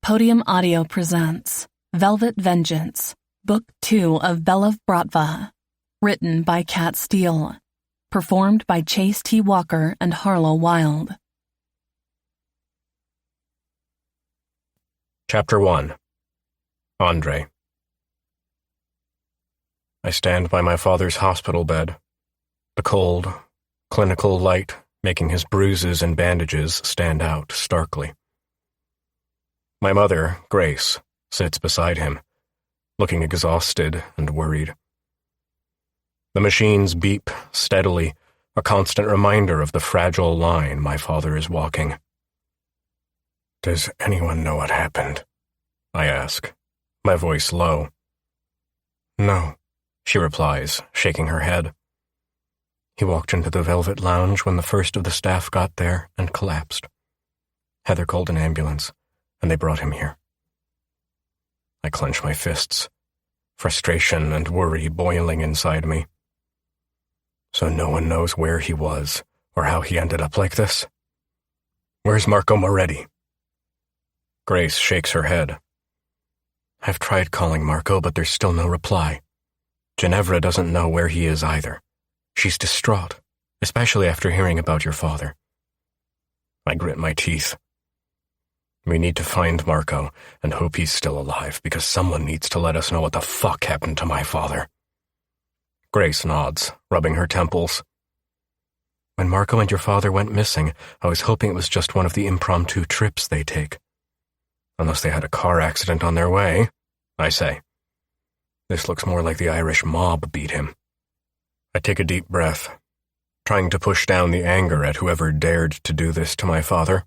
Podium Audio presents Velvet Vengeance, Book 2 of Bela Bratva, written by Kat Steele, performed by Chase T. Walker and Harlow Wild. Chapter 1. Andre. I stand by my father's hospital bed, the cold, clinical light making his bruises and bandages stand out starkly. My mother, Grace, sits beside him, looking exhausted and worried. The machines beep steadily, a constant reminder of the fragile line my father is walking. "Does anyone know what happened?" I ask, my voice low. "No," she replies, shaking her head. "He walked into the Velvet Lounge when the first of the staff got there and collapsed. Heather called an ambulance, and they brought him here." I clench my fists, frustration and worry boiling inside me. So no one knows where he was or how he ended up like this? Where's Marco Moretti? Grace shakes her head. "I've tried calling Marco, but there's still no reply. Ginevra doesn't know where he is either. She's distraught, especially after hearing about your father." I grit my teeth. We need to find Marco and hope he's still alive, because someone needs to let us know what the fuck happened to my father. Grace nods, rubbing her temples. "When Marco and your father went missing, I was hoping it was just one of the impromptu trips they take. Unless they had a car accident on their way," I say. "This looks more like the Irish mob beat him." I take a deep breath, trying to push down the anger at whoever dared to do this to my father.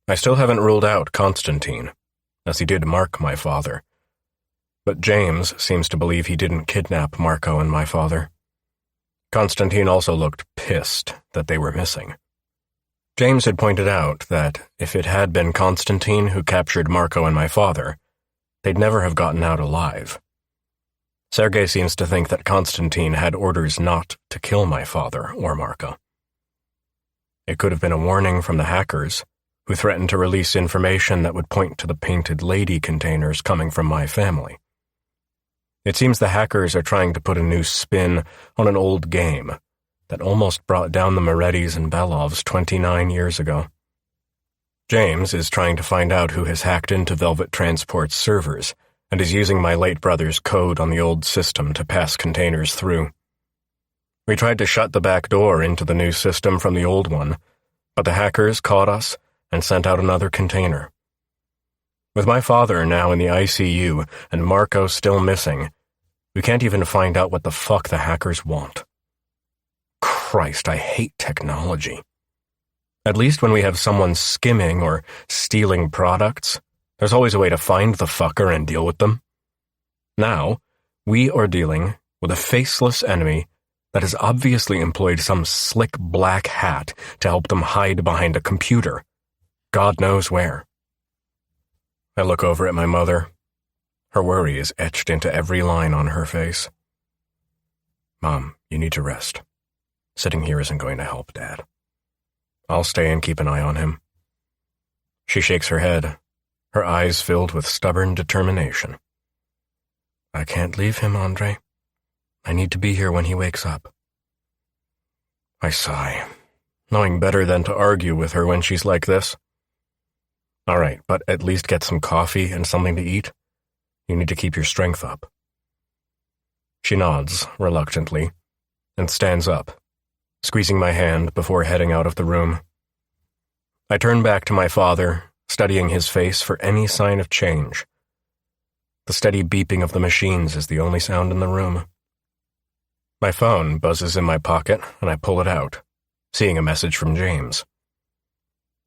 I still haven't ruled out Constantine, as he did mark my father. But James seems to believe he didn't kidnap Marco and my father. Constantine also looked pissed that they were missing. James had pointed out that if it had been Constantine who captured Marco and my father, they'd never have gotten out alive. Sergei seems to think that Constantine had orders not to kill my father or Marco. It could have been a warning from the hackers, who threatened to release information that would point to the Painted Lady containers coming from my family. It seems the hackers are trying to put a new spin on an old game that almost brought down the Morettis and Belovs 29 years ago. James is trying to find out who has hacked into Velvet Transport's servers and is using my late brother's code on the old system to pass containers through. We tried to shut the back door into the new system from the old one, but the hackers caught us and sent out another container. With my father now in the ICU and Marco still missing, we can't even find out what the fuck the hackers want. Christ, I hate technology. At least when we have someone skimming or stealing products, there's always a way to find the fucker and deal with them. Now, we are dealing with a faceless enemy that has obviously employed some slick black hat to help them hide behind a computer, God knows where. I look over at my mother. Her worry is etched into every line on her face. "Mom, you need to rest. Sitting here isn't going to help, Dad. I'll stay and keep an eye on him." She shakes her head, her eyes filled with stubborn determination. "I can't leave him, Andre. I need to be here when he wakes up." I sigh, knowing better than to argue with her when she's like this. "All right, but at least get some coffee and something to eat. You need to keep your strength up." She nods reluctantly and stands up, squeezing my hand before heading out of the room. I turn back to my father, studying his face for any sign of change. The steady beeping of the machines is the only sound in the room. My phone buzzes in my pocket, and I pull it out, seeing a message from James.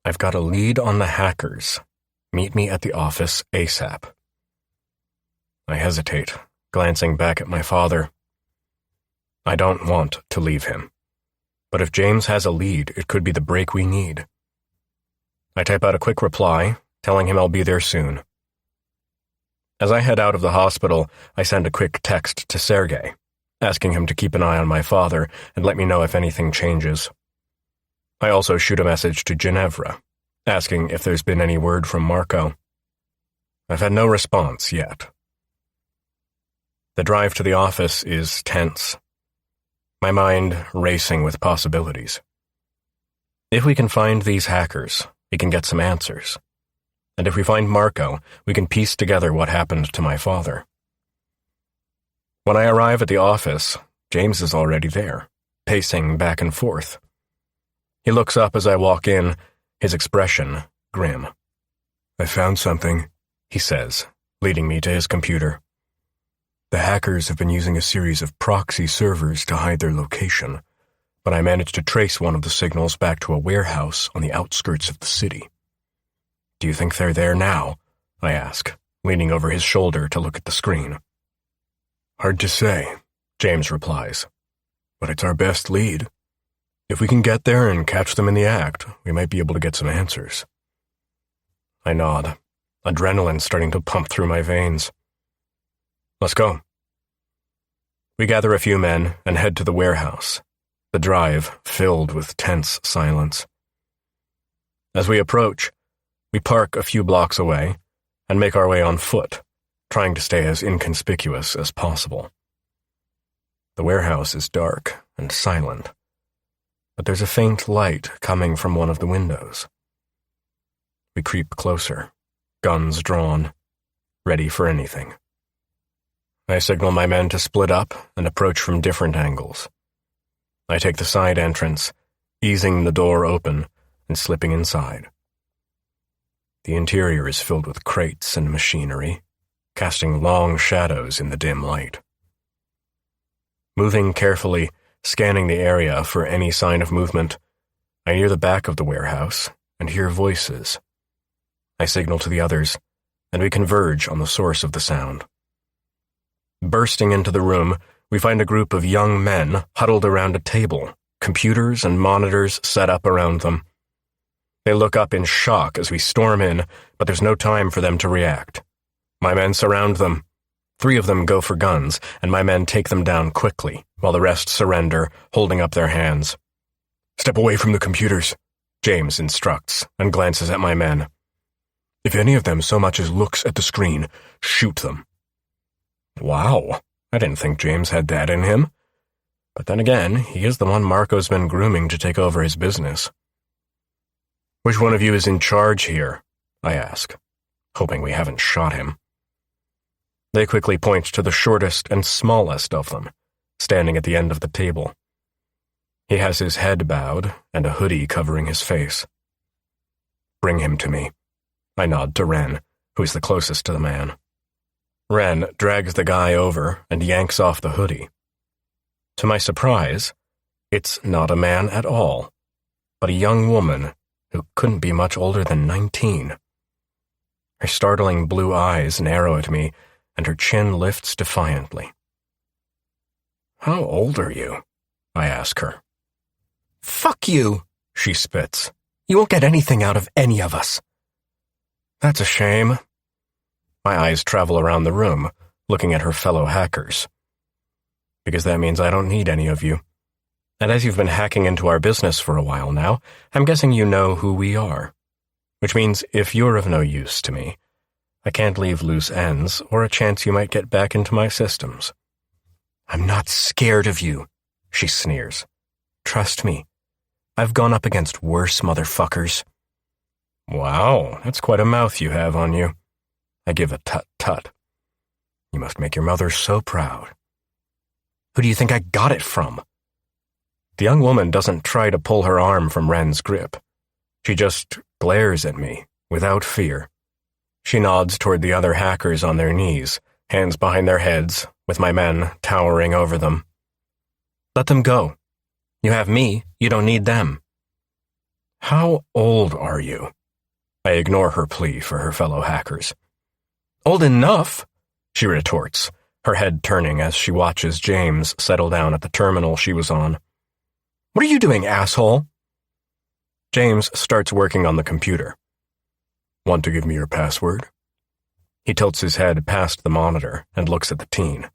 "I've got a lead on the hackers. Meet me at the office ASAP." I hesitate, glancing back at my father. I don't want to leave him, but if James has a lead, it could be the break we need. I type out a quick reply, telling him I'll be there soon. As I head out of the hospital, I send a quick text to Sergei, asking him to keep an eye on my father and let me know if anything changes. I also shoot a message to Ginevra, asking if there's been any word from Marco. I've had no response yet. The drive to the office is tense, my mind racing with possibilities. If we can find these hackers, we can get some answers. And if we find Marco, we can piece together what happened to my father. When I arrive at the office, James is already there, pacing back and forth. He looks up as I walk in, his expression grim. "I found something," he says, leading me to his computer. "The hackers have been using a series of proxy servers to hide their location, but I managed to trace one of the signals back to a warehouse on the outskirts of the city." "Do you think they're there now?" I ask, leaning over his shoulder to look at the screen. "Hard to say," James replies, "but it's our best lead. If we can get there and catch them in the act, we might be able to get some answers." I nod, adrenaline starting to pump through my veins. "Let's go." We gather a few men and head to the warehouse, the drive filled with tense silence. As we approach, we park a few blocks away and make our way on foot, trying to stay as inconspicuous as possible. The warehouse is dark and silent, but there's a faint light coming from one of the windows. We creep closer, guns drawn, ready for anything. I signal my men to split up and approach from different angles. I take the side entrance, easing the door open and slipping inside. The interior is filled with crates and machinery, casting long shadows in the dim light. Moving carefully, scanning the area for any sign of movement, I near the back of the warehouse and hear voices. I signal to the others, and we converge on the source of the sound. Bursting into the room, we find a group of young men huddled around a table, computers and monitors set up around them. They look up in shock as we storm in, but there's no time for them to react. My men surround them. 3 of them go for guns, and my men take them down quickly, while the rest surrender, holding up their hands. "Step away from the computers," James instructs, and glances at my men. "If any of them so much as looks at the screen, shoot them." Wow, I didn't think James had that in him. But then again, he is the one Marco's been grooming to take over his business. "Which one of you is in charge here?" I ask, hoping we haven't shot him. They quickly point to the shortest and smallest of them, standing at the end of the table. He has his head bowed and a hoodie covering his face. "Bring him to me." I nod to Ren, who is the closest to the man. Ren drags the guy over and yanks off the hoodie. To my surprise, it's not a man at all, but a young woman who couldn't be much older than 19. Her startling blue eyes narrow at me, and her chin lifts defiantly. "How old are you?" I ask her. "Fuck you," she spits. "You won't get anything out of any of us." "That's a shame." My eyes travel around the room, looking at her fellow hackers. "Because that means I don't need any of you. And as you've been hacking into our business for a while now, I'm guessing you know who we are. Which means if you're of no use to me, I can't leave loose ends or a chance you might get back into my systems." "I'm not scared of you," she sneers. "Trust me, I've gone up against worse motherfuckers." "Wow, that's quite a mouth you have on you." I give a tut-tut. "You must make your mother so proud." "Who do you think I got it from?" The young woman doesn't try to pull her arm from Ren's grip. She just glares at me, without fear. She nods toward the other hackers on their knees, hands behind their heads, with my men towering over them. "Let them go. You have me, you don't need them." "How old are you?" I ignore her plea for her fellow hackers. "Old enough," she retorts, her head turning as she watches James settle down at the terminal she was on. "What are you doing, asshole?" James starts working on the computer. "Want to give me your password?" He tilts his head past the monitor and looks at the teen.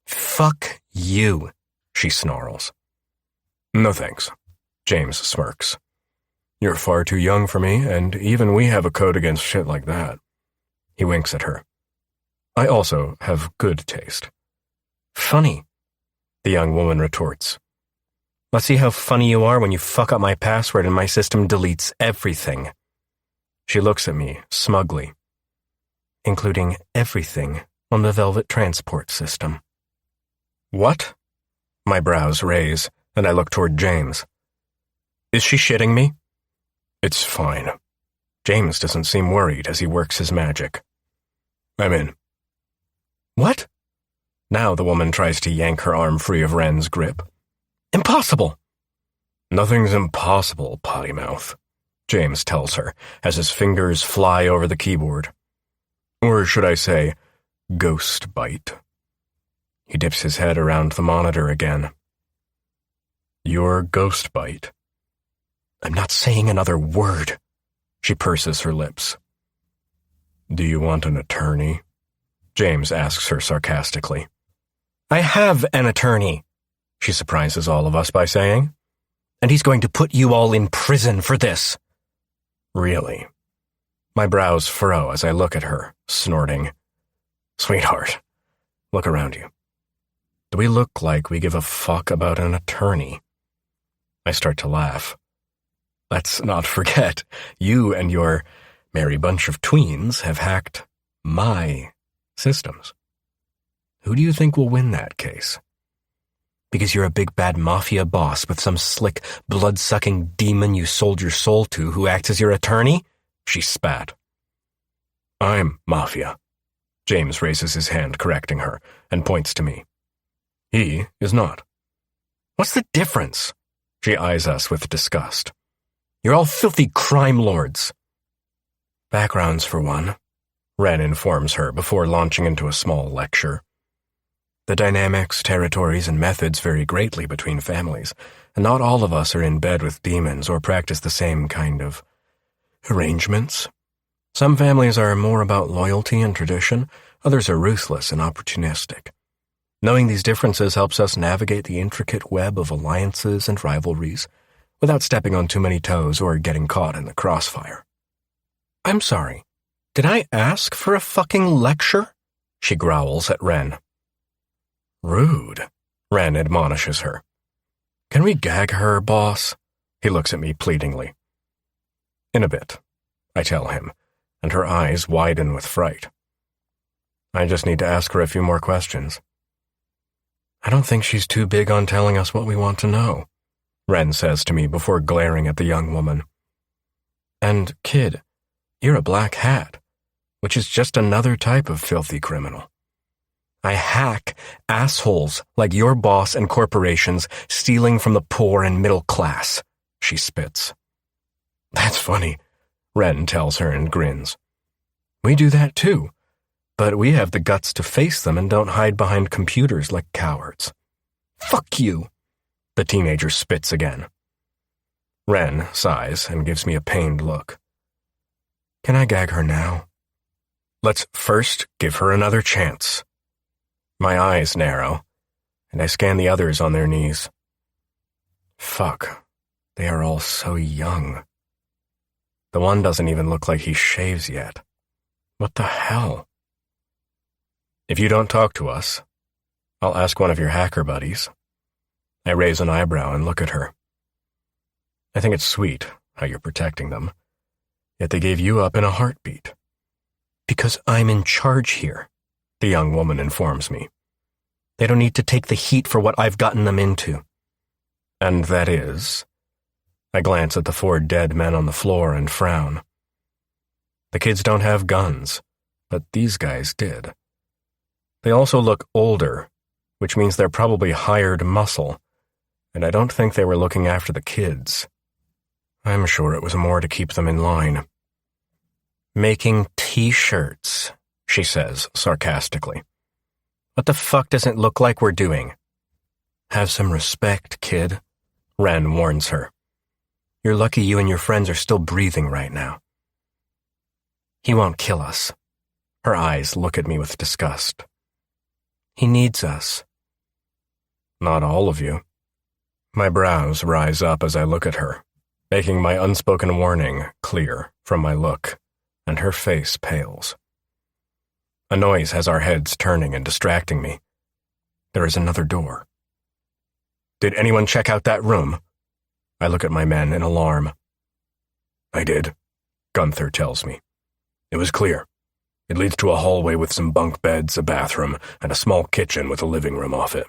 "Fuck you," she snarls. "No thanks," James smirks. "You're far too young for me, and even we have a code against shit like that." He winks at her. I also have good taste. Funny, the young woman retorts. Let's see how funny you are when you fuck up my password and my system deletes everything. She looks at me smugly, including everything on the Velvet transport system. What? My brows raise, and I look toward James. Is she shitting me? It's fine. James doesn't seem worried as he works his magic. I'm in. What? Now the woman tries to yank her arm free of Wren's grip. Impossible! Nothing's impossible, potty mouth, James tells her as his fingers fly over the keyboard. Or should I say, ghost bite. He dips his head around the monitor again. Your ghost bite. I'm not saying another word. She purses her lips. Do you want an attorney? James asks her sarcastically. I have an attorney, she surprises all of us by saying. And he's going to put you all in prison for this. Really? My brows furrow as I look at her, snorting. Sweetheart, look around you. Do we look like we give a fuck about an attorney? I start to laugh. Let's not forget, you and your merry bunch of tweens have hacked my systems. Who do you think will win that case? Because you're a big bad mafia boss with some slick, blood-sucking demon you sold your soul to who acts as your attorney? She spat. I'm mafia. James raises his hand, correcting her, and points to me. He is not. What's the difference? She eyes us with disgust. You're all filthy crime lords. Backgrounds for one, Wren informs her before launching into a small lecture. The dynamics, territories, and methods vary greatly between families, and not all of us are in bed with demons or practice the same kind of arrangements. Some families are more about loyalty and tradition, others are ruthless and opportunistic. Knowing these differences helps us navigate the intricate web of alliances and rivalries, without stepping on too many toes or getting caught in the crossfire. I'm sorry, did I ask for a fucking lecture? She growls at Wren. Rude, Wren admonishes her. Can we gag her, boss? He looks at me pleadingly. In a bit, I tell him, and her eyes widen with fright. I just need to ask her a few more questions. I don't think she's too big on telling us what we want to know, Wren says to me before glaring at the young woman. And, kid, you're a black hat, which is just another type of filthy criminal. I hack assholes like your boss and corporations stealing from the poor and middle class, she spits. That's funny, Wren tells her and grins. We do that too, but we have the guts to face them and don't hide behind computers like cowards. Fuck you, the teenager spits again. Wren sighs and gives me a pained look. Can I gag her now? Let's first give her another chance. My eyes narrow, and I scan the others on their knees. Fuck, they are all so young. The one doesn't even look like he shaves yet. What the hell? If you don't talk to us, I'll ask one of your hacker buddies. I raise an eyebrow and look at her. I think it's sweet how you're protecting them, yet they gave you up in a heartbeat. Because I'm in charge here, the young woman informs me. They don't need to take the heat for what I've gotten them into. And that is? I glance at the 4 dead men on the floor and frown. The kids don't have guns, but these guys did. They also look older, which means they're probably hired muscle, and I don't think they were looking after the kids. I'm sure it was more to keep them in line. Making t-shirts, she says sarcastically. What the fuck does it look like we're doing? Have some respect, kid, Wren warns her. You're lucky you and your friends are still breathing right now. He won't kill us. Her eyes look at me with disgust. He needs us. Not all of you. My brows rise up as I look at her, making my unspoken warning clear from my look, and her face pales. A noise has our heads turning and distracting me. There is another door. Did anyone check out that room? I look at my men in alarm. I did, Gunther tells me. It was clear. It leads to a hallway with some bunk beds, a bathroom, and a small kitchen with a living room off it.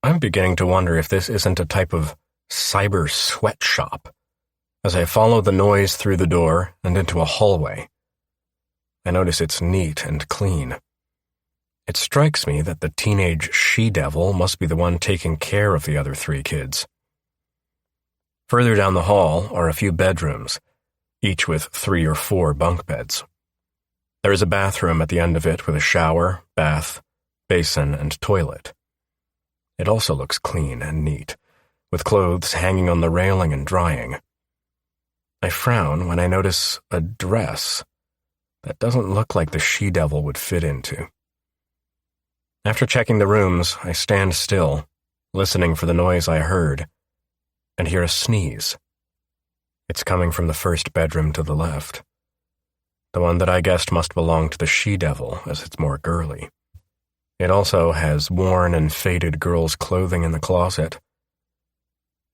I'm beginning to wonder if this isn't a type of cyber sweatshop, as I follow the noise through the door and into a hallway. I notice it's neat and clean. It strikes me that the teenage she-devil must be the one taking care of the other 3 kids. Further down the hall are a few bedrooms, each with 3 or 4 bunk beds. There is a bathroom at the end of it with a shower, bath, basin, and toilet. It also looks clean and neat, with clothes hanging on the railing and drying. I frown when I notice a dress that doesn't look like the she-devil would fit into. After checking the rooms, I stand still, listening for the noise I heard, and hear a sneeze. It's coming from the first bedroom to the left. The one that I guessed must belong to the she-devil, as it's more girly. It also has worn and faded girls' clothing in the closet.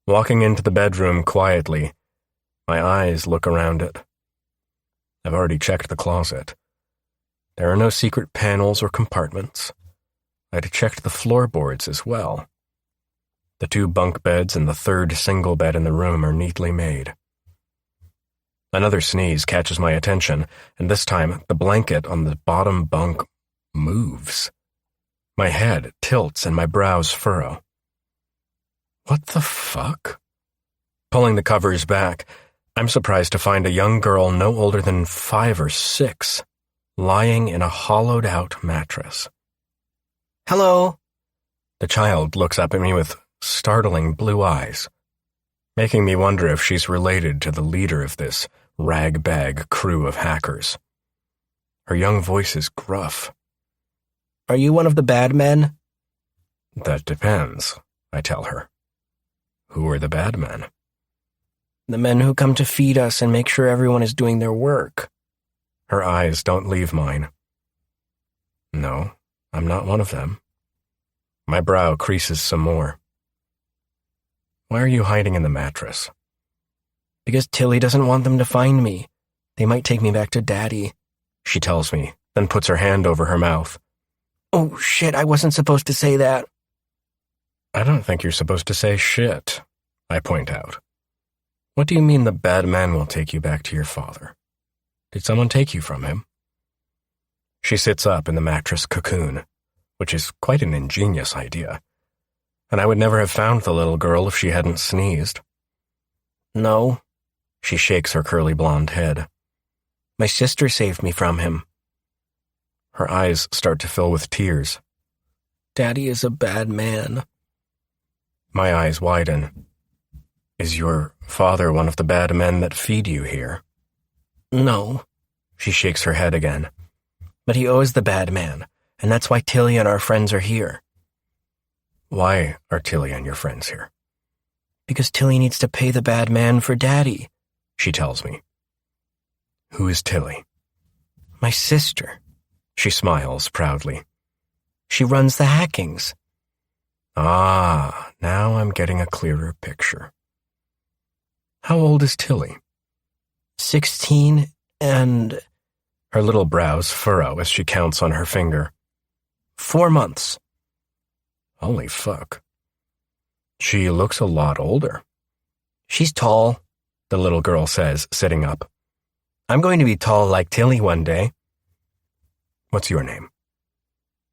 Walking into the bedroom quietly, my eyes look around it. I've already checked the closet. There are no secret panels or compartments. I'd checked the floorboards as well. The 2 bunk beds and the 3rd single bed in the room are neatly made. Another sneeze catches my attention, and this time the blanket on the bottom bunk moves. My head tilts and my brows furrow. What the fuck? Pulling the covers back, I'm surprised to find a young girl no older than 5 or 6, lying in a hollowed-out mattress. "Hello." The child looks up at me with startling blue eyes, making me wonder if she's related to the leader of this rag-bag crew of hackers. Her young voice is gruff. "Are you one of the bad men?" "That depends," I tell her. "Who are the bad men?" "The men who come to feed us and make sure everyone is doing their work." Her eyes don't leave mine. "No, I'm not one of them." My brow creases some more. "Why are you hiding in the mattress?" "Because Tilly doesn't want them to find me. They might take me back to Daddy," she tells me, then puts her hand over her mouth. "Oh, shit, I wasn't supposed to say that." "I don't think you're supposed to say shit," I point out. "What do you mean the bad man will take you back to your father? Did someone take you from him?" She sits up in the mattress cocoon, which is quite an ingenious idea, and I would never have found the little girl if she hadn't sneezed. "No," she shakes her curly blonde head. "My sister saved me from him." Her eyes start to fill with tears. "Daddy is a bad man." My eyes widen. "Is your father one of the bad men that feed you here?" "No," she shakes her head again. "But he owes the bad man, and that's why Tilly and our friends are here." "Why are Tilly and your friends here?" "Because Tilly needs to pay the bad man for Daddy," she tells me. "Who is Tilly?" "My sister." She smiles proudly. "She runs the hackings." Ah, now I'm getting a clearer picture. How old is Tilly? 16 and... Her little brows furrow as she counts on her finger. 4 months. Holy fuck. She looks a lot older. "She's tall," the little girl says, sitting up. "I'm going to be tall like Tilly one day." "What's your name?"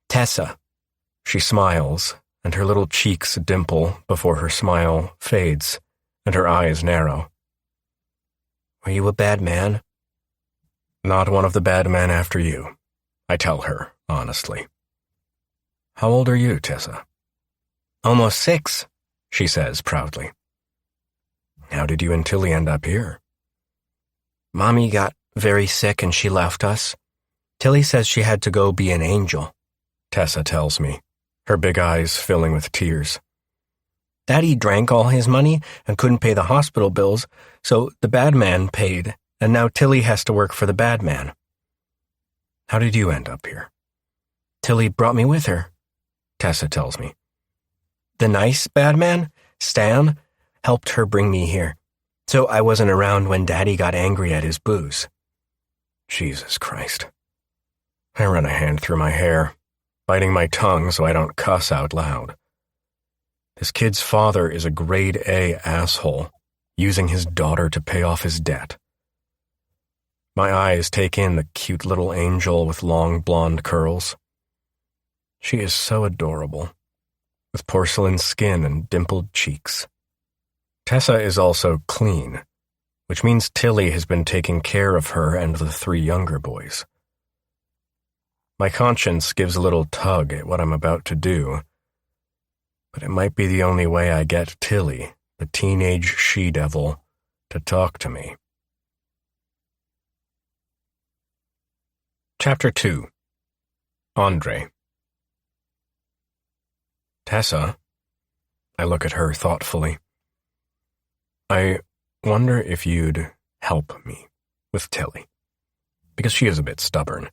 "Tessa." She smiles, and her little cheeks dimple before her smile fades, and her eyes narrow. "Are you a bad man?" "Not one of the bad men after you," I tell her, honestly. "How old are you, Tessa?" "Almost 6, she says proudly. "How did you and Tilly end up here?" "Mommy got very sick and she left us. Tilly says she had to go be an angel," Tessa tells me, her big eyes filling with tears. "Daddy drank all his money and couldn't pay the hospital bills, so the bad man paid, and now Tilly has to work for the bad man." How did you end up here? Tilly brought me with her, Tessa tells me. The nice bad man, Stan, helped her bring me here, so I wasn't around when Daddy got angry at his booze. Jesus Christ. I run a hand through my hair, biting my tongue so I don't cuss out loud. This kid's father is a grade A asshole, using his daughter to pay off his debt. My eyes take in the cute little angel with long blonde curls. She is so adorable, with porcelain skin and dimpled cheeks. Tessa is also clean, which means Tilly has been taking care of her and the 3 younger boys. My conscience gives a little tug at what I'm about to do, but it might be the only way I get Tilly, the teenage she-devil, to talk to me. Chapter 2. Andre. Tessa, I look at her thoughtfully. I wonder if you'd help me with Tilly, because she is a bit stubborn,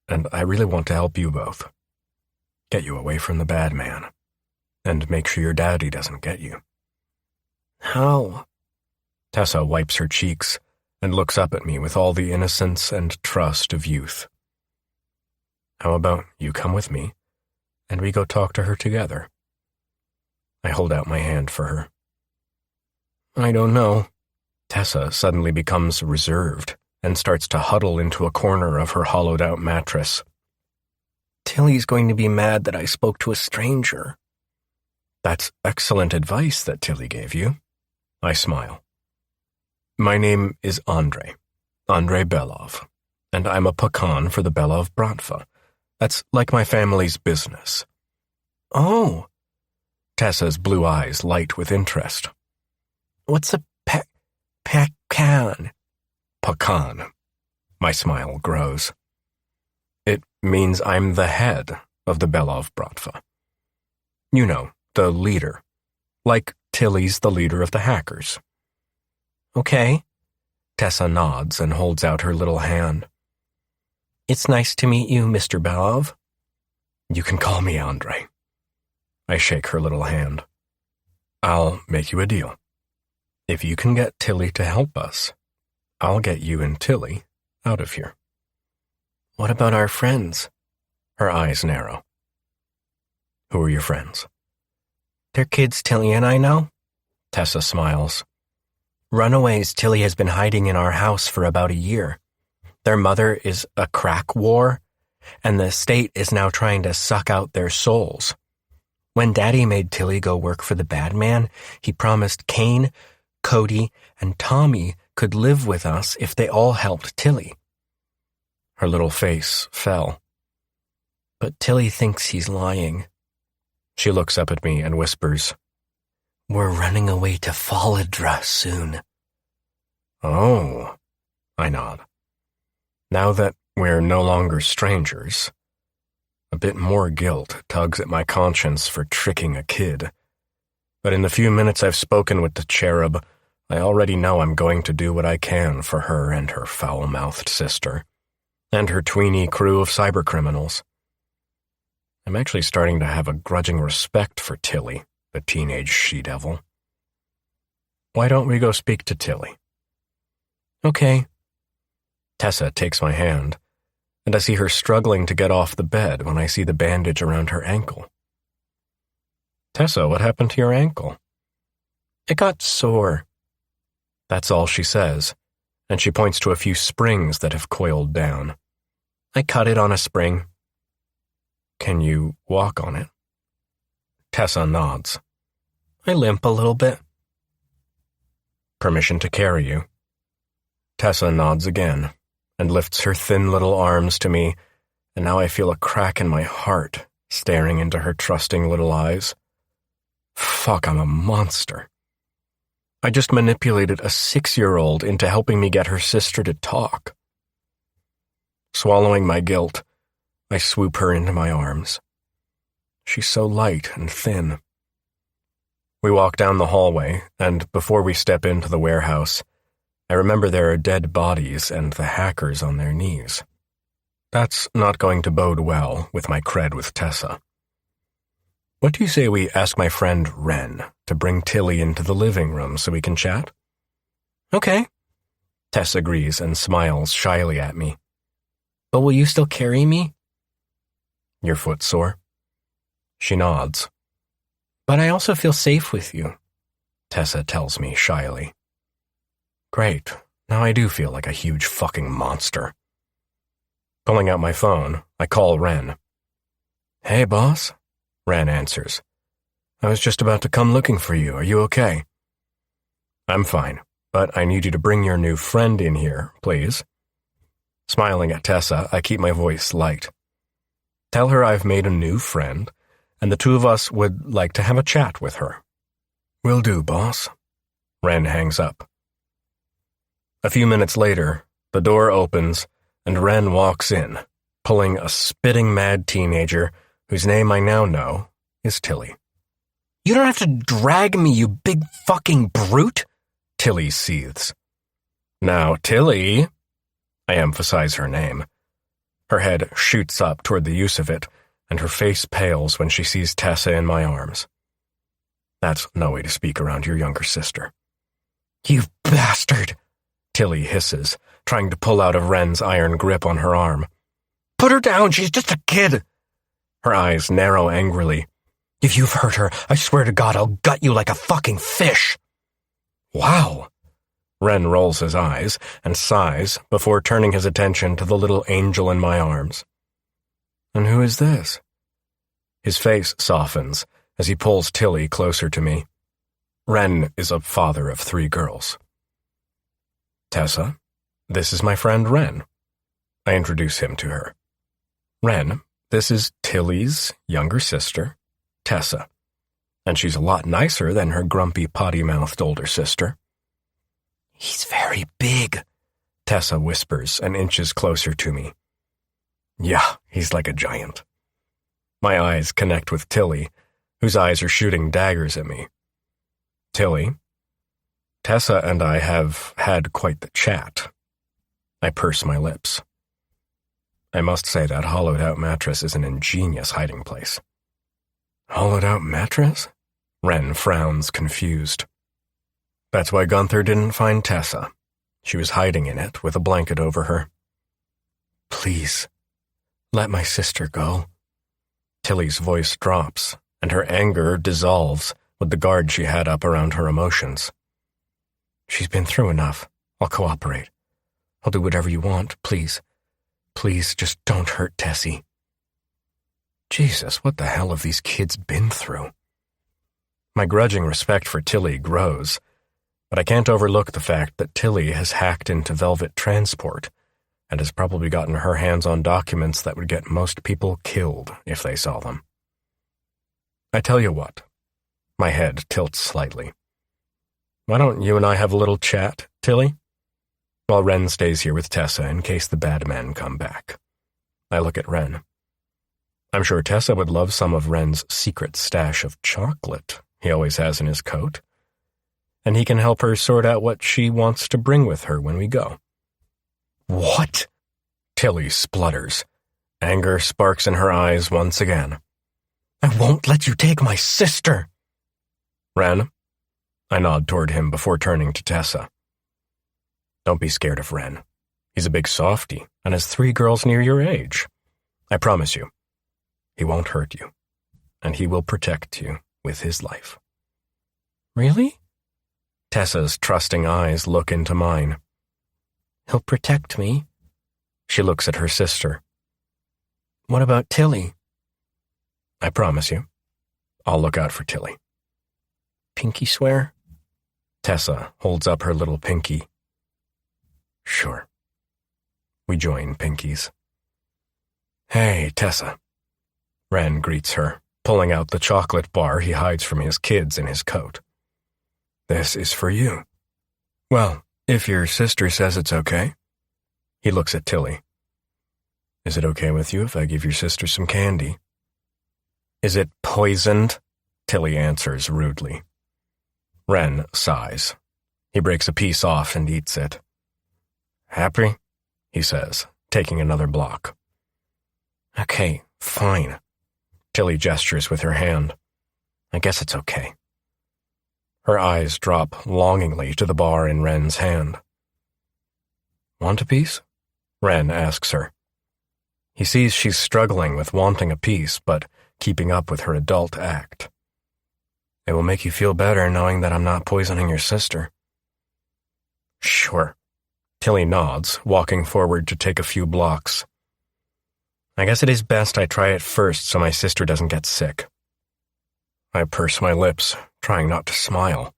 and I really want to help you both. Get you away from the bad man, and make sure your daddy doesn't get you. How? Tessa wipes her cheeks and looks up at me with all the innocence and trust of youth. How about you come with me, and we go talk to her together? I hold out my hand for her. I don't know. Tessa suddenly becomes reserved and starts to huddle into a corner of her hollowed-out mattress. Tilly's going to be mad that I spoke to a stranger. That's excellent advice that Tilly gave you. I smile. My name is Andre Belov, and I'm a pecan for the Belov Bratva. That's like my family's business. Oh. Tessa's blue eyes light with interest. What's a pecan? Pecan. My smile grows. It means I'm the head of the Belov Bratva. You know, the leader. Like Tilly's the leader of the hackers. Okay. Tessa nods and holds out her little hand. It's nice to meet you, Mr. Belov. You can call me Andre. I shake her little hand. I'll make you a deal. If you can get Tilly to help us, I'll get you and Tilly out of here. What about our friends? Her eyes narrow. Who are your friends? They're kids Tilly and I know. Tessa smiles. Runaways Tilly has been hiding in our house for about a year. Their mother is a crack war, and the state is now trying to suck out their souls. When Daddy made Tilly go work for the bad man, he promised Kane, Cody, and Tommy could live with us if they all helped Tilly. Her little face fell. But Tilly thinks he's lying. She looks up at me and whispers, We're running away to Falladra soon. Oh, I nod. Now that we're no longer strangers, a bit more guilt tugs at my conscience for tricking a kid. But in the few minutes I've spoken with the cherub, I already know I'm going to do what I can for her and her foul-mouthed sister, and her tweeny crew of cybercriminals. I'm actually starting to have a grudging respect for Tilly, the teenage she-devil. Why don't we go speak to Tilly? Okay. Tessa takes my hand, and I see her struggling to get off the bed when I see the bandage around her ankle. Tessa, what happened to your ankle? It got sore. That's all she says, and she points to a few springs that have coiled down. I cut it on a spring. Can you walk on it? Tessa nods. I limp a little bit. Permission to carry you? Tessa nods again and lifts her thin little arms to me, and now I feel a crack in my heart staring into her trusting little eyes. Fuck, I'm a monster. I just manipulated a 6-year-old into helping me get her sister to talk. Swallowing my guilt, I swoop her into my arms. She's so light and thin. We walk down the hallway, and before we step into the warehouse, I remember there are dead bodies and the hackers on their knees. That's not going to bode well with my cred with Tessa. What do you say we ask my friend Wren to bring Tilly into the living room so we can chat? Okay. Tess agrees and smiles shyly at me. But will you still carry me? Your foot sore? She nods. But I also feel safe with you, Tessa tells me shyly. Great. Now I do feel like a huge fucking monster. Pulling out my phone, I call Wren. Hey, boss. Wren answers. I was just about to come looking for you. Are you okay? I'm fine, but I need you to bring your new friend in here, please. Smiling at Tessa, I keep my voice light. Tell her I've made a new friend, and the two of us would like to have a chat with her. Will do, boss. Wren hangs up. A few minutes later, the door opens, and Wren walks in, pulling a spitting mad teenager whose name I now know is Tilly. You don't have to drag me, you big fucking brute, Tilly seethes. Now, Tilly, I emphasize her name. Her head shoots up toward the use of it, and her face pales when she sees Tessa in my arms. That's no way to speak around your younger sister. You bastard, Tilly hisses, trying to pull out of Wren's iron grip on her arm. Put her down, she's just a kid. Her eyes narrow angrily. If you've hurt her, I swear to God I'll gut you like a fucking fish. Wow. Wren rolls his eyes and sighs before turning his attention to the little angel in my arms. And who is this? His face softens as he pulls Tilly closer to me. Wren is a father of 3 girls. Tessa, this is my friend Wren. I introduce him to her. Wren, this is Tilly's younger sister, Tessa, and she's a lot nicer than her grumpy, potty-mouthed older sister. He's very big, Tessa whispers and inches closer to me. Yeah, he's like a giant. My eyes connect with Tilly, whose eyes are shooting daggers at me. Tilly, Tessa and I have had quite the chat. I purse my lips. I must say that hollowed-out mattress is an ingenious hiding place. Hollowed-out mattress? Wren frowns, confused. That's why Gunther didn't find Tessa. She was hiding in it with a blanket over her. Please, let my sister go. Tilly's voice drops, and her anger dissolves with the guard she had up around her emotions. She's been through enough. I'll cooperate. I'll do whatever you want, please. Please, just don't hurt Tessie. Jesus, what the hell have these kids been through? My grudging respect for Tilly grows, but I can't overlook the fact that Tilly has hacked into Velvet Transport and has probably gotten her hands on documents that would get most people killed if they saw them. I tell you what. My head tilts slightly. Why don't you and I have a little chat, Tilly? While Wren stays here with Tessa in case the bad men come back. I look at Wren. I'm sure Tessa would love some of Wren's secret stash of chocolate he always has in his coat, and he can help her sort out what she wants to bring with her when we go. What? Tilly splutters. Anger sparks in her eyes once again. I won't let you take my sister. Wren? I nod toward him before turning to Tessa. Don't be scared of Wren. He's a big softy and has 3 girls near your age. I promise you, he won't hurt you, and he will protect you with his life. Really? Tessa's trusting eyes look into mine. He'll protect me? She looks at her sister. What about Tilly? I promise you, I'll look out for Tilly. Pinky swear? Tessa holds up her little pinky. Sure. We join pinkies. Hey, Tessa. Wren greets her, pulling out the chocolate bar he hides from his kids in his coat. This is for you. Well, if your sister says it's okay. He looks at Tilly. Is it okay with you if I give your sister some candy? Is it poisoned? Tilly answers rudely. Wren sighs. He breaks a piece off and eats it. Happy? He says, taking another block. Okay, fine. Tilly gestures with her hand. I guess it's okay. Her eyes drop longingly to the bar in Ren's hand. Want a piece? Ren asks her. He sees she's struggling with wanting a piece, but keeping up with her adult act. It will make you feel better knowing that I'm not poisoning your sister. Sure. Tilly nods, walking forward to take a few blocks. I guess it is best I try it first so my sister doesn't get sick. I purse my lips, trying not to smile.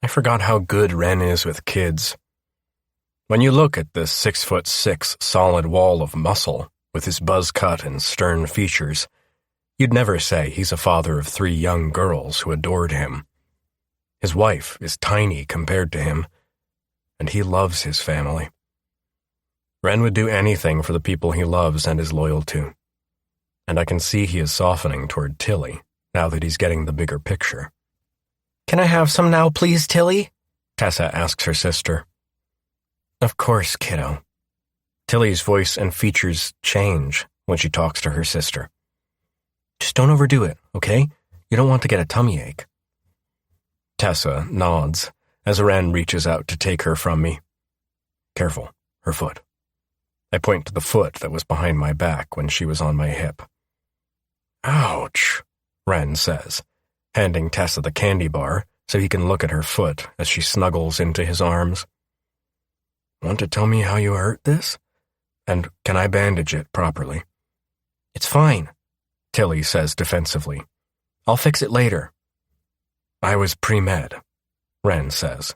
I forgot how good Ren is with kids. When you look at this 6'6" solid wall of muscle, with his buzz cut and stern features, you'd never say he's a father of 3 young girls who adored him. His wife is tiny compared to him, and he loves his family. Ren would do anything for the people he loves and is loyal to, and I can see he is softening toward Tilly now that he's getting the bigger picture. Can I have some now, please, Tilly? Tessa asks her sister. Of course, kiddo. Tilly's voice and features change when she talks to her sister. Just don't overdo it, okay? You don't want to get a tummy ache. Tessa nods as Ren reaches out to take her from me. Careful, her foot. I point to the foot that was behind my back when she was on my hip. Ouch, Ren says, handing Tessa the candy bar so he can look at her foot as she snuggles into his arms. Want to tell me how you hurt this? And can I bandage it properly? It's fine, Tilly says defensively. I'll fix it later. I was pre-med, Ren says.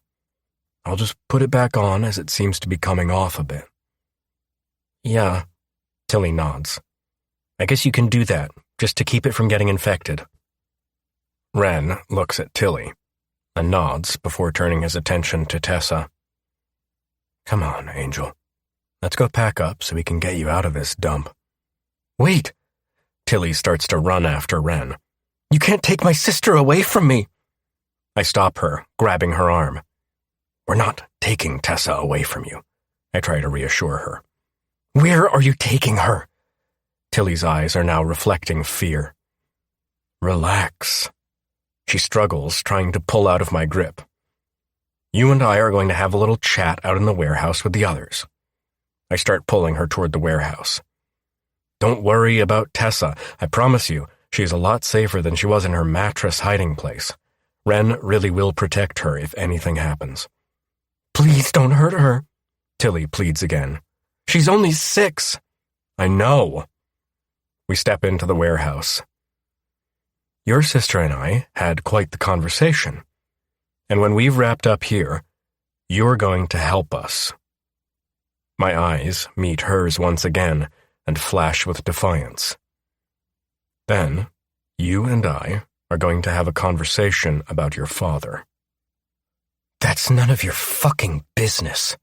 I'll just put it back on as it seems to be coming off a bit. Yeah, Tilly nods. I guess you can do that, just to keep it from getting infected. Ren looks at Tilly and nods before turning his attention to Tessa. Come on, Angel. Let's go pack up so we can get you out of this dump. Wait! Tilly starts to run after Ren. You can't take my sister away from me! I stop her, grabbing her arm. We're not taking Tessa away from you, I try to reassure her. Where are you taking her? Tilly's eyes are now reflecting fear. Relax. She struggles, trying to pull out of my grip. You and I are going to have a little chat out in the warehouse with the others. I start pulling her toward the warehouse. Don't worry about Tessa. I promise you, she's a lot safer than she was in her mattress hiding place. Ren really will protect her if anything happens. Please don't hurt her, Tilly pleads again. She's only 6. I know. We step into the warehouse. Your sister and I had quite the conversation. And when we've wrapped up here, you're going to help us. My eyes meet hers once again and flash with defiance. Then, you and I are going to have a conversation about your father. That's none of your fucking business,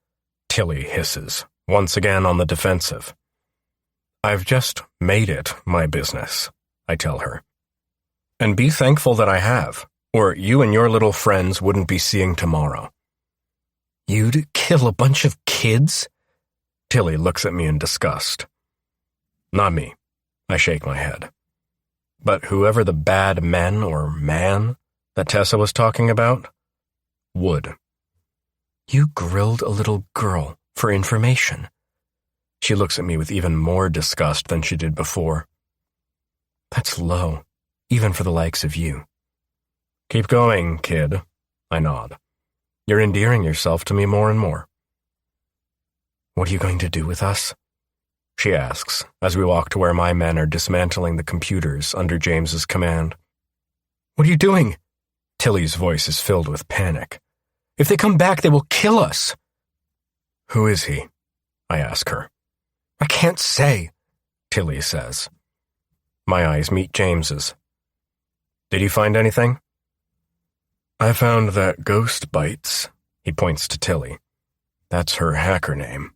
Tilly hisses, once again on the defensive. I've just made it my business, I tell her. And be thankful that I have, or you and your little friends wouldn't be seeing tomorrow. You'd kill a bunch of kids? Tilly looks at me in disgust. Not me, I shake my head. But whoever the bad men or man that Tessa was talking about would. You grilled a little girl for information. She looks at me with even more disgust than she did before. That's low, even for the likes of you. Keep going, kid, I nod. You're endearing yourself to me more and more. What are you going to do with us? She asks, as we walk to where my men are dismantling the computers under James's command. What are you doing? Tilly's voice is filled with panic. If they come back, they will kill us. Who is he? I ask her. I can't say, Tilly says. My eyes meet James's. Did he find anything? I found that Ghost Bites, he points to Tilly. That's her hacker name.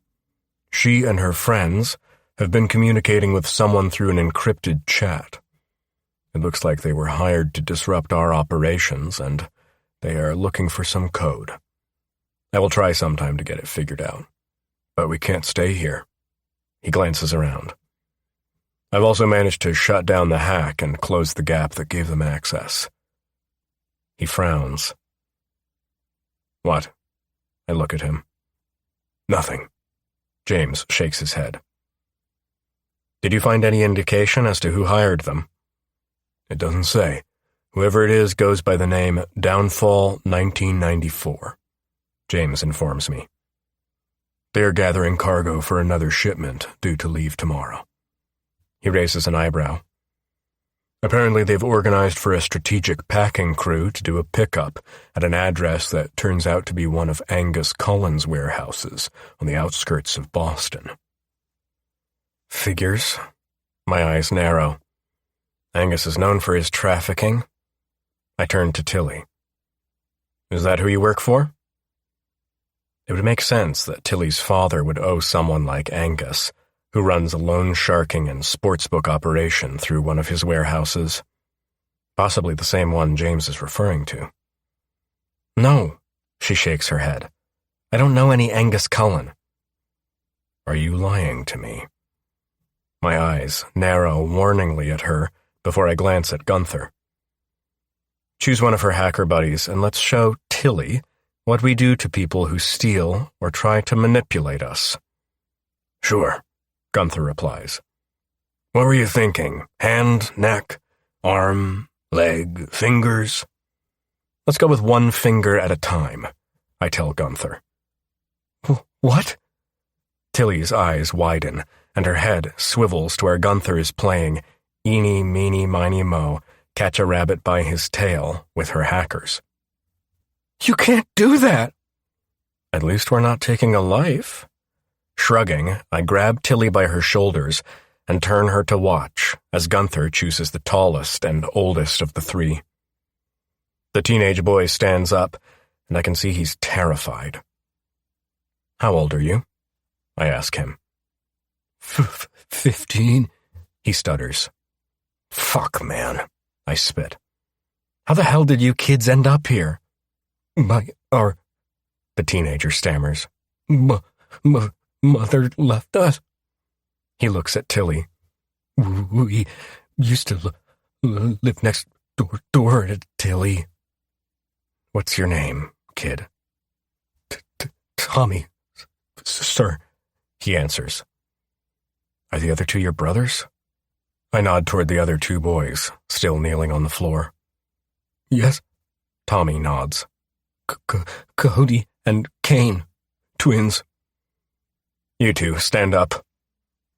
She and her friends have been communicating with someone through an encrypted chat. It looks like they were hired to disrupt our operations, and they are looking for some code. I will try sometime to get it figured out. But we can't stay here. He glances around. I've also managed to shut down the hack and close the gap that gave them access. He frowns. What? I look at him. Nothing. James shakes his head. Did you find any indication as to who hired them? It doesn't say. Whoever it is goes by the name Downfall 1994. James informs me. They are gathering cargo for another shipment due to leave tomorrow. He raises an eyebrow. Apparently they've organized for a strategic packing crew to do a pickup at an address that turns out to be one of Angus Cullen's warehouses on the outskirts of Boston. Figures. My eyes narrow. Angus is known for his trafficking. I turn to Tilly. Is that who you work for? It would make sense that Tilly's father would owe someone like Angus, who runs a loan sharking and sportsbook operation through one of his warehouses. Possibly the same one James is referring to. No, she shakes her head. I don't know any Angus Cullen. Are you lying to me? My eyes narrow warningly at her before I glance at Gunther. Choose one of her hacker buddies and let's show Tilly what we do to people who steal or try to manipulate us. Sure, Gunther replies. What were you thinking? Hand, neck, arm, leg, fingers? Let's go with one finger at a time, I tell Gunther. What? Tilly's eyes widen, and her head swivels to where Gunther is playing Eeny, Meeny, Miny, Mo, Catch a Rabbit by His Tail with her hackers. You can't do that! At least we're not taking a life. Shrugging, I grab Tilly by her shoulders and turn her to watch as Gunther chooses the tallest and oldest of the three. The teenage boy stands up, and I can see he's terrified. How old are you? I ask him. 15, he stutters. Fuck, man, I spit. How the hell did you kids end up here? The teenager stammers. Mother left us. He looks at Tilly. We used to live next door to Tilly. What's your name, kid? Tommy, sir, he answers. Are the other two your brothers? I nod toward the other two boys, still kneeling on the floor. Yes, Tommy nods. Cody and Kane, twins. You two, stand up.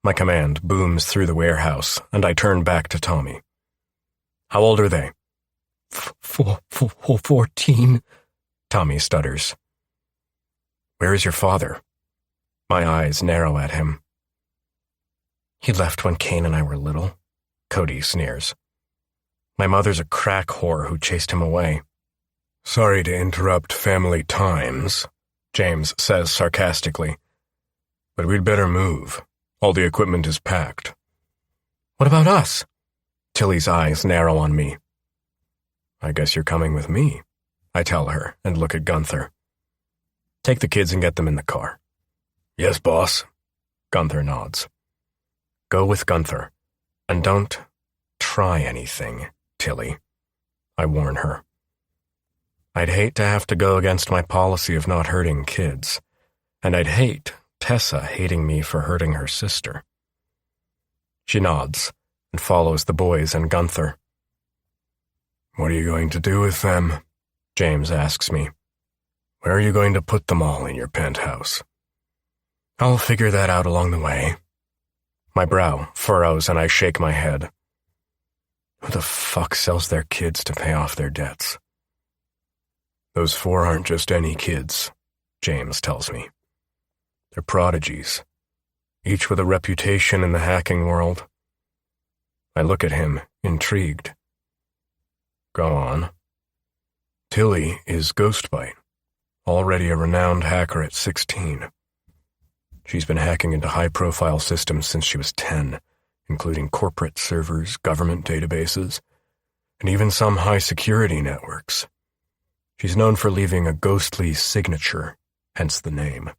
My command booms through the warehouse, and I turn back to Tommy. How old are they? 14, Tommy stutters. Where is your father? My eyes narrow at him. He left when Kane and I were little, Cody sneers. My mother's a crack whore who chased him away. Sorry to interrupt family times, James says sarcastically. But we'd better move. All the equipment is packed. What about us? Tilly's eyes narrow on me. I guess you're coming with me, I tell her and look at Gunther. Take the kids and get them in the car. Yes, boss. Gunther nods. Go with Gunther, and don't try anything, Tilly. I warn her. I'd hate to have to go against my policy of not hurting kids, and I'd hate Tessa hating me for hurting her sister. She nods and follows the boys and Gunther. What are you going to do with them? James asks me. Where are you going to put them all in your penthouse? I'll figure that out along the way. My brow furrows and I shake my head. Who the fuck sells their kids to pay off their debts? Those 4 aren't just any kids, James tells me. They're prodigies, each with a reputation in the hacking world. I look at him, intrigued. Go on. Tilly is Ghostbite, already a renowned hacker at 16. She's been hacking into high-profile systems since she was 10, including corporate servers, government databases, and even some high-security networks. She's known for leaving a ghostly signature, hence the name.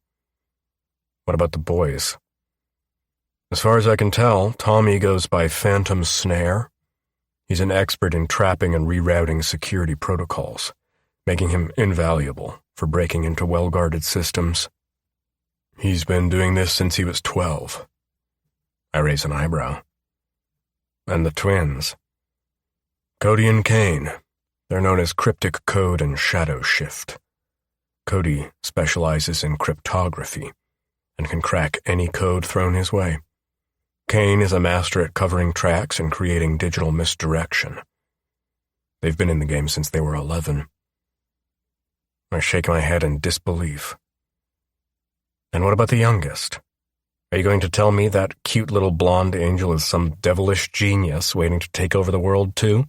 What about the boys? As far as I can tell, Tommy goes by Phantom Snare. He's an expert in trapping and rerouting security protocols, making him invaluable for breaking into well-guarded systems. He's been doing this since he was 12. I raise an eyebrow. And the twins. Cody and Kane. They're known as Cryptic Code and Shadow Shift. Cody specializes in cryptography and can crack any code thrown his way. Kane is a master at covering tracks and creating digital misdirection. They've been in the game since they were 11. I shake my head in disbelief. And what about the youngest? Are you going to tell me that cute little blonde angel is some devilish genius waiting to take over the world too?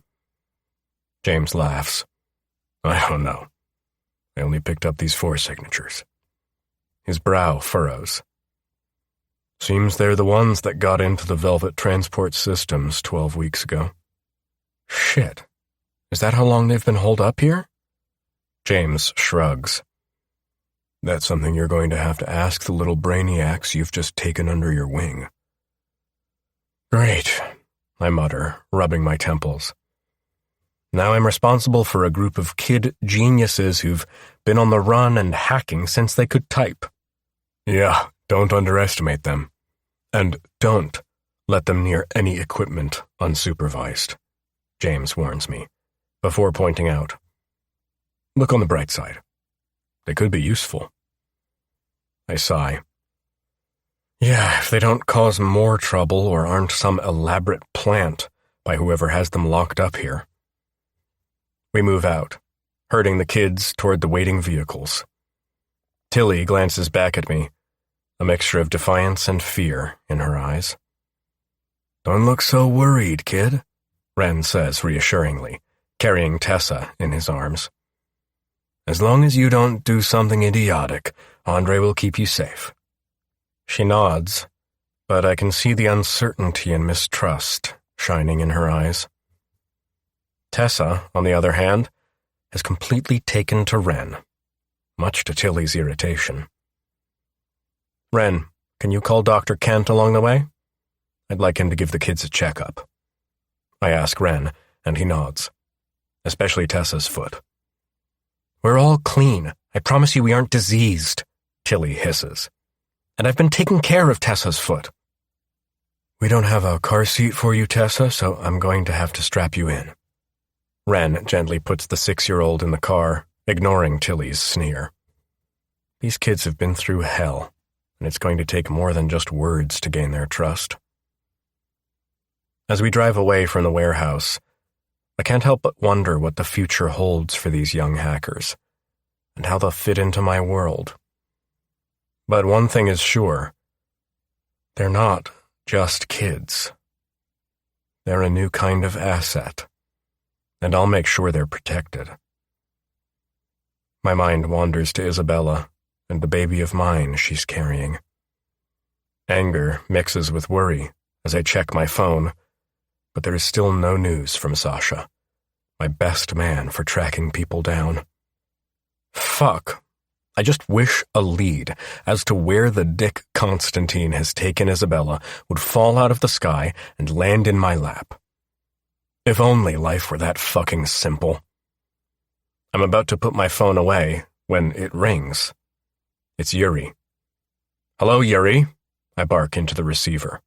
James laughs. I don't know. I only picked up these 4 signatures. His brow furrows. Seems they're the ones that got into the Velvet Transport Systems 12 weeks ago. Shit. Is that how long they've been holed up here? James shrugs. That's something you're going to have to ask the little brainiacs you've just taken under your wing. Great, I mutter, rubbing my temples. Now I'm responsible for a group of kid geniuses who've been on the run and hacking since they could type. Yeah, don't underestimate them. And don't let them near any equipment unsupervised, James warns me, before pointing out. Look on the bright side. They could be useful. I sigh. Yeah, if they don't cause more trouble or aren't some elaborate plant by whoever has them locked up here. We move out, herding the kids toward the waiting vehicles. Tilly glances back at me, a mixture of defiance and fear in her eyes. Don't look so worried, kid, Ren says reassuringly, carrying Tessa in his arms. As long as you don't do something idiotic, Andre will keep you safe. She nods, but I can see the uncertainty and mistrust shining in her eyes. Tessa, on the other hand, has completely taken to Ren, much to Tilly's irritation. Ren, can you call Dr. Kent along the way? I'd like him to give the kids a checkup. I ask Ren, and he nods, especially Tessa's foot. We're all clean. I promise you we aren't diseased, Tilly hisses. And I've been taking care of Tessa's foot. We don't have a car seat for you, Tessa, so I'm going to have to strap you in. Ren gently puts the 6-year-old in the car, ignoring Tilly's sneer. These kids have been through hell, and it's going to take more than just words to gain their trust. As we drive away from the warehouse, I can't help but wonder what the future holds for these young hackers, and how they'll fit into my world. But one thing is sure, they're not just kids. They're a new kind of asset, and I'll make sure they're protected. My mind wanders to Isabella and the baby of mine she's carrying. Anger mixes with worry as I check my phone, but there is still no news from Sasha, my best man for tracking people down. Fuck. I just wish a lead as to where the dick Constantine has taken Isabella would fall out of the sky and land in my lap. If only life were that fucking simple. I'm about to put my phone away when it rings. It's Yuri. Hello, Yuri, I bark into the receiver.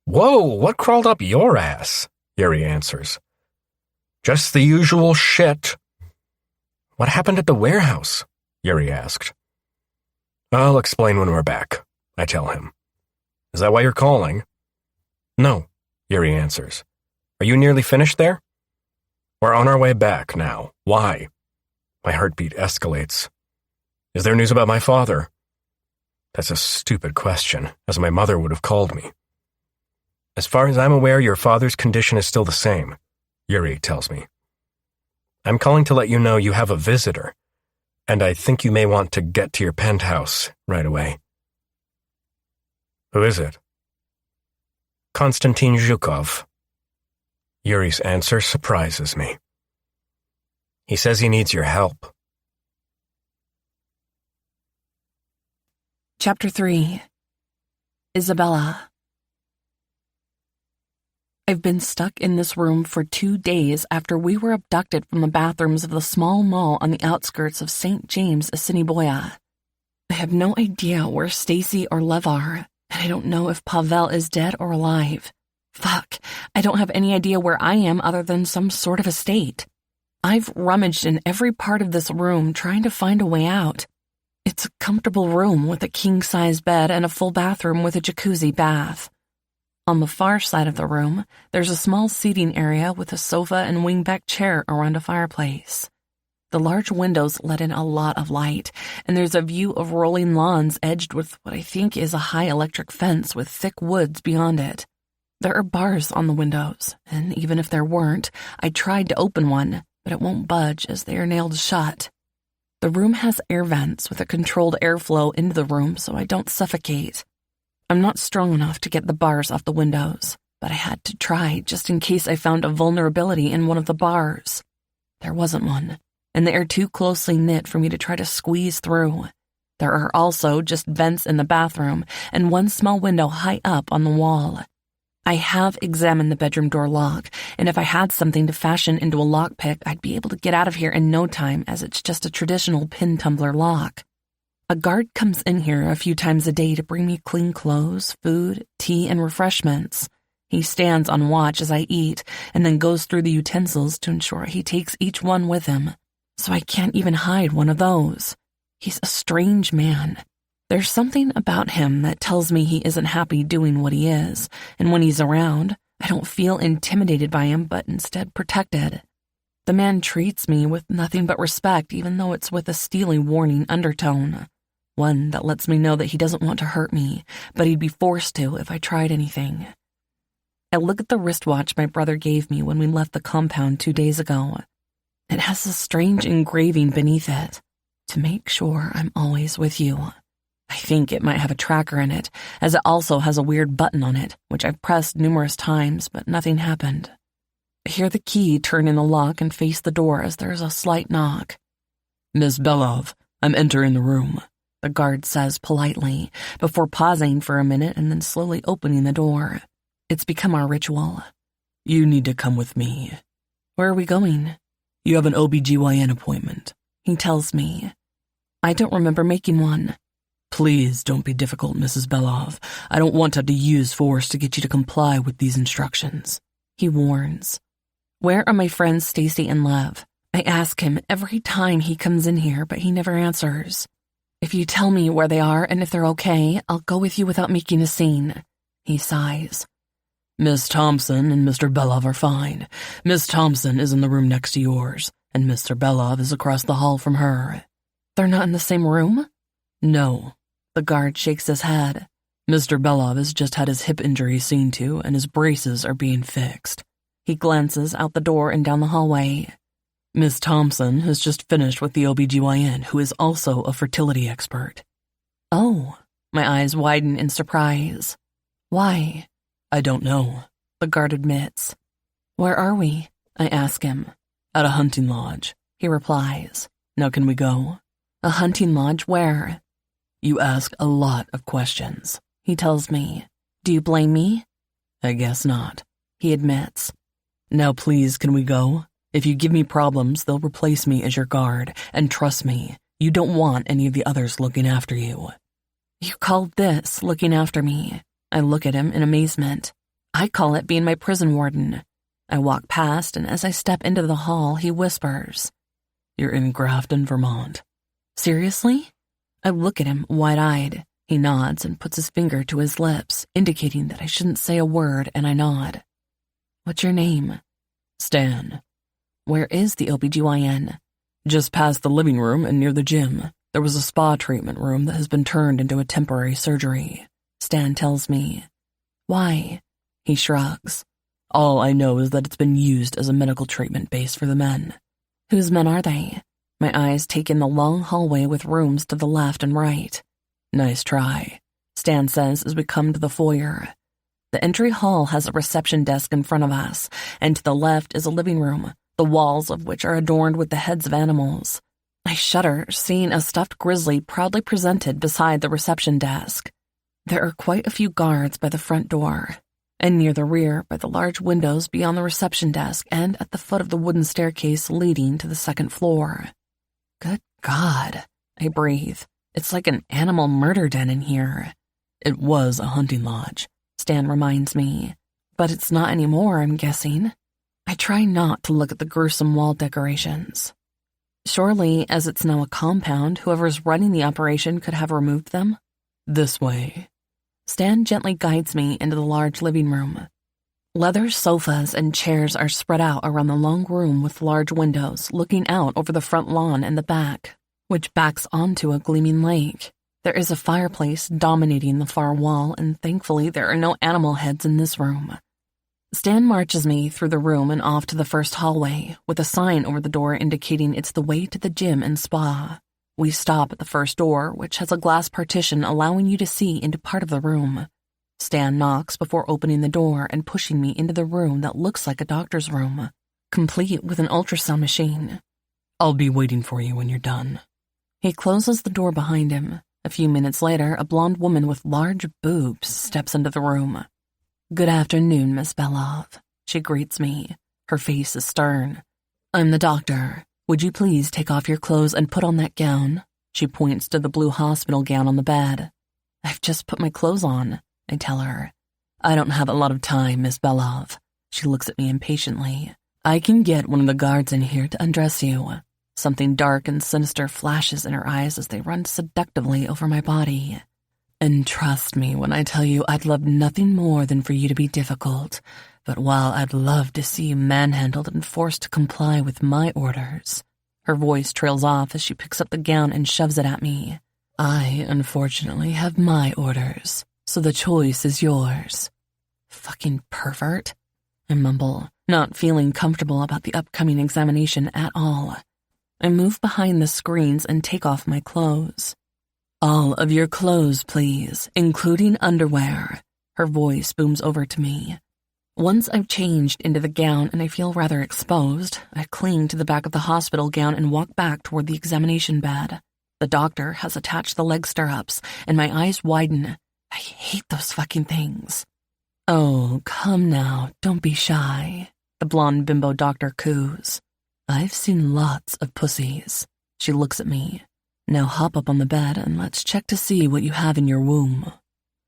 Whoa, what crawled up your ass? Yuri answers. Just the usual shit. What happened at the warehouse? Yuri asked. I'll explain when we're back, I tell him. Is that why you're calling? No, Yuri answers. Are you nearly finished there? We're on our way back now. Why? My heartbeat escalates. Is there news about my father? That's a stupid question, as my mother would have called me. As far as I'm aware, your father's condition is still the same, Yuri tells me. I'm calling to let you know you have a visitor, and I think you may want to get to your penthouse right away. Who is it? Konstantin Zhukov. Yuri's answer surprises me. He says he needs your help. Chapter 3. Isabella. I've been stuck in this room for 2 days after we were abducted from the bathrooms of the small mall on the outskirts of St. James, Assiniboia. I have no idea where Stacy or Lev are, and I don't know if Pavel is dead or alive. Fuck, I don't have any idea where I am other than some sort of a state. I've rummaged in every part of this room trying to find a way out. It's a comfortable room with a king-size bed and a full bathroom with a jacuzzi bath. On the far side of the room, there's a small seating area with a sofa and wingback chair around a fireplace. The large windows let in a lot of light, and there's a view of rolling lawns edged with what I think is a high electric fence with thick woods beyond it. There are bars on the windows, and even if there weren't, I tried to open one, but it won't budge as they are nailed shut. The room has air vents with a controlled airflow into the room so I don't suffocate. I'm not strong enough to get the bars off the windows, but I had to try just in case I found a vulnerability in one of the bars. There wasn't one, and they are too closely knit for me to try to squeeze through. There are also just vents in the bathroom and one small window high up on the wall. I have examined the bedroom door lock, and if I had something to fashion into a lockpick, I'd be able to get out of here in no time as it's just a traditional pin tumbler lock. A guard comes in here a few times a day to bring me clean clothes, food, tea, and refreshments. He stands on watch as I eat and then goes through the utensils to ensure he takes each one with him, so I can't even hide one of those. He's a strange man. There's something about him that tells me he isn't happy doing what he is, and when he's around, I don't feel intimidated by him but instead protected. The man treats me with nothing but respect, even though it's with a steely warning undertone. One that lets me know that he doesn't want to hurt me, but he'd be forced to if I tried anything. I look at the wristwatch my brother gave me when we left the compound 2 days ago. It has a strange engraving beneath it, to make sure I'm always with you. I think it might have a tracker in it, as it also has a weird button on it, which I've pressed numerous times, but nothing happened. I hear the key turn in the lock and face the door as there's a slight knock. "Miss Belov, I'm entering the room," the guard says politely, before pausing for a minute and then slowly opening the door. It's become our ritual. "You need to come with me." "Where are we going?" "You have an OBGYN appointment," he tells me. I don't remember making one. "Please don't be difficult, Mrs. Belov. I don't want to have to use force to get you to comply with these instructions," he warns. Where are my friends Stacy and Lev? I ask him every time he comes in here, but he never answers. "If you tell me where they are and if they're okay, I'll go with you without making a scene," he sighs. "Miss Thompson and Mr. Belov are fine. Miss Thompson is in the room next to yours, and Mr. Belov is across the hall from her." "They're not in the same room?" "No." The guard shakes his head. "Mr. Belov has just had his hip injury seen to, and his braces are being fixed." He glances out the door and down the hallway. "Miss Thompson has just finished with the OBGYN, who is also a fertility expert." "Oh." My eyes widen in surprise. "Why?" "I don't know," the guard admits. "Where are we?" I ask him. "At a hunting lodge," he replies. "Now can we go?" "A hunting lodge where?" "You ask a lot of questions," he tells me. "Do you blame me?" "I guess not," he admits. "Now please, can we go? If you give me problems, they'll replace me as your guard, and trust me, you don't want any of the others looking after you." "You call this looking after me?" I look at him in amazement. "I call it being my prison warden." I walk past, and as I step into the hall, he whispers, "You're in Grafton, Vermont." "Seriously?" I look at him wide-eyed. He nods and puts his finger to his lips, indicating that I shouldn't say a word, and I nod. "What's your name?" "Stan." "Where is the OBGYN?" "Just past the living room and near the gym. There was a spa treatment room that has been turned into a temporary surgery," Stan tells me. "Why?" He shrugs. "All I know is that it's been used as a medical treatment base for the men." "Whose men are they?" My eyes take in the long hallway with rooms to the left and right. "Nice try," Stan says as we come to the foyer. The entry hall has a reception desk in front of us, and to the left is a living room, the walls of which are adorned with the heads of animals. I shudder, seeing a stuffed grizzly proudly presented beside the reception desk. There are quite a few guards by the front door. and near the rear by the large windows beyond the reception desk and at the foot of the wooden staircase leading to the second floor. Good God, I breathe. It's like an animal murder den in here. It was a hunting lodge, Stan reminds me. But it's not anymore, I'm guessing. I try not to look at the gruesome wall decorations. Surely, as it's now a compound, whoever's running the operation could have removed them? This way. Stan gently guides me into the large living room. Leather sofas and chairs are spread out around the long room with large windows looking out over the front lawn and the back, which backs onto a gleaming lake. There is a fireplace dominating the far wall, and thankfully there are no animal heads in this room. Stan marches me through the room and off to the first hallway, with a sign over the door indicating it's the way to the gym and spa. We stop at the first door, which has a glass partition allowing you to see into part of the room. Stan knocks before opening the door and pushing me into the room that looks like a doctor's room, complete with an ultrasound machine. I'll be waiting for you when you're done. He closes the door behind him. A few minutes later, a blonde woman with large boobs steps into the room. Good afternoon, Miss Belov. She greets me. Her face is stern. I'm the doctor. Would you please take off your clothes and put on that gown? She points to the blue hospital gown on the bed. I've just put my clothes on, I tell her. I don't have a lot of time, Miss Belov. She looks at me impatiently. I can get one of the guards in here to undress you. Something dark and sinister flashes in her eyes as they run seductively over my body. And trust me when I tell you I'd love nothing more than for you to be difficult, but while I'd love to see you manhandled and forced to comply with my orders. Her voice trails off as she picks up the gown and shoves it at me. I, unfortunately, have my orders, so the choice is yours. Fucking pervert, I mumble, not feeling comfortable about the upcoming examination at all. I move behind the screens and take off my clothes. All of your clothes, please, including underwear. Her voice booms over to me. Once I've changed into the gown and I feel rather exposed, I cling to the back of the hospital gown and walk back toward the examination bed. The doctor has attached the leg stirrups, and my eyes widen. I hate those fucking things. Oh, come now, don't be shy, the blonde bimbo doctor coos. I've seen lots of pussies. She looks at me. Now hop up on the bed and let's check to see what you have in your womb.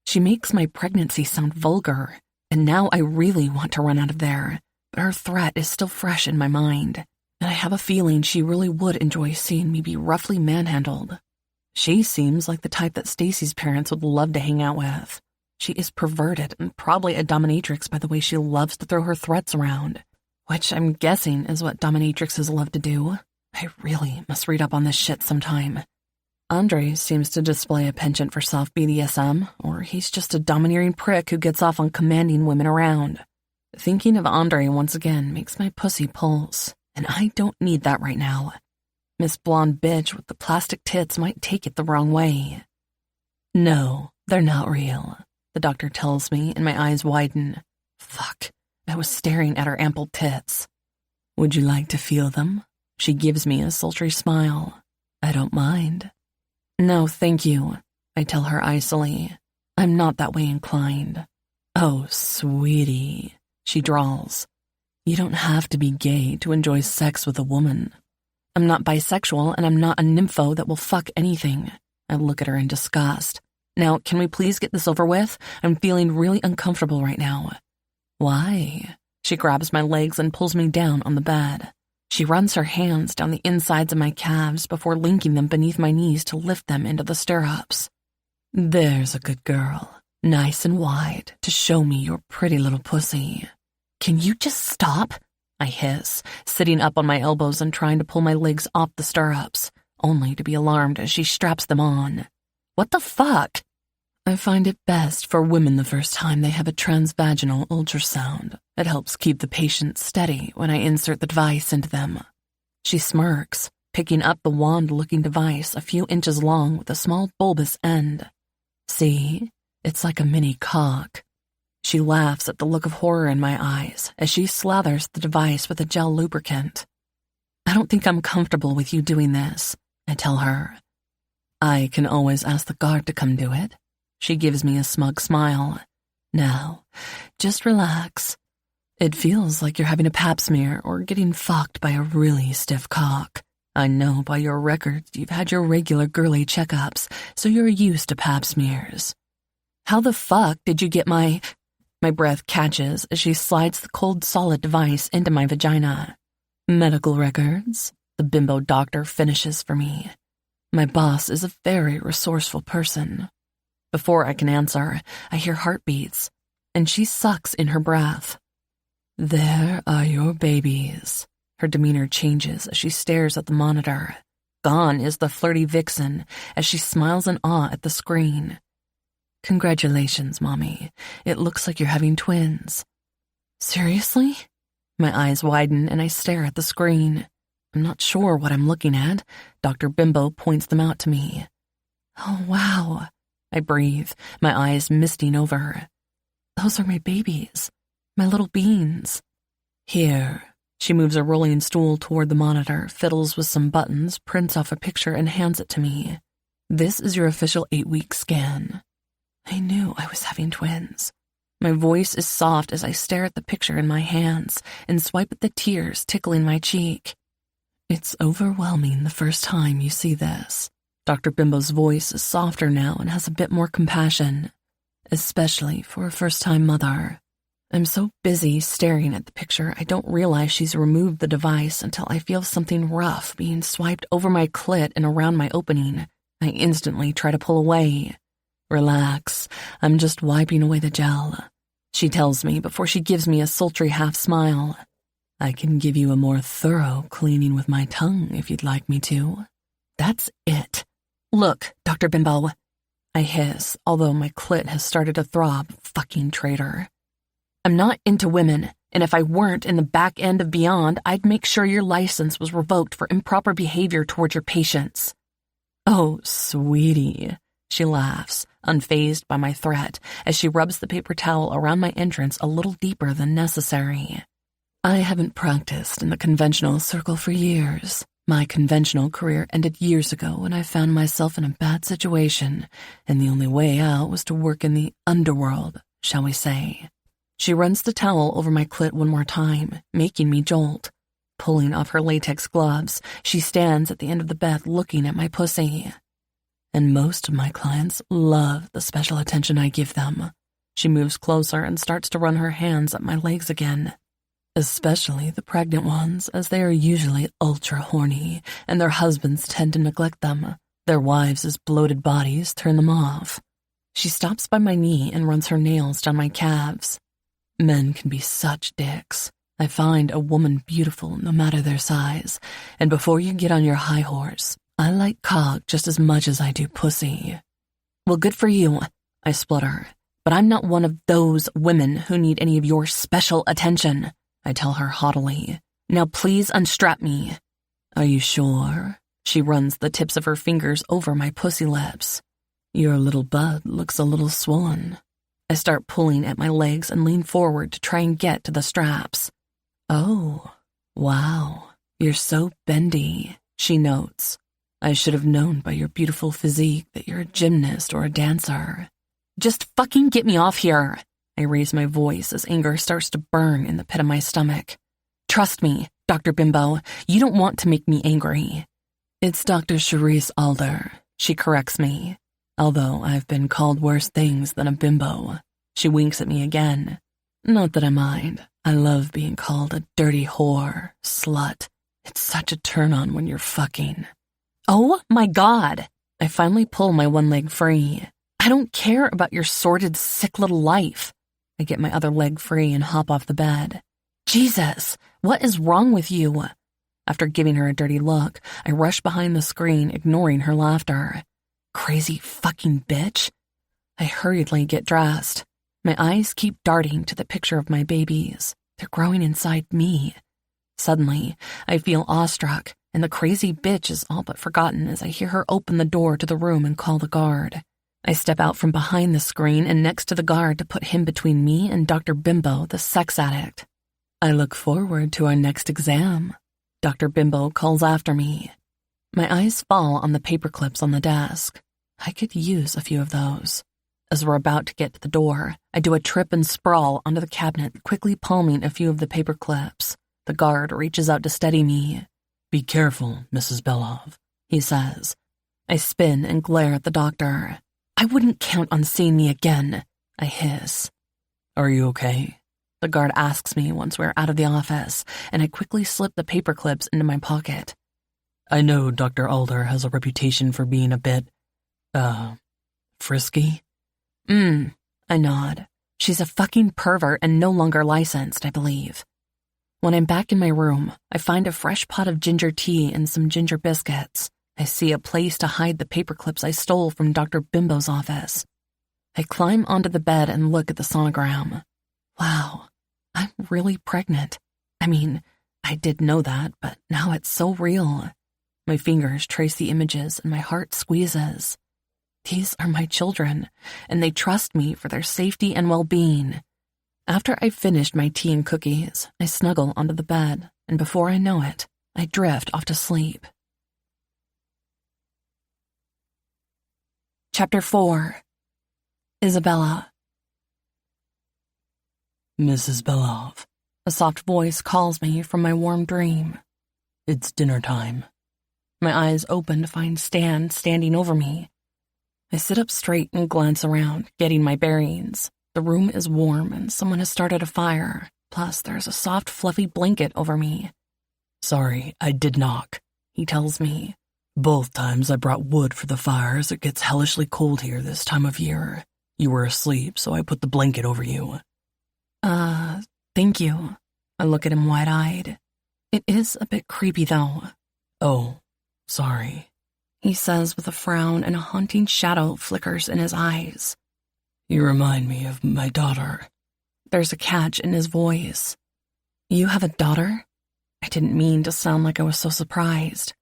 She makes my pregnancy sound vulgar, and now I really want to run out of there, but her threat is still fresh in my mind, and I have a feeling she really would enjoy seeing me be roughly manhandled. She seems like the type that Stacy's parents would love to hang out with. She is perverted and probably a dominatrix by the way she loves to throw her threats around, which I'm guessing is what dominatrixes love to do. I really must read up on this shit sometime. Andre seems to display a penchant for soft BDSM, or he's just a domineering prick who gets off on commanding women around. Thinking of Andre once again makes my pussy pulse, and I don't need that right now. Miss Blonde Bitch with the plastic tits might take it the wrong way. No, they're not real, the doctor tells me, and my eyes widen. Fuck, I was staring at her ample tits. Would you like to feel them? She gives me a sultry smile. I don't mind. No, thank you, I tell her icily. I'm not that way inclined. Oh, sweetie, she drawls. You don't have to be gay to enjoy sex with a woman. I'm not bisexual, and I'm not a nympho that will fuck anything. I look at her in disgust. Now, can we please get this over with? I'm feeling really uncomfortable right now. Why? She grabs my legs and pulls me down on the bed. She runs her hands down the insides of my calves before linking them beneath my knees to lift them into the stirrups. There's a good girl, nice and wide, to show me your pretty little pussy. Can you just stop? I hiss, sitting up on my elbows and trying to pull my legs off the stirrups, only to be alarmed as she straps them on. What the fuck? I find it best for women the first time they have a transvaginal ultrasound. It helps keep the patient steady when I insert the device into them. She smirks, picking up the wand-looking device a few inches long with a small bulbous end. See? It's like a mini cock. She laughs at the look of horror in my eyes as she slathers the device with a gel lubricant. I don't think I'm comfortable with you doing this, I tell her. I can always ask the guard to come do it. She gives me a smug smile. Now, just relax. It feels like you're having a pap smear or getting fucked by a really stiff cock. I know by your records you've had your regular girly checkups, so you're used to pap smears. How the fuck did you get my breath catches as she slides the cold solid device into my vagina. Medical records, the bimbo doctor finishes for me. My boss is a very resourceful person. Before I can answer, I hear heartbeats, and she sucks in her breath. There are your babies. Her demeanor changes as she stares at the monitor. Gone is the flirty vixen as she smiles in awe at the screen. Congratulations, Mommy. It looks like you're having twins. Seriously? My eyes widen and I stare at the screen. I'm not sure what I'm looking at. Dr. Bimbo points them out to me. Oh, wow. I breathe, my eyes misting over. Those are my babies. My little beans. Here. She moves a rolling stool toward the monitor, fiddles with some buttons, prints off a picture, and hands it to me. This is your official 8-week scan. I knew I was having twins. My voice is soft as I stare at the picture in my hands and swipe at the tears tickling my cheek. It's overwhelming the first time you see this. Dr. Bimbo's voice is softer now and has a bit more compassion, especially for a first-time mother. I'm so busy staring at the picture I don't realize she's removed the device until I feel something rough being swiped over my clit and around my opening. I instantly try to pull away. Relax, I'm just wiping away the gel, she tells me before she gives me a sultry half-smile. I can give you a more thorough cleaning with my tongue if you'd like me to. That's it. Look, Dr. Bimbo. I hiss, although my clit has started to throb, fucking traitor. I'm not into women, and if I weren't in the back end of Beyond, I'd make sure your license was revoked for improper behavior towards your patients. Oh, sweetie, she laughs, unfazed by my threat, as she rubs the paper towel around my entrance a little deeper than necessary. I haven't practiced in the conventional circle for years. My conventional career ended years ago when I found myself in a bad situation, and the only way out was to work in the underworld, shall we say. She runs the towel over my clit one more time, making me jolt. Pulling off her latex gloves, she stands at the end of the bed looking at my pussy. And most of my clients love the special attention I give them. She moves closer and starts to run her hands up my legs again. Especially the pregnant ones, as they are usually ultra horny, and their husbands tend to neglect them. Their wives' bloated bodies turn them off. She stops by my knee and runs her nails down my calves. Men can be such dicks. I find a woman beautiful no matter their size, and before you get on your high horse, I like cock just as much as I do pussy. Well, good for you, I splutter, but I'm not one of those women who need any of your special attention. I tell her haughtily. Now please unstrap me. Are you sure? She runs the tips of her fingers over my pussy lips. Your little butt looks a little swollen. I start pulling at my legs and lean forward to try and get to the straps. Oh, wow, you're so bendy, she notes. I should have known by your beautiful physique that you're a gymnast or a dancer. Just fucking get me off here. I raise my voice as anger starts to burn in the pit of my stomach. Trust me, Dr. Bimbo, you don't want to make me angry. It's Dr. Charisse Alder, she corrects me, although I've been called worse things than a bimbo. She winks at me again. Not that I mind. I love being called a dirty whore, slut. It's such a turn-on when you're fucking. Oh my God! I finally pull my one leg free. I don't care about your sordid, sick little life. I get my other leg free and hop off the bed. Jesus, what is wrong with you? After giving her a dirty look, I rush behind the screen, ignoring her laughter. Crazy fucking bitch. I hurriedly get dressed. My eyes keep darting to the picture of my babies. They're growing inside me. Suddenly, I feel awestruck, and the crazy bitch is all but forgotten as I hear her open the door to the room and call the guard. I step out from behind the screen and next to the guard to put him between me and Dr. Bimbo, the sex addict. I look forward to our next exam. Dr. Bimbo calls after me. My eyes fall on the paper clips on the desk. I could use a few of those. As we're about to get to the door, I do a trip and sprawl onto the cabinet, quickly palming a few of the paper clips. The guard reaches out to steady me. "Be careful, Mrs. Belov," he says. I spin and glare at the doctor. "I wouldn't count on seeing me again," I hiss. "Are you okay?" The guard asks me once we're out of the office, and I quickly slip the paper clips into my pocket. "I know Dr. Alder has a reputation for being a bit, frisky." I nod. She's a fucking pervert and no longer licensed, I believe. When I'm back in my room, I find a fresh pot of ginger tea and some ginger biscuits. I see a place to hide the paper clips I stole from Dr. Bimbo's office. I climb onto the bed and look at the sonogram. Wow, I'm really pregnant. I mean, I did know that, but now it's so real. My fingers trace the images and my heart squeezes. These are my children, and they trust me for their safety and well-being. After I've finished my tea and cookies, I snuggle onto the bed, and before I know it, I drift off to sleep. Chapter 4. Isabella. "Mrs. Belov," a soft voice calls me from my warm dream. "It's dinner time." My eyes open to find Stan standing over me. I sit up straight and glance around, getting my bearings. The room is warm and someone has started a fire, plus there's a soft, fluffy blanket over me. "Sorry, I did knock," he tells me. "Both times I brought wood for the fire as it gets hellishly cold here this time of year. You were asleep, so I put the blanket over you." Thank you." I look at him wide-eyed. "It is a bit creepy, though." "Oh, sorry," he says with a frown, and a haunting shadow flickers in his eyes. "You remind me of my daughter." There's a catch in his voice. "You have a daughter?" I didn't mean to sound like I was so surprised.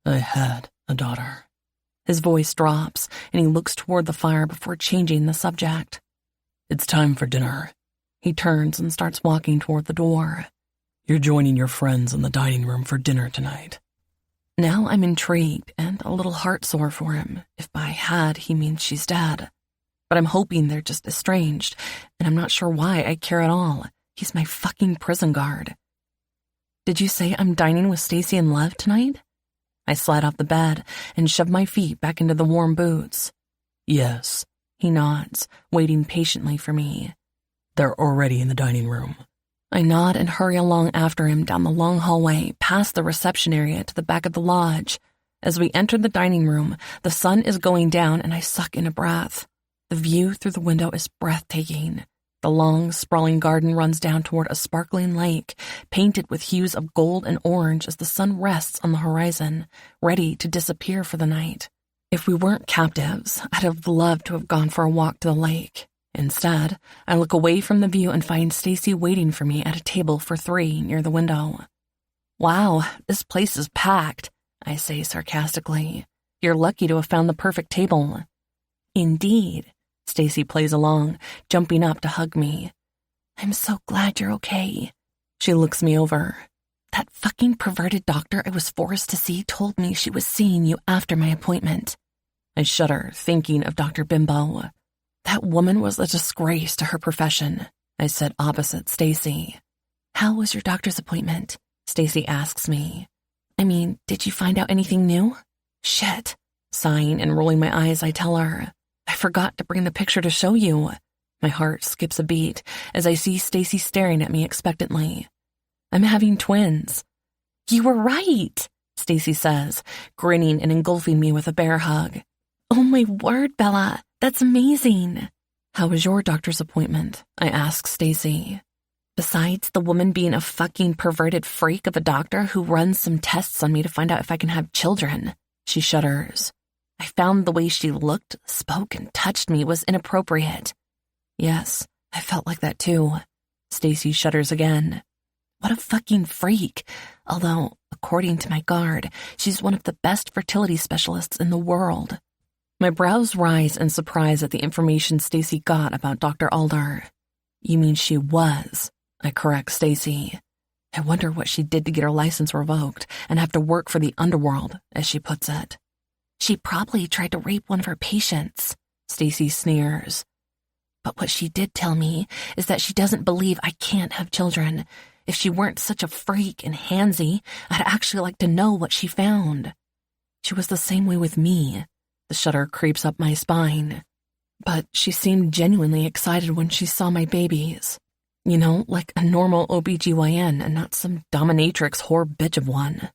"I had a daughter." His voice drops, and he looks toward the fire before changing the subject. "It's time for dinner." He turns and starts walking toward the door. "You're joining your friends in the dining room for dinner tonight." Now I'm intrigued and a little heartsore for him. If by had, he means she's dead. But I'm hoping they're just estranged, and I'm not sure why I care at all. He's my fucking prison guard. "Did you say I'm dining with Stacy and Lev tonight?" I slide off the bed and shove my feet back into the warm boots. "Yes," he nods, waiting patiently for me. "They're already in the dining room." I nod and hurry along after him down the long hallway, past the reception area to the back of the lodge. As we enter the dining room, the sun is going down and I suck in a breath. The view through the window is breathtaking. The long, sprawling garden runs down toward a sparkling lake, painted with hues of gold and orange as the sun rests on the horizon, ready to disappear for the night. If we weren't captives, I'd have loved to have gone for a walk to the lake. Instead, I look away from the view and find Stacy waiting for me at a table for 3 near the window. "Wow, this place is packed," I say sarcastically. "You're lucky to have found the perfect table." "Indeed." Stacy plays along, jumping up to hug me. "I'm so glad you're okay." She looks me over. "That fucking perverted doctor I was forced to see told me she was seeing you after my appointment." I shudder, thinking of Dr. Bimbo. "That woman was a disgrace to her profession," I said opposite Stacy. "How was your doctor's appointment?" Stacy asks me. "I mean, did you find out anything new?" "Shit." Sighing and rolling my eyes, I tell her, "I forgot to bring the picture to show you." My heart skips a beat as I see Stacy staring at me expectantly. "I'm having twins." "You were right," Stacy says, grinning and engulfing me with a bear hug. "Oh my word, Bella. That's amazing." "How was your doctor's appointment?" I ask Stacy. "Besides the woman being a fucking perverted freak of a doctor who runs some tests on me to find out if I can have children," she shudders. "I found the way she looked, spoke, and touched me was inappropriate." "Yes, I felt like that too." Stacy shudders again. "What a fucking freak. Although, according to my guard, she's one of the best fertility specialists in the world." My brows rise in surprise at the information Stacy got about Dr. Alder. "You mean she was?" I correct Stacy. "I wonder what she did to get her license revoked and have to work for the Underworld," as she puts it. "She probably tried to rape one of her patients," Stacy sneers. But what she did tell me is that she doesn't believe I can't have children. If she weren't such a freak and handsy, I'd actually like to know what she found. She was the same way with me. The shudder creeps up my spine. But she seemed genuinely excited when she saw my babies. You know, like a normal OBGYN and not some dominatrix whore bitch of one.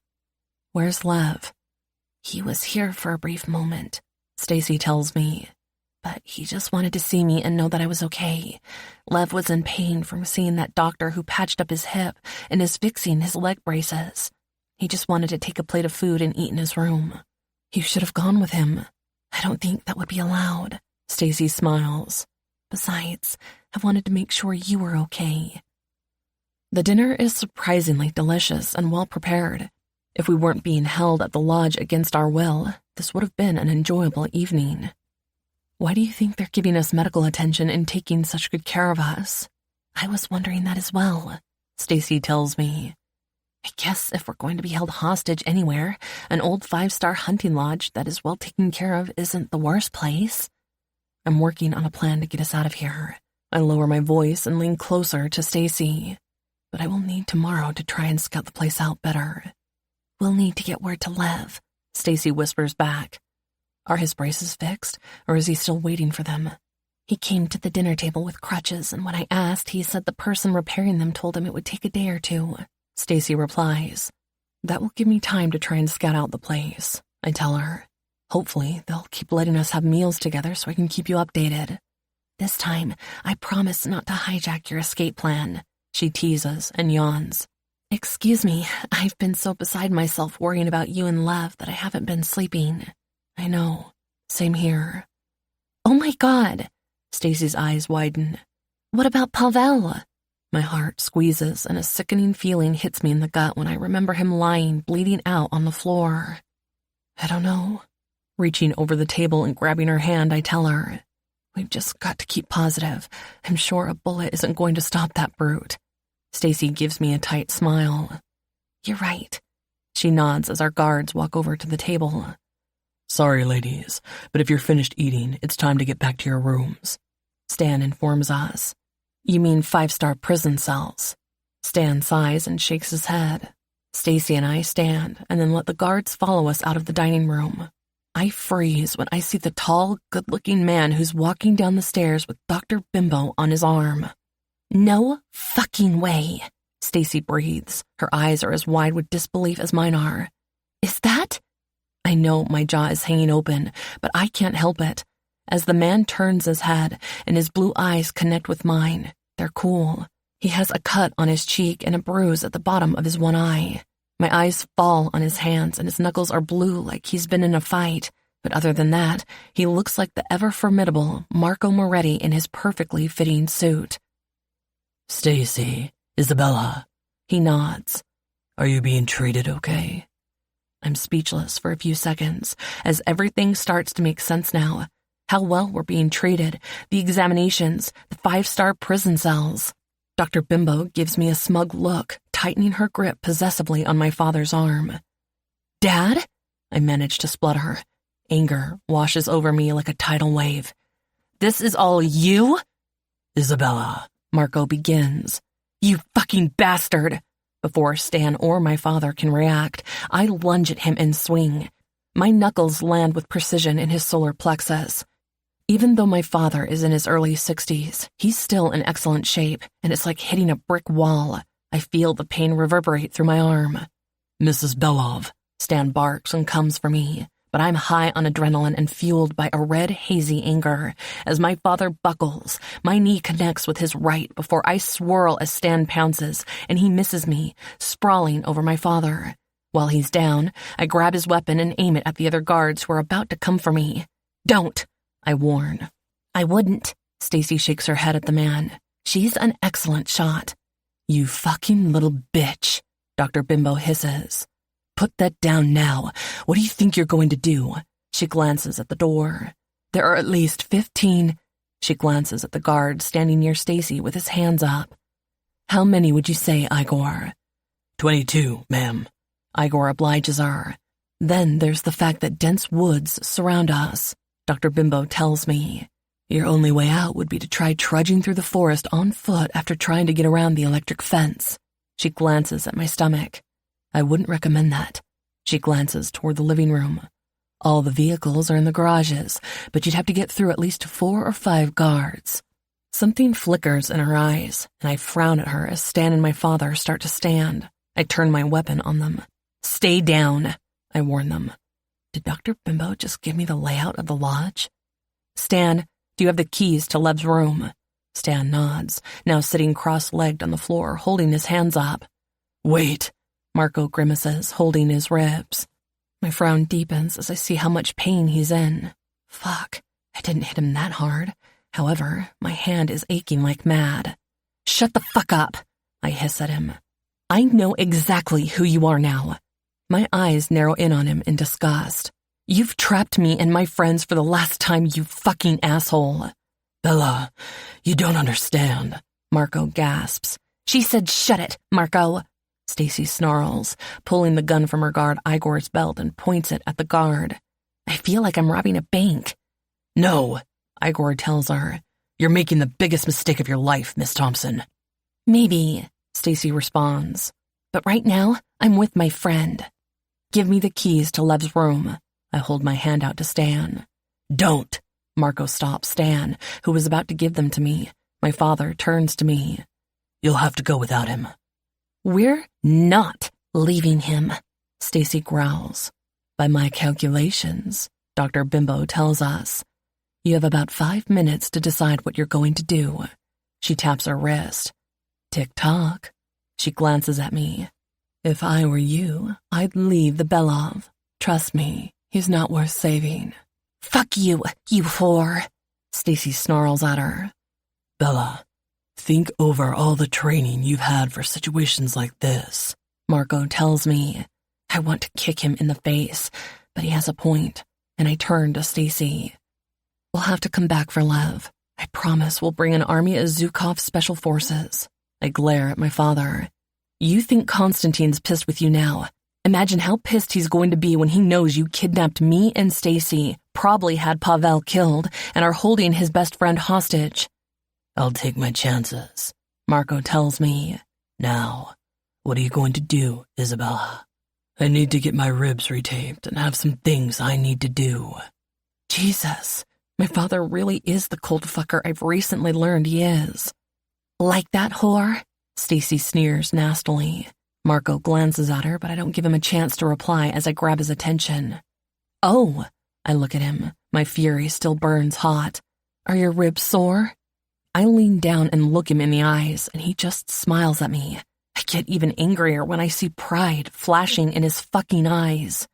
Where's Lev? He was here for a brief moment, Stacy tells me. But he just wanted to see me and know that I was okay. Lev was in pain from seeing that doctor who patched up his hip and is fixing his leg braces. He just wanted to take a plate of food and eat in his room. You should have gone with him. I don't think that would be allowed. Stacy smiles. Besides, I wanted to make sure you were okay. The dinner is surprisingly delicious and well prepared. If we weren't being held at the lodge against our will, this would have been an enjoyable evening. Why do you think they're giving us medical attention and taking such good care of us? I was wondering that as well, Stacy tells me. I guess if we're going to be held hostage anywhere, an old 5-star hunting lodge that is well taken care of isn't the worst place. I'm working on a plan to get us out of here. I lower my voice and lean closer to Stacy. But I will need tomorrow to try and scout the place out better. We'll need to get word to Lev, Stacy whispers back. Are his braces fixed, or is he still waiting for them? He came to the dinner table with crutches, and when I asked, he said the person repairing them told him it would take a day or two. Stacy replies. That will give me time to try and scout out the place, I tell her. Hopefully, they'll keep letting us have meals together so I can keep you updated. This time, I promise not to hijack your escape plan, she teases and yawns. Excuse me, I've been so beside myself worrying about you and Lev that I haven't been sleeping. I know. Same here. Oh my God! Stacy's eyes widen. What about Pavel? My heart squeezes and a sickening feeling hits me in the gut when I remember him lying, bleeding out on the floor. I don't know. Reaching over the table and grabbing her hand, I tell her, we've just got to keep positive. I'm sure a bullet isn't going to stop that brute. Stacy gives me a tight smile. You're right. She nods as our guards walk over to the table. Sorry, ladies, but if you're finished eating, it's time to get back to your rooms. Stan informs us. You mean 5-star prison cells? Stan sighs and shakes his head. Stacy and I stand and then let the guards follow us out of the dining room. I freeze when I see the tall, good-looking man who's walking down the stairs with Dr. Bimbo on his arm. No fucking way, Stacy breathes. Her eyes are as wide with disbelief as mine are. Is that? I know my jaw is hanging open, but I can't help it. As the man turns his head and his blue eyes connect with mine, they're cool. He has a cut on his cheek and a bruise at the bottom of his one eye. My eyes fall on his hands and his knuckles are blue like he's been in a fight. But other than that, he looks like the ever-formidable Marco Moretti in his perfectly fitting suit. Stacy, Isabella, he nods. Are you being treated okay? I'm speechless for a few seconds as everything starts to make sense now. How well we're being treated, the examinations, the 5-star prison cells. Dr. Bimbo gives me a smug look, tightening her grip possessively on my father's arm. Dad? I manage to splutter. Anger washes over me like a tidal wave. This is all you? Isabella, Marco begins. You fucking bastard! Before Stan or my father can react, I lunge at him and swing. My knuckles land with precision in his solar plexus. Even though my father is in his early 60s, he's still in excellent shape, and it's like hitting a brick wall. I feel the pain reverberate through my arm. Mrs. Belov, Stan barks and comes for me, but I'm high on adrenaline and fueled by a red, hazy anger. As my father buckles, my knee connects with his right before I swirl as Stan pounces, and he misses me, sprawling over my father. While he's down, I grab his weapon and aim it at the other guards who are about to come for me. Don't! I warn. I wouldn't. Stacy shakes her head at the man. She's an excellent shot. You fucking little bitch, Dr. Bimbo hisses. Put that down now. What do you think you're going to do? She glances at the door. There are at least 15. She glances at the guard standing near Stacy with his hands up. How many would you say, Igor? 22, ma'am. Igor obliges her. Then there's the fact that dense woods surround us. Dr. Bimbo tells me. Your only way out would be to try trudging through the forest on foot after trying to get around the electric fence. She glances at my stomach. I wouldn't recommend that. She glances toward the living room. All the vehicles are in the garages, but you'd have to get through at least 4 or 5 guards. Something flickers in her eyes, and I frown at her as Stan and my father start to stand. I turn my weapon on them. Stay down, I warn them. Did Dr. Bimbo just give me the layout of the lodge? Stan, do you have the keys to Lev's room? Stan nods, now sitting cross-legged on the floor, holding his hands up. Wait, Marco grimaces, holding his ribs. My frown deepens as I see how much pain he's in. Fuck, I didn't hit him that hard. However, my hand is aching like mad. Shut the fuck up, I hiss at him. I know exactly who you are now. My eyes narrow in on him in disgust. You've trapped me and my friends for the last time, you fucking asshole. Bella, you don't understand, Marco gasps. She said shut it, Marco. Stacy snarls, pulling the gun from her guard Igor's belt and points it at the guard. I feel like I'm robbing a bank. No, Igor tells her. You're making the biggest mistake of your life, Miss Thompson. Maybe, Stacy responds. But right now, I'm with my friend. Give me the keys to Lev's room. I hold my hand out to Stan. Don't. Marco stops Stan, who was about to give them to me. My father turns to me. You'll have to go without him. We're not leaving him, Stacy growls. By my calculations, Dr. Bimbo tells us, you have about 5 minutes to decide what you're going to do. She taps her wrist. Tick-tock. She glances at me. If I were you, I'd leave the Belov. Trust me, he's not worth saving. Fuck you, you whore, Stacy snarls at her. Bella, think over all the training you've had for situations like this, Marco tells me. I want to kick him in the face, but he has a point, and I turn to Stacy. We'll have to come back for Lev. I promise we'll bring an army of Zhukov special forces. I glare at my father. You think Konstantine's pissed with you now. Imagine how pissed he's going to be when he knows you kidnapped me and Stacy, probably had Pavel killed, and are holding his best friend hostage. I'll take my chances, Marco tells me. Now, what are you going to do, Isabella? I need to get my ribs retaped and have some things I need to do. Jesus, my father really is the cold fucker I've recently learned he is. Like that whore? Stacy sneers nastily. Marco glances at her, but I don't give him a chance to reply as I grab his attention. Oh, I look at him. My fury still burns hot. Are your ribs sore? I lean down and look him in the eyes, and he just smiles at me. I get even angrier when I see pride flashing in his fucking eyes.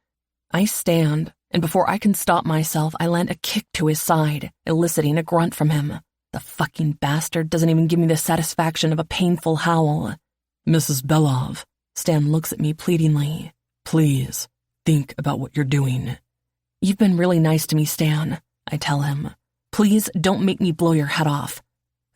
I stand, and before I can stop myself, I land a kick to his side, eliciting a grunt from him. The fucking bastard doesn't even give me the satisfaction of a painful howl. Mrs. Belov, Stan looks at me pleadingly. Please, think about what you're doing. You've been really nice to me, Stan, I tell him. Please don't make me blow your head off.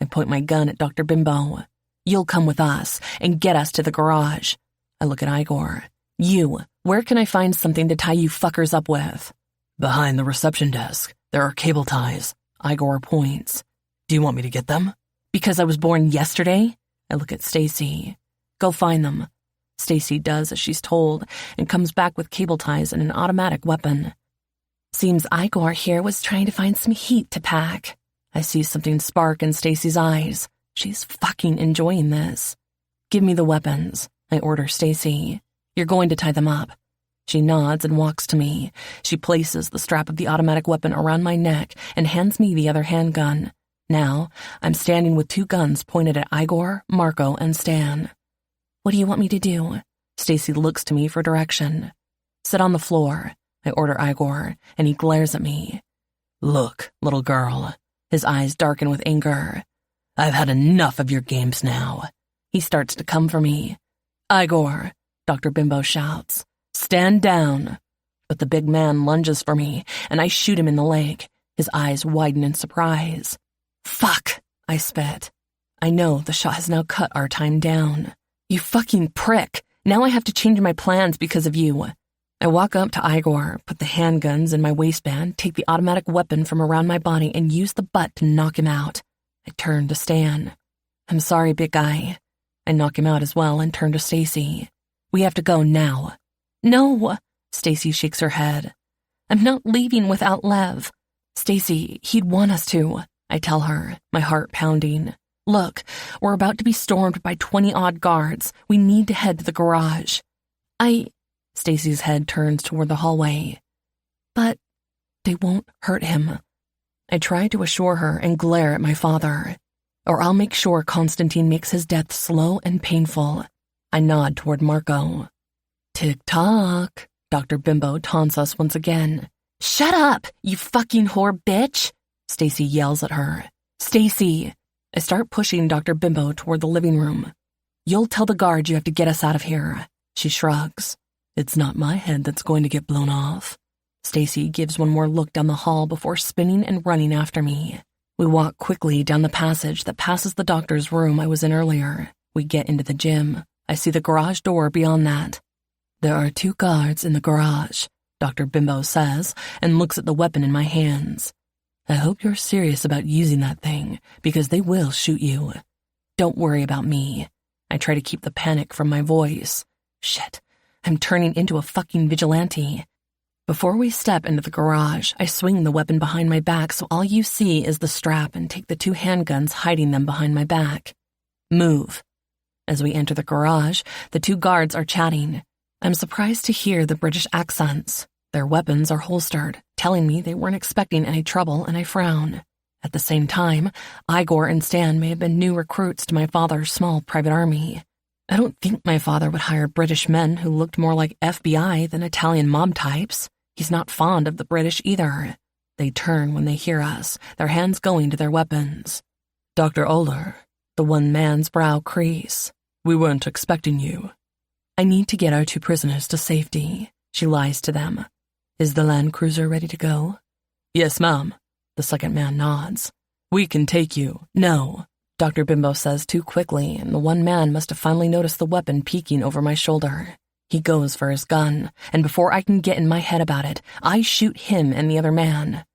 I point my gun at Dr. Bimbo. You'll come with us and get us to the garage. I look at Igor. You, where can I find something to tie you fuckers up with? Behind the reception desk. There are cable ties. Igor points. Do you want me to get them? Because I was born yesterday? I look at Stacy. Go find them. Stacy does as she's told and comes back with cable ties and an automatic weapon. Seems Igor here was trying to find some heat to pack. I see something spark in Stacy's eyes. She's fucking enjoying this. Give me the weapons, I order Stacy. You're going to tie them up. She nods and walks to me. She places the strap of the automatic weapon around my neck and hands me the other handgun. Now, I'm standing with 2 guns pointed at Igor, Marco, and Stan. What do you want me to do? Stacy looks to me for direction. Sit on the floor, I order Igor, and he glares at me. Look, little girl. His eyes darken with anger. I've had enough of your games now. He starts to come for me. Igor, Dr. Bimbo shouts. Stand down. But the big man lunges for me, and I shoot him in the leg. His eyes widen in surprise. Fuck, I spit. I know the shot has now cut our time down. You fucking prick. Now I have to change my plans because of you. I walk up to Igor, put the handguns in my waistband, take the automatic weapon from around my body, and use the butt to knock him out. I turn to Stan. I'm sorry, big guy. I knock him out as well and turn to Stacy. We have to go now. No, Stacy shakes her head. I'm not leaving without Lev. Stacy, he'd want us to, I tell her, my heart pounding. Look, we're about to be stormed by 20-odd guards. We need to head to the garage. Stacy's head turns toward the hallway. But they won't hurt him. I try to assure her and glare at my father. Or I'll make sure Constantine makes his death slow and painful. I nod toward Marco. Tick-tock, Dr. Bimbo taunts us once again. Shut up, you fucking whore bitch, Stacy yells at her. Stacy! I start pushing Dr. Bimbo toward the living room. You'll tell the guard you have to get us out of here. She shrugs. It's not my head that's going to get blown off. Stacy gives one more look down the hall before spinning and running after me. We walk quickly down the passage that passes the doctor's room I was in earlier. We get into the gym. I see the garage door beyond that. There are 2 guards in the garage, Dr. Bimbo says, and looks at the weapon in my hands. I hope you're serious about using that thing, because they will shoot you. Don't worry about me. I try to keep the panic from my voice. Shit, I'm turning into a fucking vigilante. Before we step into the garage, I swing the weapon behind my back so all you see is the strap and take the 2 handguns hiding them behind my back. Move. As we enter the garage, the 2 guards are chatting. I'm surprised to hear the British accents. Their weapons are holstered, telling me they weren't expecting any trouble, and I frown. At the same time, Igor and Stan may have been new recruits to my father's small private army. I don't think my father would hire British men who looked more like FBI than Italian mob types. He's not fond of the British either. They turn when they hear us, their hands going to their weapons. Dr. Oler, the one man's brow crease. We weren't expecting you. I need to get our 2 prisoners to safety. She lies to them. Is the Land Cruiser ready to go? Yes, ma'am. The second man nods. We can take you. No, Dr. Bimbo says too quickly, and the one man must have finally noticed the weapon peeking over my shoulder. He goes for his gun, and before I can get in my head about it, I shoot him and the other man.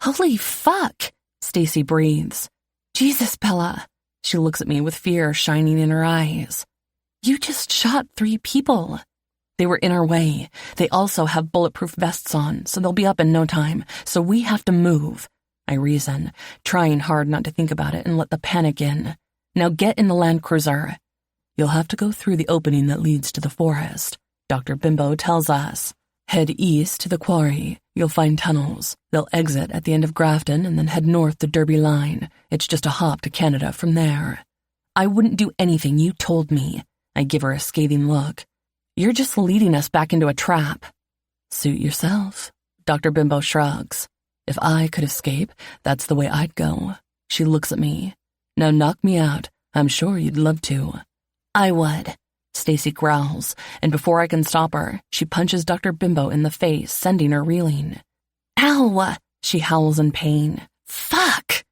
Holy fuck, Stacy breathes. Jesus, Bella. She looks at me with fear shining in her eyes. You just shot 3 people. They were in our way. They also have bulletproof vests on, so they'll be up in no time, so we have to move. I reason, trying hard not to think about it and let the panic in. Now get in the Land Cruiser. You'll have to go through the opening that leads to the forest, Dr. Bimbo tells us. Head east to the quarry. You'll find tunnels. They'll exit at the end of Grafton and then head north to Derby Line. It's just a hop to Canada from there. I wouldn't do anything you told me. I give her a scathing look. You're just leading us back into a trap. Suit yourself, Dr. Bimbo shrugs. If I could escape, that's the way I'd go. She looks at me. Now knock me out. I'm sure you'd love to. I would. Stacy growls, and before I can stop her, she punches Dr. Bimbo in the face, sending her reeling. Ow! She howls in pain. Fuck!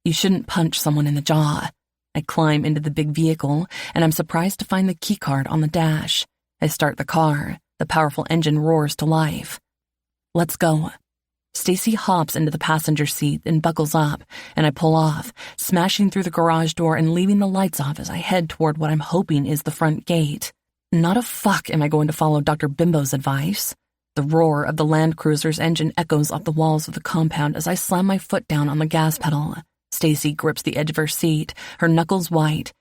You shouldn't punch someone in the jaw. I climb into the big vehicle, and I'm surprised to find the keycard on the dash. I start the car. The powerful engine roars to life. Let's go. Stacy hops into the passenger seat and buckles up, and I pull off, smashing through the garage door and leaving the lights off as I head toward what I'm hoping is the front gate. Not a fuck am I going to follow Dr. Bimbo's advice. The roar of the Land Cruiser's engine echoes off the walls of the compound as I slam my foot down on the gas pedal. Stacy grips the edge of her seat, her knuckles white.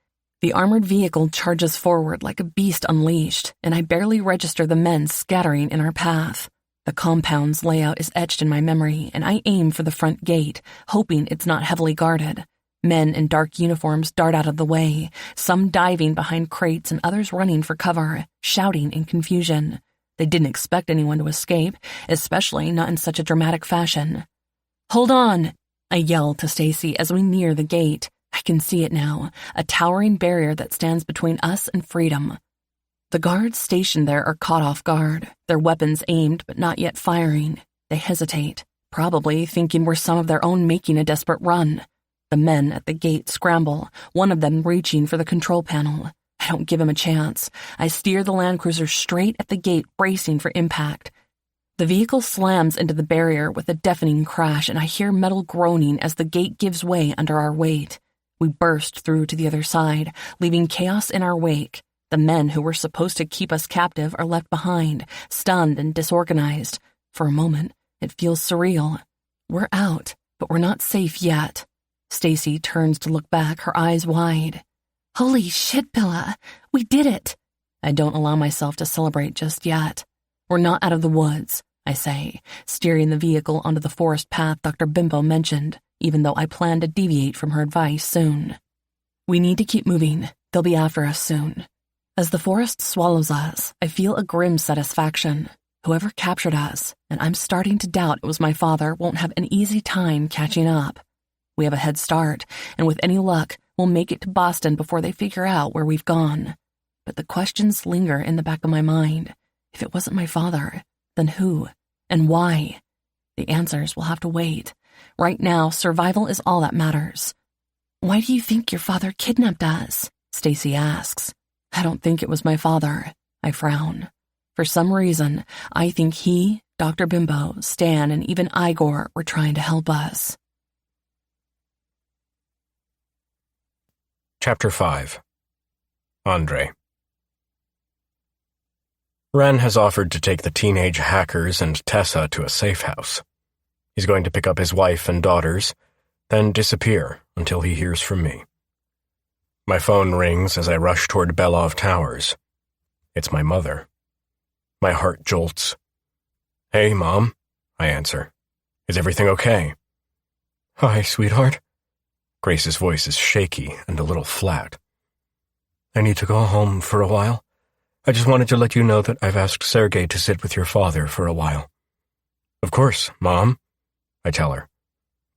The armored vehicle charges forward like a beast unleashed, and I barely register the men scattering in our path. The compound's layout is etched in my memory, and I aim for the front gate, hoping it's not heavily guarded. Men in dark uniforms dart out of the way, some diving behind crates and others running for cover, shouting in confusion. They didn't expect anyone to escape, especially not in such a dramatic fashion. Hold on! I yell to Stacy as we near the gate. I can see it now, a towering barrier that stands between us and freedom. The guards stationed there are caught off guard, their weapons aimed but not yet firing. They hesitate, probably thinking we're some of their own making a desperate run. The men at the gate scramble, one of them reaching for the control panel. I don't give him a chance. I steer the Land Cruiser straight at the gate, bracing for impact. The vehicle slams into the barrier with a deafening crash, and I hear metal groaning as the gate gives way under our weight. We burst through to the other side, leaving chaos in our wake. The men who were supposed to keep us captive are left behind, stunned and disorganized. For a moment, it feels surreal. We're out, but we're not safe yet. Stacy turns to look back, her eyes wide. Holy shit, Bella! We did it! I don't allow myself to celebrate just yet. We're not out of the woods, I say, steering the vehicle onto the forest path Dr. Bimbo mentioned, even though I plan to deviate from her advice soon. We need to keep moving. They'll be after us soon. As the forest swallows us, I feel a grim satisfaction. Whoever captured us, and I'm starting to doubt it was my father, won't have an easy time catching up. We have a head start, and with any luck, we'll make it to Boston before they figure out where we've gone. But the questions linger in the back of my mind. If it wasn't my father, then who? And why? The answers will have to wait. Right now, survival is all that matters. Why do you think your father kidnapped us? Stacy asks. I don't think it was my father. I frown. For some reason, I think he, Dr. Bimbo, Stan, and even Igor were trying to help us. Chapter 5. Andre. Ren has offered to take the teenage hackers and Tessa to a safe house. He's going to pick up his wife and daughters, then disappear until he hears from me. My phone rings as I rush toward Belov Towers. It's my mother. My heart jolts. Hey, Mom, I answer. Is everything okay? Hi, sweetheart. Grace's voice is shaky and a little flat. I need to go home for a while. I just wanted to let you know that I've asked Sergei to sit with your father for a while. Of course, Mom, I tell her.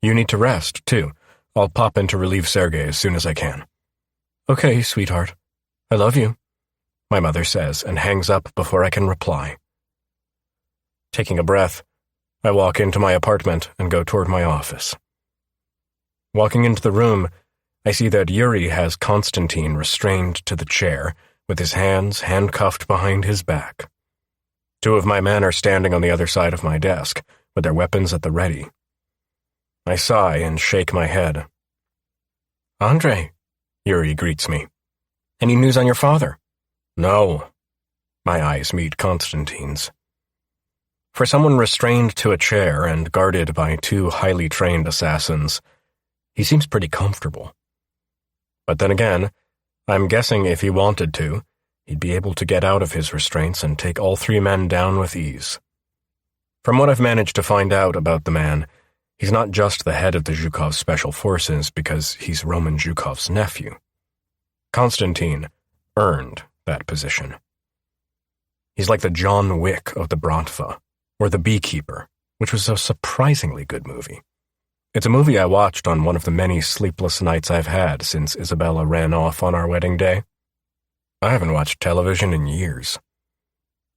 You need to rest, too. I'll pop in to relieve Sergei as soon as I can. Okay, sweetheart. I love you, my mother says and hangs up before I can reply. Taking a breath, I walk into my apartment and go toward my office. Walking into the room, I see that Yuri has Konstantin restrained to the chair, with his hands handcuffed behind his back. Two of my men are standing on the other side of my desk, with their weapons at the ready. I sigh and shake my head. Andre, Yuri greets me. Any news on your father? No. My eyes meet Konstantin's. For someone restrained to a chair and guarded by two highly trained assassins, he seems pretty comfortable. But then again, I'm guessing if he wanted to, he'd be able to get out of his restraints and take all three men down with ease. From what I've managed to find out about the man, he's not just the head of the Zhukov Special Forces because he's Roman Zhukov's nephew. Konstantin earned that position. He's like the John Wick of the Bratva, or The Beekeeper, which was a surprisingly good movie. It's a movie I watched on one of the many sleepless nights I've had since Isabella ran off on our wedding day. I haven't watched television in years.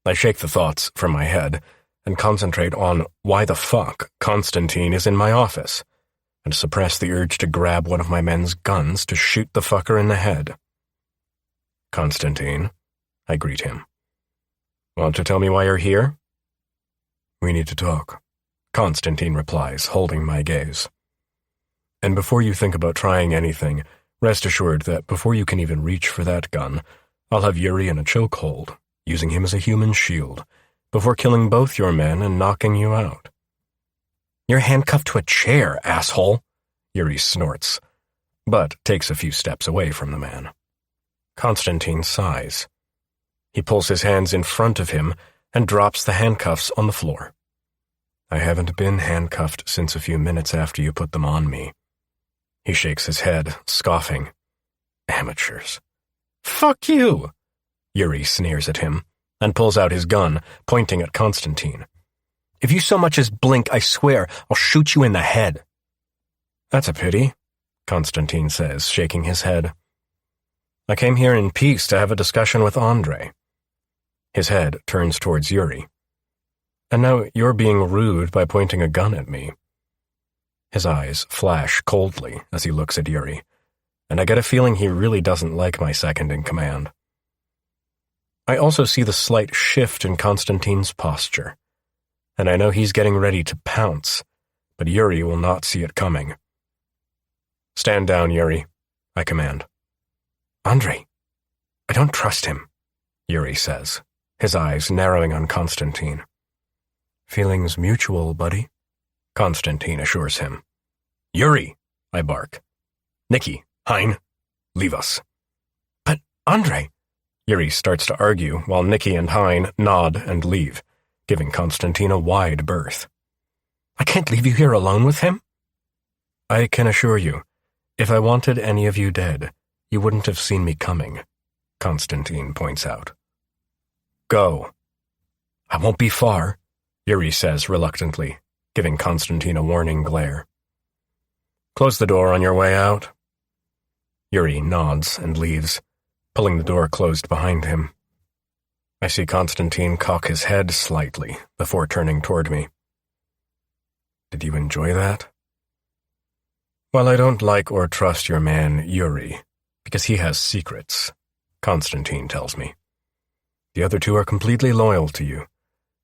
I shake the thoughts from my head and concentrate on why the fuck Konstantin is in my office, and suppress the urge to grab one of my men's guns to shoot the fucker in the head. Konstantin, I greet him. Want to tell me why you're here? We need to talk, Konstantin replies, holding my gaze. And before you think about trying anything, rest assured that before you can even reach for that gun, I'll have Yuri in a chokehold, using him as a human shield, before killing both your men and knocking you out. You're handcuffed to a chair, asshole, Yuri snorts, but takes a few steps away from the man. Konstantin sighs. He pulls his hands in front of him and drops the handcuffs on the floor. I haven't been handcuffed since a few minutes after you put them on me. He shakes his head, scoffing. Amateurs. Fuck you! Yuri sneers at him and pulls out his gun, pointing at Konstantin. If you so much as blink, I swear, I'll shoot you in the head. That's a pity, Konstantin says, shaking his head. I came here in peace to have a discussion with Andre. His head turns towards Yuri. And now you're being rude by pointing a gun at me. His eyes flash coldly as he looks at Yuri, and I get a feeling he really doesn't like my second in command. I also see the slight shift in Konstantin's posture, and I know he's getting ready to pounce, but Yuri will not see it coming. "Stand down, Yuri," I command. "Andrei, I don't trust him," Yuri says, his eyes narrowing on Konstantin. "Feelings mutual, buddy," Konstantin assures him. "Yuri," I bark. "Nikki, Hein, leave us." "But, Andrei," Yuri starts to argue while Nikki and Hein nod and leave, giving Konstantin a wide berth. "I can't leave you here alone with him." "I can assure you, if I wanted any of you dead, you wouldn't have seen me coming," Konstantin points out. "Go." "I won't be far," Yuri says reluctantly, giving Konstantin a warning glare. "Close the door on your way out." Yuri nods and leaves, pulling the door closed behind him. I see Konstantin cock his head slightly before turning toward me. "Did you enjoy that?" "Well, I don't like or trust your man, Yuri, because he has secrets," Konstantin tells me. "The other two are completely loyal to you,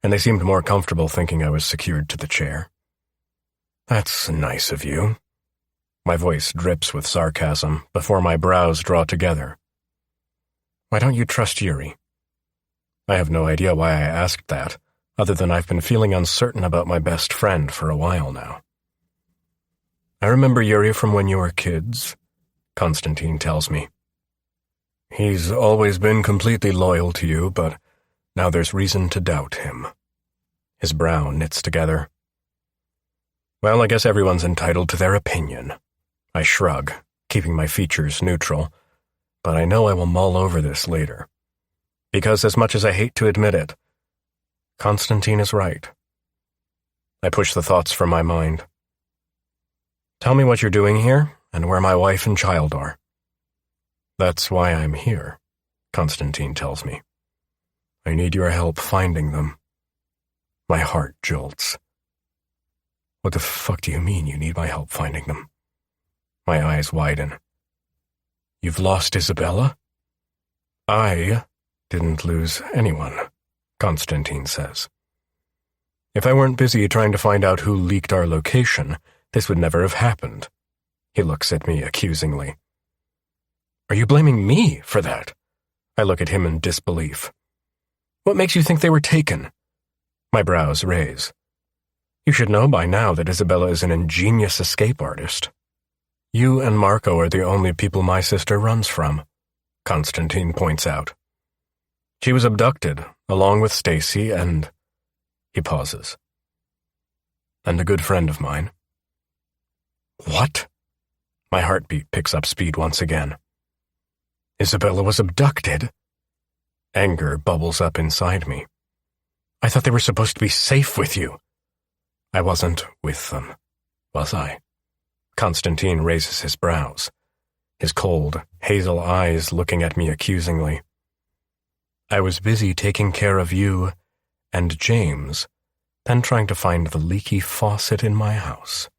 and they seemed more comfortable thinking I was secured to the chair." "That's nice of you." My voice drips with sarcasm before my brows draw together. "Why don't you trust Yuri?" I have no idea why I asked that, other than I've been feeling uncertain about my best friend for a while now. "I remember Yuri from when you were kids," Konstantin tells me. "He's always been completely loyal to you, but now there's reason to doubt him." His brow knits together. "Well, I guess everyone's entitled to their opinion." I shrug, keeping my features neutral, but I know I will mull over this later. Because as much as I hate to admit it, Konstantin is right. I push the thoughts from my mind. "Tell me what you're doing here, and where my wife and child are." "That's why I'm here," Konstantin tells me. "I need your help finding them." My heart jolts. "What the fuck do you mean you need my help finding them?" My eyes widen. "You've lost Isabella?" "I didn't lose anyone," Konstantin says. "If I weren't busy trying to find out who leaked our location, this would never have happened." He looks at me accusingly. "Are you blaming me for that?" I look at him in disbelief. "What makes you think they were taken?" My brows raise. "You should know by now that Isabella is an ingenious escape artist." "You and Marco are the only people my sister runs from," Konstantin points out. "She was abducted, along with Stacy and—" He pauses. "And a good friend of mine." "What?" My heartbeat picks up speed once again. "Isabella was abducted?" Anger bubbles up inside me. "I thought they were supposed to be safe with you." "I wasn't with them, was I?" Konstantin raises his brows, his cold, hazel eyes looking at me accusingly. "I was busy taking care of you and James, then trying to find the leaky faucet in my house.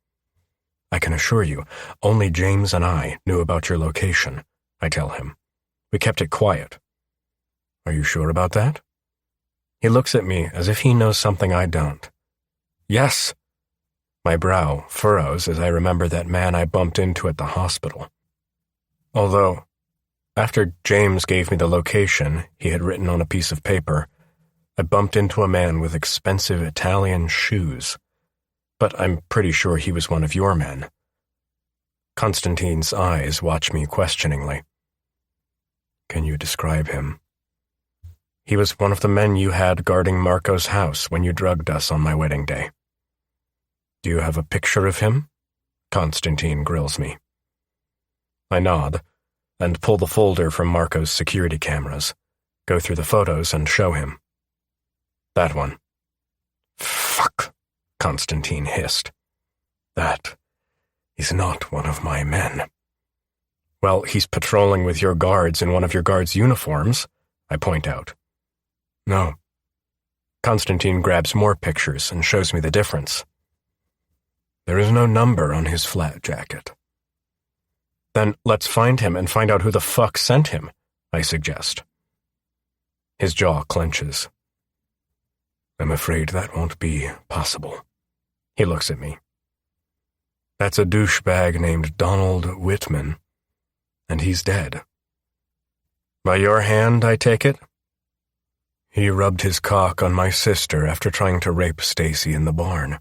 I can assure you, only James and I knew about your location," I tell him. "We kept it quiet." "Are you sure about that?" He looks at me as if he knows something I don't. "Yes." My brow furrows as I remember that man I bumped into at the hospital. Although, after James gave me the location he had written on a piece of paper, I bumped into a man with expensive Italian shoes. But I'm pretty sure he was one of your men. Konstantin's eyes watch me questioningly. "Can you describe him?" "He was one of the men you had guarding Marco's house when you drugged us on my wedding day." "Do you have a picture of him?" Konstantin grills me. I nod, and pull the folder from Marco's security cameras, go through the photos and show him. "That one." "Fuck," Konstantin hissed. "That is not one of my men." "Well, he's patrolling with your guards in one of your guards' uniforms," I point out. "No." Konstantin grabs more pictures and shows me the difference. "There is no number on his flat jacket." "Then let's find him and find out who the fuck sent him," I suggest. His jaw clenches. I'm afraid that won't be possible. He looks at me. That's a douchebag named Donald Whitman, and he's dead. By your hand, I take it? He rubbed his cock on my sister after trying to rape Stacy in the barn.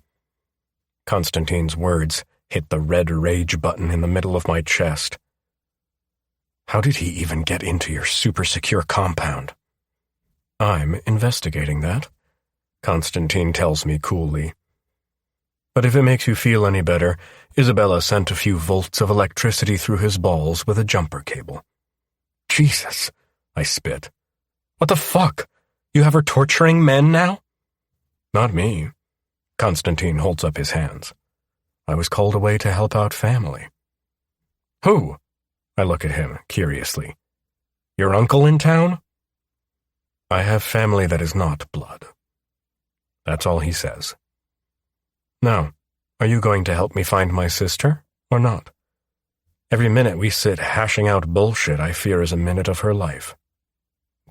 Constantine's words hit the red rage button in the middle of my chest. How did he even get into your super-secure compound? I'm investigating that, Constantine tells me coolly. But if it makes you feel any better, Isabella sent a few volts of electricity through his balls with a jumper cable. Jesus, I spit. What the fuck? You have her torturing men now? Not me. Constantine holds up his hands. I was called away to help out family. Who? I look at him, curiously. Your uncle in town? I have family that is not blood. That's all he says. Now, are you going to help me find my sister, or not? Every minute we sit hashing out bullshit I fear is a minute of her life.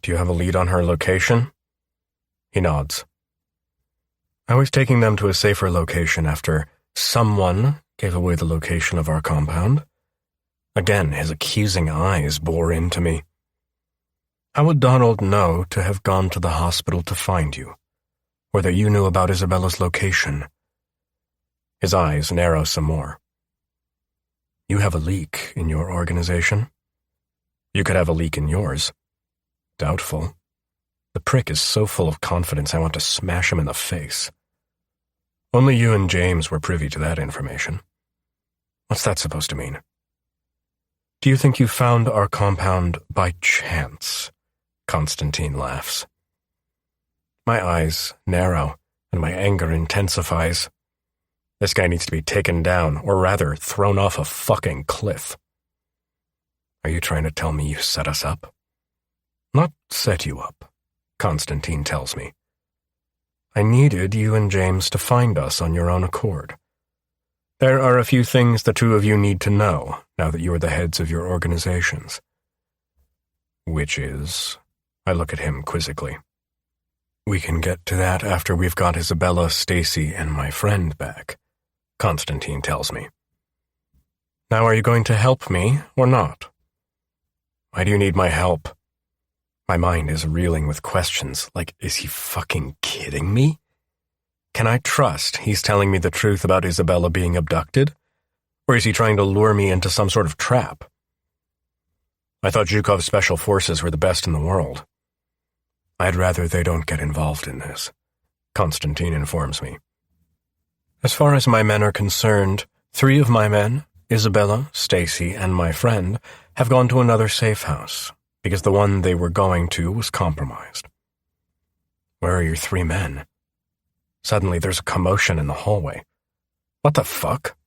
Do you have a lead on her location? He nods. I was taking them to a safer location after someone gave away the location of our compound. Again, his accusing eyes bore into me. How would Donald know to have gone to the hospital to find you? Or that you knew about Isabella's location? His eyes narrow some more. You have a leak in your organization? You could have a leak in yours. Doubtful. The prick is so full of confidence I want to smash him in the face. Only you and James were privy to that information. What's that supposed to mean? Do you think you found our compound by chance? Constantine laughs. My eyes narrow, and my anger intensifies. This guy needs to be taken down, or rather, thrown off a fucking cliff. Are you trying to tell me you set us up? Not set you up, Constantine tells me. I needed you and James to find us on your own accord. There are a few things the two of you need to know, now that you are the heads of your organizations. Which is? I look at him quizzically. We can get to that after we've got Isabella, Stacy, and my friend back, Constantine tells me. Now are you going to help me, or not? Why do you need my help? My mind is reeling with questions like, is he fucking kidding me? Can I trust he's telling me the truth about Isabella being abducted? Or is he trying to lure me into some sort of trap? I thought Zhukov's special forces were the best in the world. I'd rather they don't get involved in this, Constantine informs me. As far as my men are concerned, 3 of my men, Isabella, Stacy, and my friend, have gone to another safe house, because the one they were going to was compromised. Where are your 3 men? Suddenly there's a commotion in the hallway. What the fuck?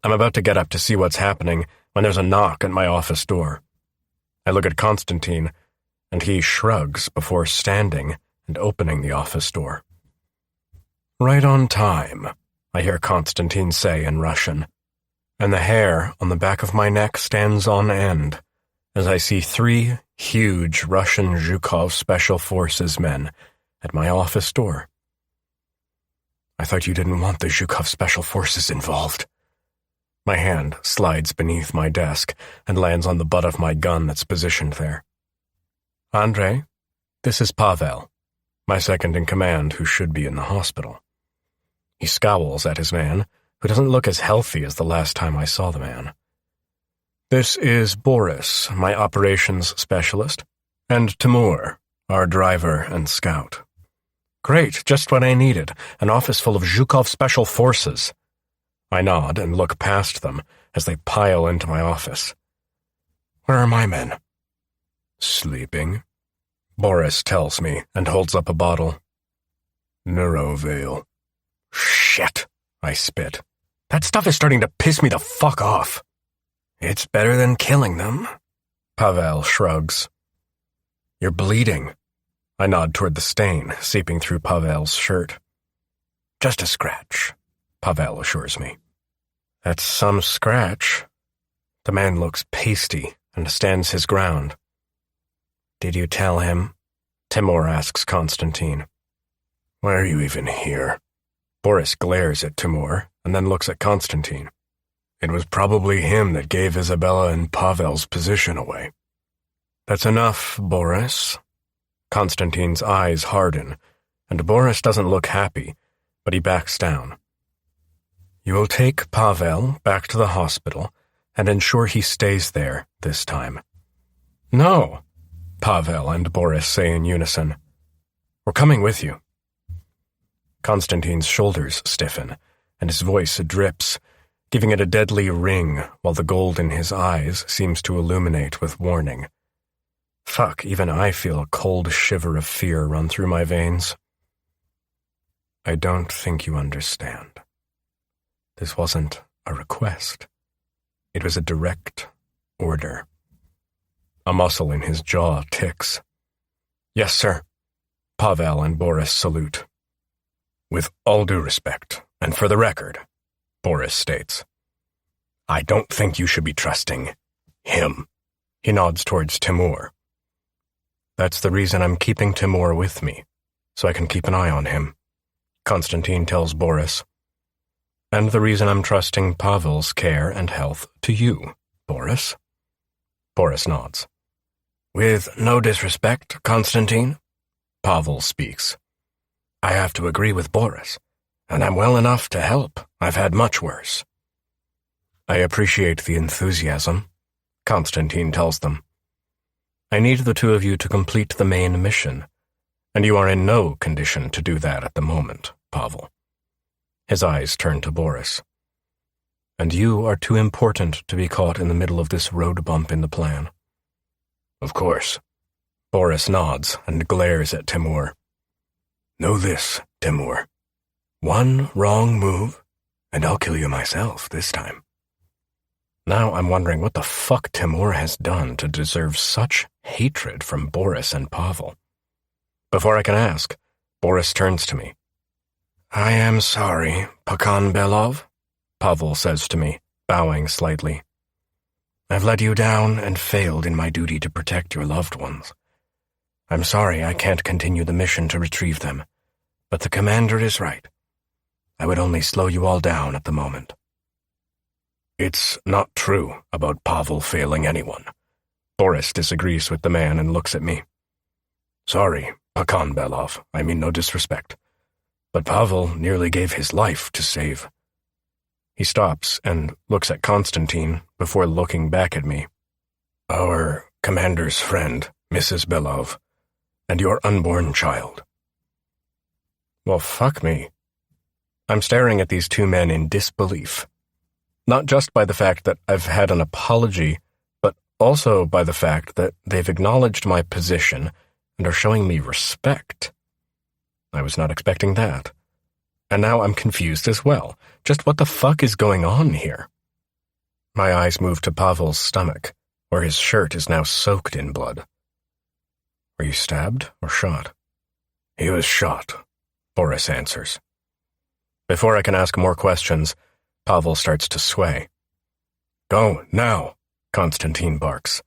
I'm about to get up to see what's happening when there's a knock at my office door. I look at Constantine, and he shrugs before standing and opening the office door. Right on time, I hear Constantine say in Russian, and the hair on the back of my neck stands on end as I see 3 huge Russian Zhukov Special Forces men at my office door. I thought you didn't want the Zhukov Special Forces involved. My hand slides beneath my desk and lands on the butt of my gun that's positioned there. Andrei, this is Pavel, my second-in-command who should be in the hospital. He scowls at his man, who doesn't look as healthy as the last time I saw the man. This is Boris, my operations specialist, and Timur, our driver and scout. Great, just what I needed, an office full of Zhukov Special Forces. I nod and look past them as they pile into my office. Where are my men? Sleeping, Boris tells me and holds up a bottle. Neurovale. Shit, I spit. That stuff is starting to piss me the fuck off. It's better than killing them, Pavel shrugs. You're bleeding. I nod toward the stain seeping through Pavel's shirt. Just a scratch, Pavel assures me. That's some scratch. The man looks pasty and stands his ground. Did you tell him? Timur asks Constantine. Why are you even here? Boris glares at Timur and then looks at Constantine. It was probably him that gave Isabella and Pavel's position away. That's enough, Boris. Constantine's eyes harden, and Boris doesn't look happy, but he backs down. You will take Pavel back to the hospital and ensure he stays there this time. No, Pavel and Boris say in unison. We're coming with you. Constantine's shoulders stiffen, and his voice drips, giving it a deadly ring while the gold in his eyes seems to illuminate with warning. Fuck, even I feel a cold shiver of fear run through my veins. I don't think you understand. This wasn't a request. It was a direct order. A muscle in his jaw ticks. Yes, sir. Pavel and Boris salute. With all due respect, and for the record, Boris states, I don't think you should be trusting him. He nods towards Timur. That's the reason I'm keeping Timur with me, so I can keep an eye on him, Constantine tells Boris. And the reason I'm trusting Pavel's care and health to you, Boris. Boris nods. With no disrespect, Constantine, Pavel speaks. I have to agree with Boris, and I'm well enough to help. I've had much worse. I appreciate the enthusiasm, Constantine tells them. I need the two of you to complete the main mission, and you are in no condition to do that at the moment, Pavel. His eyes turn to Boris. And you are too important to be caught in the middle of this road bump in the plan. Of course. Boris nods and glares at Timur. Know this, Timur. One wrong move, and I'll kill you myself this time. Now I'm wondering what the fuck Timur has done to deserve such hatred from Boris and Pavel. Before I can ask, Boris turns to me. I am sorry, Pakan Belov, Pavel says to me, bowing slightly. I've let you down and failed in my duty to protect your loved ones. I'm sorry I can't continue the mission to retrieve them, but the commander is right. I would only slow you all down at the moment. It's not true about Pavel failing anyone. Boris disagrees with the man and looks at me. Sorry, Pakan Belov, I mean no disrespect. But Pavel nearly gave his life to save. He stops and looks at Constantine before looking back at me. Our commander's friend, Mrs. Belov, and your unborn child. Well, fuck me. I'm staring at these two men in disbelief. Not just by the fact that I've had an apology, but also by the fact that they've acknowledged my position and are showing me respect. I was not expecting that. And now I'm confused as well. Just what the fuck is going on here? My eyes move to Pavel's stomach, where his shirt is now soaked in blood. Were you stabbed or shot? He was shot, Boris answers. Before I can ask more questions, Pavel starts to sway. Go, now, Constantine barks.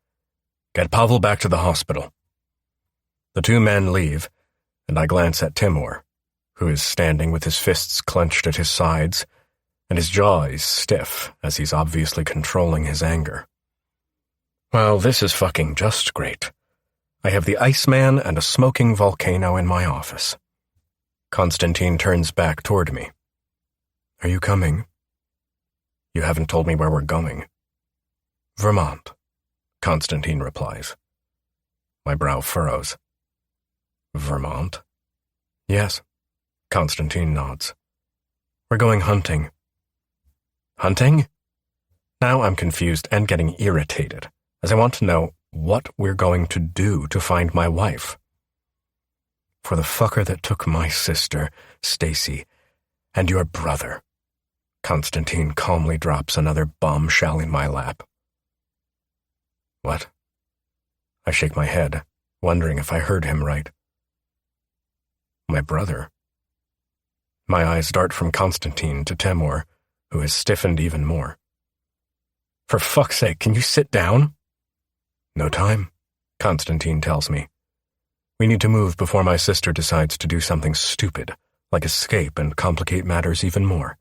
Get Pavel back to the hospital. The two men leave, and I glance at Timur, who is standing with his fists clenched at his sides, and his jaw is stiff as he's obviously controlling his anger. Well, this is fucking just great. I have the Iceman and a smoking volcano in my office. Constantine turns back toward me. Are you coming? You haven't told me where we're going. Vermont, Constantine replies. My brow furrows. Vermont? Yes, Constantine nods. We're going hunting. Hunting? Now I'm confused and getting irritated, as I want to know what we're going to do to find my wife. For the fucker that took my sister, Stacy, and your brother. Constantine calmly drops another bombshell in my lap. What? I shake my head, wondering if I heard him right. My brother? My eyes dart from Constantine to Timur, who has stiffened even more. For fuck's sake, can you sit down? No time, Constantine tells me. We need to move before my sister decides to do something stupid, like escape and complicate matters even more.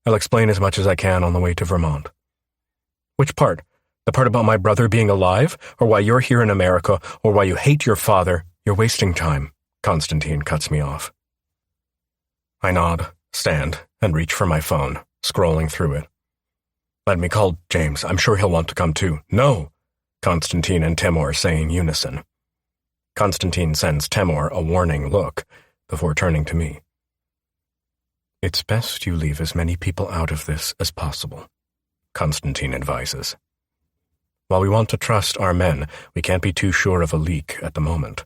I'll explain as much as I can on the way to Vermont. Which part? The part about my brother being alive, or why you're here in America, or why you hate your father? You're wasting time, Constantine cuts me off. I nod, stand, and reach for my phone, scrolling through it. Let me call James. I'm sure he'll want to come too. No, Constantine and Timur say in unison. Constantine sends Timur a warning look before turning to me. It's best you leave as many people out of this as possible, Constantine advises. While we want to trust our men, we can't be too sure of a leak at the moment,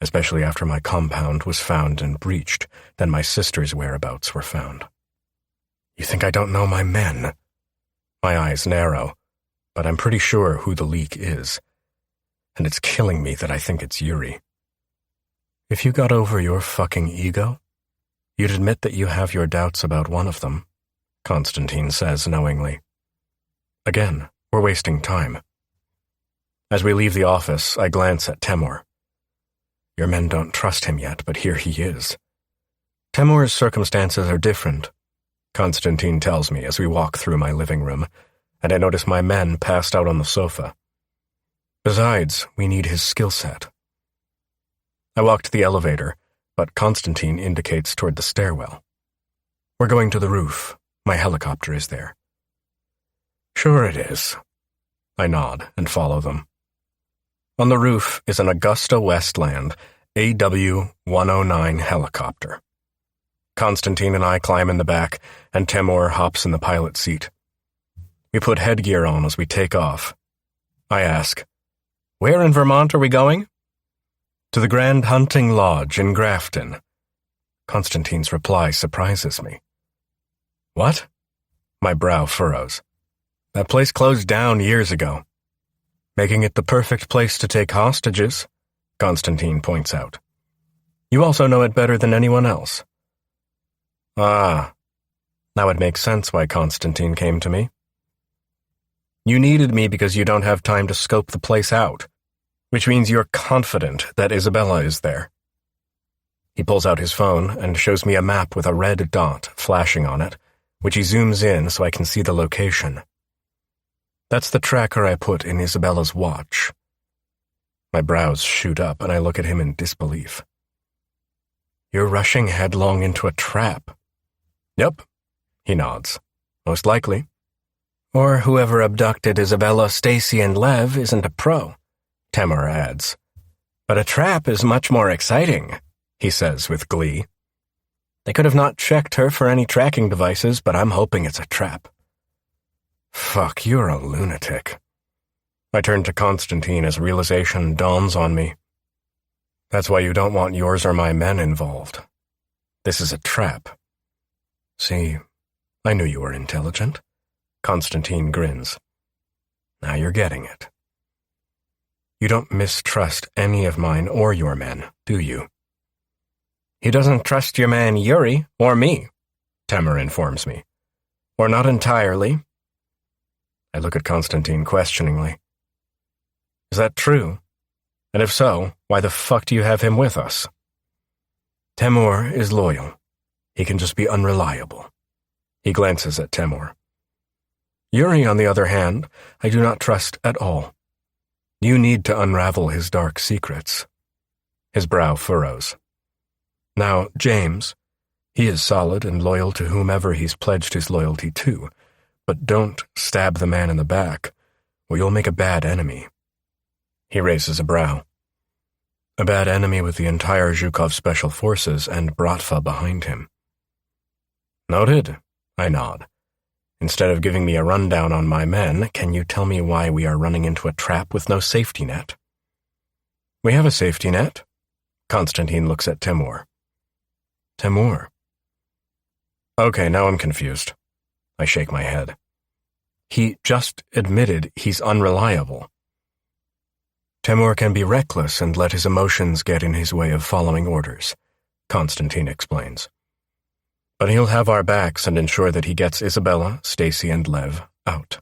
especially after my compound was found and breached, then my sister's whereabouts were found. You think I don't know my men? My eyes narrow, but I'm pretty sure who the leak is, and it's killing me that I think it's Yuri. If you got over your fucking ego, you'd admit that you have your doubts about one of them, Constantine says knowingly. Again, we're wasting time. As we leave the office, I glance at Timur. Your men don't trust him yet, but here he is. Timur's circumstances are different, Constantine tells me as we walk through my living room, and I notice my men passed out on the sofa. Besides, we need his skill set. I walk to the elevator, but Constantine indicates toward the stairwell. We're going to the roof. My helicopter is there. Sure it is. I nod and follow them. On the roof is an Augusta Westland AW-109 helicopter. Constantine and I climb in the back, and Timur hops in the pilot seat. We put headgear on as we take off. I ask, where in Vermont are we going? To the Grand Hunting Lodge in Grafton. Constantine's reply surprises me. What? My brow furrows. That place closed down years ago. Making it the perfect place to take hostages, Constantine points out. You also know it better than anyone else. Ah, now it makes sense why Constantine came to me. You needed me because you don't have time to scope the place out, which means you're confident that Isabella is there. He pulls out his phone and shows me a map with a red dot flashing on it, which he zooms in so I can see the location. That's the tracker I put in Isabella's watch. My brows shoot up and I look at him in disbelief. You're rushing headlong into a trap. Yep, he nods. Most likely. Or whoever abducted Isabella, Stacy, and Lev isn't a pro, Timur adds. But a trap is much more exciting, he says with glee. They could have not checked her for any tracking devices, but I'm hoping it's a trap. Fuck, you're a lunatic. I turn to Constantine as realization dawns on me. That's why you don't want yours or my men involved. This is a trap. See, I knew you were intelligent. Constantine grins. Now you're getting it. You don't mistrust any of mine or your men, do you? He doesn't trust your man Yuri, or me, Timur informs me. Or not entirely. I look at Constantine questioningly. Is that true? And if so, why the fuck do you have him with us? Timur is loyal. He can just be unreliable. He glances at Timur. Yuri, on the other hand, I do not trust at all. You need to unravel his dark secrets. His brow furrows. Now, James, he is solid and loyal to whomever he's pledged his loyalty to, but don't stab the man in the back, or you'll make a bad enemy. He raises a brow. A bad enemy with the entire Zhukov Special Forces and Bratva behind him. Noted, I nod. Instead of giving me a rundown on my men, can you tell me why we are running into a trap with no safety net? We have a safety net. Constantine looks at Timur. Timur. Okay, now I'm confused. I shake my head. He just admitted he's unreliable. Timur can be reckless and let his emotions get in his way of following orders, Constantine explains. But he'll have our backs and ensure that he gets Isabella, Stacy, and Lev out.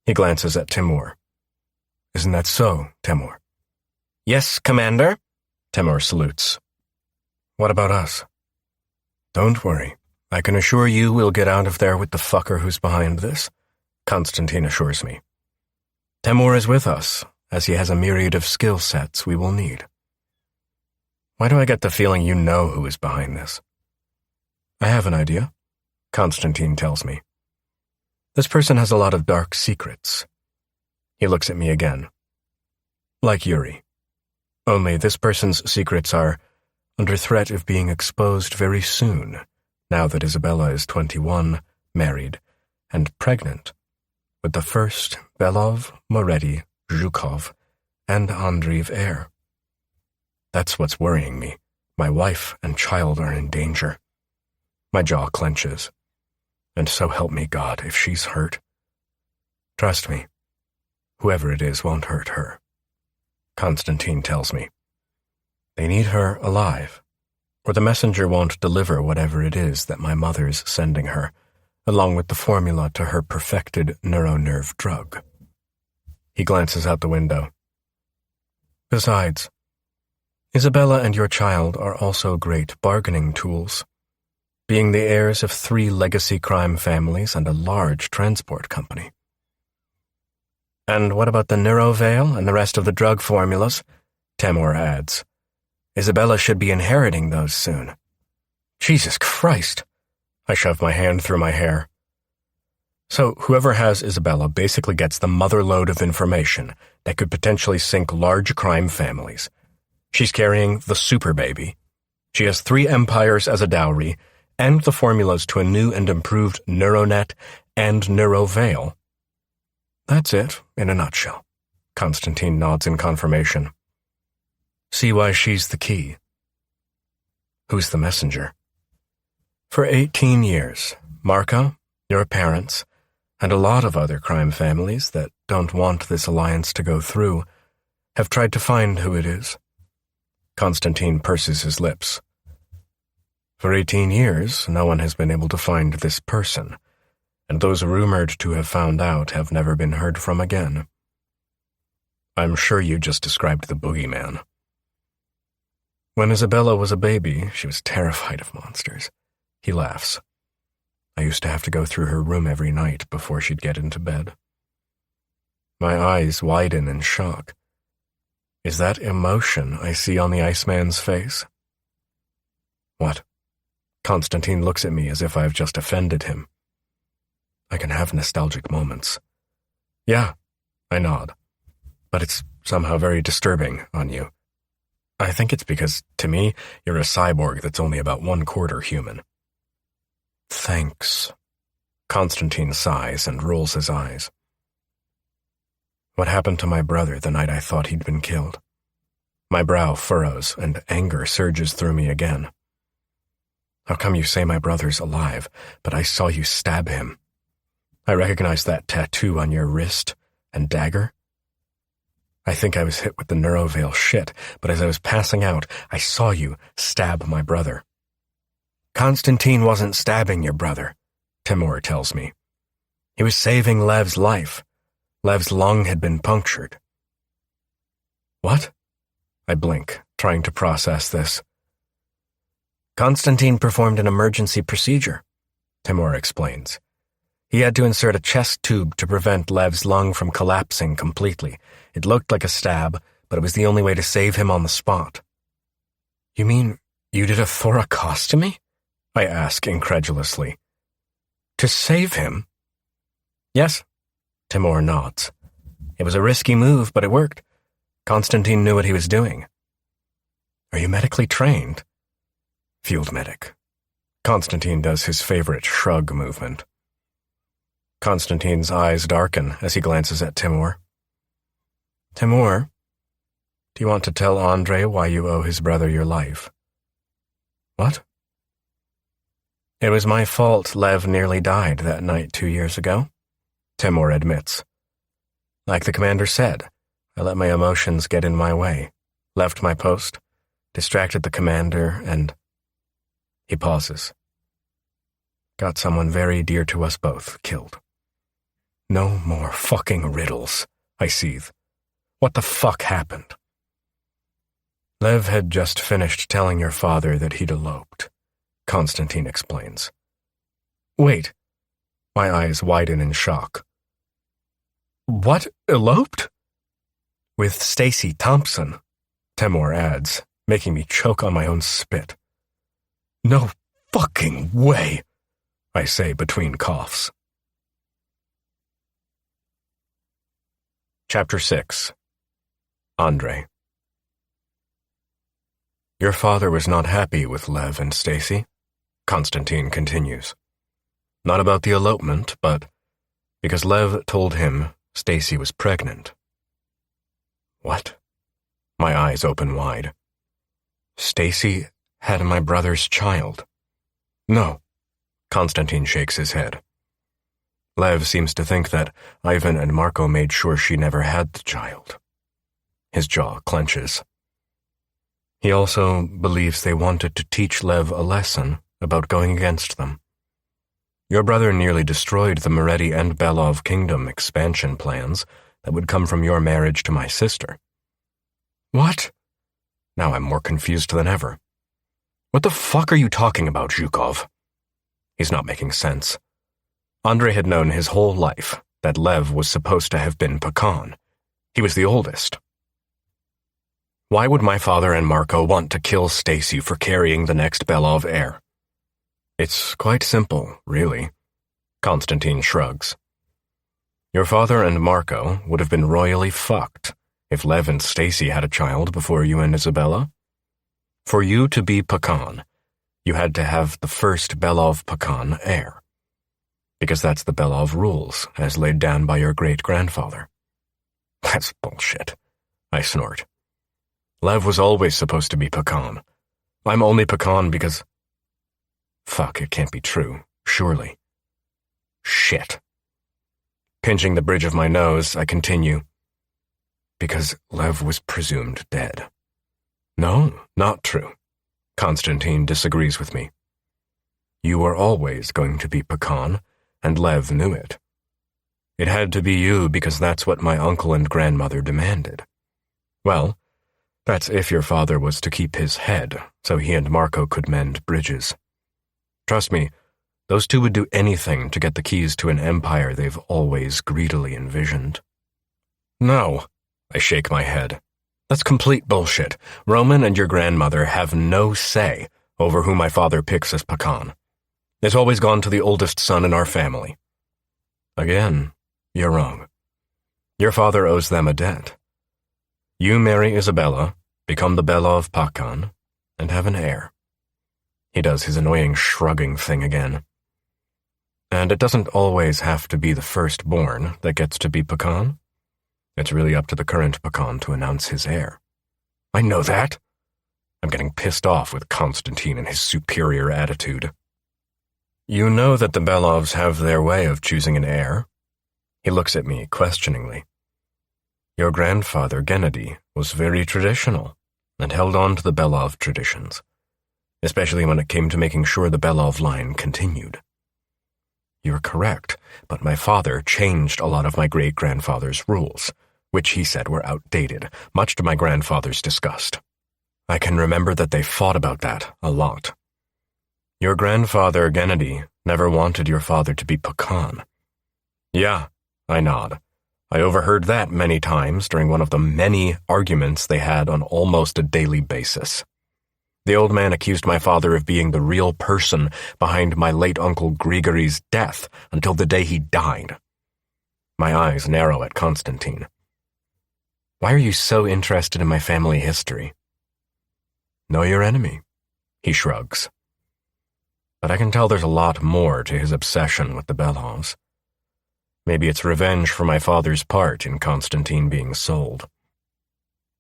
He glances at Timur. Isn't that so, Timur? Yes, Commander, Timur salutes. What about us? Don't worry. I can assure you we'll get out of there with the fucker who's behind this, Constantine assures me. Timur is with us, as he has a myriad of skill sets we will need. Why do I get the feeling you know who is behind this? I have an idea, Constantine tells me. This person has a lot of dark secrets. He looks at me again. Like Yuri. Only this person's secrets are under threat of being exposed very soon, now that Isabella is 21, married, and pregnant, with the first Belov, Moretti, Zhukov, and Andreev heir. That's what's worrying me. My wife and child are in danger. My jaw clenches. And so help me God, if she's hurt. Trust me, whoever it is won't hurt her. Constantine tells me. They need her alive, or the messenger won't deliver whatever it is that my mother's sending her, along with the formula to her perfected neuronerve drug. He glances out the window. Besides, Isabella and your child are also great bargaining tools, being the heirs of 3 legacy crime families and a large transport company. And what about the neuroveil and the rest of the drug formulas? Timur adds. Isabella should be inheriting those soon. Jesus Christ! I shove my hand through my hair. So whoever has Isabella basically gets the mother lode of information that could potentially sink large crime families. She's carrying the super baby. She has 3 empires as a dowry, and the formulas to a new and improved neuronet and neuroveil. That's it, in a nutshell. Constantine nods in confirmation. See why she's the key. Who's the messenger? For 18 years, Marka, your parents, and a lot of other crime families that don't want this alliance to go through have tried to find who it is. Constantine purses his lips. For 18 years, no one has been able to find this person, and those rumored to have found out have never been heard from again. I'm sure you just described the boogeyman. When Isabella was a baby, she was terrified of monsters. He laughs. I used to have to go through her room every night before she'd get into bed. My eyes widen in shock. Is that emotion I see on the Iceman's face? What? Constantine looks at me as if I've just offended him. I can have nostalgic moments. Yeah, I nod. But it's somehow very disturbing on you. I think it's because, to me, you're a cyborg that's only about 1/4 human. Thanks. Constantine sighs and rolls his eyes. What happened to my brother the night I thought he'd been killed? My brow furrows and anger surges through me again. How come you say my brother's alive, but I saw you stab him? I recognize that tattoo on your wrist and dagger. I think I was hit with the neuroveil shit, but as I was passing out, I saw you stab my brother. Constantine wasn't stabbing your brother, Timur tells me. He was saving Lev's life. Lev's lung had been punctured. What? I blink, trying to process this. Constantine performed an emergency procedure, Timur explains. He had to insert a chest tube to prevent Lev's lung from collapsing completely. It looked like a stab, but it was the only way to save him on the spot. You mean you did a thoracostomy? I ask incredulously. To save him? Yes, Timur nods. It was a risky move, but it worked. Constantine knew what he was doing. Are you medically trained? Field medic. Constantine does his favorite shrug movement. Constantine's eyes darken as he glances at Timur. Timur, do you want to tell Andre why you owe his brother your life? What? It was my fault Lev nearly died that night 2 years ago, Timur admits. Like the commander said, I let my emotions get in my way, left my post, distracted the commander, and... He pauses. Got someone very dear to us both killed. No more fucking riddles, I seethe. What the fuck happened? Lev had just finished telling your father that he'd eloped, Constantine explains. Wait. My eyes widen in shock. What? Eloped? With Stacy Thompson, Temor adds, making me choke on my own spit. No fucking way, I say between coughs. Chapter 6. Andre. Your father was not happy with Lev and Stacy, Constantine continues. Not about the elopement, but because Lev told him Stacy was pregnant. What? My eyes open wide. Stacy had my brother's child. No, Constantine shakes his head. Lev seems to think that Ivan and Marco made sure she never had the child. His jaw clenches. He also believes they wanted to teach Lev a lesson about going against them. Your brother nearly destroyed the Moretti and Belov kingdom expansion plans that would come from your marriage to my sister. What? Now I'm more confused than ever. What the fuck are you talking about, Zhukov? He's not making sense. Andre had known his whole life that Lev was supposed to have been Pakan. He was the oldest. Why would my father and Marco want to kill Stacy for carrying the next Belov heir? It's quite simple, really. Constantine shrugs. Your father and Marco would have been royally fucked if Lev and Stacy had a child before you and Isabella. For you to be Pakan, you had to have the first Belov Pakan heir. Because that's the Belov rules, as laid down by your great-grandfather. That's bullshit, I snort. Lev was always supposed to be Pakan. I'm only Pakan because... Fuck, it can't be true, surely. Shit. Pinching the bridge of my nose, I continue. Because Lev was presumed dead. No, not true. Constantine disagrees with me. You were always going to be Pakan, and Lev knew it. It had to be you because that's what my uncle and grandmother demanded. Well, that's if your father was to keep his head, so he and Marco could mend bridges. Trust me, those two would do anything to get the keys to an empire they've always greedily envisioned. No, I shake my head. That's complete bullshit. Roman and your grandmother have no say over who my father picks as Pakan. It's always gone to the oldest son in our family. Again, you're wrong. Your father owes them a debt. You marry Isabella, become the Belov Pakan, and have an heir. He does his annoying shrugging thing again. And it doesn't always have to be the firstborn that gets to be Pakan. It's really up to the current Pakan to announce his heir. I know that. I'm getting pissed off with Constantine and his superior attitude. You know that the Belovs have their way of choosing an heir. He looks at me questioningly. Your grandfather, Gennady, was very traditional and held on to the Belov traditions, especially when it came to making sure the Belov line continued. You're correct, but my father changed a lot of my great-grandfather's rules, which he said were outdated, much to my grandfather's disgust. I can remember that they fought about that a lot. Your grandfather, Gennady, never wanted your father to be Pakan. Yeah, I nod. I overheard that many times during one of the many arguments they had on almost a daily basis. The old man accused my father of being the real person behind my late uncle Grigory's death until the day he died. My eyes narrow at Constantine. Why are you so interested in my family history? Know your enemy, he shrugs. But I can tell there's a lot more to his obsession with the Belovs. Maybe it's revenge for my father's part in Constantine being sold.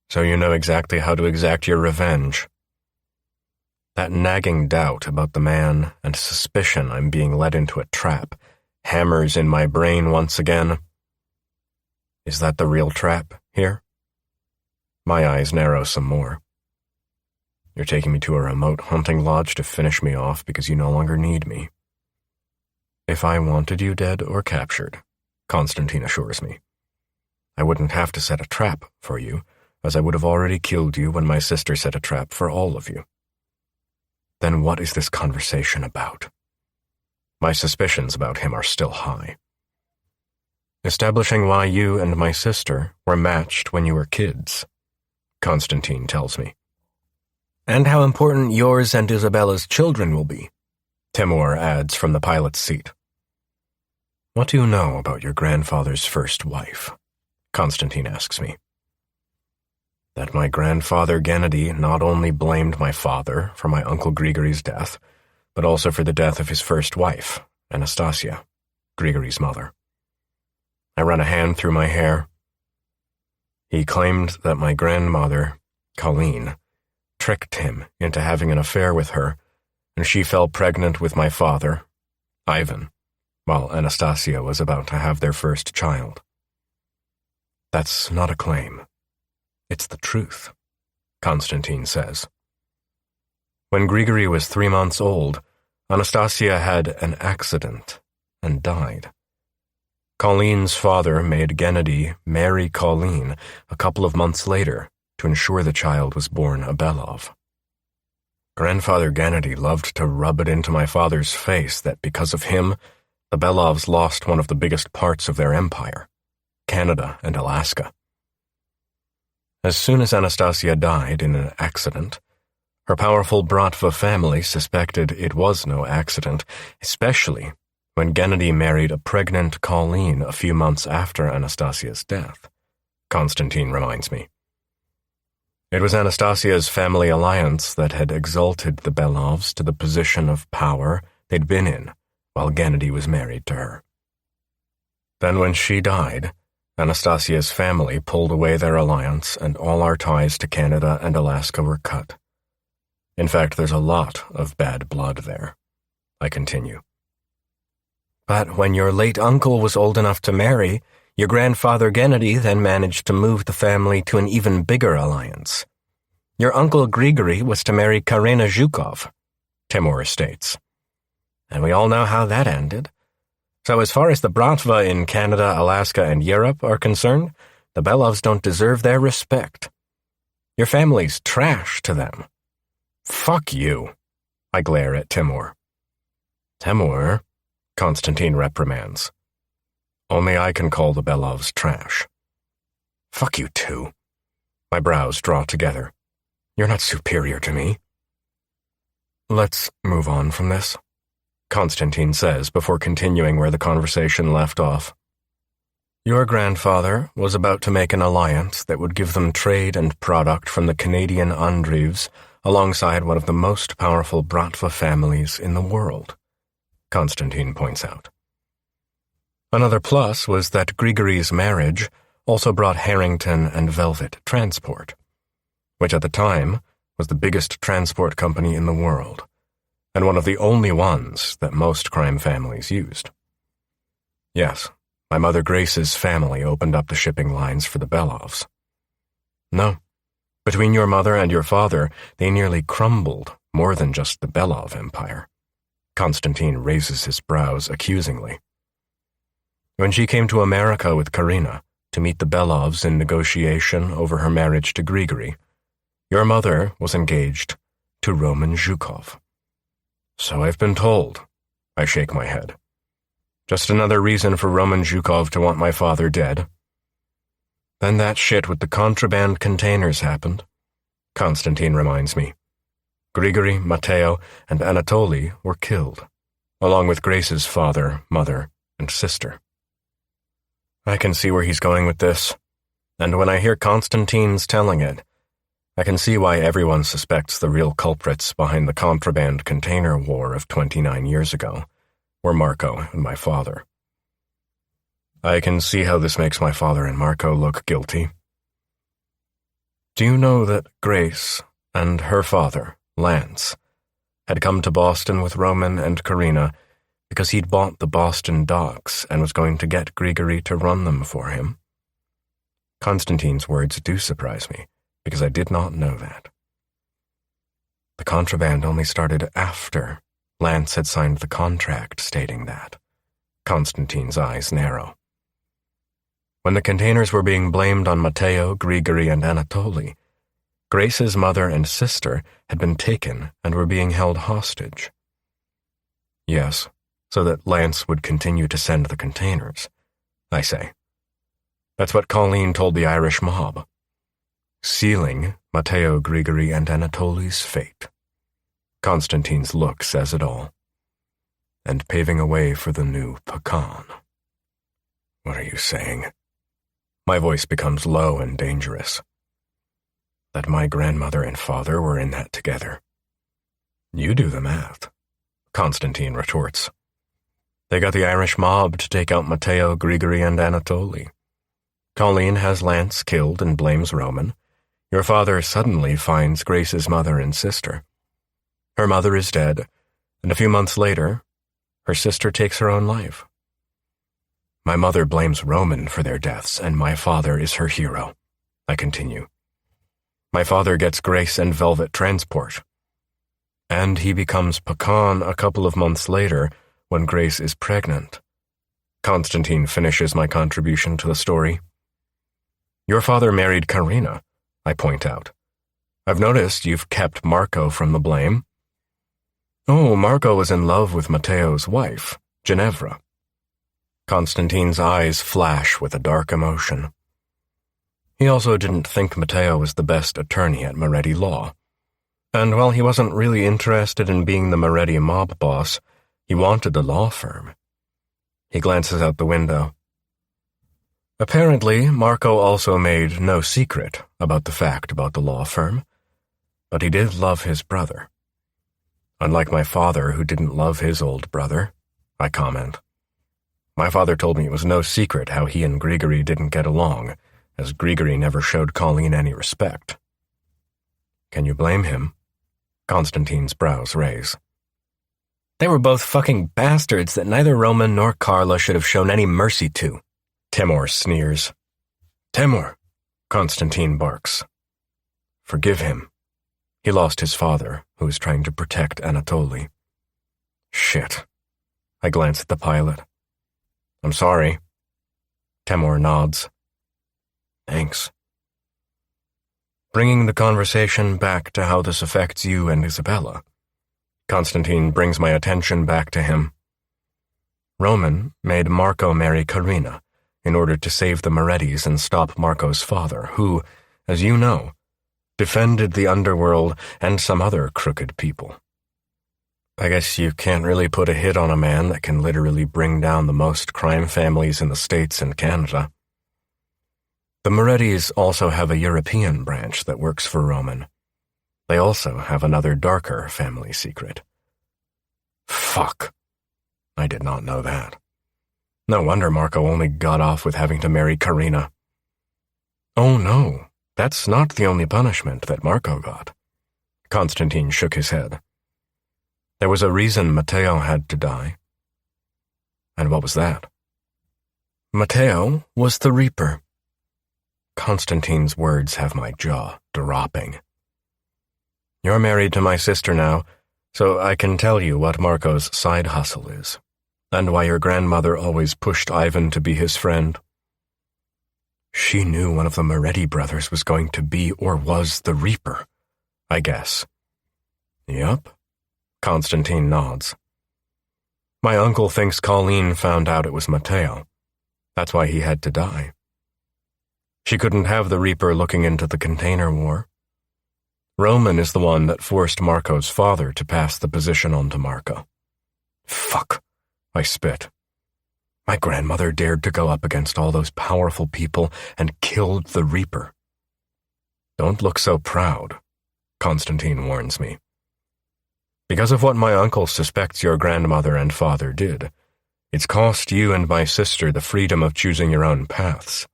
So you know exactly how to exact your revenge. That nagging doubt about the man and suspicion I'm being led into a trap hammers in my brain once again. Is that the real trap here? My eyes narrow some more. You're taking me to a remote hunting lodge to finish me off because you no longer need me. If I wanted you dead or captured, Constantine assures me, I wouldn't have to set a trap for you as I would have already killed you when my sister set a trap for all of you. Then what is this conversation about? My suspicions about him are still high. Establishing why you and my sister were matched when you were kids, Constantine tells me. And how important yours and Isabella's children will be, Timur adds from the pilot's seat. What do you know about your grandfather's first wife? Constantine asks me. That my grandfather Gennady not only blamed my father for my uncle Grigory's death, but also for the death of his first wife, Anastasia, Grigory's mother. I run a hand through my hair. He claimed that my grandmother, Colleen, tricked him into having an affair with her, and she fell pregnant with my father, Ivan, while Anastasia was about to have their first child. That's not a claim. It's the truth, Constantine says. When Grigory was 3 months old, Anastasia had an accident and died. Colleen's father made Gennady marry Colleen a couple of months later to ensure the child was born a Belov. Grandfather Gennady loved to rub it into my father's face that because of him, the Belovs lost one of the biggest parts of their empire, Canada and Alaska. As soon as Anastasia died in an accident, her powerful Bratva family suspected it was no accident, especially when Gennady married a pregnant Colleen a few months after Anastasia's death, Constantine reminds me. It was Anastasia's family alliance that had exalted the Belovs to the position of power they'd been in while Gennady was married to her. Then when she died, Anastasia's family pulled away their alliance and all our ties to Canada and Alaska were cut. In fact, there's a lot of bad blood there, I continue. But when your late uncle was old enough to marry, your grandfather Gennady then managed to move the family to an even bigger alliance. Your uncle Grigory was to marry Karina Zhukov, Timur states. And we all know how that ended. So as far as the Bratva in Canada, Alaska, and Europe are concerned, the Belovs don't deserve their respect. Your family's trash to them. Fuck you, I glare at Timur. Timur, Constantine reprimands. Only I can call the Belovs trash. Fuck you too. My brows draw together. You're not superior to me. Let's move on from this, Constantine says before continuing where the conversation left off. Your grandfather was about to make an alliance that would give them trade and product from the Canadian Andrives alongside one of the most powerful Bratva families in the world, Constantine points out. Another plus was that Grigory's marriage also brought Harrington and Velvet Transport, which at the time was the biggest transport company in the world, and one of the only ones that most crime families used. Yes, my mother Grace's family opened up the shipping lines for the Belovs. No, between your mother and your father, they nearly crumbled more than just the Belov Empire. Constantine raises his brows accusingly. When she came to America with Karina to meet the Belovs in negotiation over her marriage to Grigory, your mother was engaged to Roman Zhukov. So I've been told. I shake my head. Just another reason for Roman Zhukov to want my father dead. Then that shit with the contraband containers happened, Constantine reminds me. Grigory, Mateo, and Anatoly were killed, along with Grace's father, mother, and sister. I can see where he's going with this, and when I hear Constantine's telling it, I can see why everyone suspects the real culprits behind the contraband container war of 29 years ago were Marco and my father. I can see how this makes my father and Marco look guilty. Do you know that Grace and her father, Lance, had come to Boston with Roman and Karina because he'd bought the Boston docks and was going to get Grigory to run them for him? Constantine's words do surprise me, because I did not know that. The contraband only started after Lance had signed the contract stating that. Constantine's eyes narrow. When the containers were being blamed on Matteo, Grigori, and Anatoly, Grace's mother and sister had been taken and were being held hostage. Yes, so that Lance would continue to send the containers, I say. That's what Colleen told the Irish mob, sealing Matteo, Grigori, and Anatoly's fate. Constantine's look says it all, and paving a way for the new Pecan. What are you saying? My voice becomes low and dangerous. That my grandmother and father were in that together. You do the math, Constantine retorts. They got the Irish mob to take out Matteo, Grigori, and Anatoly. Colleen has Lance killed and blames Roman. Your father suddenly finds Grace's mother and sister. Her mother is dead, and a few months later, her sister takes her own life. My mother blames Roman for their deaths, and my father is her hero, I continue. My father gets Grace and Velvet transport, and he becomes Pecan a couple of months later when Grace is pregnant. Constantine finishes my contribution to the story. Your father married Karina, I point out. I've noticed you've kept Marco from the blame. Oh, Marco was in love with Matteo's wife, Ginevra. Constantine's eyes flash with a dark emotion. He also didn't think Matteo was the best attorney at Moretti Law. And while he wasn't really interested in being the Moretti mob boss, he wanted the law firm. He glances out the window. Apparently, Marco also made no secret about the fact about the law firm, but he did love his brother. Unlike my father, who didn't love his old brother, I comment. My father told me it was no secret how he and Grigori didn't get along, as Grigori never showed Colleen any respect. Can you blame him? Constantine's brows raise. They were both fucking bastards that neither Roman nor Carla should have shown any mercy to. Timur sneers. Timur, Constantine barks. Forgive him. He lost his father, who was trying to protect Anatoly. Shit. I glance at the pilot. I'm sorry. Timur nods. Thanks. Bringing the conversation back to how this affects you and Isabella, Constantine brings my attention back to him. Roman made Marco marry Karina in order to save the Morettis and stop Marco's father, who, as you know, defended the Underworld and some other crooked people. I guess you can't really put a hit on a man that can literally bring down the most crime families in the States and Canada. The Morettis also have a European branch that works for Roman. They also have another darker family secret. Fuck. I did not know that. No wonder Marco only got off with having to marry Karina. Oh no, that's not the only punishment that Marco got. Constantine shook his head. There was a reason Matteo had to die. And what was that? Matteo was the Reaper. Constantine's words have my jaw dropping. You're married to my sister now, so I can tell you what Marco's side hustle is, and why your grandmother always pushed Ivan to be his friend. She knew one of the Moretti brothers was going to be or was the Reaper, I guess. Yup. Constantine nods. My uncle thinks Colleen found out it was Matteo. That's why he had to die. She couldn't have the Reaper looking into the container war. Roman is the one that forced Marco's father to pass the position on to Marco. Fuck, I spit. My grandmother dared to go up against all those powerful people and killed the Reaper. Don't look so proud, Constantine warns me. Because of what my uncle suspects your grandmother and father did, it's cost you and my sister the freedom of choosing your own paths.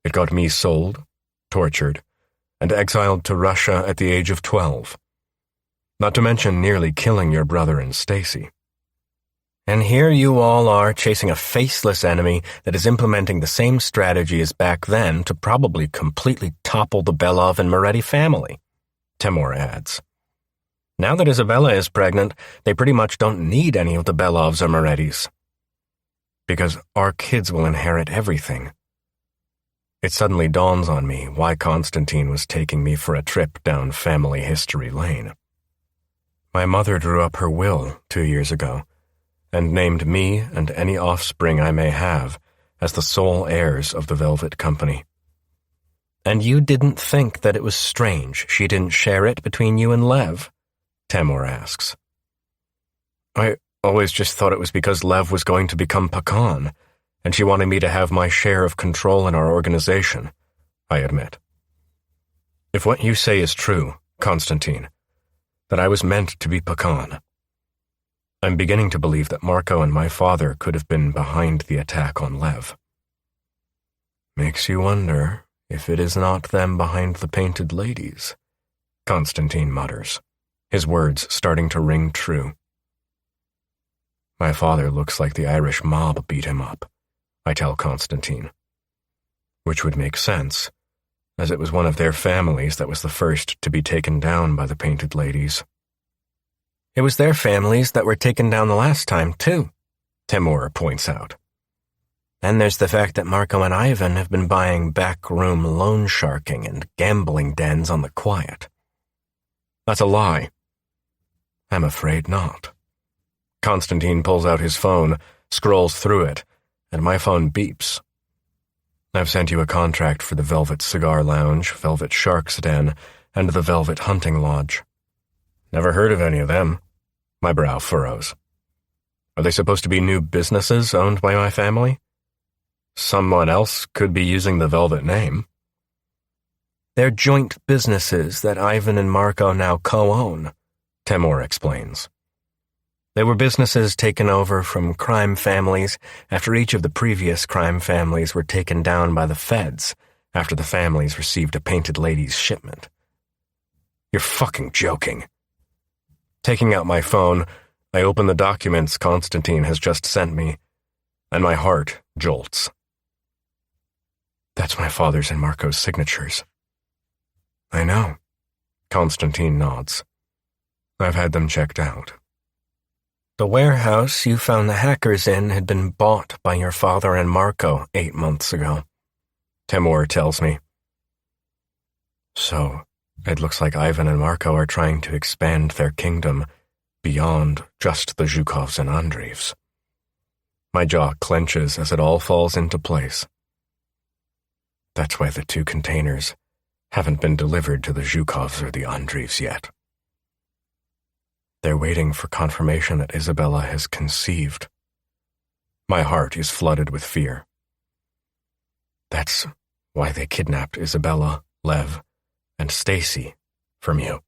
It got me sold, tortured, and exiled to Russia at the age of 12. Not to mention nearly killing your brother and Stacy. And here you all are chasing a faceless enemy that is implementing the same strategy as back then to probably completely topple the Belov and Moretti family, Timur adds. Now that Isabella is pregnant, they pretty much don't need any of the Belovs or Morettis. Because our kids will inherit everything, It suddenly dawns on me why Constantine was taking me for a trip down family history lane. My mother drew up her will 2 years ago and named me and any offspring I may have as the sole heirs of the Velvet Company. And you didn't think that it was strange she didn't share it between you and Lev? Temur asks. I always just thought it was because Lev was going to become Pakan, and she wanted me to have my share of control in our organization, I admit. If what you say is true, Constantine, that I was meant to be Pakan, I'm beginning to believe that Marco and my father could have been behind the attack on Lev. Makes you wonder if it is not them behind the painted ladies, Constantine mutters, his words starting to ring true. My father looks like the Irish mob beat him up, I tell Constantine. Which would make sense, as it was one of their families that was the first to be taken down by the painted ladies. It was their families that were taken down the last time, too, Temur points out. Then there's the fact that Marco and Ivan have been buying backroom loan sharking and gambling dens on the quiet. That's a lie. I'm afraid not. Constantine pulls out his phone, scrolls through it, and my phone beeps. I've sent you a contract for the Velvet Cigar Lounge, Velvet Shark's Den, and the Velvet Hunting Lodge. Never heard of any of them. My brow furrows. Are they supposed to be new businesses owned by my family? Someone else could be using the Velvet name. They're joint businesses that Ivan and Marco now co-own, Temur explains. They were businesses taken over from crime families after each of the previous crime families were taken down by the feds after the families received a painted lady's shipment. You're fucking joking. Taking out my phone, I open the documents Constantine has just sent me, and my heart jolts. That's my father's and Marco's signatures. I know. Constantine nods. I've had them checked out. The warehouse you found the hackers in had been bought by your father and Marco 8 months ago, Temur tells me. So, it looks like Ivan and Marco are trying to expand their kingdom beyond just the Zhukovs and Andreevs. My jaw clenches as it all falls into place. That's why the 2 containers haven't been delivered to the Zhukovs or the Andreevs yet. They're waiting for confirmation that Isabella has conceived. My heart is flooded with fear. That's why they kidnapped Isabella, Lev, and Stacy from you.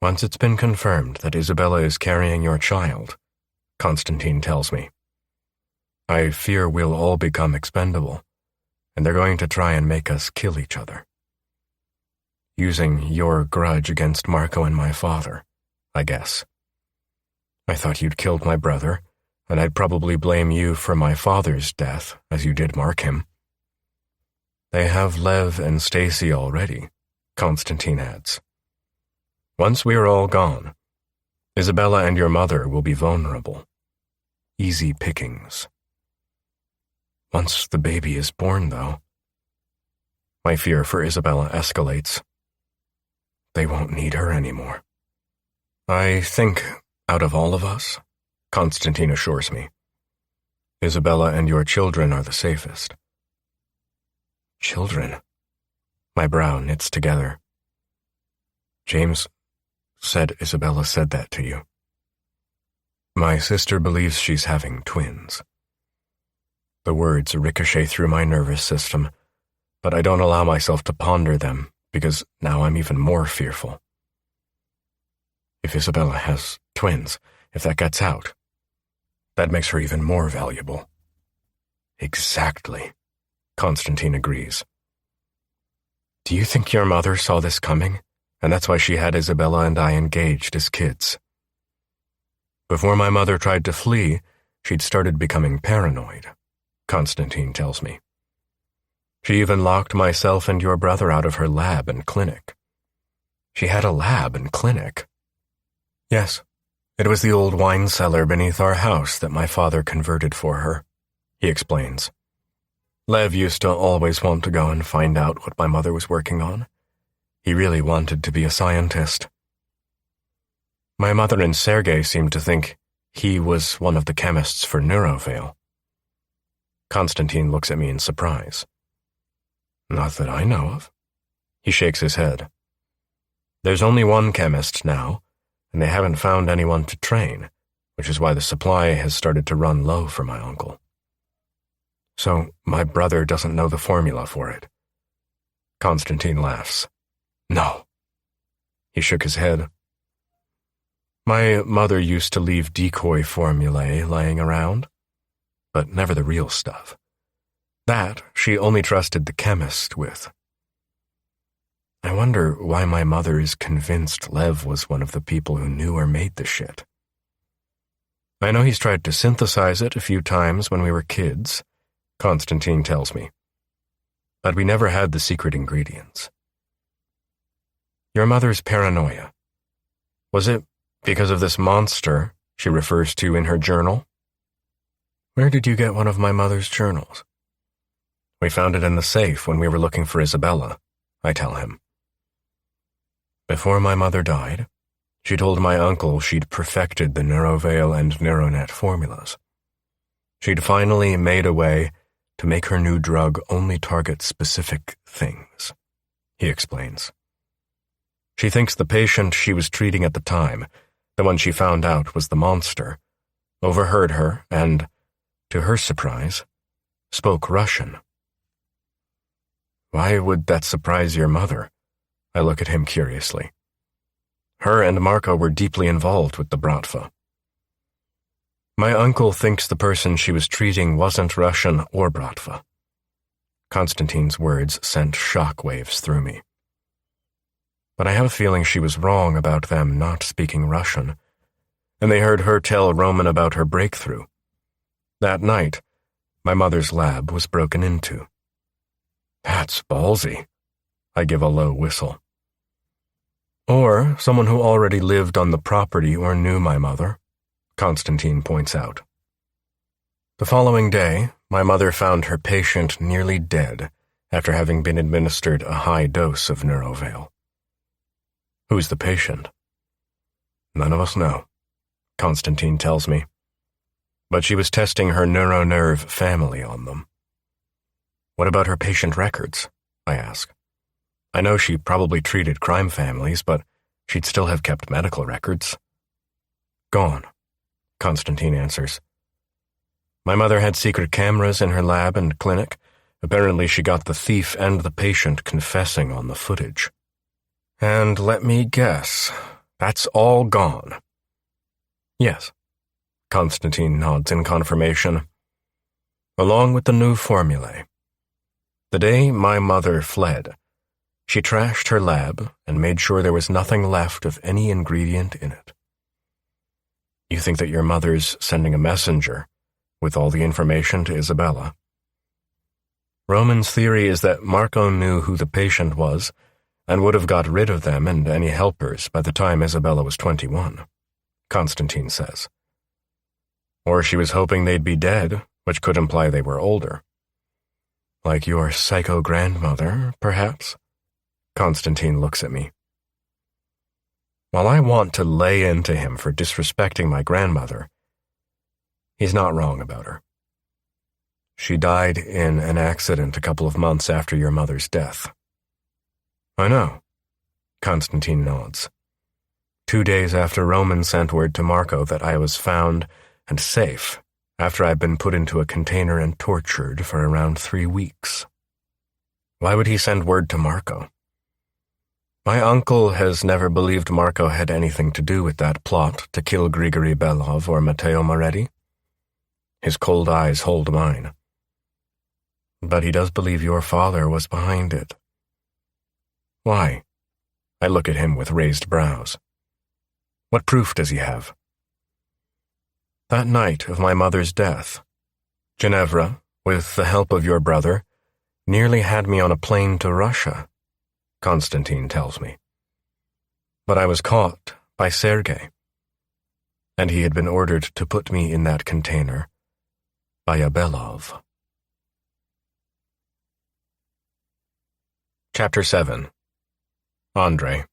Once it's been confirmed that Isabella is carrying your child, Constantine tells me, I fear we'll all become expendable, and they're going to try and make us kill each other. Using your grudge against Marco and my father, I guess. I thought you'd killed my brother, and I'd probably blame you for my father's death, as you did Markham. They have Lev and Stacy already, Constantine adds. Once we are all gone, Isabella and your mother will be vulnerable. Easy pickings. Once the baby is born, though, my fear for Isabella escalates. They won't need her anymore. I think, out of all of us, Constantine assures me, Isabella and your children are the safest. Children? My brow knits together. James said Isabella said that to you. My sister believes she's having twins. The words ricochet through my nervous system, but I don't allow myself to ponder them because now I'm even more fearful. If Isabella has twins, if that gets out, that makes her even more valuable. Exactly. Constantine agrees. Do you think your mother saw this coming, and that's why she had Isabella and I engaged as kids? Before my mother tried to flee, she'd started becoming paranoid, Constantine tells me. She even locked myself and your brother out of her lab and clinic. She had a lab and clinic? Yes, it was the old wine cellar beneath our house that my father converted for her, he explains. Lev used to always want to go and find out what my mother was working on. He really wanted to be a scientist. My mother and Sergei seemed to think he was one of the chemists for Neurovale. Konstantin looks at me in surprise. Not that I know of. He shakes his head. There's only one chemist now, and they haven't found anyone to train, which is why the supply has started to run low for my uncle. So my brother doesn't know the formula for it. Konstantin laughs. No. He shook his head. My mother used to leave decoy formulae lying around, but never the real stuff. That she only trusted the chemist with. I wonder why my mother is convinced Lev was one of the people who knew or made the shit. I know he's tried to synthesize it a few times when we were kids, Konstantin tells me, but we never had the secret ingredients. Your mother's paranoia. Was it because of this monster she refers to in her journal? Where did you get one of my mother's journals? We found it in the safe when we were looking for Isabella, I tell him. Before my mother died, she told my uncle she'd perfected the Neurovale and Neuronet formulas. She'd finally made a way to make her new drug only target specific things, he explains. She thinks the patient she was treating at the time, the one she found out was the monster, overheard her and, to her surprise, spoke Russian. Why would that surprise your mother? I look at him curiously. Her and Marco were deeply involved with the Bratva. My uncle thinks the person she was treating wasn't Russian or Bratva. Konstantin's words sent shock waves through me. But I have a feeling she was wrong about them not speaking Russian, and they heard her tell Roman about her breakthrough. That night, my mother's lab was broken into. That's ballsy. I give a low whistle. Or someone who already lived on the property or knew my mother, Konstantin points out. The following day, my mother found her patient nearly dead after having been administered a high dose of Neurovale. Who's the patient? None of us know, Konstantin tells me. But she was testing her neuronerve family on them. What about her patient records? I ask. I know she probably treated crime families, but she'd still have kept medical records. Gone, Konstantin answers. My mother had secret cameras in her lab and clinic. Apparently she got the thief and the patient confessing on the footage. And let me guess, that's all gone. Yes, Konstantin nods in confirmation. Along with the new formulae. The day my mother fled, she trashed her lab and made sure there was nothing left of any ingredient in it. You think that your mother's sending a messenger with all the information to Isabella? Roman's theory is that Marco knew who the patient was and would have got rid of them and any helpers by the time Isabella was 21, Konstantin says. Or she was hoping they'd be dead, which could imply they were older. Like your psycho grandmother, perhaps? Konstantin looks at me. While I want to lay into him for disrespecting my grandmother, he's not wrong about her. She died in an accident a couple of months after your mother's death. I know, Konstantin nods. 2 days after Roman sent word to Marco that I was found and safe after I'd been put into a container and tortured for around 3 weeks. Why would he send word to Marco? My uncle has never believed Marco had anything to do with that plot to kill Grigory Belov or Matteo Moretti. His cold eyes hold mine. But he does believe your father was behind it. Why? I look at him with raised brows. What proof does he have? That night of my mother's death, Ginevra, with the help of your brother, nearly had me on a plane to Russia, Konstantin tells me. But I was caught by Sergei, and he had been ordered to put me in that container by a Belov. Chapter 7. Andre.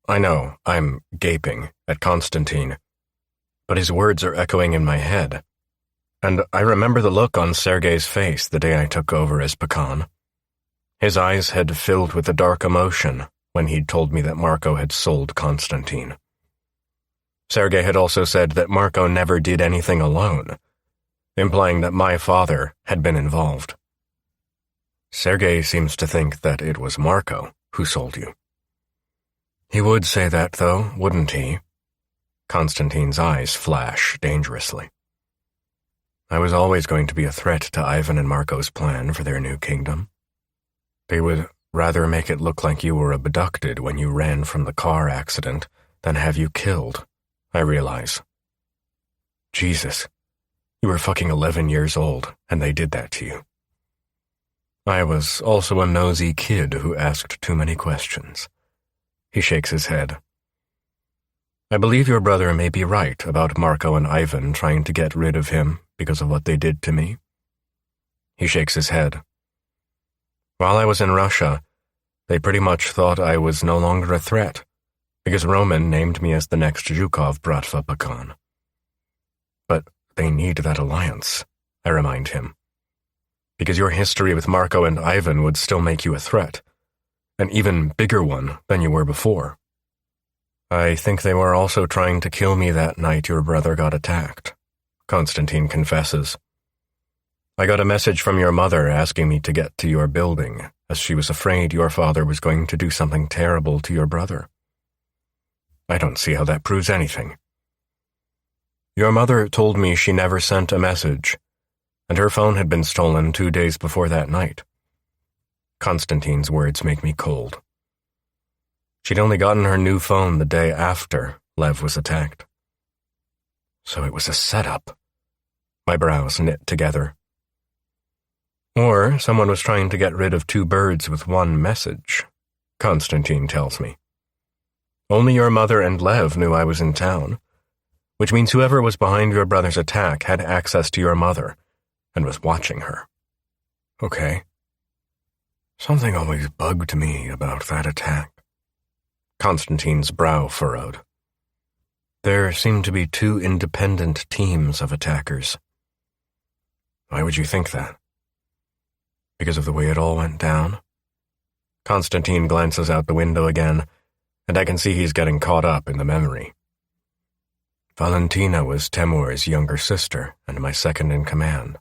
I know, I'm gaping at Constantine, but his words are echoing in my head, and I remember the look on Sergei's face the day I took over as Pecan. His eyes had filled with a dark emotion when he'd told me that Marco had sold Constantine. Sergei had also said that Marco never did anything alone, implying that my father had been involved. Sergei seems to think that it was Marco who sold you. He would say that, though, wouldn't he? Constantine's eyes flash dangerously. I was always going to be a threat to Ivan and Marco's plan for their new kingdom. They would rather make it look like you were abducted when you ran from the car accident than have you killed, I realize. Jesus, you were fucking 11 years old, and they did that to you. I was also a nosy kid who asked too many questions. He shakes his head. I believe your brother may be right about Marco and Ivan trying to get rid of him because of what they did to me. He shakes his head. While I was in Russia, they pretty much thought I was no longer a threat, because Roman named me as the next Zhukov Bratva Pecan. But they need that alliance, I remind him, because your history with Marco and Ivan would still make you a threat, an even bigger one than you were before. I think they were also trying to kill me that night your brother got attacked, Constantine confesses. I got a message from your mother asking me to get to your building, as she was afraid your father was going to do something terrible to your brother. I don't see how that proves anything. Your mother told me she never sent a message, and her phone had been stolen 2 days before that night. Constantine's words make me cold. She'd only gotten her new phone the day after Lev was attacked. So it was a setup. My brows knit together. Or someone was trying to get rid of 2 birds with 1 message, Constantine tells me. Only your mother and Lev knew I was in town, which means whoever was behind your brother's attack had access to your mother and was watching her. Okay. Something always bugged me about that attack. Constantine's brow furrowed. There seemed to be 2 independent teams of attackers. Why would you think that? Because of the way it all went down? Constantine glances out the window again, and I can see he's getting caught up in the memory. Valentina was Temur's younger sister and my second in command.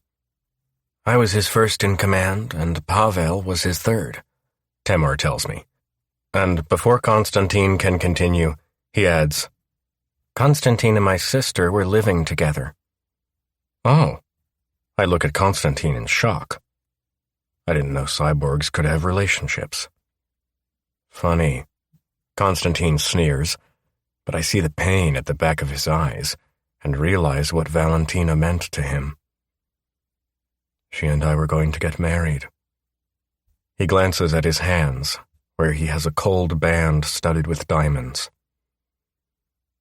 I was his first in command, and Pavel was his third, Temur tells me. And before Constantine can continue, he adds, Constantine and my sister were living together. Oh. I look at Constantine in shock. I didn't know cyborgs could have relationships. Funny. Constantine sneers, but I see the pain at the back of his eyes and realize what Valentina meant to him. She and I were going to get married. He glances at his hands, where he has a cold band studded with diamonds.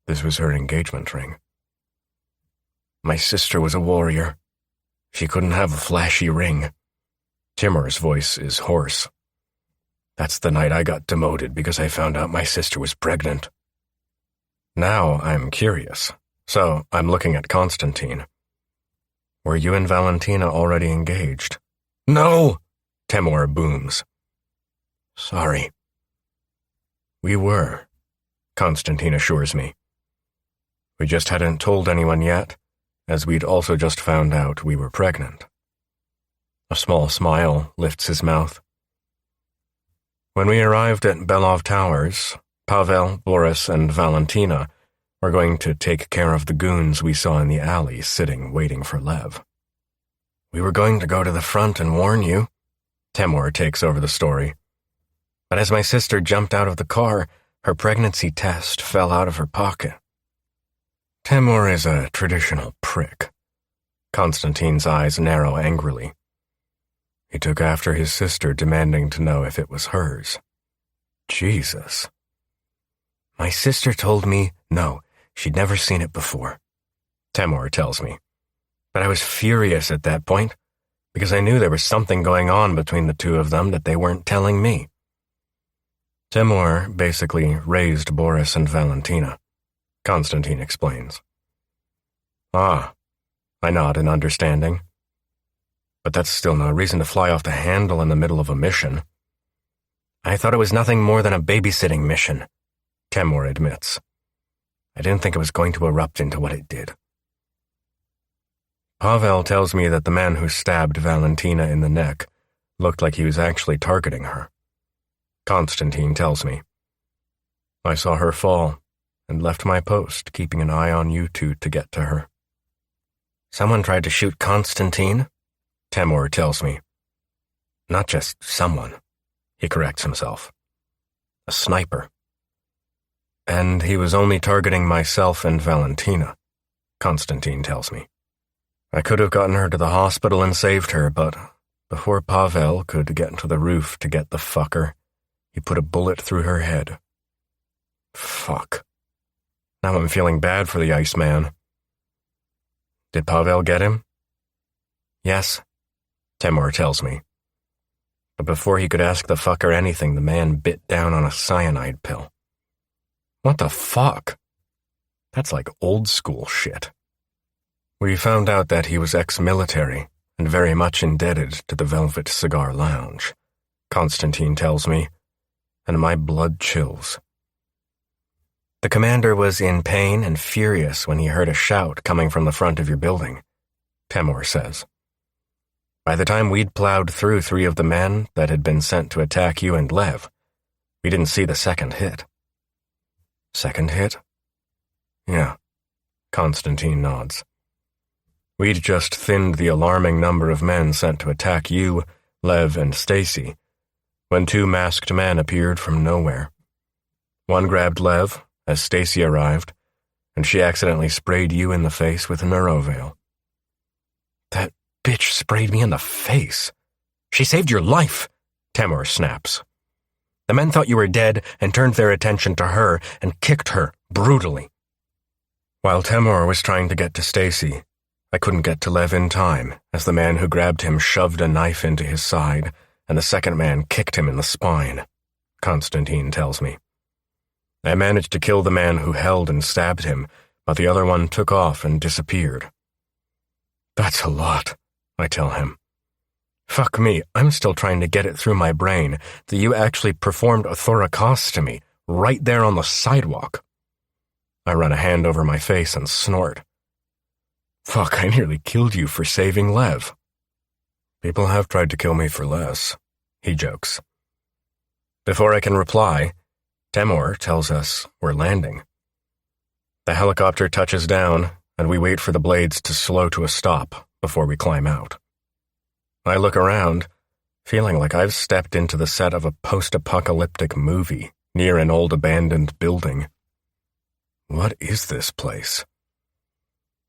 This was her engagement ring. My sister was a warrior. She couldn't have a flashy ring. Timur's voice is hoarse. That's the night I got demoted because I found out my sister was pregnant. Now I'm curious, so I'm looking at Constantine. Were you and Valentina already engaged? No! Temur booms. Sorry. We were, Constantine assures me. We just hadn't told anyone yet, as we'd also just found out we were pregnant. A small smile lifts his mouth. When we arrived at Belov Towers, Pavel, Boris, and Valentina were going to take care of the goons we saw in the alley sitting waiting for Lev. We were going to go to the front and warn you. Temur takes over the story. But as my sister jumped out of the car, her pregnancy test fell out of her pocket. Temur is a traditional prick. Constantine's eyes narrow angrily. He took after his sister, demanding to know if it was hers. Jesus. My sister told me no, she'd never seen it before. Temur tells me. But I was furious at that point. because I knew there was something going on between the two of them that they weren't telling me. Timur basically raised Boris and Valentina, Konstantin explains. Ah, I nod in understanding. But that's still no reason to fly off the handle in the middle of a mission. I thought it was nothing more than a babysitting mission, Timur admits. I didn't think it was going to erupt into what it did. Pavel tells me that the man who stabbed Valentina in the neck looked like he was actually targeting her. Konstantin tells me. I saw her fall and left my post, keeping an eye on you two to get to her. Someone tried to shoot Konstantin? Timur tells me. Not just someone, he corrects himself. A sniper. And he was only targeting myself and Valentina, Konstantin tells me. I could have gotten her to the hospital and saved her, but before Pavel could get to the roof to get the fucker, he put a bullet through her head. Fuck. Now I'm feeling bad for the Iceman. Did Pavel get him? Yes, Timur tells me. But before he could ask the fucker anything, the man bit down on a cyanide pill. What the fuck? That's like old school shit. We found out that he was ex-military and very much indebted to the Velvet Cigar Lounge, Konstantin tells me, and my blood chills. The commander was in pain and furious when he heard a shout coming from the front of your building, Timur says. By the time we'd plowed through 3 of the men that had been sent to attack you and Lev, we didn't see the second hit. Second hit? Yeah, Konstantin nods. We'd just thinned the alarming number of men sent to attack you, Lev, and Stacy, when 2 masked men appeared from nowhere. One grabbed Lev as Stacy arrived, and she accidentally sprayed you in the face with a neuroveil. That bitch sprayed me in the face. She saved your life, Timur snaps. The men thought you were dead and turned their attention to her and kicked her brutally. While Timur was trying to get to Stacy, I couldn't get to Lev in time, as the man who grabbed him shoved a knife into his side, and the second man kicked him in the spine, Konstantin tells me. I managed to kill the man who held and stabbed him, but the other one took off and disappeared. That's a lot, I tell him. Fuck me, I'm still trying to get it through my brain that you actually performed a thoracostomy right there on the sidewalk. I run a hand over my face and snort. Fuck, I nearly killed you for saving Lev. People have tried to kill me for less, he jokes. Before I can reply, Timur tells us we're landing. The helicopter touches down, and we wait for the blades to slow to a stop before we climb out. I look around, feeling like I've stepped into the set of a post-apocalyptic movie near an old abandoned building. What is this place?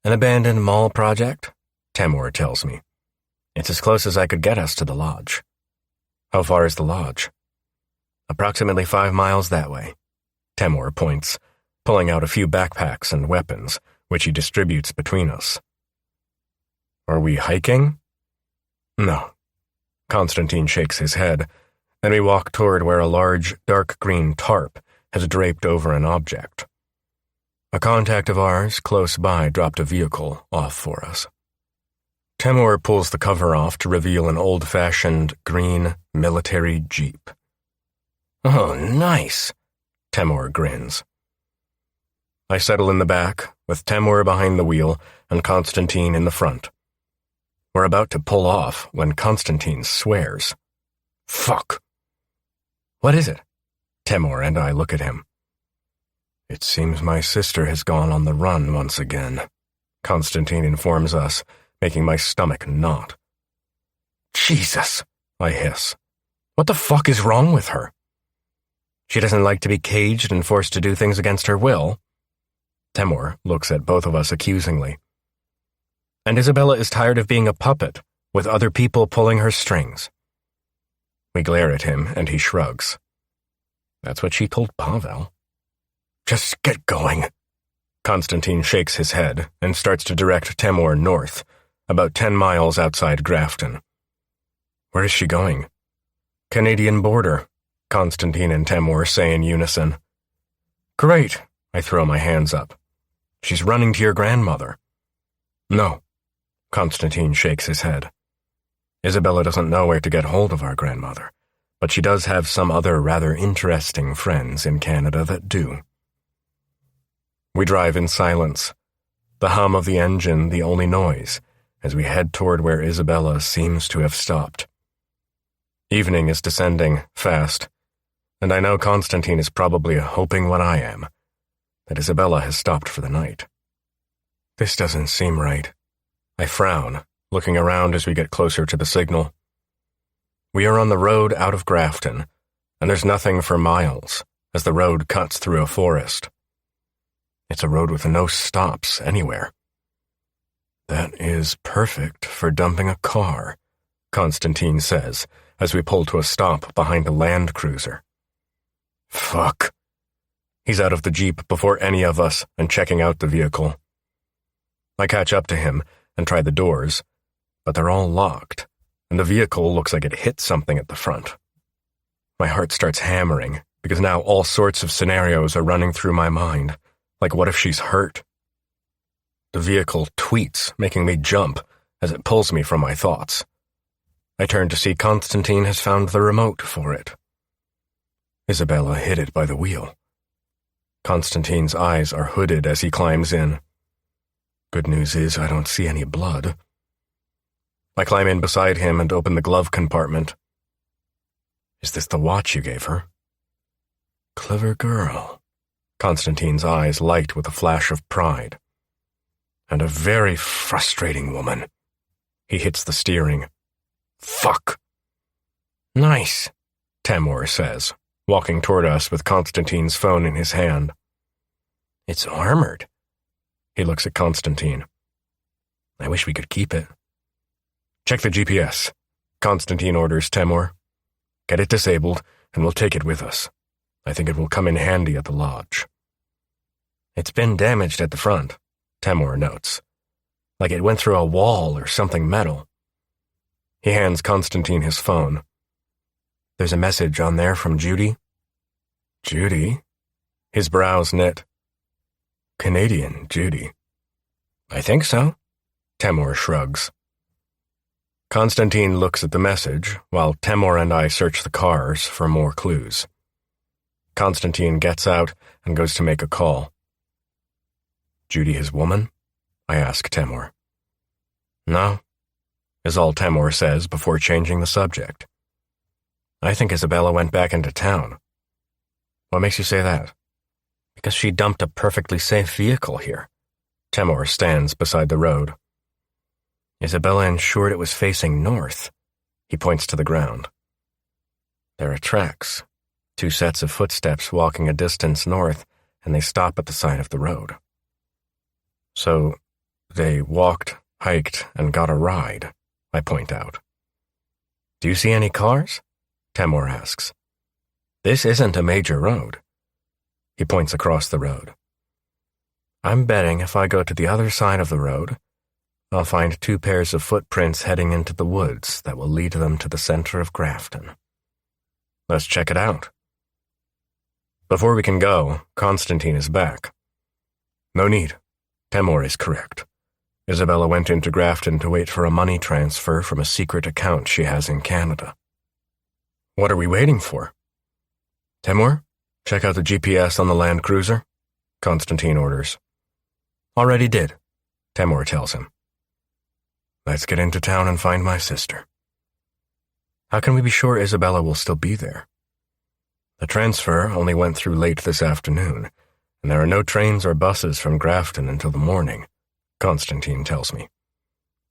An abandoned mall project? Timur tells me. It's as close as I could get us to the lodge. How far is the lodge? Approximately 5 miles that way. Timur points, pulling out a few backpacks and weapons, which he distributes between us. Are we hiking? No. Konstantin shakes his head, and we walk toward where a large, dark green tarp has draped over an object. A contact of ours close by dropped a vehicle off for us. Timur pulls the cover off to reveal an old-fashioned green military jeep. Oh, nice, Timur grins. I settle in the back, with Timur behind the wheel and Konstantin in the front. We're about to pull off when Konstantin swears. Fuck. What is it? Timur and I look at him. It seems my sister has gone on the run once again, Konstantin informs us, making my stomach knot. Jesus, I hiss. What the fuck is wrong with her? She doesn't like to be caged and forced to do things against her will. Timur looks at both of us accusingly. And Isabella is tired of being a puppet, with other people pulling her strings. We glare at him, and he shrugs. That's what she told Pavel. Just get going. Konstantin shakes his head and starts to direct Timur north, about 10 miles outside Grafton, Where is she going? Canadian border, Constantine and Temur say in unison. Great, I throw my hands up. She's running to your grandmother. No, Constantine shakes his head. Isabella doesn't know where to get hold of our grandmother, but she does have some other rather interesting friends in Canada that do. We drive in silence, the hum of the engine the only noise, as we head toward where Isabella seems to have stopped. Evening is descending fast, and I know Constantine is probably hoping what I am, that Isabella has stopped for the night. This doesn't seem right. I frown, looking around as we get closer to the signal. We are on the road out of Grafton, and there's nothing for miles, as the road cuts through a forest. It's a road with no stops anywhere. That is perfect for dumping a car, Constantine says, as we pull to a stop behind a Land Cruiser. Fuck. He's out of the Jeep before any of us and checking out the vehicle. I catch up to him and try the doors, but they're all locked, and the vehicle looks like it hit something at the front. My heart starts hammering, because now all sorts of scenarios are running through my mind, like what if she's hurt? The vehicle tweets, making me jump as it pulls me from my thoughts. I turn to see Constantine has found the remote for it. Isabella hit it by the wheel. Constantine's eyes are hooded as he climbs in. Good news is I don't see any blood. I climb in beside him and open the glove compartment. Is this the watch you gave her? Clever girl. Constantine's eyes light with a flash of pride. And a very frustrating woman. He hits the steering. Fuck. Nice, Temur says, walking toward us with Constantine's phone in his hand. It's armored. He looks at Constantine. I wish we could keep it. Check the GPS, Constantine orders Temur. Get it disabled, and we'll take it with us. I think it will come in handy at the lodge. It's been damaged at the front, Temur notes. Like it went through a wall or something metal. He hands Constantine his phone. There's a message on there from Judy. Judy? His brows knit. Canadian Judy. I think so, Temur shrugs. Constantine looks at the message, while Temur and I search the cars for more clues. Constantine gets out and goes to make a call. Judy his woman? I ask Temur. No, is all Temur says before changing the subject. I think Isabella went back into town. What makes you say that? Because she dumped a perfectly safe vehicle here. Temur stands beside the road. Isabella ensured it was facing north. He points to the ground. There are tracks, 2 sets of footsteps walking a distance north, and they stop at the side of the road. So, they walked, hiked, and got a ride, I point out. Do you see any cars? Temur asks. This isn't a major road. He points across the road. I'm betting if I go to the other side of the road, I'll find 2 pairs of footprints heading into the woods that will lead them to the center of Grafton. Let's check it out. Before we can go, Constantine is back. No need. Temur is correct. Isabella went into Grafton to wait for a money transfer from a secret account she has in Canada. What are we waiting for? Temur, check out the GPS on the Land Cruiser, Constantine orders. Already did, Temur tells him. Let's get into town and find my sister. How can we be sure Isabella will still be there? The transfer only went through late this afternoon, and there are no trains or buses from Grafton until the morning, Constantine tells me.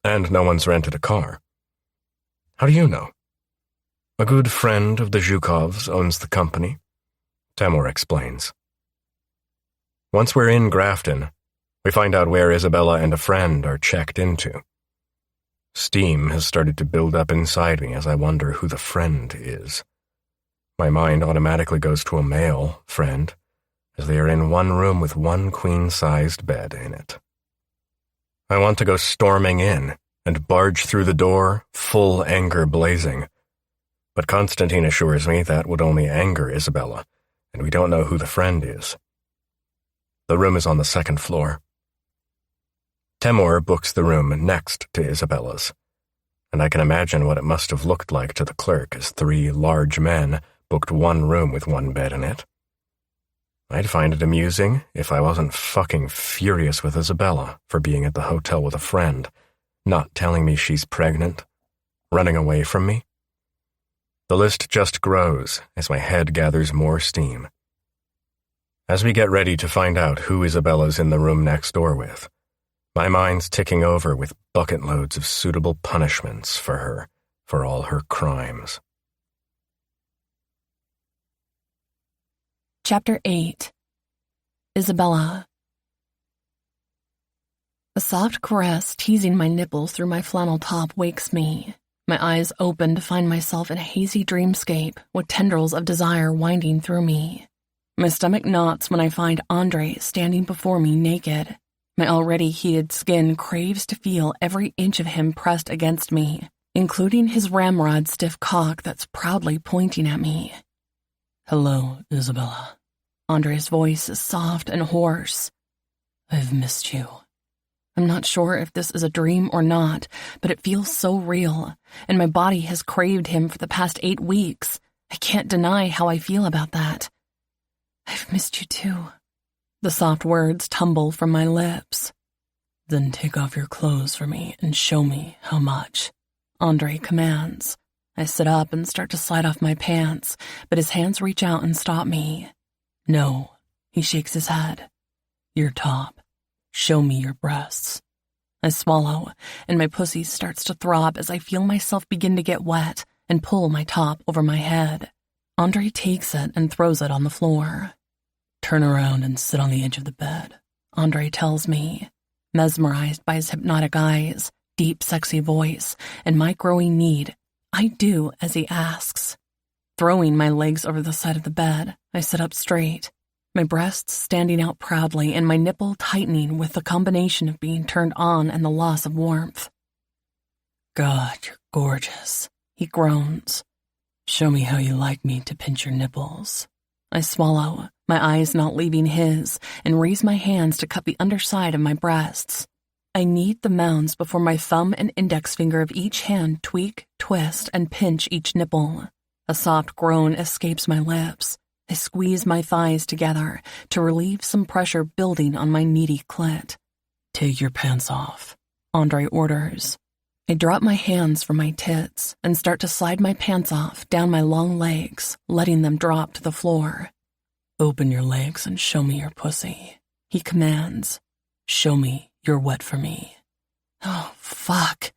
And no one's rented a car. How do you know? A good friend of the Zhukovs owns the company, Temur explains. Once we're in Grafton, we find out where Isabella and a friend are checked into. Steam has started to build up inside me as I wonder who the friend is. My mind automatically goes to a male friend, as they are in one room with one queen-sized bed in it. I want to go storming in and barge through the door, full anger blazing. But Constantine assures me that would only anger Isabella, and we don't know who the friend is. The room is on the 2nd floor. Temur books the room next to Isabella's, and I can imagine what it must have looked like to the clerk as 3 large men booked one room with one bed in it. I'd find it amusing if I wasn't fucking furious with Isabella for being at the hotel with a friend, not telling me she's pregnant, running away from me. The list just grows as my head gathers more steam. As we get ready to find out who Isabella's in the room next door with, my mind's ticking over with bucket loads of suitable punishments for her for all her crimes. Chapter 8. Isabella. A soft caress teasing my nipples through my flannel top wakes me. My eyes open to find myself in a hazy dreamscape with tendrils of desire winding through me. My stomach knots when I find Andre standing before me naked. My already heated skin craves to feel every inch of him pressed against me, including his ramrod stiff cock that's proudly pointing at me. "Hello, Isabella." Andre's voice is soft and hoarse. "I've missed you." I'm not sure if this is a dream or not, but it feels so real, and my body has craved him for the past 8 weeks. I can't deny how I feel about that. "I've missed you too." The soft words tumble from my lips. "Then take off your clothes for me and show me how much," Andre commands. I sit up and start to slide off my pants, but his hands reach out and stop me. "No," he shakes his head. "Your top. Show me your breasts." I swallow, and my pussy starts to throb as I feel myself begin to get wet and pull my top over my head. Andre takes it and throws it on the floor. "Turn around and sit on the edge of the bed," Andre tells me, mesmerized by his hypnotic eyes, deep, sexy voice, and my growing need. I do as he asks. Throwing my legs over the side of the bed, I sit up straight, my breasts standing out proudly and my nipple tightening with the combination of being turned on and the loss of warmth. "God, you're gorgeous," he groans. "Show me how you like me to pinch your nipples." I swallow, my eyes not leaving his, and raise my hands to cup the underside of my breasts. I knead the mounds before my thumb and index finger of each hand tweak, twist, and pinch each nipple. A soft groan escapes my lips. I squeeze my thighs together to relieve some pressure building on my needy clit. "Take your pants off," Andre orders. I drop my hands from my tits and start to slide my pants off down my long legs, letting them drop to the floor. "Open your legs and show me your pussy," he commands. "Show me you're wet for me." Oh, fuck.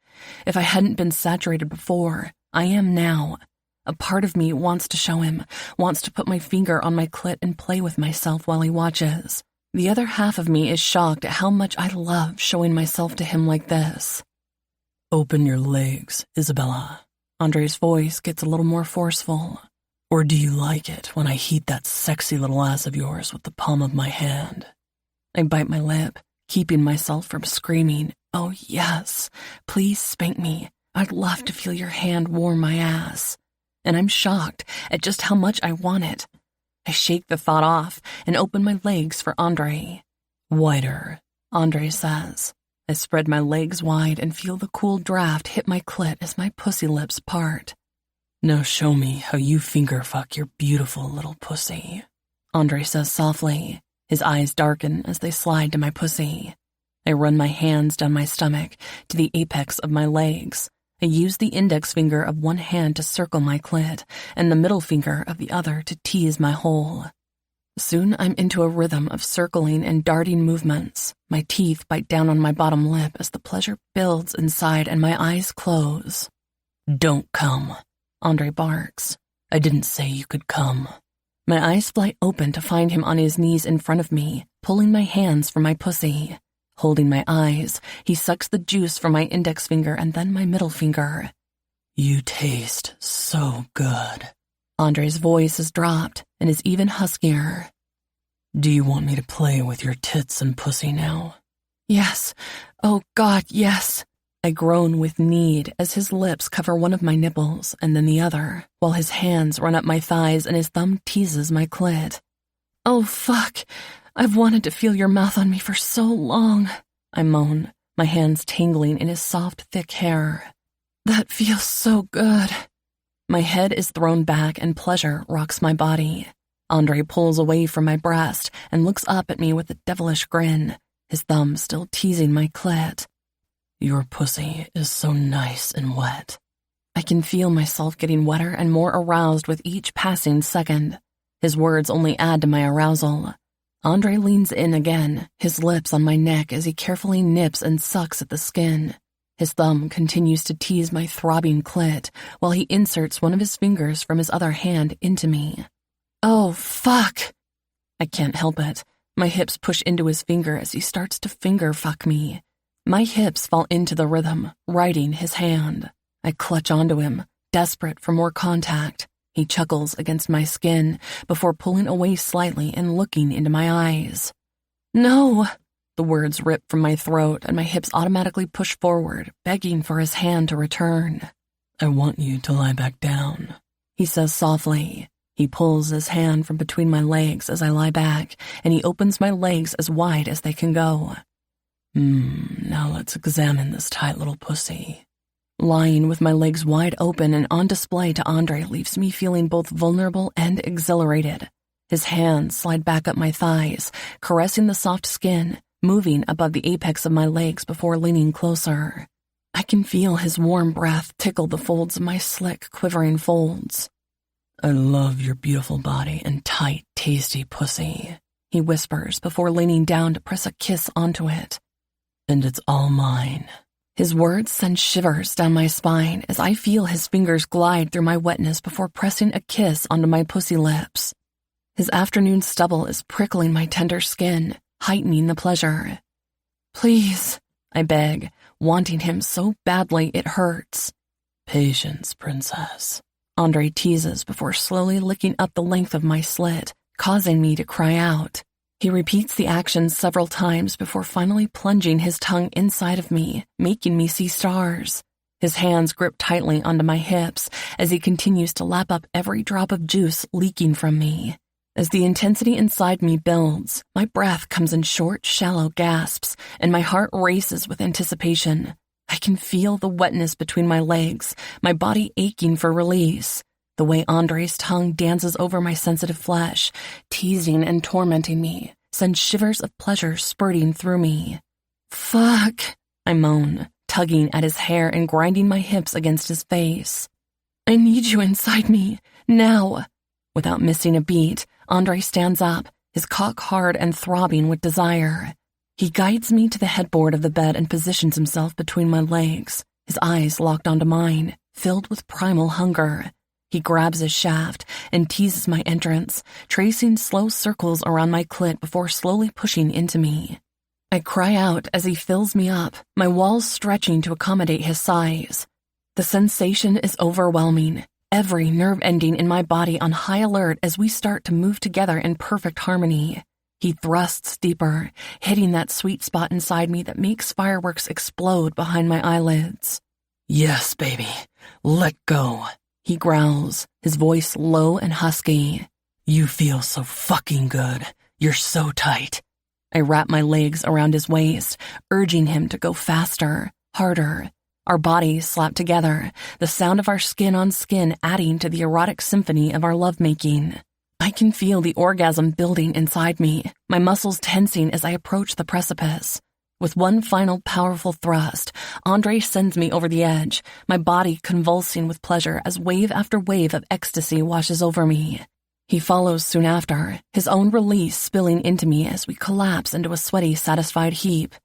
If I hadn't been saturated before, I am now. A part of me wants to show him, wants to put my finger on my clit and play with myself while he watches. The other half of me is shocked at how much I love showing myself to him like this. "Open your legs, Isabella." Andre's voice gets a little more forceful. "Or do you like it when I heat that sexy little ass of yours with the palm of my hand?" I bite my lip, keeping myself from screaming, "Oh yes, please spank me. I'd love to feel your hand warm my ass." And I'm shocked at just how much I want it. I shake the thought off and open my legs for Andre. "Wider," Andre says. I spread my legs wide and feel the cool draft hit my clit as my pussy lips part. "Now show me how you finger fuck your beautiful little pussy," Andre says softly. His eyes darken as they slide to my pussy. I run my hands down my stomach to the apex of my legs. I use the index finger of one hand to circle my clit and the middle finger of the other to tease my hole. Soon I'm into a rhythm of circling and darting movements. My teeth bite down on my bottom lip as the pleasure builds inside and my eyes close. "Don't come," Andre barks. "I didn't say you could come." My eyes fly open to find him on his knees in front of me, pulling my hands from my pussy. Holding my eyes, he sucks the juice from my index finger and then my middle finger. "You taste so good." Andre's voice is dropped and is even huskier. "Do you want me to play with your tits and pussy now?" "Yes. Oh God, yes." I groan with need as his lips cover one of my nipples and then the other, while his hands run up my thighs and his thumb teases my clit. "Oh, fuck. I've wanted to feel your mouth on me for so long," I moan, my hands tingling in his soft, thick hair. "That feels so good." My head is thrown back and pleasure rocks my body. Andre pulls away from my breast and looks up at me with a devilish grin, his thumb still teasing my clit. "Your pussy is so nice and wet." I can feel myself getting wetter and more aroused with each passing second. His words only add to my arousal. Andre leans in again, his lips on my neck as he carefully nips and sucks at the skin. His thumb continues to tease my throbbing clit while he inserts one of his fingers from his other hand into me. "Oh, fuck!" I can't help it. My hips push into his finger as he starts to finger fuck me. My hips fall into the rhythm, riding his hand. I clutch onto him, desperate for more contact. He chuckles against my skin before pulling away slightly and looking into my eyes. "No!" The words rip from my throat and my hips automatically push forward, begging for his hand to return. "I want you to lie back down," he says softly. He pulls his hand from between my legs as I lie back, and he opens my legs as wide as they can go. Now let's examine this tight little pussy." Lying with my legs wide open and on display to Andre leaves me feeling both vulnerable and exhilarated. His hands slide back up my thighs, caressing the soft skin, moving above the apex of my legs before leaning closer. I can feel his warm breath tickle the folds of my slick, quivering folds. "I love your beautiful body and tight, tasty pussy," he whispers before leaning down to press a kiss onto it. "And it's all mine." His words send shivers down my spine as I feel his fingers glide through my wetness before pressing a kiss onto my pussy lips. His afternoon stubble is prickling my tender skin, heightening the pleasure. "Please," I beg, wanting him so badly it hurts. "Patience, princess," Andre teases before slowly licking up the length of my slit, causing me to cry out. He repeats the action several times before finally plunging his tongue inside of me, making me see stars. His hands grip tightly onto my hips as he continues to lap up every drop of juice leaking from me. As the intensity inside me builds, my breath comes in short, shallow gasps, and my heart races with anticipation. I can feel the wetness between my legs, my body aching for release. The way Andre's tongue dances over my sensitive flesh, teasing and tormenting me, sends shivers of pleasure spurting through me. "Fuck," I moan, tugging at his hair and grinding my hips against his face. "I need you inside me, now." Without missing a beat, Andre stands up, his cock hard and throbbing with desire. He guides me to the headboard of the bed and positions himself between my legs, his eyes locked onto mine, filled with primal hunger. He grabs his shaft and teases my entrance, tracing slow circles around my clit before slowly pushing into me. I cry out as he fills me up, my walls stretching to accommodate his size. The sensation is overwhelming, every nerve ending in my body on high alert as we start to move together in perfect harmony. He thrusts deeper, hitting that sweet spot inside me that makes fireworks explode behind my eyelids. "Yes, baby, let go," he growls, his voice low and husky. "You feel so fucking good. You're so tight." I wrap my legs around his waist, urging him to go faster, harder. Our bodies slap together, the sound of our skin on skin adding to the erotic symphony of our lovemaking. I can feel the orgasm building inside me, my muscles tensing as I approach the precipice. With one final powerful thrust, Andre sends me over the edge, my body convulsing with pleasure as wave after wave of ecstasy washes over me. He follows soon after, his own release spilling into me as we collapse into a sweaty, satisfied heap.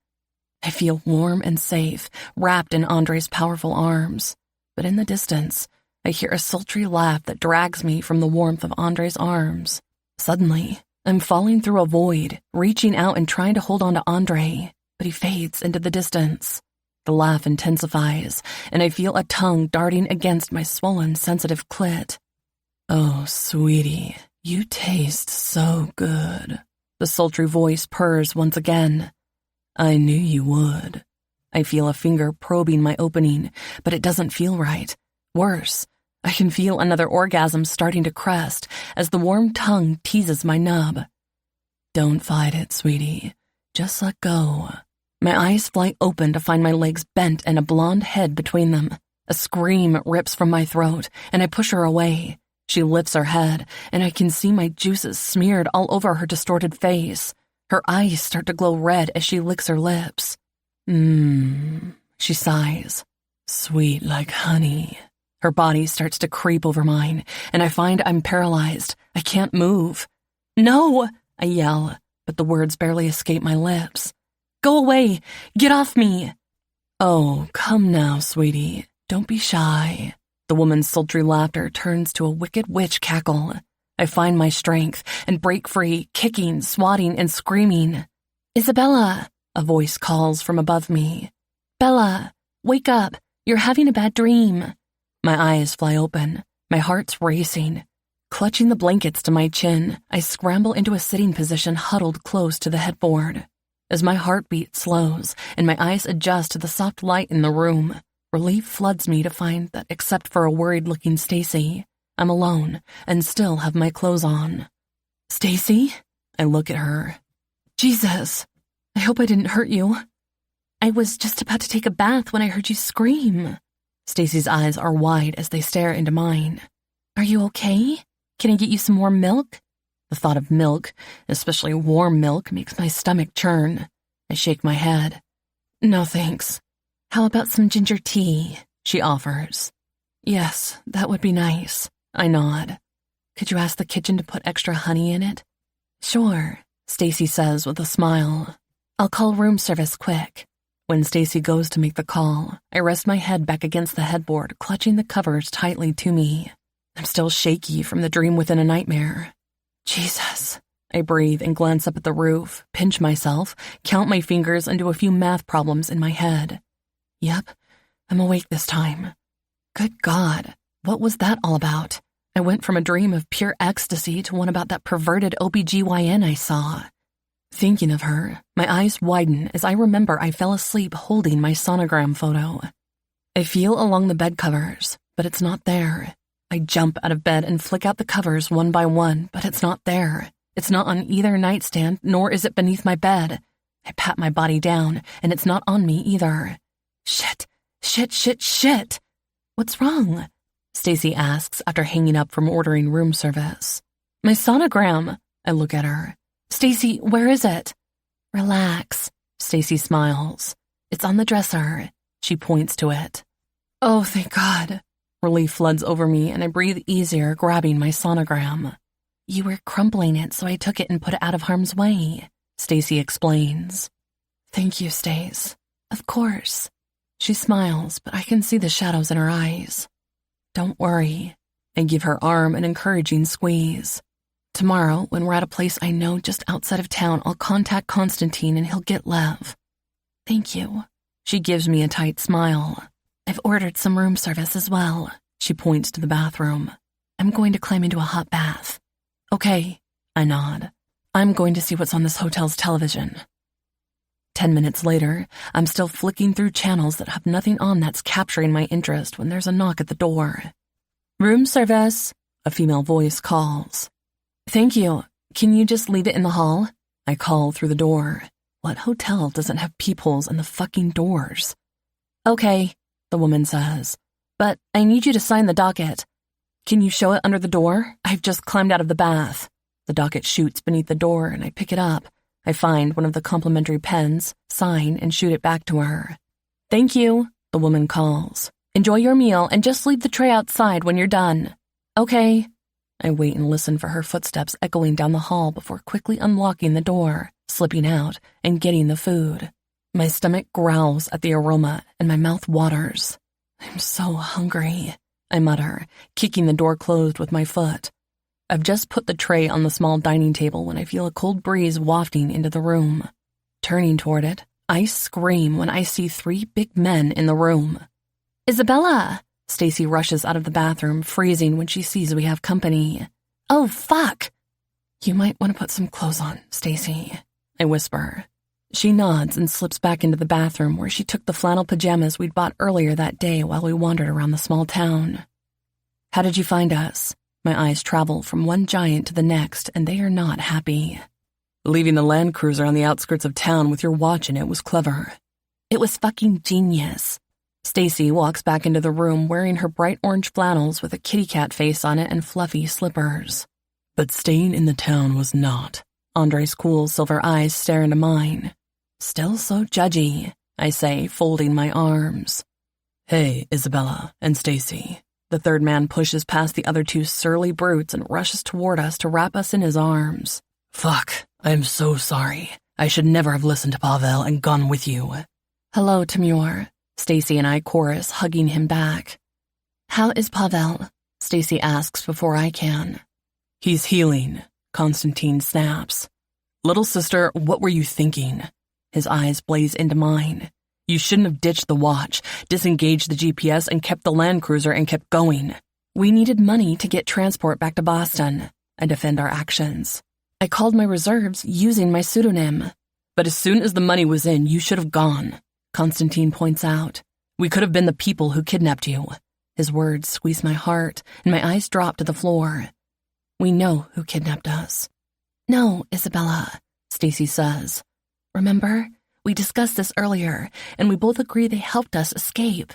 I feel warm and safe, wrapped in Andre's powerful arms. But in the distance, I hear a sultry laugh that drags me from the warmth of Andre's arms. Suddenly, I'm falling through a void, reaching out and trying to hold on to Andre. But he fades into the distance. The laugh intensifies, and I feel a tongue darting against my swollen, sensitive clit. "Oh, sweetie, you taste so good." The sultry voice purrs once again. "I knew you would. I feel a finger probing my opening, but it doesn't feel right. Worse, I can feel another orgasm starting to crest as the warm tongue teases my nub. Don't fight it, sweetie. Just let go. My eyes fly open to find my legs bent and a blonde head between them. A scream rips from my throat, and I push her away. She lifts her head, and I can see my juices smeared all over her distorted face. Her eyes start to glow red as she licks her lips. She sighs. Sweet like honey. Her body starts to creep over mine, and I find I'm paralyzed. I can't move. No! I yell, but the words barely escape my lips. Go away! Get off me! Oh, come now, sweetie. Don't be shy. The woman's sultry laughter turns to a wicked witch cackle. I find my strength and break free, kicking, swatting, and screaming. Isabella! A voice calls from above me. Bella, wake up. You're having a bad dream. My eyes fly open. My heart's racing. Clutching the blankets to my chin, I scramble into a sitting position huddled close to the headboard. As my heartbeat slows and my eyes adjust to the soft light in the room, relief floods me to find that except for a worried-looking Stacy, I'm alone and still have my clothes on. Stacy? I look at her. Jesus, I hope I didn't hurt you. I was just about to take a bath when I heard you scream. Stacy's eyes are wide as they stare into mine. Are you okay? Can I get you some warm milk? The thought of milk, especially warm milk, makes my stomach churn. I shake my head. No thanks. How about some ginger tea? She offers. Yes, that would be nice. I nod. Could you ask the kitchen to put extra honey in it? Sure, Stacy says with a smile. I'll call room service quick. When Stacy goes to make the call, I rest my head back against the headboard, clutching the covers tightly to me. I'm still shaky from the dream within a nightmare. Jesus. I breathe and glance up at the roof, pinch myself, count my fingers, and do a few math problems in my head. Yep, I'm awake this time. Good God, what was that all about? I went from a dream of pure ecstasy to one about that perverted OBGYN I saw. Thinking of her, my eyes widen as I remember I fell asleep holding my sonogram photo. I feel along the bed covers, but it's not there. I jump out of bed and flick out the covers one by one, but it's not there. It's not on either nightstand, nor is it beneath my bed. I pat my body down, and it's not on me either. Shit. What's wrong? Stacy asks after hanging up from ordering room service. My sonogram. I look at her. Stacy, where is it? Relax. Stacy smiles. It's on the dresser. She points to it. Oh, thank God. Relief floods over me, and I breathe easier, grabbing my sonogram. You were crumpling it, so I took it and put it out of harm's way, Stacy explains. Thank you, Stace. Of course. She smiles, but I can see the shadows in her eyes. Don't worry. I give her arm an encouraging squeeze. Tomorrow, when we're at a place I know just outside of town, I'll contact Constantine and he'll get Lev. Thank you. She gives me a tight smile. I've ordered some room service as well. She points to the bathroom. I'm going to climb into a hot bath. Okay, I nod. I'm going to see what's on this hotel's television. 10 minutes later, I'm still flicking through channels that have nothing on that's capturing my interest when there's a knock at the door. Room service, a female voice calls. Thank you. Can you just leave it in the hall? I call through the door. What hotel doesn't have peepholes in the fucking doors? Okay, the woman says, but I need you to sign the docket. Can you show it under the door? I've just climbed out of the bath. The docket shoots beneath the door and I pick it up. I find one of the complimentary pens, sign, and shoot it back to her. Thank you, the woman calls. Enjoy your meal and just leave the tray outside when you're done. Okay. I wait and listen for her footsteps echoing down the hall before quickly unlocking the door, slipping out, and getting the food. My stomach growls at the aroma and my mouth waters. I'm so hungry, I mutter, kicking the door closed with my foot. I've just put the tray on the small dining table when I feel a cold breeze wafting into the room. Turning toward it, I scream when I see 3 big men in the room. Isabella! Stacy rushes out of the bathroom, freezing when she sees we have company. Oh, fuck! You might want to put some clothes on, Stacy, I whisper. She nods and slips back into the bathroom where she took the flannel pajamas we'd bought earlier that day while we wandered around the small town. How did you find us? My eyes travel from one giant to the next, and they are not happy. Leaving the Land Cruiser on the outskirts of town with your watch in it was clever. It was fucking genius. Stacy walks back into the room wearing her bright orange flannels with a kitty cat face on it and fluffy slippers. But staying in the town was not. Andre's cool silver eyes stare into mine. Still so judgy, I say, folding my arms. Hey, Isabella and Stacy. The third man pushes past the other two surly brutes and rushes toward us to wrap us in his arms. Fuck, I am so sorry. I should never have listened to Pavel and gone with you. Hello, Timur. Stacy and I chorus, hugging him back. How is Pavel? Stacy asks before I can. He's healing, Konstantin snaps. Little sister, what were you thinking? His eyes blaze into mine. You shouldn't have ditched the watch, disengaged the GPS, and kept the Land Cruiser and kept going. We needed money to get transport back to Boston. I defend our actions. I called my reserves using my pseudonym. But as soon as the money was in, you should have gone, Konstantin points out. We could have been the people who kidnapped you. His words squeeze my heart, and my eyes drop to the floor. We know who kidnapped us. No, Isabella, Stacy says. Remember? We discussed this earlier, and we both agree they helped us escape.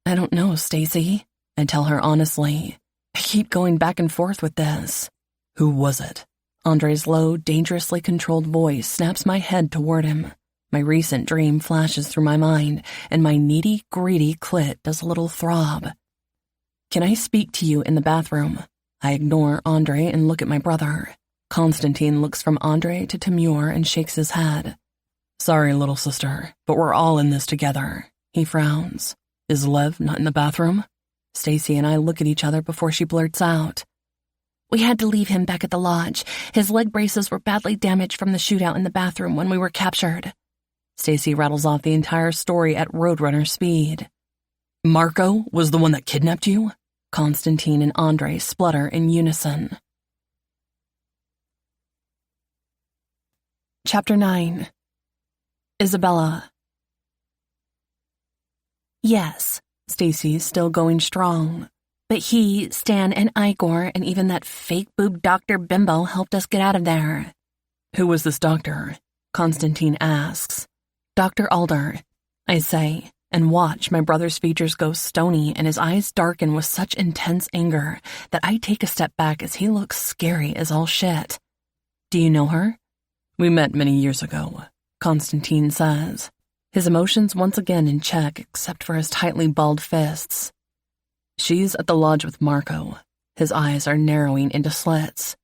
I don't know, Stacy. I tell her honestly. I keep going back and forth with this. Who was it? Andre's low, dangerously controlled voice snaps my head toward him. My recent dream flashes through my mind, and my needy, greedy clit does a little throb. Can I speak to you in the bathroom? I ignore Andre and look at my brother. Konstantin looks from Andre to Timur and shakes his head. Sorry, little sister, but we're all in this together. He frowns. Is Lev not in the bathroom? Stacy and I look at each other before she blurts out. We had to leave him back at the lodge. His leg braces were badly damaged from the shootout in the bathroom when we were captured. Stacy rattles off the entire story at Roadrunner speed. Marco was the one that kidnapped you? Konstantin and Andre splutter in unison. Chapter 9. Isabella. Yes, Stacy's still going strong. But he, Stan, and Igor, and even that fake boob Dr. Bimbo helped us get out of there. Who was this doctor? Konstantin asks. Dr. Alder, I say, and watch my brother's features go stony and his eyes darken with such intense anger that I take a step back as he looks scary as all shit. Do you know her? We met many years ago, Konstantin says, his emotions once again in check except for his tightly balled fists. She's at the lodge with Marco. His eyes are narrowing into slits.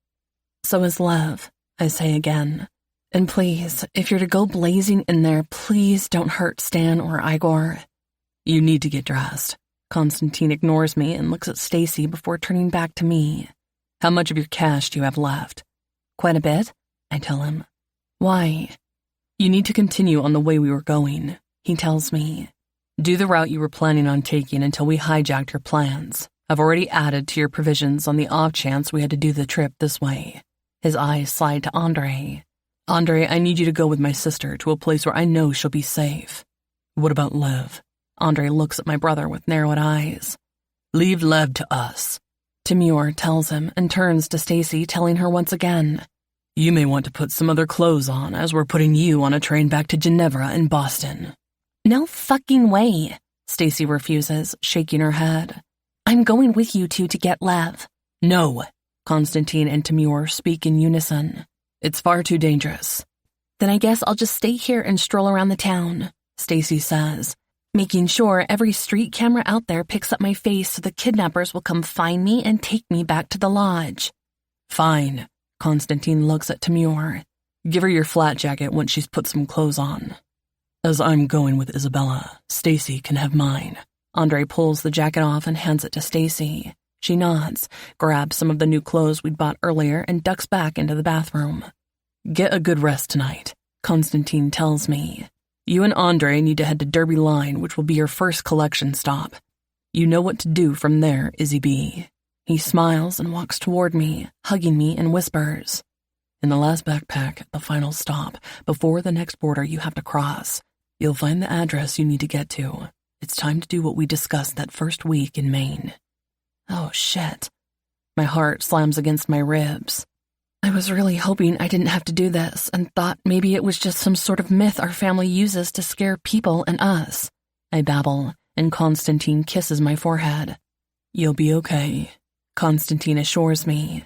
So is Lev, I say again. And please, if you're to go blazing in there, please don't hurt Stan or Igor. You need to get dressed. Konstantin ignores me and looks at Stacy before turning back to me. How much of your cash do you have left? Quite a bit, I tell him. Why? You need to continue on the way we were going, he tells me. Do the route you were planning on taking until we hijacked your plans. I've already added to your provisions on the off chance we had to do the trip this way. His eyes slide to Andre. Andre, I need you to go with my sister to a place where I know she'll be safe. What about Lev? Andre looks at my brother with narrowed eyes. Leave Lev to us. Timur tells him and turns to Stacy, telling her once again. You may want to put some other clothes on as we're putting you on a train back to Ginevra and Boston. No fucking way, Stacy refuses, shaking her head. I'm going with you two to get Lev. No, Konstantin and Timur speak in unison. It's far too dangerous. Then I guess I'll just stay here and stroll around the town, Stacy says, making sure every street camera out there picks up my face so the kidnappers will come find me and take me back to the lodge. Fine, Konstantin looks at Timur. Give her your flat jacket once she's put some clothes on. As I'm going with Isabella, Stacy can have mine. Andre pulls the jacket off and hands it to Stacy. She nods, grabs some of the new clothes we'd bought earlier, and ducks back into the bathroom. Get a good rest tonight, Konstantin tells me. You and Andre need to head to Derby Line, which will be your first collection stop. You know what to do from there, Izzy B. He smiles and walks toward me, hugging me and whispers. In the last backpack at the final stop, before the next border you have to cross. You'll find the address you need to get to. It's time to do what we discussed that first week in Maine. Oh, shit. My heart slams against my ribs. I was really hoping I didn't have to do this and thought maybe it was just some sort of myth our family uses to scare people and us. I babble, and Constantine kisses my forehead. You'll be okay, Constantine assures me.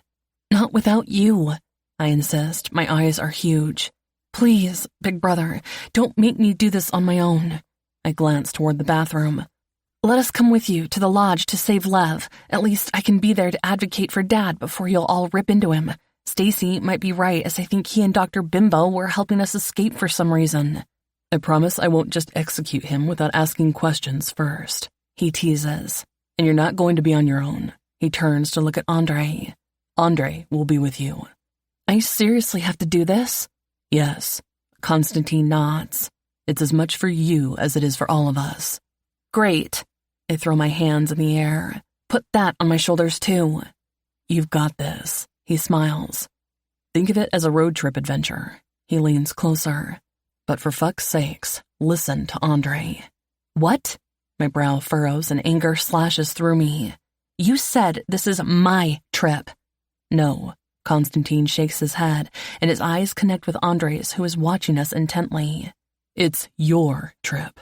Not without you, I insist. My eyes are huge. Please, big brother, don't make me do this on my own. I glance toward the bathroom. Let us come with you to the lodge to save Lev. At least I can be there to advocate for Dad before you'll all rip into him. Stacy might be right, as I think he and Dr. Bimbo were helping us escape for some reason. I promise I won't just execute him without asking questions first, he teases. And you're not going to be on your own. He turns to look at Andre. Andre will be with you. I seriously have to do this? Yes. Constantine nods. It's as much for you as it is for all of us. Great. I throw my hands in the air. Put that on my shoulders too. You've got this. He smiles. Think of it as a road trip adventure. He leans closer. But for fuck's sakes, listen to Andre. What? My brow furrows and anger slashes through me. You said this is my trip. No. Constantine shakes his head, and his eyes connect with Andre's, who is watching us intently. It's your trip.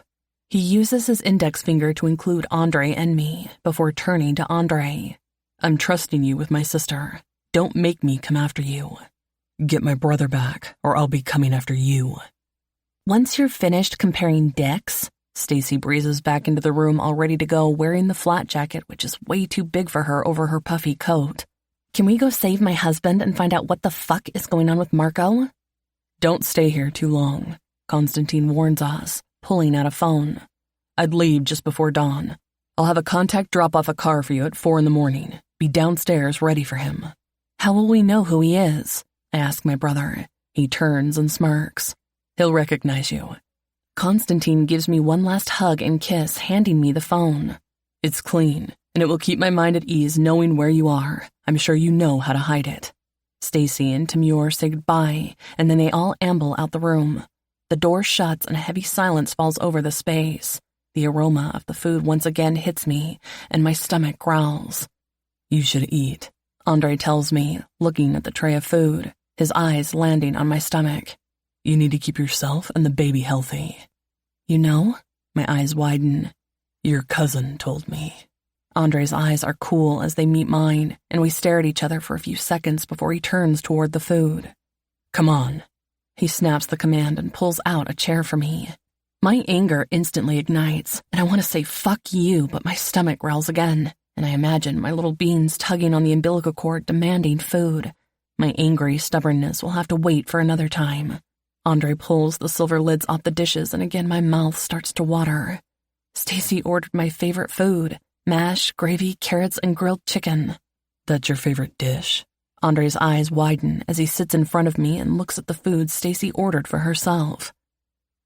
He uses his index finger to include Andre and me, before turning to Andre. I'm trusting you with my sister. Don't make me come after you. Get my brother back, or I'll be coming after you. Once you're finished comparing dicks, Stacy breezes back into the room all ready to go, wearing the flat jacket, which is way too big for her over her puffy coat. Can we go save my husband and find out what the fuck is going on with Marco? Don't stay here too long, Constantine warns us, pulling out a phone. I'd leave just before dawn. I'll have a contact drop off a car for you at 4 a.m. Be downstairs ready for him. How will we know who he is? I ask my brother. He turns and smirks. He'll recognize you. Constantine gives me one last hug and kiss, handing me the phone. It's clean, and it will keep my mind at ease knowing where you are. I'm sure you know how to hide it. Stacy and Timur say goodbye, and then they all amble out the room. The door shuts and a heavy silence falls over the space. The aroma of the food once again hits me, and my stomach growls. You should eat, Andre tells me, looking at the tray of food, his eyes landing on my stomach. You need to keep yourself and the baby healthy. You know? My eyes widen. Your cousin told me. Andre's eyes are cool as they meet mine, and we stare at each other for a few seconds before he turns toward the food. Come on. He snaps the command and pulls out a chair for me. My anger instantly ignites, and I want to say fuck you, but my stomach growls again, and I imagine my little beans tugging on the umbilical cord demanding food. My angry stubbornness will have to wait for another time. Andre pulls the silver lids off the dishes, and again my mouth starts to water. Stacy ordered my favorite food. Mash, gravy, carrots, and grilled chicken. That's your favorite dish? Andre's eyes widen as he sits in front of me and looks at the food Stacy ordered for herself.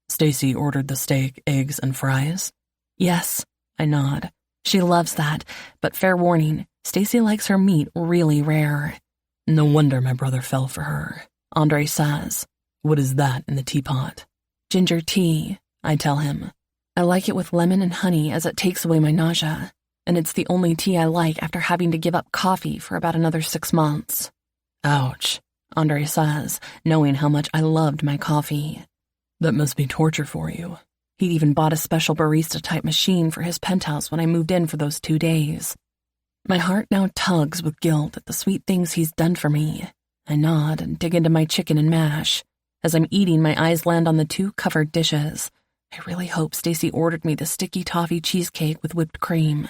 Stacy ordered the steak, eggs, and fries? Yes, I nod. She loves that, but fair warning, Stacy likes her meat really rare. No wonder my brother fell for her, Andre says. What is that in the teapot? Ginger tea, I tell him. I like it with lemon and honey as it takes away my nausea. And it's the only tea I like after having to give up coffee for about another 6 months. Ouch, Andre says, knowing how much I loved my coffee. That must be torture for you. He'd even bought a special barista-type machine for his penthouse when I moved in for those 2 days. My heart now tugs with guilt at the sweet things he's done for me. I nod and dig into my chicken and mash. As I'm eating, my eyes land on the 2 covered dishes. I really hope Stacy ordered me the sticky toffee cheesecake with whipped cream.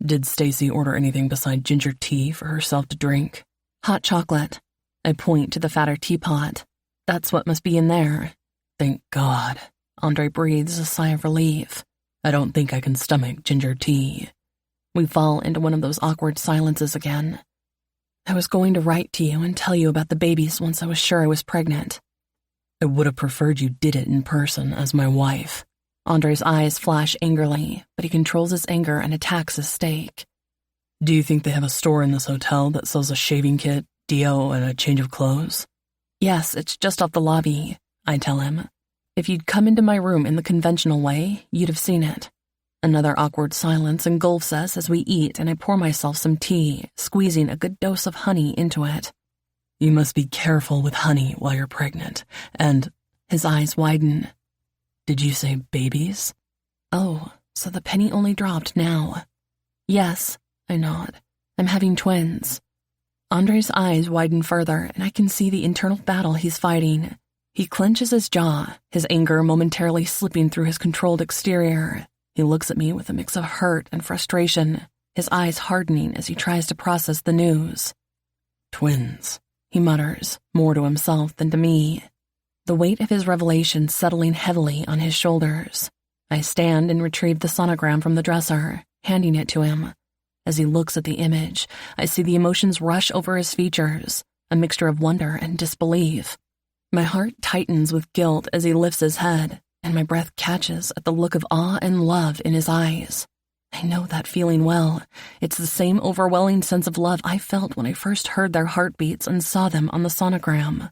Did Stacy order anything beside ginger tea for herself to drink? Hot chocolate. I point to the fatter teapot. That's what must be in there. Thank God. Andre breathes a sigh of relief. I don't think I can stomach ginger tea. We fall into one of those awkward silences again. I was going to write to you and tell you about the babies once I was sure I was pregnant. I would have preferred you did it in person as my wife. Andre's eyes flash angrily, but he controls his anger and attacks his steak. Do you think they have a store in this hotel that sells a shaving kit, deo, and a change of clothes? Yes, it's just off the lobby, I tell him. If you'd come into my room in the conventional way, you'd have seen it. Another awkward silence engulfs us as we eat, and I pour myself some tea, squeezing a good dose of honey into it. You must be careful with honey while you're pregnant, and his eyes widen. Did you say babies? Oh, so the penny only dropped now. Yes, I nod. I'm having twins. Andre's eyes widen further, and I can see the internal battle he's fighting. He clenches his jaw, his anger momentarily slipping through his controlled exterior. He looks at me with a mix of hurt and frustration, his eyes hardening as he tries to process the news. Twins, he mutters, more to himself than to me. The weight of his revelation settling heavily on his shoulders. I stand and retrieve the sonogram from the dresser, handing it to him. As he looks at the image, I see the emotions rush over his features, a mixture of wonder and disbelief. My heart tightens with guilt as he lifts his head, and my breath catches at the look of awe and love in his eyes. I know that feeling well. It's the same overwhelming sense of love I felt when I first heard their heartbeats and saw them on the sonogram.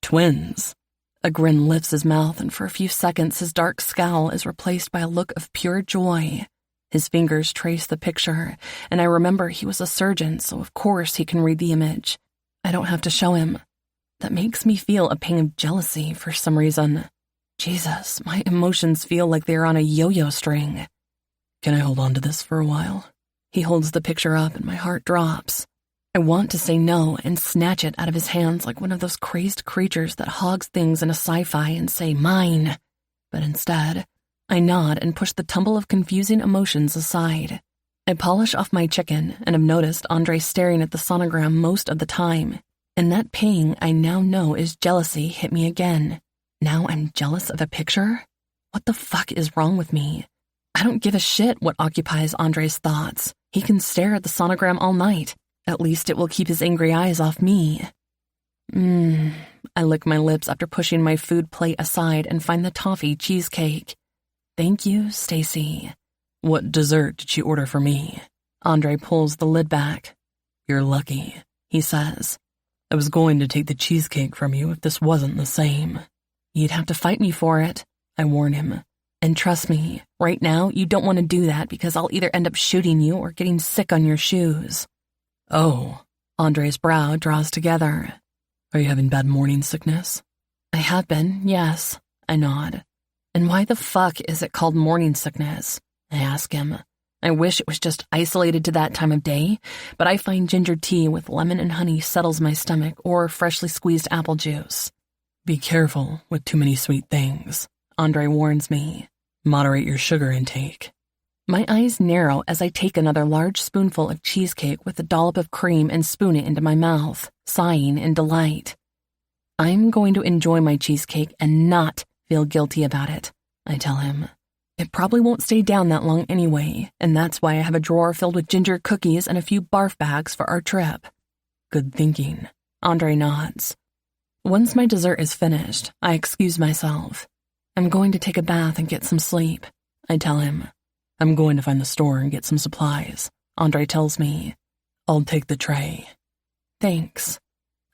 Twins. A grin lifts his mouth, and for a few seconds his dark scowl is replaced by a look of pure joy. His fingers trace the picture, and I remember he was a surgeon, so of course he can read the image. I don't have to show him. That makes me feel a pang of jealousy for some reason. Jesus, my emotions feel like they're on a yo-yo string. Can I hold on to this for a while? He holds the picture up and my heart drops. I want to say no and snatch it out of his hands like one of those crazed creatures that hogs things in a sci-fi and say, mine. But instead, I nod and push the tumble of confusing emotions aside. I polish off my chicken and have noticed Andre staring at the sonogram most of the time. And that pang I now know is jealousy hit me again. Now I'm jealous of a picture? What the fuck is wrong with me? I don't give a shit what occupies Andre's thoughts. He can stare at the sonogram all night. At least it will keep his angry eyes off me. I lick my lips after pushing my food plate aside and find the toffee cheesecake. Thank you, Stacy. What dessert did she order for me? Andre pulls the lid back. You're lucky, he says. I was going to take the cheesecake from you if this wasn't the same. You'd have to fight me for it, I warn him. And trust me, right now you don't want to do that because I'll either end up shooting you or getting sick on your shoes. Oh, Andre's brow draws together. Are you having bad morning sickness? I have been, yes, I nod. And why the fuck is it called morning sickness? I ask him. I wish it was just isolated to that time of day, but I find ginger tea with lemon and honey settles my stomach or freshly squeezed apple juice. Be careful with too many sweet things, Andre warns me. Moderate your sugar intake. My eyes narrow as I take another large spoonful of cheesecake with a dollop of cream and spoon it into my mouth, sighing in delight. I'm going to enjoy my cheesecake and not feel guilty about it, I tell him. It probably won't stay down that long anyway, and that's why I have a drawer filled with ginger cookies and a few barf bags for our trip. Good thinking, Andre nods. Once my dessert is finished, I excuse myself. I'm going to take a bath and get some sleep, I tell him. I'm going to find the store and get some supplies, Andre tells me. I'll take the tray. Thanks.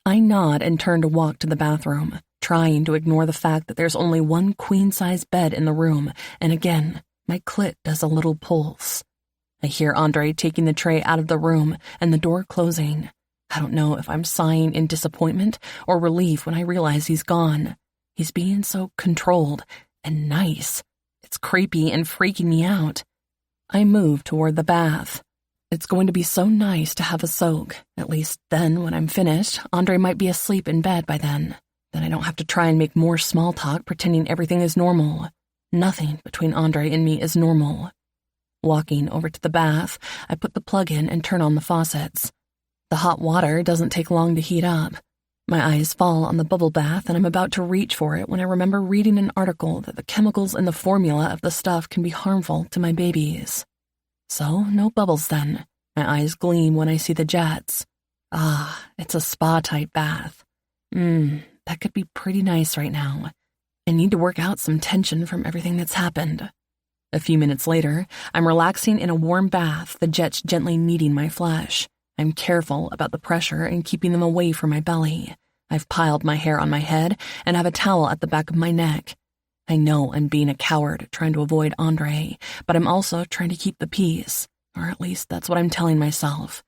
I nod and turn to walk to the bathroom, trying to ignore the fact that there's only one queen-size bed in the room, and again, my clit does a little pulse. I hear Andre taking the tray out of the room and the door closing. I don't know if I'm sighing in disappointment or relief when I realize he's gone. He's being so controlled and nice. It's creepy and freaking me out. I move toward the bath. It's going to be so nice to have a soak. At least then, when I'm finished, Andre might be asleep in bed by then. Then I don't have to try and make more small talk pretending everything is normal. Nothing between Andre and me is normal. Walking over to the bath, I put the plug in and turn on the faucets. The hot water doesn't take long to heat up. My eyes fall on the bubble bath and I'm about to reach for it when I remember reading an article that the chemicals in the formula of the stuff can be harmful to my babies. So, no bubbles then. My eyes gleam when I see the jets. Ah, it's a spa-type bath. That could be pretty nice right now. I need to work out some tension from everything that's happened. A few minutes later, I'm relaxing in a warm bath, the jets gently kneading my flesh. I'm careful about the pressure and keeping them away from my belly. I've piled my hair on my head and have a towel at the back of my neck. I know I'm being a coward trying to avoid Andre, but I'm also trying to keep the peace, or at least that's what I'm telling myself.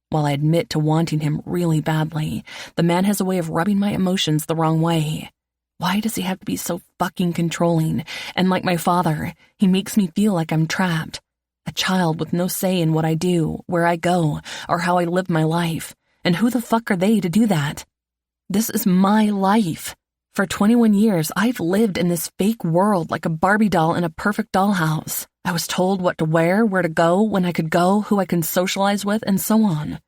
While I admit to wanting him really badly, the man has a way of rubbing my emotions the wrong way. Why does he have to be so fucking controlling? And like my father, he makes me feel like I'm trapped. A child with no say in what I do, where I go, or how I live my life. And who the fuck are they to do that? This is my life. For 21 years, I've lived in this fake world like a Barbie doll in a perfect dollhouse. I was told what to wear, where to go, when I could go, who I can socialize with, and so on.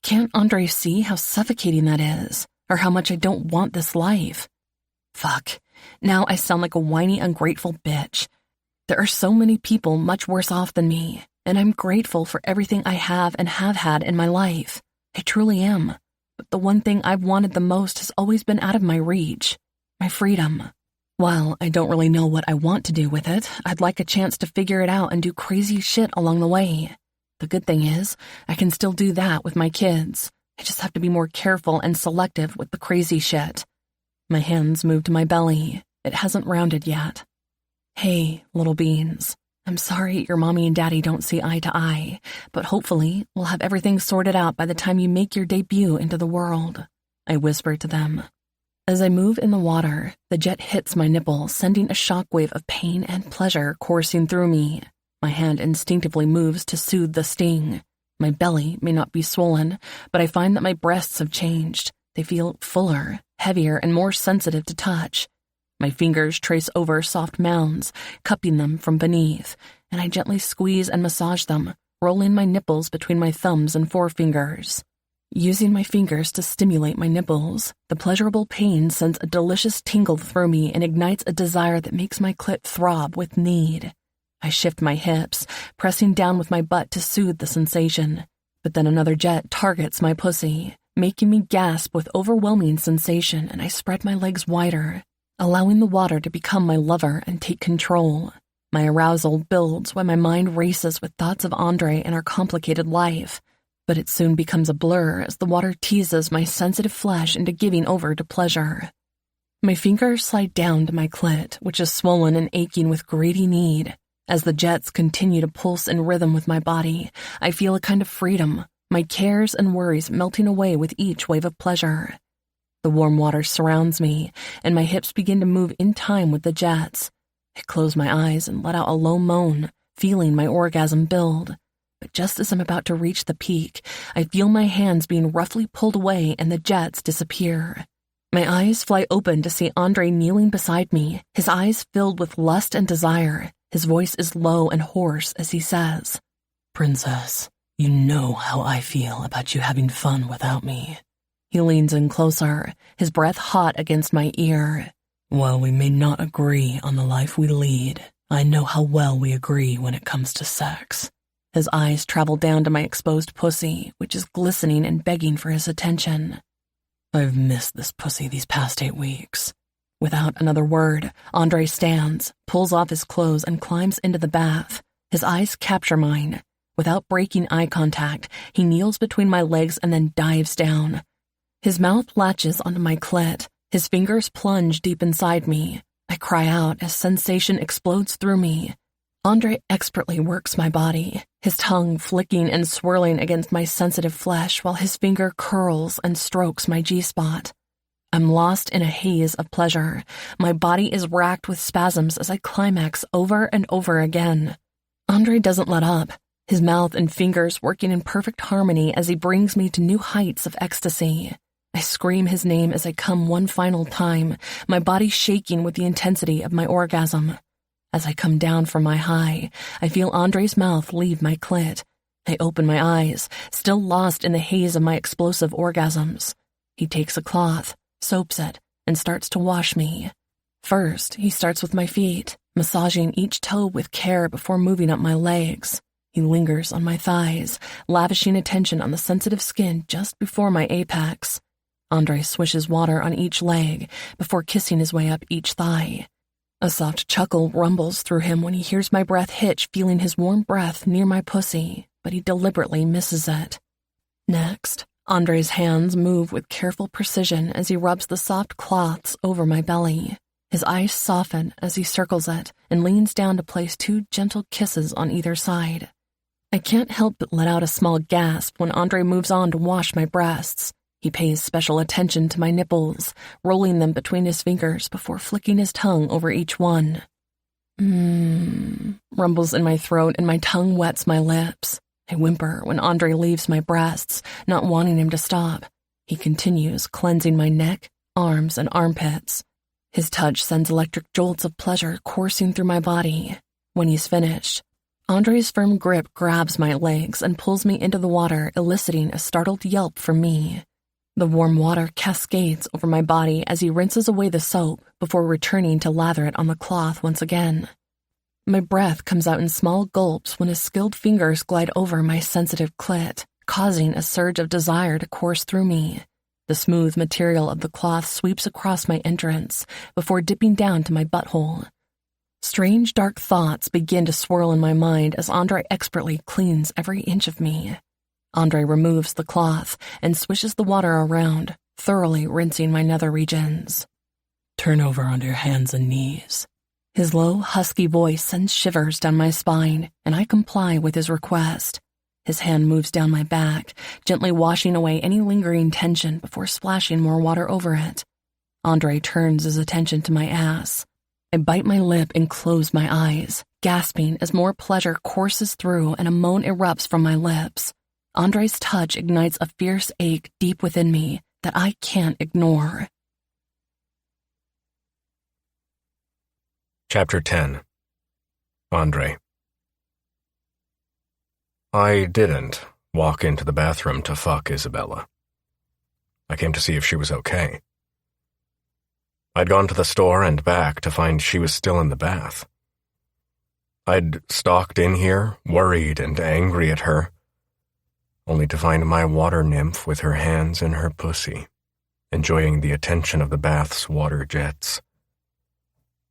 Can't Andre see how suffocating that is, or how much I don't want this life? Fuck. Now I sound like a whiny, ungrateful bitch. There are so many people much worse off than me, and I'm grateful for everything I have and have had in my life. I truly am. But the one thing I've wanted the most has always been out of my reach. My freedom. While I don't really know what I want to do with it, I'd like a chance to figure it out and do crazy shit along the way. The good thing is, I can still do that with my kids. I just have to be more careful and selective with the crazy shit. My hands move to my belly. It hasn't rounded yet. Hey, little beans. I'm sorry your mommy and daddy don't see eye to eye, but hopefully we'll have everything sorted out by the time you make your debut into the world. I whisper to them. As I move in the water, the jet hits my nipple, sending a shockwave of pain and pleasure coursing through me. My hand instinctively moves to soothe the sting. My belly may not be swollen, but I find that my breasts have changed. They feel fuller, heavier, and more sensitive to touch. My fingers trace over soft mounds, cupping them from beneath, and I gently squeeze and massage them, rolling my nipples between my thumbs and forefingers. Using my fingers to stimulate my nipples, the pleasurable pain sends a delicious tingle through me and ignites a desire that makes my clit throb with need. I shift my hips, pressing down with my butt to soothe the sensation, but then another jet targets my pussy, making me gasp with overwhelming sensation, and I spread my legs wider, allowing the water to become my lover and take control. My arousal builds while my mind races with thoughts of Andre and our complicated life. But it soon becomes a blur as the water teases my sensitive flesh into giving over to pleasure. My fingers slide down to my clit, which is swollen and aching with greedy need. As the jets continue to pulse in rhythm with my body, I feel a kind of freedom, my cares and worries melting away with each wave of pleasure. The warm water surrounds me, and my hips begin to move in time with the jets. I close my eyes and let out a low moan, feeling my orgasm build. But just as I'm about to reach the peak, I feel my hands being roughly pulled away and the jets disappear. My eyes fly open to see Andre kneeling beside me, his eyes filled with lust and desire. His voice is low and hoarse as he says, "Princess, you know how I feel about you having fun without me." He leans in closer, his breath hot against my ear. "While we may not agree on the life we lead, I know how well we agree when it comes to sex." His eyes travel down to my exposed pussy, which is glistening and begging for his attention. "I've missed this pussy these past 8 weeks. Without another word, Andre stands, pulls off his clothes, and climbs into the bath. His eyes capture mine. Without breaking eye contact, he kneels between my legs and then dives down. His mouth latches onto my clit. His fingers plunge deep inside me. I cry out as sensation explodes through me. Andre expertly works my body, his tongue flicking and swirling against my sensitive flesh while his finger curls and strokes my G-spot. I'm lost in a haze of pleasure. My body is racked with spasms as I climax over and over again. Andre doesn't let up, his mouth and fingers working in perfect harmony as he brings me to new heights of ecstasy. I scream his name as I come one final time, my body shaking with the intensity of my orgasm. As I come down from my high, I feel Andre's mouth leave my clit. I open my eyes, still lost in the haze of my explosive orgasms. He takes a cloth, soaps it, and starts to wash me. First, he starts with my feet, massaging each toe with care before moving up my legs. He lingers on my thighs, lavishing attention on the sensitive skin just before my apex. Andre swishes water on each leg before kissing his way up each thigh. A soft chuckle rumbles through him when he hears my breath hitch, feeling his warm breath near my pussy, but he deliberately misses it. Next, Andre's hands move with careful precision as he rubs the soft cloths over my belly. His eyes soften as he circles it and leans down to place 2 gentle kisses on either side. I can't help but let out a small gasp when Andre moves on to wash my breasts. He pays special attention to my nipples, rolling them between his fingers before flicking his tongue over each one. Rumbles in my throat and my tongue wets my lips. I whimper when Andre leaves my breasts, not wanting him to stop. He continues cleansing my neck, arms, and armpits. His touch sends electric jolts of pleasure coursing through my body. When he's finished, Andre's firm grip grabs my legs and pulls me into the water, eliciting a startled yelp from me. The warm water cascades over my body as he rinses away the soap before returning to lather it on the cloth once again. My breath comes out in small gulps when his skilled fingers glide over my sensitive clit, causing a surge of desire to course through me. The smooth material of the cloth sweeps across my entrance before dipping down to my butthole. Strange, dark thoughts begin to swirl in my mind as Andre expertly cleans every inch of me. Andre removes the cloth and swishes the water around, thoroughly rinsing my nether regions. "Turn over on your hands and knees." His low, husky voice sends shivers down my spine, and I comply with his request. His hand moves down my back, gently washing away any lingering tension before splashing more water over it. Andre turns his attention to my ass. I bite my lip and close my eyes, gasping as more pleasure courses through and a moan erupts from my lips. Andre's touch ignites a fierce ache deep within me that I can't ignore. Chapter 10. Andre. I didn't walk into the bathroom to fuck Isabella. I came to see if she was okay. I'd gone to the store and back to find she was still in the bath. I'd stalked in here, worried and angry at her, only to find my water nymph with her hands in her pussy, enjoying the attention of the bath's water jets.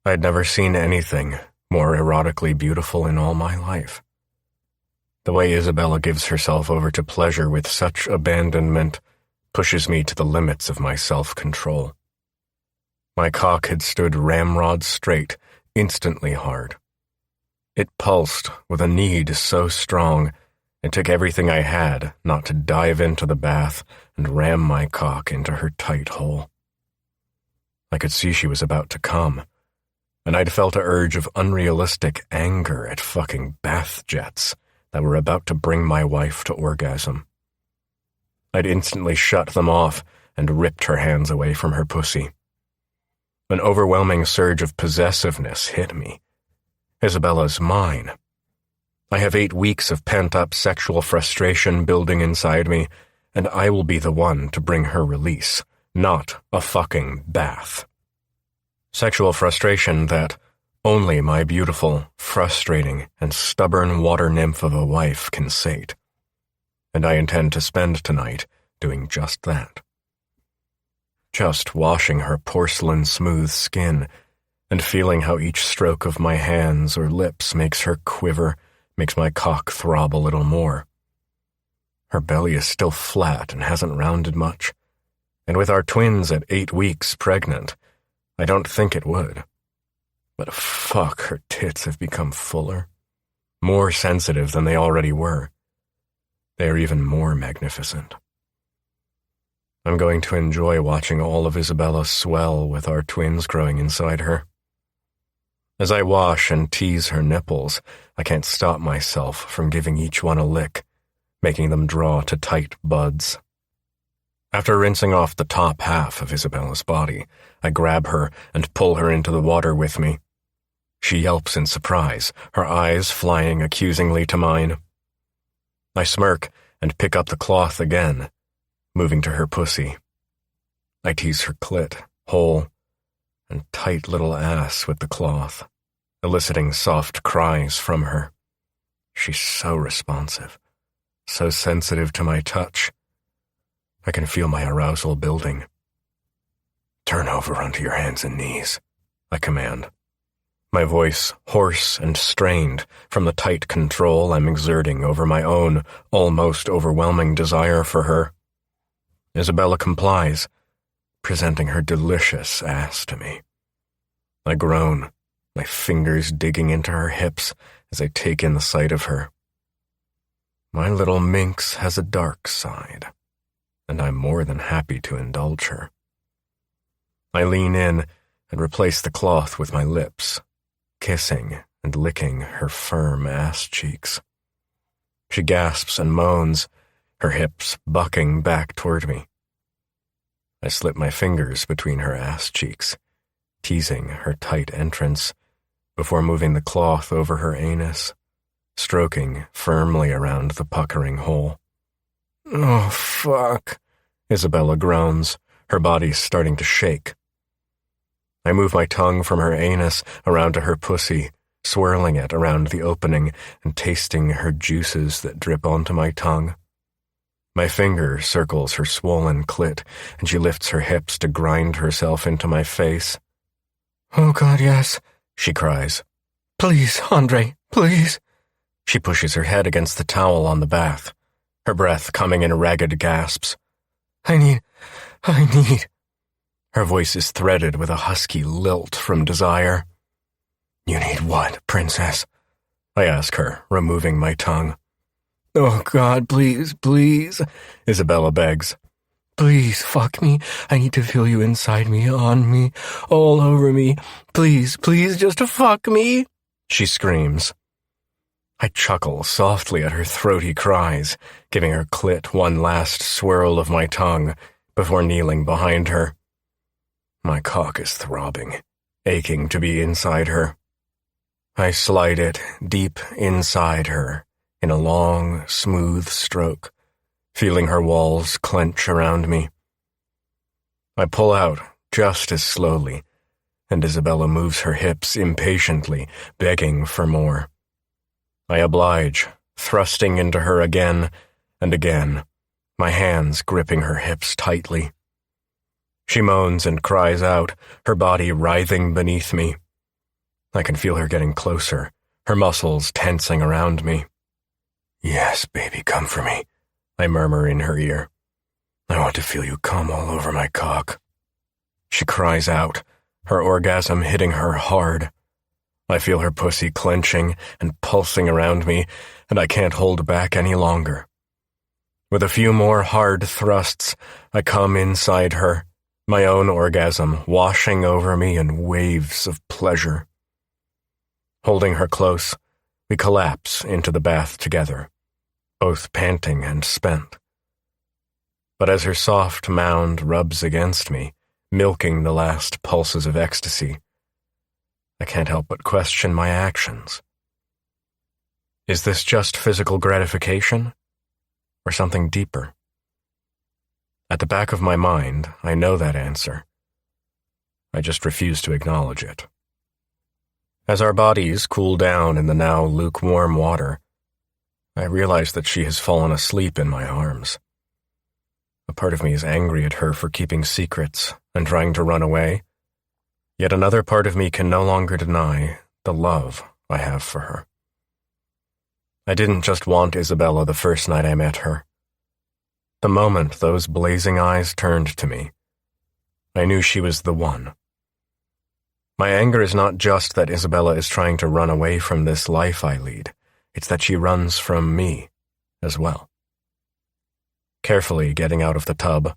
I'd never seen anything more erotically beautiful in all my life. The way Isabella gives herself over to pleasure with such abandonment pushes me to the limits of my self-control. My cock had stood ramrod straight, instantly hard. It pulsed with a need so strong, it took everything I had not to dive into the bath and ram my cock into her tight hole. I could see she was about to come, and I'd felt a urge of unrealistic anger at fucking bath jets that were about to bring my wife to orgasm. I'd instantly shut them off and ripped her hands away from her pussy. An overwhelming surge of possessiveness hit me. Isabella's mine. I have 8 weeks of pent-up sexual frustration building inside me, and I will be the one to bring her release, not a fucking bath. Sexual frustration that only my beautiful, frustrating, and stubborn water nymph of a wife can sate. And I intend to spend tonight doing just that. Just washing her porcelain-smooth skin and feeling how each stroke of my hands or lips makes her quiver, makes my cock throb a little more. Her belly is still flat and hasn't rounded much, and with our twins at 8 weeks pregnant, I don't think it would. But fuck, her tits have become fuller, more sensitive than they already were. They are even more magnificent. I'm going to enjoy watching all of Isabella swell with our twins growing inside her. As I wash and tease her nipples, I can't stop myself from giving each one a lick, making them draw to tight buds. After rinsing off the top half of Isabella's body, I grab her and pull her into the water with me. She yelps in surprise, her eyes flying accusingly to mine. I smirk and pick up the cloth again, moving to her pussy. I tease her clit, hole, and tight little ass with the cloth, eliciting soft cries from her. She's so responsive, so sensitive to my touch. I can feel my arousal building. "Turn over onto your hands and knees," I command, my voice hoarse and strained from the tight control I'm exerting over my own almost overwhelming desire for her. Isabella complies, presenting her delicious ass to me. I groan, my fingers digging into her hips as I take in the sight of her. My little minx has a dark side, and I'm more than happy to indulge her. I lean in and replace the cloth with my lips, kissing and licking her firm ass cheeks. She gasps and moans, her hips bucking back toward me. I slip my fingers between her ass cheeks, teasing her tight entrance, before moving the cloth over her anus, stroking firmly around the puckering hole. "Oh, fuck," Isabella groans, her body starting to shake. I move my tongue from her anus around to her pussy, swirling it around the opening and tasting her juices that drip onto my tongue. My finger circles her swollen clit, and she lifts her hips to grind herself into my face. "Oh God, yes," she cries. "Please, Andre, please." She pushes her head against the towel on the bath, her breath coming in ragged gasps. I need. Her voice is threaded with a husky lilt from desire. "You need what, princess?" I ask her, removing my tongue. "Oh God, please, please," Isabella begs. "Please, fuck me. I need to feel you inside me, on me, all over me. Please, please, just fuck me," she screams. I chuckle softly at her throaty cries, giving her clit one last swirl of my tongue before kneeling behind her. My cock is throbbing, aching to be inside her. I slide it deep inside her in a long, smooth stroke, feeling her walls clench around me. I pull out just as slowly, and Isabella moves her hips impatiently, begging for more. I oblige, thrusting into her again and again, my hands gripping her hips tightly. She moans and cries out, her body writhing beneath me. I can feel her getting closer, her muscles tensing around me. "Yes, baby, come for me," I murmur in her ear. "I want to feel you come all over my cock." She cries out, her orgasm hitting her hard. I feel her pussy clenching and pulsing around me, and I can't hold back any longer. With a few more hard thrusts, I come inside her, my own orgasm washing over me in waves of pleasure. Holding her close, we collapse into the bath together, both panting and spent. But as her soft mound rubs against me, milking the last pulses of ecstasy, I can't help but question my actions. Is this just physical gratification, or something deeper? At the back of my mind, I know that answer. I just refuse to acknowledge it. As our bodies cool down in the now lukewarm water, I realize that she has fallen asleep in my arms. A part of me is angry at her for keeping secrets and trying to run away, yet another part of me can no longer deny the love I have for her. I didn't just want Isabella the first night I met her. The moment those blazing eyes turned to me, I knew she was the one. My anger is not just that Isabella is trying to run away from this life I lead, it's that she runs from me as well. Carefully getting out of the tub,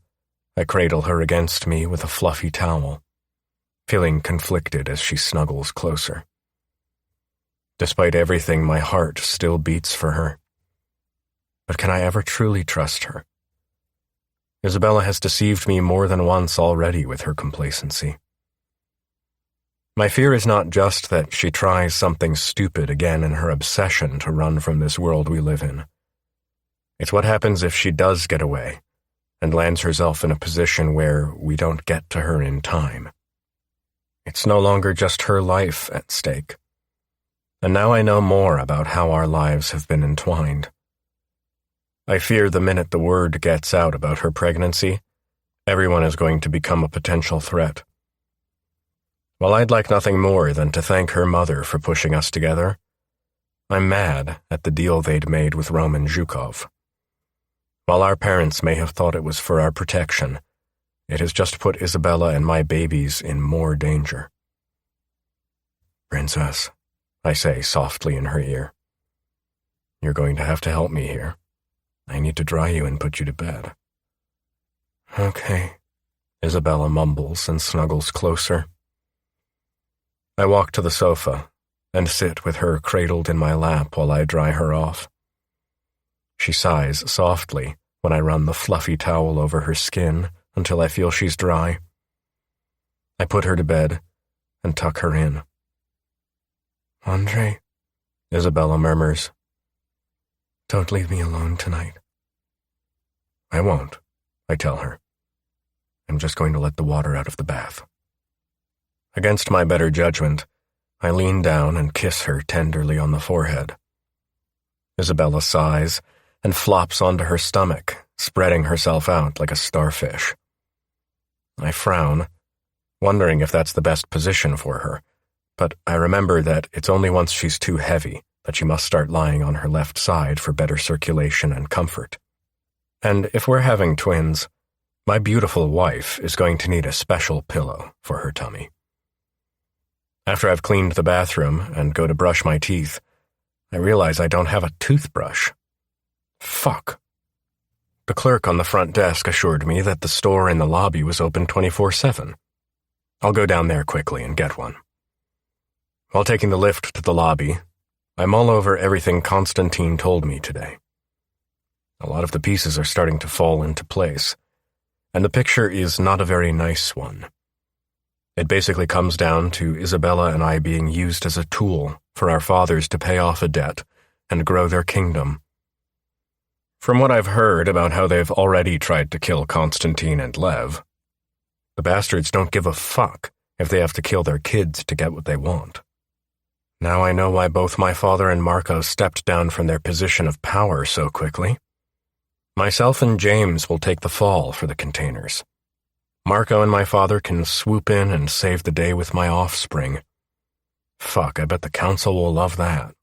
I cradle her against me with a fluffy towel, feeling conflicted as she snuggles closer. Despite everything, my heart still beats for her. But can I ever truly trust her? Isabella has deceived me more than once already with her complacency. My fear is not just that she tries something stupid again in her obsession to run from this world we live in. It's what happens if she does get away and lands herself in a position where we don't get to her in time. It's no longer just her life at stake. And now I know more about how our lives have been entwined. I fear the minute the word gets out about her pregnancy, everyone is going to become a potential threat. While I'd like nothing more than to thank her mother for pushing us together, I'm mad at the deal they'd made with Roman Zhukov. While our parents may have thought it was for our protection, it has just put Isabella and my babies in more danger. Princess, I say softly in her ear, you're going to have to help me here. I need to dry you and put you to bed. Okay, Isabella mumbles and snuggles closer. I walk to the sofa and sit with her cradled in my lap while I dry her off. She sighs softly when I run the fluffy towel over her skin until I feel she's dry. I put her to bed and tuck her in. Andre, Isabella murmurs, don't leave me alone tonight. I won't, I tell her. I'm just going to let the water out of the bath. Against my better judgment, I lean down and kiss her tenderly on the forehead. Isabella sighs and flops onto her stomach, spreading herself out like a starfish. I frown, wondering if that's the best position for her, but I remember that it's only once she's too heavy that she must start lying on her left side for better circulation and comfort. And if we're having twins, my beautiful wife is going to need a special pillow for her tummy. After I've cleaned the bathroom and go to brush my teeth, I realize I don't have a toothbrush. Fuck. The clerk on the front desk assured me that the store in the lobby was open 24/7. I'll go down there quickly and get one. While taking the lift to the lobby, I mull over everything Constantine told me today. A lot of the pieces are starting to fall into place, and the picture is not a very nice one. It basically comes down to Isabella and I being used as a tool for our fathers to pay off a debt and grow their kingdom. From what I've heard about how they've already tried to kill Constantine and Lev, the bastards don't give a fuck if they have to kill their kids to get what they want. Now I know why both my father and Marco stepped down from their position of power so quickly. Myself and James will take the fall for the containers. Marco and my father can swoop in and save the day with my offspring. Fuck, I bet the council will love that.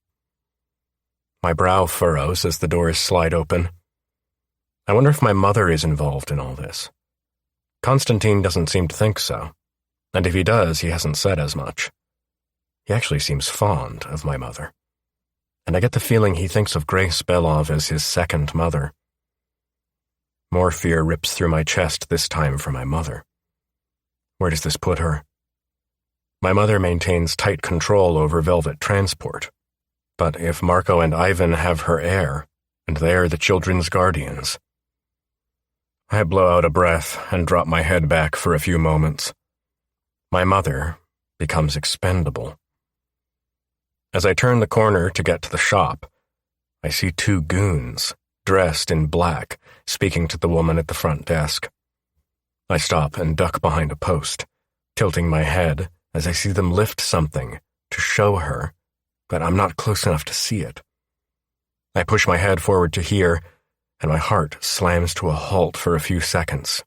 My brow furrows as the doors slide open. I wonder if my mother is involved in all this. Constantine doesn't seem to think so, and if he does, he hasn't said as much. He actually seems fond of my mother, and I get the feeling he thinks of Grace Belov as his second mother. More fear rips through my chest this time for my mother. Where does this put her? My mother maintains tight control over Velvet Transport, but if Marco and Ivan have her heir, and they're the children's guardians. I blow out a breath and drop my head back for a few moments. My mother becomes expendable. As I turn the corner to get to the shop, I see two goons, dressed in black, speaking to the woman at the front desk. I stop and duck behind a post, tilting my head as I see them lift something to show her, but I'm not close enough to see it. I push my head forward to hear, and my heart slams to a halt for a few seconds.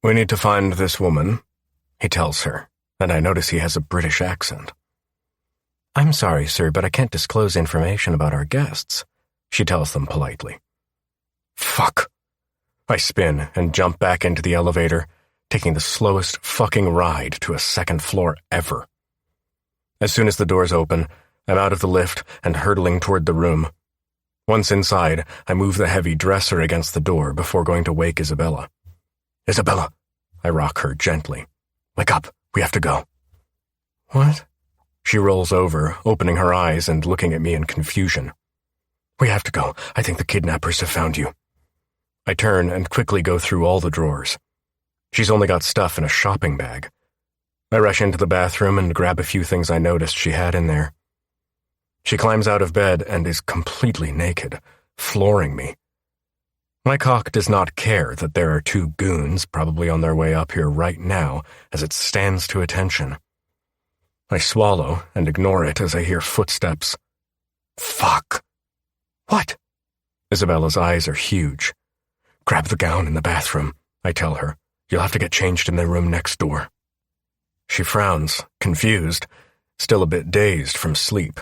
We need to find this woman, he tells her, and I notice he has a British accent. I'm sorry, sir, but I can't disclose information about our guests, she tells them politely. Fuck. I spin and jump back into the elevator, taking the slowest fucking ride to a second floor ever. As soon as the doors open, I'm out of the lift and hurtling toward the room. Once inside, I move the heavy dresser against the door before going to wake Isabella. Isabella, I rock her gently. Wake up, we have to go. What? She rolls over, opening her eyes and looking at me in confusion. We have to go. I think the kidnappers have found you. I turn and quickly go through all the drawers. She's only got stuff in a shopping bag. I rush into the bathroom and grab a few things I noticed she had in there. She climbs out of bed and is completely naked, flooring me. My cock does not care that there are two goons probably on their way up here right now as it stands to attention. I swallow and ignore it as I hear footsteps. Fuck. What? Isabella's eyes are huge. Grab the gown in the bathroom, I tell her. You'll have to get changed in the room next door. She frowns, confused, still a bit dazed from sleep,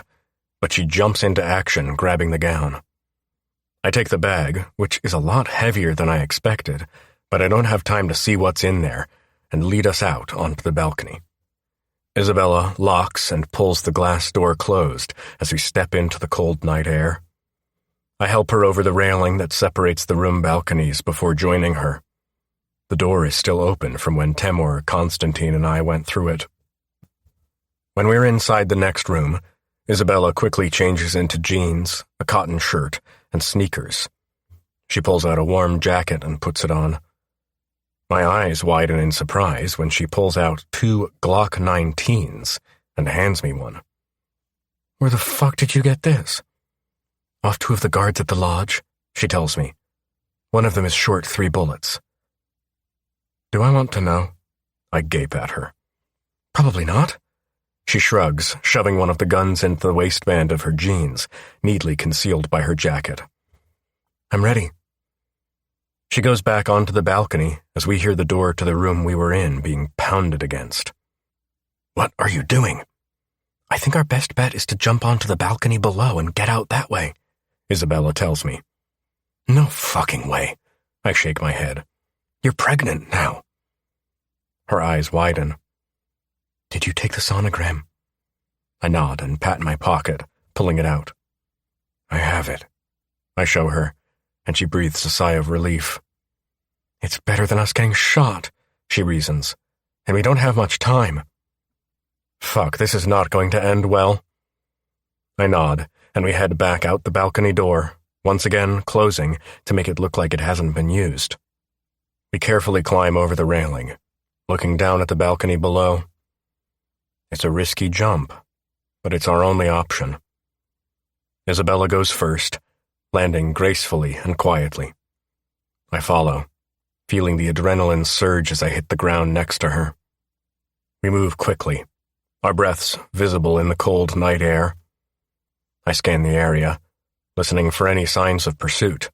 but she jumps into action, grabbing the gown. I take the bag, which is a lot heavier than I expected, but I don't have time to see what's in there, and lead us out onto the balcony. Isabella locks and pulls the glass door closed as we step into the cold night air. I help her over the railing that separates the room balconies before joining her. The door is still open from when Temur, Constantine, and I went through it. When we're inside the next room, Isabella quickly changes into jeans, a cotton shirt, and sneakers. She pulls out a warm jacket and puts it on. My eyes widen in surprise when she pulls out 2 Glock 19s and hands me one. "Where the fuck did you get this?" "Off 2 of the guards at the lodge," she tells me. "One of them is short 3 bullets. "Do I want to know?" I gape at her. "Probably not." She shrugs, shoving one of the guns into the waistband of her jeans, neatly concealed by her jacket. "I'm ready." She goes back onto the balcony as we hear the door to the room we were in being pounded against. "What are you doing?" "I think our best bet is to jump onto the balcony below and get out that way," Isabella tells me. "No fucking way." I shake my head. "You're pregnant now." Her eyes widen. "Did you take the sonogram?" I nod and pat my pocket, pulling it out. "I have it." I show her, and she breathes a sigh of relief. "It's better than us getting shot," she reasons, "and we don't have much time." Fuck, this is not going to end well. I nod, and we head back out the balcony door, once again closing to make it look like it hasn't been used. We carefully climb over the railing, looking down at the balcony below. It's a risky jump, but it's our only option. Isabella goes first, landing gracefully and quietly. I follow, feeling the adrenaline surge as I hit the ground next to her. We move quickly, our breaths visible in the cold night air. I scan the area, listening for any signs of pursuit.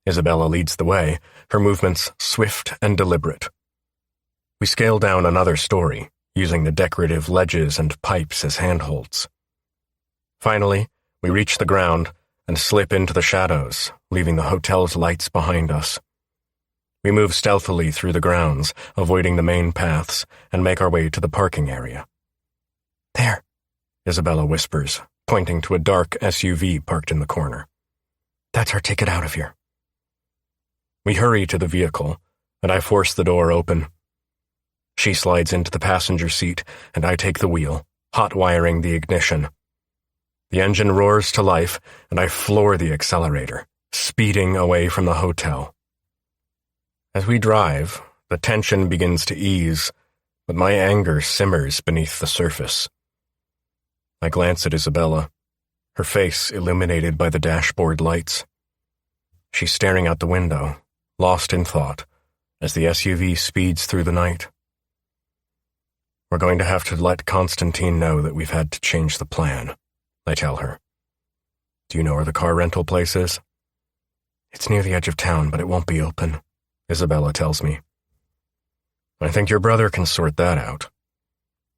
Isabella leads the way, her movements swift and deliberate. We scale down another story, using the decorative ledges and pipes as handholds. Finally, we reach the ground and slip into the shadows, leaving the hotel's lights behind us. We move stealthily through the grounds, avoiding the main paths, and make our way to the parking area. "There," Isabella whispers, pointing to a dark SUV parked in the corner. "That's our ticket out of here." We hurry to the vehicle, and I force the door open. She slides into the passenger seat, and I take the wheel, hot-wiring the ignition. The engine roars to life, and I floor the accelerator, speeding away from the hotel. As we drive, the tension begins to ease, but my anger simmers beneath the surface. I glance at Isabella, her face illuminated by the dashboard lights. She's staring out the window, lost in thought, as the SUV speeds through the night. "We're going to have to let Constantine know that we've had to change the plan," I tell her. "Do you know where the car rental place is?" "It's near the edge of town, but it won't be open," Isabella tells me. "I think your brother can sort that out."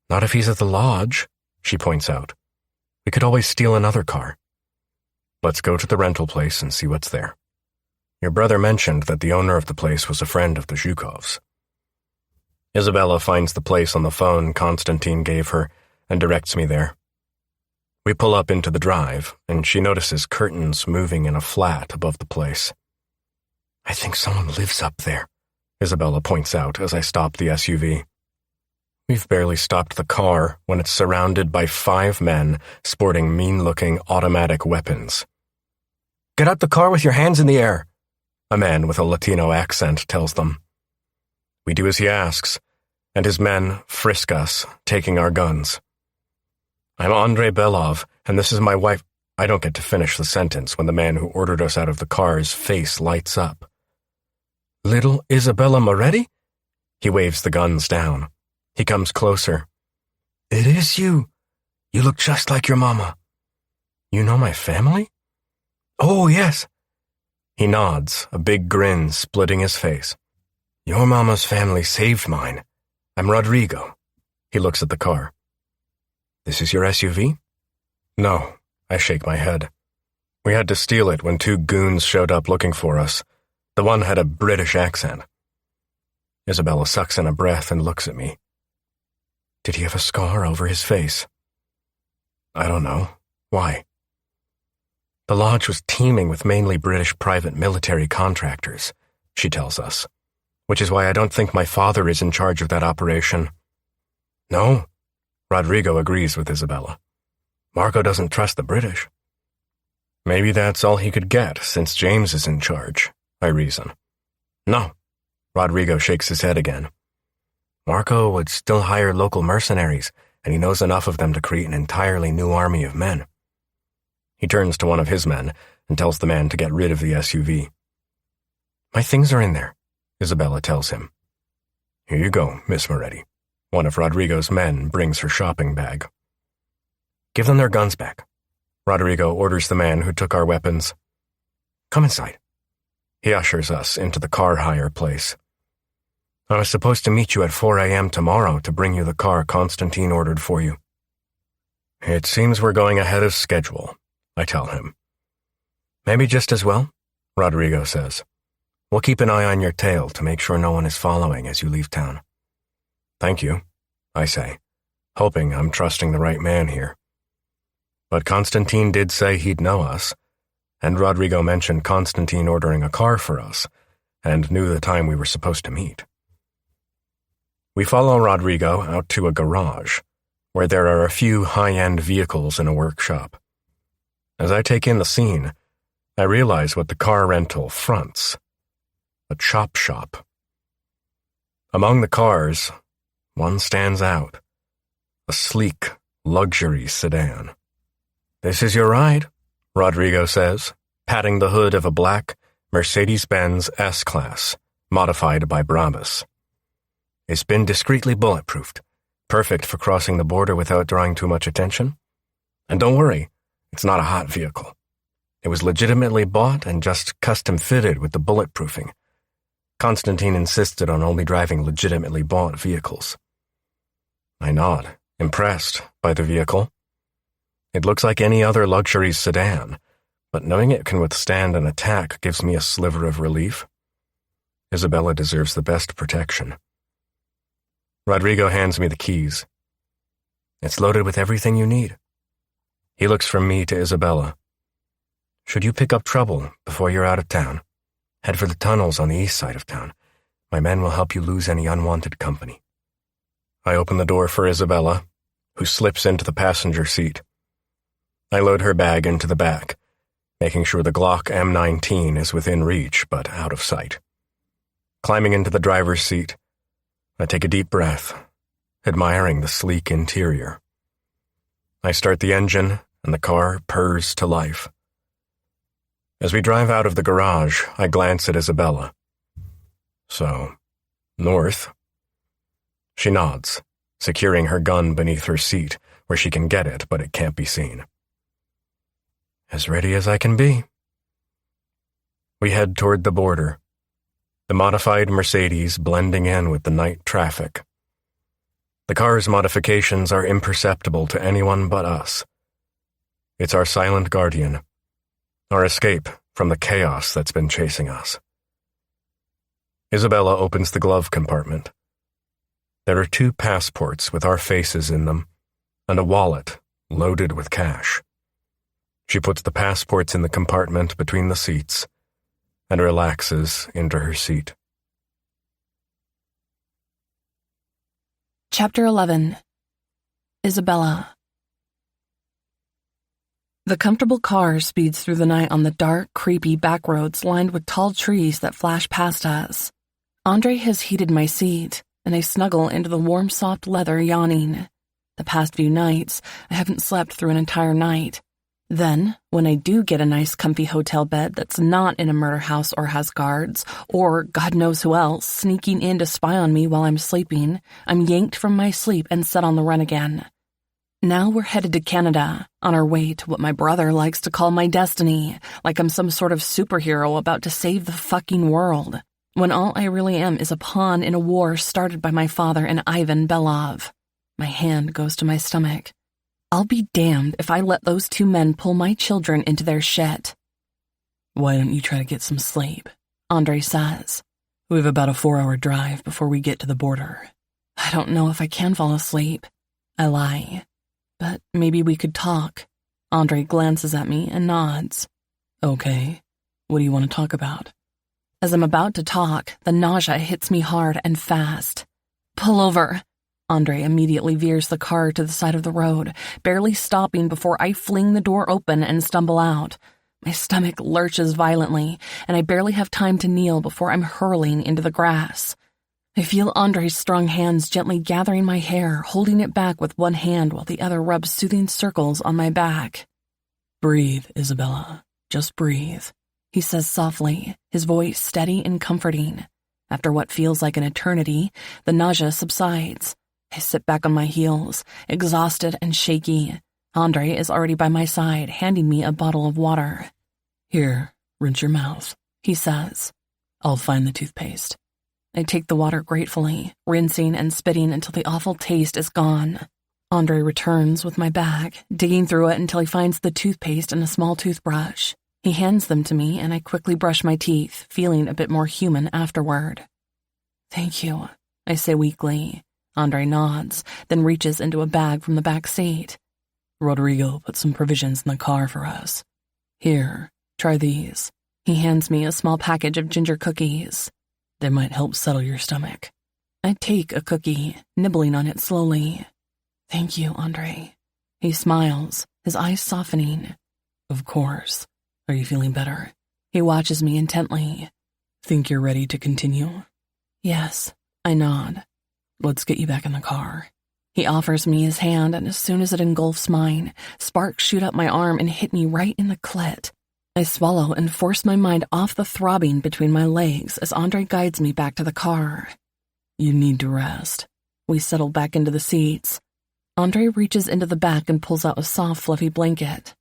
"Not if he's at the lodge," she points out. "We could always steal another car." "Let's go to the rental place and see what's there. Your brother mentioned that the owner of the place was a friend of the Zhukovs." Isabella finds the place on the phone Constantine gave her and directs me there. We pull up into the drive, and she notices curtains moving in a flat above the place. "I think someone lives up there," Isabella points out as I stop the SUV. We've barely stopped the car when it's surrounded by 5 men sporting mean-looking automatic weapons. "Get out the car with your hands in the air," a man with a Latino accent tells them. We do as he asks, and his men frisk us, taking our guns. "I'm Andrei Belov, and this is my wife." I don't get to finish the sentence when the man who ordered us out of the car's face lights up. "Little Isabella Moretti?" He waves the guns down. He comes closer. "It is you. You look just like your mama." "You know my family?" "Oh, yes." He nods, a big grin splitting his face. "Your mama's family saved mine. I'm Rodrigo." He looks at the car. "This is your SUV?" "No," I shake my head. We had to steal it when two goons showed up looking for us. The one had a British accent. Isabella sucks in a breath and looks at me. Did he have a scar over his face? I don't know. Why? The lodge was teeming with mainly British private military contractors, she tells us, which is why I don't think my father is in charge of that operation. No, Rodrigo agrees with Isabella. Marco doesn't trust the British. Maybe that's all he could get since James is in charge, I reason. No, Rodrigo shakes his head again. Marco would still hire local mercenaries, and he knows enough of them to create an entirely new army of men. He turns to one of his men and tells the man to get rid of the SUV. My things are in there, Isabella tells him. Here you go, Miss Moretti. One of Rodrigo's men brings her shopping bag. Give them their guns back. Rodrigo orders the man who took our weapons. Come inside. He ushers us into the car hire place. I was supposed to meet you at 4 a.m. tomorrow to bring you the car Constantine ordered for you. It seems we're going ahead of schedule, I tell him. Maybe just as well, Rodrigo says. We'll keep an eye on your tail to make sure no one is following as you leave town. Thank you, I say, hoping I'm trusting the right man here. But Constantine did say he'd know us, and Rodrigo mentioned Constantine ordering a car for us, and knew the time we were supposed to meet. We follow Rodrigo out to a garage, where there are a few high-end vehicles in a workshop. As I take in the scene, I realize what the car rental fronts: a chop shop. Among the cars, one stands out: a sleek, luxury sedan. This is your ride, Rodrigo says, patting the hood of a black Mercedes-Benz S-Class, modified by Brabus. It's been discreetly bulletproofed, perfect for crossing the border without drawing too much attention. And don't worry, it's not a hot vehicle. It was legitimately bought and just custom-fitted with the bulletproofing. Constantine insisted on only driving legitimately bought vehicles. I nod, impressed by the vehicle. It looks like any other luxury sedan, but knowing it can withstand an attack gives me a sliver of relief. Isabella deserves the best protection. Rodrigo hands me the keys. It's loaded with everything you need. He looks from me to Isabella. Should you pick up trouble before you're out of town, head for the tunnels on the east side of town. My men will help you lose any unwanted company. I open the door for Isabella, who slips into the passenger seat. I load her bag into the back, making sure the Glock M19 is within reach but out of sight. Climbing into the driver's seat, I take a deep breath, admiring the sleek interior. I start the engine, and the car purrs to life. As we drive out of the garage, I glance at Isabella. So, north? She nods, securing her gun beneath her seat, where she can get it, but it can't be seen. As ready as I can be. We head toward the border, the modified Mercedes blending in with the night traffic. The car's modifications are imperceptible to anyone but us. It's our silent guardian, our escape from the chaos that's been chasing us. Isabella opens the glove compartment. There are 2 passports with our faces in them, and a wallet loaded with cash. She puts the passports in the compartment between the seats and relaxes into her seat. Chapter 11. Isabella. The comfortable car speeds through the night on the dark, creepy back roads lined with tall trees that flash past us. Andre has heated my seat, and I snuggle into the warm, soft leather, yawning. The past few nights, I haven't slept through an entire night. Then, when I do get a nice comfy hotel bed that's not in a murder house or has guards, or God knows who else, sneaking in to spy on me while I'm sleeping, I'm yanked from my sleep and set on the run again. Now we're headed to Canada, on our way to what my brother likes to call my destiny, like I'm some sort of superhero about to save the fucking world, when all I really am is a pawn in a war started by my father and Ivan Belov. My hand goes to my stomach. I'll be damned if I let those two men pull my children into their shit. Why don't you try to get some sleep? Andre says. We have about a 4-hour drive before we get to the border. I don't know if I can fall asleep. I lie. But maybe we could talk. Andre glances at me and nods. Okay. What do you want to talk about? As I'm about to talk, the nausea hits me hard and fast. Pull over. Andre immediately veers the car to the side of the road, barely stopping before I fling the door open and stumble out. My stomach lurches violently, and I barely have time to kneel before I'm hurling into the grass. I feel Andre's strong hands gently gathering my hair, holding it back with one hand while the other rubs soothing circles on my back. Breathe, Isabella. Just breathe, he says softly, his voice steady and comforting. After what feels like an eternity, the nausea subsides. I sit back on my heels, exhausted and shaky. Andre is already by my side, handing me a bottle of water. Here, rinse your mouth, he says. I'll find the toothpaste. I take the water gratefully, rinsing and spitting until the awful taste is gone. Andre returns with my bag, digging through it until he finds the toothpaste and a small toothbrush. He hands them to me, and I quickly brush my teeth, feeling a bit more human afterward. Thank you, I say weakly. Andre nods, then reaches into a bag from the back seat. Rodrigo put some provisions in the car for us. Here, try these. He hands me a small package of ginger cookies. They might help settle your stomach. I take a cookie, nibbling on it slowly. Thank you, Andre. He smiles, his eyes softening. Of course. Are you feeling better? He watches me intently. Think you're ready to continue? Yes, I nod. Let's get you back in the car. He offers me his hand, and as soon as it engulfs mine, sparks shoot up my arm and hit me right in the clit. I swallow and force my mind off the throbbing between my legs as Andre guides me back to the car. You need to rest. We settle back into the seats. Andre reaches into the back and pulls out a soft, fluffy blanket.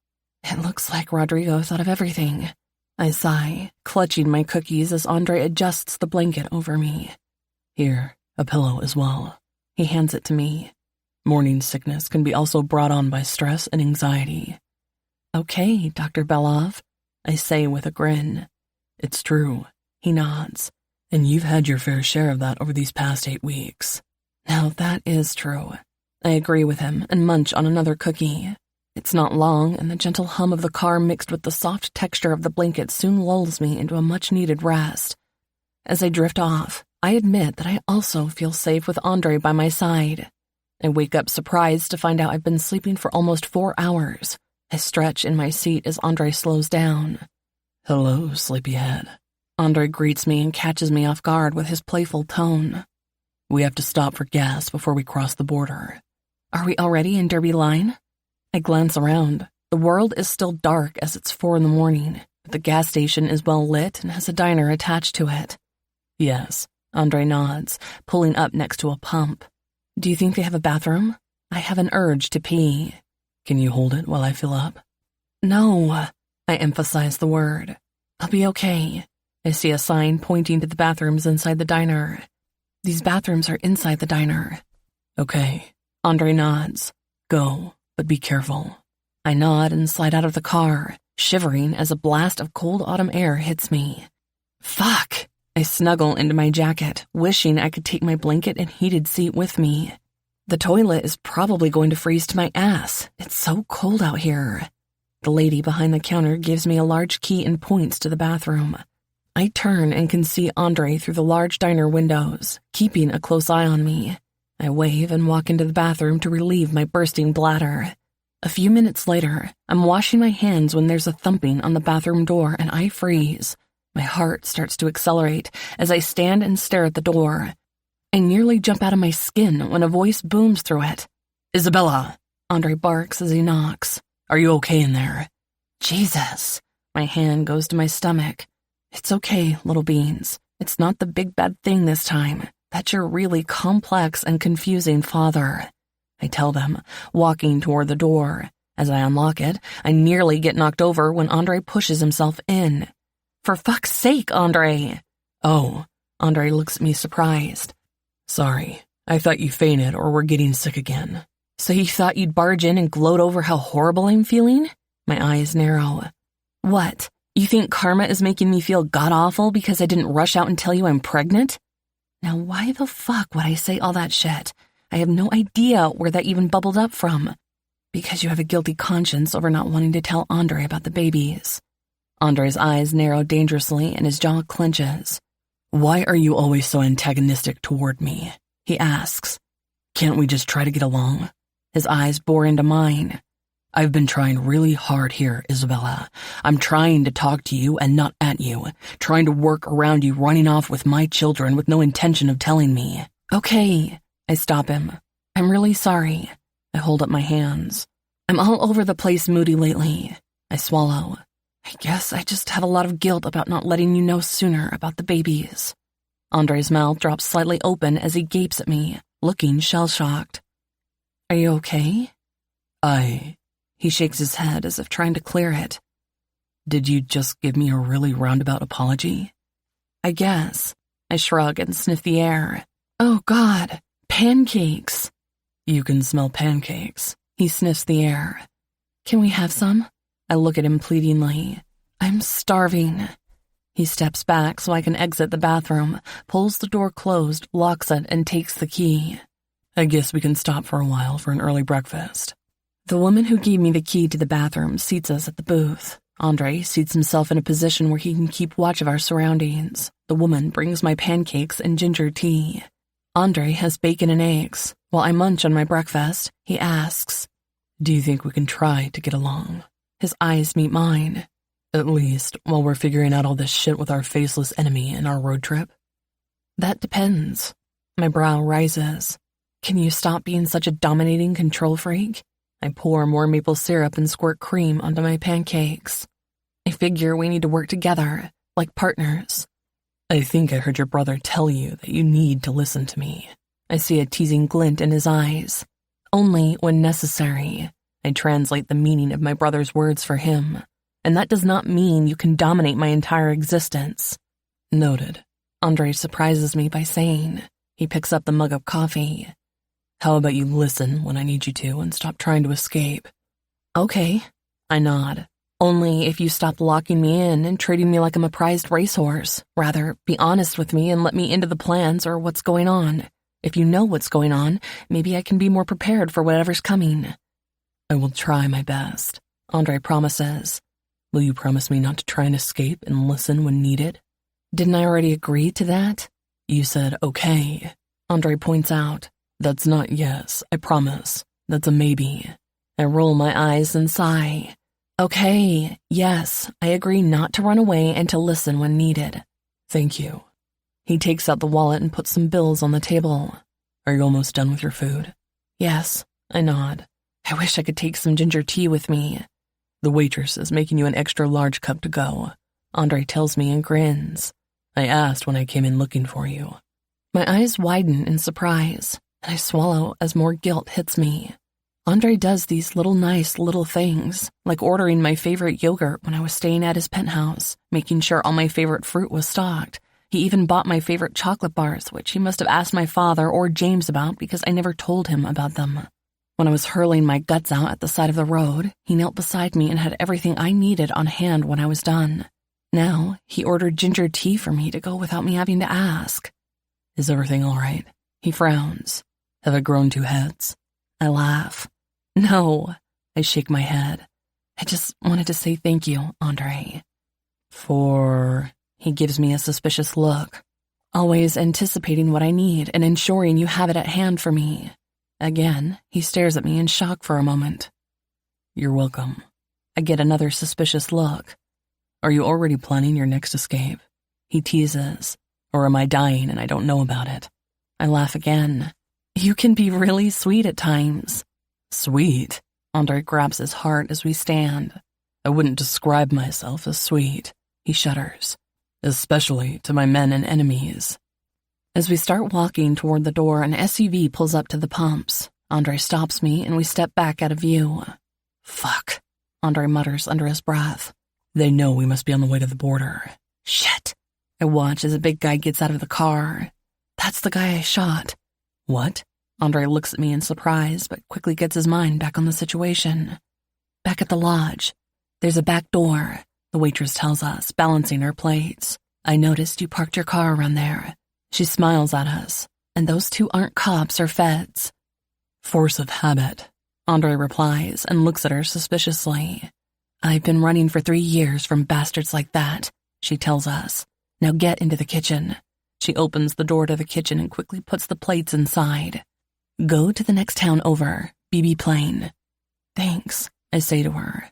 It looks like Rodrigo thought of everything. I sigh, clutching my cookies as Andre adjusts the blanket over me. Here, a pillow as well. He hands it to me. Morning sickness can be also brought on by stress and anxiety. Okay, Dr. Belov, I say with a grin. It's true. He nods. And you've had your fair share of that over these past 8 weeks. Now that is true. I agree with him and munch on another cookie. It's not long, and the gentle hum of the car mixed with the soft texture of the blanket soon lulls me into a much-needed rest. As I drift off, I admit that I also feel safe with Andre by my side. I wake up surprised to find out I've been sleeping for almost 4 hours. I stretch in my seat as Andre slows down. Hello, sleepyhead. Andre greets me and catches me off guard with his playful tone. We have to stop for gas before we cross the border. Are we already in Derby Line? I glance around. The world is still dark as it's 4 a.m, but the gas station is well lit and has a diner attached to it. Yes, Andre nods, pulling up next to a pump. Do you think they have a bathroom? I have an urge to pee. Can you hold it while I fill up? No, I emphasize the word. I'll be okay. I see a sign pointing to the bathrooms inside the diner. These bathrooms are inside the diner. Okay. Andre nods. Go, but be careful. I nod and slide out of the car, shivering as a blast of cold autumn air hits me. Fuck! I snuggle into my jacket, wishing I could take my blanket and heated seat with me. The toilet is probably going to freeze to my ass. It's so cold out here. The lady behind the counter gives me a large key and points to the bathroom. I turn and can see Andre through the large diner windows, keeping a close eye on me. I wave and walk into the bathroom to relieve my bursting bladder. A few minutes later, I'm washing my hands when there's a thumping on the bathroom door and I freeze. My heart starts to accelerate as I stand and stare at the door. I nearly jump out of my skin when a voice booms through it. Isabella! Andre barks as he knocks. Are you okay in there? Jesus! My hand goes to my stomach. It's okay, little beans. It's not the big bad thing this time. That's your really complex and confusing father. I tell them, walking toward the door. As I unlock it, I nearly get knocked over when Andre pushes himself in. For fuck's sake, Andre! Oh, Andre looks at me surprised. Sorry, I thought you fainted or were getting sick again. So you thought you'd barge in and gloat over how horrible I'm feeling? My eyes narrow. What? You think karma is making me feel god-awful because I didn't rush out and tell you I'm pregnant? Now why the fuck would I say all that shit? I have no idea where that even bubbled up from. Because you have a guilty conscience over not wanting to tell Andre about the babies. Andre's eyes narrow dangerously and his jaw clenches. Why are you always so antagonistic toward me? He asks. Can't we just try to get along? His eyes bore into mine. I've been trying really hard here, Isabella. I'm trying to talk to you and not at you, trying to work around you running off with my children with no intention of telling me. Okay, I stop him. I'm really sorry. I hold up my hands. I'm all over the place moody lately. I swallow. I guess I just have a lot of guilt about not letting you know sooner about the babies. Andre's mouth drops slightly open as he gapes at me, looking shell-shocked. Are you okay? He shakes his head as if trying to clear it. Did you just give me a really roundabout apology? I guess. I shrug and sniff the air. Oh, God, pancakes. You can smell pancakes. He sniffs the air. Can we have some? I look at him pleadingly. I'm starving. He steps back so I can exit the bathroom, pulls the door closed, locks it, and takes the key. I guess we can stop for a while for an early breakfast. The woman who gave me the key to the bathroom seats us at the booth. Andre seats himself in a position where he can keep watch of our surroundings. The woman brings my pancakes and ginger tea. Andre has bacon and eggs. While I munch on my breakfast, he asks, Do you think we can try to get along? His eyes meet mine. At least while we're figuring out all this shit with our faceless enemy in our road trip? That depends. My brow rises. Can you stop being such a dominating control freak? I pour more maple syrup and squirt cream onto my pancakes. I figure we need to work together, like partners. I think I heard your brother tell you that you need to listen to me. I see a teasing glint in his eyes. Only when necessary. I translate the meaning of my brother's words for him. And that does not mean you can dominate my entire existence. Noted. Andre surprises me by saying. He picks up the mug of coffee. How about you listen when I need you to and stop trying to escape? Okay. I nod. Only if you stop locking me in and treating me like I'm a prized racehorse. Rather, be honest with me and let me into the plans or what's going on. If you know what's going on, maybe I can be more prepared for whatever's coming. I will try my best, Andre promises. Will you promise me not to try and escape and listen when needed? Didn't I already agree to that? You said okay. Andre points out. That's not yes, I promise. That's a maybe. I roll my eyes and sigh. Okay, yes, I agree not to run away and to listen when needed. Thank you. He takes out the wallet and puts some bills on the table. Are you almost done with your food? Yes, I nod. I wish I could take some ginger tea with me. The waitress is making you an extra large cup to go. Andre tells me and grins. I asked when I came in looking for you. My eyes widen in surprise, and I swallow as more guilt hits me. Andre does these nice little things, like ordering my favorite yogurt when I was staying at his penthouse, making sure all my favorite fruit was stocked. He even bought my favorite chocolate bars, which he must have asked my father or James about because I never told him about them. When I was hurling my guts out at the side of the road, he knelt beside me and had everything I needed on hand when I was done. Now, he ordered ginger tea for me to go without me having to ask. Is everything all right? He frowns. Have I grown 2 heads? I laugh. No, I shake my head. I just wanted to say thank you, Andre. He gives me a suspicious look. Always anticipating what I need and ensuring you have it at hand for me. Again, he stares at me in shock for a moment. You're welcome. I get another suspicious look. Are you already planning your next escape? He teases. Or am I dying and I don't know about it? I laugh again. You can be really sweet at times. Sweet? Andre grabs his heart as we stand. I wouldn't describe myself as sweet. He shudders. Especially to my men and enemies. As we start walking toward the door, an SUV pulls up to the pumps. Andre stops me and we step back out of view. Fuck, Andre mutters under his breath. They know we must be on the way to the border. Shit. I watch as a big guy gets out of the car. That's the guy I shot. What? Andre looks at me in surprise, but quickly gets his mind back on the situation. Back at the lodge, there's a back door, the waitress tells us, balancing her plates. I noticed you parked your car around there. She smiles at us, and those two aren't cops or feds. Force of habit, Andre replies and looks at her suspiciously. I've been running for 3 years from bastards like that, she tells us. Now get into the kitchen. She opens the door to the kitchen and quickly puts the plates inside. Go to the next town over, BB Plain. Thanks, I say to her.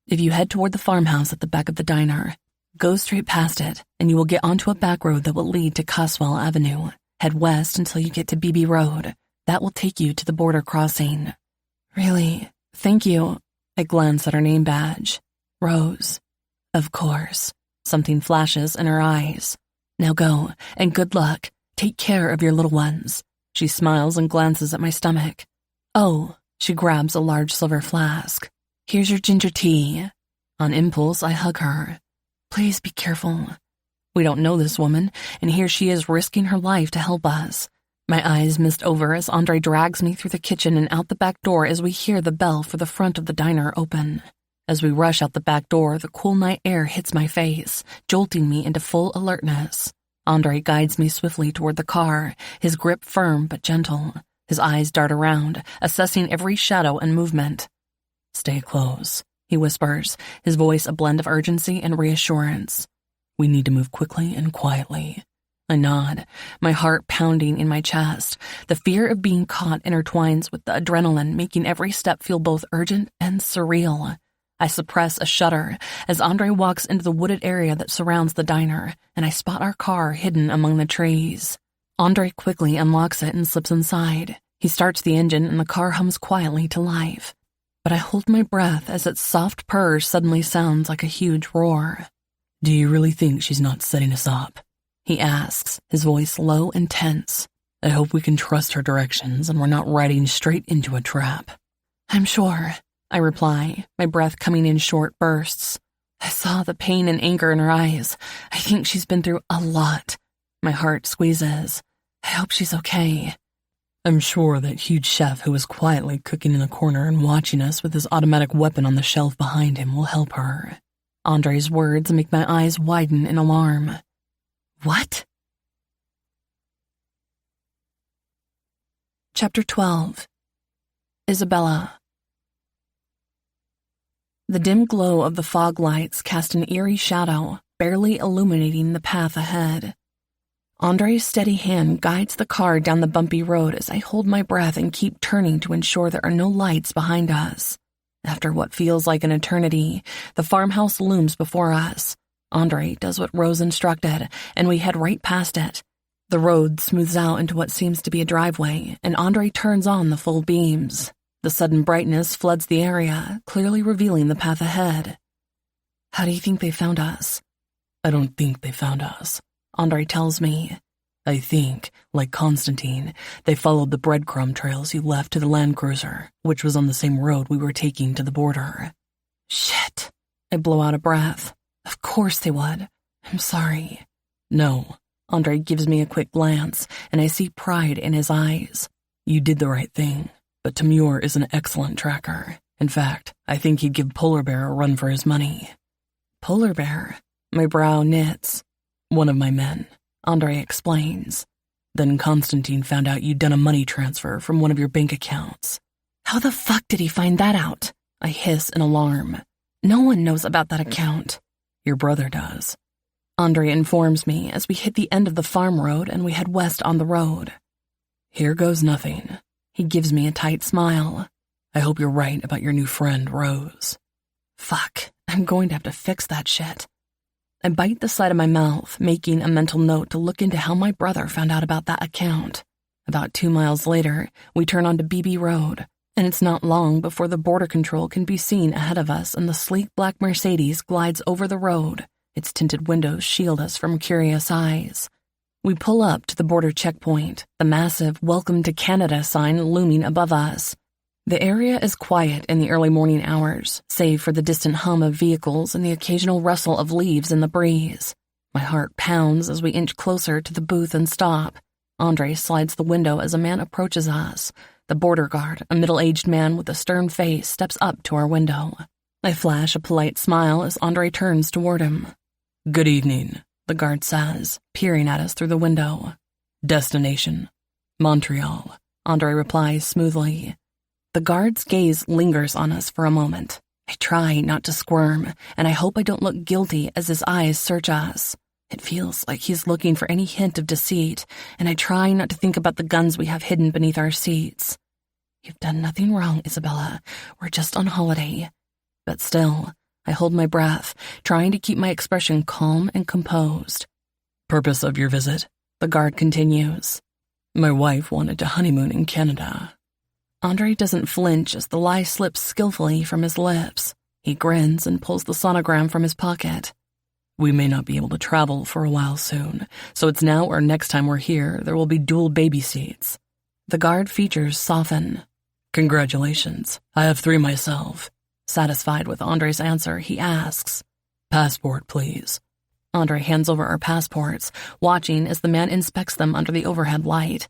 If you head toward the farmhouse at the back of the diner, go straight past it, and you will get onto a back road that will lead to Caswell Avenue. Head west until you get to BB Road. That will take you to the border crossing. Really? Thank you. I glance at her name badge. Rose. Of course. Something flashes in her eyes. Now go, and good luck. Take care of your little ones. She smiles and glances at my stomach. Oh, she grabs a large silver flask. Here's your ginger tea. On impulse, I hug her. Please be careful. We don't know this woman, and here she is risking her life to help us. My eyes mist over as Andre drags me through the kitchen and out the back door as we hear the bell for the front of the diner open. As we rush out the back door, the cool night air hits my face, jolting me into full alertness. Andre guides me swiftly toward the car, his grip firm but gentle. His eyes dart around, assessing every shadow and movement. Stay close, he whispers, his voice a blend of urgency and reassurance. We need to move quickly and quietly. I nod, my heart pounding in my chest. The fear of being caught intertwines with the adrenaline, making every step feel both urgent and surreal. I suppress a shudder as Andre walks into the wooded area that surrounds the diner, and I spot our car hidden among the trees. Andre quickly unlocks it and slips inside. He starts the engine and the car hums quietly to life. But I hold my breath as its soft purr suddenly sounds like a huge roar. Do you really think she's not setting us up? He asks, his voice low and tense. I hope we can trust her directions and we're not riding straight into a trap. I'm sure, I reply, my breath coming in short bursts. I saw the pain and anger in her eyes. I think she's been through a lot. My heart squeezes. I hope she's okay. I'm sure that huge chef who was quietly cooking in the corner and watching us with his automatic weapon on the shelf behind him will help her. Andre's words make my eyes widen in alarm. What? Chapter 12. Isabella. The dim glow of the fog lights cast an eerie shadow, barely illuminating the path ahead. Andre's steady hand guides the car down the bumpy road as I hold my breath and keep turning to ensure there are no lights behind us. After what feels like an eternity, the farmhouse looms before us. Andre does what Rose instructed, and we head right past it. The road smooths out into what seems to be a driveway, and Andre turns on the full beams. The sudden brightness floods the area, clearly revealing the path ahead. How do you think they found us? I don't think they found us, Andre tells me. I think, like Constantine, they followed the breadcrumb trails you left to the Land Cruiser, which was on the same road we were taking to the border. Shit. I blow out a breath. Of course they would. I'm sorry. No. Andre gives me a quick glance, and I see pride in his eyes. You did the right thing, but Tamur is an excellent tracker. In fact, I think he'd give Polar Bear a run for his money. Polar Bear? My brow knits. One of my men, Andre explains. Then Constantine found out you'd done a money transfer from one of your bank accounts. How the fuck did he find that out? I hiss in alarm. No one knows about that account. Your brother does. Andre informs me as we hit the end of the farm road and we head west on the road. Here goes nothing. He gives me a tight smile. I hope you're right about your new friend, Rose. Fuck, I'm going to have to fix that shit. I bite the side of my mouth, making a mental note to look into how my brother found out about that account. About 2 miles later, we turn onto BB Road, and it's not long before the border control can be seen ahead of us and the sleek black Mercedes glides over the road. Its tinted windows shield us from curious eyes. We pull up to the border checkpoint, the massive Welcome to Canada sign looming above us. The area is quiet in the early morning hours, save for the distant hum of vehicles and the occasional rustle of leaves in the breeze. My heart pounds as we inch closer to the booth and stop. Andre slides the window as a man approaches us. The border guard, a middle-aged man with a stern face, steps up to our window. I flash a polite smile as Andre turns toward him. "Good evening," the guard says, peering at us through the window. "Destination? Montreal," Andre replies smoothly. The guard's gaze lingers on us for a moment. I try not to squirm, and I hope I don't look guilty as his eyes search us. It feels like he's looking for any hint of deceit, and I try not to think about the guns we have hidden beneath our seats. You've done nothing wrong, Isabella. We're just on holiday. But still, I hold my breath, trying to keep my expression calm and composed. "Purpose of your visit?" the guard continues. "My wife wanted to honeymoon in Canada." Andre doesn't flinch as the lie slips skillfully from his lips. He grins and pulls the sonogram from his pocket. "We may not be able to travel for a while soon, so it's now or next time we're here there will be dual baby seats." The guard features soften. "Congratulations. I have 3 myself." Satisfied with Andre's answer, he asks, "Passport, please." Andre hands over our passports, watching as the man inspects them under the overhead light.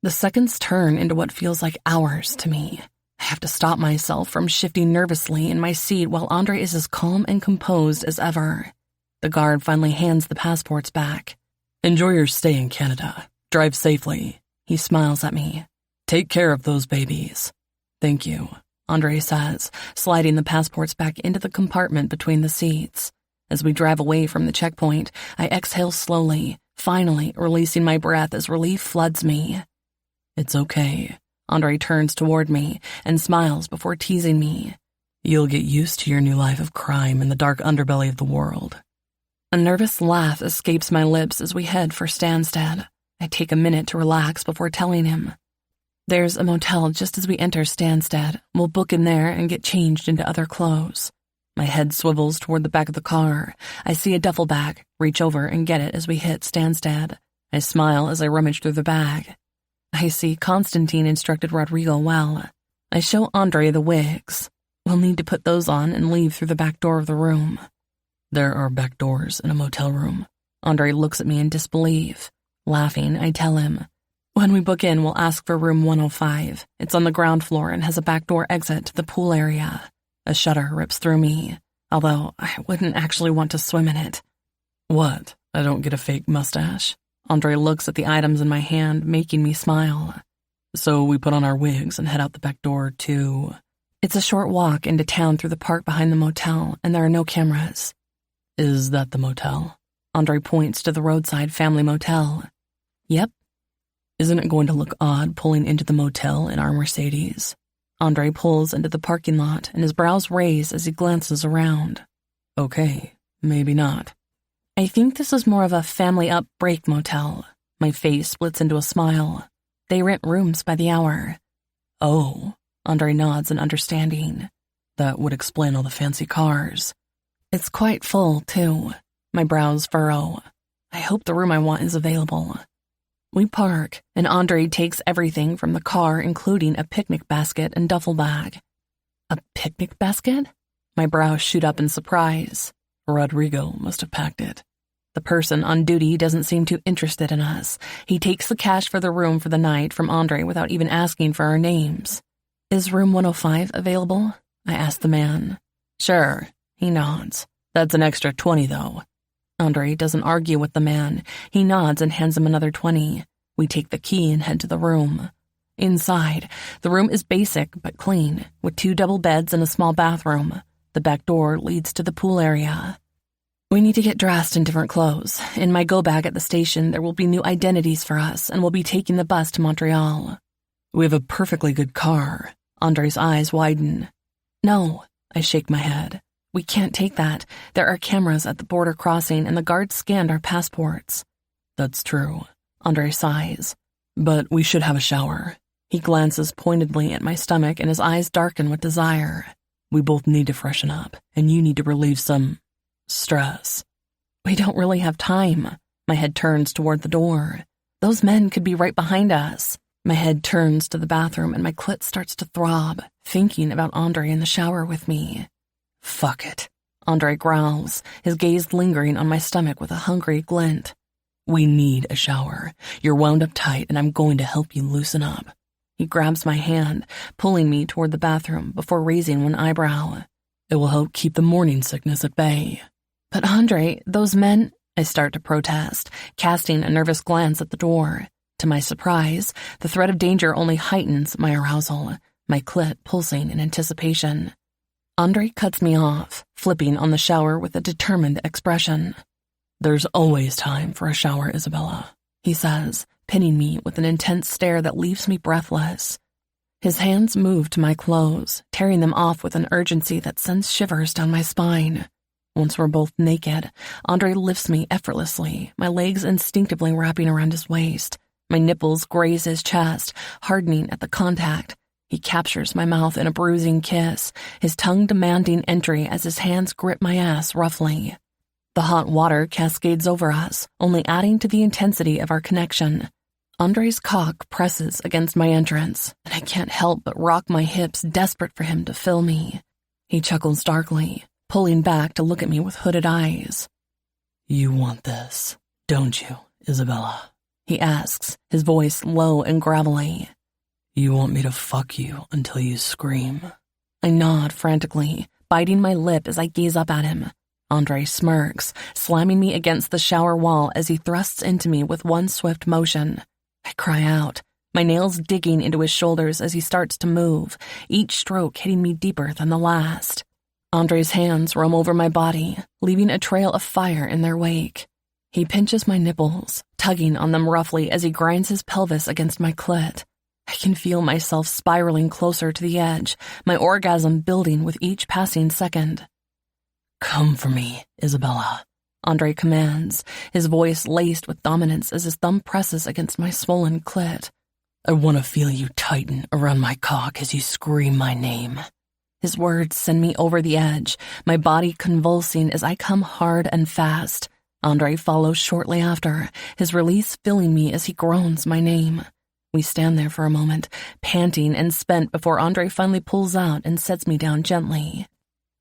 The seconds turn into what feels like hours to me. I have to stop myself from shifting nervously in my seat while Andre is as calm and composed as ever. The guard finally hands the passports back. "Enjoy your stay in Canada. Drive safely." He smiles at me. "Take care of those babies." "Thank you," Andre says, sliding the passports back into the compartment between the seats. As we drive away from the checkpoint, I exhale slowly, finally releasing my breath as relief floods me. "It's okay." Andre turns toward me and smiles before teasing me. "You'll get used to your new life of crime in the dark underbelly of the world." A nervous laugh escapes my lips as we head for Stansted. I take a minute to relax before telling him. "There's a motel just as we enter Stansted. We'll book in there and get changed into other clothes." My head swivels toward the back of the car. I see a duffel bag, reach over and get it as we hit Stansted. I smile as I rummage through the bag. I see Constantine instructed Rodrigo well. I show Andre the wigs. We'll need to put those on and leave through the back door of the room. "There are back doors in a motel room." Andre looks at me in disbelief. Laughing, I tell him, "When we book in, we'll ask for room 105. It's on the ground floor and has a back door exit to the pool area." A shudder rips through me, although I wouldn't actually want to swim in it. "What? I don't get a fake mustache?" Andre looks at the items in my hand, making me smile. "So we put on our wigs and head out the back door to..." It's a short walk into town through the park behind the motel, and there are no cameras. "Is that the motel?" Andre points to the roadside family motel. "Yep." "Isn't it going to look odd pulling into the motel in our Mercedes?" Andre pulls into the parking lot, and his brows raise as he glances around. "Okay, maybe not." I think this is more of a family-up break motel. My face splits into a smile. They rent rooms by the hour. "Oh," Andre nods in understanding. "That would explain all the fancy cars." It's quite full, too. My brows furrow. I hope the room I want is available. We park, and Andre takes everything from the car, including a picnic basket and duffel bag. A picnic basket? My brows shoot up in surprise. Rodrigo must have packed it. The person on duty doesn't seem too interested in us. He takes the cash for the room for the night from Andre without even asking for our names. "Is room 105 available?" I ask the man. "Sure," he nods. "That's an extra 20, though." Andre doesn't argue with the man. He nods and hands him another 20. We take the key and head to the room. Inside, the room is basic but clean, with 2 double beds and a small bathroom. The back door leads to the pool area. We need to get dressed in different clothes. In my go bag at the station, there will be new identities for us, and we'll be taking the bus to Montreal. "We have a perfectly good car." Andre's eyes widen. "No," I shake my head. "We can't take that. There are cameras at the border crossing, and the guards scanned our passports." "That's true," Andre sighs. "But we should have a shower." He glances pointedly at my stomach, and his eyes darken with desire. "We both need to freshen up, and you need to relieve some stress." "We don't really have time." My head turns toward the door. Those men could be right behind us. My head turns to the bathroom, and my clit starts to throb, thinking about Andre in the shower with me. "Fuck it," Andre growls, his gaze lingering on my stomach with a hungry glint. We need a shower. You're wound up tight, and I'm going to help you loosen up. He grabs my hand, pulling me toward the bathroom before raising one eyebrow. It will help keep the morning sickness at bay. But Andre, those men... I start to protest, casting a nervous glance at the door. To my surprise, the threat of danger only heightens my arousal, my clit pulsing in anticipation. Andre cuts me off, flipping on the shower with a determined expression. There's always time for a shower, Isabella, he says, pinning me with an intense stare that leaves me breathless. His hands move to my clothes, tearing them off with an urgency that sends shivers down my spine. Once we're both naked, Andre lifts me effortlessly, my legs instinctively wrapping around his waist. My nipples graze his chest, hardening at the contact. He captures my mouth in a bruising kiss, his tongue demanding entry as his hands grip my ass roughly. The hot water cascades over us, only adding to the intensity of our connection. Andre's cock presses against my entrance, and I can't help but rock my hips, desperate for him to fill me. He chuckles darkly, pulling back to look at me with hooded eyes. You want this, don't you, Isabella? He asks, his voice low and gravelly. You want me to fuck you until you scream? I nod frantically, biting my lip as I gaze up at him. Andre smirks, slamming me against the shower wall as he thrusts into me with one swift motion. I cry out, my nails digging into his shoulders as he starts to move, each stroke hitting me deeper than the last. Andre's hands roam over my body, leaving a trail of fire in their wake. He pinches my nipples, tugging on them roughly as he grinds his pelvis against my clit. I can feel myself spiraling closer to the edge, my orgasm building with each passing second. Come for me, Isabella, Andre commands, his voice laced with dominance as his thumb presses against my swollen clit. I want to feel you tighten around my cock as you scream my name. His words send me over the edge, my body convulsing as I come hard and fast. Andre follows shortly after, his release filling me as he groans my name. We stand there for a moment, panting and spent before Andre finally pulls out and sets me down gently.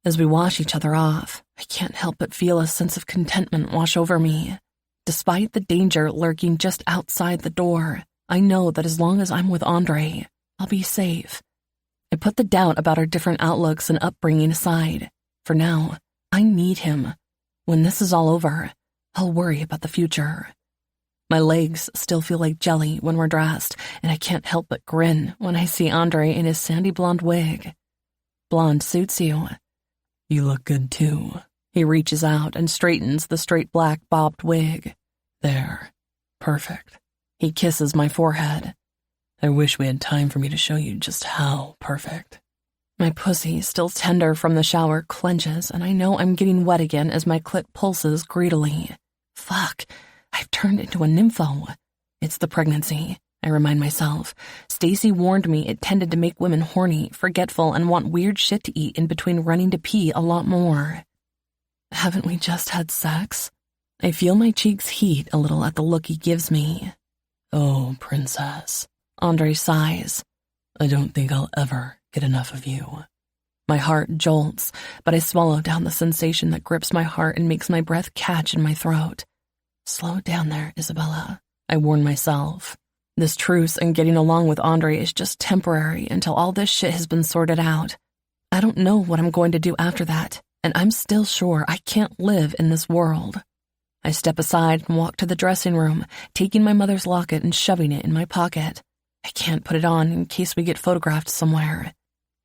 As we wash each other off, I can't help but feel a sense of contentment wash over me. Despite the danger lurking just outside the door, I know that as long as I'm with Andre, I'll be safe. I put the doubt about our different outlooks and upbringing aside. For now, I need him. When this is all over, I'll worry about the future. My legs still feel like jelly when we're dressed, and I can't help but grin when I see Andre in his sandy blonde wig. Blonde suits you. You look good too. He reaches out and straightens the straight black bobbed wig. There. Perfect. He kisses my forehead. I wish we had time for me to show you just how perfect. My pussy, still tender from the shower, clenches, and I know I'm getting wet again as my clit pulses greedily. Fuck, I've turned into a nympho. It's the pregnancy, I remind myself. Stacy warned me it tended to make women horny, forgetful, and want weird shit to eat in between running to pee a lot more. Haven't we just had sex? I feel my cheeks heat a little at the look he gives me. Oh, princess. Andre sighs. I don't think I'll ever get enough of you. My heart jolts, but I swallow down the sensation that grips my heart and makes my breath catch in my throat. Slow down there, Isabella, I warn myself. This truce and getting along with Andre is just temporary until all this shit has been sorted out. I don't know what I'm going to do after that, and I'm still sure I can't live in this world. I step aside and walk to the dressing room, taking my mother's locket and shoving it in my pocket. I can't put it on in case we get photographed somewhere.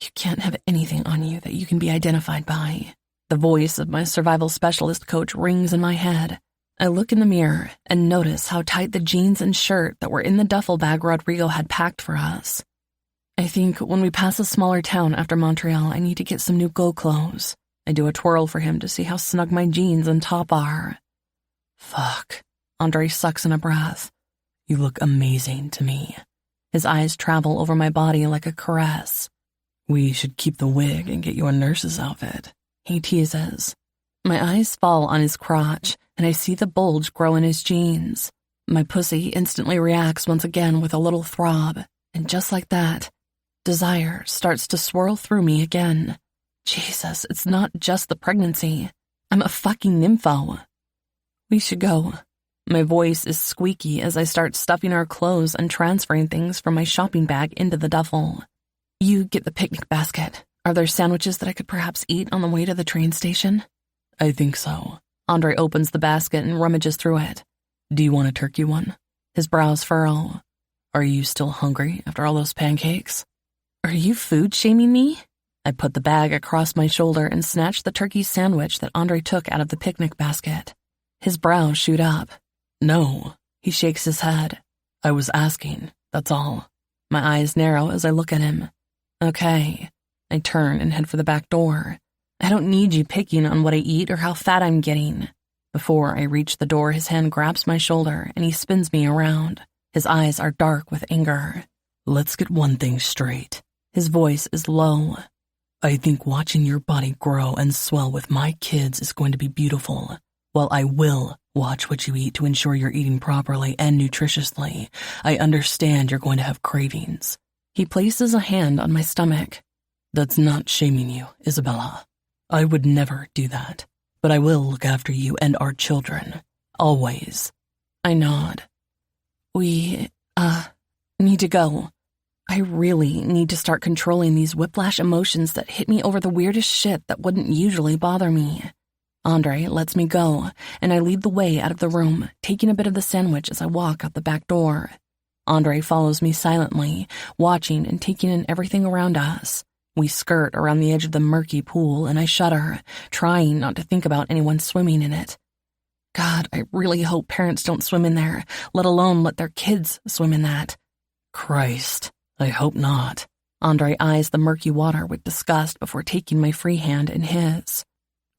You can't have anything on you that you can be identified by. The voice of my survival specialist coach rings in my head. I look in the mirror and notice how tight the jeans and shirt that were in the duffel bag Rodrigo had packed for us. I think when we pass a smaller town after Montreal, I need to get some new go clothes. I do a twirl for him to see how snug my jeans and top are. Fuck. Andre sucks in a breath. You look amazing to me. His eyes travel over my body like a caress. We should keep the wig and get you a nurse's outfit, he teases. My eyes fall on his crotch, and I see the bulge grow in his jeans. My pussy instantly reacts once again with a little throb, and just like that, desire starts to swirl through me again. Jesus, it's not just the pregnancy. I'm a fucking nympho. We should go. My voice is squeaky as I start stuffing our clothes and transferring things from my shopping bag into the duffel. You get the picnic basket. Are there sandwiches that I could perhaps eat on the way to the train station? I think so. Andre opens the basket and rummages through it. Do you want a turkey one? His brows furrow. Are you still hungry after all those pancakes? Are you food shaming me? I put the bag across my shoulder and snatched the turkey sandwich that Andre took out of the picnic basket. His brows shoot up. No, he shakes his head. I was asking, that's all. My eyes narrow as I look at him. Okay. I turn and head for the back door. I don't need you picking on what I eat or how fat I'm getting. Before I reach the door, his hand grabs my shoulder and he spins me around. His eyes are dark with anger. Let's get one thing straight. His voice is low. I think watching your body grow and swell with my kids is going to be beautiful. While I will watch what you eat to ensure you're eating properly and nutritiously, I understand you're going to have cravings. He places a hand on my stomach. That's not shaming you, Isabella. I would never do that, but I will look after you and our children. Always. I nod. We, need to go. I really need to start controlling these whiplash emotions that hit me over the weirdest shit that wouldn't usually bother me. Andre lets me go, and I lead the way out of the room, taking a bit of the sandwich as I walk out the back door. Andre follows me silently, watching and taking in everything around us. We skirt around the edge of the murky pool, and I shudder, trying not to think about anyone swimming in it. God, I really hope parents don't swim in there, let alone let their kids swim in that. Christ, I hope not. Andre eyes the murky water with disgust before taking my free hand in his.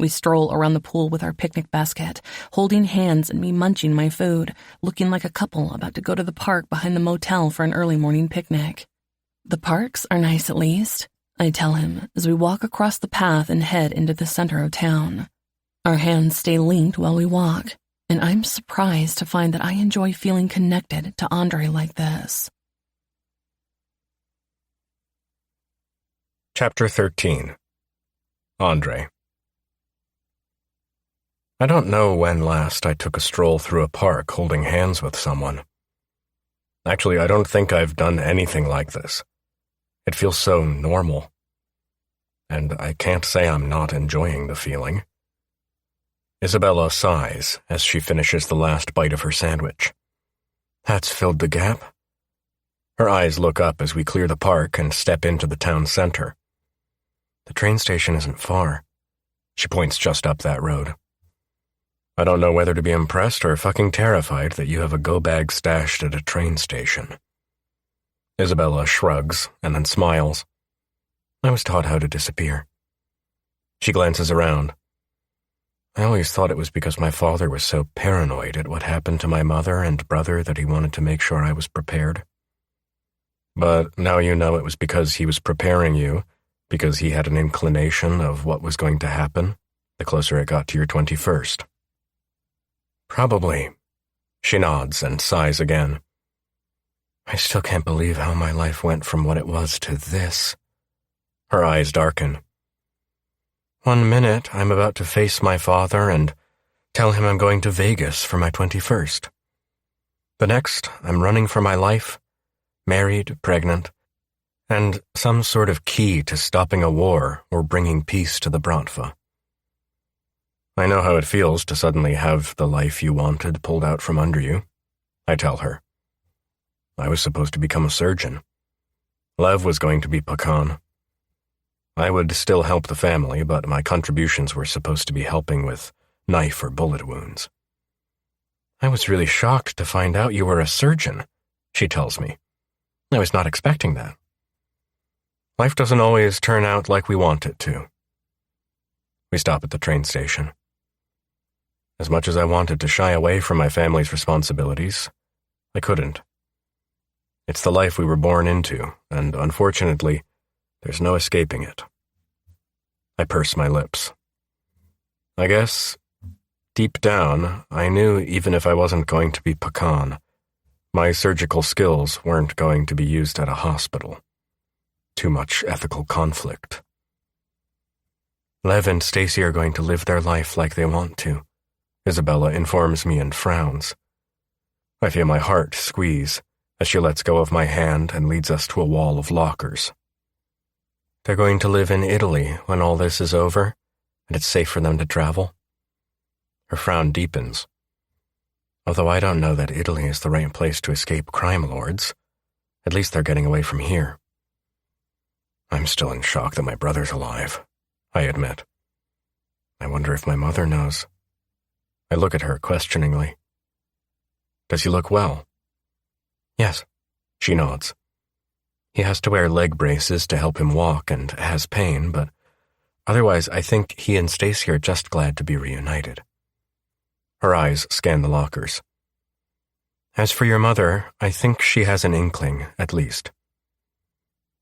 We stroll around the pool with our picnic basket, holding hands and me munching my food, looking like a couple about to go to the park behind the motel for an early morning picnic. The parks are nice at least, I tell him as we walk across the path and head into the center of town. Our hands stay linked while we walk, and I'm surprised to find that I enjoy feeling connected to Andre like this. Chapter 13. Andre. I don't know when last I took a stroll through a park holding hands with someone. Actually, I don't think I've done anything like this. It feels so normal. And I can't say I'm not enjoying the feeling. Isabella sighs as she finishes the last bite of her sandwich. That's filled the gap. Her eyes look up as we clear the park and step into the town center. The train station isn't far. She points just up that road. I don't know whether to be impressed or fucking terrified that you have a go-bag stashed at a train station. Isabella shrugs and then smiles. I was taught how to disappear. She glances around. I always thought it was because my father was so paranoid at what happened to my mother and brother that he wanted to make sure I was prepared. But now you know it was because he was preparing you, because he had an inclination of what was going to happen, the closer it got to your 21st. Probably. She nods and sighs again. I still can't believe how my life went from what it was to this. Her eyes darken. 1 minute, I'm about to face my father and tell him I'm going to Vegas for my 21st. The next, I'm running for my life, married, pregnant, and some sort of key to stopping a war or bringing peace to the Bratva. I know how it feels to suddenly have the life you wanted pulled out from under you, I tell her. I was supposed to become a surgeon. Lev was going to be Pakan. I would still help the family, but my contributions were supposed to be helping with knife or bullet wounds. I was really shocked to find out you were a surgeon, she tells me. I was not expecting that. Life doesn't always turn out like we want it to. We stop at the train station. As much as I wanted to shy away from my family's responsibilities, I couldn't. It's the life we were born into, and unfortunately, there's no escaping it. I purse my lips. I guess, deep down, I knew even if I wasn't going to be Pakan, my surgical skills weren't going to be used at a hospital. Too much ethical conflict. Lev and Stacy are going to live their life like they want to, Isabella informs me and frowns. I feel my heart squeeze as she lets go of my hand and leads us to a wall of lockers. They're going to live in Italy when all this is over, and it's safe for them to travel? Her frown deepens. Although I don't know that Italy is the right place to escape crime lords, at least they're getting away from here. I'm still in shock that my brother's alive, I admit. I wonder if my mother knows. I look at her questioningly. Does he look well? Yes, she nods. He has to wear leg braces to help him walk and has pain, but otherwise I think he and Stacy are just glad to be reunited. Her eyes scan the lockers. As for your mother, I think she has an inkling, at least.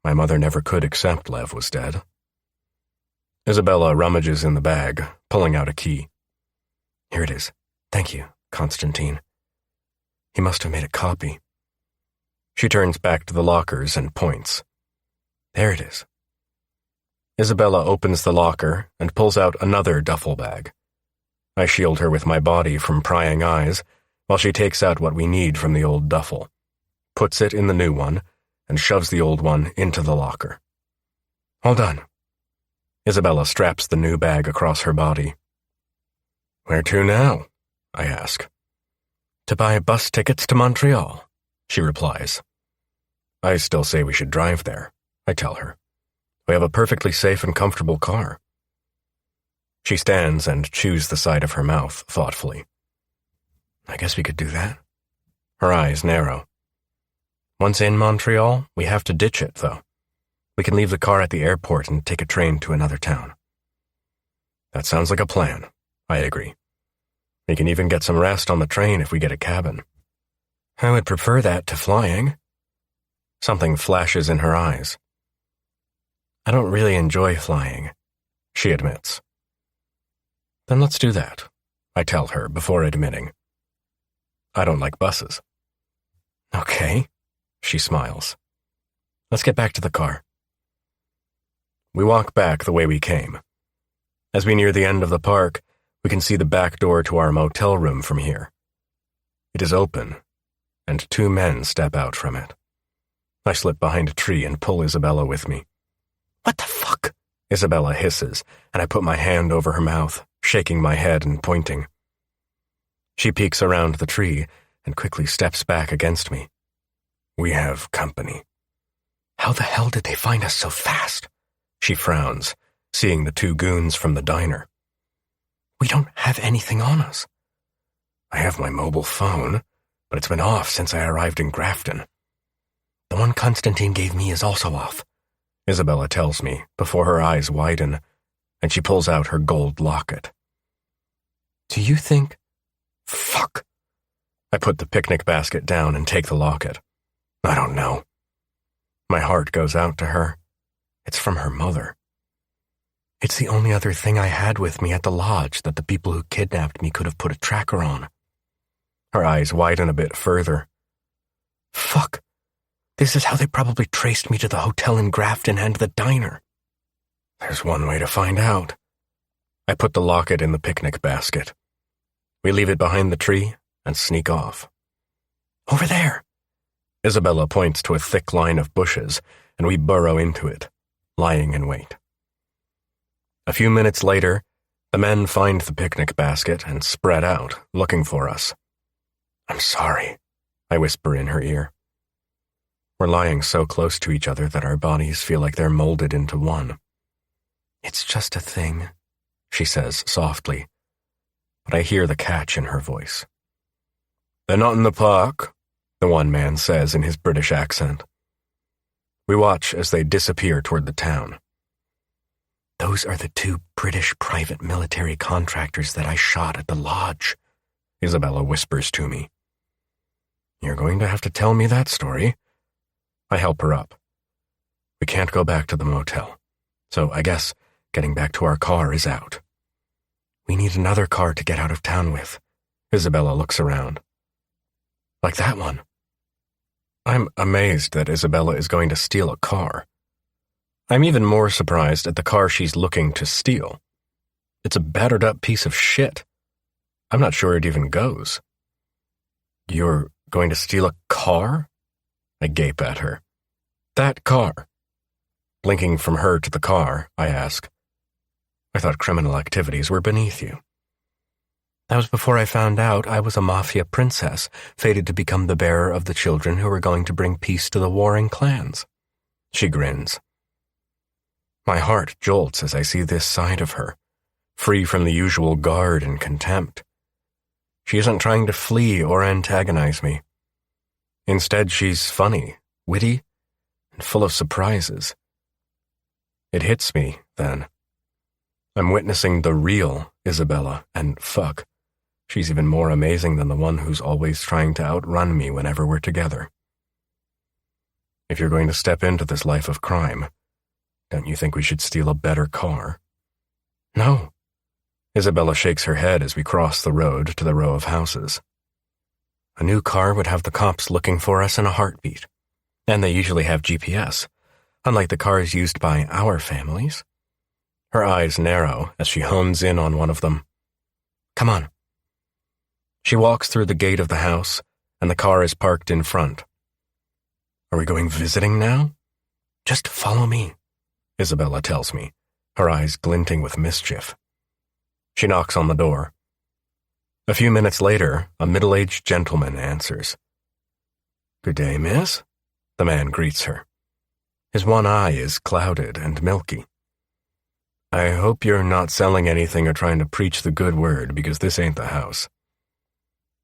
My mother never could accept Lev was dead. Isabella rummages in the bag, pulling out a key. Here it is. Thank you, Constantine. He must have made a copy. She turns back to the lockers and points. There it is. Isabella opens the locker and pulls out another duffel bag. I shield her with my body from prying eyes while she takes out what we need from the old duffel, puts it in the new one, and shoves the old one into the locker. All done. Isabella straps the new bag across her body. Where to now? I ask. To buy bus tickets to Montreal, she replies. I still say we should drive there, I tell her. We have a perfectly safe and comfortable car. She stands and chews the side of her mouth thoughtfully. I guess we could do that. Her eyes narrow. Once in Montreal, we have to ditch it, though. We can leave the car at the airport and take a train to another town. That sounds like a plan, I agree. We can even get some rest on the train if we get a cabin. I would prefer that to flying. Something flashes in her eyes. I don't really enjoy flying, she admits. Then let's do that, I tell her before admitting. I don't like buses. Okay, she smiles. Let's get back to the car. We walk back the way we came. As we near the end of the park, we can see the back door to our motel room from here. It is open, and two men step out from it. I slip behind a tree and pull Isabella with me. What the fuck? Isabella hisses, and I put my hand over her mouth, shaking my head and pointing. She peeks around the tree and quickly steps back against me. We have company. How the hell did they find us so fast? She frowns, seeing the two goons from the diner. We don't have anything on us. I have my mobile phone, but it's been off since I arrived in Grafton. The one Constantine gave me is also off, Isabella tells me before her eyes widen, and she pulls out her gold locket. Do you think... Fuck. I put the picnic basket down and take the locket. I don't know. My heart goes out to her. It's from her mother. It's the only other thing I had with me at the lodge that the people who kidnapped me could have put a tracker on. Her eyes widen a bit further. Fuck. This is how they probably traced me to the hotel in Grafton and the diner. There's one way to find out. I put the locket in the picnic basket. We leave it behind the tree and sneak off. Over there. Isabella points to a thick line of bushes, and we burrow into it, lying in wait. A few minutes later, the men find the picnic basket and spread out, looking for us. I'm sorry, I whisper in her ear. We're lying so close to each other that our bodies feel like they're molded into one. It's just a thing, she says softly, but I hear the catch in her voice. They're not in the park, the one man says in his British accent. We watch as they disappear toward the town. Those are the two British private military contractors that I shot at the lodge, Isabella whispers to me. You're going to have to tell me that story. I help her up. We can't go back to the motel, so I guess getting back to our car is out. We need another car to get out of town with. Isabella looks around. Like that one. I'm amazed that Isabella is going to steal a car. I'm even more surprised at the car she's looking to steal. It's a battered up piece of shit. I'm not sure it even goes. You're Going to steal a car? I gape at her. That car. Blinking from her to the car, I ask. I thought criminal activities were beneath you. That was before I found out I was a mafia princess, fated to become the bearer of the children who were going to bring peace to the warring clans. She grins. My heart jolts as I see this side of her, free from the usual guard and contempt. She isn't trying to flee or antagonize me. Instead, she's funny, witty, and full of surprises. It hits me, then. I'm witnessing the real Isabella, and fuck, she's even more amazing than the one who's always trying to outrun me whenever we're together. If you're going to step into this life of crime, don't you think we should steal a better car? No. Isabella shakes her head as we cross the road to the row of houses. A new car would have the cops looking for us in a heartbeat, and they usually have GPS, unlike the cars used by our families. Her eyes narrow as she hones in on one of them. Come on. She walks through the gate of the house, and the car is parked in front. Are we going visiting now? Just follow me, Isabella tells me, her eyes glinting with mischief. She knocks on the door. A few minutes later, a middle-aged gentleman answers. Good day, miss, the man greets her. His one eye is clouded and milky. I hope you're not selling anything or trying to preach the good word, because this ain't the house.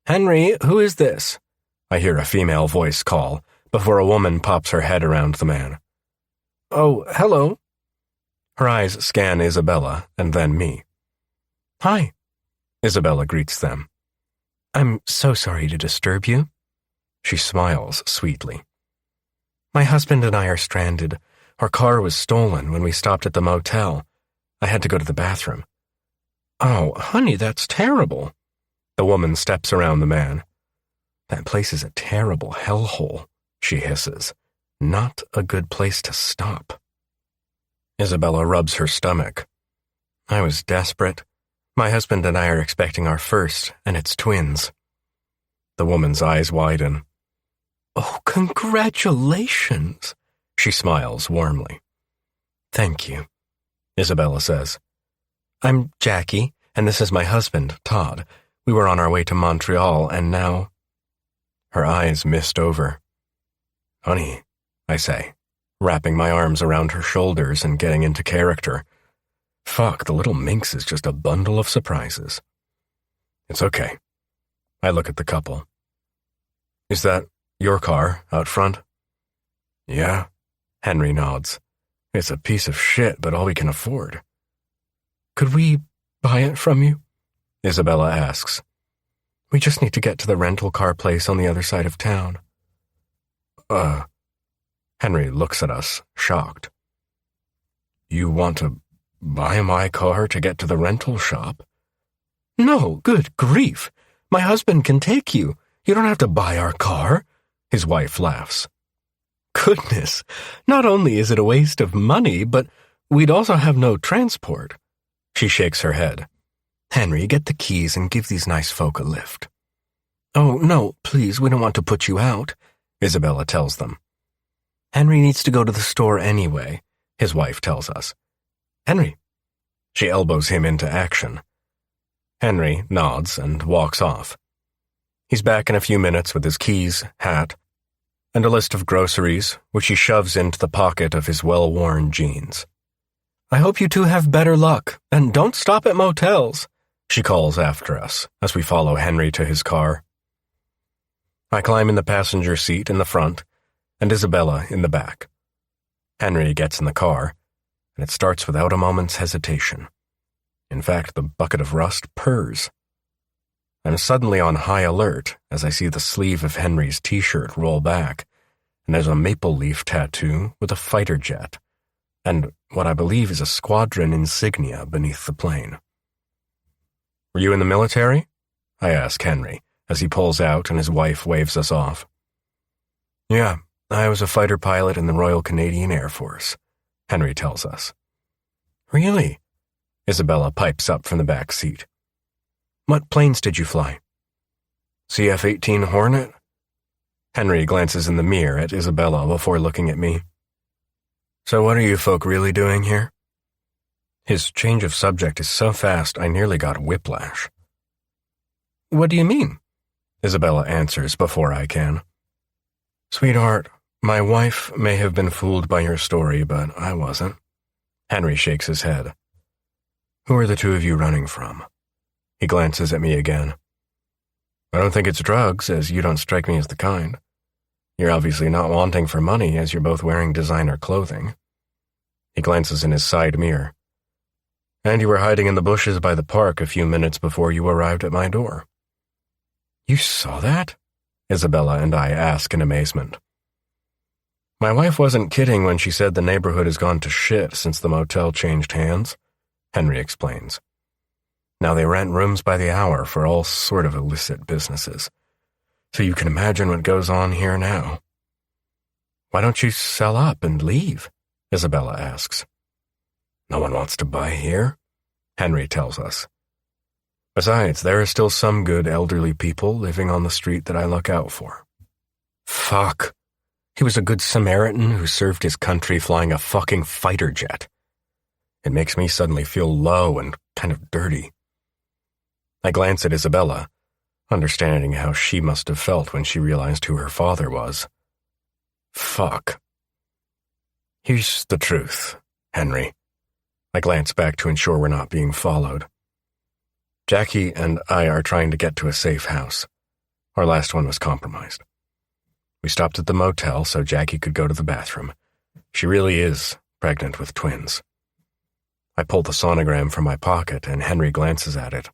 Henry, who is this? I hear a female voice call, before a woman pops her head around the man. Oh, hello. Her eyes scan Isabella, and then me. Hi, Isabella greets them. I'm so sorry to disturb you. She smiles sweetly. My husband and I are stranded. Our car was stolen when we stopped at the motel. I had to go to the bathroom. Oh, honey, that's terrible. The woman steps around the man. That place is a terrible hellhole, she hisses. Not a good place to stop. Isabella rubs her stomach. I was desperate. My husband and I are expecting our first, and it's twins. The woman's eyes widen. Oh, congratulations, she smiles warmly. Thank you, Isabella says. I'm Jackie, and this is my husband, Todd. We were on our way to Montreal, and now... Her eyes mist over. Honey, I say, wrapping my arms around her shoulders and getting into character. Fuck, the little minx is just a bundle of surprises. It's okay. I look at the couple. Is that your car out front? Yeah, Henry nods. It's a piece of shit, but all we can afford. Could we buy it from you? Isabella asks. We just need to get to the rental car place on the other side of town. Henry looks at us, shocked. You want to buy my car to get to the rental shop? No, good grief. My husband can take you. You don't have to buy our car. His wife laughs. Goodness, not only is it a waste of money, but we'd also have no transport. She shakes her head. Henry, get the keys and give these nice folk a lift. Oh, no, please, we don't want to put you out, Isabella tells them. Henry needs to go to the store anyway, his wife tells us. Henry. She elbows him into action. Henry nods and walks off. He's back in a few minutes with his keys, hat, and a list of groceries, which he shoves into the pocket of his well-worn jeans. I hope you two have better luck, and don't stop at motels, she calls after us as we follow Henry to his car. I climb in the passenger seat in the front, and Isabella in the back. Henry gets in the car, and it starts without a moment's hesitation. In fact, the bucket of rust purrs. I'm suddenly on high alert as I see the sleeve of Henry's t-shirt roll back, and there's a maple leaf tattoo with a fighter jet, and what I believe is a squadron insignia beneath the plane. Were you in the military? I ask Henry, as he pulls out and his wife waves us off. Yeah, I was a fighter pilot in the Royal Canadian Air Force, Henry tells us. Really? Isabella pipes up from the back seat. What planes did you fly? CF-18 Hornet? Henry glances in the mirror at Isabella before looking at me. So what are you folk really doing here? His change of subject is so fast I nearly got whiplash. What do you mean? Isabella answers before I can. Sweetheart, my wife may have been fooled by your story, but I wasn't. Henry shakes his head. Who are the two of you running from? He glances at me again. I don't think it's drugs, as you don't strike me as the kind. You're obviously not wanting for money, as you're both wearing designer clothing. He glances in his side mirror. And you were hiding in the bushes by the park a few minutes before you arrived at my door. You saw that? Isabella and I ask in amazement. My wife wasn't kidding when she said the neighborhood has gone to shit since the motel changed hands, Henry explains. Now they rent rooms by the hour for all sort of illicit businesses. So you can imagine what goes on here now. Why don't you sell up and leave? Isabella asks. No one wants to buy here, Henry tells us. Besides, there are still some good elderly people living on the street that I look out for. Fuck. He was a good Samaritan who served his country flying a fucking fighter jet. It makes me suddenly feel low and kind of dirty. I glance at Isabella, understanding how she must have felt when she realized who her father was. Fuck. Here's the truth, Henry. I glance back to ensure we're not being followed. Jackie and I are trying to get to a safe house. Our last one was compromised. We stopped at the motel so Jackie could go to the bathroom. She really is pregnant with twins. I pull the sonogram from my pocket and Henry glances at it.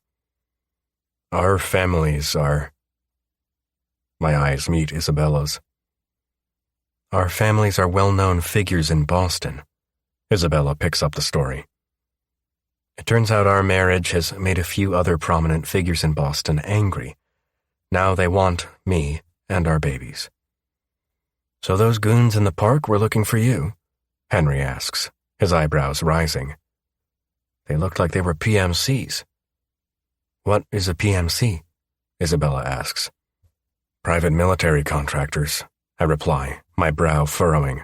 Our families are... My eyes meet Isabella's. Our families are well-known figures in Boston. Isabella picks up the story. It turns out our marriage has made a few other prominent figures in Boston angry. Now they want me and our babies. So those goons in the park were looking for you? Henry asks, his eyebrows rising. They looked like they were PMCs. What is a PMC? Isabella asks. Private military contractors, I reply, my brow furrowing.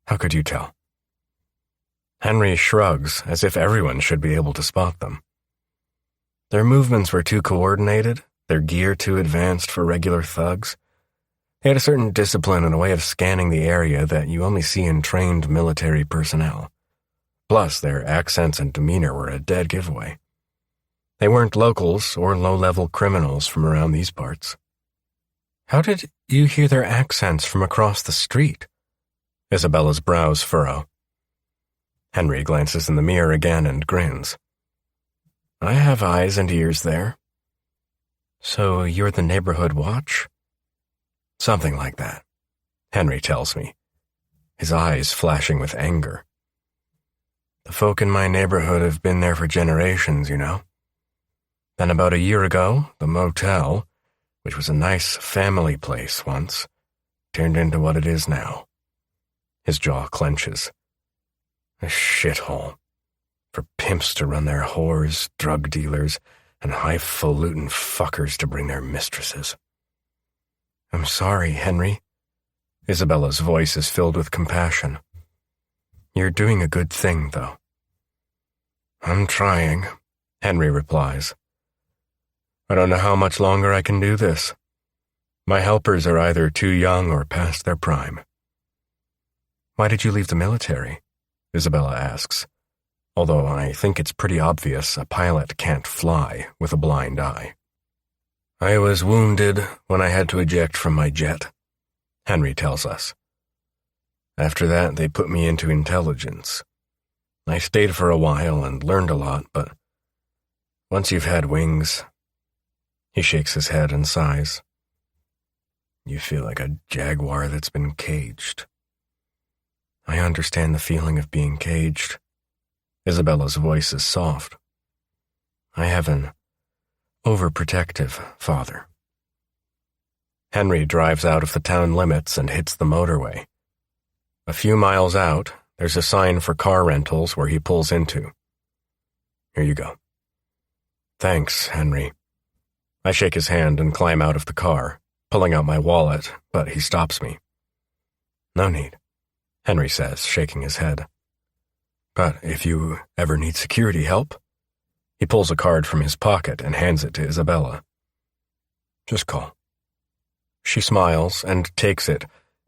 How could you tell? Henry shrugs, as if everyone should be able to spot them. Their movements were too coordinated, their gear too advanced for regular thugs. They had a certain discipline and a way of scanning the area that you only see in trained military personnel. Plus, their accents and demeanor were a dead giveaway. They weren't locals or low-level criminals from around these parts. How did you hear their accents from across the street? Isabella's brows furrow. Henry glances in the mirror again and grins. I have eyes and ears there. So you're the neighborhood watch? Something like that, Henry tells me, his eyes flashing with anger. The folk in my neighborhood have been there for generations, you know. Then about a year ago, the motel, which was a nice family place once, turned into what it is now. His jaw clenches. A shithole. For pimps to run their whores, drug dealers, and highfalutin fuckers to bring their mistresses. I'm sorry, Henry. Isabella's voice is filled with compassion. You're doing a good thing, though. I'm trying, Henry replies. I don't know how much longer I can do this. My helpers are either too young or past their prime. Why did you leave the military? Isabella asks, although I think it's pretty obvious a pilot can't fly with a blind eye. I was wounded when I had to eject from my jet, Henry tells us. After that, they put me into intelligence. I stayed for a while and learned a lot, but once you've had wings... He shakes his head and sighs. You feel like a jaguar that's been caged. I understand the feeling of being caged. Isabella's voice is soft. I have an overprotective father. Henry drives out of the town limits and hits the motorway. A few miles out, there's a sign for car rentals where he pulls into. Here you go. Thanks, Henry. I shake his hand and climb out of the car, pulling out my wallet, but he stops me. "No need," Henry says, shaking his head. "But if you ever need security help," he pulls a card from his pocket and hands it to Isabella. "Just call." She smiles and takes it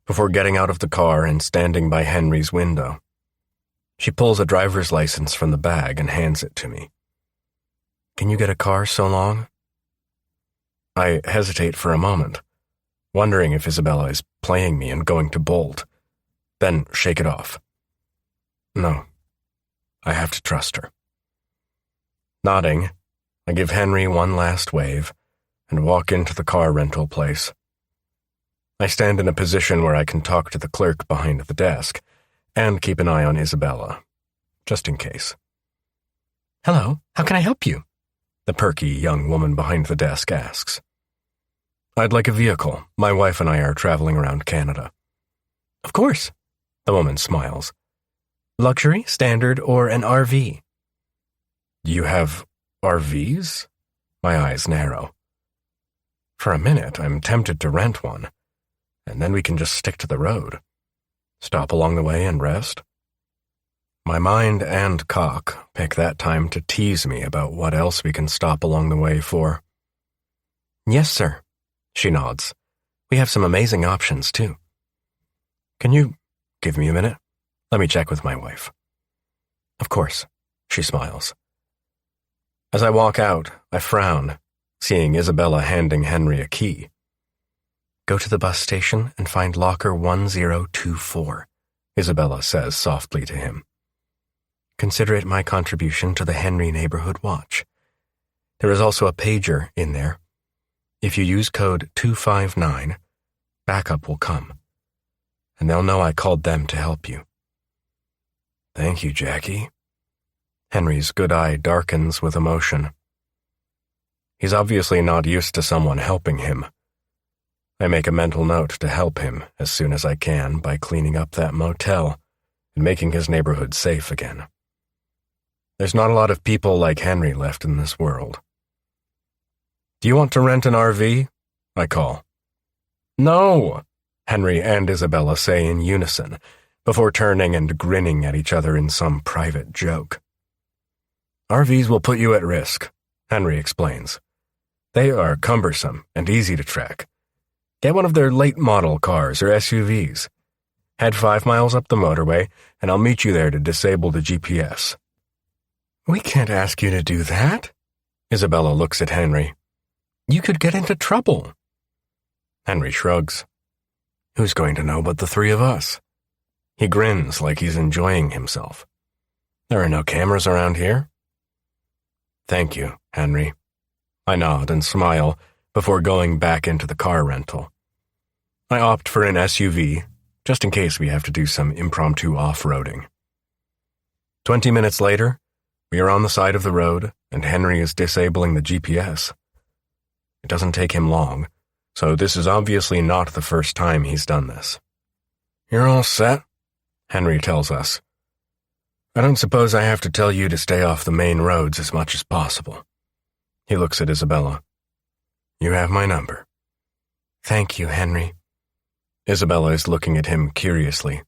before getting out of the car and standing by Henry's window. She pulls a driver's license from the bag and hands it to me. "Can you get a car so long?" I hesitate for a moment, wondering if Isabella is playing me and going to bolt, then shake it off. No, I have to trust her. Nodding, I give Henry one last wave and walk into the car rental place. I stand in a position where I can talk to the clerk behind the desk and keep an eye on Isabella, just in case. "Hello, how can I help you?" the perky young woman behind the desk asks. "I'd like a vehicle. My wife and I are traveling around Canada." "Of course," the woman smiles. "Luxury, standard, or an RV?" "You have RVs?" My eyes narrow. For a minute, I'm tempted to rent one, and then we can just stick to the road. Stop along the way and rest. My mind and cock pick that time to tease me about what else we can stop along the way for. "Yes, sir," she nods. "We have some amazing options, too." "Can you give me a minute? Let me check with my wife." "Of course," she smiles. As I walk out, I frown, seeing Isabella handing Henry a key. "Go to the bus station and find locker 1024, Isabella says softly to him. "Consider it my contribution to the Henry Neighborhood Watch. There is also a pager in there. If you use code 259, backup will come, and they'll know I called them to help you." "Thank you, Jackie." Henry's good eye darkens with emotion. He's obviously not used to someone helping him. I make a mental note to help him as soon as I can by cleaning up that motel and making his neighborhood safe again. There's not a lot of people like Henry left in this world. "Do you want to rent an RV?" I call. "No," Henry and Isabella say in unison, before turning and grinning at each other in some private joke. "RVs will put you at risk," Henry explains. "They are cumbersome and easy to track. Get one of their late-model cars or SUVs. Head 5 miles up the motorway, and I'll meet you there to disable the GPS." "We can't ask you to do that." Isabella looks at Henry. "You could get into trouble." Henry shrugs. "Who's going to know but the three of us?" He grins like he's enjoying himself. "There are no cameras around here." "Thank you, Henry." I nod and smile before going back into the car rental. I opt for an SUV, just in case we have to do some impromptu off-roading. 20 minutes later, we are on the side of the road, and Henry is disabling the GPS. It doesn't take him long, so this is obviously not the first time he's done this. "You're all set?" Henry tells us. "I don't suppose I have to tell you to stay off the main roads as much as possible." He looks at Isabella. "You have my number." "Thank you, Henry." Isabella is looking at him curiously.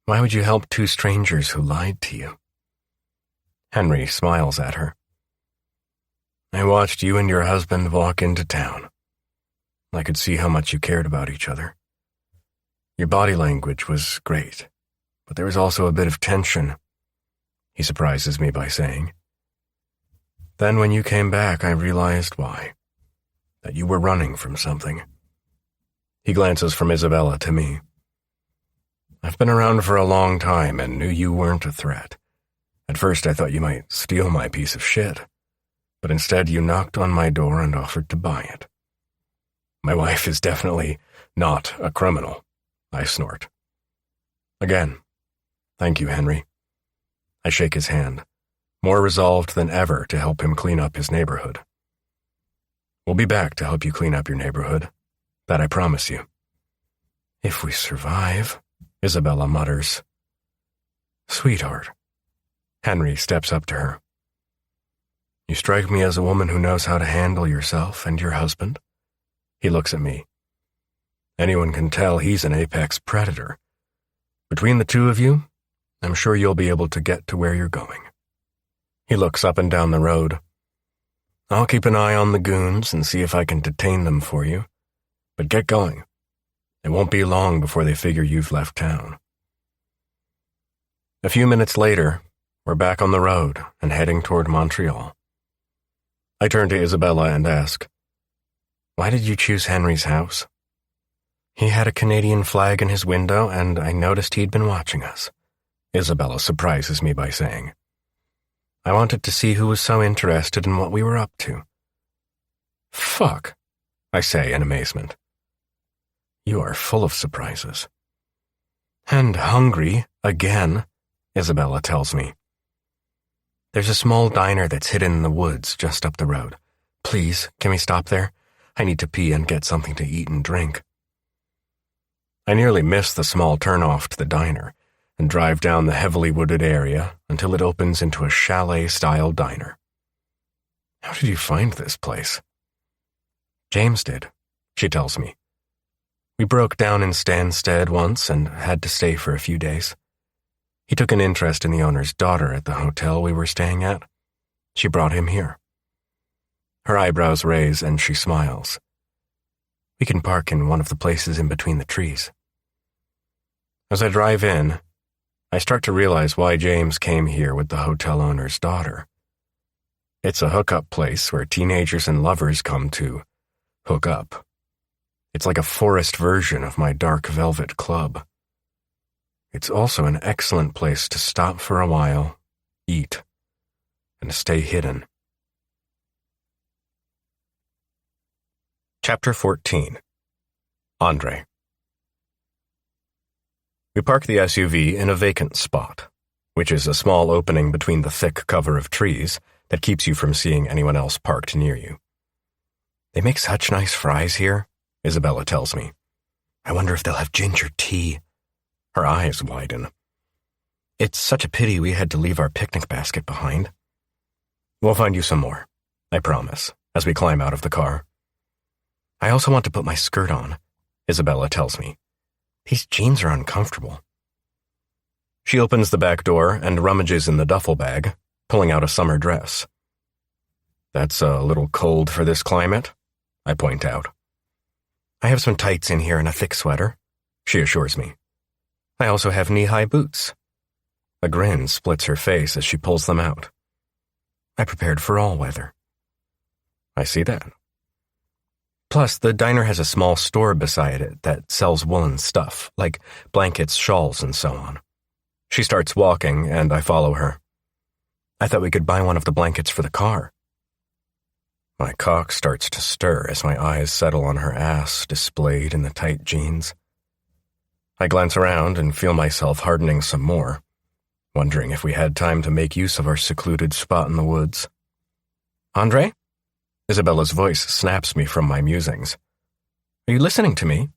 "Why would you help 2 strangers who lied to you?" Henry smiles at her. "I watched you and your husband walk into town. I could see how much you cared about each other. Your body language was great, but there was also a bit of tension," he surprises me by saying. "Then when you came back, I realized why. That you were running from something." He glances from Isabella to me. "I've been around for a long time and knew you weren't a threat. At first I thought you might steal my piece of shit, but instead you knocked on my door and offered to buy it." "My wife is definitely not a criminal," I snort. "Again, thank you, Henry." I shake his hand, more resolved than ever to help him clean up his neighborhood. "We'll be back to help you clean up your neighborhood. That I promise you." "If we survive," Isabella mutters. "Sweetheart." Henry steps up to her. "You strike me as a woman who knows how to handle yourself and your husband. He looks at me. Anyone can tell he's an apex predator. Between the two of you, I'm sure you'll be able to get to where you're going. He looks up and down the road. I'll keep an eye on the goons and see if I can detain them for you. But get going. It won't be long before they figure you've left town. A few minutes later, we're back on the road and heading toward Montreal. I turn to Isabella and ask, "Why did you choose Henry's house?" "He had a Canadian flag in his window, and I noticed he'd been watching us," Isabella surprises me by saying. "I wanted to see who was so interested in what we were up to." "Fuck," I say in amazement. "You are full of surprises." "And hungry, again," Isabella tells me. "There's a small diner that's hidden in the woods just up the road. Please, can we stop there? I need to pee and get something to eat and drink." I nearly miss the small turnoff to the diner and drive down the heavily wooded area until it opens into a chalet-style diner. "How did you find this place?" "James did," she tells me. "We broke down in Stansted once and had to stay for a few days. He took an interest in the owner's daughter at the hotel we were staying at. She brought him here." Her eyebrows raise and she smiles. "We can park in one of the places in between the trees." As I drive in, I start to realize why James came here with the hotel owner's daughter. It's a hookup place where teenagers and lovers come to hook up. It's like a forest version of my dark velvet club. It's also an excellent place to stop for a while, eat, and stay hidden. Chapter 14. Andre. We park the SUV in a vacant spot, which is a small opening between the thick cover of trees that keeps you from seeing anyone else parked near you. "They make such nice fries here," Isabella tells me. "I wonder if they'll have ginger tea." Her eyes widen. "It's such a pity we had to leave our picnic basket behind." "We'll find you some more," I promise, as we climb out of the car. "I also want to put my skirt on," Isabella tells me. "These jeans are uncomfortable." She opens the back door and rummages in the duffel bag, pulling out a summer dress. "That's a little cold for this climate," I point out. "I have some tights in here and a thick sweater," she assures me. "I also have knee-high boots." A grin splits her face as she pulls them out. "I prepared for all weather." "I see that." Plus, the diner has a small store beside it that sells woolen stuff, like blankets, shawls, and so on. She starts walking, and I follow her. "I thought we could buy one of the blankets for the car." My cock starts to stir as my eyes settle on her ass displayed in the tight jeans. I glance around and feel myself hardening some more, wondering if we had time to make use of our secluded spot in the woods. "Andre?" Isabella's voice snaps me from my musings. "Are you listening to me?"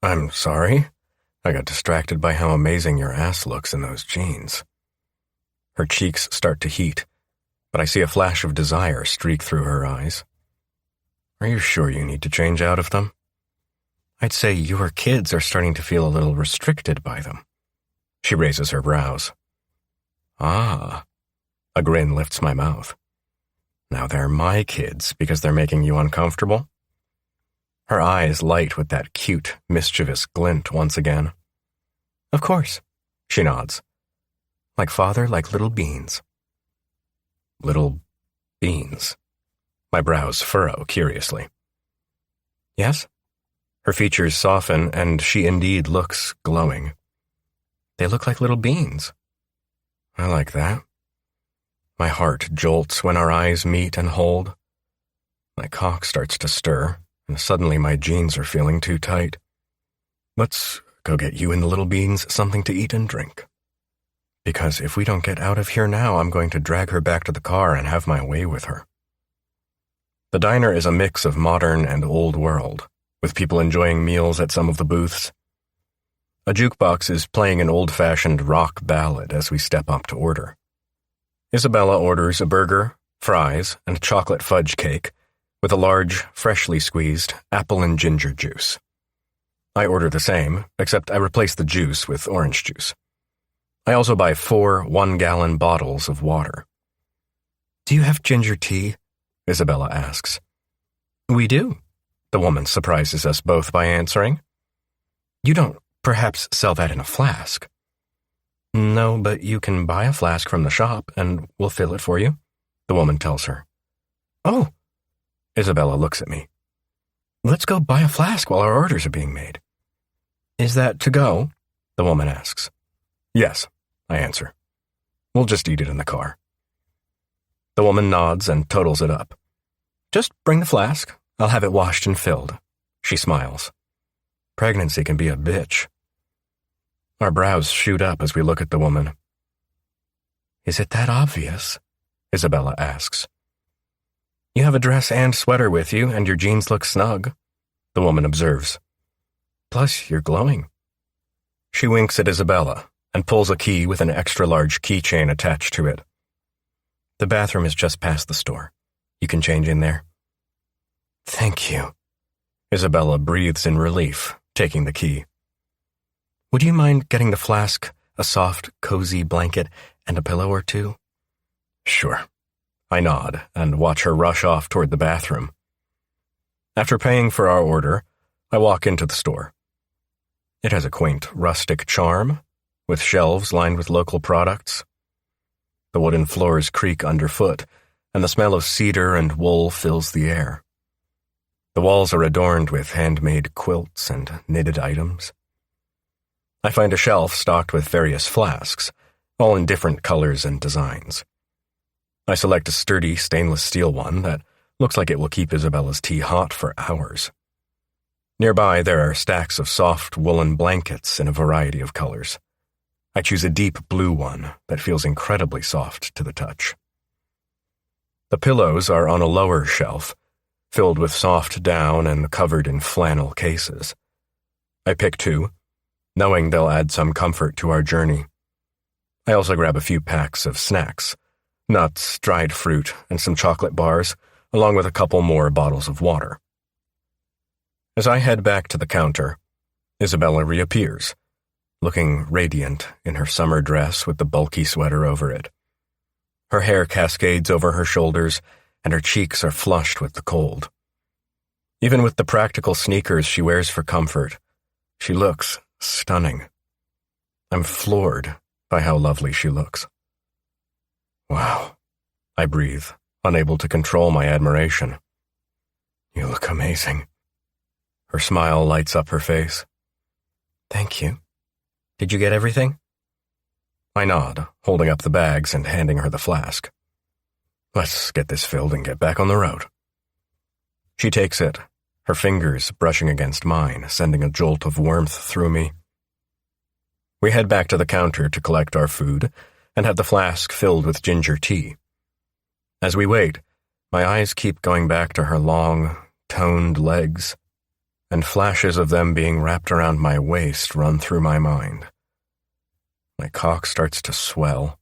"I'm sorry. I got distracted by how amazing your ass looks in those jeans." Her cheeks start to heat, but I see a flash of desire streak through her eyes. "Are you sure you need to change out of them?" "I'd say your kids are starting to feel a little restricted by them." She raises her brows. "Ah." A grin lifts my mouth. "Now they're my kids because they're making you uncomfortable?" Her eyes light with that cute, mischievous glint once again. "Of course," she nods. "Like father, like little beans." Little beans. My brows furrow curiously. "Yes?" Her features soften, and she indeed looks glowing. "They look like little beans." "I like that." My heart jolts when our eyes meet and hold. My cock starts to stir, and suddenly my jeans are feeling too tight. "Let's go get you and the little beans something to eat and drink. Because if we don't get out of here now, I'm going to drag her back to the car and have my way with her." The diner is a mix of modern and old world, with people enjoying meals at some of the booths. A jukebox is playing an old-fashioned rock ballad as we step up to order. Isabella orders a burger, fries, and chocolate fudge cake, with a large, freshly squeezed apple and ginger juice. I order the same, except I replace the juice with orange juice. I also buy 4 one-gallon bottles of water. Do you have ginger tea? Isabella asks. We do. The woman surprises us both by answering. You don't perhaps sell that in a flask? No, but you can buy a flask from the shop and we'll fill it for you, the woman tells her. Oh. Isabella looks at me. Let's go buy a flask while our orders are being made. Is that to go? The woman asks. Yes, I answer. We'll just eat it in the car. The woman nods and totals it up. Just bring the flask. I'll have it washed and filled. She smiles. Pregnancy can be a bitch. Our brows shoot up as we look at the woman. Is it that obvious? Isabella asks. You have a dress and sweater with you, and your jeans look snug, the woman observes. Plus, you're glowing. She winks at Isabella and pulls a key with an extra-large keychain attached to it. The bathroom is just past the store. You can change in there. Thank you. Isabella breathes in relief, taking the key. Would you mind getting the flask, a soft, cozy blanket, and a pillow or two? Sure. I nod and watch her rush off toward the bathroom. After paying for our order, I walk into the store. It has a quaint, rustic charm, with shelves lined with local products. The wooden floors creak underfoot, and the smell of cedar and wool fills the air. The walls are adorned with handmade quilts and knitted items. I find a shelf stocked with various flasks, all in different colors and designs. I select a sturdy stainless steel one that looks like it will keep Isabella's tea hot for hours. Nearby, there are stacks of soft woolen blankets in a variety of colors. I choose a deep blue one that feels incredibly soft to the touch. The pillows are on a lower shelf, filled with soft down and covered in flannel cases. I pick 2, knowing they'll add some comfort to our journey. I also grab a few packs of snacks, nuts, dried fruit, and some chocolate bars, along with a couple more bottles of water. As I head back to the counter, Isabella reappears, looking radiant in her summer dress with the bulky sweater over it. Her hair cascades over her shoulders, and her cheeks are flushed with the cold. Even with the practical sneakers she wears for comfort, she looks stunning. I'm floored by how lovely she looks. Wow, I breathe, unable to control my admiration. You look amazing. Her smile lights up her face. Thank you. Did you get everything? I nod, holding up the bags and handing her the flask. Let's get this filled and get back on the road. She takes it, her fingers brushing against mine, sending a jolt of warmth through me. We head back to the counter to collect our food and have the flask filled with ginger tea. As we wait, my eyes keep going back to her long, toned legs, and flashes of them being wrapped around my waist run through my mind. My cock starts to swell,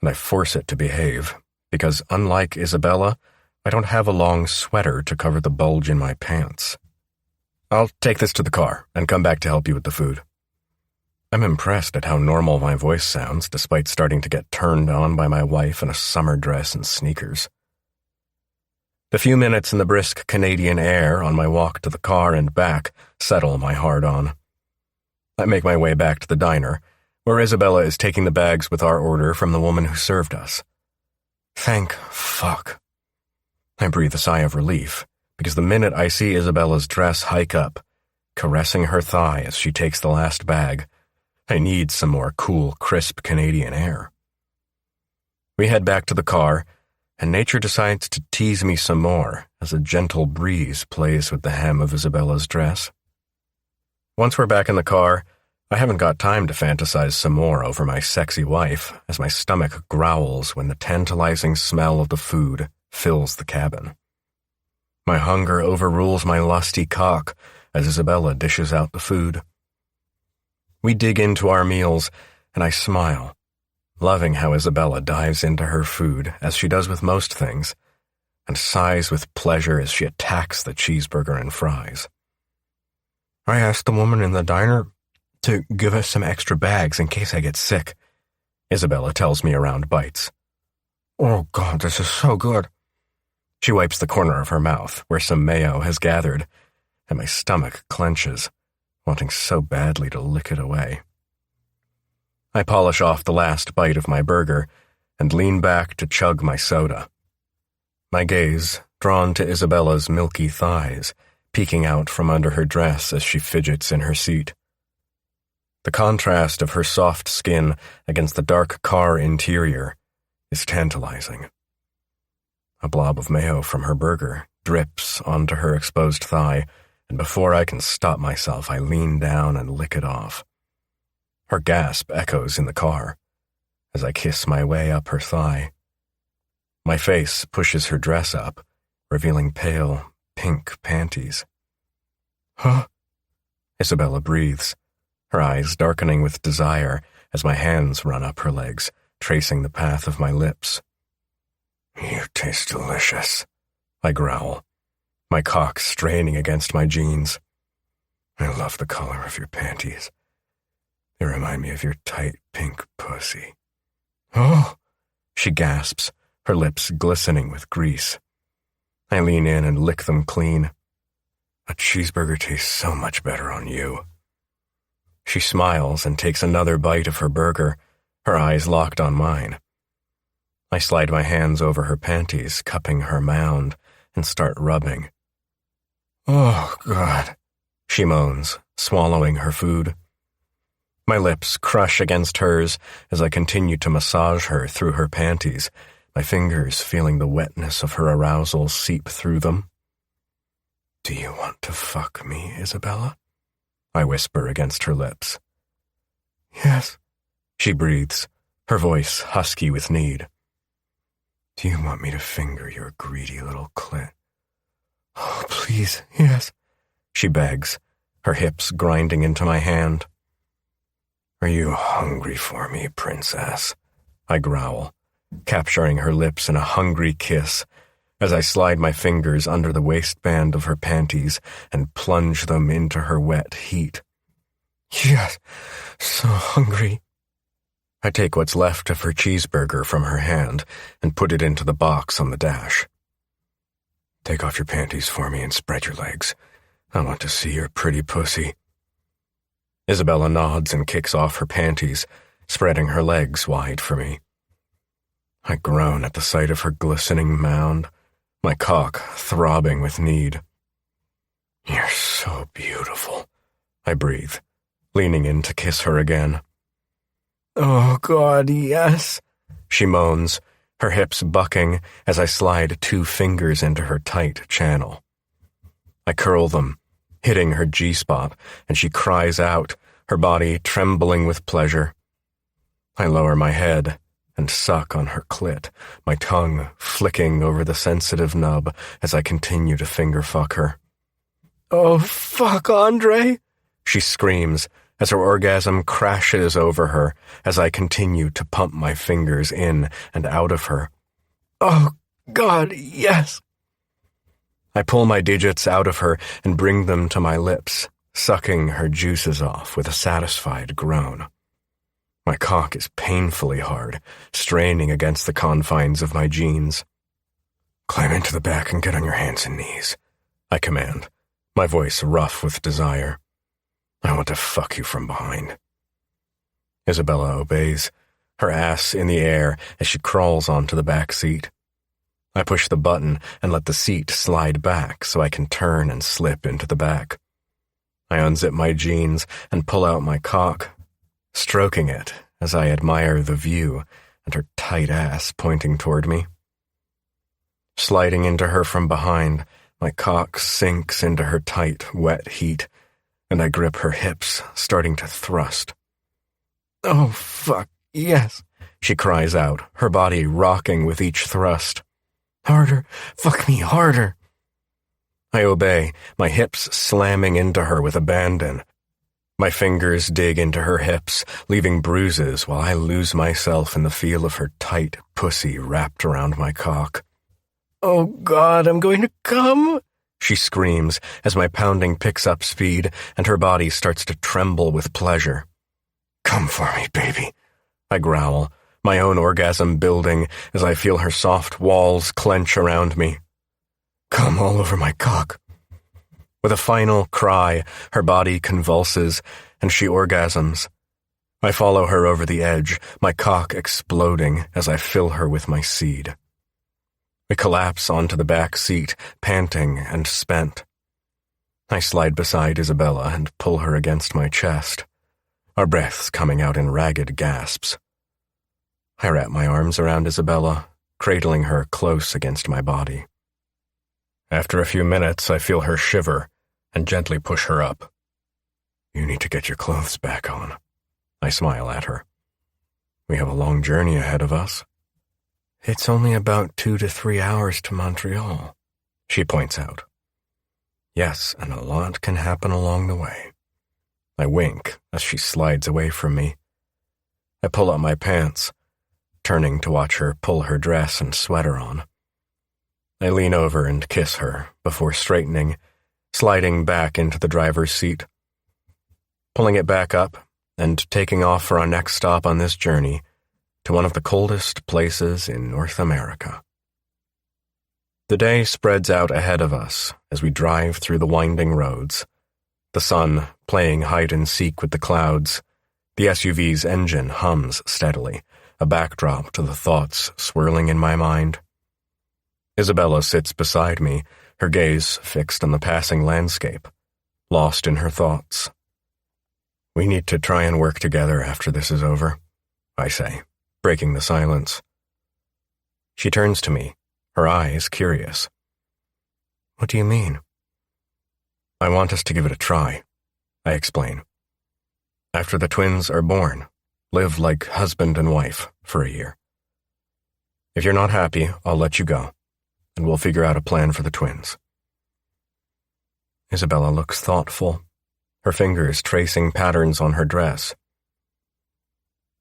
and I force it to behave, because unlike Isabella, I don't have a long sweater to cover the bulge in my pants. I'll take this to the car and come back to help you with the food. I'm impressed at how normal my voice sounds despite starting to get turned on by my wife in a summer dress and sneakers. The few minutes in the brisk Canadian air on my walk to the car and back settle my hard-on. I make my way back to the diner, where Isabella is taking the bags with our order from the woman who served us. Thank fuck. I breathe a sigh of relief, because the minute I see Isabella's dress hike up, caressing her thigh as she takes the last bag, I need some more cool, crisp Canadian air. We head back to the car, and nature decides to tease me some more as a gentle breeze plays with the hem of Isabella's dress. Once we're back in the car, I haven't got time to fantasize some more over my sexy wife as my stomach growls when the tantalizing smell of the food fills the cabin. My hunger overrules my lusty cock as Isabella dishes out the food. We dig into our meals, and I smile, loving how Isabella dives into her food, as she does with most things, and sighs with pleasure as she attacks the cheeseburger and fries. I asked the woman in the diner to give us some extra bags in case I get sick, Isabella tells me around bites. Oh God, this is so good. She wipes the corner of her mouth where some mayo has gathered, and my stomach clenches, wanting so badly to lick it away. I polish off the last bite of my burger and lean back to chug my soda. My gaze drawn to Isabella's milky thighs, peeking out from under her dress as she fidgets in her seat. The contrast of her soft skin against the dark car interior is tantalizing. A blob of mayo from her burger drips onto her exposed thigh, and before I can stop myself, I lean down and lick it off. Her gasp echoes in the car as I kiss my way up her thigh. My face pushes her dress up, revealing pale, pink panties. Huh? Isabella breathes, her eyes darkening with desire as my hands run up her legs, tracing the path of my lips. You taste delicious, I growl, my cock straining against my jeans. I love the color of your panties. They remind me of your tight pink pussy. Oh, she gasps, her lips glistening with grease. I lean in and lick them clean. A cheeseburger tastes so much better on you. She smiles and takes another bite of her burger, her eyes locked on mine. I slide my hands over her panties, cupping her mound, and start rubbing. Oh, God, she moans, swallowing her food. My lips crush against hers as I continue to massage her through her panties, my fingers feeling the wetness of her arousal seep through them. Do you want to fuck me, Isabella? I whisper against her lips. Yes, she breathes, her voice husky with need. Do you want me to finger your greedy little clit? Oh, please, yes, she begs, her hips grinding into my hand. Are you hungry for me, princess? I growl, capturing her lips in a hungry kiss as I slide my fingers under the waistband of her panties and plunge them into her wet heat. Yes, so hungry. I take what's left of her cheeseburger from her hand and put it into the box on the dash. Take off your panties for me and spread your legs. I want to see your pretty pussy. Isabella nods and kicks off her panties, spreading her legs wide for me. I groan at the sight of her glistening mound, my cock throbbing with need. You're so beautiful, I breathe, leaning in to kiss her again. Oh, God, yes, she moans, her hips bucking as I slide 2 fingers into her tight channel. I curl them, hitting her G-spot, and she cries out, her body trembling with pleasure. I lower my head and suck on her clit, my tongue flicking over the sensitive nub as I continue to finger fuck her. Oh, fuck, Andre, she screams as her orgasm crashes over her as I continue to pump my fingers in and out of her. Oh, God, yes. I pull my digits out of her and bring them to my lips, sucking her juices off with a satisfied groan. My cock is painfully hard, straining against the confines of my jeans. Climb into the back and get on your hands and knees, I command, my voice rough with desire. I want to fuck you from behind. Isabella obeys, her ass in the air as she crawls onto the back seat. I push the button and let the seat slide back so I can turn and slip into the back. I unzip my jeans and pull out my cock, stroking it as I admire the view and her tight ass pointing toward me. Sliding into her from behind, my cock sinks into her tight, wet heat, and I grip her hips, starting to thrust. Oh, fuck, yes, she cries out, her body rocking with each thrust. Harder, fuck me harder. I obey, my hips slamming into her with abandon. My fingers dig into her hips, leaving bruises while I lose myself in the feel of her tight pussy wrapped around my cock. "Oh God, I'm going to come," she screams as my pounding picks up speed and her body starts to tremble with pleasure. "Come for me, baby," I growl, my own orgasm building as I feel her soft walls clench around me. "Come all over my cock." With a final cry, her body convulses and she orgasms. I follow her over the edge, my cock exploding as I fill her with my seed. We collapse onto the back seat, panting and spent. I slide beside Isabella and pull her against my chest, our breaths coming out in ragged gasps. I wrap my arms around Isabella, cradling her close against my body. After a few minutes, I feel her shiver and gently push her up. "You need to get your clothes back on." I smile at her. "We have a long journey ahead of us." "It's only about 2 to 3 hours to Montreal," she points out. "Yes, and a lot can happen along the way." I wink as she slides away from me. I pull up my pants, turning to watch her pull her dress and sweater on. I lean over and kiss her before straightening, sliding back into the driver's seat. Pulling it back up and taking off for our next stop on this journey to one of the coldest places in North America. The day spreads out ahead of us as we drive through the winding roads, the sun playing hide-and-seek with the clouds. The SUV's engine hums steadily, a backdrop to the thoughts swirling in my mind. Isabella sits beside me, her gaze fixed on the passing landscape, lost in her thoughts. "We need to try and work together after this is over," I say, breaking the silence. She turns to me, her eyes curious. "What do you mean?" "I want us to give it a try," I explain. "After the twins are born, live like husband and wife for a year. If you're not happy, I'll let you go, and we'll figure out a plan for the twins." Isabella looks thoughtful, her fingers tracing patterns on her dress.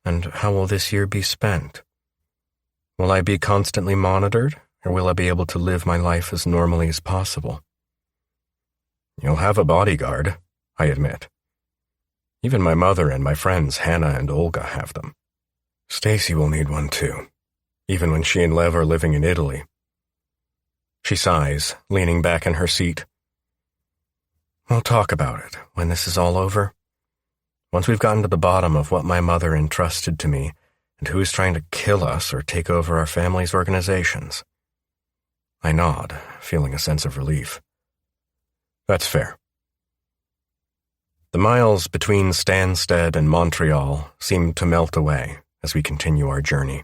"And how will this year be spent? Will I be constantly monitored, or will I be able to live my life as normally as possible?" "You'll have a bodyguard," I admit. "Even my mother and my friends Hannah and Olga have them. Stacy will need one too, even when she and Lev are living in Italy." She sighs, leaning back in her seat. "We'll talk about it when this is all over. Once we've gotten to the bottom of what my mother entrusted to me and who is trying to kill us or take over our family's organizations." I nod, feeling a sense of relief. "That's fair." The miles between Stansted and Montreal seem to melt away as we continue our journey.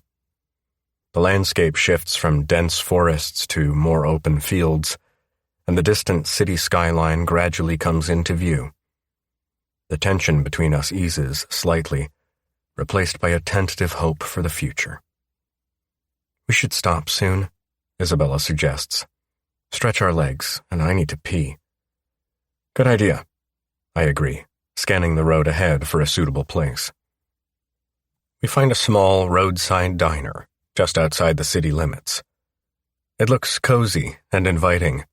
The landscape shifts from dense forests to more open fields, and the distant city skyline gradually comes into view. The tension between us eases slightly, replaced by a tentative hope for the future. "We should stop soon," Isabella suggests. "Stretch our legs, and I need to pee." "Good idea," I agree, scanning the road ahead for a suitable place. We find a small roadside diner just outside the city limits. It looks cozy and inviting,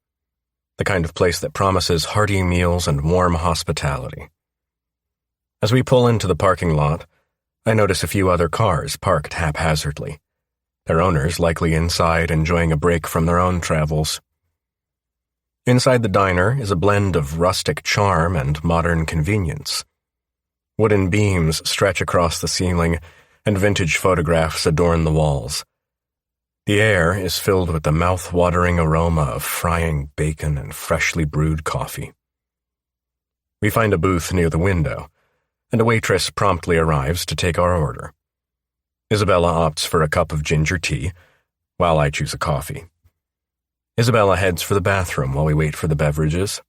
the kind of place that promises hearty meals and warm hospitality. As we pull into the parking lot, I notice a few other cars parked haphazardly, their owners likely inside enjoying a break from their own travels. Inside the diner is a blend of rustic charm and modern convenience. Wooden beams stretch across the ceiling, and vintage photographs adorn the walls. The air is filled with the mouth-watering aroma of frying bacon and freshly brewed coffee. We find a booth near the window, and a waitress promptly arrives to take our order. Isabella opts for a cup of ginger tea, while I choose a coffee. Isabella heads for the bathroom while we wait for the beverages.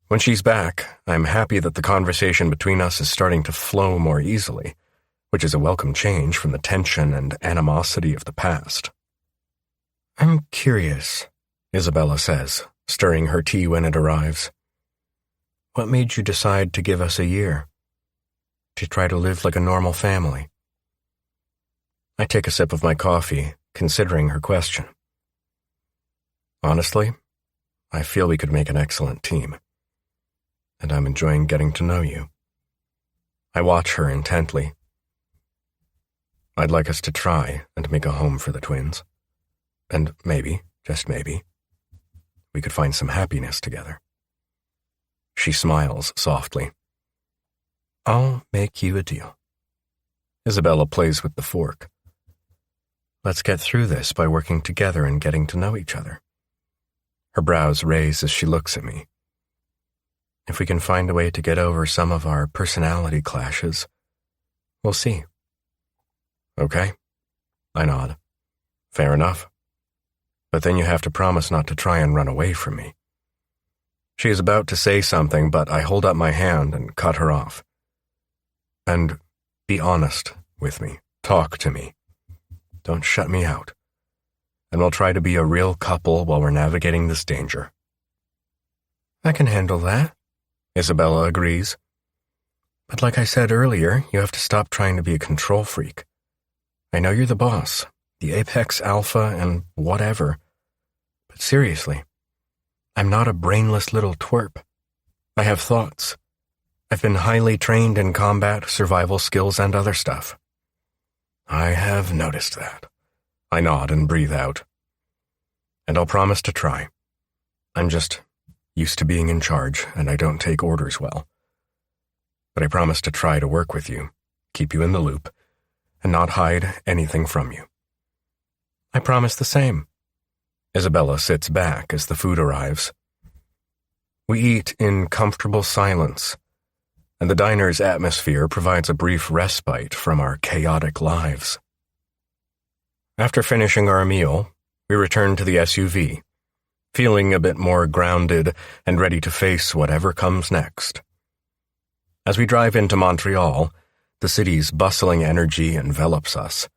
When she's back, I'm happy that the conversation between us is starting to flow more easily, which is a welcome change from the tension and animosity of the past. "I'm curious," Isabella says, stirring her tea when it arrives. "What made you decide to give us a year? To try to live like a normal family?" I take a sip of my coffee, considering her question. Honestly, I feel we could make an excellent team. And I'm enjoying getting to know you. I watch her intently. I'd like us to try and make a home for the twins. And maybe, just maybe, we could find some happiness together. She smiles softly. I'll make you a deal. Isabella plays with the fork. Let's get through this by working together and getting to know each other. Her brows raise as she looks at me. If we can find a way to get over some of our personality clashes, we'll see. Okay, I nod. Fair enough. But then you have to promise not to try and run away from me. She is about to say something, but I hold up my hand and cut her off. And be honest with me. Talk to me. Don't shut me out. And we'll try to be a real couple while we're navigating this danger. I can handle that, Isabella agrees. But like I said earlier, you have to stop trying to be a control freak. I know you're the boss, the apex alpha and whatever. But seriously, I'm not a brainless little twerp. I have thoughts. I've been highly trained in combat, survival skills, and other stuff. I have noticed that. I nod and breathe out. And I'll promise to try. I'm just used to being in charge, and I don't take orders well. But I promise to try to work with you, keep you in the loop, and not hide anything from you. I promise the same. Isabella sits back as the food arrives. We eat in comfortable silence, and the diner's atmosphere provides a brief respite from our chaotic lives. After finishing our meal, we return to the SUV, feeling a bit more grounded and ready to face whatever comes next. As we drive into Montreal, the city's bustling energy envelops us.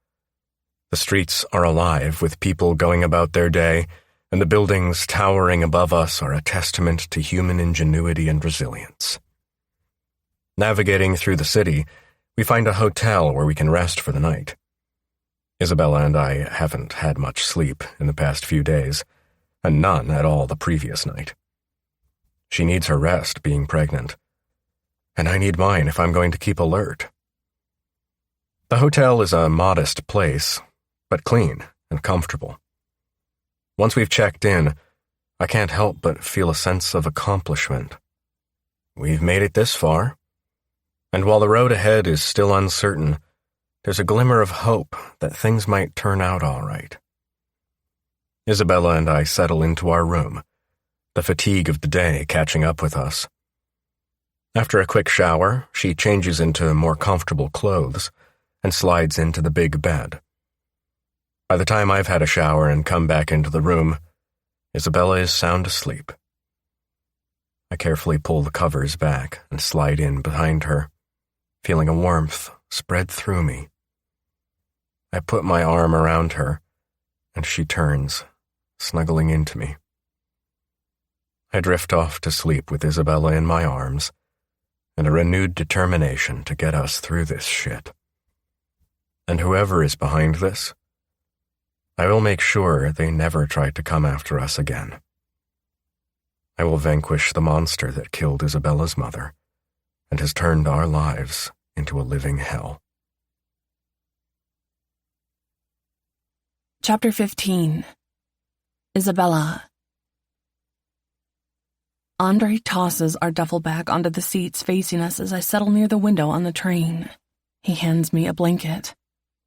The streets are alive with people going about their day, and the buildings towering above us are a testament to human ingenuity and resilience. Navigating through the city, we find a hotel where we can rest for the night. Isabella and I haven't had much sleep in the past few days, and none at all the previous night. She needs her rest being pregnant, and I need mine if I'm going to keep alert. The hotel is a modest place, but clean and comfortable. Once we've checked in, I can't help but feel a sense of accomplishment. We've made it this far. And while the road ahead is still uncertain, there's a glimmer of hope that things might turn out all right. Isabella and I settle into our room, the fatigue of the day catching up with us. After a quick shower, she changes into more comfortable clothes and slides into the big bed. By the time I've had a shower and come back into the room, Isabella is sound asleep. I carefully pull the covers back and slide in behind her, feeling a warmth spread through me. I put my arm around her, and she turns, snuggling into me. I drift off to sleep with Isabella in my arms, and a renewed determination to get us through this shit. And whoever is behind this, I will make sure they never try to come after us again. I will vanquish the monster that killed Isabella's mother and has turned our lives into a living hell. Chapter 15. Isabella. Andre tosses our duffel bag onto the seats facing us as I settle near the window on the train. He hands me a blanket.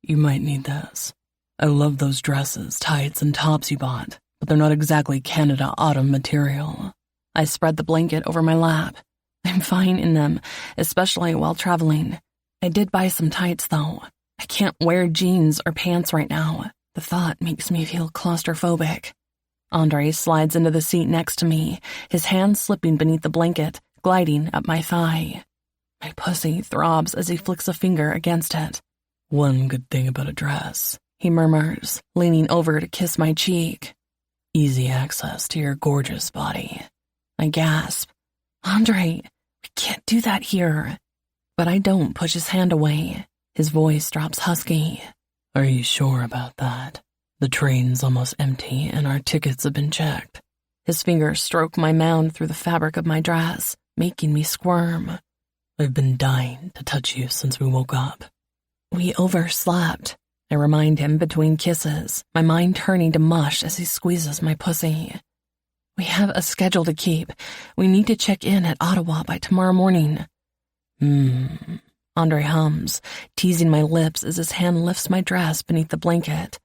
You might need this. I love those dresses, tights, and tops you bought, but they're not exactly Canada autumn material. I spread the blanket over my lap. I'm fine in them, especially while traveling. I did buy some tights, though. I can't wear jeans or pants right now. The thought makes me feel claustrophobic. Andre slides into the seat next to me, his hand slipping beneath the blanket, gliding up my thigh. My pussy throbs as he flicks a finger against it. One good thing about a dress, he murmurs, leaning over to kiss my cheek. Easy access to your gorgeous body. I gasp. Andre, we can't do that here. But I don't push his hand away. His voice drops husky. Are you sure about that? The train's almost empty and our tickets have been checked. His fingers stroke my mound through the fabric of my dress, making me squirm. I've been dying to touch you since we woke up. We overslept. I remind him between kisses, my mind turning to mush as he squeezes my pussy. We have a schedule to keep. We need to check in at Ottawa by tomorrow morning. Andre hums, teasing my lips as his hand lifts my dress beneath the blanket.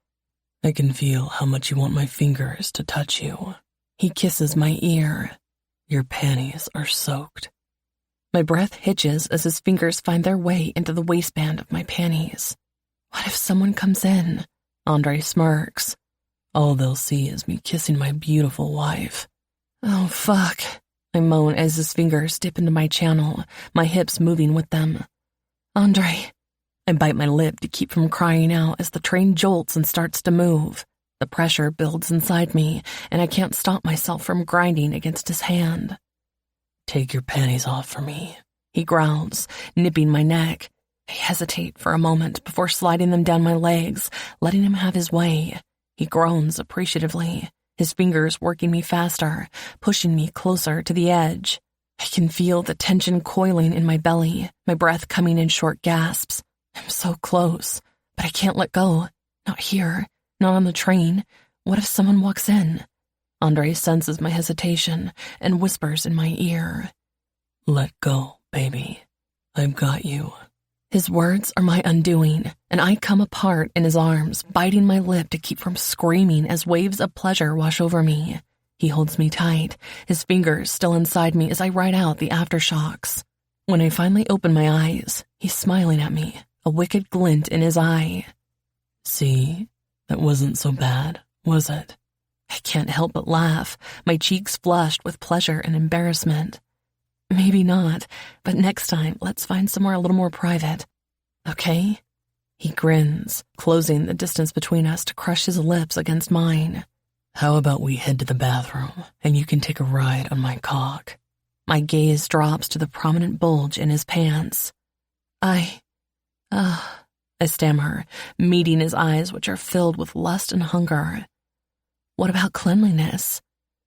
I can feel how much you want my fingers to touch you. He kisses my ear. Your panties are soaked. My breath hitches as his fingers find their way into the waistband of my panties. What if someone comes in? Andre smirks. All they'll see is me kissing my beautiful wife. Oh, fuck. I moan as his fingers dip into my channel, my hips moving with them. Andre. I bite my lip to keep from crying out as the train jolts and starts to move. The pressure builds inside me, and I can't stop myself from grinding against his hand. Take your panties off for me, he growls, nipping my neck. I hesitate for a moment before sliding them down my legs, letting him have his way. He groans appreciatively, his fingers working me faster, pushing me closer to the edge. I can feel the tension coiling in my belly, my breath coming in short gasps. I'm so close, but I can't let go. Not here, not on the train. What if someone walks in? Andre senses my hesitation and whispers in my ear. Let go, baby. I've got you. His words are my undoing, and I come apart in his arms, biting my lip to keep from screaming as waves of pleasure wash over me. He holds me tight, his fingers still inside me as I ride out the aftershocks. When I finally open my eyes, he's smiling at me, a wicked glint in his eye. See, that wasn't so bad, was it? I can't help but laugh, my cheeks flushed with pleasure and embarrassment. Maybe not, but next time, let's find somewhere a little more private. Okay? He grins, closing the distance between us to crush his lips against mine. How about we head to the bathroom, and you can take a ride on my cock? My gaze drops to the prominent bulge in his pants. I stammer, meeting his eyes which are filled with lust and hunger. What about cleanliness?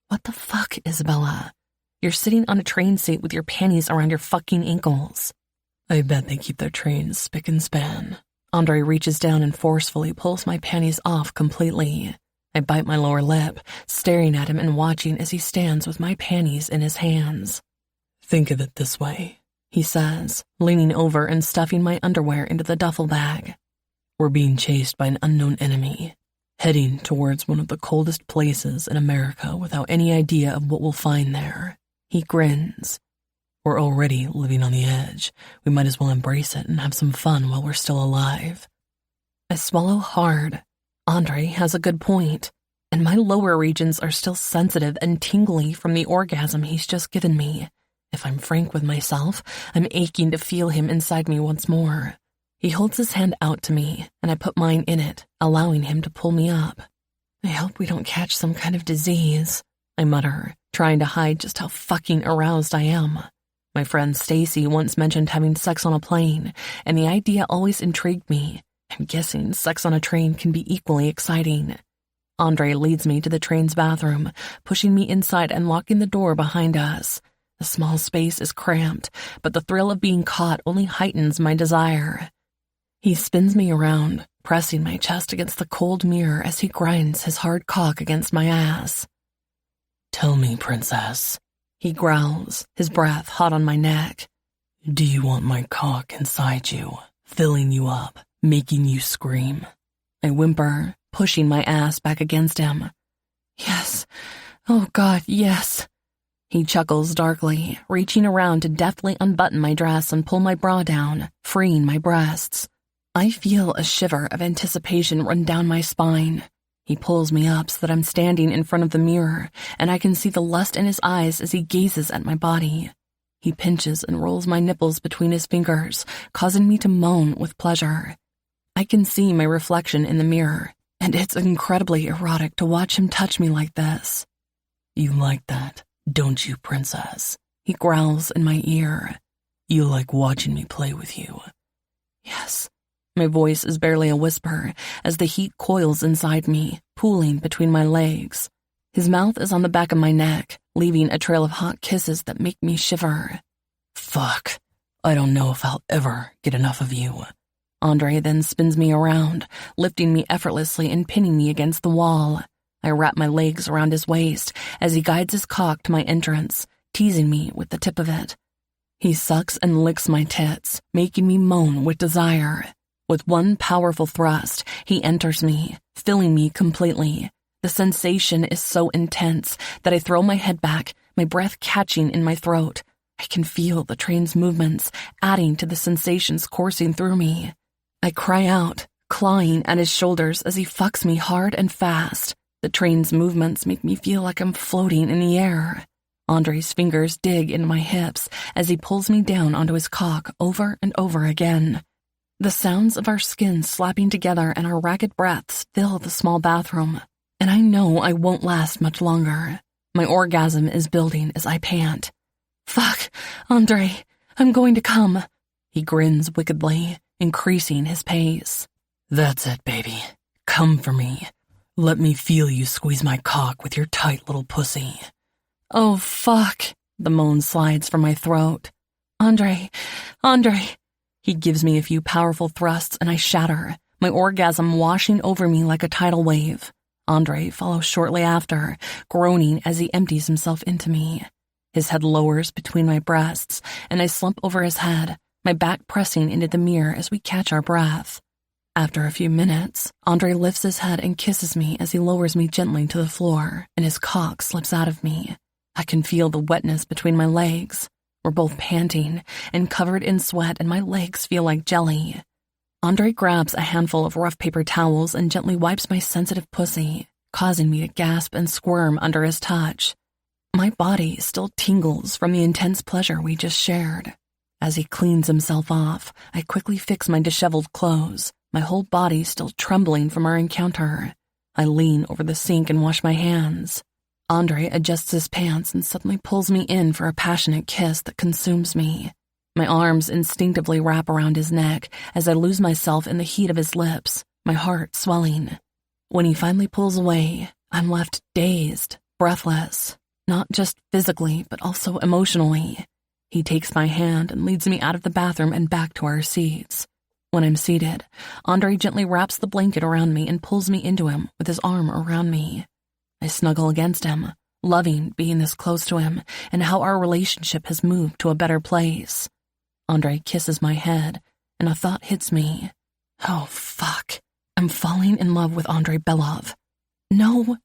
What the fuck, Isabella? You're sitting on a train seat with your panties around your fucking ankles. I bet they keep their trains spick and span. Andre reaches down and forcefully pulls my panties off completely. I bite my lower lip, staring at him and watching as he stands with my panties in his hands. Think of it this way, he says, leaning over and stuffing my underwear into the duffel bag. We're being chased by an unknown enemy, heading towards one of the coldest places in America without any idea of what we'll find there. He grins. We're already living on the edge. We might as well embrace it and have some fun while we're still alive. I swallow hard. Andre has a good point, and my lower regions are still sensitive and tingly from the orgasm he's just given me. If I'm frank with myself, I'm aching to feel him inside me once more. He holds his hand out to me, and I put mine in it, allowing him to pull me up. I hope we don't catch some kind of disease, I mutter, trying to hide just how fucking aroused I am. My friend Stacy once mentioned having sex on a plane, and the idea always intrigued me. I'm guessing sex on a train can be equally exciting. Andre leads me to the train's bathroom, pushing me inside and locking the door behind us. The small space is cramped, but the thrill of being caught only heightens my desire. He spins me around, pressing my chest against the cold mirror as he grinds his hard cock against my ass. Tell me, princess, he growls, his breath hot on my neck. Do you want my cock inside you, filling you up, making you scream? I whimper, pushing my ass back against him. Yes. Oh God, yes. He chuckles darkly, reaching around to deftly unbutton my dress and pull my bra down, freeing my breasts. I feel a shiver of anticipation run down my spine. He pulls me up so that I'm standing in front of the mirror, and I can see the lust in his eyes as he gazes at my body. He pinches and rolls my nipples between his fingers, causing me to moan with pleasure. I can see my reflection in the mirror, and it's incredibly erotic to watch him touch me like this. You like that, don't you, princess? He growls in my ear. You like watching me play with you. Yes, My voice is barely a whisper as the heat coils inside me, pooling between my legs. His mouth is on the back of my neck, leaving a trail of hot kisses that make me shiver. Fuck. I don't know if I'll ever get enough of you. Andre then spins me around, lifting me effortlessly and pinning me against the wall. I wrap my legs around his waist as he guides his cock to my entrance, teasing me with the tip of it. He sucks and licks my tits, making me moan with desire. With one powerful thrust, he enters me, filling me completely. The sensation is so intense that I throw my head back, my breath catching in my throat. I can feel the train's movements, adding to the sensations coursing through me. I cry out, clawing at his shoulders as he fucks me hard and fast. The train's movements make me feel like I'm floating in the air. Andre's fingers dig into my hips as he pulls me down onto his cock over and over again. The sounds of our skin slapping together and our ragged breaths fill the small bathroom, and I know I won't last much longer. My orgasm is building as I pant. Fuck, Andre, I'm going to come. He grins wickedly, increasing his pace. That's it, baby. Come for me. Let me feel you squeeze my cock with your tight little pussy. Oh, fuck. The moan slides from my throat. Andre. He gives me a few powerful thrusts and I shatter, my orgasm washing over me like a tidal wave. Andre follows shortly after, groaning as he empties himself into me. His head lowers between my breasts, and I slump over his head, my back pressing into the mirror as we catch our breath. After a few minutes, Andre lifts his head and kisses me as he lowers me gently to the floor, and his cock slips out of me. I can feel the wetness between my legs. We're both panting and covered in sweat, and my legs feel like jelly. Andre grabs a handful of rough paper towels and gently wipes my sensitive pussy, causing me to gasp and squirm under his touch. My body still tingles from the intense pleasure we just shared. As he cleans himself off, I quickly fix my disheveled clothes, my whole body still trembling from our encounter. I lean over the sink and wash my hands. Andre adjusts his pants and suddenly pulls me in for a passionate kiss that consumes me. My arms instinctively wrap around his neck as I lose myself in the heat of his lips, my heart swelling. When he finally pulls away, I'm left dazed, breathless. Not just physically, but also emotionally. He takes my hand and leads me out of the bathroom and back to our seats. When I'm seated, Andre gently wraps the blanket around me and pulls me into him with his arm around me. I snuggle against him, loving being this close to him and how our relationship has moved to a better place. Andre kisses my head, and a thought hits me. Oh, fuck. I'm falling in love with Andre Belov. No.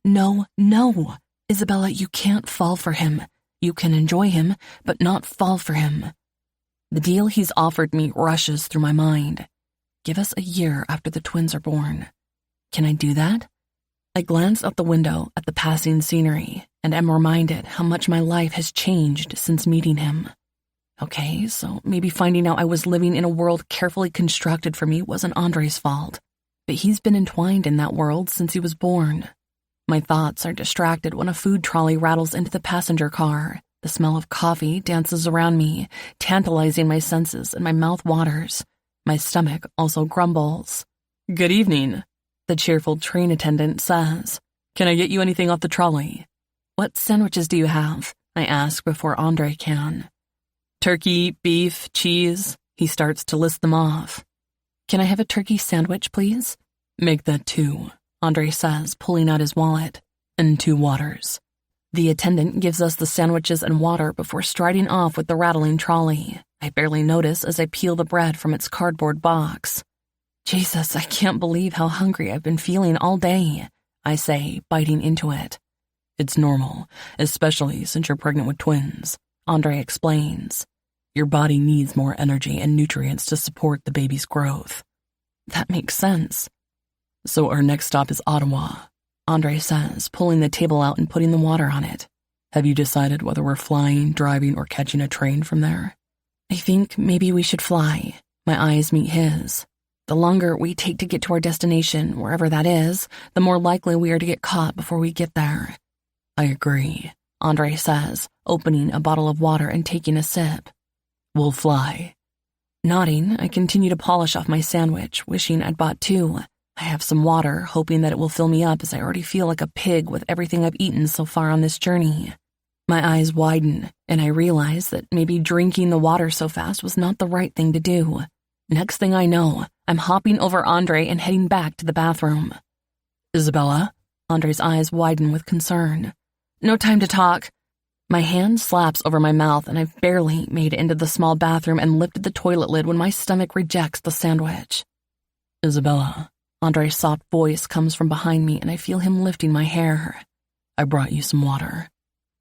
Isabella, you can't fall for him. You can enjoy him, but not fall for him. The deal he's offered me rushes through my mind. Give us a year after the twins are born. Can I do that? I glance out the window at the passing scenery and am reminded how much my life has changed since meeting him. Okay, so maybe finding out I was living in a world carefully constructed for me wasn't Andre's fault, but he's been entwined in that world since he was born. My thoughts are distracted when a food trolley rattles into the passenger car. The smell of coffee dances around me, tantalizing my senses, and my mouth waters. My stomach also grumbles. Good evening, the cheerful train attendant says. Can I get you anything off the trolley? What sandwiches do you have? I ask before Andre can. Turkey, beef, cheese. He starts to list them off. Can I have a turkey sandwich, please? Make that 2. Andre says, pulling out his wallet, and 2 waters. The attendant gives us the sandwiches and water before striding off with the rattling trolley. I barely notice as I peel the bread from its cardboard box. Jesus, I can't believe how hungry I've been feeling all day, I say, biting into it. It's normal, especially since you're pregnant with twins, Andre explains. Your body needs more energy and nutrients to support the baby's growth. That makes sense. So our next stop is Ottawa, Andre says, pulling the table out and putting the water on it. Have you decided whether we're flying, driving, or catching a train from there? I think maybe we should fly. My eyes meet his. The longer we take to get to our destination, wherever that is, the more likely we are to get caught before we get there. I agree, Andre says, opening a bottle of water and taking a sip. We'll fly. Nodding, I continue to polish off my sandwich, wishing I'd bought two. I have some water, hoping that it will fill me up as I already feel like a pig with everything I've eaten so far on this journey. My eyes widen, and I realize that maybe drinking the water so fast was not the right thing to do. Next thing I know, I'm hopping over Andre and heading back to the bathroom. Isabella? Andre's eyes widen with concern. No time to talk. My hand slaps over my mouth, and I've barely made it into the small bathroom and lifted the toilet lid when my stomach rejects the sandwich. Isabella, Andre's soft voice comes from behind me, and I feel him lifting my hair. I brought you some water.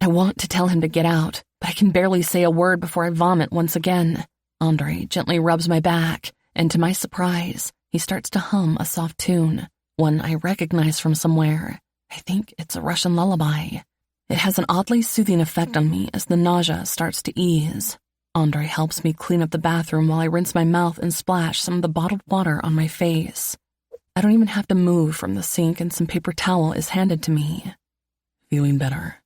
I want to tell him to get out, but I can barely say a word before I vomit once again. Andre gently rubs my back, and to my surprise, he starts to hum a soft tune, one I recognize from somewhere. I think it's a Russian lullaby. It has an oddly soothing effect on me as the nausea starts to ease. Andre helps me clean up the bathroom while I rinse my mouth and splash some of the bottled water on my face. I don't even have to move from the sink, and some paper towel is handed to me. Feeling better?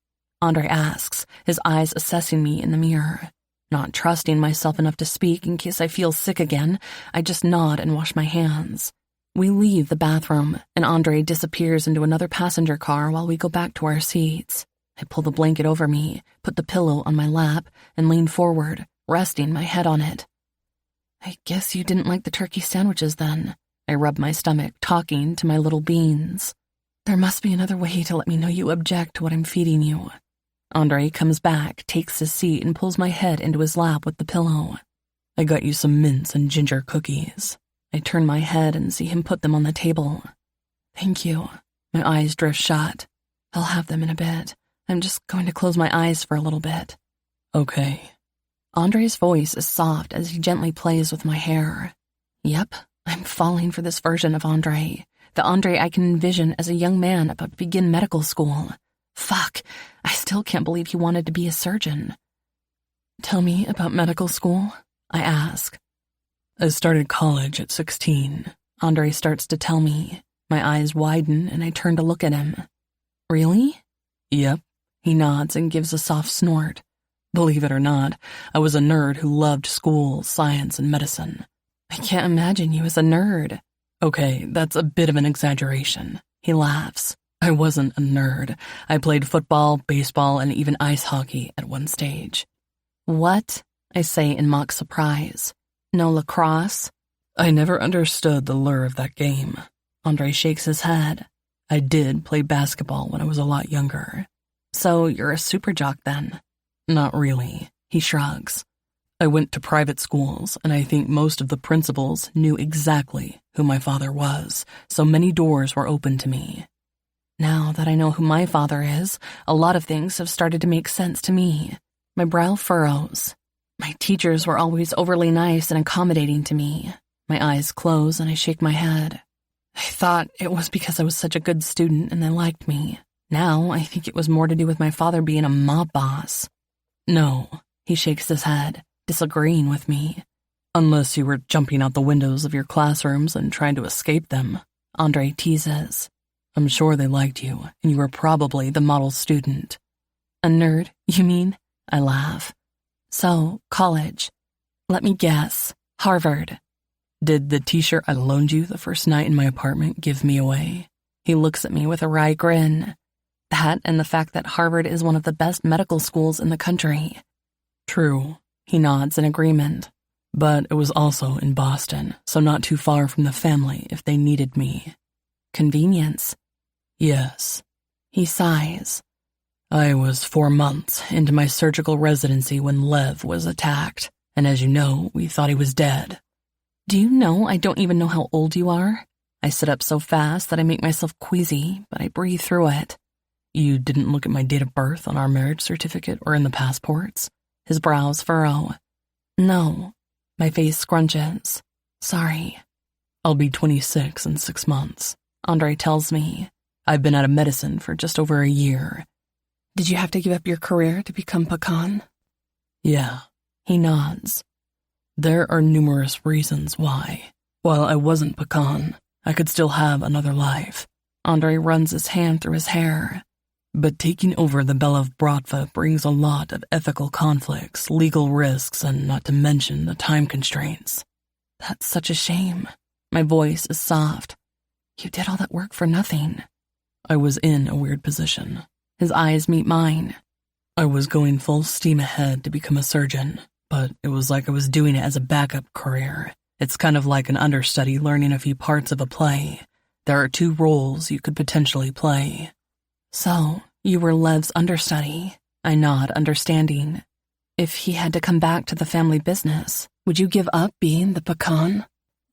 Andre asks, his eyes assessing me in the mirror. Not trusting myself enough to speak in case I feel sick again, I just nod and wash my hands. We leave the bathroom, and Andre disappears into another passenger car while we go back to our seats. I pull the blanket over me, put the pillow on my lap, and lean forward, resting my head on it. I guess you didn't like the turkey sandwiches then. I rub my stomach, talking to my little beans. There must be another way to let me know you object to what I'm feeding you. Andre comes back, takes his seat, and pulls my head into his lap with the pillow. I got you some mince and ginger cookies. I turn my head and see him put them on the table. Thank you. My eyes drift shut. I'll have them in a bit. I'm just going to close my eyes for a little bit. Okay. Andre's voice is soft as he gently plays with my hair. Yep, I'm falling for this version of Andre. The Andre I can envision as a young man about to begin medical school. Fuck, I still can't believe he wanted to be a surgeon. Tell me about medical school, I ask. I started college at 16. Andre starts to tell me. My eyes widen and I turn to look at him. Really? Yep. He nods and gives a soft snort. Believe it or not, I was a nerd who loved school, science, and medicine. I can't imagine you as a nerd. Okay, that's a bit of an exaggeration. He laughs. I wasn't a nerd. I played football, baseball, and even ice hockey at one stage. What? I say in mock surprise. No lacrosse? I never understood the lure of that game. Andre shakes his head. I did play basketball when I was a lot younger. So you're a super jock then? Not really. He shrugs. I went to private schools, and I think most of the principals knew exactly who my father was, so many doors were open to me. Now that I know who my father is, a lot of things have started to make sense to me. My brow furrows. My teachers were always overly nice and accommodating to me. My eyes close and I shake my head. I thought it was because I was such a good student and they liked me. Now I think it was more to do with my father being a mob boss. No, he shakes his head, disagreeing with me. Unless you were jumping out the windows of your classrooms and trying to escape them, Andre teases. I'm sure they liked you, and you were probably the model student. A nerd, you mean? I laugh. So, college. Let me guess. Harvard. Did the t-shirt I loaned you the first night in my apartment give me away? He looks at me with a wry grin. That and the fact that Harvard is one of the best medical schools in the country. True. He nods in agreement. But it was also in Boston, so not too far from the family if they needed me. Convenience. Yes. He sighs. I was 4 months into my surgical residency when Lev was attacked, and as you know, we thought he was dead. Do you know I don't even know how old you are? I sit up so fast that I make myself queasy, but I breathe through it. You didn't look at my date of birth on our marriage certificate or in the passports? His brows furrow. No. My face scrunches. Sorry. I'll be 26 in 6 months, Andre tells me. I've been out of medicine for just over a year. Did you have to give up your career to become Pecan? Yeah. He nods. There are numerous reasons why. While I wasn't Pecan, I could still have another life. Andre runs his hand through his hair. But taking over the Belov Bratva brings a lot of ethical conflicts, legal risks, and not to mention the time constraints. That's such a shame. My voice is soft. You did all that work for nothing. I was in a weird position. His eyes meet mine. I was going full steam ahead to become a surgeon, but it was like I was doing it as a backup career. It's kind of like an understudy learning a few parts of a play. There are 2 roles you could potentially play. So, you were Lev's understudy. I nod, understanding. If he had to come back to the family business, would you give up being the pecan?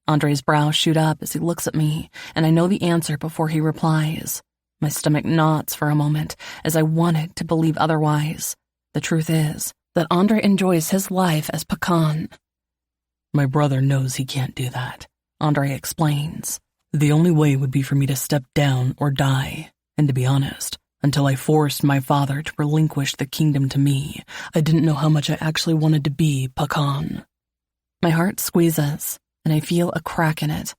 Andre's brows shoot up as he looks at me, and I know the answer before he replies. My stomach knots for a moment, as I wanted to believe otherwise. The truth is that Andre enjoys his life as pecan. My brother knows he can't do that, Andre explains. The only way would be for me to step down or die. And to be honest, until I forced my father to relinquish the kingdom to me, I didn't know how much I actually wanted to be pecan. My heart squeezes, and I feel a crack in it.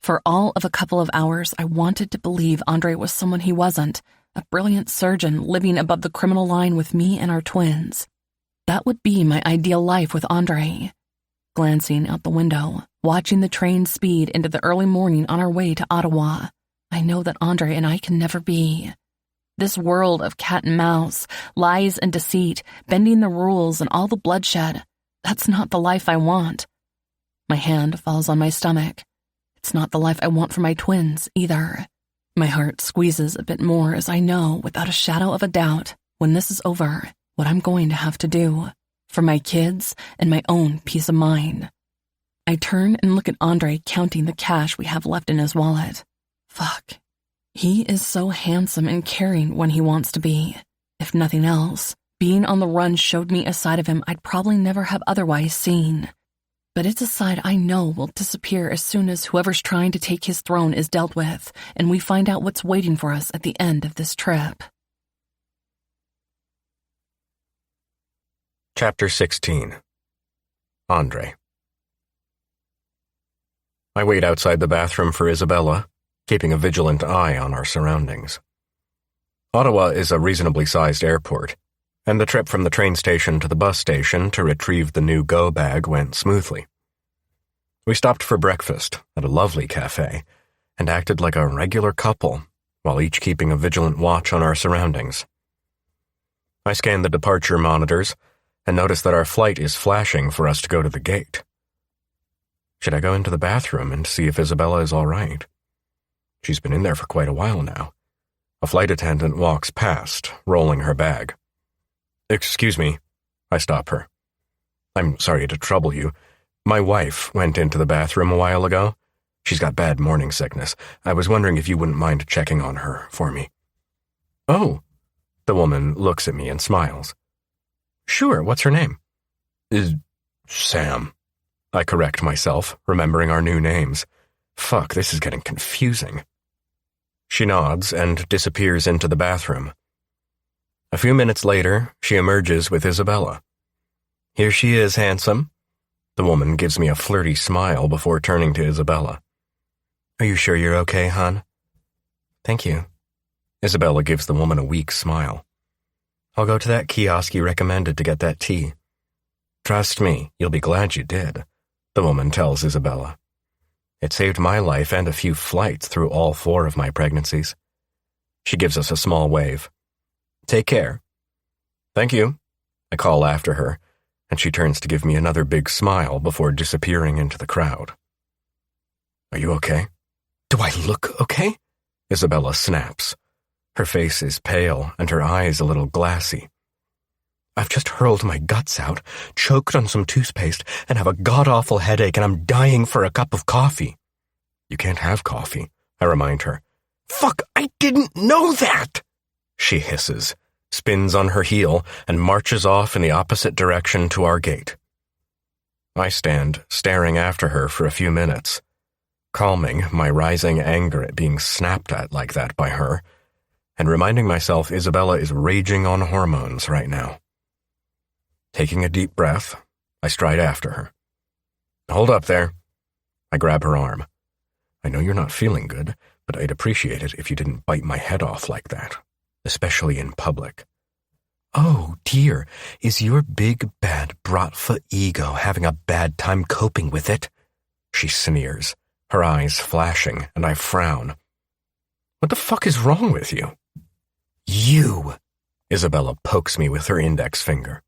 For all of a couple of hours, I wanted to believe Andre was someone he wasn't, a brilliant surgeon living above the criminal line with me and our twins. That would be my ideal life with Andre. Glancing out the window, watching the train speed into the early morning on our way to Ottawa, I know that Andre and I can never be. This world of cat and mouse, lies and deceit, bending the rules and all the bloodshed, that's not the life I want. My hand falls on my stomach. It's not the life I want for my twins, either. My heart squeezes a bit more as I know, without a shadow of a doubt, when this is over, what I'm going to have to do, for my kids and my own peace of mind. I turn and look at Andre counting the cash we have left in his wallet. Fuck. He is so handsome and caring when he wants to be. If nothing else, being on the run showed me a side of him I'd probably never have otherwise seen. But it's a side I know will disappear as soon as whoever's trying to take his throne is dealt with, and we find out what's waiting for us at the end of this trip. Chapter 16. Andre. I wait outside the bathroom for Isabella, keeping a vigilant eye on our surroundings. Ottawa is a reasonably sized airport, and the trip from the train station to the bus station to retrieve the new go bag went smoothly. We stopped for breakfast at a lovely cafe and acted like a regular couple, while each keeping a vigilant watch on our surroundings. I scanned the departure monitors and noticed that our flight is flashing for us to go to the gate. Should I go into the bathroom and see if Isabella is all right? She's been in there for quite a while now. A flight attendant walks past, rolling her bag. "Excuse me," I stop her. "I'm sorry to trouble you. My wife went into the bathroom a while ago. She's got bad morning sickness. I was wondering if you wouldn't mind checking on her for me." "Oh." The woman looks at me and smiles. "Sure, what's her name?" Sam." I correct myself, remembering our new names. Fuck, this is getting confusing. She nods and disappears into the bathroom. A few minutes later, she emerges with Isabella. "Here she is, handsome." The woman gives me a flirty smile before turning to Isabella. "Are you sure you're okay, hon?" "Thank you." Isabella gives the woman a weak smile. "I'll go to that kiosk you recommended to get that tea." "Trust me, you'll be glad you did," the woman tells Isabella. "It saved my life and a few flights through all 4 of my pregnancies." She gives us a small wave. "Take care." "Thank you," I call after her, and she turns to give me another big smile before disappearing into the crowd. "Are you okay?" "Do I look okay?" Isabella snaps. Her face is pale and her eyes a little glassy. "I've just hurled my guts out, choked on some toothpaste, and have a god-awful headache, and I'm dying for a cup of coffee." "You can't have coffee," I remind her. "Fuck, I didn't know that!" She hisses, spins on her heel, and marches off in the opposite direction to our gate. I stand, staring after her for a few minutes, calming my rising anger at being snapped at like that by her, and reminding myself Isabella is raging on hormones right now. Taking a deep breath, I stride after her. "Hold up there." I grab her arm. "I know you're not feeling good, but I'd appreciate it if you didn't bite my head off like that." especially in public. Oh, dear, is your big, bad, bratva ego having a bad time coping with it? She sneers, her eyes flashing, and I frown. What the fuck is wrong with you? You! Isabella pokes me with her index finger.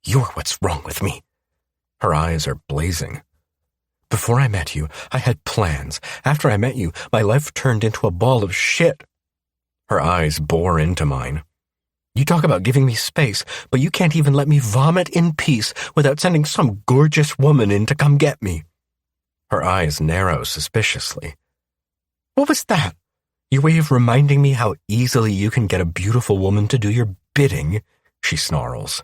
You're what's wrong with me. Her eyes are blazing. Before I met you, I had plans. After I met you, my life turned into a ball of shit. Her eyes bore into mine. You talk about giving me space, but you can't even let me vomit in peace without sending some gorgeous woman in to come get me. Her eyes narrow suspiciously. What was that? Your way of reminding me how easily you can get a beautiful woman to do your bidding, she snarls.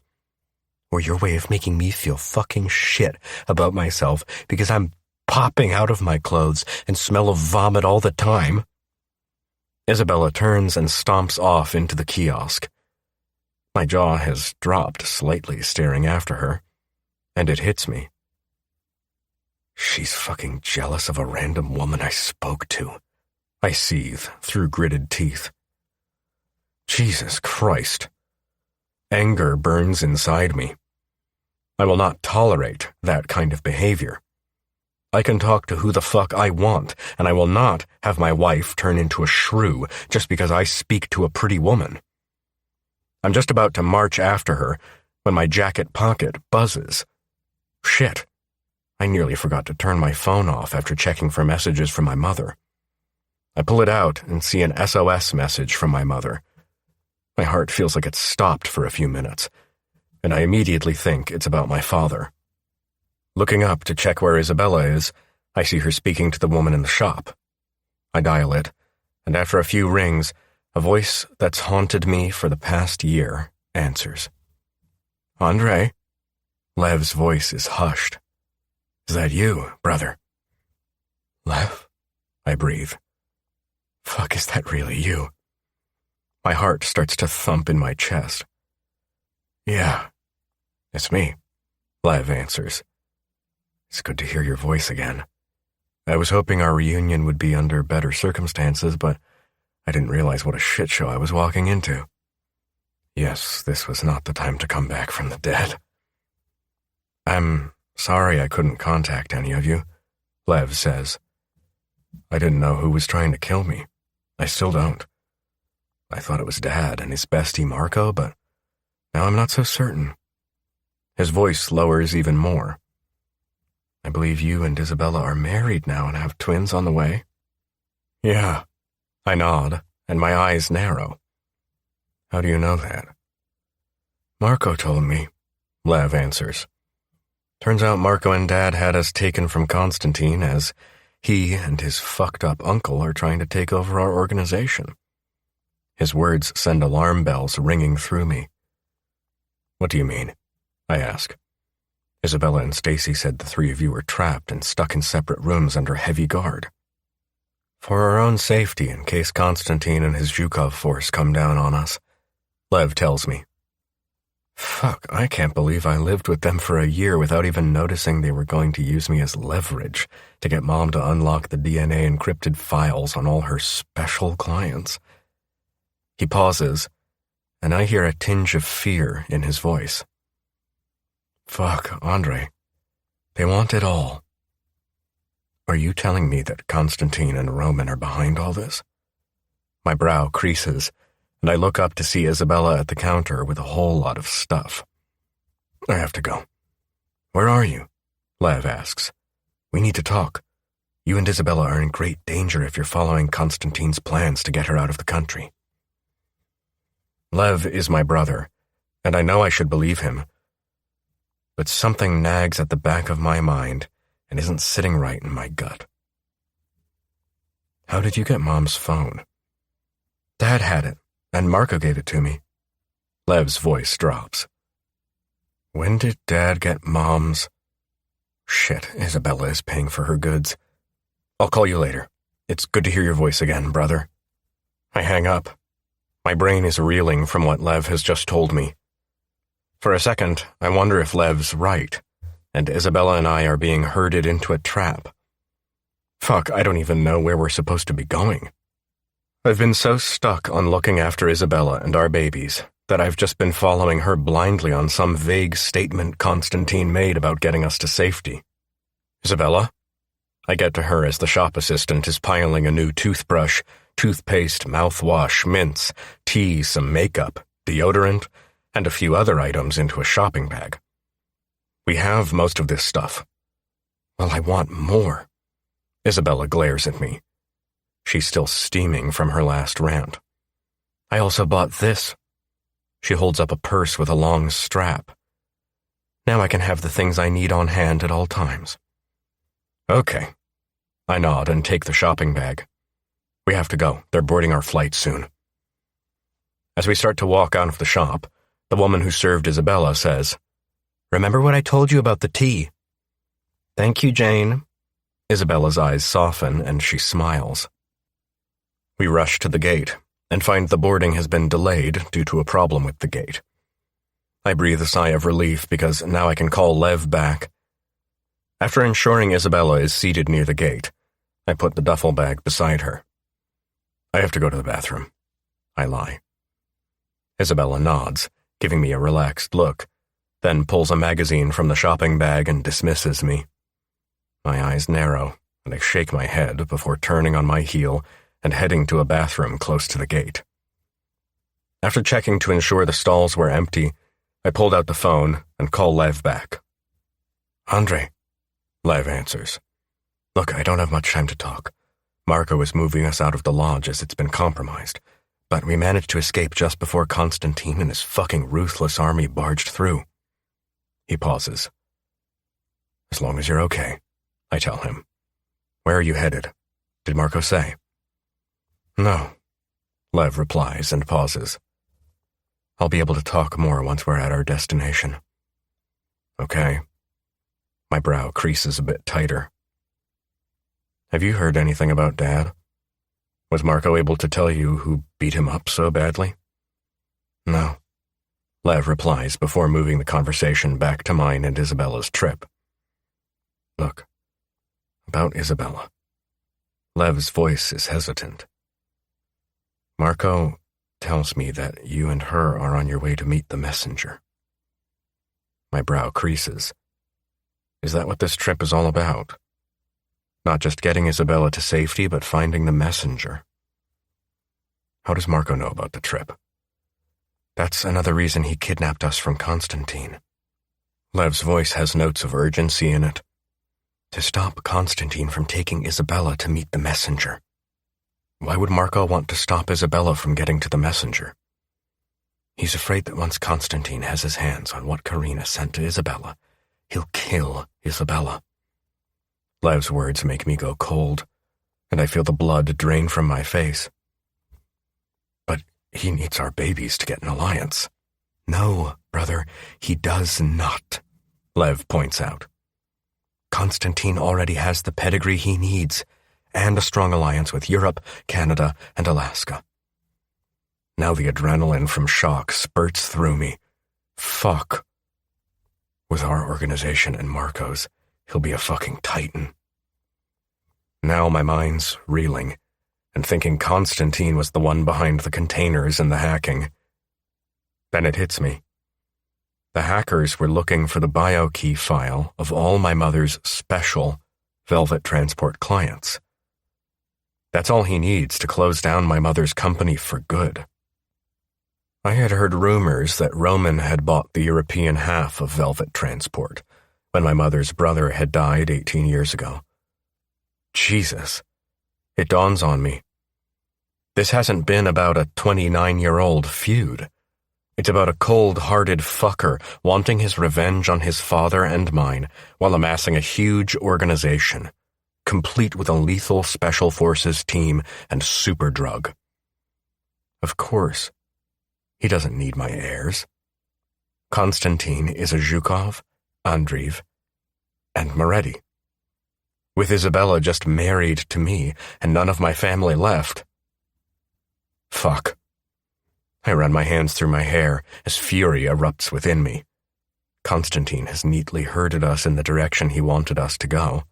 Or your way of making me feel fucking shit about myself because I'm popping out of my clothes and smell of vomit all the time. Isabella turns and stomps off into the kiosk. My jaw has dropped slightly staring after her, and it hits me. She's fucking jealous of a random woman I spoke to. I seethe through gritted teeth. Jesus Christ. Anger burns inside me. I will not tolerate that kind of behavior. I can talk to who the fuck I want, and I will not have my wife turn into a shrew just because I speak to a pretty woman. I'm just about to march after her when my jacket pocket buzzes. Shit. I nearly forgot to turn my phone off after checking for messages from my mother. I pull it out and see an SOS message from my mother. My heart feels like it's stopped for a few minutes, and I immediately think it's about my father. Looking up to check where Isabella is, I see her speaking to the woman in the shop. I dial it, and after a few rings, a voice that's haunted me for the past year answers. Andre? Lev's voice is hushed. Is that you, brother? Lev? I breathe. Fuck, is that really you? My heart starts to thump in my chest. Yeah, it's me, Lev answers. It's good to hear your voice again. I was hoping our reunion would be under better circumstances, but I didn't realize what a shit show I was walking into. Yes, this was not the time to come back from the dead. I'm sorry I couldn't contact any of you, Lev says. I didn't know who was trying to kill me. I still don't. I thought it was Dad and his bestie Marco, but now I'm not so certain. His voice lowers even more. I believe you and Isabella are married now and have twins on the way. Yeah. I nod, and my eyes narrow. How do you know that? Marco told me, Lev answers. Turns out Marco and Dad had us taken from Constantine as he and his fucked-up uncle are trying to take over our organization. His words send alarm bells ringing through me. What do you mean? I ask. Isabella and Stacy said the three of you were trapped and stuck in separate rooms under heavy guard. For our own safety in case Constantine and his Zhukov force come down on us, Lev tells me. Fuck, I can't believe I lived with them for a year without even noticing they were going to use me as leverage to get Mom to unlock the DNA encrypted files on all her special clients. He pauses, and I hear a tinge of fear in his voice. Fuck, Andre. They want it all. Are you telling me that Constantine and Roman are behind all this? My brow creases, and I look up to see Isabella at the counter with a whole lot of stuff. I have to go. Where are you? Lev asks. We need to talk. You and Isabella are in great danger if you're following Constantine's plans to get her out of the country. Lev is my brother, and I know I should believe him. But something nags at the back of my mind and isn't sitting right in my gut. How did you get Mom's phone? Dad had it, and Marco gave it to me. Lev's voice drops. When did Dad get Mom's? Shit, Isabella is paying for her goods. I'll call you later. It's good to hear your voice again, brother. I hang up. My brain is reeling from what Lev has just told me. For a second, I wonder if Lev's right, and Isabella and I are being herded into a trap. Fuck, I don't even know where we're supposed to be going. I've been so stuck on looking after Isabella and our babies that I've just been following her blindly on some vague statement Constantine made about getting us to safety. Isabella? I get to her as the shop assistant is piling a new toothbrush, toothpaste, mouthwash, mints, tea, some makeup, deodorant, and a few other items into a shopping bag. We have most of this stuff. Well, I want more. Isabella glares at me. She's still steaming from her last rant. I also bought this. She holds up a purse with a long strap. Now I can have the things I need on hand at all times. Okay. I nod and take the shopping bag. We have to go. They're boarding our flight soon. As we start to walk out of the shop, the woman who served Isabella says, "Remember what I told you about the tea?" "Thank you, Jane." Isabella's eyes soften and she smiles. We rush to the gate and find the boarding has been delayed due to a problem with the gate. I breathe a sigh of relief because now I can call Lev back. After ensuring Isabella is seated near the gate, I put the duffel bag beside her. I have to go to the bathroom. I lie. Isabella nods, giving me a relaxed look, then pulls a magazine from the shopping bag and dismisses me. My eyes narrow, and I shake my head before turning on my heel and heading to a bathroom close to the gate. After checking to ensure the stalls were empty, I pulled out the phone and called Lev back. "Andre," Lev answers. "Look, I don't have much time to talk. Marco is moving us out of the lodge as it's been compromised, but we managed to escape just before Constantine and his fucking ruthless army barged through." He pauses. "As long as you're okay," I tell him. "Where are you headed? Did Marco say?" "No," Lev replies and pauses. "I'll be able to talk more once we're at our destination." "Okay." My brow creases a bit tighter. "Have you heard anything about Dad? Was Marco able to tell you who beat him up so badly?" "No," Lev replies before moving the conversation back to mine and Isabella's trip. "Look, about Isabella." Lev's voice is hesitant. "Marco tells me that you and her are on your way to meet the messenger." My brow creases. Is that what this trip is all about? Not just getting Isabella to safety, but finding the messenger. How does Marco know about the trip? That's another reason he kidnapped us from Constantine. Lev's voice has notes of urgency in it. To stop Constantine from taking Isabella to meet the messenger. Why would Marco want to stop Isabella from getting to the messenger? He's afraid that once Constantine has his hands on what Karina sent to Isabella, he'll kill Isabella. Lev's words make me go cold, and I feel the blood drain from my face. But he needs our babies to get an alliance. No, brother, he does not, Lev points out. Constantine already has the pedigree he needs, and a strong alliance with Europe, Canada, and Alaska. Now the adrenaline from shock spurts through me. Fuck. With our organization and Marco's, he'll be a fucking titan. Now my mind's reeling, and thinking Constantine was the one behind the containers and the hacking. Then it hits me. The hackers were looking for the BioKey file of all my mother's special Velvet Transport clients. That's all he needs to close down my mother's company for good. I had heard rumors that Roman had bought the European half of Velvet Transport when my mother's brother had died 18 years ago. Jesus, it dawns on me. This hasn't been about a 29-year-old feud. It's about a cold-hearted fucker wanting his revenge on his father and mine while amassing a huge organization, complete with a lethal special forces team and super drug. Of course, he doesn't need my heirs. Constantine is a Zhukov, Andreev, and Moretti. With Isabella just married to me and none of my family left. Fuck. I run my hands through my hair as fury erupts within me. Constantine has neatly herded us in the direction he wanted us to go.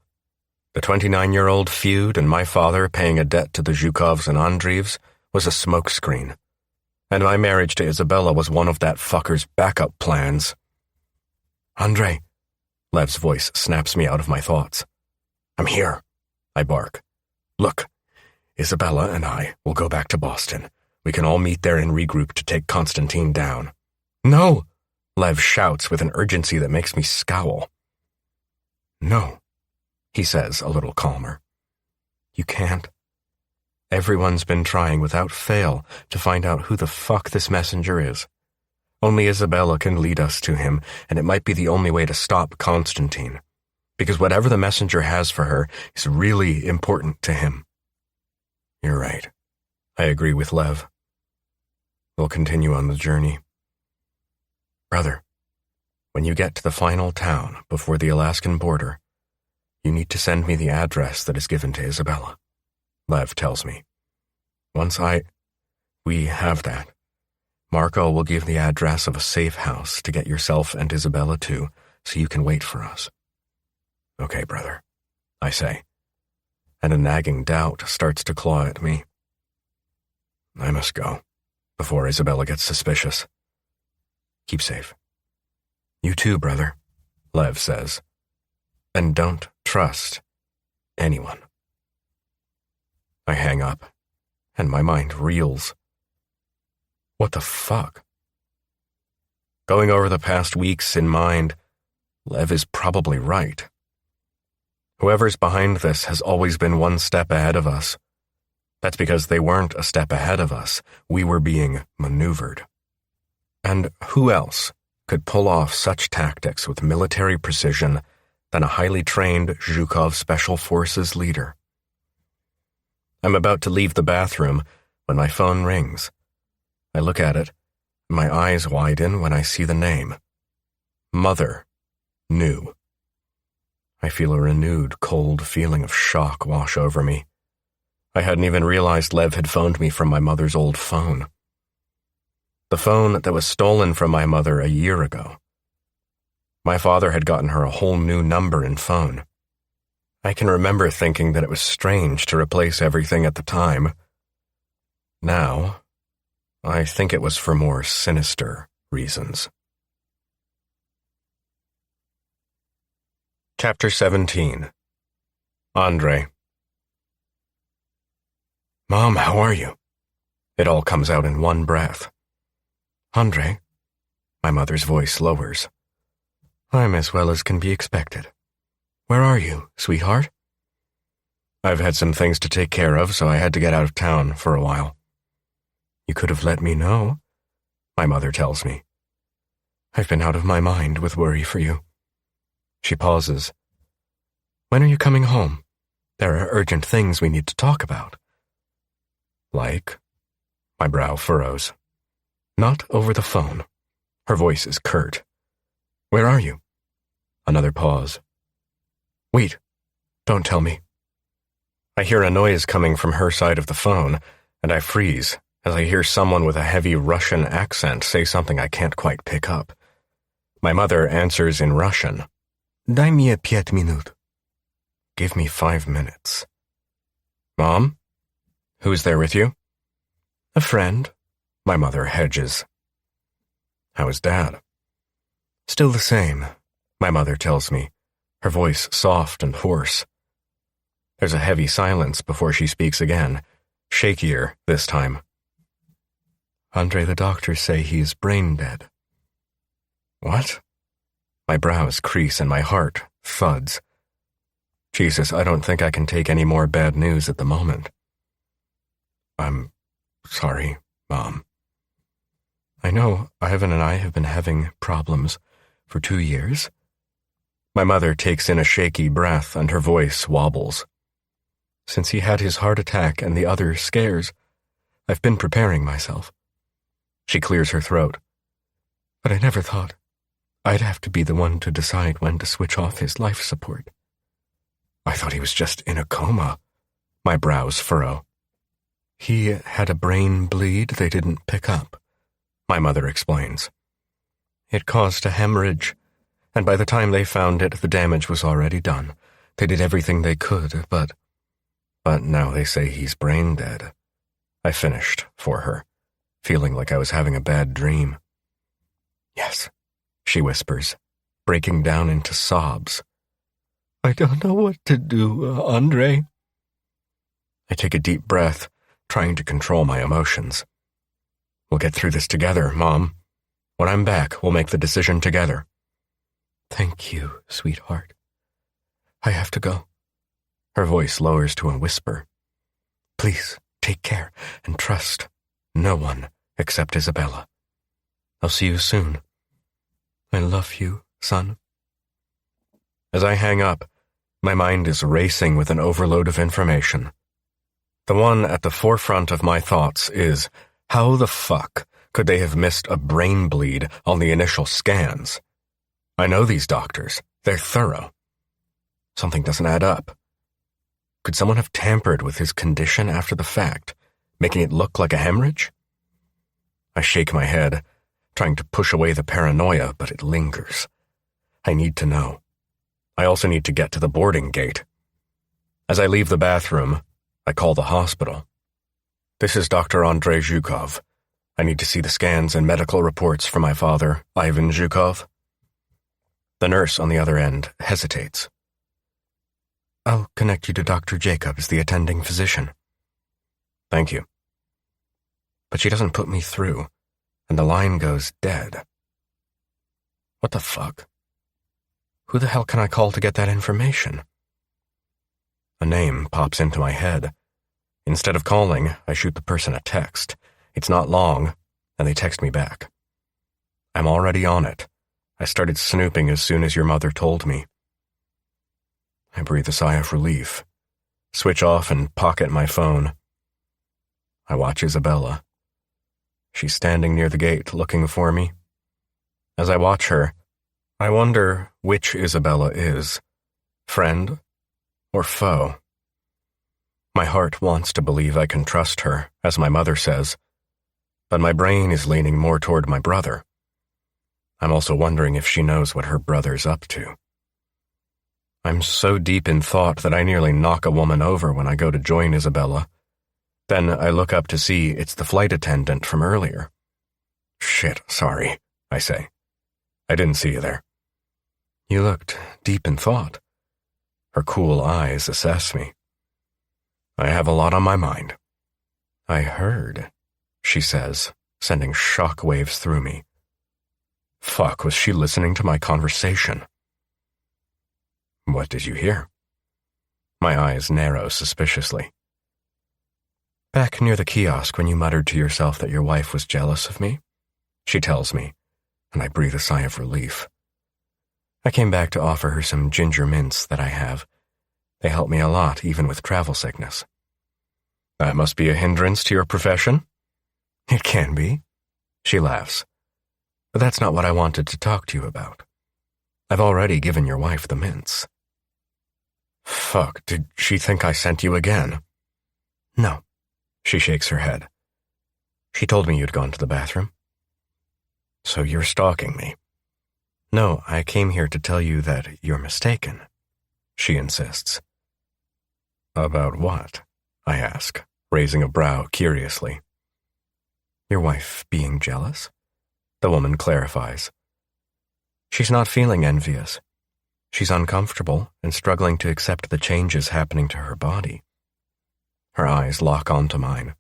The 29-year-old feud and my father paying a debt to the Zhukovs and Andreevs was a smokescreen, and my marriage to Isabella was one of that fucker's backup plans. Andre, Lev's voice snaps me out of my thoughts. I'm here, I bark. Look, Isabella and I will go back to Boston. We can all meet there and regroup to take Constantine down. No, Lev shouts with an urgency that makes me scowl. No, he says a little calmer. You can't. Everyone's been trying without fail to find out who the fuck this messenger is. Only Isabella can lead us to him, and it might be the only way to stop Constantine, because whatever the messenger has for her is really important to him. You're right. I agree with Lev. We'll continue on the journey. Brother, when you get to the final town before the Alaskan border, you need to send me the address that is given to Isabella, Lev tells me. Once we have that, Marco will give the address of a safe house to get yourself and Isabella to, so you can wait for us. Okay, brother, I say, and a nagging doubt starts to claw at me. I must go, before Isabella gets suspicious. Keep safe. You too, brother, Lev says, and don't trust anyone. I hang up, and my mind reels. What the fuck? Going over the past weeks in mind, Lev is probably right. Whoever's behind this has always been one step ahead of us. That's because they weren't a step ahead of us. We were being maneuvered. And who else could pull off such tactics with military precision than a highly trained Zhukov Special Forces leader? I'm about to leave the bathroom when my phone rings. I look at it, and my eyes widen when I see the name. Mother. New. I feel a renewed, cold feeling of shock wash over me. I hadn't even realized Lev had phoned me from my mother's old phone. The phone that was stolen from my mother a year ago. My father had gotten her a whole new number and phone. I can remember thinking that it was strange to replace everything at the time. Now, I think it was for more sinister reasons. Chapter 17. Andre. Mom, how are you? It all comes out in one breath. Andre, my mother's voice lowers. I'm as well as can be expected. Where are you, sweetheart? I've had some things to take care of, so I had to get out of town for a while. You could have let me know, my mother tells me. I've been out of my mind with worry for you. She pauses. When are you coming home? There are urgent things we need to talk about. Like? My brow furrows. Not over the phone. Her voice is curt. Where are you? Another pause. Wait, don't tell me. I hear a noise coming from her side of the phone, and I freeze as I hear someone with a heavy Russian accent say something I can't quite pick up. My mother answers in Russian. Дай мне 5 минут. Give me 5 minutes. Mom? Who's there with you? A friend. My mother hedges. How is Dad? Still the same, my mother tells me, her voice soft and hoarse. There's a heavy silence before she speaks again, shakier this time. Andre, the doctors say he's brain dead. What? My brows crease and my heart thuds. Jesus, I don't think I can take any more bad news at the moment. I'm sorry, Mom. I know Ivan and I have been having problems for 2 years. My mother takes in a shaky breath and her voice wobbles. Since he had his heart attack and the other scares, I've been preparing myself. She clears her throat. But I never thought I'd have to be the one to decide when to switch off his life support. I thought he was just in a coma. My brows furrow. He had a brain bleed they didn't pick up, my mother explains. It caused a hemorrhage, and by the time they found it, the damage was already done. They did everything they could, but now they say he's brain dead. I finished for her, feeling like I was having a bad dream. Yes, she whispers, breaking down into sobs. I don't know what to do, Andre. I take a deep breath, trying to control my emotions. We'll get through this together, Mom. When I'm back, we'll make the decision together. Thank you, sweetheart. I have to go. Her voice lowers to a whisper. Please, take care and trust no one except Isabella. I'll see you soon. I love you, son. As I hang up, my mind is racing with an overload of information. The one at the forefront of my thoughts is, how the fuck could they have missed a brain bleed on the initial scans? I know these doctors. They're thorough. Something doesn't add up. Could someone have tampered with his condition after the fact, making it look like a hemorrhage? I shake my head, trying to push away the paranoia, but it lingers. I need to know. I also need to get to the boarding gate. As I leave the bathroom, I call the hospital. This is Dr. Andrei Zhukov. I need to see the scans and medical reports for my father, Ivan Zhukov. The nurse on the other end hesitates. I'll connect you to Dr. Jacobs, the attending physician. Thank you. But she doesn't put me through, and the line goes dead. What the fuck? Who the hell can I call to get that information? A name pops into my head. Instead of calling, I shoot the person a text. It's not long, and they text me back. I'm already on it. I started snooping as soon as your mother told me. I breathe a sigh of relief, switch off and pocket my phone. I watch Isabella. She's standing near the gate looking for me. As I watch her, I wonder which Isabella is, friend or foe. My heart wants to believe I can trust her, as my mother says, but my brain is leaning more toward my brother. I'm also wondering if she knows what her brother's up to. I'm so deep in thought that I nearly knock a woman over when I go to join Isabella. Then I look up to see it's the flight attendant from earlier. Shit, sorry, I say. I didn't see you there. You looked deep in thought. Her cool eyes assess me. I have a lot on my mind. I heard, she says, sending shock waves through me. Fuck, was she listening to my conversation? What did you hear? My eyes narrow suspiciously. Back near the kiosk when you muttered to yourself that your wife was jealous of me, she tells me, and I breathe a sigh of relief. I came back to offer her some ginger mints that I have. They help me a lot, even with travel sickness. That must be a hindrance to your profession? It can be. She laughs. But that's not what I wanted to talk to you about. I've already given your wife the mints. Fuck, did she think I sent you again? No. She shakes her head. She told me you'd gone to the bathroom. So you're stalking me. No, I came here to tell you that you're mistaken, she insists. About what? I ask, raising a brow curiously. Your wife being jealous? The woman clarifies. She's not feeling envious. She's uncomfortable and struggling to accept the changes happening to her body. Her eyes lock onto mine.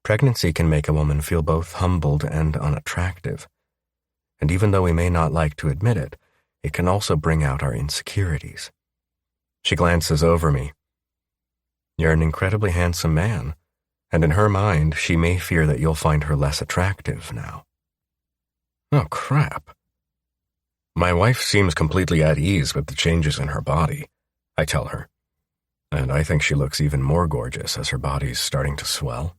Pregnancy can make a woman feel both humbled and unattractive. And even though we may not like to admit it, it can also bring out our insecurities. She glances over me. You're an incredibly handsome man, and in her mind, she may fear that you'll find her less attractive now. Oh, crap. My wife seems completely at ease with the changes in her body, I tell her. And I think she looks even more gorgeous as her body's starting to swell.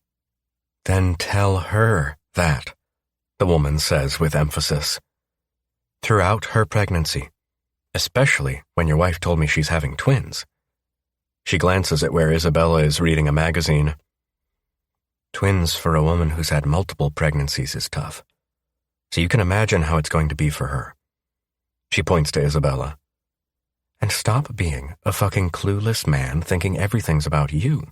Then tell her that, the woman says with emphasis. Throughout her pregnancy, especially when your wife told me she's having twins. She glances at where Isabella is reading a magazine. Twins for a woman who's had multiple pregnancies is tough. So you can imagine how it's going to be for her. She points to Isabella. And stop being a fucking clueless man thinking everything's about you.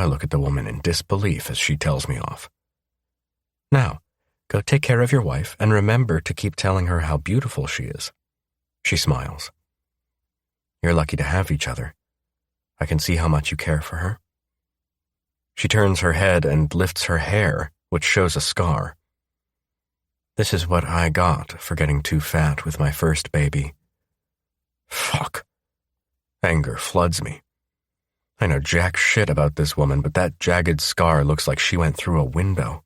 I look at the woman in disbelief as she tells me off. Now, go take care of your wife and remember to keep telling her how beautiful she is. She smiles. You're lucky to have each other. I can see how much you care for her. She turns her head and lifts her hair, which shows a scar. This is what I got for getting too fat with my first baby. Fuck. Anger floods me. I know jack shit about this woman, but that jagged scar looks like she went through a window.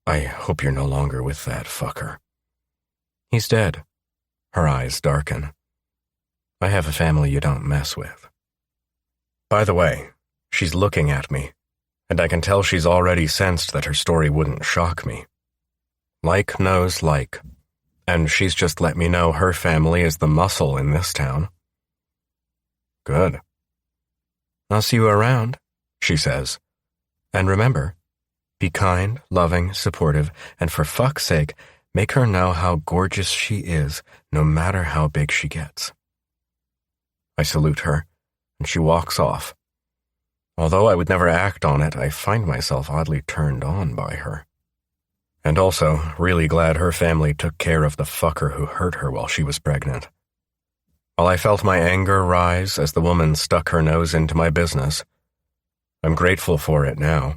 I hope you're no longer with that fucker. He's dead. Her eyes darken. I have a family you don't mess with. By the way, she's looking at me, and I can tell she's already sensed that her story wouldn't shock me. Like knows like, and she's just let me know her family is the muscle in this town. Good. I'll see you around, she says. And remember, be kind, loving, supportive, and for fuck's sake, make her know how gorgeous she is, no matter how big she gets. I salute her, and she walks off. Although I would never act on it, I find myself oddly turned on by her. And also, really glad her family took care of the fucker who hurt her while she was pregnant. While I felt my anger rise as the woman stuck her nose into my business, I'm grateful for it now.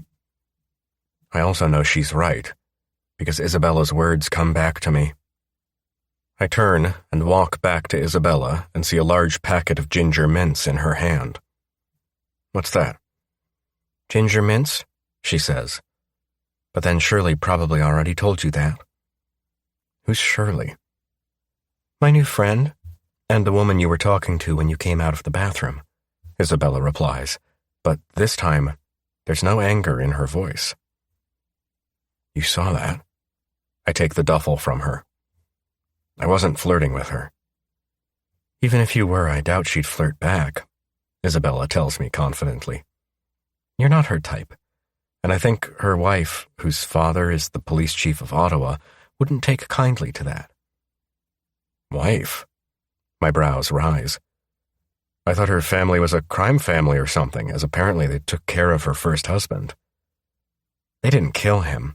I also know she's right, because Isabella's words come back to me. I turn and walk back to Isabella and see a large packet of ginger mints in her hand. What's that? Ginger mints, she says. But then Shirley probably already told you that. Who's Shirley? My new friend, and the woman you were talking to when you came out of the bathroom, Isabella replies, but this time, there's no anger in her voice. You saw that? I take the duffel from her. I wasn't flirting with her. Even if you were, I doubt she'd flirt back, Isabella tells me confidently. You're not her type, and I think her wife, whose father is the police chief of Ottawa, wouldn't take kindly to that. Wife? My brows rise. I thought her family was a crime family or something, as apparently they took care of her first husband. They didn't kill him.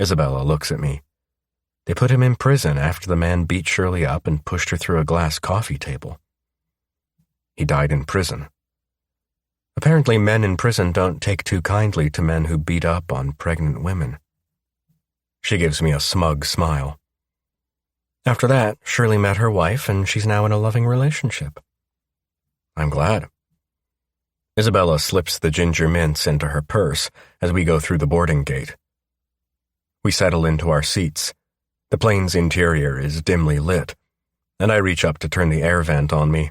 Isabella looks at me. They put him in prison after the man beat Shirley up and pushed her through a glass coffee table. He died in prison. Apparently men in prison don't take too kindly to men who beat up on pregnant women. She gives me a smug smile. After that, Shirley met her wife and she's now in a loving relationship. I'm glad. Isabella slips the ginger mints into her purse as we go through the boarding gate. We settle into our seats. The plane's interior is dimly lit, and I reach up to turn the air vent on me.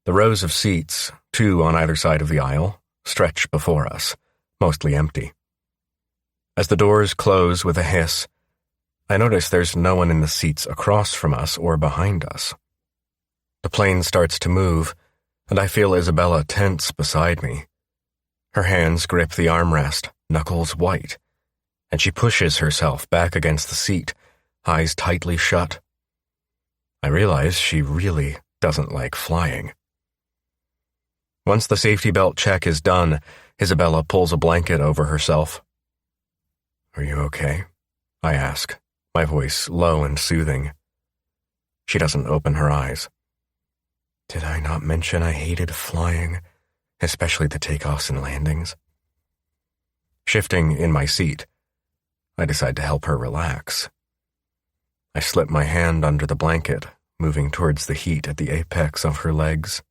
The rows of seats, 2 on either side of the aisle, stretch before us, mostly empty. As the doors close with a hiss, I notice there's no one in the seats across from us or behind us. The plane starts to move, and I feel Isabella tense beside me. Her hands grip the armrest, knuckles white, and she pushes herself back against the seat, eyes tightly shut. I realize she really doesn't like flying. Once the safety belt check is done, Isabella pulls a blanket over herself. Are you okay? I ask, my voice low and soothing. She doesn't open her eyes. Did I not mention I hated flying, especially the takeoffs and landings? Shifting in my seat, I decide to help her relax. I slip my hand under the blanket, moving towards the heat at the apex of her legs.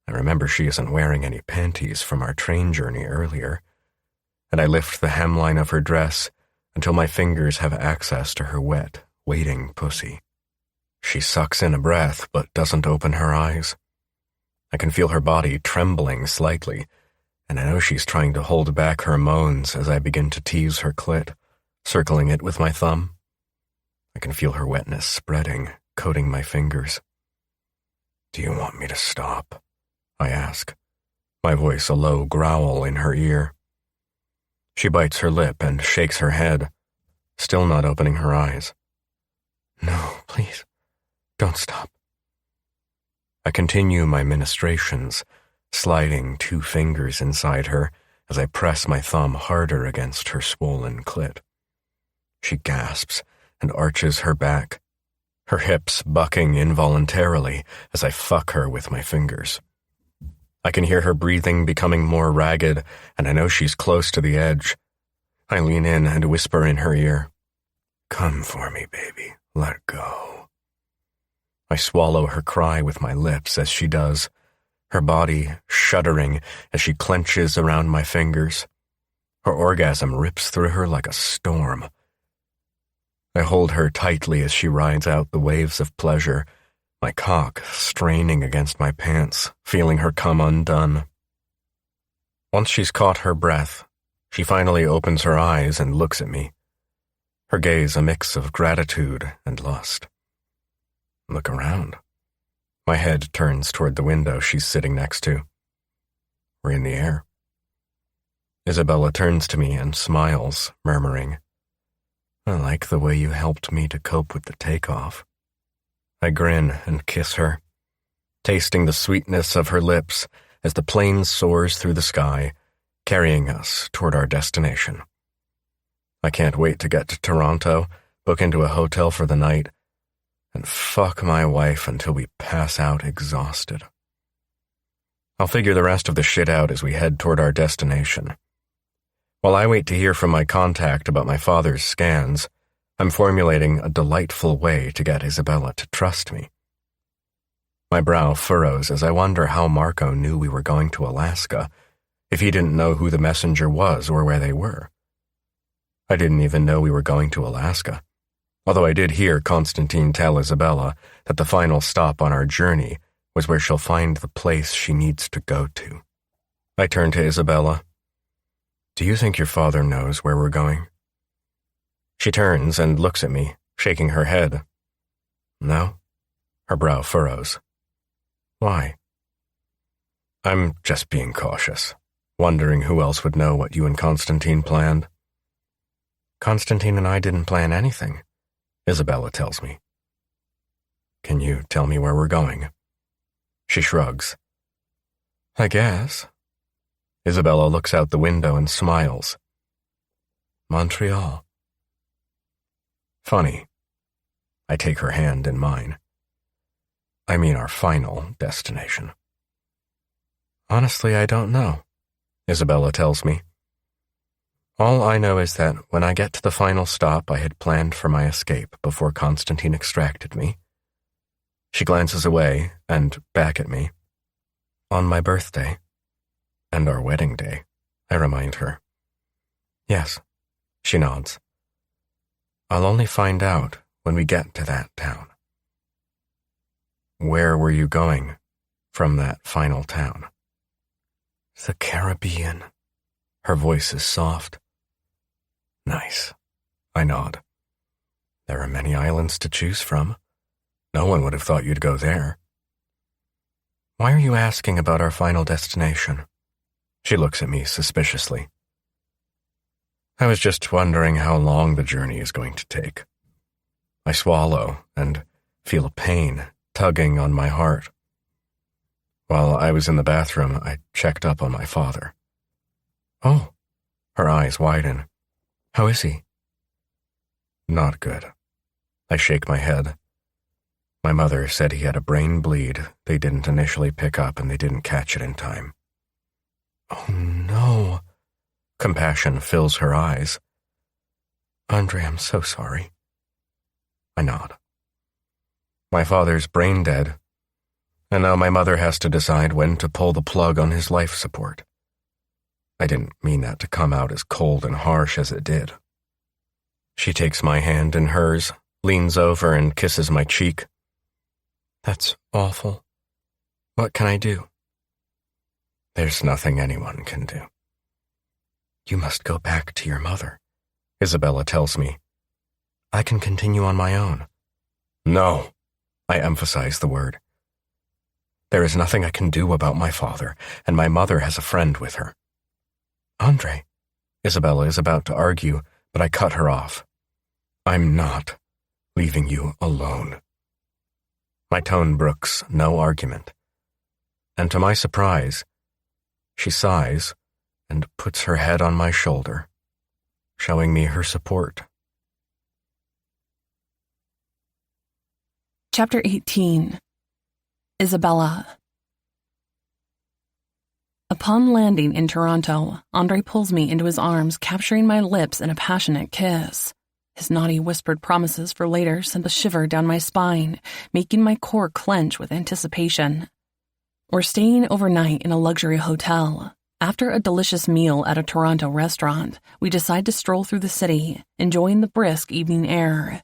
I remember she isn't wearing any panties from our train journey earlier, and I lift the hemline of her dress until my fingers have access to her wet, waiting pussy. She sucks in a breath but doesn't open her eyes. I can feel her body trembling slightly, and I know she's trying to hold back her moans as I begin to tease her clit, circling it with my thumb. I can feel her wetness spreading, coating my fingers. Do you want me to stop? I ask, my voice a low growl in her ear. She bites her lip and shakes her head, still not opening her eyes. No, please, don't stop. I continue my ministrations, sliding 2 fingers inside her as I press my thumb harder against her swollen clit. She gasps and arches her back, her hips bucking involuntarily as I fuck her with my fingers. I can hear her breathing becoming more ragged, and I know she's close to the edge. I lean in and whisper in her ear, "Come for me, baby. Let go." I swallow her cry with my lips as she does, her body shuddering as she clenches around my fingers. Her orgasm rips through her like a storm. I hold her tightly as she rides out the waves of pleasure, my cock straining against my pants, feeling her come undone. Once she's caught her breath, she finally opens her eyes and looks at me, her gaze a mix of gratitude and lust. Look around. My head turns toward the window she's sitting next to. We're in the air. Isabella turns to me and smiles, murmuring, "I like the way you helped me to cope with the takeoff." I grin and kiss her, tasting the sweetness of her lips as the plane soars through the sky, carrying us toward our destination. I can't wait to get to Toronto, book into a hotel for the night, and fuck my wife until we pass out exhausted. I'll figure the rest of the shit out as we head toward our destination. While I wait to hear from my contact about my father's scans, I'm formulating a delightful way to get Isabella to trust me. My brow furrows as I wonder how Marco knew we were going to Alaska, if he didn't know who the messenger was or where they were. I didn't even know we were going to Alaska, although I did hear Constantine tell Isabella that the final stop on our journey was where she'll find the place she needs to go to. I turn to Isabella. "Do you think your father knows where we're going?" She turns and looks at me, shaking her head. "No?" Her brow furrows. "Why?" "I'm just being cautious, wondering who else would know what you and Constantine planned." "Constantine and I didn't plan anything," Isabella tells me. "Can you tell me where we're going?" She shrugs. "I guess." Isabella looks out the window and smiles. "Montreal." Funny. I take her hand in mine. I mean our final destination. "Honestly, I don't know," Isabella tells me. "All I know is that when I get to the final stop I had planned for my escape before Constantine extracted me." She glances away and back at me. "On my birthday. And our wedding day," I remind her. "Yes," she nods. "I'll only find out when we get to that town." "Where were you going from that final town?" "The Caribbean." Her voice is soft. "Nice." I nod. "There are many islands to choose from. No one would have thought you'd go there." "Why are you asking about our final destination?" She looks at me suspiciously. "I was just wondering how long the journey is going to take." I swallow and feel a pain tugging on my heart. While I was in the bathroom, I checked up on my father. "Oh." Her eyes widen. "How is he?" "Not good." I shake my head. My mother said he had a brain bleed they didn't initially pick up and they didn't catch it in time. "Oh no." Compassion fills her eyes. "Andre, I'm so sorry." I nod. My father's brain dead, and now my mother has to decide when to pull the plug on his life support. I didn't mean that to come out as cold and harsh as it did. She takes my hand in hers, leans over and kisses my cheek. "That's awful. What can I do?" "There's nothing anyone can do." "You must go back to your mother," Isabella tells me. "I can continue on my own." "No," I emphasize the word. "There is nothing I can do about my father, and my mother has a friend with her." "Andre," Isabella is about to argue, but I cut her off. "I'm not leaving you alone." My tone brooks no argument. And to my surprise, She sighs and puts her head on my shoulder, showing me her support. Chapter 18. Isabella. Upon landing in Toronto, Andre pulls me into his arms, capturing my lips in a passionate kiss. His naughty whispered promises for later send a shiver down my spine, making my core clench with anticipation. We're staying overnight in a luxury hotel. After a delicious meal at a Toronto restaurant, we decide to stroll through the city, enjoying the brisk evening air.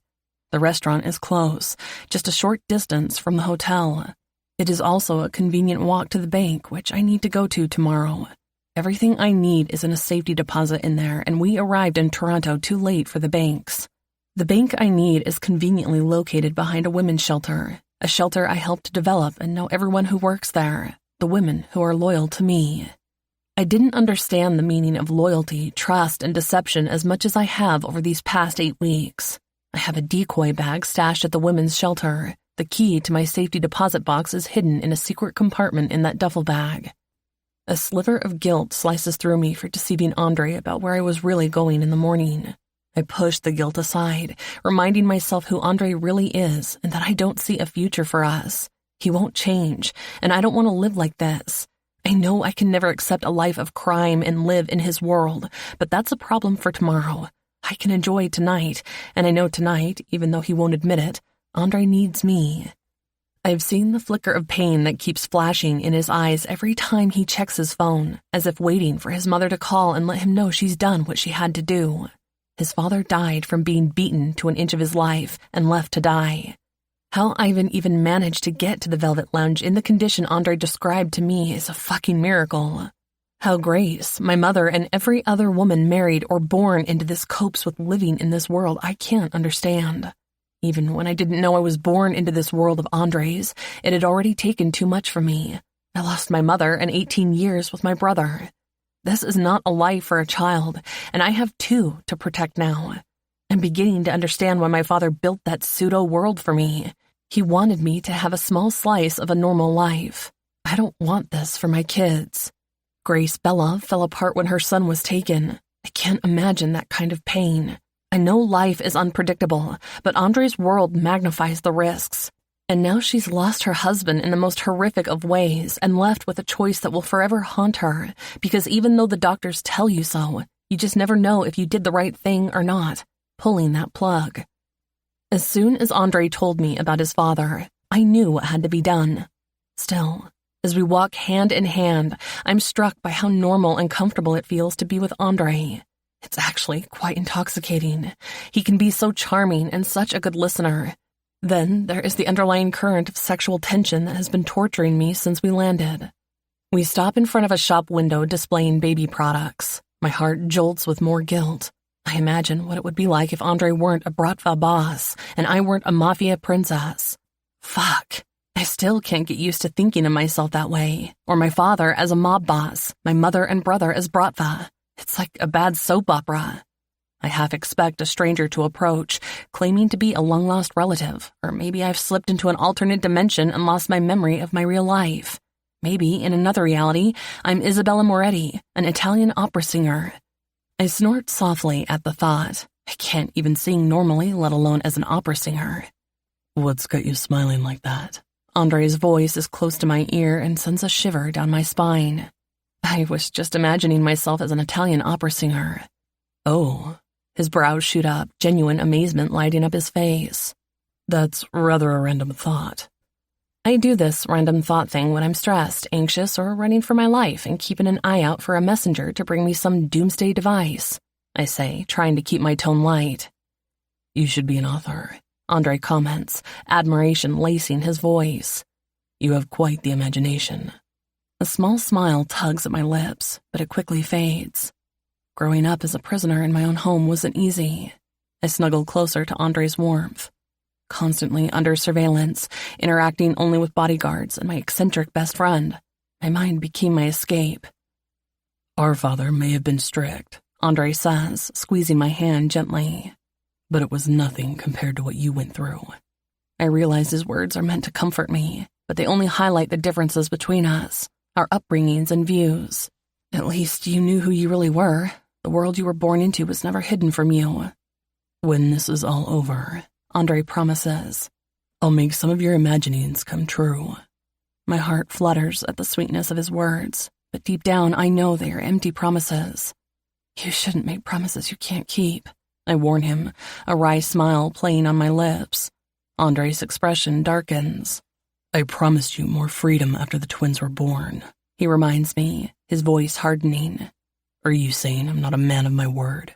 The restaurant is close, just a short distance from the hotel. It is also a convenient walk to the bank, which I need to go to tomorrow. Everything I need is in a safety deposit in there, and we arrived in Toronto too late for the banks. The bank I need is conveniently located behind a women's shelter, a shelter I helped to develop and know everyone who works there, the women who are loyal to me. I didn't understand the meaning of loyalty, trust, and deception as much as I have over these past 8 weeks. I have a decoy bag stashed at the women's shelter. The key to my safety deposit box is hidden in a secret compartment in that duffel bag. A sliver of guilt slices through me for deceiving Andre about where I was really going in the morning. I push the guilt aside, reminding myself who Andre really is and that I don't see a future for us. He won't change, and I don't want to live like this. I know I can never accept a life of crime and live in his world, but that's a problem for tomorrow. I can enjoy tonight, and I know tonight, even though he won't admit it, Andre needs me. I've seen the flicker of pain that keeps flashing in his eyes every time he checks his phone, as if waiting for his mother to call and let him know she's done what she had to do. His father died from being beaten to an inch of his life and left to die. How Ivan even managed to get to the Velvet Lounge in the condition Andre described to me is a fucking miracle. How Grace, my mother, and every other woman married or born into this copes with living in this world I can't understand. Even when I didn't know I was born into this world of Andre's, it had already taken too much from me. I lost my mother and 18 years with my brother. This is not a life for a child, and I have 2 to protect now. I'm beginning to understand why my father built that pseudo-world for me. He wanted me to have a small slice of a normal life. I don't want this for my kids. Grace Bella fell apart when her son was taken. I can't imagine that kind of pain. I know life is unpredictable, but Andre's world magnifies the risks. And now she's lost her husband in the most horrific of ways and left with a choice that will forever haunt her, because even though the doctors tell you so, you just never know if you did the right thing or not, pulling that plug. As soon as Andre told me about his father, I knew what had to be done. Still, as we walk hand in hand, I'm struck by how normal and comfortable it feels to be with Andre. It's actually quite intoxicating. He can be so charming and such a good listener. Then there is the underlying current of sexual tension that has been torturing me since we landed. We stop in front of a shop window displaying baby products. My heart jolts with more guilt. I imagine what it would be like if Andre weren't a Bratva boss and I weren't a mafia princess. Fuck. I still can't get used to thinking of myself that way, or my father as a mob boss, my mother and brother as Bratva. It's like a bad soap opera. I half expect a stranger to approach, claiming to be a long-lost relative, or maybe I've slipped into an alternate dimension and lost my memory of my real life. Maybe, in another reality, I'm Isabella Moretti, an Italian opera singer. I snort softly at the thought. I can't even sing normally, let alone as an opera singer. What's got you smiling like that? Andre's voice is close to my ear and sends a shiver down my spine. I was just imagining myself as an Italian opera singer. Oh. His brows shoot up, genuine amazement lighting up his face. That's rather a random thought. I do this random thought thing when I'm stressed, anxious, or running for my life and keeping an eye out for a messenger to bring me some doomsday device, I say, trying to keep my tone light. You should be an author, Andre comments, admiration lacing his voice. You have quite the imagination. A small smile tugs at my lips, but it quickly fades. Growing up as a prisoner in my own home wasn't easy. I snuggled closer to Andre's warmth. Constantly under surveillance, interacting only with bodyguards and my eccentric best friend, my mind became my escape. Our father may have been strict, Andre says, squeezing my hand gently. But it was nothing compared to what you went through. I realize his words are meant to comfort me, but they only highlight the differences between us, our upbringings and views. At least you knew who you really were. The world you were born into was never hidden from you. When this is all over, Andre promises, I'll make some of your imaginings come true. My heart flutters at the sweetness of his words, but deep down I know they are empty promises. You shouldn't make promises you can't keep, I warn him, a wry smile playing on my lips. Andre's expression darkens. I promised you more freedom after the twins were born, he reminds me, his voice hardening. Are you saying I'm not a man of my word?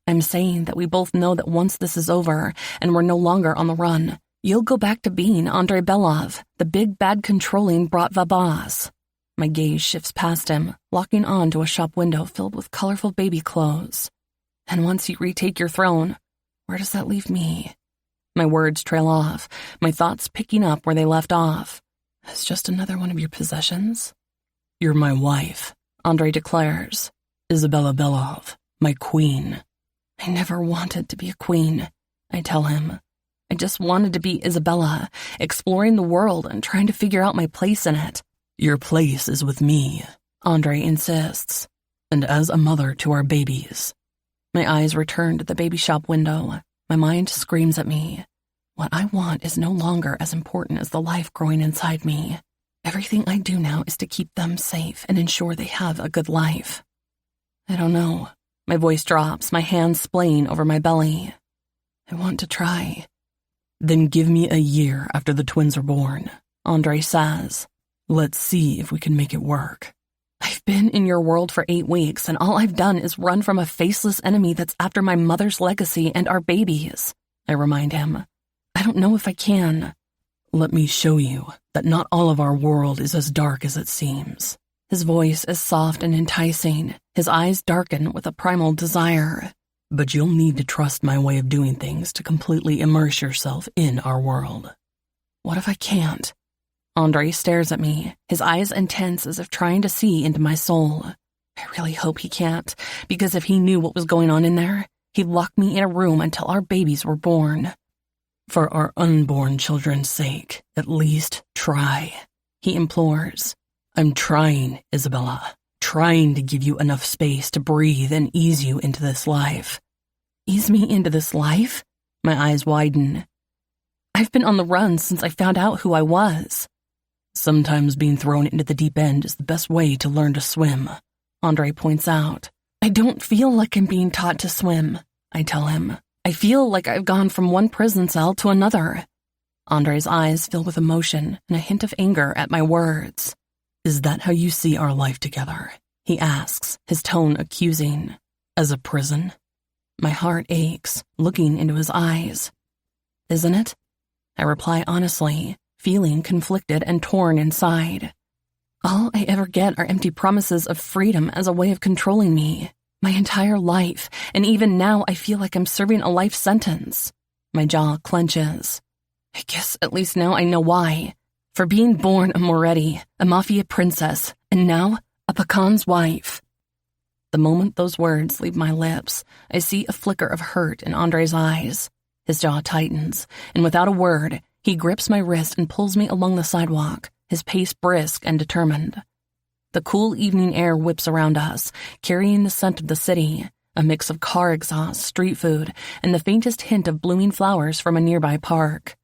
I'm saying that we both know that once this is over and we're no longer on the run, you'll go back to being Andrei Belov, the big, bad, controlling Bratva boss. My gaze shifts past him, locking on to a shop window filled with colorful baby clothes. And once you retake your throne, where does that leave me? My words trail off, my thoughts picking up where they left off. It's just another one of your possessions? You're my wife, Andre declares. Isabella Belov, my queen. I never wanted to be a queen, I tell him. I just wanted to be Isabella, exploring the world and trying to figure out my place in it. Your place is with me, Andre insists, and as a mother to our babies. My eyes return to the baby shop window. My mind screams at me. What I want is no longer as important as the life growing inside me. Everything I do now is to keep them safe and ensure they have a good life. I don't know. My voice drops, my hands splaying over my belly. I want to try. Then give me a year after the twins are born, Andre says. Let's see if we can make it work. I've been in your world for 8 weeks, and all I've done is run from a faceless enemy that's after my mother's legacy and our babies, I remind him. I don't know if I can. Let me show you that not all of our world is as dark as it seems. His voice is soft and enticing. His eyes darken with a primal desire. But you'll need to trust my way of doing things to completely immerse yourself in our world. What if I can't? Andre stares at me, his eyes intense as if trying to see into my soul. I really hope he can't, because if he knew what was going on in there, he'd lock me in a room until our babies were born. For our unborn children's sake, at least try, he implores. I'm trying, Isabella, trying to give you enough space to breathe and ease you into this life. Ease me into this life? My eyes widen. I've been on the run since I found out who I was. Sometimes being thrown into the deep end is the best way to learn to swim, Andre points out. I don't feel like I'm being taught to swim, I tell him. I feel like I've gone from one prison cell to another. Andre's eyes fill with emotion and a hint of anger at my words. Is that how you see our life together? He asks, his tone accusing. As a prison? My heart aches, looking into his eyes. Isn't it? I reply honestly, feeling conflicted and torn inside. All I ever get are empty promises of freedom as a way of controlling me. My entire life, and even now I feel like I'm serving a life sentence. My jaw clenches. I guess at least now I know why. For being born a Moretti, a mafia princess, and now a Pacan's wife. The moment those words leave my lips, I see a flicker of hurt in Andre's eyes. His jaw tightens, and without a word, he grips my wrist and pulls me along the sidewalk, his pace brisk and determined. The cool evening air whips around us, carrying the scent of the city, a mix of car exhaust, street food, and the faintest hint of blooming flowers from a nearby park.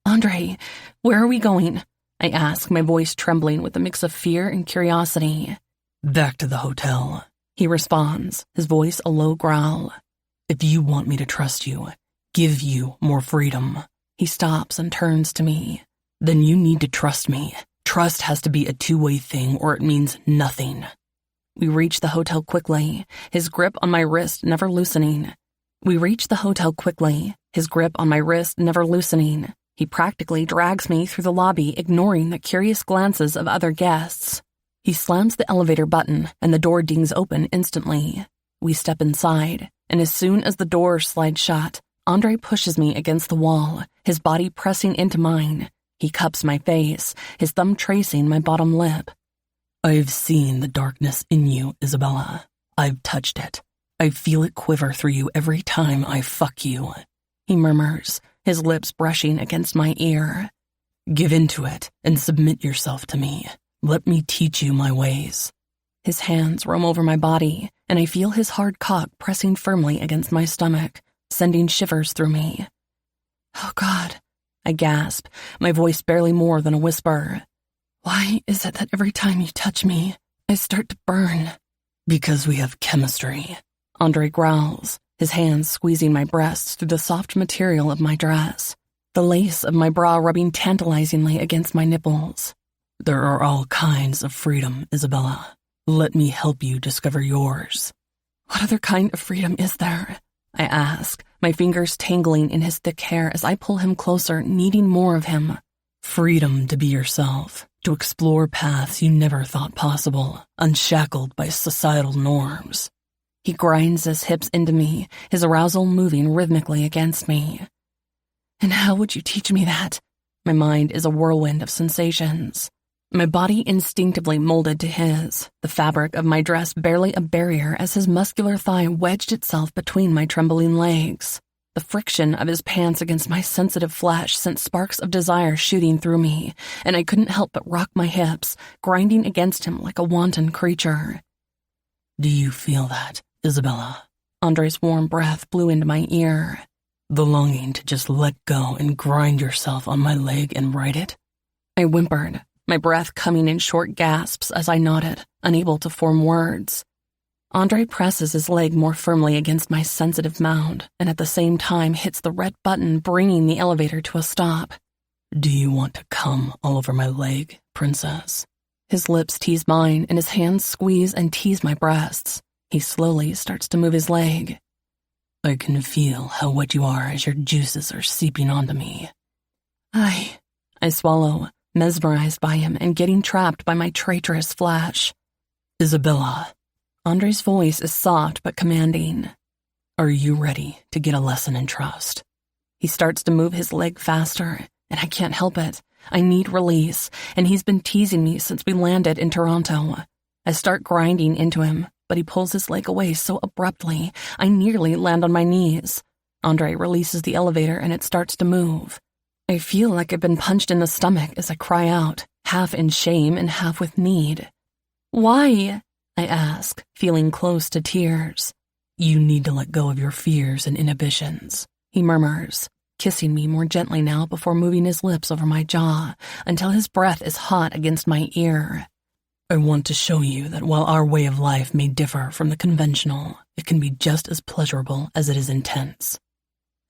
Andre, where are we going? I ask, my voice trembling with a mix of fear and curiosity. Back to the hotel, he responds, his voice a low growl. If you want me to trust you, give you more freedom. He stops and turns to me. Then you need to trust me. Trust has to be a two-way thing or it means nothing. We reach the hotel quickly, his grip on my wrist never loosening. He practically drags me through the lobby, ignoring the curious glances of other guests. He slams the elevator button, and the door dings open instantly. We step inside, and as soon as the door slides shut, Andre pushes me against the wall, his body pressing into mine. He cups my face, his thumb tracing my bottom lip. I've seen the darkness in you, Isabella. I've touched it. I feel it quiver through you every time I fuck you, he murmurs, his lips brushing against my ear. Give in to it and submit yourself to me. Let me teach you my ways. His hands roam over my body, and I feel his hard cock pressing firmly against my stomach, sending shivers through me. Oh, God, I gasp, my voice barely more than a whisper. Why is it that every time you touch me, I start to burn? Because we have chemistry, Andre growls, his hands squeezing my breasts through the soft material of my dress, the lace of my bra rubbing tantalizingly against my nipples. There are all kinds of freedom, Isabella. Let me help you discover yours. What other kind of freedom is there? I ask, my fingers tangling in his thick hair as I pull him closer, needing more of him. Freedom to be yourself, to explore paths you never thought possible, unshackled by societal norms. He grinds his hips into me, his arousal moving rhythmically against me. And how would you teach me that? My mind is a whirlwind of sensations. My body instinctively molded to his, the fabric of my dress barely a barrier as his muscular thigh wedged itself between my trembling legs. The friction of his pants against my sensitive flesh sent sparks of desire shooting through me, and I couldn't help but rock my hips, grinding against him like a wanton creature. Do you feel that, Isabella? Andre's warm breath blew into my ear. The longing to just let go and grind yourself on my leg and ride it? I whimpered, my breath coming in short gasps as I nodded, unable to form words. Andre presses his leg more firmly against my sensitive mound and at the same time hits the red button, bringing the elevator to a stop. Do you want to come all over my leg, princess? His lips tease mine and his hands squeeze and tease my breasts. He slowly starts to move his leg. I can feel how wet you are as your juices are seeping onto me. I swallow, mesmerized by him and getting trapped by my traitorous flash. Isabella. Andre's voice is soft but commanding. Are you ready to get a lesson in trust? He starts to move his leg faster, and I can't help it. I need release, and he's been teasing me since we landed in Toronto. I start grinding into him, but he pulls his leg away so abruptly, I nearly land on my knees. Andre releases the elevator and it starts to move. I feel like I've been punched in the stomach as I cry out, half in shame and half with need. Why? I ask, feeling close to tears. You need to let go of your fears and inhibitions, he murmurs, kissing me more gently now before moving his lips over my jaw until his breath is hot against my ear. I want to show you that while our way of life may differ from the conventional, it can be just as pleasurable as it is intense.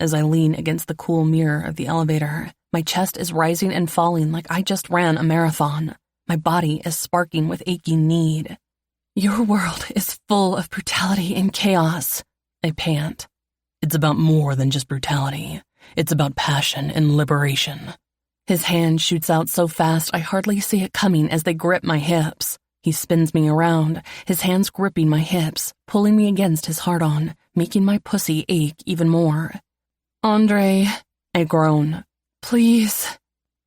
As I lean against the cool mirror of the elevator, my chest is rising and falling like I just ran a marathon. My body is sparking with aching need. Your world is full of brutality and chaos, I pant. It's about more than just brutality. It's about passion and liberation. His hand shoots out so fast I hardly see it coming as they grip my hips. He spins me around, his hands gripping my hips, pulling me against his hard-on, making my pussy ache even more. Andre, I groan. Please.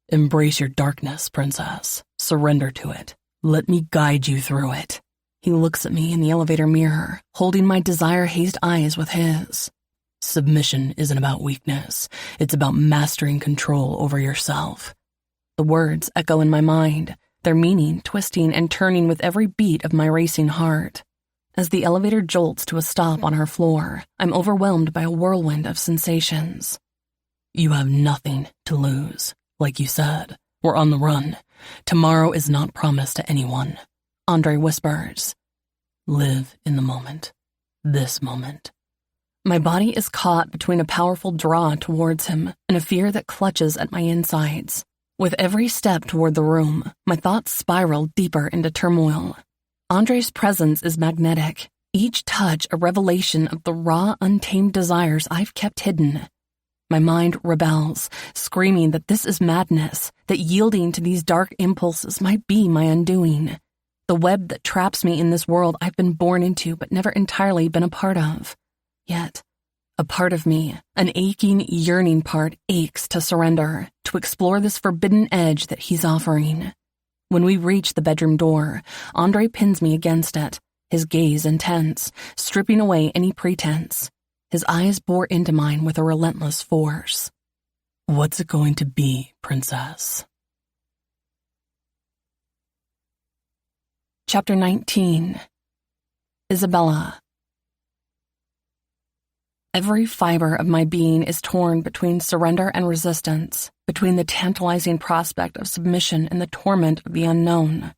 Embrace your darkness, princess. Surrender to it. Let me guide you through it. He looks at me in the elevator mirror, holding my desire-hazed eyes with his. Submission isn't about weakness. It's about mastering control over yourself. The words echo in my mind, their meaning twisting and turning with every beat of my racing heart. As the elevator jolts to a stop on our floor, I'm overwhelmed by a whirlwind of sensations. You have nothing to lose. Like you said, we're on the run. Tomorrow is not promised to anyone. Andre whispers. Live in the moment. This moment. My body is caught between a powerful draw towards him and a fear that clutches at my insides. With every step toward the room, my thoughts spiral deeper into turmoil. Andre's presence is magnetic, each touch a revelation of the raw, untamed desires I've kept hidden. My mind rebels, screaming that this is madness, that yielding to these dark impulses might be my undoing. The web that traps me in this world I've been born into but never entirely been a part of. Yet, a part of me, an aching, yearning part, aches to surrender, to explore this forbidden edge that he's offering. When we reach the bedroom door, Andre pins me against it, his gaze intense, stripping away any pretense. His eyes bore into mine with a relentless force. What's it going to be, princess? Chapter 19. Isabella. Every fiber of my being is torn between surrender and resistance, between the tantalizing prospect of submission and the torment of the unknown.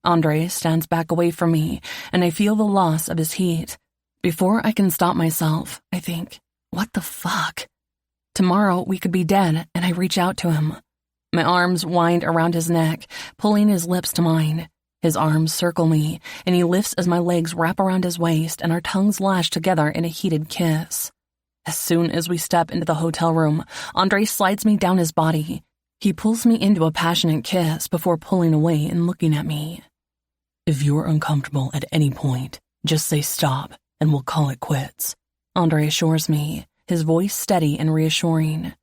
Andre stands back away from me, and I feel the loss of his heat. Before I can stop myself, I think, what the fuck? Tomorrow we could be dead, and I reach out to him. My arms wind around his neck, pulling his lips to mine. His arms circle me, and he lifts as my legs wrap around his waist and our tongues lash together in a heated kiss. As soon as we step into the hotel room, Andre slides me down his body. He pulls me into a passionate kiss before pulling away and looking at me. If you're uncomfortable at any point, just say stop, and we'll call it quits, Andre assures me, his voice steady and reassuring.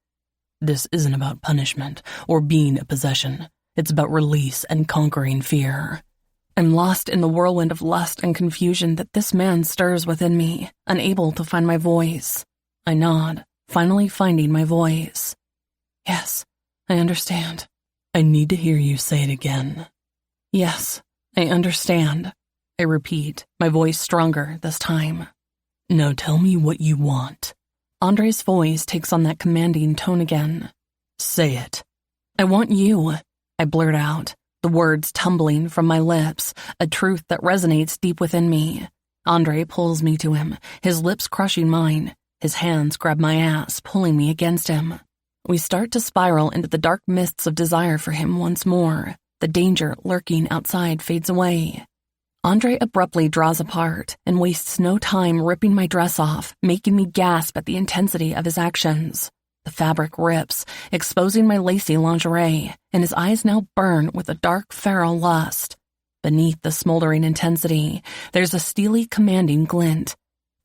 This isn't about punishment or being a possession. It's about release and conquering fear. I'm lost in the whirlwind of lust and confusion that this man stirs within me, unable to find my voice. I nod, finally finding my voice. Yes, I understand. I need to hear you say it again. Yes, I understand. I repeat, my voice stronger this time. Now tell me what you want. Andre's voice takes on that commanding tone again. Say it. I want you, I blurt out, the words tumbling from my lips, a truth that resonates deep within me. Andre pulls me to him, his lips crushing mine. His hands grab my ass, pulling me against him. We start to spiral into the dark mists of desire for him once more. The danger lurking outside fades away. Andre abruptly draws apart and wastes no time ripping my dress off, making me gasp at the intensity of his actions. The fabric rips, exposing my lacy lingerie, and his eyes now burn with a dark, feral lust. Beneath the smoldering intensity, there's a steely, commanding glint.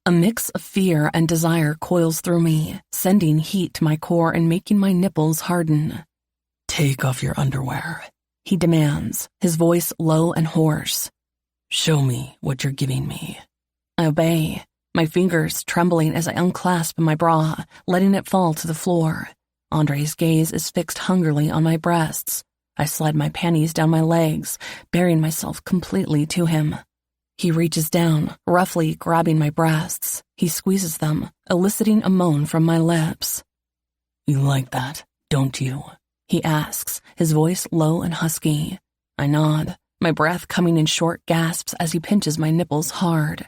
A mix of fear and desire coils through me, sending heat to my core and making my nipples harden. Take off your underwear, he demands, his voice low and hoarse. Show me what you're giving me. I obey, my fingers trembling as I unclasp my bra, letting it fall to the floor. Andre's gaze is fixed hungrily on my breasts. I slide my panties down my legs, bearing myself completely to him. He reaches down, roughly grabbing my breasts. He squeezes them, eliciting a moan from my lips. You like that, don't you? He asks, his voice low and husky. I nod, my breath coming in short gasps as he pinches my nipples hard.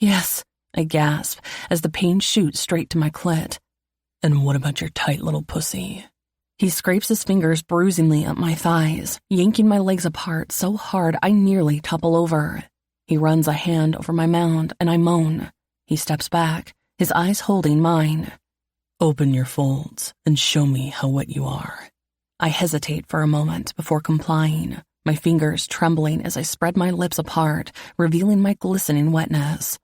Yes, I gasp as the pain shoots straight to my clit. And what about your tight little pussy? He scrapes his fingers bruisingly up my thighs, yanking my legs apart so hard I nearly topple over. He runs a hand over my mound, and I moan. He steps back, his eyes holding mine. Open your folds and show me how wet you are. I hesitate for a moment before complying, my fingers trembling as I spread my lips apart, revealing my glistening wetness.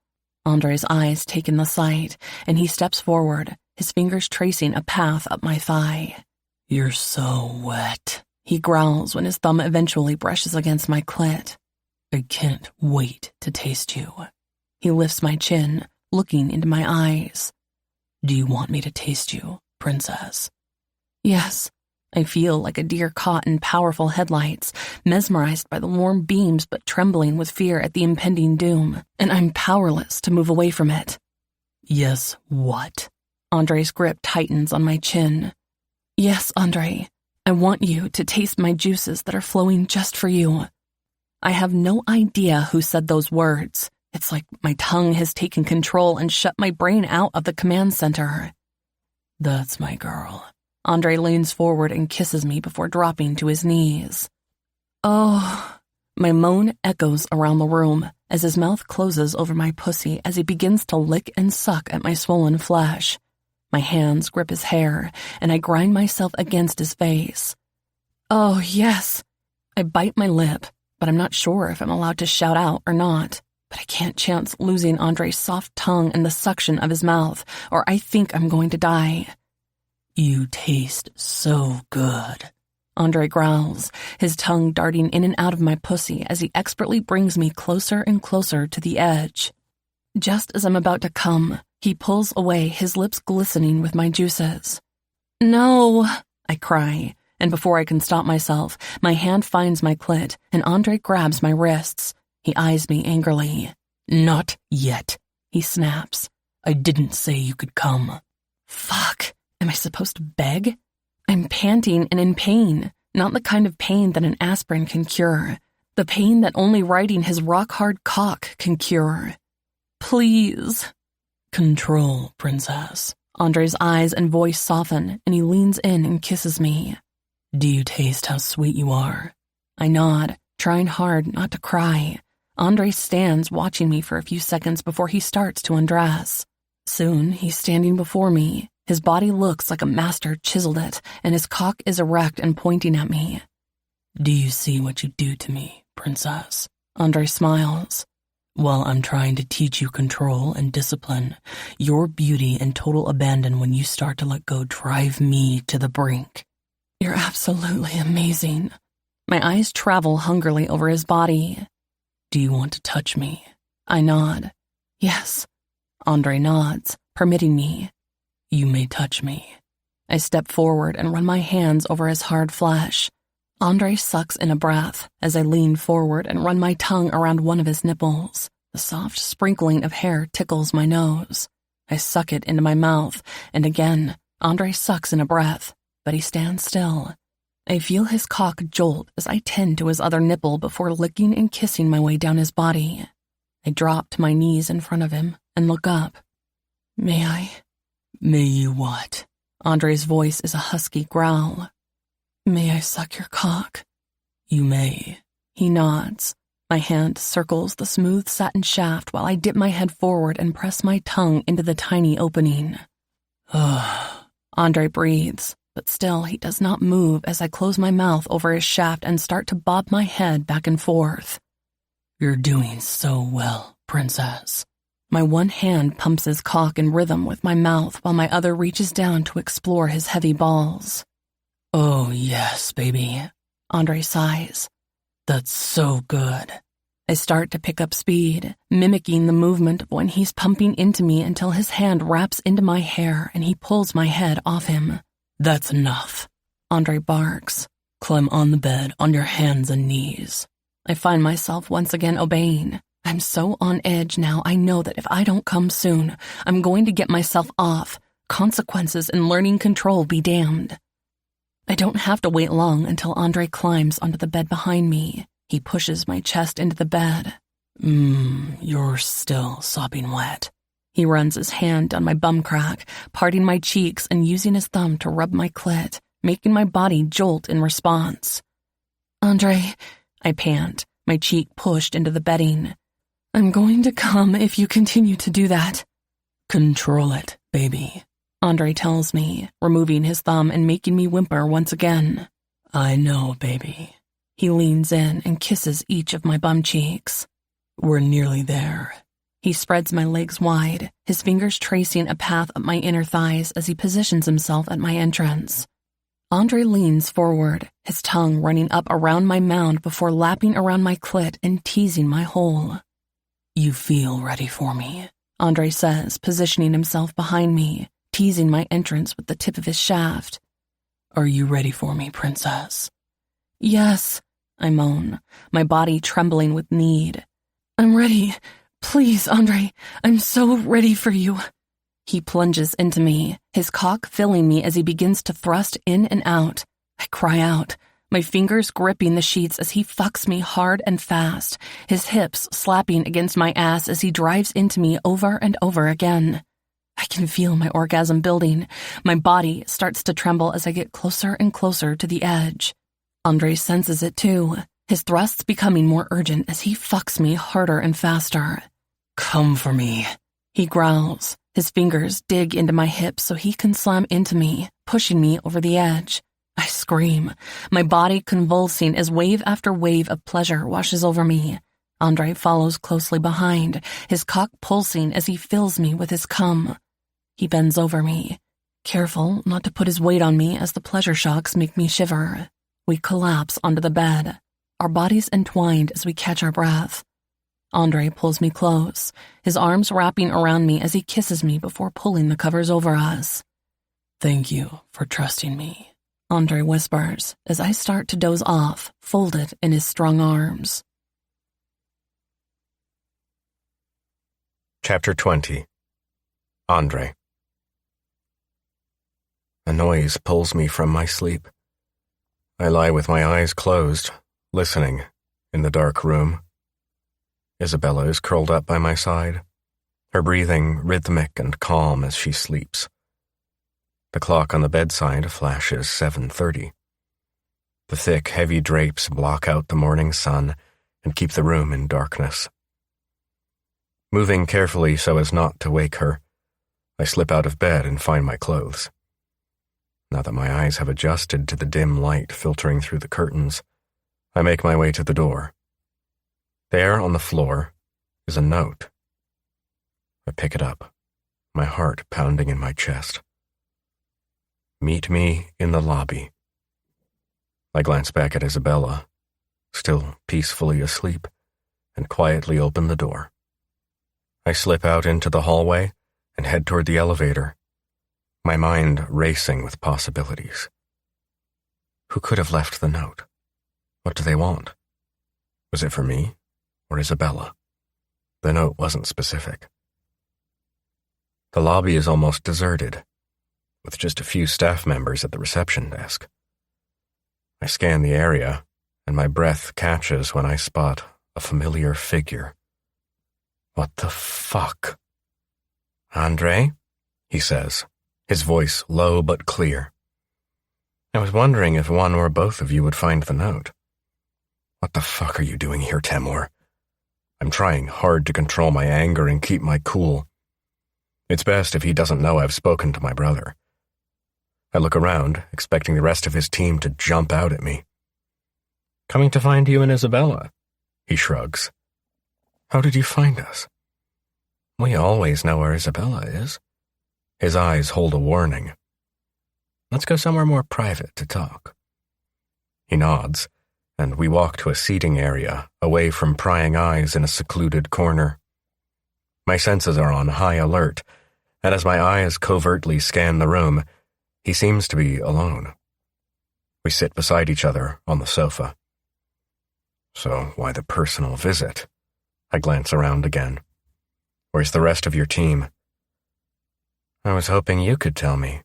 Andre's eyes take in the sight, and he steps forward, his fingers tracing a path up my thigh. You're so wet, he growls when his thumb eventually brushes against my clit. I can't wait to taste you. He lifts my chin, looking into my eyes. Do you want me to taste you, princess? Yes. I feel like a deer caught in powerful headlights, mesmerized by the warm beams but trembling with fear at the impending doom, and I'm powerless to move away from it. Yes, what? Andre's grip tightens on my chin. Yes, Andre. I want you to taste my juices that are flowing just for you. I have no idea who said those words. It's like my tongue has taken control and shut my brain out of the command center. That's my girl. Andre leans forward and kisses me before dropping to his knees. Oh, my moan echoes around the room as his mouth closes over my pussy as he begins to lick and suck at my swollen flesh. My hands grip his hair, and I grind myself against his face. Oh, yes. I bite my lip, but I'm not sure if I'm allowed to shout out or not. But I can't chance losing Andre's soft tongue and the suction of his mouth, or I think I'm going to die. You taste so good, Andre growls, his tongue darting in and out of my pussy as he expertly brings me closer and closer to the edge. Just as I'm about to come, he pulls away, his lips glistening with my juices. No, I cry, and before I can stop myself, my hand finds my clit, and Andre grabs my wrists. He eyes me angrily. "Not yet," he snaps. "I didn't say you could come." Fuck. Am I supposed to beg? I'm panting and in pain, not the kind of pain that an aspirin can cure. The pain that only riding his rock-hard cock can cure. Please. Control, princess. Andre's eyes and voice soften, and he leans in and kisses me. Do you taste how sweet you are? I nod, trying hard not to cry. Andre stands watching me for a few seconds before he starts to undress. Soon, he's standing before me. His body looks like a master chiseled it, and his cock is erect and pointing at me. Do you see what you do to me, princess? Andre smiles. While I'm trying to teach you control and discipline, your beauty and total abandon when you start to let go drive me to the brink. You're absolutely amazing. My eyes travel hungrily over his body. Do you want to touch me? I nod. Yes. Andre nods, permitting me. You may touch me. I step forward and run my hands over his hard flesh. Andre sucks in a breath as I lean forward and run my tongue around one of his nipples. The soft sprinkling of hair tickles my nose. I suck it into my mouth, and again, Andre sucks in a breath, but he stands still. I feel his cock jolt as I tend to his other nipple before licking and kissing my way down his body. I drop to my knees in front of him and look up. May I? May you what? Andre's voice is a husky growl. May I suck your cock? You may. He nods. My hand circles the smooth satin shaft while I dip my head forward and press my tongue into the tiny opening. Andre breathes, but still he does not move as I close my mouth over his shaft and start to bob my head back and forth. You're doing so well, princess. My one hand pumps his cock in rhythm with my mouth while my other reaches down to explore his heavy balls. Oh, yes, baby. Andre sighs. That's so good. I start to pick up speed, mimicking the movement of when he's pumping into me until his hand wraps into my hair and he pulls my head off him. That's enough. Andre barks. Climb on the bed on your hands and knees. I find myself once again obeying. I'm so on edge now I know that if I don't come soon, I'm going to get myself off. Consequences in learning control be damned. I don't have to wait long until Andre climbs onto the bed behind me. He pushes my chest into the bed. You're still sopping wet. He runs his hand down my bum crack, parting my cheeks and using his thumb to rub my clit, making my body jolt in response. Andre, I pant, my cheek pushed into the bedding. I'm going to come if you continue to do that. Control it, baby. Andre tells me, removing his thumb and making me whimper once again. I know, baby. He leans in and kisses each of my bum cheeks. We're nearly there. He spreads my legs wide, his fingers tracing a path up my inner thighs as he positions himself at my entrance. Andre leans forward, his tongue running up around my mound before lapping around my clit and teasing my hole. You feel ready for me, Andre says, positioning himself behind me, teasing my entrance with the tip of his shaft. Are you ready for me, princess? Yes, I moan, my body trembling with need. I'm ready. Please, Andre, I'm so ready for you. He plunges into me, his cock filling me as he begins to thrust in and out. I cry out, my fingers gripping the sheets as he fucks me hard and fast, his hips slapping against my ass as he drives into me over and over again. I can feel my orgasm building. My body starts to tremble as I get closer and closer to the edge. Andre senses it too, his thrusts becoming more urgent as he fucks me harder and faster. Come for me, he growls. His fingers dig into my hips so he can slam into me, pushing me over the edge. I scream, my body convulsing as wave after wave of pleasure washes over me. Andre follows closely behind, his cock pulsing as he fills me with his cum. He bends over me, careful not to put his weight on me as the pleasure shocks make me shiver. We collapse onto the bed, our bodies entwined as we catch our breath. Andre pulls me close, his arms wrapping around me as he kisses me before pulling the covers over us. Thank you for trusting me, Andre whispers as I start to doze off, folded in his strong arms. Chapter 20. Andre. A noise pulls me from my sleep. I lie with my eyes closed, listening, in the dark room. Isabella is curled up by my side, her breathing rhythmic and calm as she sleeps. The clock on the bedside flashes 7:30. The thick, heavy drapes block out the morning sun and keep the room in darkness. Moving carefully so as not to wake her, I slip out of bed and find my clothes. Now that my eyes have adjusted to the dim light filtering through the curtains, I make my way to the door. There on the floor is a note. I pick it up, my heart pounding in my chest. Meet me in the lobby. I glance back at Isabella, still peacefully asleep, and quietly open the door. I slip out into the hallway and head toward the elevator, my mind racing with possibilities. Who could have left the note? What do they want? Was it for me or Isabella? The note wasn't specific. The lobby is almost deserted, with just a few staff members at the reception desk. I scan the area, and my breath catches when I spot a familiar figure. What the fuck? Andre? He says, his voice low but clear. I was wondering if one or both of you would find the note. What the fuck are you doing here, Temur? I'm trying hard to control my anger and keep my cool. It's best if he doesn't know I've spoken to my brother. I look around, expecting the rest of his team to jump out at me. Coming to find you and Isabella, he shrugs. How did you find us? We always know where Isabella is. His eyes hold a warning. Let's go somewhere more private to talk. He nods, and we walk to a seating area, away from prying eyes in a secluded corner. My senses are on high alert, and as my eyes covertly scan the room, he seems to be alone. We sit beside each other on the sofa. So why the personal visit? I glance around again. Where's the rest of your team? I was hoping you could tell me.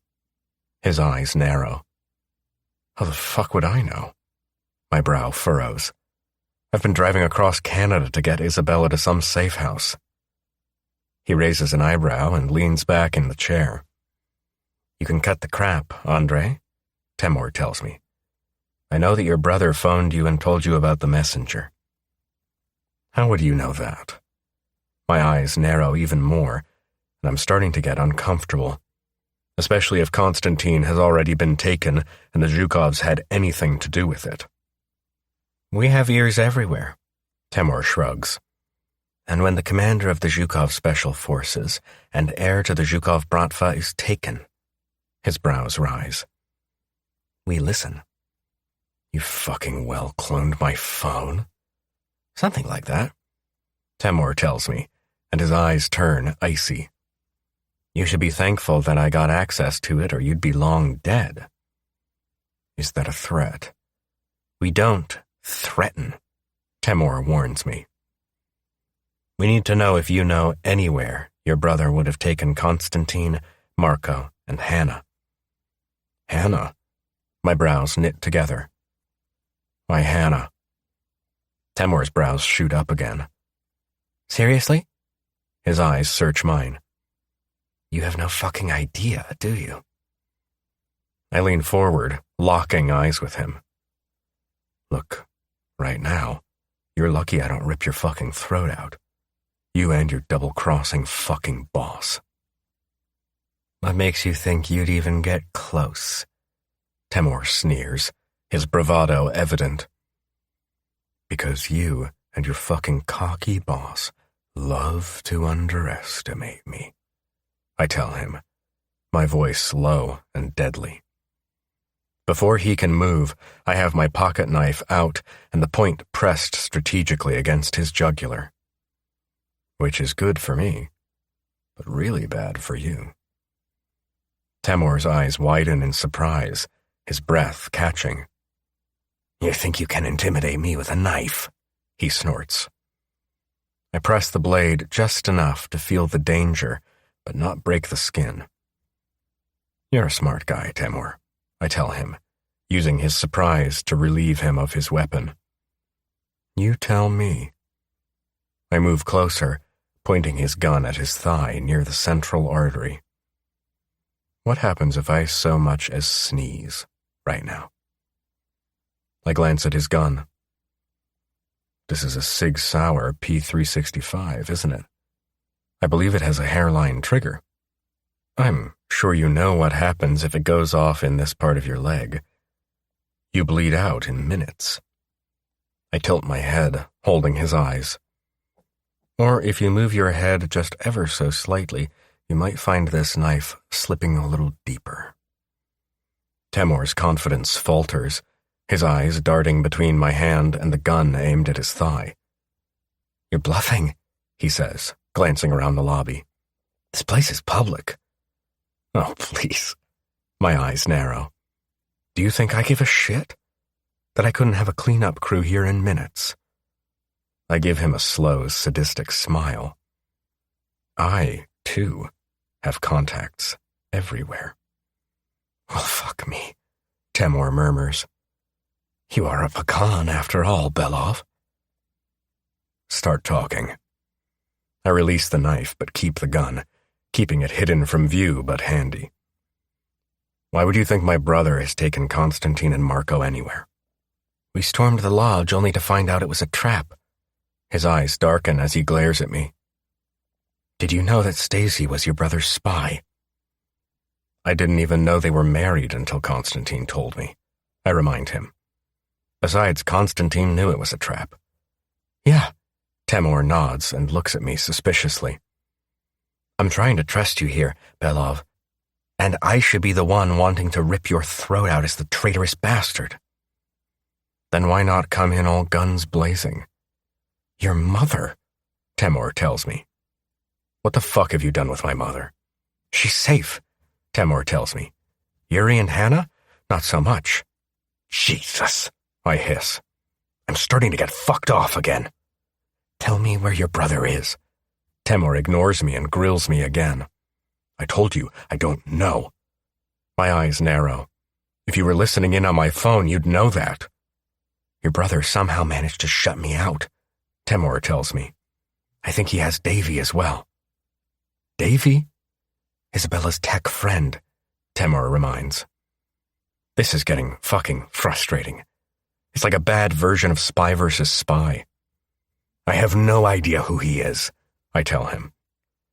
His eyes narrow. How the fuck would I know? My brow furrows. I've been driving across Canada to get Isabella to some safe house. He raises an eyebrow and leans back in the chair. You can cut the crap, Andre, Temur tells me. I know that your brother phoned you and told you about the messenger. How would you know that? My eyes narrow even more, and I'm starting to get uncomfortable, especially if Konstantin has already been taken and the Zhukovs had anything to do with it. We have ears everywhere, Temur shrugs. And when the commander of the Zhukov Special Forces and heir to the Zhukov Bratva is taken, his brows rise. We listen. You fucking well cloned my phone? Something like that, Temur tells me, and his eyes turn icy. You should be thankful that I got access to it or you'd be long dead. Is that a threat? We don't threaten, Temur warns me. We need to know if you know anywhere your brother would have taken Konstantin, Marco, and Hannah. Hannah? My brows knit together. Why Hannah? Temur's brows shoot up again. Seriously? His eyes search mine. You have no fucking idea, do you? I lean forward, locking eyes with him. Look, right now, you're lucky I don't rip your fucking throat out. You and your double-crossing fucking boss. What makes you think you'd even get close? Temur sneers, his bravado evident. Because you and your fucking cocky boss love to underestimate me, I tell him, my voice low and deadly. Before he can move, I have my pocket knife out and the point pressed strategically against his jugular. Which is good for me, but really bad for you. Temur's eyes widen in surprise, his breath catching. You think you can intimidate me with a knife? He snorts. I press the blade just enough to feel the danger, but not break the skin. You're a smart guy, Temur, I tell him, using his surprise to relieve him of his weapon. You tell me. I move closer, pointing his gun at his thigh near the central artery. What happens if I so much as sneeze right now? I glance at his gun. This is a Sig Sauer P365, isn't it? I believe it has a hairline trigger. I'm sure you know what happens if it goes off in this part of your leg. You bleed out in minutes. I tilt my head, holding his eyes. Or if you move your head just ever so slightly, you might find this knife slipping a little deeper. Temur's confidence falters, his eyes darting between my hand and the gun aimed at his thigh. You're bluffing, he says, glancing around the lobby. This place is public. Oh, please. My eyes narrow. Do you think I give a shit? That I couldn't have a cleanup crew here in minutes? I give him a slow, sadistic smile. I, too, have contacts everywhere. Well, fuck me, Temur murmurs. You are a pecan after all, Belov. Start talking. I release the knife but keep the gun, keeping it hidden from view but handy. Why would you think my brother has taken Constantine and Marco anywhere? We stormed the lodge only to find out it was a trap. His eyes darken as he glares at me. Did you know that Stacy was your brother's spy? I didn't even know they were married until Constantine told me, I remind him. Besides, Constantine knew it was a trap. Yeah, Temur nods and looks at me suspiciously. I'm trying to trust you here, Belov, and I should be the one wanting to rip your throat out as the traitorous bastard. Then why not come in all guns blazing? Your mother, Temur tells me. What the fuck have you done with my mother? She's safe, Temur tells me. Yuri and Hannah? Not so much. Jesus, I hiss. I'm starting to get fucked off again. Tell me where your brother is. Temur ignores me and grills me again. I told you, I don't know. My eyes narrow. If you were listening in on my phone, you'd know that. Your brother somehow managed to shut me out, Temur tells me. I think he has Davy as well. Davy? Isabella's tech friend, Temur reminds. This is getting fucking frustrating. It's like a bad version of Spy vs. Spy. I have no idea who he is, I tell him.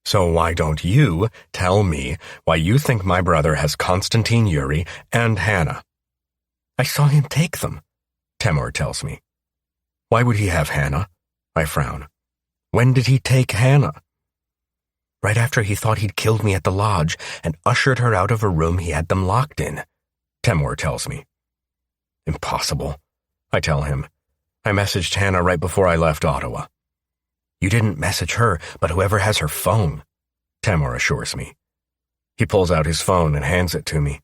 So why don't you tell me why you think my brother has Constantine, Yuri, and Hannah? I saw him take them, Temur tells me. Why would he have Hannah? I frown. When did he take Hannah? Right after he thought he'd killed me at the lodge and ushered her out of a room he had them locked in, Temur tells me. Impossible, I tell him. I messaged Hannah right before I left Ottawa. You didn't message her, but whoever has her phone, Temur assures me. He pulls out his phone and hands it to me.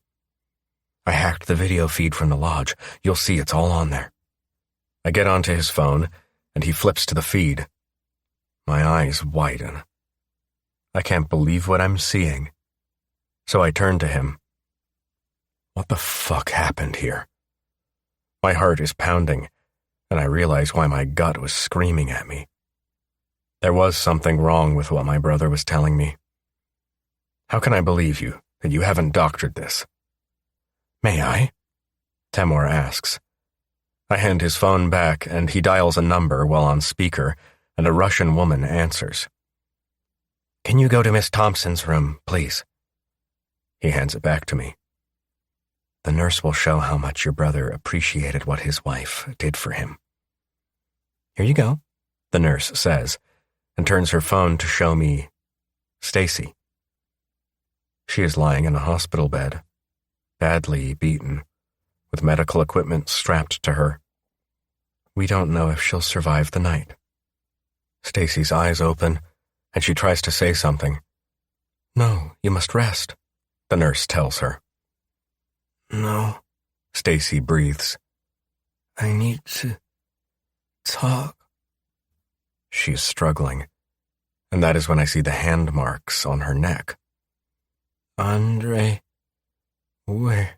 I hacked the video feed from the lodge. You'll see it's all on there. I get onto his phone, and he flips to the feed. My eyes widen. I can't believe what I'm seeing. So I turn to him. What the fuck happened here? My heart is pounding, and I realize why my gut was screaming at me. There was something wrong with what my brother was telling me. How can I believe you, that you haven't doctored this? May I? Temur asks. I hand his phone back, and he dials a number while on speaker, and a Russian woman answers. Can you go to Miss Thompson's room, please? He hands it back to me. The nurse will show how much your brother appreciated what his wife did for him. Here you go, the nurse says, and turns her phone to show me Stacy. She is lying in a hospital bed, badly beaten, with medical equipment strapped to her. We don't know if she'll survive the night. Stacy's eyes open, and she tries to say something. No, you must rest, the nurse tells her. No, Stacy breathes. I need to talk. She is struggling, and that is when I see the hand marks on her neck. Andre, where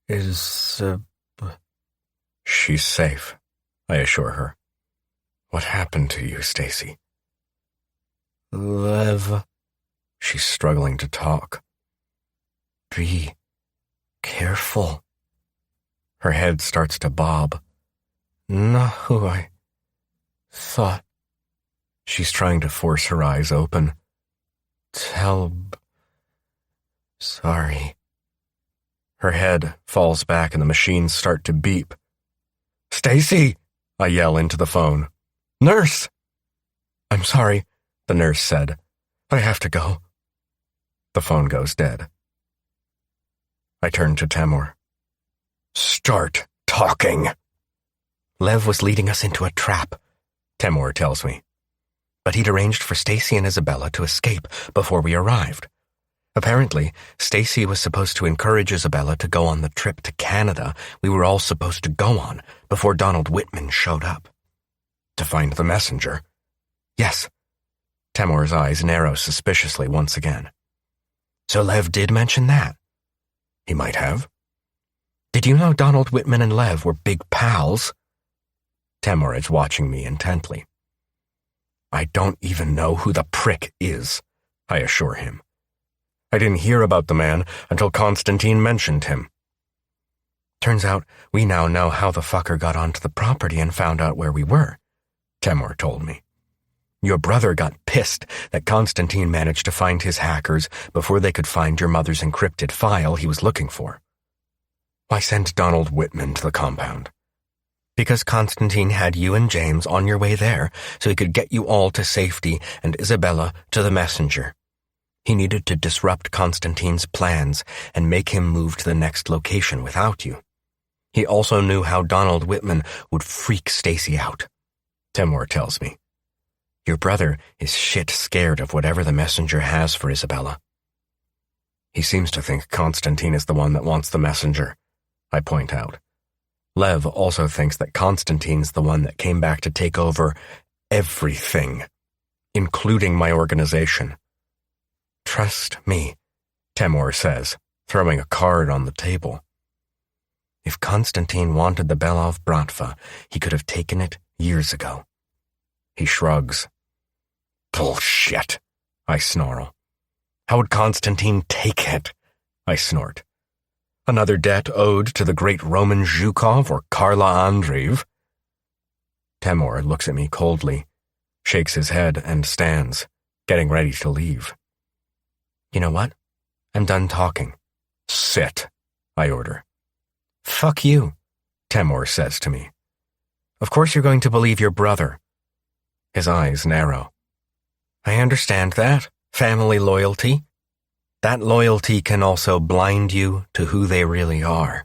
is... She's safe, I assure her. What happened to you, Stacy? Lev. She's struggling to talk. Be careful. Her head starts to bob. Not who I thought. She's trying to force her eyes open. Sorry. Her head falls back and the machines start to beep. Stacy! I yell into the phone. Nurse! I'm sorry, the nurse said. I have to go. The phone goes dead. I turn to Temur. Start talking. Lev was leading us into a trap, Temur tells me. But he'd arranged for Stacy and Isabella to escape before we arrived. Apparently, Stacy was supposed to encourage Isabella to go on the trip to Canada we were all supposed to go on before Donald Whitman showed up. To find the messenger? Yes. Temur's eyes narrow suspiciously once again. So Lev did mention that. He might have. Did you know Donald Whitman and Lev were big pals? Temur is watching me intently. I don't even know who the prick is, I assure him. I didn't hear about the man until Constantine mentioned him. Turns out we now know how the fucker got onto the property and found out where we were, Temur told me. Your brother got pissed that Constantine managed to find his hackers before they could find your mother's encrypted file he was looking for. Why send Donald Whitman to the compound? Because Constantine had you and James on your way there so he could get you all to safety and Isabella to the messenger. He needed to disrupt Constantine's plans and make him move to the next location without you. He also knew how Donald Whitman would freak Stacy out. Temur tells me. Your brother is shit scared of whatever the messenger has for Isabella. He seems to think Constantine is the one that wants the messenger, I point out. Lev also thinks that Constantine's the one that came back to take over everything, including my organization. Trust me, Temur says, throwing a card on the table. If Constantine wanted the Belov Bratva, he could have taken it years ago. He shrugs. Bullshit, I snarl. How would Constantine take it? I snort. Another debt owed to the great Roman Zhukov or Karla Andreev? Temur looks at me coldly, shakes his head and stands, getting ready to leave. You know what? I'm done talking. Sit, I order. Fuck you, Temur says to me. Of course you're going to believe your brother. His eyes narrow. I understand that. Family loyalty. That loyalty can also blind you to who they really are.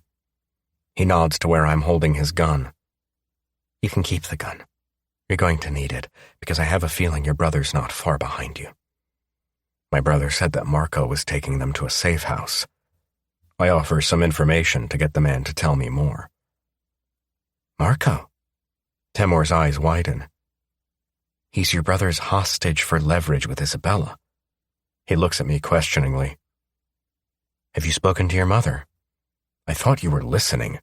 He nods to where I'm holding his gun. You can keep the gun. You're going to need it, because I have a feeling your brother's not far behind you. My brother said that Marco was taking them to a safe house. I offer some information to get the man to tell me more. Marco? Temur's eyes widen. He's your brother's hostage for leverage with Isabella. He looks at me questioningly. Have you spoken to your mother? I thought you were listening.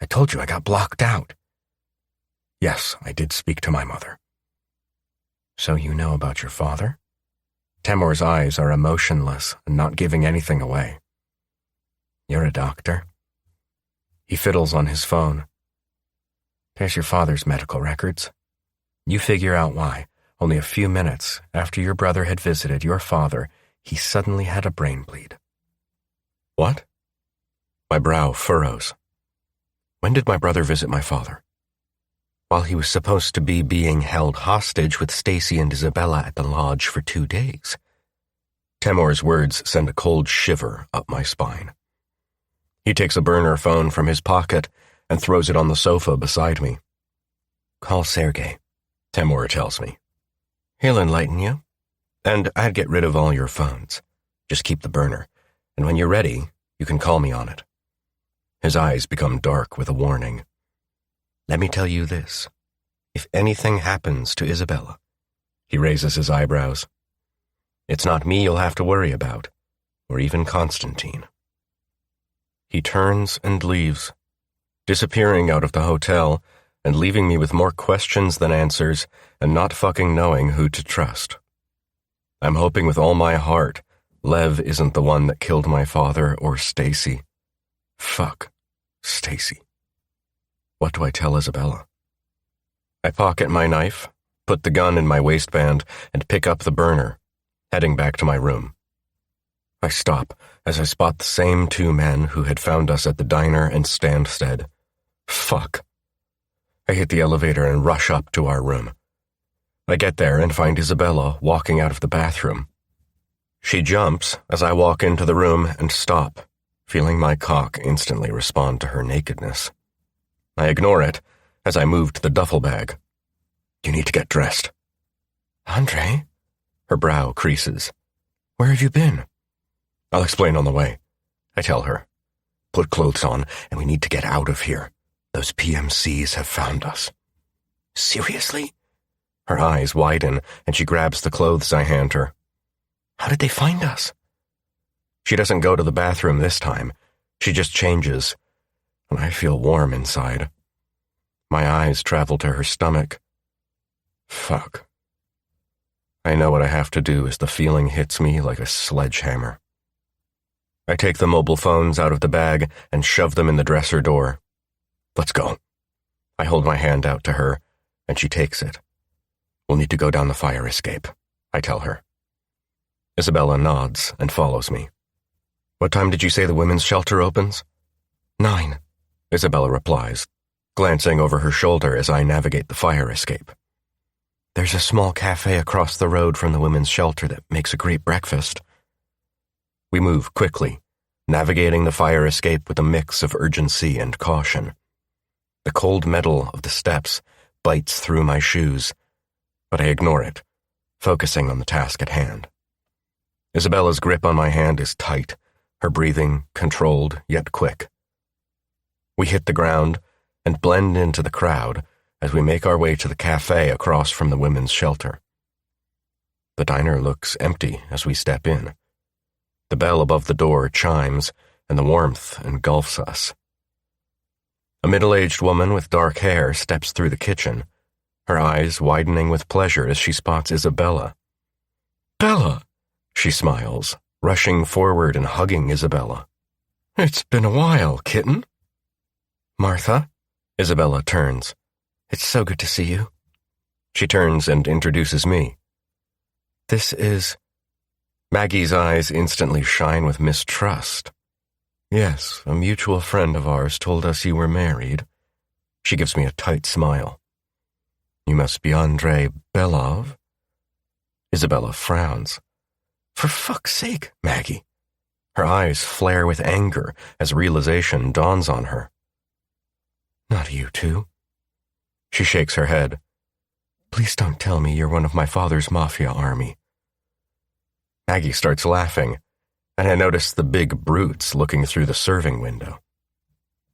I told you I got blocked out. Yes, I did speak to my mother. So you know about your father? Temur's eyes are emotionless and not giving anything away. You're a doctor. He fiddles on his phone. There's your father's medical records. You figure out why, only a few minutes after your brother had visited your father, he suddenly had a brain bleed. What? My brow furrows. When did my brother visit my father? While he was supposed to be being held hostage with Stacy and Isabella at the lodge for 2 days. Temur's words send a cold shiver up my spine. He takes a burner phone from his pocket and throws it on the sofa beside me. Call Sergei, Temur tells me. He'll enlighten you. And I'd get rid of all your phones. Just keep the burner, and when you're ready, you can call me on it. His eyes become dark with a warning. Let me tell you this. If anything happens to Isabella, he raises his eyebrows, it's not me you'll have to worry about, or even Constantine. He turns and leaves, disappearing out of the hotel and leaving me with more questions than answers and not fucking knowing who to trust. I'm hoping with all my heart Lev isn't the one that killed my father or Stacy. Fuck, Stacy. What do I tell Isabella? I pocket my knife, put the gun in my waistband, and pick up the burner, heading back to my room. I stop as I spot the same two men who had found us at the diner and Stansted. Fuck. I hit the elevator and rush up to our room. I get there and find Isabella walking out of the bathroom. She jumps as I walk into the room and stop, feeling my cock instantly respond to her nakedness. I ignore it as I move to the duffel bag. You need to get dressed. Andre? Her brow creases. Where have you been? I'll explain on the way. I tell her. Put clothes on and we need to get out of here. Those PMCs have found us. Seriously? Her eyes widen and she grabs the clothes I hand her. How did they find us? She doesn't go to the bathroom this time. She just changes, and I feel warm inside. My eyes travel to her stomach. Fuck. I know what I have to do as the feeling hits me like a sledgehammer. I take the mobile phones out of the bag and shove them in the dresser door. Let's go. I hold my hand out to her, and she takes it. We'll need to go down the fire escape, I tell her. Isabella nods and follows me. What time did you say the women's shelter opens? 9, Isabella replies, glancing over her shoulder as I navigate the fire escape. There's a small cafe across the road from the women's shelter that makes a great breakfast. We move quickly, navigating the fire escape with a mix of urgency and caution. The cold metal of the steps bites through my shoes, but I ignore it, focusing on the task at hand. Isabella's grip on my hand is tight, her breathing controlled yet quick. We hit the ground and blend into the crowd as we make our way to the cafe across from the women's shelter. The diner looks empty as we step in. The bell above the door chimes, and the warmth engulfs us. A middle-aged woman with dark hair steps through the kitchen, her eyes widening with pleasure as she spots Isabella. Bella! She smiles, rushing forward and hugging Isabella. It's been a while, kitten. Martha? Isabella turns. It's so good to see you. She turns and introduces me. This is... Maggie's eyes instantly shine with mistrust. Yes, a mutual friend of ours told us you were married. She gives me a tight smile. You must be Andrei Belov? Isabella frowns. For fuck's sake, Maggie. Her eyes flare with anger as realization dawns on her. Not you two. She shakes her head. Please don't tell me you're one of my father's mafia army. Maggie starts laughing, and I notice the big brutes looking through the serving window.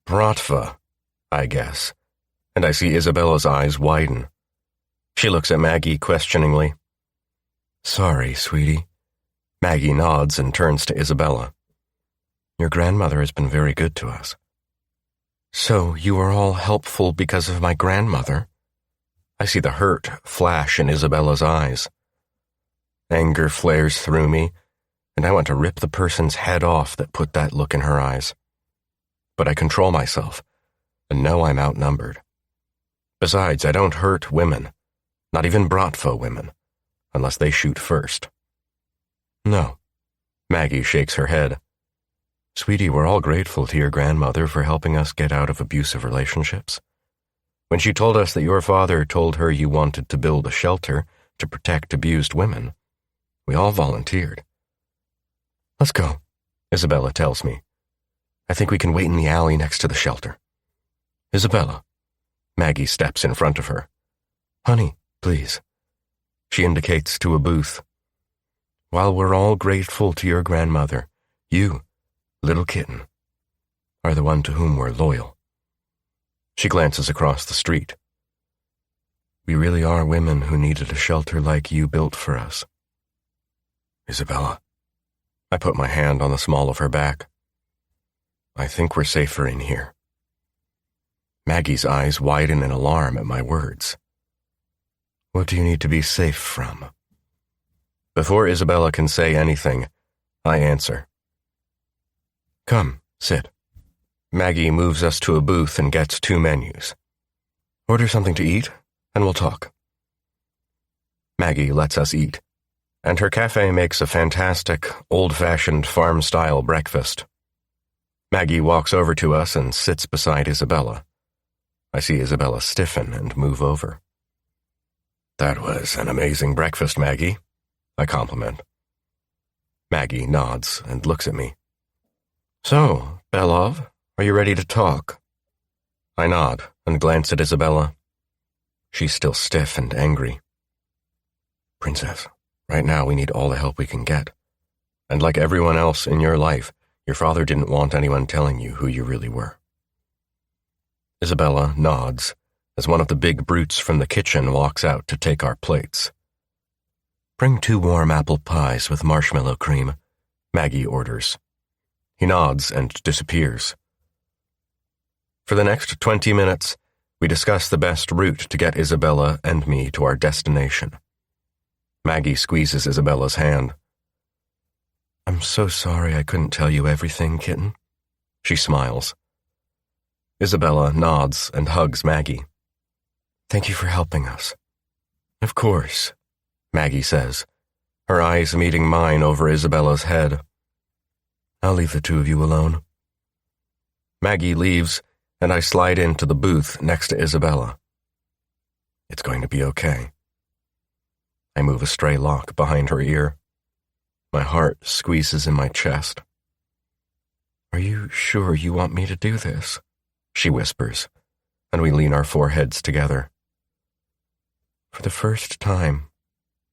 Bratva, I guess, and I see Isabella's eyes widen. She looks at Maggie questioningly. Sorry, sweetie. Maggie nods and turns to Isabella. Your grandmother has been very good to us. So you are all helpful because of my grandmother? I see the hurt flash in Isabella's eyes. Anger flares through me, and I want to rip the person's head off that put that look in her eyes. But I control myself, and know I'm outnumbered. Besides, I don't hurt women, not even Bratva women, unless they shoot first. No. Maggie shakes her head. Sweetie, we're all grateful to your grandmother for helping us get out of abusive relationships. When she told us that your father told her you wanted to build a shelter to protect abused women, we all volunteered. Let's go, Isabella tells me. I think we can wait in the alley next to the shelter. Isabella. Maggie steps in front of her. Honey, please. She indicates to a booth. While we're all grateful to your grandmother, you, little kitten, are the one to whom we're loyal. She glances across the street. We really are women who needed a shelter like you built for us. Isabella. I put my hand on the small of her back. I think we're safer in here. Maggie's eyes widen in alarm at my words. What do you need to be safe from? Before Isabella can say anything, I answer. Come, sit. Maggie moves us to a booth and gets 2 menus. Order something to eat, and we'll talk. Maggie lets us eat, and her cafe makes a fantastic, old-fashioned farm-style breakfast. Maggie walks over to us and sits beside Isabella. I see Isabella stiffen and move over. That was an amazing breakfast, Maggie, I compliment. Maggie nods and looks at me. So, Belov, are you ready to talk? I nod and glance at Isabella. She's still stiff and angry. Princess, right now we need all the help we can get. And like everyone else in your life, your father didn't want anyone telling you who you really were. Isabella nods as one of the big brutes from the kitchen walks out to take our plates. Bring 2 warm apple pies with marshmallow cream, Maggie orders. He nods and disappears. For the next 20 minutes, we discuss the best route to get Isabella and me to our destination. Maggie squeezes Isabella's hand. I'm so sorry I couldn't tell you everything, kitten. She smiles. Isabella nods and hugs Maggie. Thank you for helping us. Of course, Maggie says, her eyes meeting mine over Isabella's head. I'll leave the 2 of you alone. Maggie leaves, and I slide into the booth next to Isabella. It's going to be okay. I move a stray lock behind her ear. My heart squeezes in my chest. Are you sure you want me to do this? She whispers, and we lean our foreheads together. For the first time,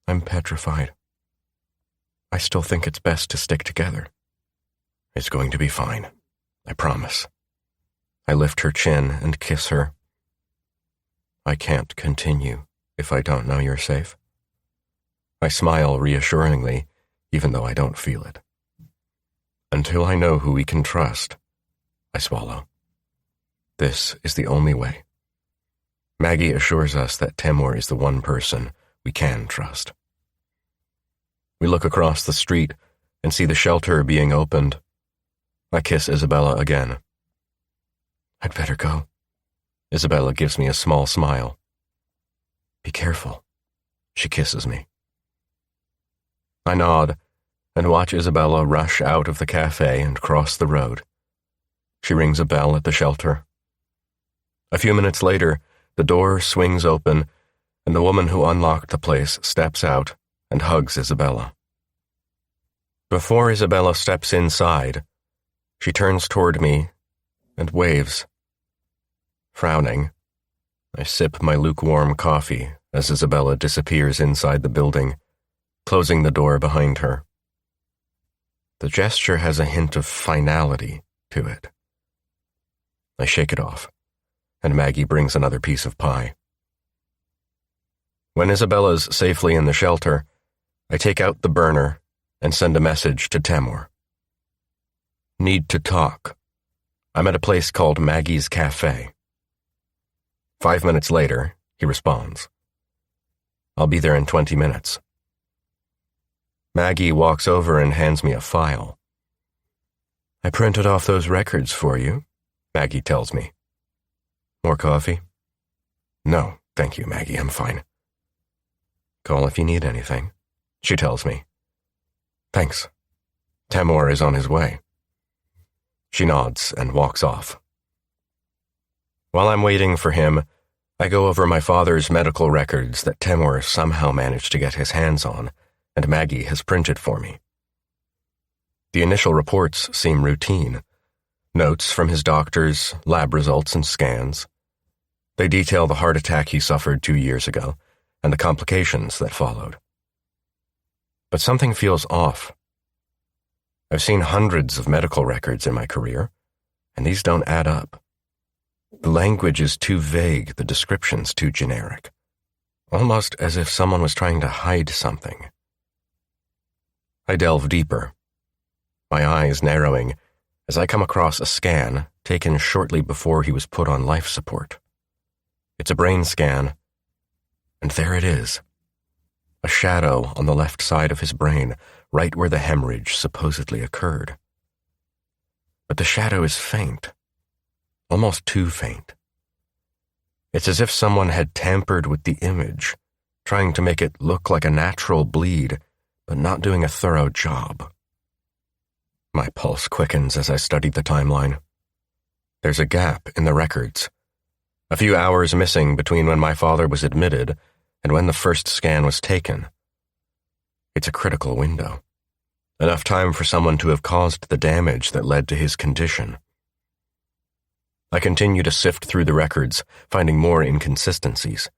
I'm petrified. I still think it's best to stick together. It's going to be fine, I promise. I lift her chin and kiss her. I can't continue if I don't know you're safe. I smile reassuringly, even though I don't feel it. Until I know who we can trust, I swallow. This is the only way. Maggie assures us that Temur is the one person we can trust. We look across the street and see the shelter being opened. I kiss Isabella again. I'd better go. Isabella gives me a small smile. Be careful. She kisses me. I nod and watch Isabella rush out of the cafe and cross the road. She rings a bell at the shelter. A few minutes later, the door swings open, and the woman who unlocked the place steps out and hugs Isabella. Before Isabella steps inside, she turns toward me and waves. Frowning, I sip my lukewarm coffee as Isabella disappears inside the building, closing the door behind her. The gesture has a hint of finality to it. I shake it off, and Maggie brings another piece of pie. When Isabella's safely in the shelter, I take out the burner and send a message to Temur. Need to talk. I'm at a place called Maggie's Cafe. 5 minutes later, he responds. I'll be there in 20 minutes. Maggie walks over and hands me a file. I printed off those records for you, Maggie tells me. More coffee? No, thank you, Maggie, I'm fine. Call if you need anything, she tells me. Thanks. Temur is on his way. She nods and walks off. While I'm waiting for him, I go over my father's medical records that Temur somehow managed to get his hands on, and Maggie has printed for me. The initial reports seem routine. Notes from his doctors, lab results, and scans. They detail the heart attack he suffered 2 years ago and the complications that followed. But something feels off. I've seen hundreds of medical records in my career, and these don't add up. The language is too vague, the description's too generic. almost as if someone was trying to hide something. I delve deeper, my eyes narrowing as I come across a scan taken shortly before he was put on life support. It's a brain scan, and there it is, a shadow on the left side of his brain, right where the hemorrhage supposedly occurred. But the shadow is faint, almost too faint. It's as if someone had tampered with the image, trying to make it look like a natural bleed, but not doing a thorough job. My pulse quickens as I study the timeline. There's a gap in the records, a few hours missing between when my father was admitted and when the first scan was taken. It's a critical window, enough time for someone to have caused the damage that led to his condition. I continue to sift through the records, finding more inconsistencies.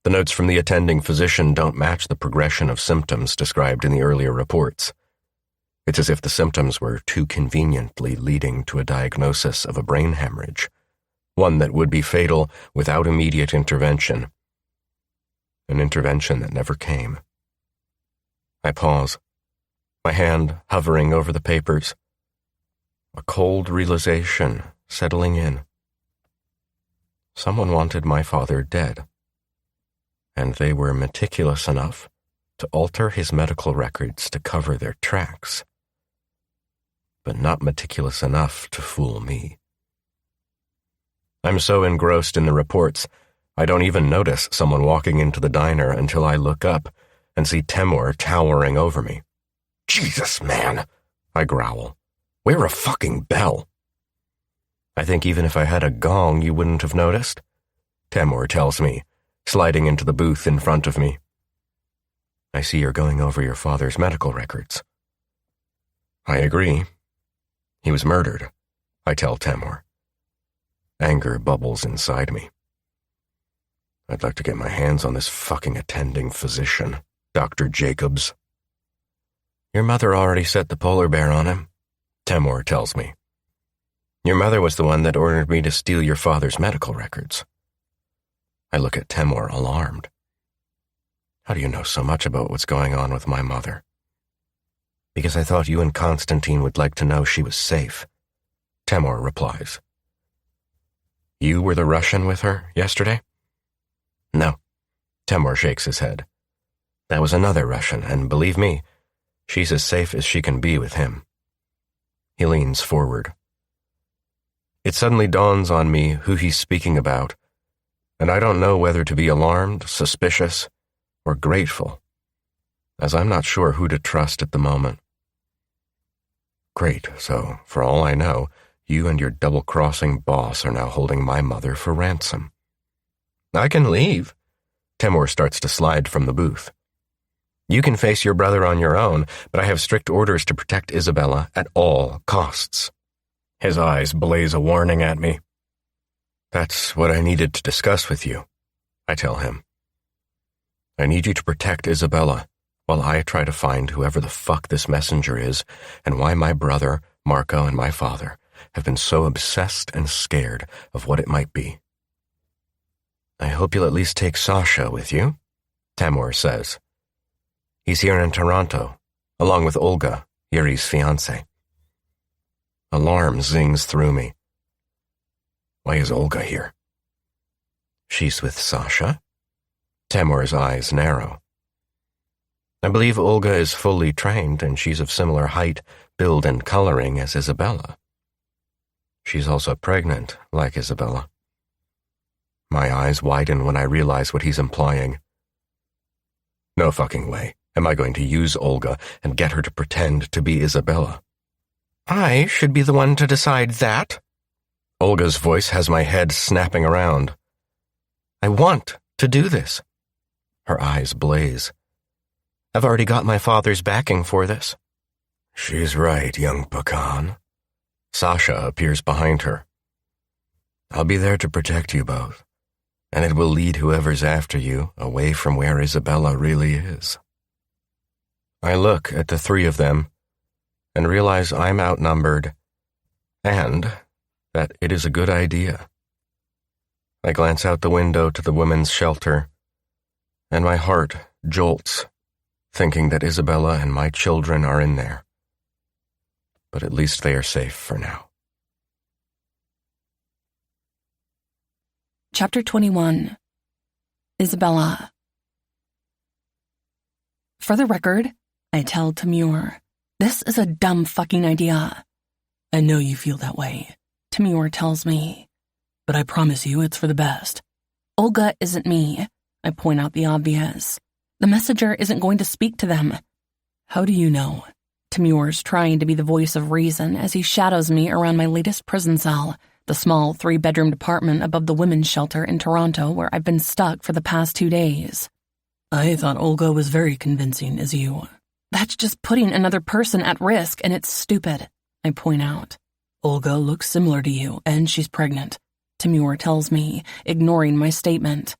The notes from the attending physician don't match the progression of symptoms described in the earlier reports. It's as if the symptoms were too conveniently leading to a diagnosis of a brain hemorrhage, one that would be fatal without immediate intervention. An intervention that never came. I pause, my hand hovering over the papers. A cold realization settling in. Someone wanted my father dead, and they were meticulous enough to alter his medical records to cover their tracks, but not meticulous enough to fool me. I'm so engrossed in the reports, I don't even notice someone walking into the diner until I look up and see Temur towering over me. "Jesus, man," I growl. "Wear a fucking bell." "I think even if I had a gong, you wouldn't have noticed," Temur tells me, sliding into the booth in front of me. "I see you're going over your father's medical records." I agree. He was murdered, I tell Temur. Anger bubbles inside me. I'd like to get my hands on this fucking attending physician, Dr. Jacobs. "Your mother already set the polar bear on him," Temur tells me. "Your mother was the one that ordered me to steal your father's medical records." I look at Temur alarmed. "How do you know so much about what's going on with my mother?" "Because I thought you and Constantine would like to know she was safe," Temur replies. "You were the Russian with her yesterday?" "No," Temur shakes his head. "That was another Russian, and believe me, she's as safe as she can be with him." He leans forward. It suddenly dawns on me who he's speaking about, and I don't know whether to be alarmed, suspicious, or grateful, as I'm not sure who to trust at the moment. "Great, so for all I know, you and your double-crossing boss are now holding my mother for ransom." "I can leave." Temur starts to slide from the booth. "You can face your brother on your own, but I have strict orders to protect Isabella at all costs." His eyes blaze a warning at me. "That's what I needed to discuss with you," I tell him. "I need you to protect Isabella while I try to find whoever the fuck this messenger is and why my brother, Marco, and my father have been so obsessed and scared of what it might be." "I hope you'll at least take Sasha with you," Temur says. "He's here in Toronto, along with Olga, Yuri's fiancée." Alarm zings through me. Why is Olga here? "She's with Sasha?" Temur's eyes narrow. "I believe Olga is fully trained, and she's of similar height, build, and coloring as Isabella. She's also pregnant, like Isabella." My eyes widen when I realize what he's implying. No fucking way am I going to use Olga and get her to pretend to be Isabella. "I should be the one to decide that." Olga's voice has my head snapping around. "I want to do this." Her eyes blaze. "I've already got my father's backing for this." "She's right, young pecan." Sasha appears behind her. "I'll be there to protect you both, and it will lead whoever's after you away from where Isabella really is." I look at the three of them and realize I'm outnumbered, and that it is a good idea. I glance out the window to the women's shelter, and my heart jolts, thinking that Isabella and my children are in there. But at least they are safe for now. Chapter 21. Isabella. For the record, I tell Timur, this is a dumb fucking idea. I know you feel that way, Timur tells me, but I promise you it's for the best. Olga isn't me. I point out the obvious. The messenger isn't going to speak to them. How do you know? Timur's trying to be the voice of reason as he shadows me around my latest prison cell, the small 3-bedroom apartment above the women's shelter in Toronto where I've been stuck for the past 2 days. I thought Olga was very convincing as you. That's just putting another person at risk, and it's stupid, I point out. Olga looks similar to you, and she's pregnant, Timur tells me, ignoring my statement.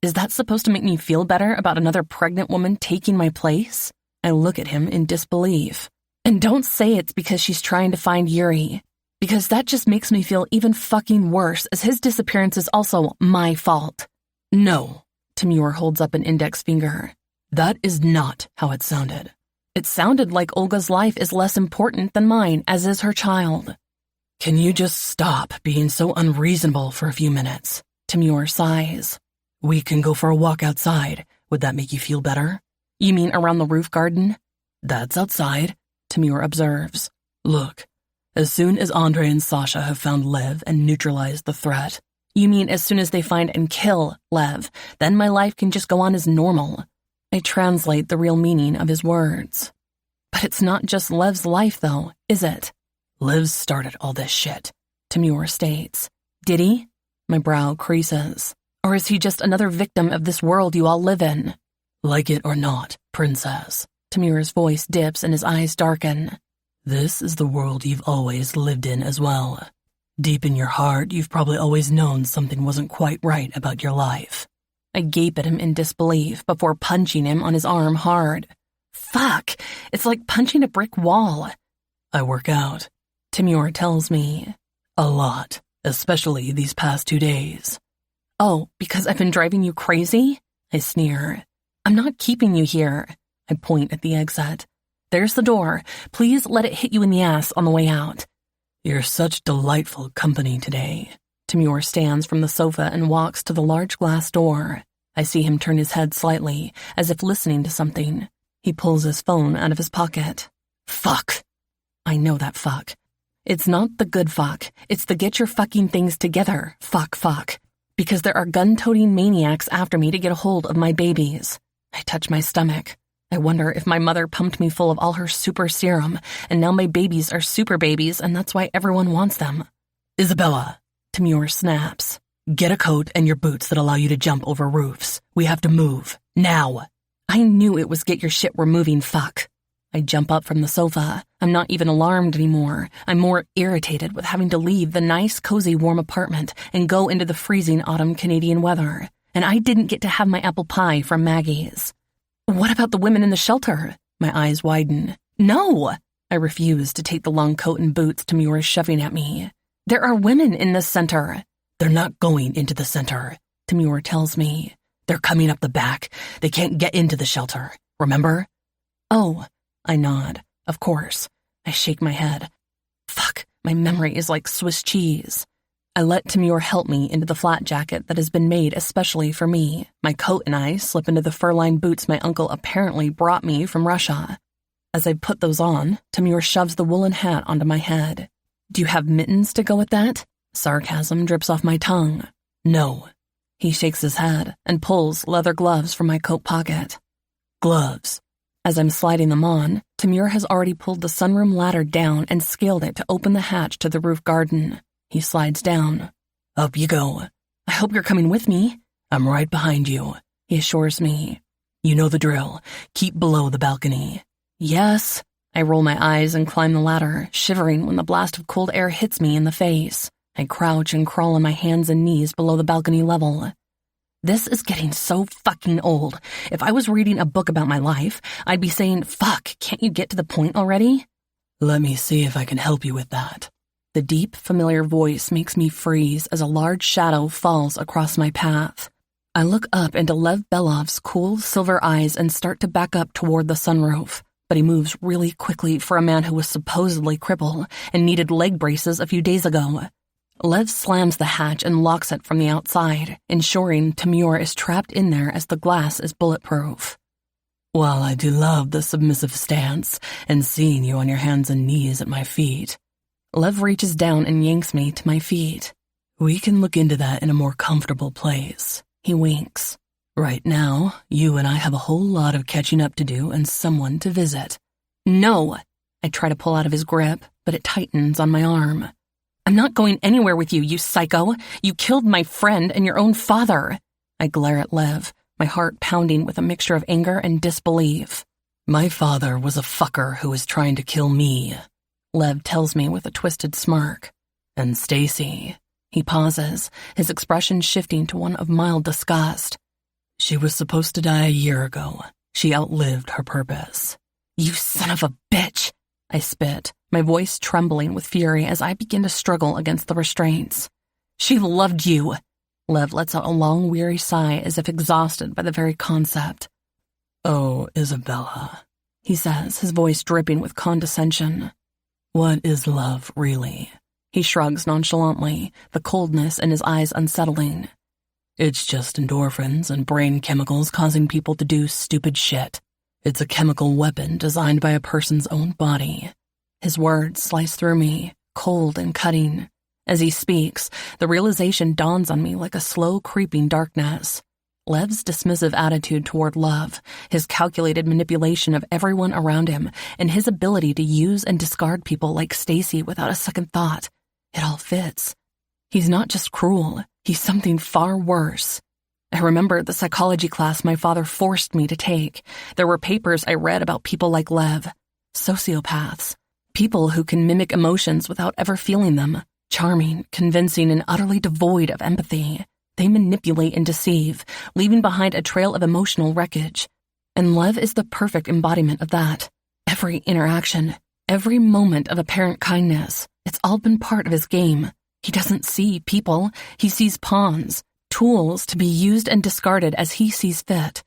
Is that supposed to make me feel better about another pregnant woman taking my place? I look at him in disbelief. And don't say it's because she's trying to find Yuri, because that just makes me feel even fucking worse as his disappearance is also my fault. No, Timur holds up an index finger. That is not how it sounded. It sounded like Olga's life is less important than mine, as is her child. Can you just stop being so unreasonable for a few minutes? Timur sighs. We can go for a walk outside. Would that make you feel better? You mean around the roof garden? That's outside, Timur observes. Look, as soon as Andre and Sasha have found Lev and neutralized the threat. You mean as soon as they find and kill Lev, then my life can just go on as normal. I translate the real meaning of his words. But it's not just Lev's life, though, is it? Lev started all this shit, Timur states. Did he? My brow creases. Or is he just another victim of this world you all live in? Like it or not, princess. Timur's voice dips and his eyes darken. This is the world you've always lived in as well. Deep in your heart, you've probably always known something wasn't quite right about your life. I gape at him in disbelief before punching him on his arm hard. Fuck, it's like punching a brick wall. I work out, Timur tells me. A lot, especially these past 2 days. Oh, because I've been driving you crazy? I sneer. I'm not keeping you here. I point at the exit. There's the door. Please let it hit you in the ass on the way out. You're such delightful company today. Timur stands from the sofa and walks to the large glass door. I see him turn his head slightly, as if listening to something. He pulls his phone out of his pocket. Fuck. I know that fuck. It's not the good fuck. It's the get your fucking things together fuck. Because there are gun-toting maniacs after me to get a hold of my babies. I touch my stomach. I wonder if my mother pumped me full of all her super serum, and now my babies are super babies, and that's why everyone wants them. Isabella, Timur snaps. Get a coat and your boots that allow you to jump over roofs. We have to move. Now. I knew it was get your shit we're moving fuck. I jump up from the sofa. I'm not even alarmed anymore. I'm more irritated with having to leave the nice, cozy, warm apartment and go into the freezing autumn Canadian weather. And I didn't get to have my apple pie from Maggie's. What about the women in the shelter? My eyes widen. No! I refuse to take the long coat and boots Timur is shoving at me. There are women in this center. They're not going into the center, Timur tells me. They're coming up the back. They can't get into the shelter. Remember? Oh, I nod. Of course. I shake my head. Fuck, my memory is like Swiss cheese. I let Timur help me into the flat jacket that has been made especially for me. My coat and I slip into the fur-lined boots my uncle apparently brought me from Russia. As I put those on, Timur shoves the woolen hat onto my head. Do you have mittens to go with that? Sarcasm drips off my tongue. No. He shakes his head and pulls leather gloves from my coat pocket. Gloves. As I'm sliding them on, Timur has already pulled the sunroom ladder down and scaled it to open the hatch to the roof garden. He slides down. Up you go. I hope you're coming with me. I'm right behind you, he assures me. You know the drill. Keep below the balcony. Yes. I roll my eyes and climb the ladder, shivering when the blast of cold air hits me in the face. I crouch and crawl on my hands and knees below the balcony level. This is getting so fucking old. If I was reading a book about my life, I'd be saying, fuck, can't you get to the point already? Let me see if I can help you with that. The deep, familiar voice makes me freeze as a large shadow falls across my path. I look up into Lev Belov's cool silver eyes and start to back up toward the sunroof, but he moves really quickly for a man who was supposedly crippled and needed leg braces a few days ago. Lev slams the hatch and locks it from the outside, ensuring Timur is trapped in there as the glass is bulletproof. While I do love the submissive stance and seeing you on your hands and knees at my feet, Lev reaches down and yanks me to my feet. We can look into that in a more comfortable place. He winks. Right now, you and I have a whole lot of catching up to do and someone to visit. No! I try to pull out of his grip, but it tightens on my arm. I'm not going anywhere with you, you psycho. You killed my friend and your own father. I glare at Lev, my heart pounding with a mixture of anger and disbelief. My father was a fucker who was trying to kill me, Lev tells me with a twisted smirk. And Stacy. He pauses, his expression shifting to one of mild disgust. She was supposed to die a year ago. She outlived her purpose. You son of a bitch! I spit, my voice trembling with fury as I begin to struggle against the restraints. She loved you. Lev lets out a long, weary sigh as if exhausted by the very concept. Oh, Isabella, he says, his voice dripping with condescension. What is love, really? He shrugs nonchalantly, the coldness in his eyes unsettling. It's just endorphins and brain chemicals causing people to do stupid shit. It's a chemical weapon designed by a person's own body. His words slice through me, cold and cutting. As he speaks, the realization dawns on me like a slow creeping darkness. Lev's dismissive attitude toward love, his calculated manipulation of everyone around him, and his ability to use and discard people like Stacy without a second thought. It all fits. He's not just cruel, he's something far worse. I remember the psychology class my father forced me to take. There were papers I read about people like Lev, sociopaths, people who can mimic emotions without ever feeling them, charming, convincing, and utterly devoid of empathy. They manipulate and deceive, leaving behind a trail of emotional wreckage. And Lev is the perfect embodiment of that. Every interaction, every moment of apparent kindness, it's all been part of his game. He doesn't see people, he sees pawns, tools to be used and discarded as he sees fit.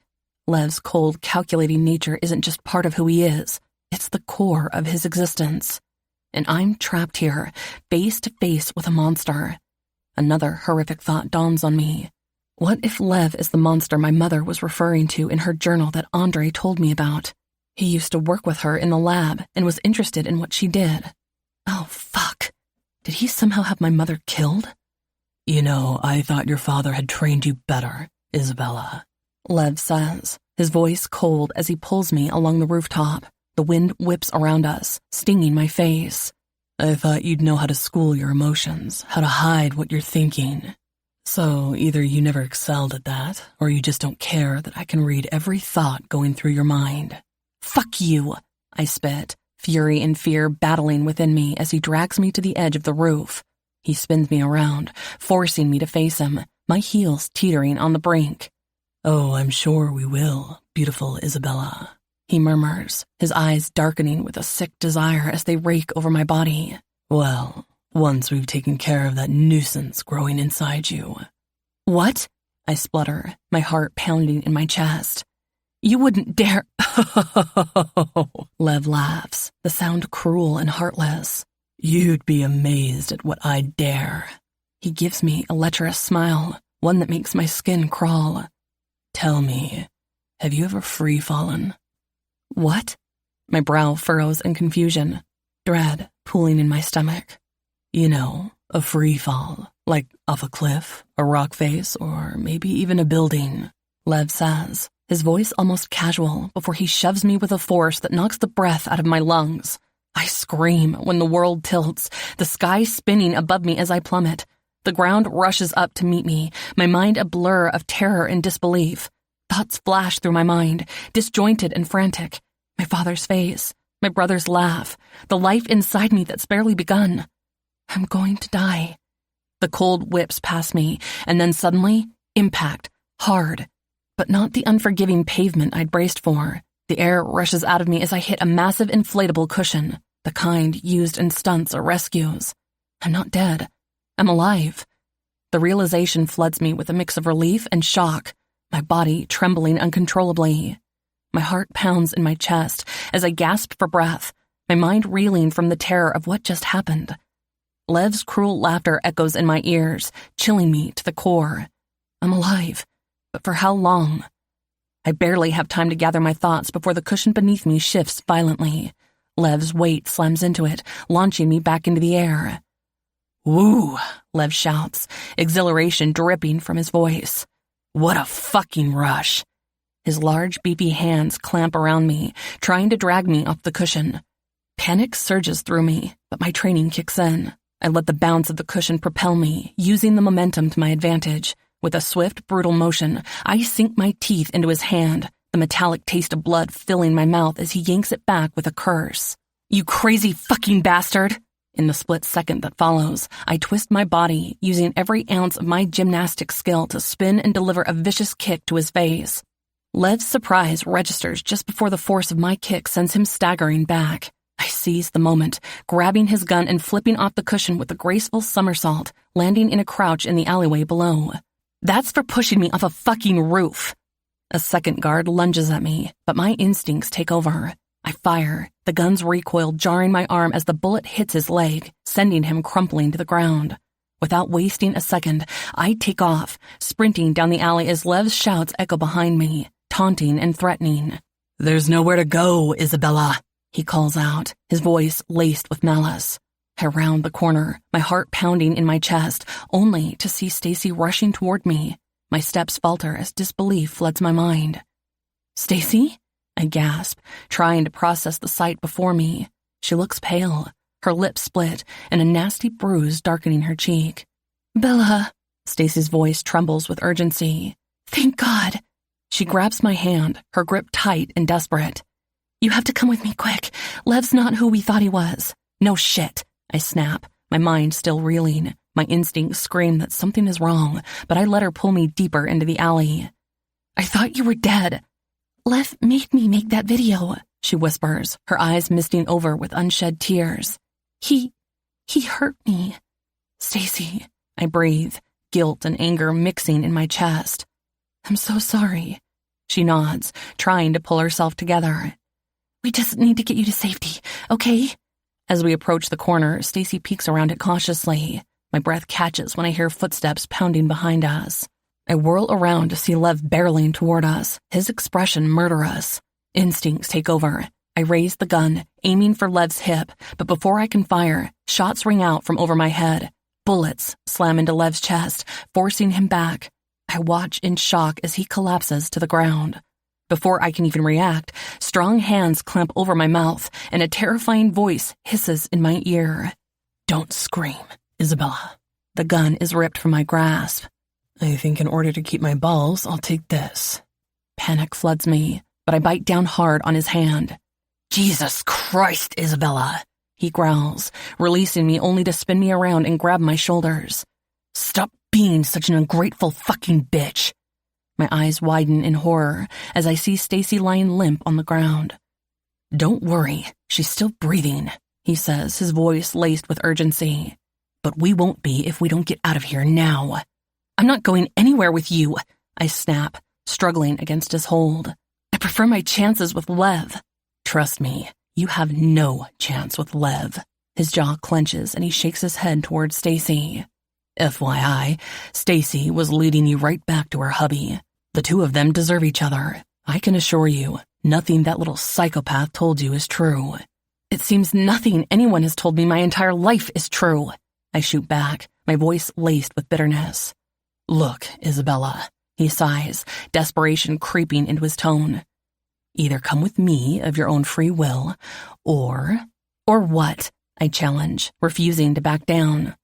Lev's cold, calculating nature isn't just part of who he is, it's the core of his existence. And I'm trapped here, face to face with a monster. Another horrific thought dawns on me. What if Lev is the monster my mother was referring to in her journal that Andre told me about? He used to work with her in the lab and was interested in what she did. Oh, fuck. Did he somehow have my mother killed? You know, I thought your father had trained you better, Isabella, Lev says, his voice cold as he pulls me along the rooftop. The wind whips around us, stinging my face. I thought you'd know how to school your emotions, how to hide what you're thinking. So either you never excelled at that, or you just don't care that I can read every thought going through your mind. Fuck you, I spit, fury and fear battling within me as he drags me to the edge of the roof. He spins me around, forcing me to face him, my heels teetering on the brink. Oh, I'm sure we will, beautiful Isabella, he murmurs, his eyes darkening with a sick desire as they rake over my body. Well, once we've taken care of that nuisance growing inside you. What? I splutter, my heart pounding in my chest. You wouldn't dare. Lev laughs, the sound cruel and heartless. You'd be amazed at what I'd dare. He gives me a lecherous smile, one that makes my skin crawl. Tell me, have you ever free-fallen? What? My brow furrows in confusion, dread pooling in my stomach. You know, a free fall, like off a cliff, a rock face, or maybe even a building, Lev says, his voice almost casual before he shoves me with a force that knocks the breath out of my lungs. I scream when the world tilts, the sky spinning above me as I plummet. The ground rushes up to meet me, my mind a blur of terror and disbelief. Thoughts flash through my mind, disjointed and frantic. My father's face, my brother's laugh, the life inside me that's barely begun. I'm going to die. The cold whips past me, and then suddenly, impact, hard. But not the unforgiving pavement I'd braced for. The air rushes out of me as I hit a massive inflatable cushion, the kind used in stunts or rescues. I'm not dead. I'm alive. The realization floods me with a mix of relief and shock, my body trembling uncontrollably. My heart pounds in my chest as I gasp for breath, my mind reeling from the terror of what just happened. Lev's cruel laughter echoes in my ears, chilling me to the core. I'm alive, but for how long? I barely have time to gather my thoughts before the cushion beneath me shifts violently. Lev's weight slams into it, launching me back into the air. "Woo!" Lev shouts, exhilaration dripping from his voice. "What a fucking rush!" His large, beefy hands clamp around me, trying to drag me off the cushion. Panic surges through me, but my training kicks in. I let the bounce of the cushion propel me, using the momentum to my advantage. With a swift, brutal motion, I sink my teeth into his hand, the metallic taste of blood filling my mouth as he yanks it back with a curse. "You crazy fucking bastard!" In the split second that follows, I twist my body, using every ounce of my gymnastic skill to spin and deliver a vicious kick to his face. Lev's surprise registers just before the force of my kick sends him staggering back. I seize the moment, grabbing his gun and flipping off the cushion with a graceful somersault, landing in a crouch in the alleyway below. "That's for pushing me off a fucking roof." A second guard lunges at me, but my instincts take over. I fire, the gun's recoil jarring my arm as the bullet hits his leg, sending him crumpling to the ground. Without wasting a second, I take off, sprinting down the alley as Lev's shouts echo behind me, taunting and threatening. "There's nowhere to go, Isabella," he calls out, his voice laced with malice. I round the corner, my heart pounding in my chest, only to see Stacy rushing toward me. My steps falter as disbelief floods my mind. "Stacy?" I gasp, trying to process the sight before me. She looks pale, her lips split, and a nasty bruise darkening her cheek. "Bella," Stacy's voice trembles with urgency. "Thank God." She grabs my hand, her grip tight and desperate. "You have to come with me quick. Lev's not who we thought he was." "No shit," I snap, my mind still reeling. My instincts scream that something is wrong, but I let her pull me deeper into the alley. "I thought you were dead." "Lev made me make that video," she whispers, her eyes misting over with unshed tears. He hurt me." "Stacy," I breathe, guilt and anger mixing in my chest. "I'm so sorry." She nods, trying to pull herself together. "We just need to get you to safety, okay?" As we approach the corner, Stacy peeks around it cautiously. My breath catches when I hear footsteps pounding behind us. I whirl around to see Lev barreling toward us, his expression murderous. Instincts take over. I raise the gun, aiming for Lev's hip, but before I can fire, shots ring out from over my head. Bullets slam into Lev's chest, forcing him back. I watch in shock as he collapses to the ground. Before I can even react, strong hands clamp over my mouth, and a terrifying voice hisses in my ear. "Don't scream, Isabella." The gun is ripped from my grasp. "I think in order to keep my balls, I'll take this." Panic floods me, but I bite down hard on his hand. "Jesus Christ, Isabella," he growls, releasing me only to spin me around and grab my shoulders. "Stop being such an ungrateful fucking bitch." My eyes widen in horror as I see Stacy lying limp on the ground. "Don't worry, she's still breathing," he says, his voice laced with urgency. "But we won't be if we don't get out of here now." "I'm not going anywhere with you," I snap, struggling against his hold. "I prefer my chances with Lev." "Trust me, you have no chance with Lev." His jaw clenches and he shakes his head toward Stacy. "FYI, Stacy was leading you right back to her hubby. The two of them deserve each other. I can assure you, nothing that little psychopath told you is true." "It seems nothing anyone has told me my entire life is true," I shoot back, my voice laced with bitterness. "Look, Isabella," he sighs, desperation creeping into his tone. "Either come with me of your own free will, or..." "Or what?" I challenge, refusing to back down.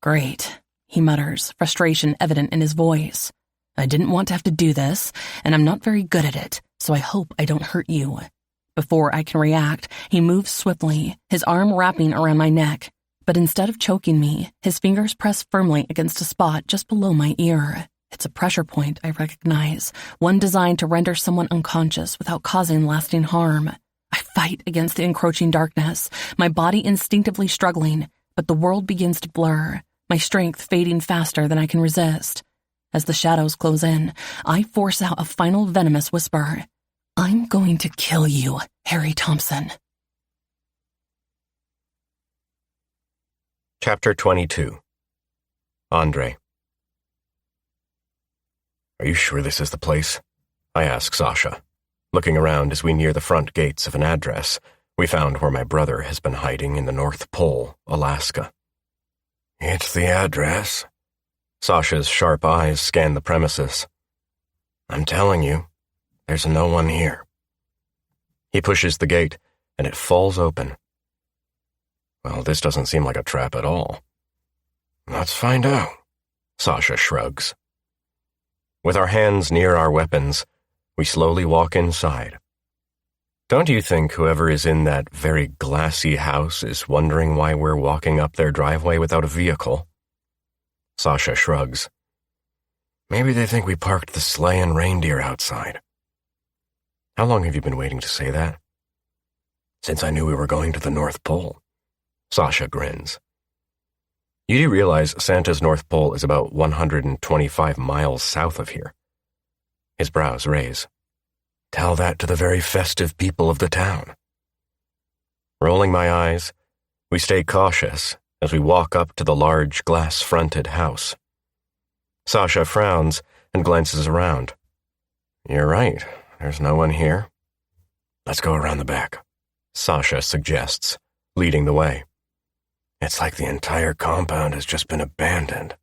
"Great," he mutters, frustration evident in his voice. "I didn't want to have to do this, and I'm not very good at it, so I hope I don't hurt you." Before I can react, he moves swiftly, his arm wrapping around my neck. But instead of choking me, his fingers press firmly against a spot just below my ear. It's a pressure point I recognize, one designed to render someone unconscious without causing lasting harm. I fight against the encroaching darkness, my body instinctively struggling, but the world begins to blur. my strength fading faster than I can resist. As the shadows close in, I force out a final venomous whisper. I'm going to kill you, Harry Thompson. Chapter 22. Andre. Are you sure this is the place? I ask Sasha, looking around as we near the front gates of an address we found where my brother has been hiding in the North Pole, Alaska. It's the address. Sasha's sharp eyes scan the premises. I'm telling you, there's no one here. He pushes the gate, and it falls open. Well, this doesn't seem like a trap at all. Let's find out, Sasha shrugs. With our hands near our weapons, we slowly walk inside. Don't you think whoever is in that very glassy house is wondering why we're walking up their driveway without a vehicle? Sasha shrugs. Maybe they think we parked the sleigh and reindeer outside. How long have you been waiting to say that? Since I knew we were going to the North Pole. Sasha grins. You do realize Santa's North Pole is about 125 miles south of here? His brows raise. Tell that to the very festive people of the town. Rolling my eyes, we stay cautious as we walk up to the large glass-fronted house. Sasha frowns and glances around. You're right, there's no one here. Let's go around the back, Sasha suggests, leading the way. It's like the entire compound has just been abandoned.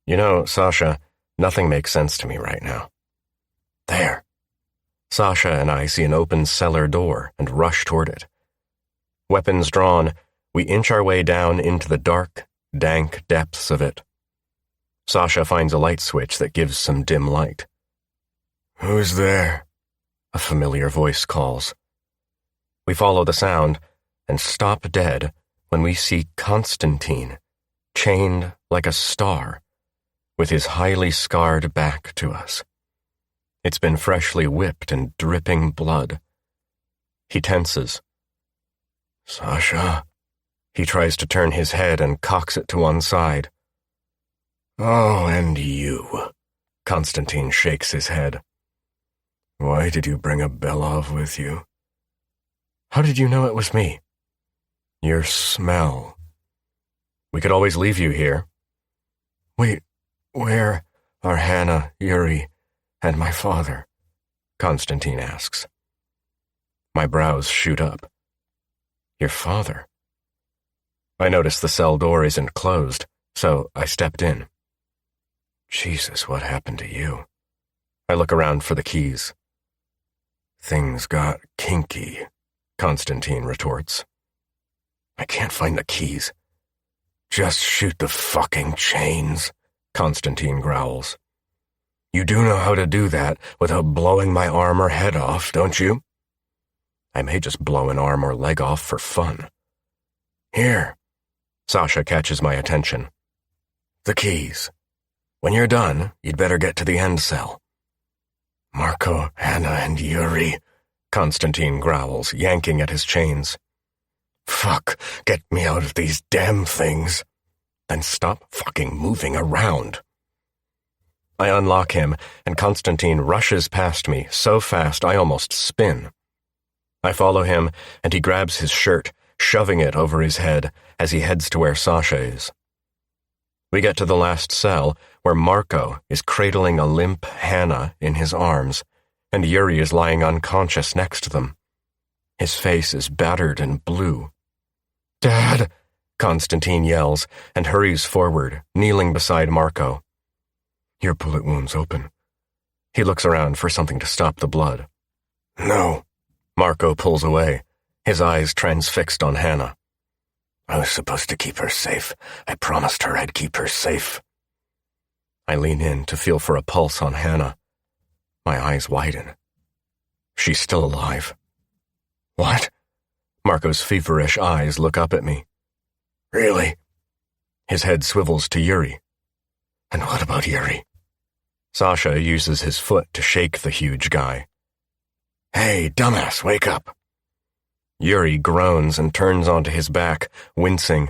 You know, Sasha, nothing makes sense to me right now. There. Sasha and I see an open cellar door and rush toward it. Weapons drawn, we inch our way down into the dark, dank depths of it. Sasha finds a light switch that gives some dim light. Who's there? A familiar voice calls. We follow the sound and stop dead when we see Constantine, chained like a star, with his highly scarred back to us. It's been freshly whipped and dripping blood. He tenses. Sasha. He tries to turn his head and cocks it to one side. Oh, and you. Constantine shakes his head. Why did you bring a Belov with you? How did you know it was me? Your smell. We could always leave you here. Wait, where are Hannah, Yuri, and my father? Constantine asks. My brows shoot up. Your father? I notice the cell door isn't closed, so I stepped in. Jesus, what happened to you? I look around for the keys. Things got kinky, Constantine retorts. I can't find the keys. Just shoot the fucking chains, Constantine growls. You do know how to do that without blowing my arm or head off, don't you? I may just blow an arm or leg off for fun. Here. Sasha catches my attention. The keys. When you're done, you'd better get to the end cell. Marco, Hannah, and Yuri, Constantine growls, yanking at his chains. Fuck, get me out of these damn things. Then stop fucking moving around. I unlock him, and Constantine rushes past me so fast I almost spin. I follow him, and he grabs his shirt, shoving it over his head as he heads to where Sasha is. We get to the last cell, where Marco is cradling a limp Hannah in his arms, and Yuri is lying unconscious next to them. His face is battered and blue. Dad! Constantine yells and hurries forward, kneeling beside Marco. Your bullet wound's open. He looks around for something to stop the blood. No. Marco pulls away, his eyes transfixed on Hannah. I was supposed to keep her safe. I promised her I'd keep her safe. I lean in to feel for a pulse on Hannah. My eyes widen. She's still alive. What? Marco's feverish eyes look up at me. Really? His head swivels to Yuri. And what about Yuri? Sasha uses his foot to shake the huge guy. Hey, dumbass, wake up. Yuri groans and turns onto his back, wincing.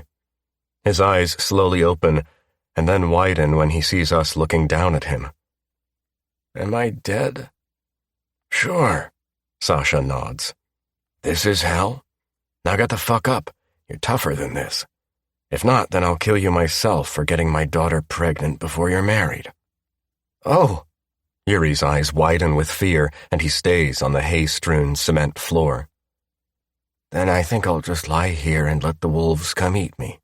His eyes slowly open and then widen when he sees us looking down at him. Am I dead? Sure, Sasha nods. This is hell? Now get the fuck up. You're tougher than this. If not, then I'll kill you myself for getting my daughter pregnant before you're married. Oh! Yuri's eyes widen with fear, and he stays on the hay-strewn cement floor. Then I think I'll just lie here and let the wolves come eat me.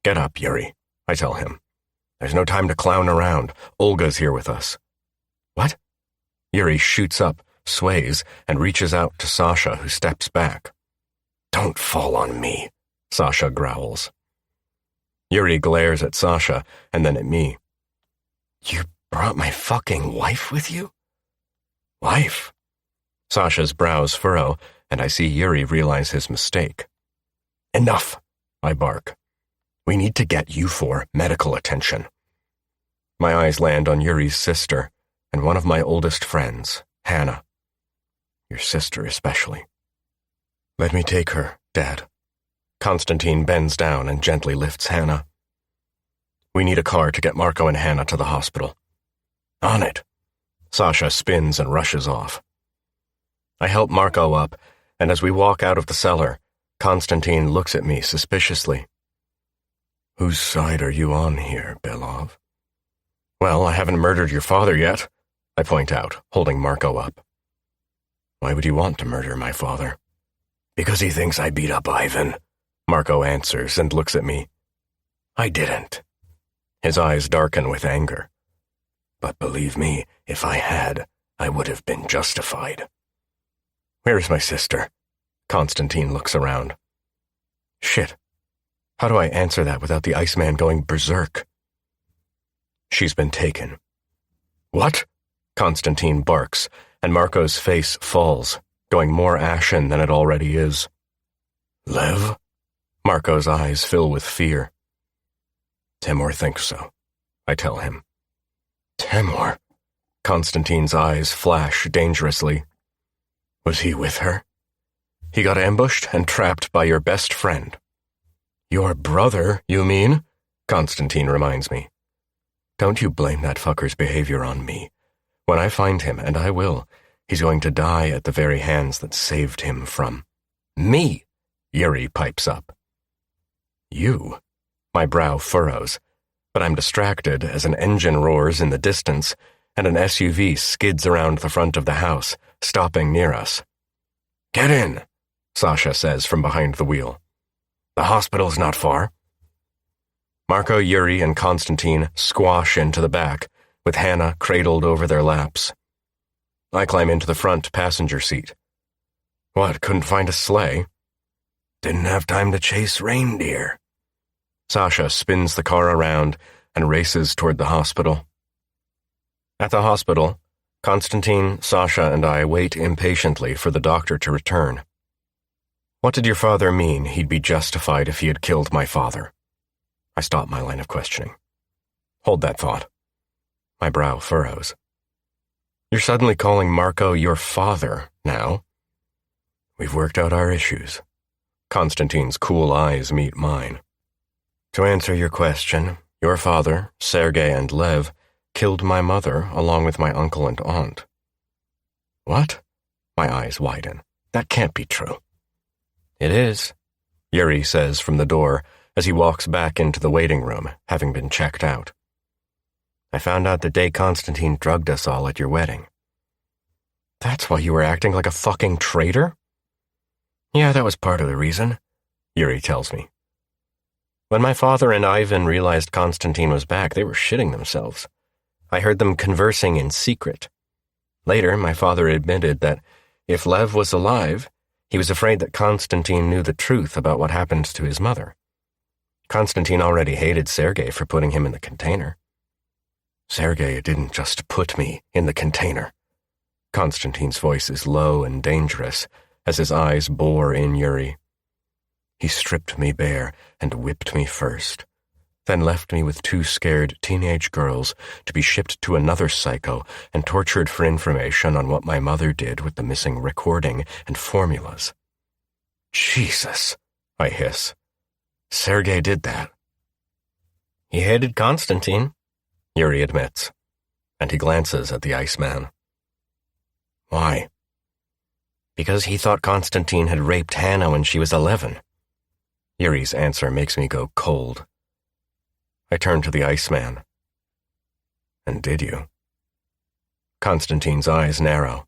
Get up, Yuri, I tell him. There's no time to clown around. Olga's here with us. What? Yuri shoots up, sways, and reaches out to Sasha, who steps back. Don't fall on me, Sasha growls. Yuri glares at Sasha and then at me. You brought my fucking wife with you? Wife? Sasha's brows furrow, and I see Yuri realize his mistake. Enough, I bark. We need to get you for medical attention. My eyes land on Yuri's sister and one of my oldest friends, Hannah. Your sister especially. Let me take her, Dad. Constantine bends down and gently lifts Hannah. We need a car to get Marco and Hannah to the hospital. On it. Sasha spins and rushes off. I help Marco up, and as we walk out of the cellar, Constantine looks at me suspiciously. Whose side are you on here, Belov? Well, I haven't murdered your father yet, I point out, holding Marco up. Why would you want to murder my father? Because he thinks I beat up Ivan, Marco answers and looks at me. I didn't. His eyes darken with anger. But believe me, if I had, I would have been justified. Where's my sister? Constantine looks around. Shit. How do I answer that without the Iceman going berserk? She's been taken. What? Constantine barks, and Marco's face falls, going more ashen than it already is. Lev? Marco's eyes fill with fear. Timur thinks so, I tell him. Timur? Constantine's eyes flash dangerously. Was he with her? He got ambushed and trapped by your best friend. Your brother, you mean? Constantine reminds me. Don't you blame that fucker's behavior on me. When I find him, and I will, he's going to die at the very hands that saved him from me, Yuri pipes up. You? My brow furrows, but I'm distracted as an engine roars in the distance and an SUV skids around the front of the house, stopping near us. Get in, Sasha says from behind the wheel. The hospital's not far. Marco, Yuri, and Constantine squash into the back, with Hannah cradled over their laps. I climb into the front passenger seat. What, couldn't find a sleigh? Didn't have time to chase reindeer. Sasha spins the car around and races toward the hospital. At the hospital, Constantine, Sasha, and I wait impatiently for the doctor to return. What did your father mean he'd be justified if he had killed my father? I stop my line of questioning. Hold that thought. My brow furrows. You're suddenly calling Marco your father now. We've worked out our issues. Constantine's cool eyes meet mine. To answer your question, your father, Sergei, and Lev killed my mother along with my uncle and aunt. What? My eyes widen. That can't be true. It is, Yuri says from the door as he walks back into the waiting room, having been checked out. I found out the day Constantine drugged us all at your wedding. That's why you were acting like a fucking traitor? Yeah, that was part of the reason, Yuri tells me. When my father and Ivan realized Constantine was back, they were shitting themselves. I heard them conversing in secret. Later, my father admitted that if Lev was alive, he was afraid that Constantine knew the truth about what happened to his mother. Constantine already hated Sergei for putting him in the container. Sergei didn't just put me in the container. Constantine's voice is low and dangerous as his eyes bore in Yuri. He stripped me bare and whipped me first, then left me with 2 scared teenage girls to be shipped to another psycho and tortured for information on what my mother did with the missing recording and formulas. Jesus, I hiss. Sergei did that. He hated Constantine, Yuri admits, and he glances at the Iceman. Why? Because he thought Constantine had raped Hannah when she was 11. Yuri's answer makes me go cold. I turn to the Iceman. And did you? Constantine's eyes narrow.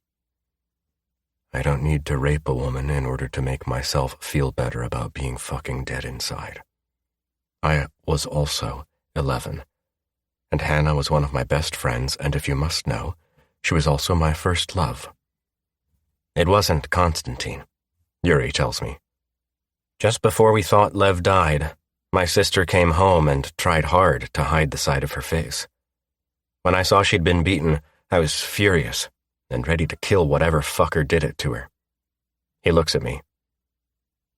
I don't need to rape a woman in order to make myself feel better about being fucking dead inside. I was also 11, and Hannah was one of my best friends, and if you must know, she was also my first love. It wasn't Constantine, Yuri tells me. Just before we thought Lev died, my sister came home and tried hard to hide the side of her face. When I saw she'd been beaten, I was furious and ready to kill whatever fucker did it to her. He looks at me.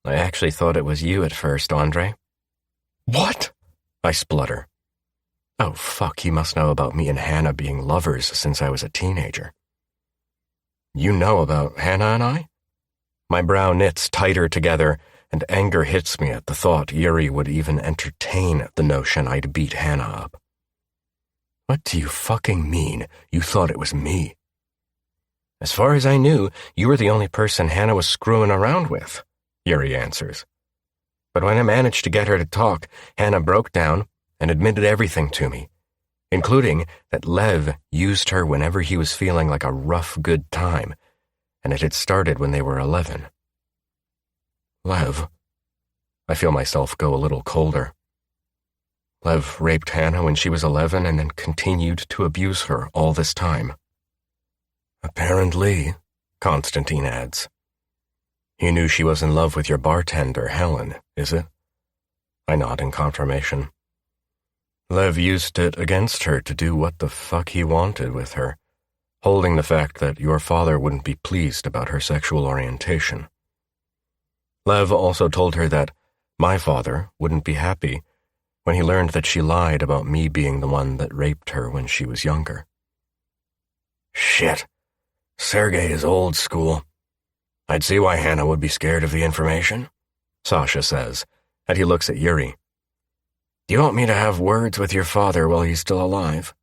I actually thought it was you at first, Andre. What? I splutter. Oh, fuck, he must know about me and Hannah being lovers since I was a teenager. You know about Hannah and I? My brow knits tighter together, and anger hits me at the thought Yuri would even entertain the notion I'd beat Hannah up. What do you fucking mean, you thought it was me? As far as I knew, you were the only person Hannah was screwing around with, Yuri answers. But when I managed to get her to talk, Hannah broke down and admitted everything to me, including that Lev used her whenever he was feeling like a rough good time, and it had started when they were 11. Lev. I feel myself go a little colder. Lev raped Hannah when she was 11 and then continued to abuse her all this time. Apparently, Constantine adds. He knew she was in love with your bartender, Helen, is it? I nod in confirmation. Lev used it against her to do what the fuck he wanted with her, holding the fact that your father wouldn't be pleased about her sexual orientation. Lev also told her that my father wouldn't be happy when he learned that she lied about me being the one that raped her when she was younger. Shit. Sergei is old school. I'd see why Hannah would be scared of the information, Sasha says, and he looks at Yuri. Do you want me to have words with your father while he's still alive?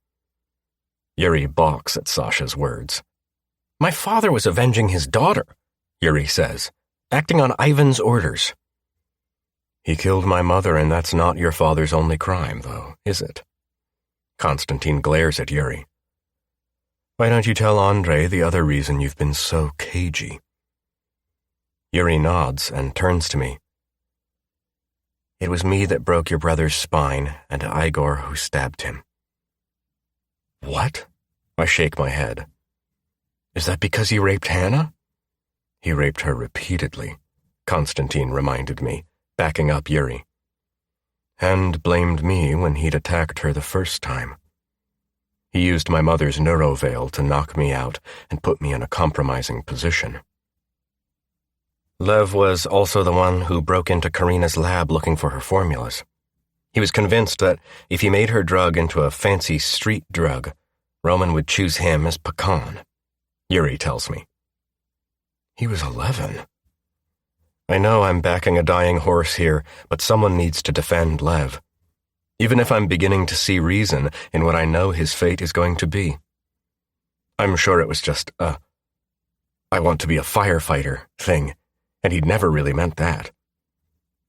Yuri balks at Sasha's words. My father was avenging his daughter, Yuri says, acting on Ivan's orders. He killed my mother, and that's not your father's only crime, though, is it? Constantine glares at Yuri. Why don't you tell Andre the other reason you've been so cagey? Yuri nods and turns to me. It was me that broke your brother's spine, and Igor who stabbed him. What? I shake my head. Is that because he raped Hannah? He raped her repeatedly, Constantine reminded me, backing up Yuri. And blamed me when he'd attacked her the first time. He used my mother's neuroveil to knock me out and put me in a compromising position. Lev was also the one who broke into Karina's lab looking for her formulas. He was convinced that if he made her drug into a fancy street drug, Roman would choose him as pecan, Yuri tells me. He was 11. I know I'm backing a dying horse here, but someone needs to defend Lev, even if I'm beginning to see reason in what I know his fate is going to be. I'm sure it was just a I want to be a firefighter thing, and he'd never really meant that.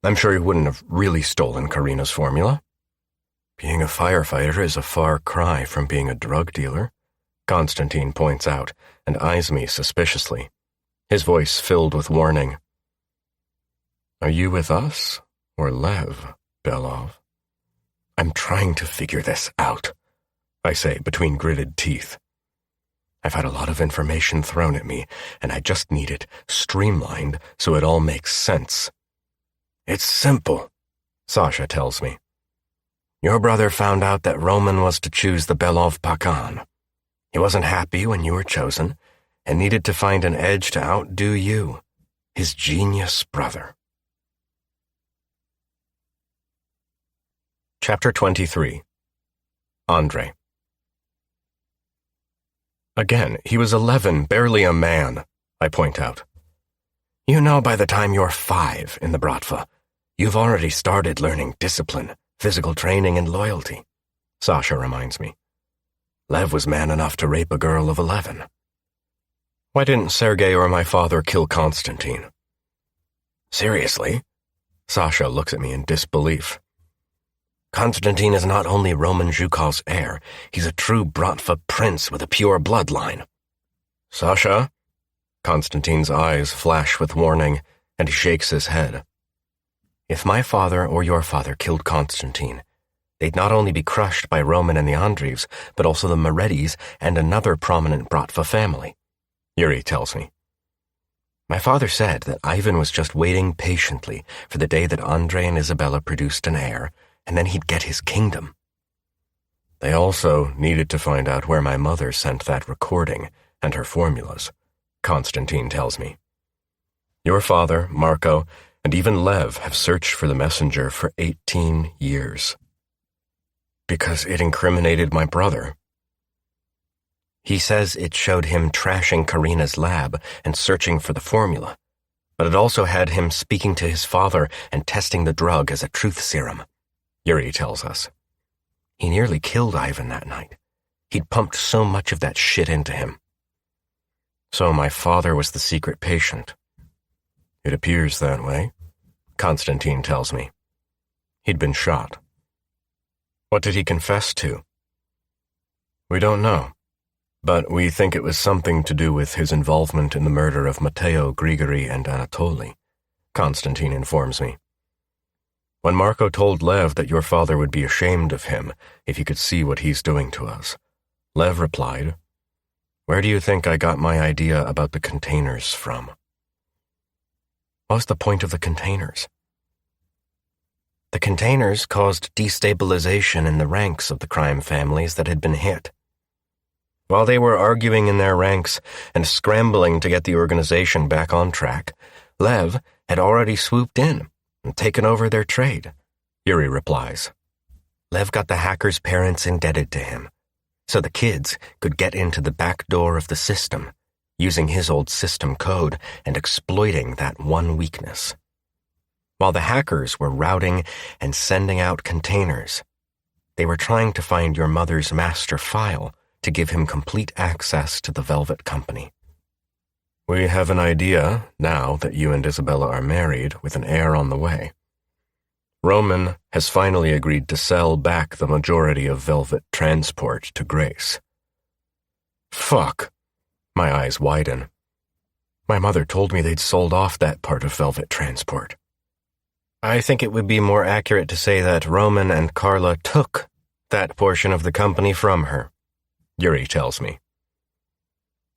I'm sure he wouldn't have really stolen Karina's formula. Being a firefighter is a far cry from being a drug dealer, Constantine points out, and eyes me suspiciously, his voice filled with warning. Are you with us, or Lev, Belov? I'm trying to figure this out, I say between gritted teeth. I've had a lot of information thrown at me, and I just need it streamlined so it all makes sense. It's simple, Sasha tells me. Your brother found out that Roman was to choose the Belov Pakan. He wasn't happy when you were chosen, and needed to find an edge to outdo you, his genius brother. Chapter 23. Andre. Again, he was 11, barely a man, I point out. You know by the time you're 5 in the Bratva, you've already started learning discipline, Physical training and loyalty, Sasha reminds me. Lev was man enough to rape a girl of 11. Why didn't Sergei or my father kill Constantine? Seriously? Sasha looks at me in disbelief. Constantine is not only Roman Zhukov's heir, he's a true Bratva prince with a pure bloodline. Sasha? Constantine's eyes flash with warning, and he shakes his head. If my father or your father killed Constantine, they'd not only be crushed by Roman and the Andreevs, but also the Morettis and another prominent Bratva family, Yuri tells me. My father said that Ivan was just waiting patiently for the day that Andrei and Isabella produced an heir, and then he'd get his kingdom. They also needed to find out where my mother sent that recording and her formulas, Constantine tells me. Your father, Marco, and even Lev have searched for the messenger for 18 years. Because it incriminated my brother. He says it showed him trashing Karina's lab and searching for the formula, but it also had him speaking to his father and testing the drug as a truth serum, Yuri tells us. He nearly killed Ivan that night. He'd pumped so much of that shit into him. So my father was the secret patient. It appears that way, Constantine tells me. He'd been shot. What did he confess to? We don't know, but we think it was something to do with his involvement in the murder of Matteo, Grigori, and Anatoly, Constantine informs me. When Marco told Lev that your father would be ashamed of him if he could see what he's doing to us, Lev replied, "Where do you think I got my idea about the containers from?" What's the point of the containers? The containers caused destabilization in the ranks of the crime families that had been hit. While they were arguing in their ranks and scrambling to get the organization back on track, Lev had already swooped in and taken over their trade, Yuri replies. Lev got the hackers' parents indebted to him, so the kids could get into the back door of the system, using his old system code and exploiting that one weakness. While the hackers were routing and sending out containers, they were trying to find your mother's master file to give him complete access to the Velvet Company. We have an idea, now that you and Isabella are married, with an heir on the way. Roman has finally agreed to sell back the majority of Velvet Transport to Grace. Fuck! My eyes widen. My mother told me they'd sold off that part of Velvet Transport. I think it would be more accurate to say that Roman and Carla took that portion of the company from her, Yuri tells me.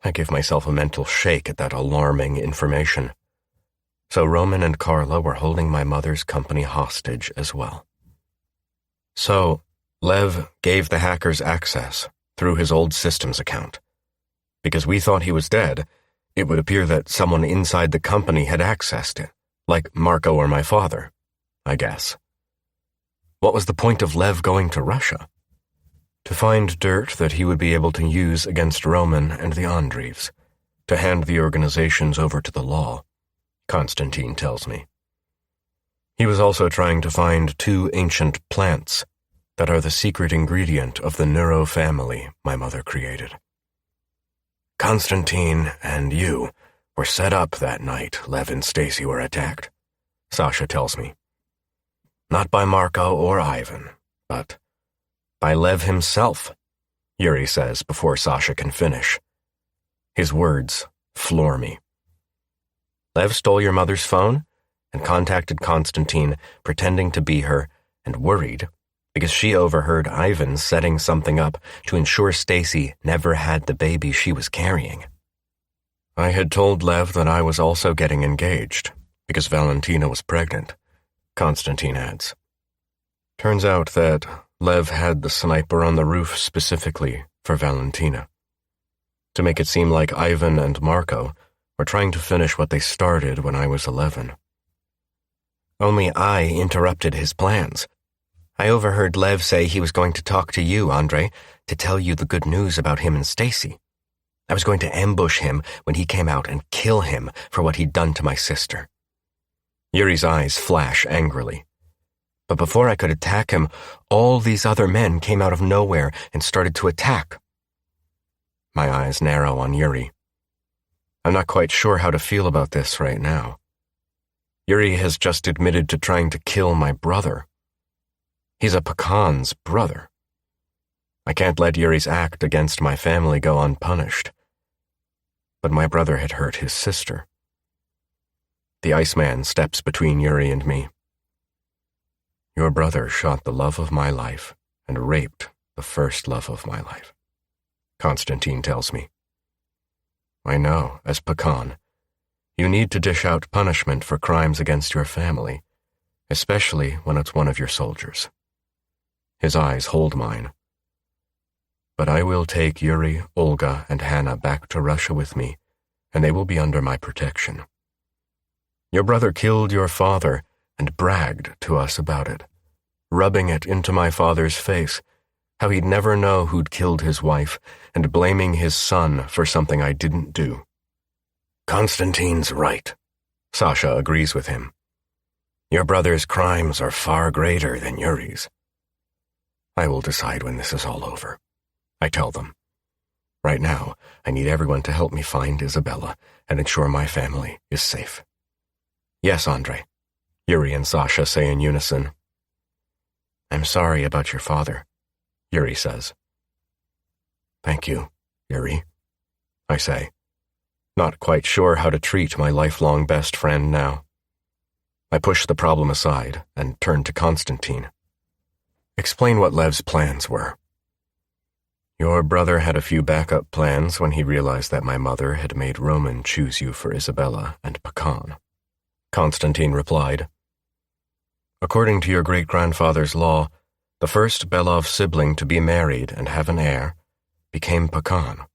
I give myself a mental shake at that alarming information. So Roman and Carla were holding my mother's company hostage as well. So Lev gave the hackers access through his old systems account. Because we thought he was dead, it would appear that someone inside the company had accessed it, like Marco or my father, I guess. What was the point of Lev going to Russia? To find dirt that he would be able to use against Roman and the Andreevs, to hand the organizations over to the law, Constantine tells me. He was also trying to find 2 ancient plants that are the secret ingredient of the neuro family my mother created. Constantine and you were set up that night Lev and Stacy were attacked, Sasha tells me. Not by Marco or Ivan, but by Lev himself, Yuri says before Sasha can finish. His words floor me. Lev stole your mother's phone and contacted Constantine, pretending to be her, and worried because she overheard Ivan setting something up to ensure Stacy never had the baby she was carrying. I had told Lev that I was also getting engaged because Valentina was pregnant, Constantine adds. Turns out that Lev had the sniper on the roof specifically for Valentina, to make it seem like Ivan and Marco were trying to finish what they started when I was 11. Only I interrupted his plans. I overheard Lev say he was going to talk to you, Andrei, to tell you the good news about him and Stacy. I was going to ambush him when he came out and kill him for what he'd done to my sister. Yuri's eyes flash angrily. But before I could attack him, all these other men came out of nowhere and started to attack. My eyes narrow on Yuri. I'm not quite sure how to feel about this right now. Yuri has just admitted to trying to kill my brother. He's a Pakan's brother. I can't let Yuri's act against my family go unpunished. But my brother had hurt his sister. The Iceman steps between Yuri and me. Your brother shot the love of my life and raped the first love of my life, Constantine tells me. I know, as Pakan, you need to dish out punishment for crimes against your family, especially when it's one of your soldiers. His eyes hold mine. But I will take Yuri, Olga, and Hannah back to Russia with me, and they will be under my protection. Your brother killed your father and bragged to us about it, rubbing it into my father's face, how he'd never know who'd killed his wife, and blaming his son for something I didn't do. Constantine's right. Sasha agrees with him. Your brother's crimes are far greater than Yuri's. I will decide when this is all over, I tell them. Right now, I need everyone to help me find Isabella and ensure my family is safe. Yes, Andre, Yuri and Sasha say in unison. I'm sorry about your father, Yuri says. Thank you, Yuri, I say, not quite sure how to treat my lifelong best friend now. I push the problem aside and turn to Constantine. Explain what Lev's plans were. Your brother had a few backup plans when he realized that my mother had made Roman choose you for Isabella and Pakan, Constantine replied. According to your great-grandfather's law, the first Belov sibling to be married and have an heir became Pakan.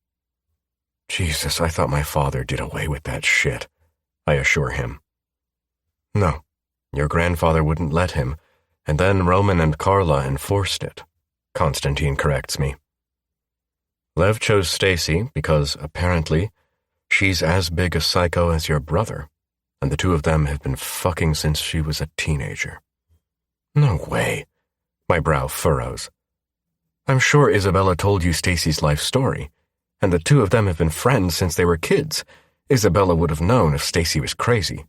Jesus, I thought my father did away with that shit, I assure him. No, your grandfather wouldn't let him, and then Roman and Carla enforced it, Constantine corrects me. Lev chose Stacy because, apparently, she's as big a psycho as your brother, and the two of them have been fucking since she was a teenager. No way. My brow furrows. I'm sure Isabella told you Stacy's life story, and the two of them have been friends since they were kids. Isabella would have known if Stacy was crazy.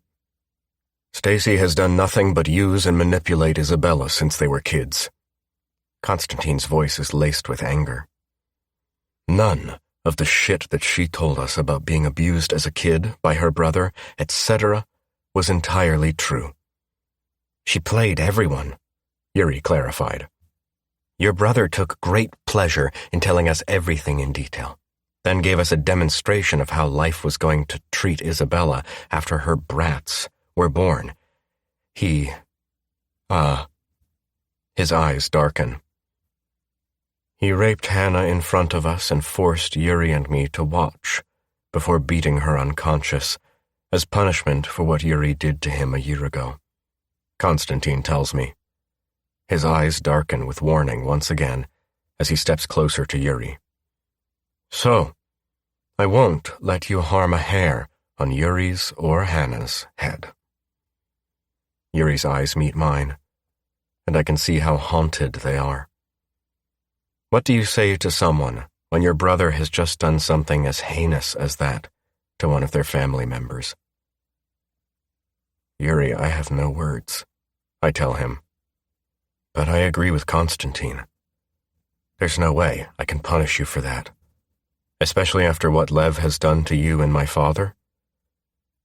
Stacy has done nothing but use and manipulate Isabella since they were kids. Constantine's voice is laced with anger. None of the shit that she told us about being abused as a kid by her brother, etc., was entirely true. She played everyone, Yuri clarified. Your brother took great pleasure in telling us everything in detail, then gave us a demonstration of how life was going to treat Isabella after her brats were born. His eyes darken. He raped Hannah in front of us and forced Yuri and me to watch before beating her unconscious as punishment for what Yuri did to him a year ago, Constantine tells me. His eyes darken with warning once again as he steps closer to Yuri. So, I won't let you harm a hair on Yuri's or Hannah's head. Yuri's eyes meet mine, and I can see how haunted they are. What do you say to someone when your brother has just done something as heinous as that to one of their family members? Yuri, I have no words, I tell him. But I agree with Constantine. There's no way I can punish you for that, especially after what Lev has done to you and my father.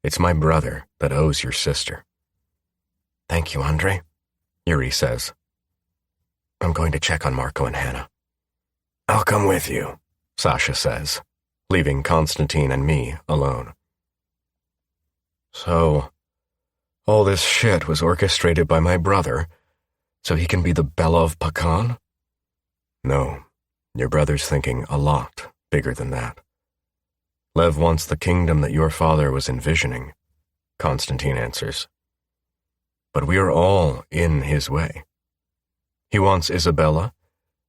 It's my brother that owes your sister. Thank you, Andre, Yuri says. I'm going to check on Marco and Hannah. I'll come with you, Sasha says, leaving Constantine and me alone. So, all this shit was orchestrated by my brother, so he can be the Belov Pakan? No, your brother's thinking a lot bigger than that. Lev wants the kingdom that your father was envisioning, Constantine answers. But we are all in his way. He wants Isabella,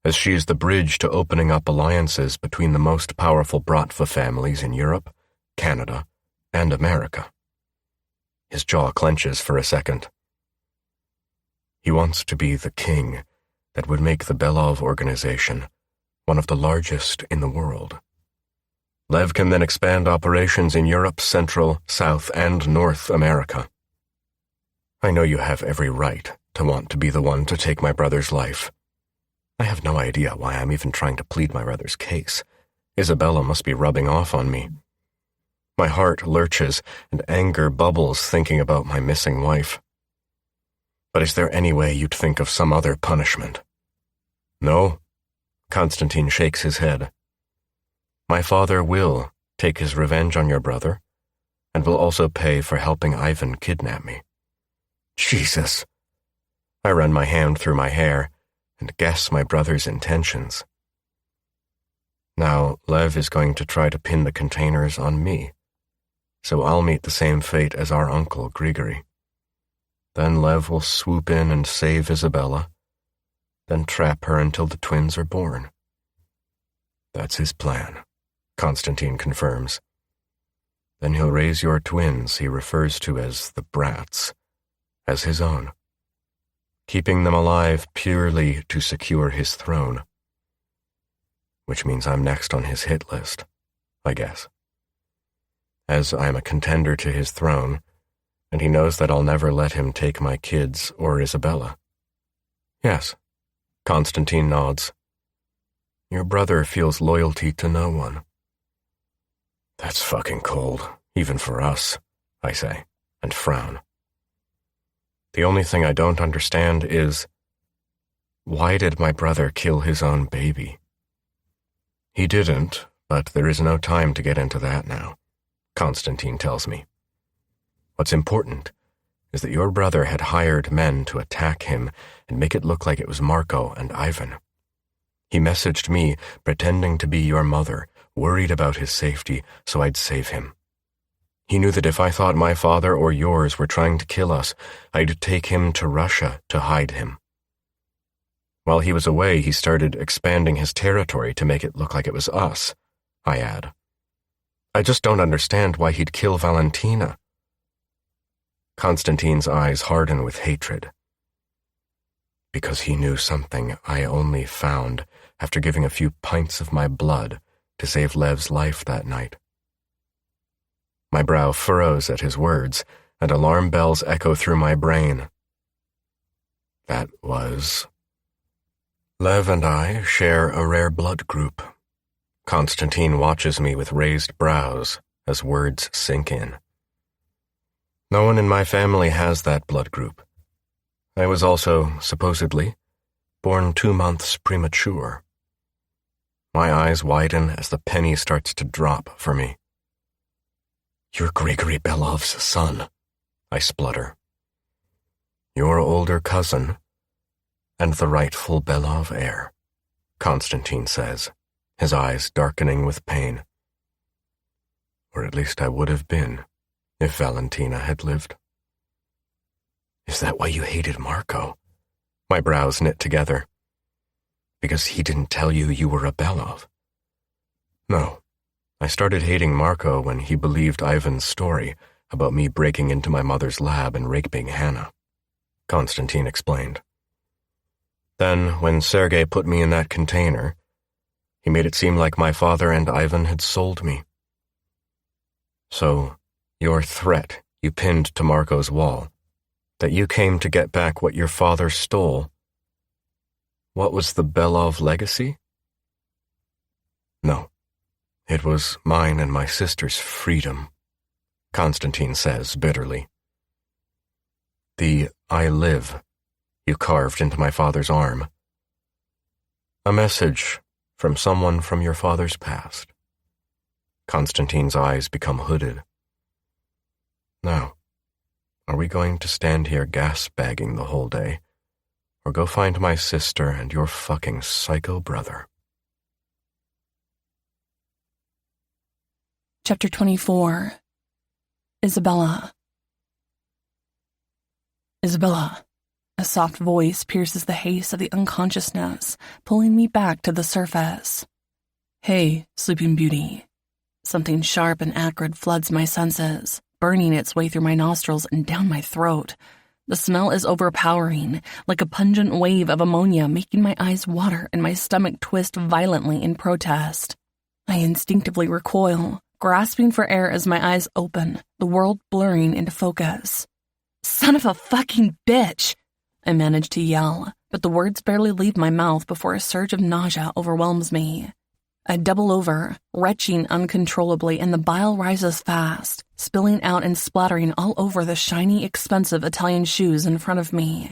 as she is the bridge to opening up alliances between the most powerful Bratva families in Europe, Canada, and America. His jaw clenches for a second. He wants to be the king that would make the Belov organization one of the largest in the world. Lev can then expand operations in Europe, Central, South, and North America. I know you have every right to want to be the one to take my brother's life. I have no idea why I'm even trying to plead my brother's case. Isabella must be rubbing off on me. My heart lurches and anger bubbles thinking about my missing wife. But is there any way you'd think of some other punishment? No? Konstantin shakes his head. My father will take his revenge on your brother, and will also pay for helping Ivan kidnap me. Jesus. I run my hand through my hair and guess my brother's intentions. Now, Lev is going to try to pin the containers on me, so I'll meet the same fate as our uncle, Grigory. Then Lev will swoop in and save Isabella, then trap her until the twins are born. That's his plan, Konstantin confirms. Then he'll raise your twins he refers to as the brats, as his own, keeping them alive purely to secure his throne. Which means I'm next on his hit list, I guess. As I'm a contender to his throne, and he knows that I'll never let him take my kids or Isabella. Yes, Konstantin nods. Your brother feels loyalty to no one. That's fucking cold, even for us, I say, and frown. The only thing I don't understand is, why did my brother kill his own baby? He didn't, but there is no time to get into that now, Konstantin tells me. What's important is that your brother had hired men to attack him and make it look like it was Marco and Ivan. He messaged me, pretending to be your mother, worried about his safety, so I'd save him. He knew that if I thought my father or yours were trying to kill us, I'd take him to Russia to hide him. While he was away, he started expanding his territory to make it look like it was us, I add. I just don't understand why he'd kill Valentina. Konstantin's eyes harden with hatred. Because he knew something I only found after giving a few pints of my blood to save Lev's life that night. My brow furrows at his words, and alarm bells echo through my brain. That was... Lev and I share a rare blood group. Konstantin watches me with raised brows as words sink in. No one in my family has that blood group. I was also, supposedly, born 2 months premature. My eyes widen as the penny starts to drop for me. You're Grigory Belov's son, I splutter. Your older cousin, and the rightful Belov heir, Konstantin says, his eyes darkening with pain. Or at least I would have been, if Valentina had lived. Is that why you hated Marco? My brows knit together. Because he didn't tell you you were a Belov? No, I started hating Marco when he believed Ivan's story about me breaking into my mother's lab and raping Hannah, Konstantin explained. Then, when Sergei put me in that container, he made it seem like my father and Ivan had sold me. So, your threat you pinned to Marco's wall, that you came to get back what your father stole, what was the Belov legacy? No, it was mine and my sister's freedom, Konstantin says bitterly. The I live you carved into my father's arm. A message from someone from your father's past. Konstantin's eyes become hooded. Now, are we going to stand here gas-bagging the whole day, or go find my sister and your fucking psycho brother? Chapter 24. Isabella. Isabella. A soft voice pierces the haze of the unconsciousness, pulling me back to the surface. Hey, Sleeping Beauty. Something sharp and acrid floods my senses, burning its way through my nostrils and down my throat. The smell is overpowering, like a pungent wave of ammonia making my eyes water and my stomach twist violently in protest. I instinctively recoil, grasping for air as my eyes open, the world blurring into focus. Son of a fucking bitch! I manage to yell, but the words barely leave my mouth before a surge of nausea overwhelms me. I double over, retching uncontrollably, and the bile rises fast, spilling out and splattering all over the shiny, expensive Italian shoes in front of me.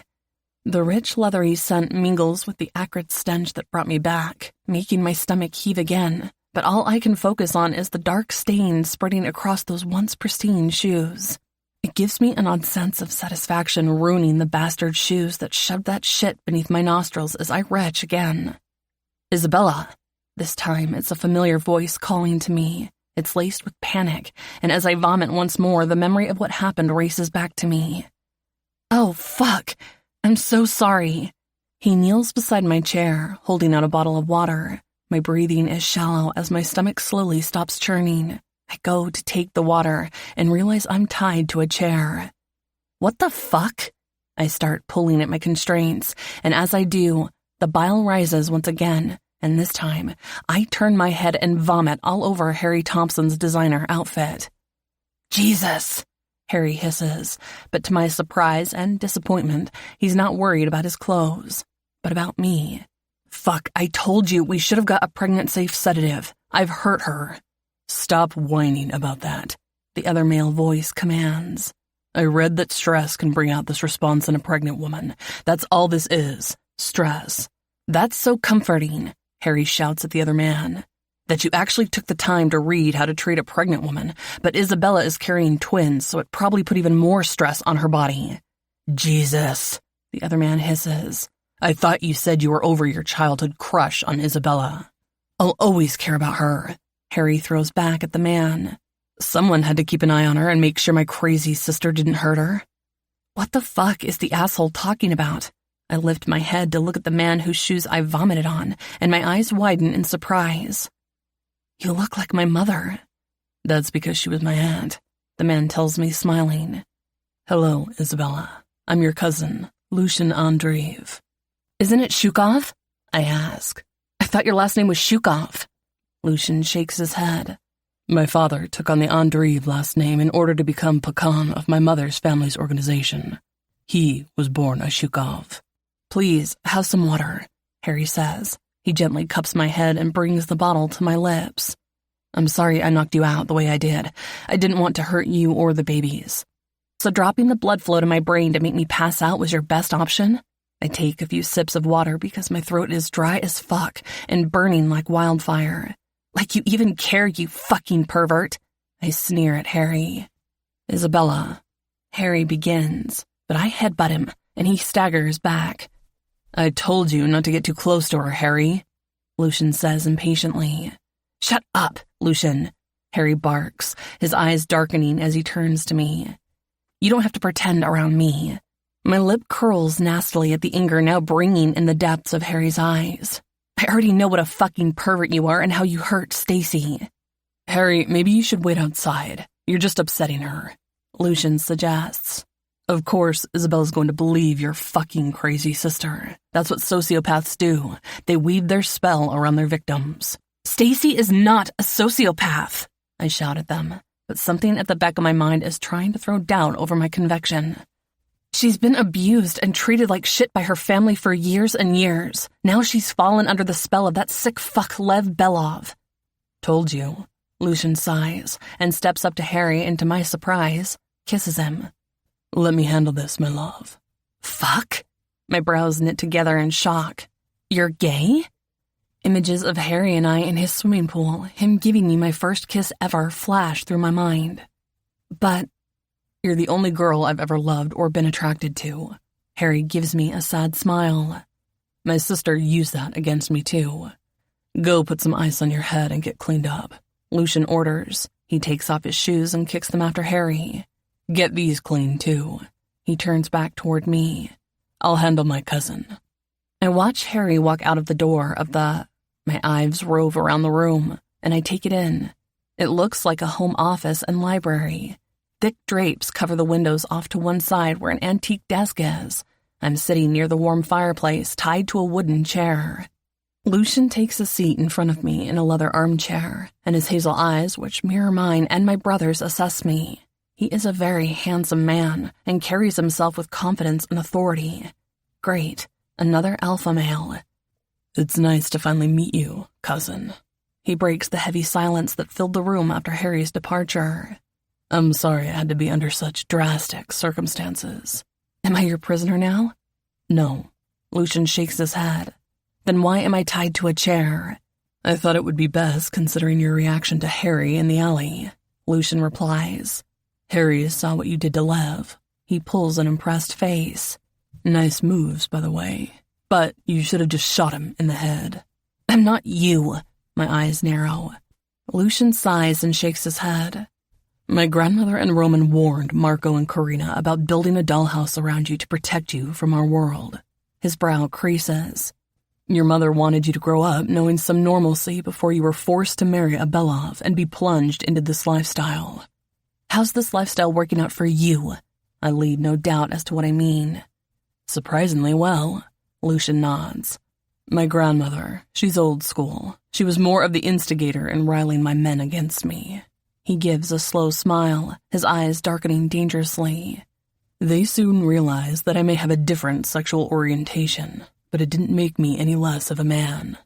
The rich, leathery scent mingles with the acrid stench that brought me back, making my stomach heave again, but all I can focus on is the dark stain spreading across those once pristine shoes. It gives me an odd sense of satisfaction ruining the bastard shoes that shoved that shit beneath my nostrils as I retch again. Isabella. This time, it's a familiar voice calling to me. It's laced with panic, and as I vomit once more, the memory of what happened races back to me. Oh, fuck. I'm so sorry. He kneels beside my chair, holding out a bottle of water. My breathing is shallow as my stomach slowly stops churning. I go to take the water and realize I'm tied to a chair. What the fuck? I start pulling at my constraints, and as I do, the bile rises once again. And this time, I turn my head and vomit all over Harry Thompson's designer outfit. Jesus, Harry hisses, but to my surprise and disappointment, he's not worried about his clothes, but about me. Fuck, I told you we should have got a pregnant-safe sedative. I've hurt her. Stop whining about that, the other male voice commands. I read that stress can bring out this response in a pregnant woman. That's all this is, stress. That's so comforting. Harry shouts at the other man, that you actually took the time to read how to treat a pregnant woman, but Isabella is carrying twins, so it probably put even more stress on her body. Jesus, the other man hisses. I thought you said you were over your childhood crush on Isabella. I'll always care about her, Harry throws back at the man. Someone had to keep an eye on her and make sure my crazy sister didn't hurt her. What the fuck is the asshole talking about? I lift my head to look at the man whose shoes I vomited on, and my eyes widen in surprise. You look like my mother. That's because she was my aunt, the man tells me, smiling. Hello, Isabella. I'm your cousin, Lucian Andreev. Isn't it Shukov? I ask. I thought your last name was Shukov. Lucian shakes his head. My father took on the Andreev last name in order to become Pakan of my mother's family's organization. He was born a Shukov. Please, have some water, Harry says. He gently cups my head and brings the bottle to my lips. I'm sorry I knocked you out the way I did. I didn't want to hurt you or the babies. So dropping the blood flow to my brain to make me pass out was your best option? I take a few sips of water because my throat is dry as fuck and burning like wildfire. Like you even care, you fucking pervert. I sneer at Harry. Isabella. Harry begins, but I headbutt him, and he staggers back. I told you not to get too close to her, Harry, Lucian says impatiently. Shut up, Lucian, Harry barks, his eyes darkening as he turns to me. You don't have to pretend around me. My lip curls nastily at the anger now bringing in the depths of Harry's eyes. I already know what a fucking pervert you are and how you hurt Stacy. Harry, maybe you should wait outside. You're just upsetting her, Lucian suggests. Of course, Isabella's going to believe you're fucking crazy sister. That's what sociopaths do. They weave their spell around their victims. Stacy is not a sociopath, I shout at them, but something at the back of my mind is trying to throw doubt over my conviction. She's been abused and treated like shit by her family for years and years. Now she's fallen under the spell of that sick fuck Lev Belov. Told you, Lucian sighs and steps up to Harry and to my surprise, kisses him. Let me handle this, my love. Fuck? My brows knit together in shock. You're gay? Images of Harry and I in his swimming pool, him giving me my first kiss ever, flash through my mind. But you're the only girl I've ever loved or been attracted to. Harry gives me a sad smile. My sister used that against me too. Go put some ice on your head and get cleaned up, Lucian orders. He takes off his shoes and kicks them after Harry. Get these clean, too. He turns back toward me. I'll handle my cousin. I watch Harry walk out of the door of the... My eyes rove around the room, and I take it in. It looks like a home office and library. Thick drapes cover the windows off to one side where an antique desk is. I'm sitting near the warm fireplace, tied to a wooden chair. Lucian takes a seat in front of me in a leather armchair, and his hazel eyes, which mirror mine and my brother's, assess me. He is a very handsome man and carries himself with confidence and authority. Great, another alpha male. It's nice to finally meet you, cousin. He breaks the heavy silence that filled the room after Harry's departure. I'm sorry I had to be under such drastic circumstances. Am I your prisoner now? No. Lucian shakes his head. Then why am I tied to a chair? I thought it would be best considering your reaction to Harry in the alley. Lucian replies. Harry saw what you did to Lev. He pulls an impressed face. Nice moves, by the way. But you should have just shot him in the head. I'm not you. My eyes narrow. Lucian sighs and shakes his head. My grandmother and Roman warned Marco and Karina about building a dollhouse around you to protect you from our world. His brow creases. Your mother wanted you to grow up knowing some normalcy before you were forced to marry a Belov and be plunged into this lifestyle. How's this lifestyle working out for you? I leave no doubt as to what I mean. Surprisingly well, Lucian nods. My grandmother, she's old school. She was more of the instigator in riling my men against me. He gives a slow smile, his eyes darkening dangerously. They soon realized that I may have a different sexual orientation, but it didn't make me any less of a man.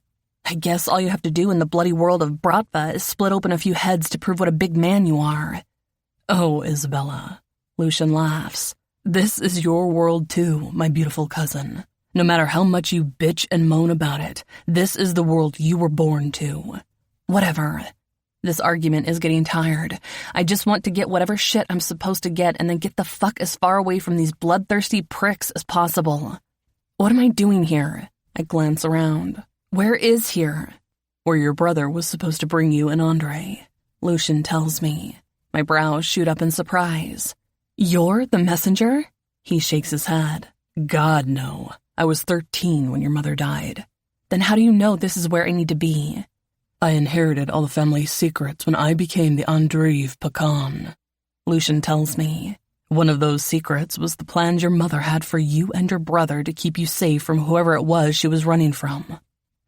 I guess all you have to do in the bloody world of Bratva is split open a few heads to prove what a big man you are. Oh, Isabella, Lucian laughs. This is your world too, my beautiful cousin. No matter how much you bitch and moan about it, this is the world you were born to. Whatever. This argument is getting tired. I just want to get whatever shit I'm supposed to get and then get the fuck as far away from these bloodthirsty pricks as possible. What am I doing here? I glance around. Where is here? Where your brother was supposed to bring you and Andre. Lucian tells me. My brows shoot up in surprise. You're the messenger? He shakes his head. God, no. I was 13 when your mother died. Then how do you know this is where I need to be? I inherited all the family's secrets when I became the Andreev Pakan. Lucian tells me. One of those secrets was the plans your mother had for you and your brother to keep you safe from whoever it was she was running from.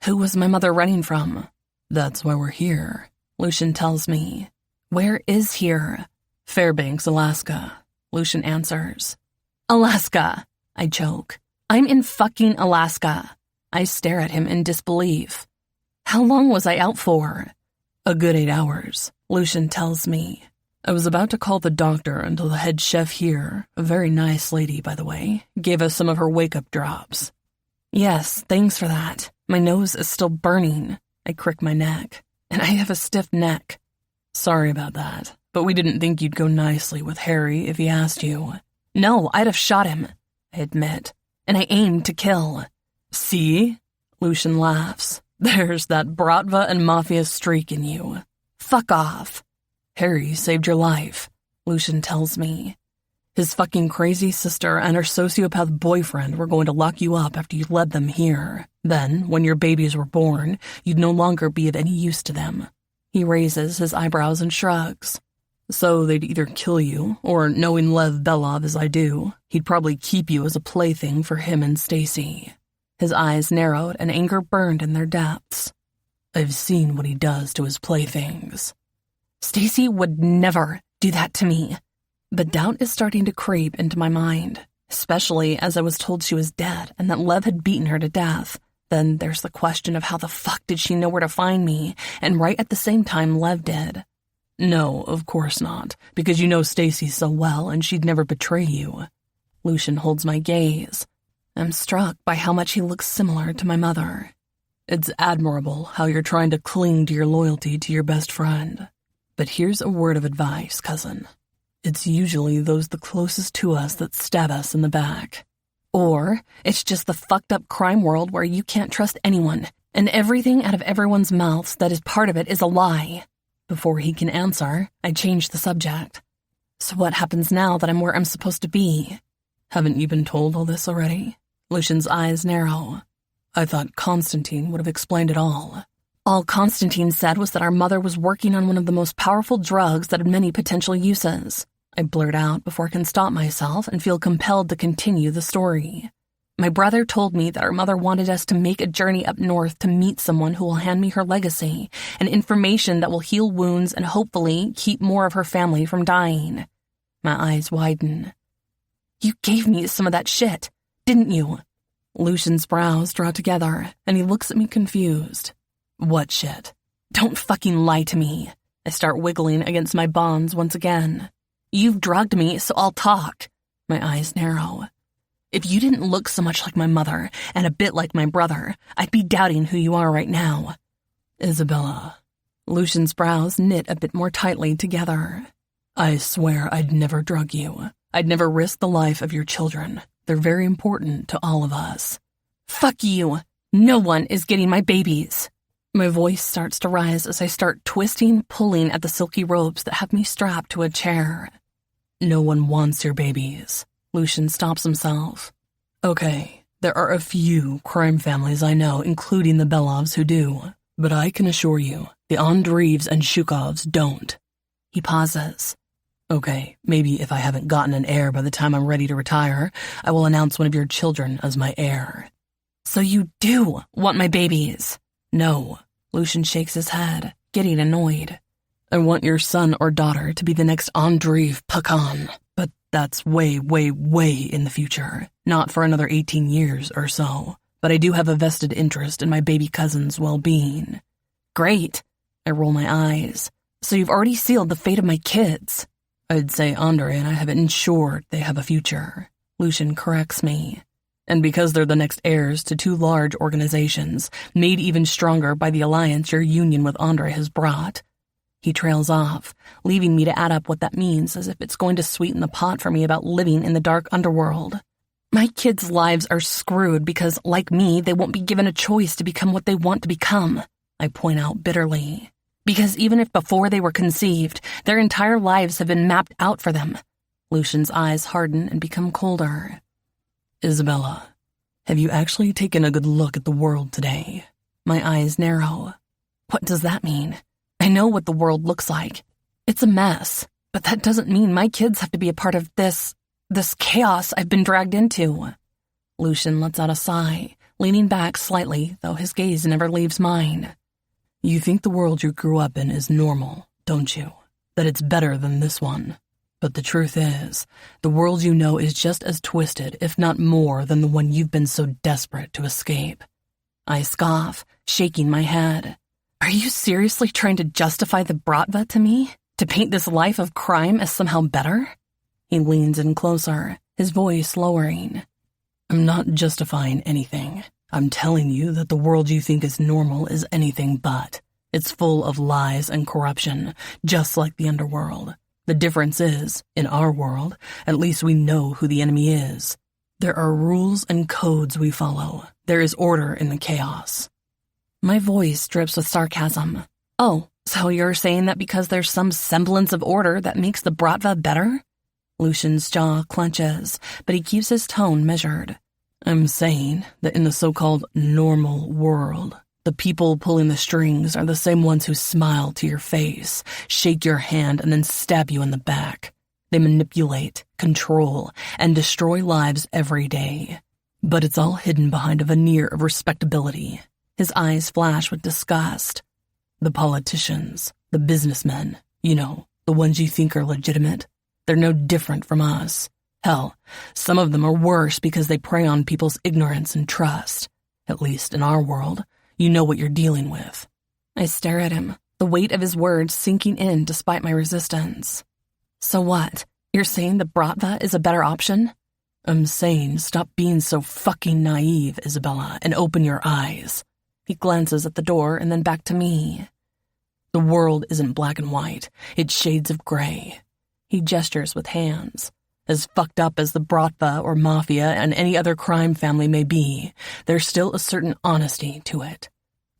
Who was my mother running from? That's why we're here, Lucian tells me. Where is here? Fairbanks, Alaska, Lucian answers. Alaska, I choke. I'm in fucking Alaska. I stare at him in disbelief. How long was I out for? A good 8 hours, Lucian tells me. I was about to call the doctor until the head chef here, a very nice lady, by the way, gave us some of her wake-up drops. Yes, thanks for that. My nose is still burning. I crick my neck, and I have a stiff neck. Sorry about that, but we didn't think you'd go nicely with Harry if he asked you. No, I'd have shot him, I admit, and I aimed to kill. See? Lucian laughs. There's that Bratva and Mafia streak in you. Fuck off. Harry saved your life, Lucian tells me. His fucking crazy sister and her sociopath boyfriend were going to lock you up after you led them here. Then, when your babies were born, you'd no longer be of any use to them. He raises his eyebrows and shrugs. So they'd either kill you, or knowing Lev Belov as I do, he'd probably keep you as a plaything for him and Stacy. His eyes narrowed and anger burned in their depths. I've seen what he does to his playthings. Stacy would never do that to me. But doubt is starting to creep into my mind, especially as I was told she was dead and that Lev had beaten her to death. Then there's the question of how the fuck did she know where to find me, and right at the same time Lev did. No, of course not, because you know Stacy so well and she'd never betray you. Lucian holds my gaze. I'm struck by how much he looks similar to my mother. It's admirable how you're trying to cling to your loyalty to your best friend. But here's a word of advice, cousin. It's usually those the closest to us that stab us in the back. Or it's just the fucked up crime world where you can't trust anyone, and everything out of everyone's mouths that is part of it is a lie. Before he can answer, I change the subject. So what happens now that I'm where I'm supposed to be? Haven't you been told all this already? Lucian's eyes narrow. I thought Constantine would have explained it all. All Constantine said was that our mother was working on one of the most powerful drugs that had many potential uses. I blurt out before I can stop myself and feel compelled to continue the story. My brother told me that our mother wanted us to make a journey up north to meet someone who will hand me her legacy and information that will heal wounds and hopefully keep more of her family from dying. My eyes widen. You gave me some of that shit, didn't you? Lucian's brows draw together, and he looks at me confused. What shit? Don't fucking lie to me. I start wiggling against my bonds once again. You've drugged me, so I'll talk. My eyes narrow. If you didn't look so much like my mother and a bit like my brother, I'd be doubting who you are right now. Isabella. Lucian's brows knit a bit more tightly together. I swear I'd never drug you. I'd never risk the life of your children. They're very important to all of us. Fuck you. No one is getting my babies. My voice starts to rise as I start twisting, pulling at the silky ropes that have me strapped to a chair. No one wants your babies. Lucian stops himself. Okay, there are a few crime families I know, including the Belovs, who do. But I can assure you, the Andreevs and Shukovs don't. He pauses. Okay, maybe if I haven't gotten an heir by the time I'm ready to retire, I will announce one of your children as my heir. So you do want my babies? No. Lucian shakes his head, getting annoyed. I want your son or daughter to be the next Andreev Pakan, but that's way, way, way in the future. Not for another 18 years or so. But I do have a vested interest in my baby cousin's well-being. Great. I roll my eyes. So you've already sealed the fate of my kids. I'd say Andre and I have ensured they have a future. Lucian corrects me. And because they're the next heirs to two large organizations, made even stronger by the alliance your union with Andre has brought. He trails off, leaving me to add up what that means as if it's going to sweeten the pot for me about living in the dark underworld. My kids' lives are screwed because, like me, they won't be given a choice to become what they want to become, I point out bitterly. Because even if before they were conceived, their entire lives have been mapped out for them. Lucian's eyes harden and become colder. Isabella, have you actually taken a good look at the world today? My eyes narrow. What does that mean? I know what the world looks like. It's a mess, but that doesn't mean my kids have to be a part of this chaos I've been dragged into. Lucian lets out a sigh, leaning back slightly, though his gaze never leaves mine. You think the world you grew up in is normal, don't you? That it's better than this one. But the truth is, the world you know is just as twisted, if not more, than the one you've been so desperate to escape. I scoff, shaking my head. Are you seriously trying to justify the Bratva to me? To paint this life of crime as somehow better? He leans in closer, his voice lowering. I'm not justifying anything. I'm telling you that the world you think is normal is anything but. It's full of lies and corruption, just like the underworld. The difference is, in our world, at least we know who the enemy is. There are rules and codes we follow. There is order in the chaos. My voice drips with sarcasm. Oh, so you're saying that because there's some semblance of order that makes the Bratva better? Lucian's jaw clenches, but he keeps his tone measured. I'm saying that in the so-called normal world, the people pulling the strings are the same ones who smile to your face, shake your hand, and then stab you in the back. They manipulate, control, and destroy lives every day. But it's all hidden behind a veneer of respectability. His eyes flash with disgust. The politicians, the businessmen, the ones you think are legitimate, they're no different from us. Hell, some of them are worse because they prey on people's ignorance and trust. At least in our world, you know what you're dealing with. I stare at him, the weight of his words sinking in despite my resistance. So what? You're saying the Bratva is a better option? I'm saying stop being so fucking naive, Isabella, and open your eyes. He glances at the door and then back to me. The world isn't black and white. It's shades of gray. He gestures with hands. As fucked up as the Bratva or Mafia and any other crime family may be, there's still a certain honesty to it.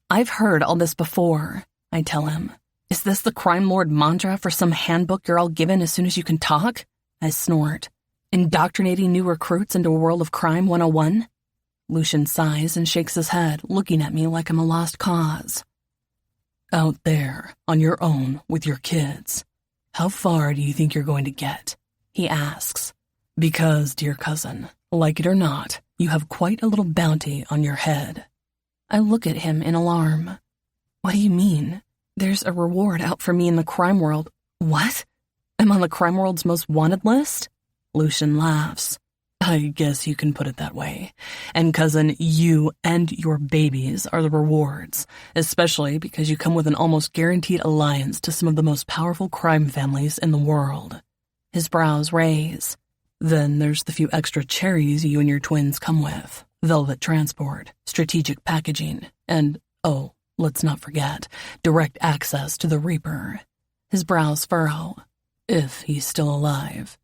I've heard all this before, I tell him. Is this the crime lord mantra for some handbook you're all given as soon as you can talk? I snort. Indoctrinating new recruits into a world of crime 101? Lucian sighs and shakes his head, looking at me like I'm a lost cause. Out there, on your own, with your kids. How far do you think you're going to get? he asks. Because, dear cousin, like it or not, you have quite a little bounty on your head. I look at him in alarm. What do you mean? There's a reward out for me in the crime world. What? I'm on the crime world's most wanted list? Lucian laughs. I guess you can put it that way. And cousin, you and your babies are the rewards, especially because you come with an almost guaranteed alliance to some of the most powerful crime families in the world. His brows raise. Then there's the few extra cherries you and your twins come with. Velvet transport, strategic packaging, and, oh, let's not forget, direct access to the Reaper. His brows furrow. If he's still alive.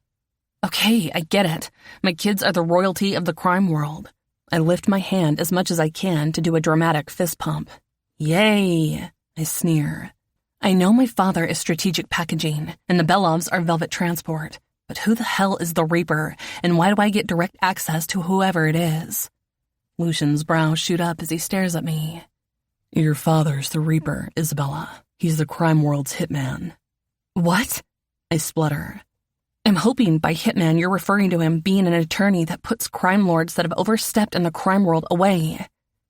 Okay, I get it. My kids are the royalty of the crime world. I lift my hand as much as I can to do a dramatic fist pump. Yay! I sneer. I know my father is strategic packaging, and the Belovs are velvet transport. But who the hell is the Reaper, and why do I get direct access to whoever it is? Lucian's brows shoot up as he stares at me. Your father's the Reaper, Isabella. He's the crime world's hitman. What? I splutter. I'm hoping by hitman you're referring to him being an attorney that puts crime lords that have overstepped in the crime world away.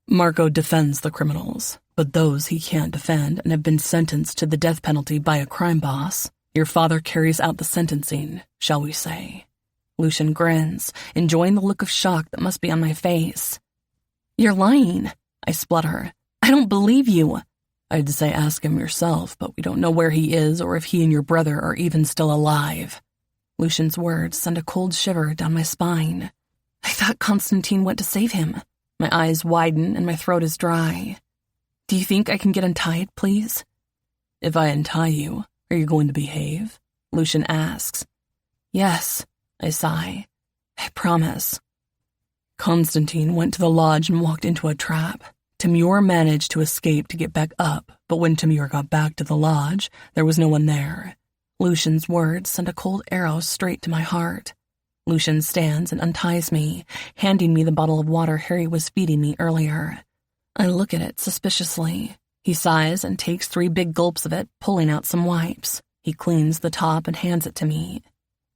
Marco defends the criminals, but those he can't defend and have been sentenced to the death penalty by a crime boss. Your father carries out the sentencing, shall we say. Lucian grins, enjoying the look of shock that must be on my face. You're lying, I splutter. I don't believe you. I'd say ask him yourself, but we don't know where he is or if he and your brother are even still alive. Lucian's words send a cold shiver down my spine. I thought Constantine went to save him. My eyes widen and my throat is dry. Do you think I can get untied, please? If I untie you, are you going to behave? Lucian asks. Yes, I sigh. I promise. Constantine went to the lodge and walked into a trap. Timur managed to escape to get back up, but when Timur got back to the lodge, there was no one there. Lucian's words sent a cold arrow straight to my heart. Lucian stands and unties me, handing me the bottle of water Harry was feeding me earlier. I look at it suspiciously. He sighs and takes 3 big gulps of it, pulling out some wipes. He cleans the top and hands it to me.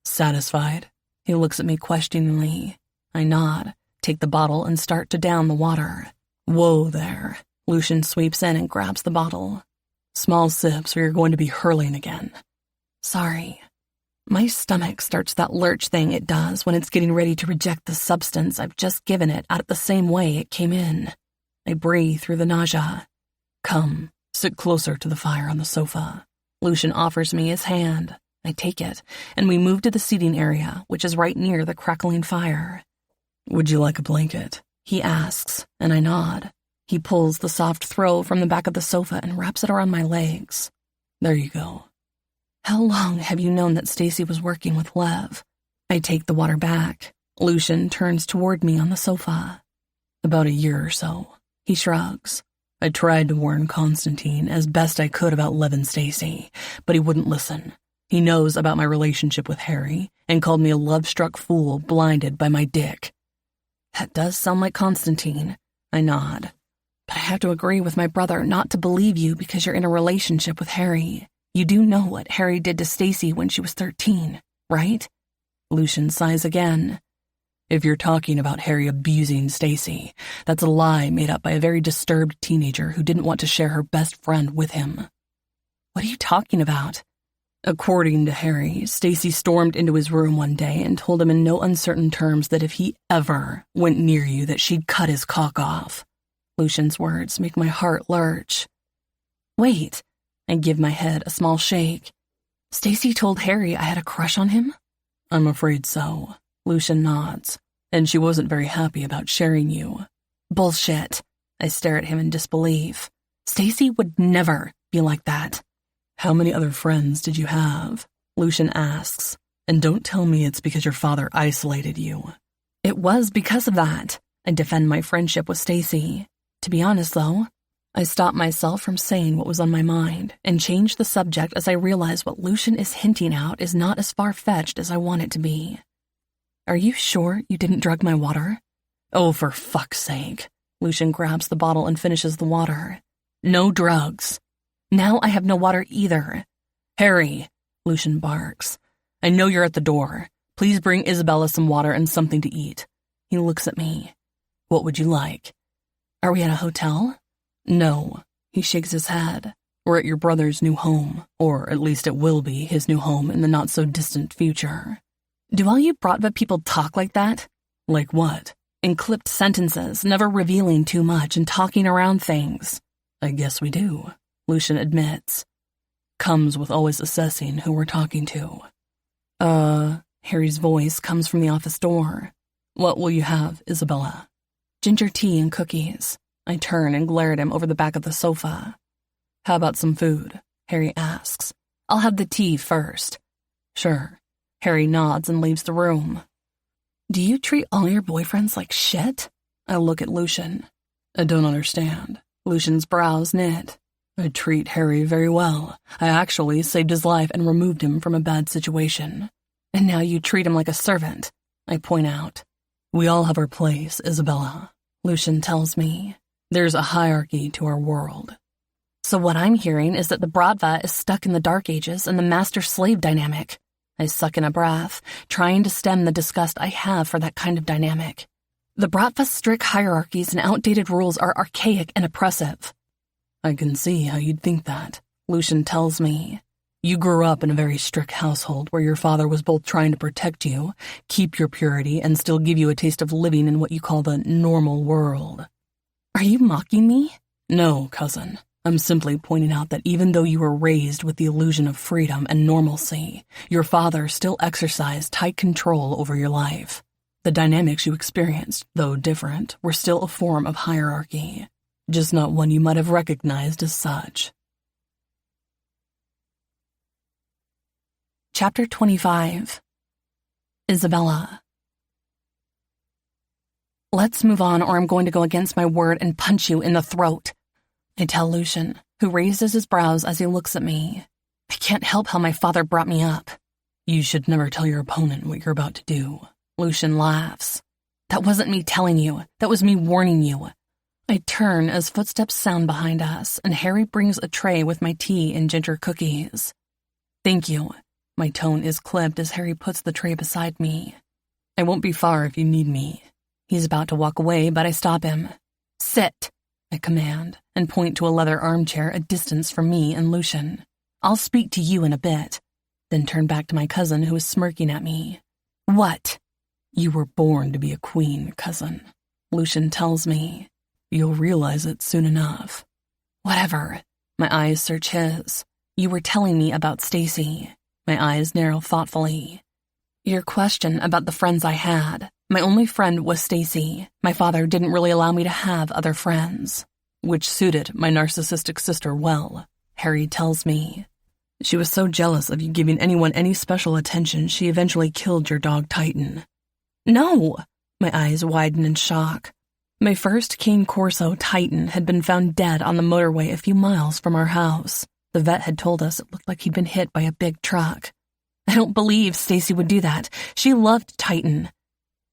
Satisfied? He looks at me questioningly. I nod, take the bottle and start to down the water. Whoa there. Lucian sweeps in and grabs the bottle. Small sips or you're going to be hurling again. Sorry. My stomach starts that lurch thing it does when it's getting ready to reject the substance I've just given it out of the same way it came in. I breathe through the nausea. Come, sit closer to the fire on the sofa. Lucian offers me his hand. I take it, and we move to the seating area, which is right near the crackling fire. Would you like a blanket? He asks, and I nod. He pulls the soft throw from the back of the sofa and wraps it around my legs. There you go. How long have you known that Stacy was working with Lev? I take the water back. Lucian turns toward me on the sofa. About a year or so. He shrugs. I tried to warn Constantine as best I could about Lev and Stacy, but he wouldn't listen. He knows about my relationship with Harry and called me a love-struck fool blinded by my dick. That does sound like Constantine. I nod. But I have to agree with my brother not to believe you because you're in a relationship with Harry. You do know what Harry did to Stacy when she was 13, right? Lucian sighs again. If you're talking about Harry abusing Stacy, that's a lie made up by a very disturbed teenager who didn't want to share her best friend with him. What are you talking about? According to Harry, Stacy stormed into his room one day and told him in no uncertain terms that if he ever went near you that she'd cut his cock off. Lucian's words make my heart lurch. Wait. I give my head a small shake. Stacy told Harry I had a crush on him? I'm afraid so. Lucian nods. And she wasn't very happy about sharing you. Bullshit. I stare at him in disbelief. Stacy would never be like that. How many other friends did you have? Lucian asks. And don't tell me it's because your father isolated you. It was because of that. I defend my friendship with Stacy. To be honest, though, I stopped myself from saying what was on my mind and changed the subject as I realized what Lucian is hinting out is not as far-fetched as I want it to be. Are you sure you didn't drug my water? Oh, for fuck's sake. Lucian grabs the bottle and finishes the water. No drugs. Now I have no water either. Harry, Lucian barks. I know you're at the door. Please bring Isabella some water and something to eat. He looks at me. What would you like? Are we at a hotel? No. He shakes his head. We're at your brother's new home, or at least it will be his new home in the not-so-distant future. Do all you Bratva people talk like that? Like what? In clipped sentences, never revealing too much and talking around things. I guess we do, Lucian admits. Comes with always assessing who we're talking to. Harry's voice comes from the office door. What will you have, Isabella? Ginger tea and cookies. I turn and glare at him over the back of the sofa. How about some food? Harry asks. I'll have the tea first. Sure. Harry nods and leaves the room. Do you treat all your boyfriends like shit? I look at Lucian. I don't understand. Lucian's brows knit. I treat Harry very well. I actually saved his life and removed him from a bad situation. And now you treat him like a servant, I point out. We all have our place, Isabella, Lucian tells me. There's a hierarchy to our world. So what I'm hearing is that the Bratva is stuck in the Dark Ages and the master-slave dynamic. I suck in a breath, trying to stem the disgust I have for that kind of dynamic. The Bratva's strict hierarchies and outdated rules are archaic and oppressive. I can see how you'd think that, Lucian tells me. You grew up in a very strict household where your father was both trying to protect you, keep your purity, and still give you a taste of living in what you call the normal world. Are you mocking me? No, cousin. I'm simply pointing out that even though you were raised with the illusion of freedom and normalcy, your father still exercised tight control over your life. The dynamics you experienced, though different, were still a form of hierarchy, just not one you might have recognized as such. Chapter 25. Isabella. Let's move on or I'm going to go against my word and punch you in the throat, I tell Lucian, who raises his brows as he looks at me. I can't help how my father brought me up. You should never tell your opponent what you're about to do. Lucian laughs. That wasn't me telling you. That was me warning you. I turn as footsteps sound behind us, and Harry brings a tray with my tea and ginger cookies. Thank you. My tone is clipped as Harry puts the tray beside me. I won't be far if you need me. He's about to walk away, but I stop him. Sit, I command, and point to a leather armchair a distance from me and Lucian. I'll speak to you in a bit, then turn back to my cousin who is smirking at me. What? You were born to be a queen, cousin, Lucian tells me. You'll realize it soon enough. Whatever. My eyes search his. You were telling me about Stacy. My eyes narrow thoughtfully. Your question about the friends I had. My only friend was Stacy. My father didn't really allow me to have other friends, which suited my narcissistic sister well, Harry tells me. She was so jealous of you giving anyone any special attention, she eventually killed your dog Titan. No! My eyes widen in shock. My first Cane Corso, Titan, had been found dead on the motorway a few miles from our house. The vet had told us it looked like he'd been hit by a big truck. I don't believe Stacy would do that. She loved Titan.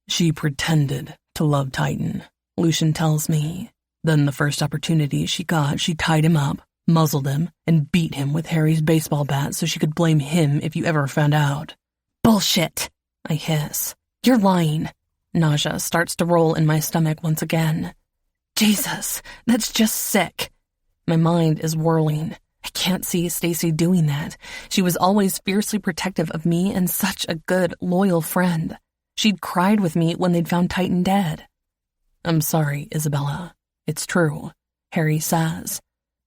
She pretended to love Titan, Lucian tells me. Then the first opportunity she got, she tied him up, muzzled him, and beat him with Harry's baseball bat so she could blame him if you ever found out. Bullshit, I hiss. You're lying. Nausea starts to roll in my stomach once again. Jesus, that's just sick. My mind is whirling. I can't see Stacy doing that. She was always fiercely protective of me and such a good, loyal friend. She'd cried with me when they'd found Titan dead. I'm sorry, Isabella. It's true, Harry says.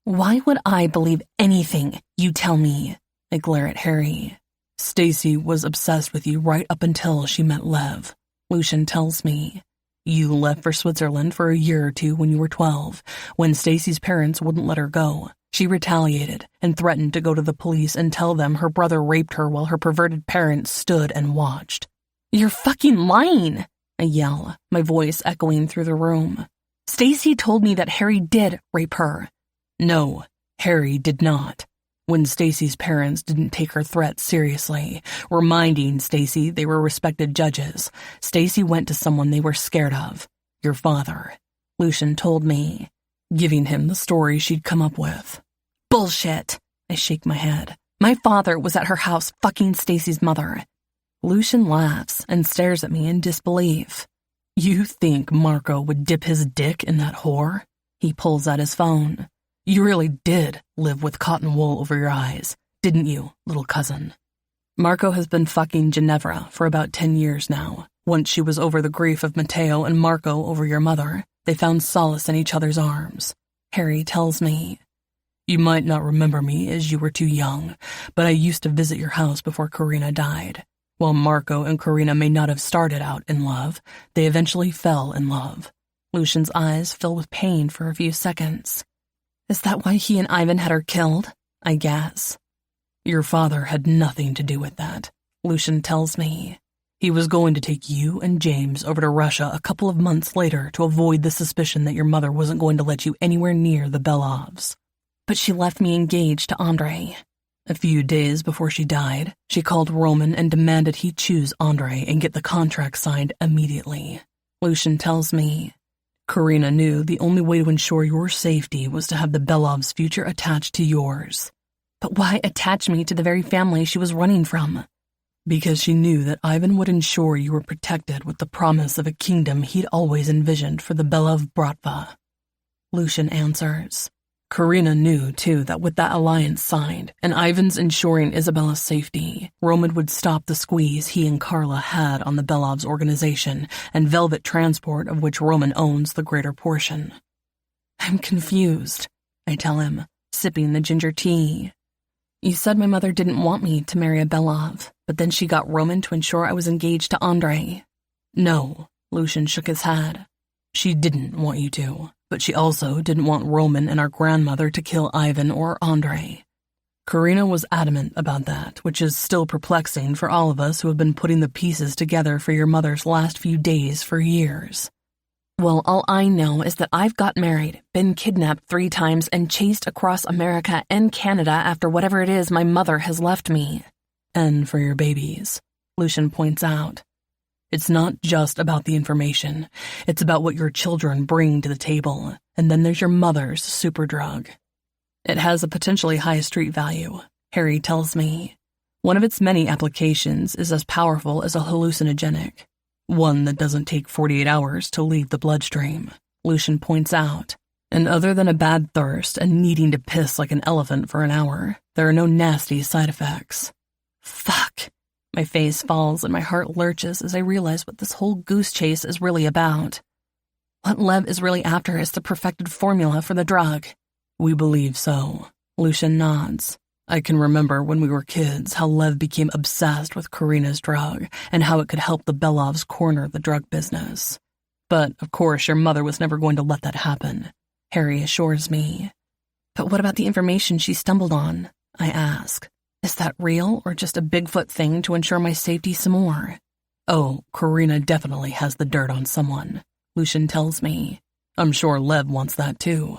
Why would I believe anything you tell me? I glare at Harry. Stacy was obsessed with you right up until she met Lev, Lucian tells me. You left for Switzerland for a year or two when you were 12, when Stacy's parents wouldn't let her go. She retaliated and threatened to go to the police and tell them her brother raped her while her perverted parents stood and watched. You're fucking lying, I yell, my voice echoing through the room. Stacy told me that Harry did rape her. No, Harry did not. When Stacy's parents didn't take her threats seriously, reminding Stacy they were respected judges, Stacy went to someone they were scared of, your father, Lucian told me, giving him the story she'd come up with. Bullshit, I shake my head. My father was at her house fucking Stacy's mother. Lucian laughs and stares at me in disbelief. You think Marco would dip his dick in that whore? He pulls out his phone. You really did live with cotton wool over your eyes, didn't you, little cousin? Marco has been fucking Ginevra for about 10 years now. Once she was over the grief of Matteo and Marco over your mother, they found solace in each other's arms. Harry tells me, you might not remember me as you were too young, but I used to visit your house before Karina died. While Marco and Karina may not have started out in love, they eventually fell in love. Lucian's eyes fill with pain for a few seconds. Is that why he and Ivan had her killed? I guess. Your father had nothing to do with that, Lucian tells me. He was going to take you and James over to Russia a couple of months later to avoid the suspicion that your mother wasn't going to let you anywhere near the Belovs. But she left me engaged to Andrei. A few days before she died, she called Roman and demanded he choose Andrei and get the contract signed immediately. Lucian tells me, Karina knew the only way to ensure your safety was to have the Belovs' future attached to yours. But why attach me to the very family she was running from? Because she knew that Ivan would ensure you were protected with the promise of a kingdom he'd always envisioned for the Belov Bratva. Lucian answers. Karina knew, too, that with that alliance signed, and Ivan's ensuring Isabella's safety, Roman would stop the squeeze he and Carla had on the Belov's organization and Velvet Transport, of which Roman owns the greater portion. I'm confused, I tell him, sipping the ginger tea. You said my mother didn't want me to marry a Belov, but then she got Roman to ensure I was engaged to Andrei. No, Lucian shook his head. She didn't want you to, but she also didn't want Roman and our grandmother to kill Ivan or Andrei. Karina was adamant about that, which is still perplexing for all of us who have been putting the pieces together for your mother's last few days for years. Well, all I know is that I've got married, been kidnapped 3 times, and chased across America and Canada after whatever it is my mother has left me. And for your babies, Lucian points out. It's not just about the information. It's about what your children bring to the table. And then there's your mother's superdrug. It has a potentially high street value, Harry tells me. One of its many applications is as powerful as a hallucinogenic. One that doesn't take 48 hours to leave the bloodstream, Lucian points out. And other than a bad thirst and needing to piss like an elephant for an hour, there are no nasty side effects. Fuck. My face falls and my heart lurches as I realize what this whole goose chase is really about. What Lev is really after is the perfected formula for the drug. We believe so. Lucian nods. I can remember when we were kids how Lev became obsessed with Karina's drug and how it could help the Belovs corner the drug business. But, of course, your mother was never going to let that happen, Harry assures me. But what about the information she stumbled on? I ask. Is that real or just a Bigfoot thing to ensure my safety some more? Oh, Karina definitely has the dirt on someone, Lucian tells me. I'm sure Lev wants that too.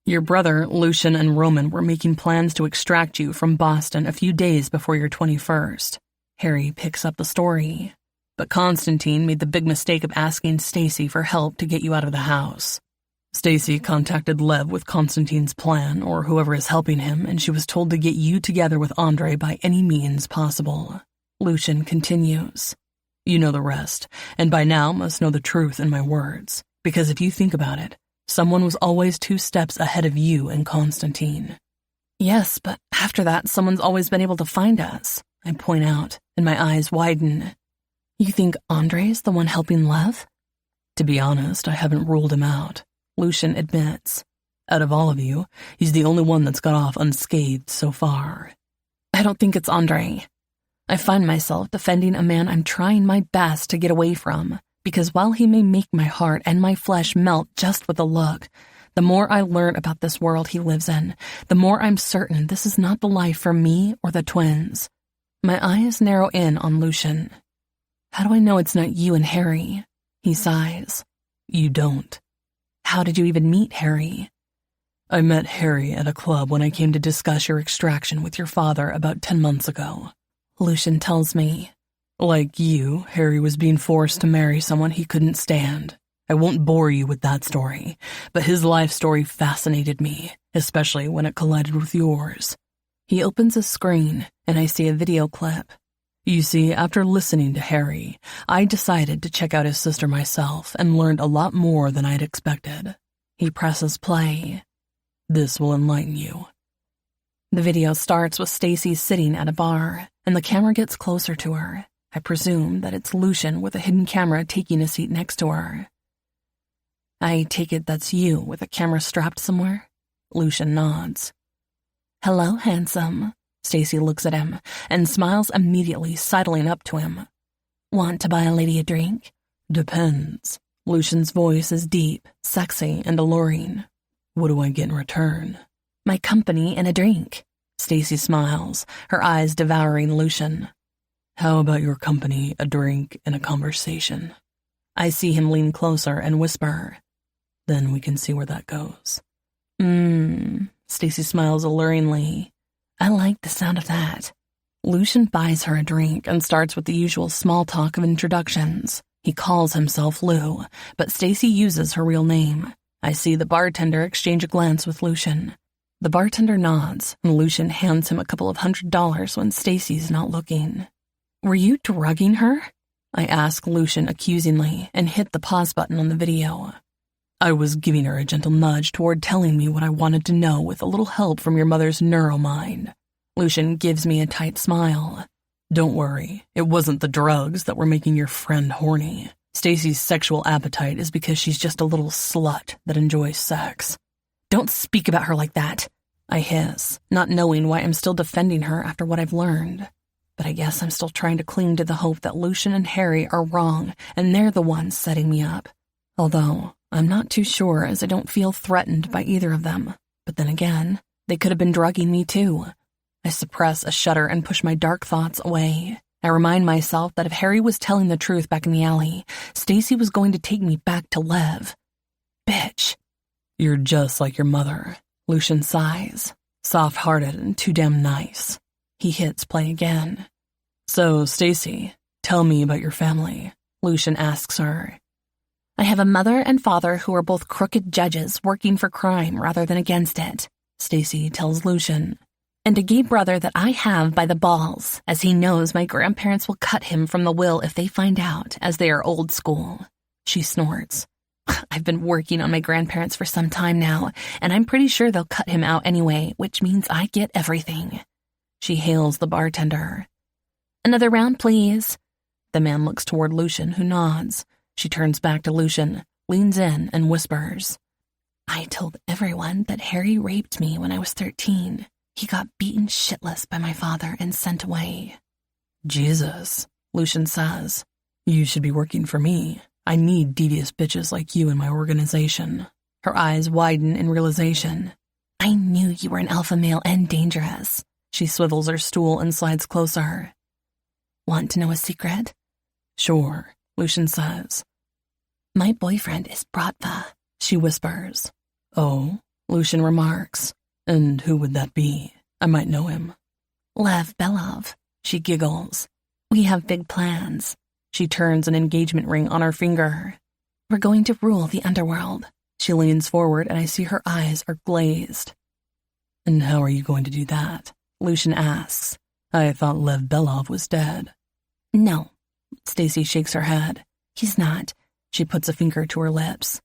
Your brother, Lucian, and Roman were making plans to extract you from Boston a few days before your 21st. Harry picks up the story. But Constantine made the big mistake of asking Stacy for help to get you out of the house. Stacy contacted Lev with Constantine's plan, or whoever is helping him, and she was told to get you together with Andrei by any means possible. Lucian continues. You know the rest, and by now must know the truth in my words, because if you think about it, someone was always 2 steps ahead of you and Constantine. Yes, but after that, someone's always been able to find us, I point out, and my eyes widen. You think Andrei's the one helping Lev? To be honest, I haven't ruled him out, Lucian admits. Out of all of you, he's the only one that's got off unscathed so far. I don't think it's Andrei. I find myself defending a man I'm trying my best to get away from, because while he may make my heart and my flesh melt just with a look, the more I learn about this world he lives in, the more I'm certain this is not the life for me or the twins. My eyes narrow in on Lucian. How do I know it's not you and Harry? He sighs. You don't. How did you even meet Harry? I met Harry at a club when I came to discuss your extraction with your father about 10 months ago. Lucian tells me. Like you, Harry was being forced to marry someone he couldn't stand. I won't bore you with that story, but his life story fascinated me, especially when it collided with yours. He opens a screen, and I see a video clip. You see, after listening to Harry, I decided to check out his sister myself and learned a lot more than I'd expected. He presses play. This will enlighten you. The video starts with Stacy sitting at a bar, and the camera gets closer to her. I presume that it's Lucian with a hidden camera taking a seat next to her. I take it that's you with a camera strapped somewhere? Lucian nods. Hello, handsome. Stacy looks at him and smiles immediately, sidling up to him. Want to buy a lady a drink? Depends. Lucian's voice is deep, sexy, and alluring. What do I get in return? My company and a drink. Stacy smiles, her eyes devouring Lucian. How about your company, a drink, and a conversation? I see him lean closer and whisper. Then we can see where that goes. Stacy smiles alluringly. I like the sound of that. Lucian buys her a drink and starts with the usual small talk of introductions. He calls himself Lou, but Stacy uses her real name. I see the bartender exchange a glance with Lucian. The bartender nods, and Lucian hands him a couple of $100 when Stacy's not looking. Were you drugging her? I ask Lucian accusingly and hit the pause button on the video. I was giving her a gentle nudge toward telling me what I wanted to know with a little help from your mother's neuromind. Lucian gives me a tight smile. Don't worry, it wasn't the drugs that were making your friend horny. Stacy's sexual appetite is because she's just a little slut that enjoys sex. Don't speak about her like that, I hiss, not knowing why I'm still defending her after what I've learned. But I guess I'm still trying to cling to the hope that Lucian and Harry are wrong and they're the ones setting me up. Although, I'm not too sure as I don't feel threatened by either of them. But then again, they could have been drugging me too. I suppress a shudder and push my dark thoughts away. I remind myself that if Harry was telling the truth back in the alley, Stacy was going to take me back to Lev. Bitch. You're just like your mother, Lucian sighs. Soft-hearted and too damn nice. He hits play again. So, Stacy, tell me about your family, Lucian asks her. I have a mother and father who are both crooked judges working for crime rather than against it, Stacy tells Lucian. And a gay brother that I have by the balls, as he knows my grandparents will cut him from the will if they find out, as they are old school. She snorts. I've been working on my grandparents for some time now, and I'm pretty sure they'll cut him out anyway, which means I get everything. She hails the bartender. Another round, please. The man looks toward Lucian, who nods. She turns back to Lucian, leans in, and whispers. I told everyone that Harry raped me when I was 13. He got beaten shitless by my father and sent away. Jesus, Lucian says. You should be working for me. I need devious bitches like you in my organization. Her eyes widen in realization. I knew you were an alpha male and dangerous. She swivels her stool and slides closer. Want to know a secret? Sure, Lucian says. My boyfriend is Bratva, she whispers. Oh, Lucian remarks. And who would that be? I might know him. Lev Belov, she giggles. We have big plans. She turns an engagement ring on her finger. We're going to rule the Underworld. She leans forward and I see her eyes are glazed. And how are you going to do that? Lucian asks. I thought Lev Belov was dead. No. Stacy shakes her head. He's not. She puts a finger to her lips.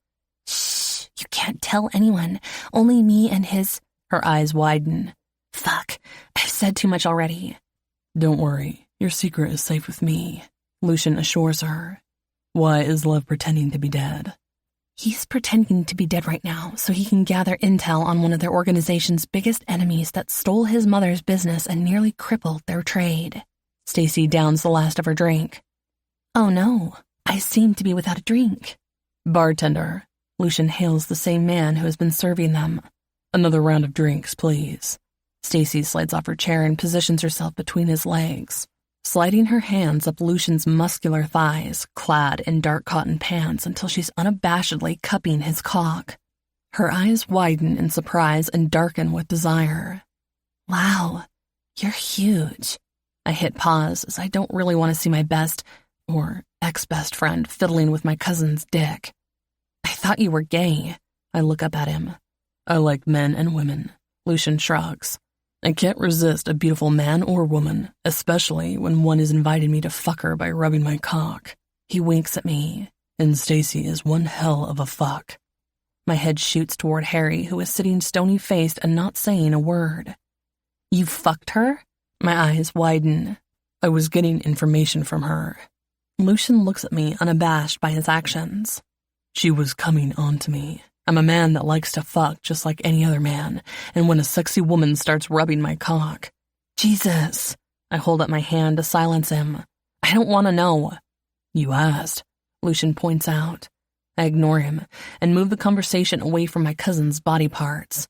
Shh, you can't tell anyone. Only me and his... Her eyes widen. Fuck, I've said too much already. Don't worry, your secret is safe with me, Lucian assures her. Why is Lev pretending to be dead? He's pretending to be dead right now so he can gather intel on one of their organization's biggest enemies that stole his mother's business and nearly crippled their trade. Stacy downs the last of her drink. Oh no, I seem to be without a drink. Bartender, Lucian hails the same man who has been serving them. Another round of drinks, please. Stacy slides off her chair and positions herself between his legs, sliding her hands up Lucian's muscular thighs, clad in dark cotton pants until she's unabashedly cupping his cock. Her eyes widen in surprise and darken with desire. Wow, you're huge. I hit pause as I don't really want to see my best, or ex-best friend fiddling with my cousin's dick. I thought you were gay. I look up at him. I like men and women. Lucian shrugs. I can't resist a beautiful man or woman, especially when one is inviting me to fuck her by rubbing my cock. He winks at me, and Stacy is one hell of a fuck. My head shoots toward Harry, who is sitting stony-faced and not saying a word. You fucked her? My eyes widen. I was getting information from her. Lucian looks at me unabashed by his actions. She was coming on to me. I'm a man that likes to fuck just like any other man, and when a sexy woman starts rubbing my cock... Jesus! I hold up my hand to silence him. I don't want to know. You asked, Lucian points out. I ignore him and move the conversation away from my cousin's body parts.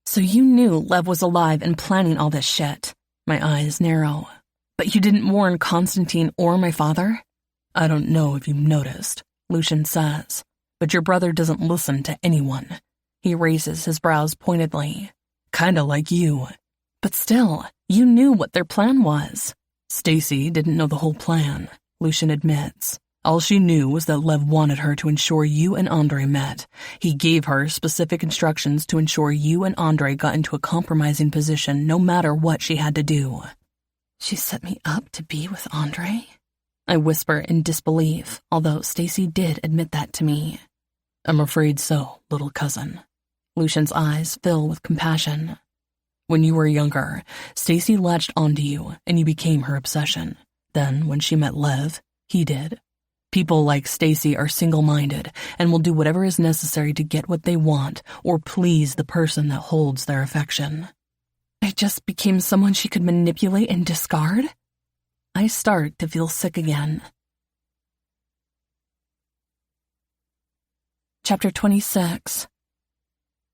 So you knew Lev was alive and planning all this shit. My eyes narrow. But you didn't warn Constantine or my father? I don't know if you've noticed, Lucian says, but your brother doesn't listen to anyone. He raises his brows pointedly. Kinda like you. But still, you knew what their plan was. Stacy didn't know the whole plan, Lucian admits. All she knew was that Lev wanted her to ensure you and Andre met. He gave her specific instructions to ensure you and Andre got into a compromising position no matter what she had to do. She set me up to be with Andre? I whisper in disbelief, although Stacy did admit that to me. I'm afraid so, little cousin. Lucian's eyes fill with compassion. When you were younger, Stacy latched onto you and you became her obsession. Then, when she met Lev, he did. People like Stacy are single-minded and will do whatever is necessary to get what they want or please the person that holds their affection. I just became someone she could manipulate and discard? I start to feel sick again. Chapter 26.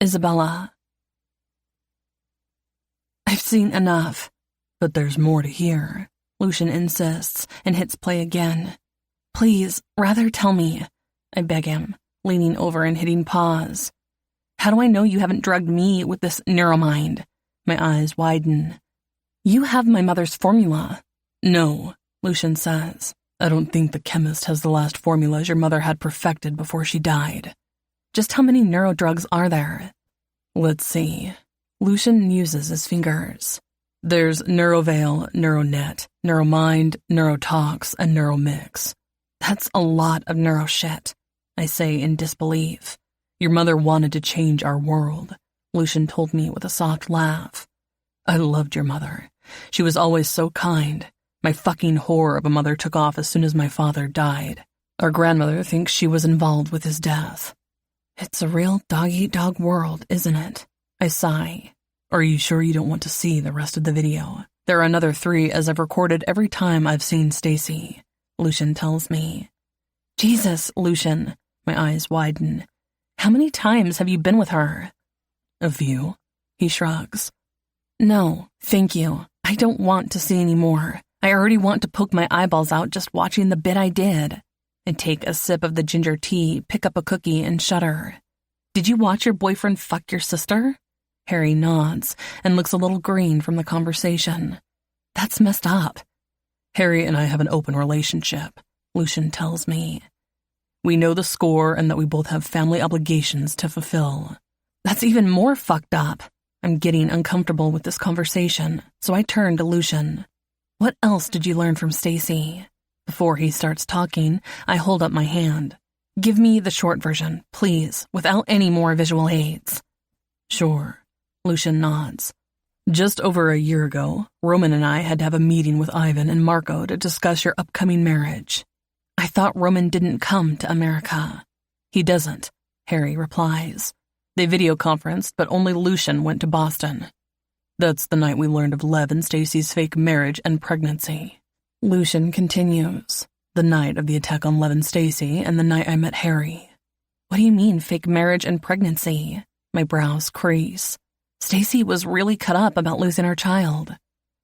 Isabella. I've seen enough, but there's more to hear, Lucian insists and hits play again. Please, rather tell me, I beg him, leaning over and hitting pause. How do I know you haven't drugged me with this neuromind? My eyes widen. You have my mother's formula. No, Lucian says. I don't think the chemist has the last formulas your mother had perfected before she died. Just how many neurodrugs are there? Let's see. Lucian uses his fingers. There's Neuroveil, Neuronet, Neuromind, Neurotox, and Neuromix. That's a lot of neuro shit, I say in disbelief. Your mother wanted to change our world, Lucian told me with a soft laugh. I loved your mother. She was always so kind. My fucking whore of a mother took off as soon as my father died. Our grandmother thinks she was involved with his death. It's a real dog-eat-dog world, isn't it? I sigh. Are you sure you don't want to see the rest of the video? There are another 3 as I've recorded every time I've seen Stacy. Lucian tells me. Jesus, Lucian. My eyes widen. How many times have you been with her? A few. He shrugs. No, thank you. I don't want to see any more. I already want to poke my eyeballs out just watching the bit I did. I take a sip of the ginger tea, pick up a cookie, and shudder. Did you watch your boyfriend fuck your sister? Harry nods and looks a little green from the conversation. That's messed up. Harry and I have an open relationship, Lucian tells me. We know the score and that we both have family obligations to fulfill. That's even more fucked up. I'm getting uncomfortable with this conversation, so I turn to Lucian. What else did you learn from Stacy? Before he starts talking, I hold up my hand. Give me the short version, please, without any more visual aids. Sure, Lucian nods. Just over a year ago, Roman and I had to have a meeting with Ivan and Marco to discuss your upcoming marriage. I thought Roman didn't come to America. He doesn't, Harry replies. They video conferenced, but only Lucian went to Boston. That's the night we learned of Lev and Stacy's fake marriage and pregnancy. Lucian continues. The night of the attack on Lev and Stacy and the night I met Harry. What do you mean, fake marriage and pregnancy? My brows crease. Stacy was really cut up about losing her child.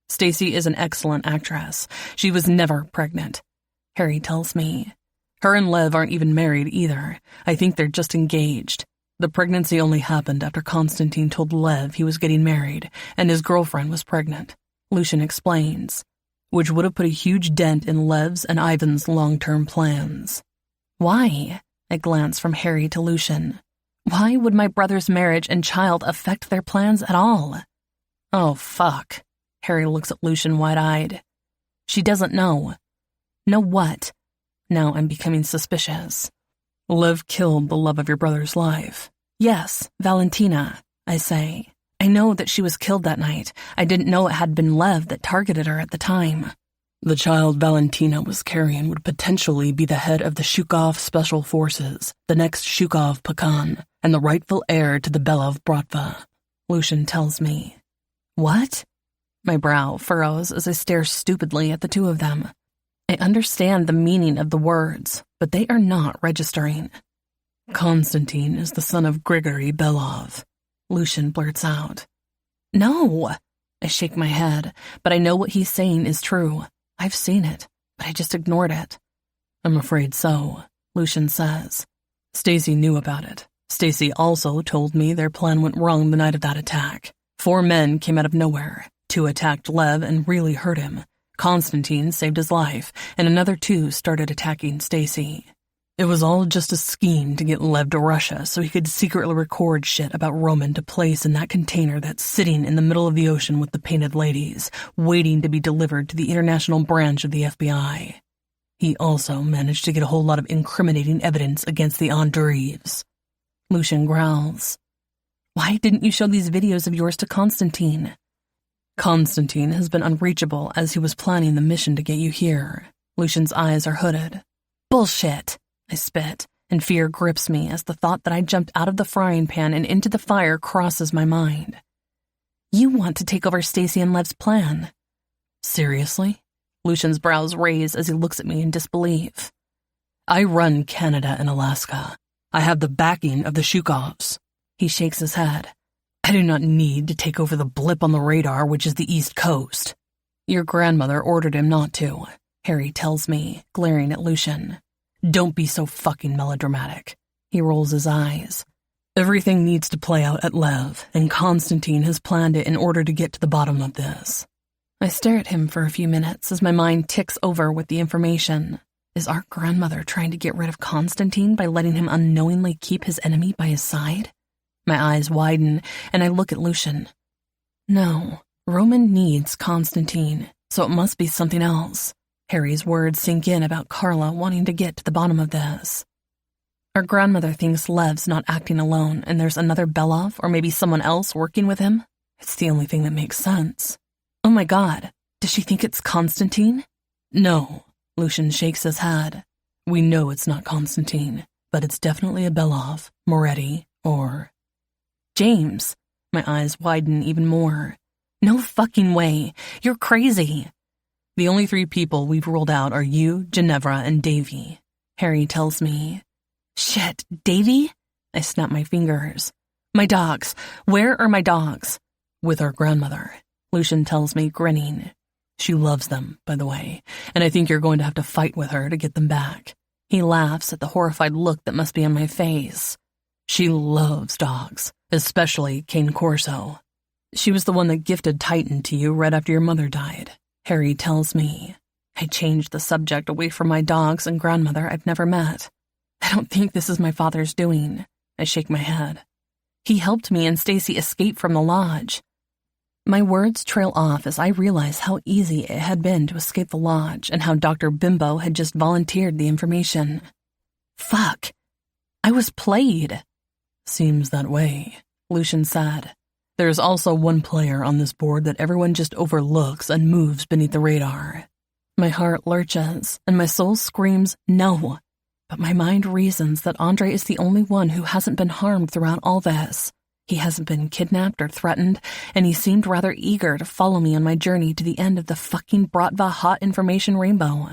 Stacy is an excellent actress. She was never pregnant, Harry tells me. Her and Lev aren't even married either. I think they're just engaged. The pregnancy only happened after Constantine told Lev he was getting married and his girlfriend was pregnant, Lucian explains, which would have put a huge dent in Lev's and Ivan's long-term plans. Why? I glance from Harry to Lucian. Why would my brother's marriage and child affect their plans at all? Oh, fuck. Harry looks at Lucian wide-eyed. She doesn't know. Know what? Now I'm becoming suspicious. Lev killed the love of your brother's life. Yes, Valentina, I say. I know that she was killed that night. I didn't know it had been Lev that targeted her at the time. The child Valentina was carrying would potentially be the head of the Shukov Special Forces, the next Shukov Pakan, and the rightful heir to the Belov Bratva, Lucian tells me. What? My brow furrows as I stare stupidly at the two of them. I understand the meaning of the words, but they are not registering. Konstantin is the son of Grigory Belov, Lucian blurts out. No! I shake my head, but I know what he's saying is true. I've seen it, but I just ignored it. I'm afraid so, Lucian says. Stacy knew about it. Stacy also told me their plan went wrong the night of that attack. 4 men came out of nowhere. 2 attacked Lev and really hurt him. Konstantin saved his life, and another 2 started attacking Stacy. It was all just a scheme to get Lev to Russia so he could secretly record shit about Roman to place in that container that's sitting in the middle of the ocean with the painted ladies, waiting to be delivered to the international branch of the FBI. He also managed to get a whole lot of incriminating evidence against the Andreevs. Lucian growls. Why didn't you show these videos of yours to Konstantin? Konstantin has been unreachable as he was planning the mission to get you here. Lucian's eyes are hooded. Bullshit! I spit, and fear grips me as the thought that I jumped out of the frying pan and into the fire crosses my mind. You want to take over Stacy and Lev's plan. Seriously? Lucian's brows raise as he looks at me in disbelief. I run Canada and Alaska. I have the backing of the Shukovs. He shakes his head. I do not need to take over the blip on the radar, which is the East Coast. Your grandmother ordered him not to, Harry tells me, glaring at Lucian. Don't be so fucking melodramatic. He rolls his eyes. Everything needs to play out at Lev, and Konstantin has planned it in order to get to the bottom of this. I stare at him for a few minutes as my mind ticks over with the information. Is our grandmother trying to get rid of Konstantin by letting him unknowingly keep his enemy by his side? My eyes widen, and I look at Lucian. No, Roman needs Konstantin, so it must be something else. Harry's words sink in about Carla wanting to get to the bottom of this. Our grandmother thinks Lev's not acting alone and there's another Belov or maybe someone else working with him. It's the only thing that makes sense. Oh my God, does she think it's Konstantin? No, Lucian shakes his head. We know it's not Konstantin, but it's definitely a Belov, Moretti, or... James. My eyes widen even more. No fucking way. You're crazy. The only 3 people we've ruled out are you, Ginevra, and Davy. Harry tells me. Shit, Davy? I snap my fingers. My dogs. Where are my dogs? With our grandmother. Lucian tells me, grinning. She loves them, by the way, and I think you're going to have to fight with her to get them back. He laughs at the horrified look that must be on my face. She loves dogs, especially Cane Corso. She was the one that gifted Titan to you right after your mother died. Harry tells me. I changed the subject away from my dogs and grandmother I've never met. I don't think this is my father's doing. I shake my head. He helped me and Stacy escape from the lodge. My words trail off as I realize how easy it had been to escape the lodge and how Dr. Bimbo had just volunteered the information. Fuck. I was played. Seems that way, Lucian said. There's also one player on this board that everyone just overlooks and moves beneath the radar. My heart lurches, and my soul screams no. But my mind reasons that Andre is the only one who hasn't been harmed throughout all this. He hasn't been kidnapped or threatened, and he seemed rather eager to follow me on my journey to the end of the fucking Bratva hot information rainbow.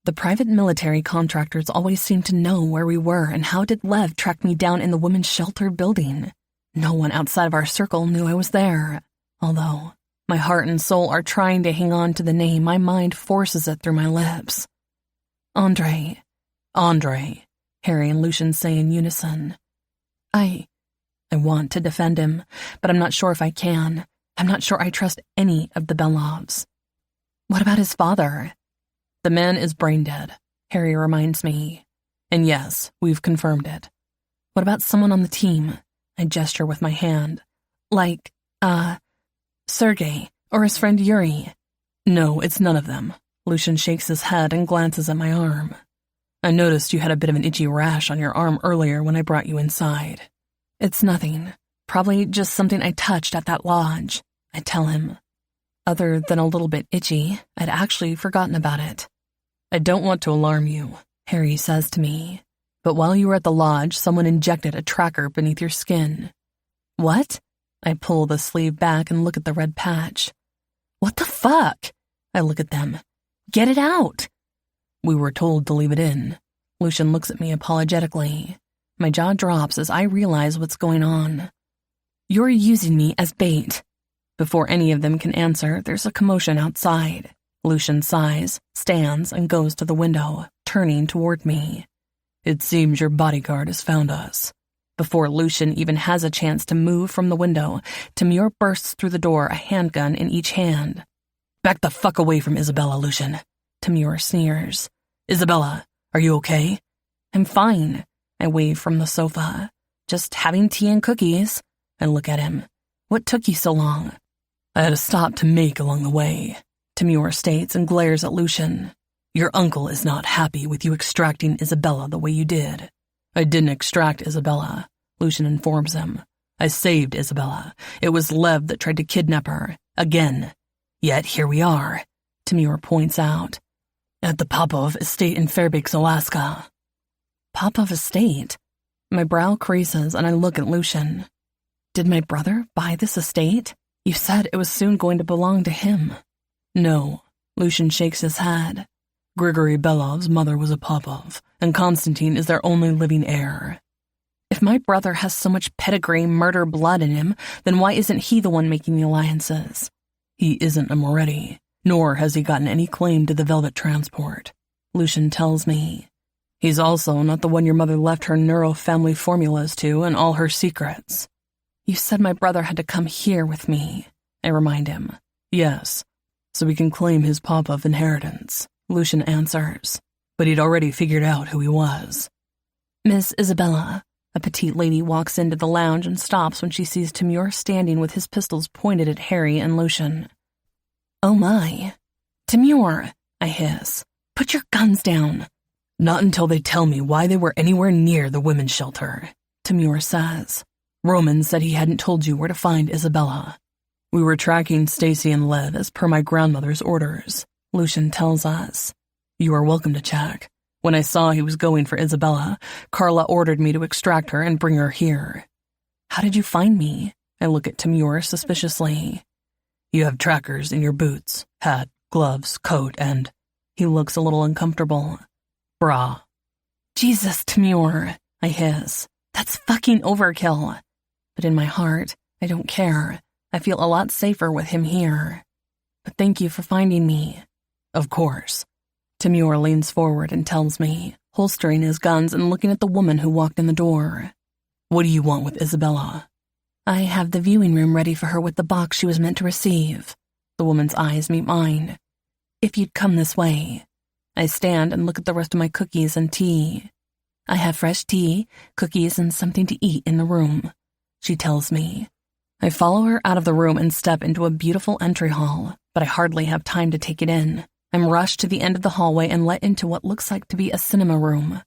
The private military contractors always seemed to know where we were, and how did Lev track me down in the women's shelter building? No one outside of our circle knew I was there. Although my heart and soul are trying to hang on to the name, my mind forces it through my lips. Andre, Harry and Lucian say in unison. I want to defend him, but I'm not sure if I can. I'm not sure I trust any of the Belovs. What about his father? The man is brain dead, Harry reminds me. And yes, we've confirmed it. What about someone on the team? I gesture with my hand. Like, Sergei, or his friend Yuri. No, it's none of them. Lucian shakes his head and glances at my arm. I noticed you had a bit of an itchy rash on your arm earlier when I brought you inside. It's nothing. Probably just something I touched at that lodge, I tell him. Other than a little bit itchy, I'd actually forgotten about it. I don't want to alarm you, Harry says to me, but while you were at the lodge, someone injected a tracker beneath your skin. What? I pull the sleeve back and look at the red patch. What the fuck? I look at them. Get it out! We were told to leave it in. Lucian looks at me apologetically. My jaw drops as I realize what's going on. You're using me as bait. Before any of them can answer, there's a commotion outside. Lucian sighs, stands, and goes to the window, turning toward me. It seems your bodyguard has found us. Before Lucian even has a chance to move from the window, Timur bursts through the door, a handgun in each hand. Back the fuck away from Isabella, Lucian. Timur sneers. Isabella, are you okay? I'm fine. I wave from the sofa. Just having tea and cookies. I look at him. What took you so long? I had a stop to make along the way, Timur states and glares at Lucian. Your uncle is not happy with you extracting Isabella the way you did. I didn't extract Isabella, Lucian informs him. I saved Isabella. It was Lev that tried to kidnap her. Again. Yet here we are, Timur points out. At the Popov estate in Fairbanks, Alaska. Popov estate? My brow creases and I look at Lucian. Did my brother buy this estate? You said it was soon going to belong to him. No, Lucian shakes his head. Grigory Belov's mother was a Popov, and Konstantin is their only living heir. If my brother has so much pedigree, murder, blood in him, then why isn't he the one making the alliances? He isn't a Moretti, nor has he gotten any claim to the Velvet transport, Lucian tells me. He's also not the one your mother left her neuro family formulas to and all her secrets. You said my brother had to come here with me, I remind him. Yes, so we can claim his Popov inheritance, Lucian answers, but he'd already figured out who he was. Miss Isabella, a petite lady walks into the lounge and stops when she sees Timur standing with his pistols pointed at Harry and Lucian. Oh my. Timur, I hiss. Put your guns down. Not until they tell me why they were anywhere near the women's shelter, Timur says. Roman said he hadn't told you where to find Isabella. We were tracking Stacy and Lev as per my grandmother's orders, Lucian tells us. You are welcome to check. When I saw he was going for Isabella, Carla ordered me to extract her and bring her here. How did you find me? I look at Timur suspiciously. You have trackers in your boots, hat, gloves, coat, and... He looks a little uncomfortable. Bra. Jesus, Timur, I hiss. That's fucking overkill. But in my heart, I don't care. I feel a lot safer with him here. But thank you for finding me. Of course. Timur leans forward and tells me, holstering his guns and looking at the woman who walked in the door. What do you want with Isabella? I have the viewing room ready for her with the box she was meant to receive. The woman's eyes meet mine. If you'd come this way. I stand and look at the rest of my cookies and tea. I have fresh tea, cookies, and something to eat in the room, she tells me. I follow her out of the room and step into a beautiful entry hall, but I hardly have time to take it in. I'm rushed to the end of the hallway and let into what looks like to be a cinema room.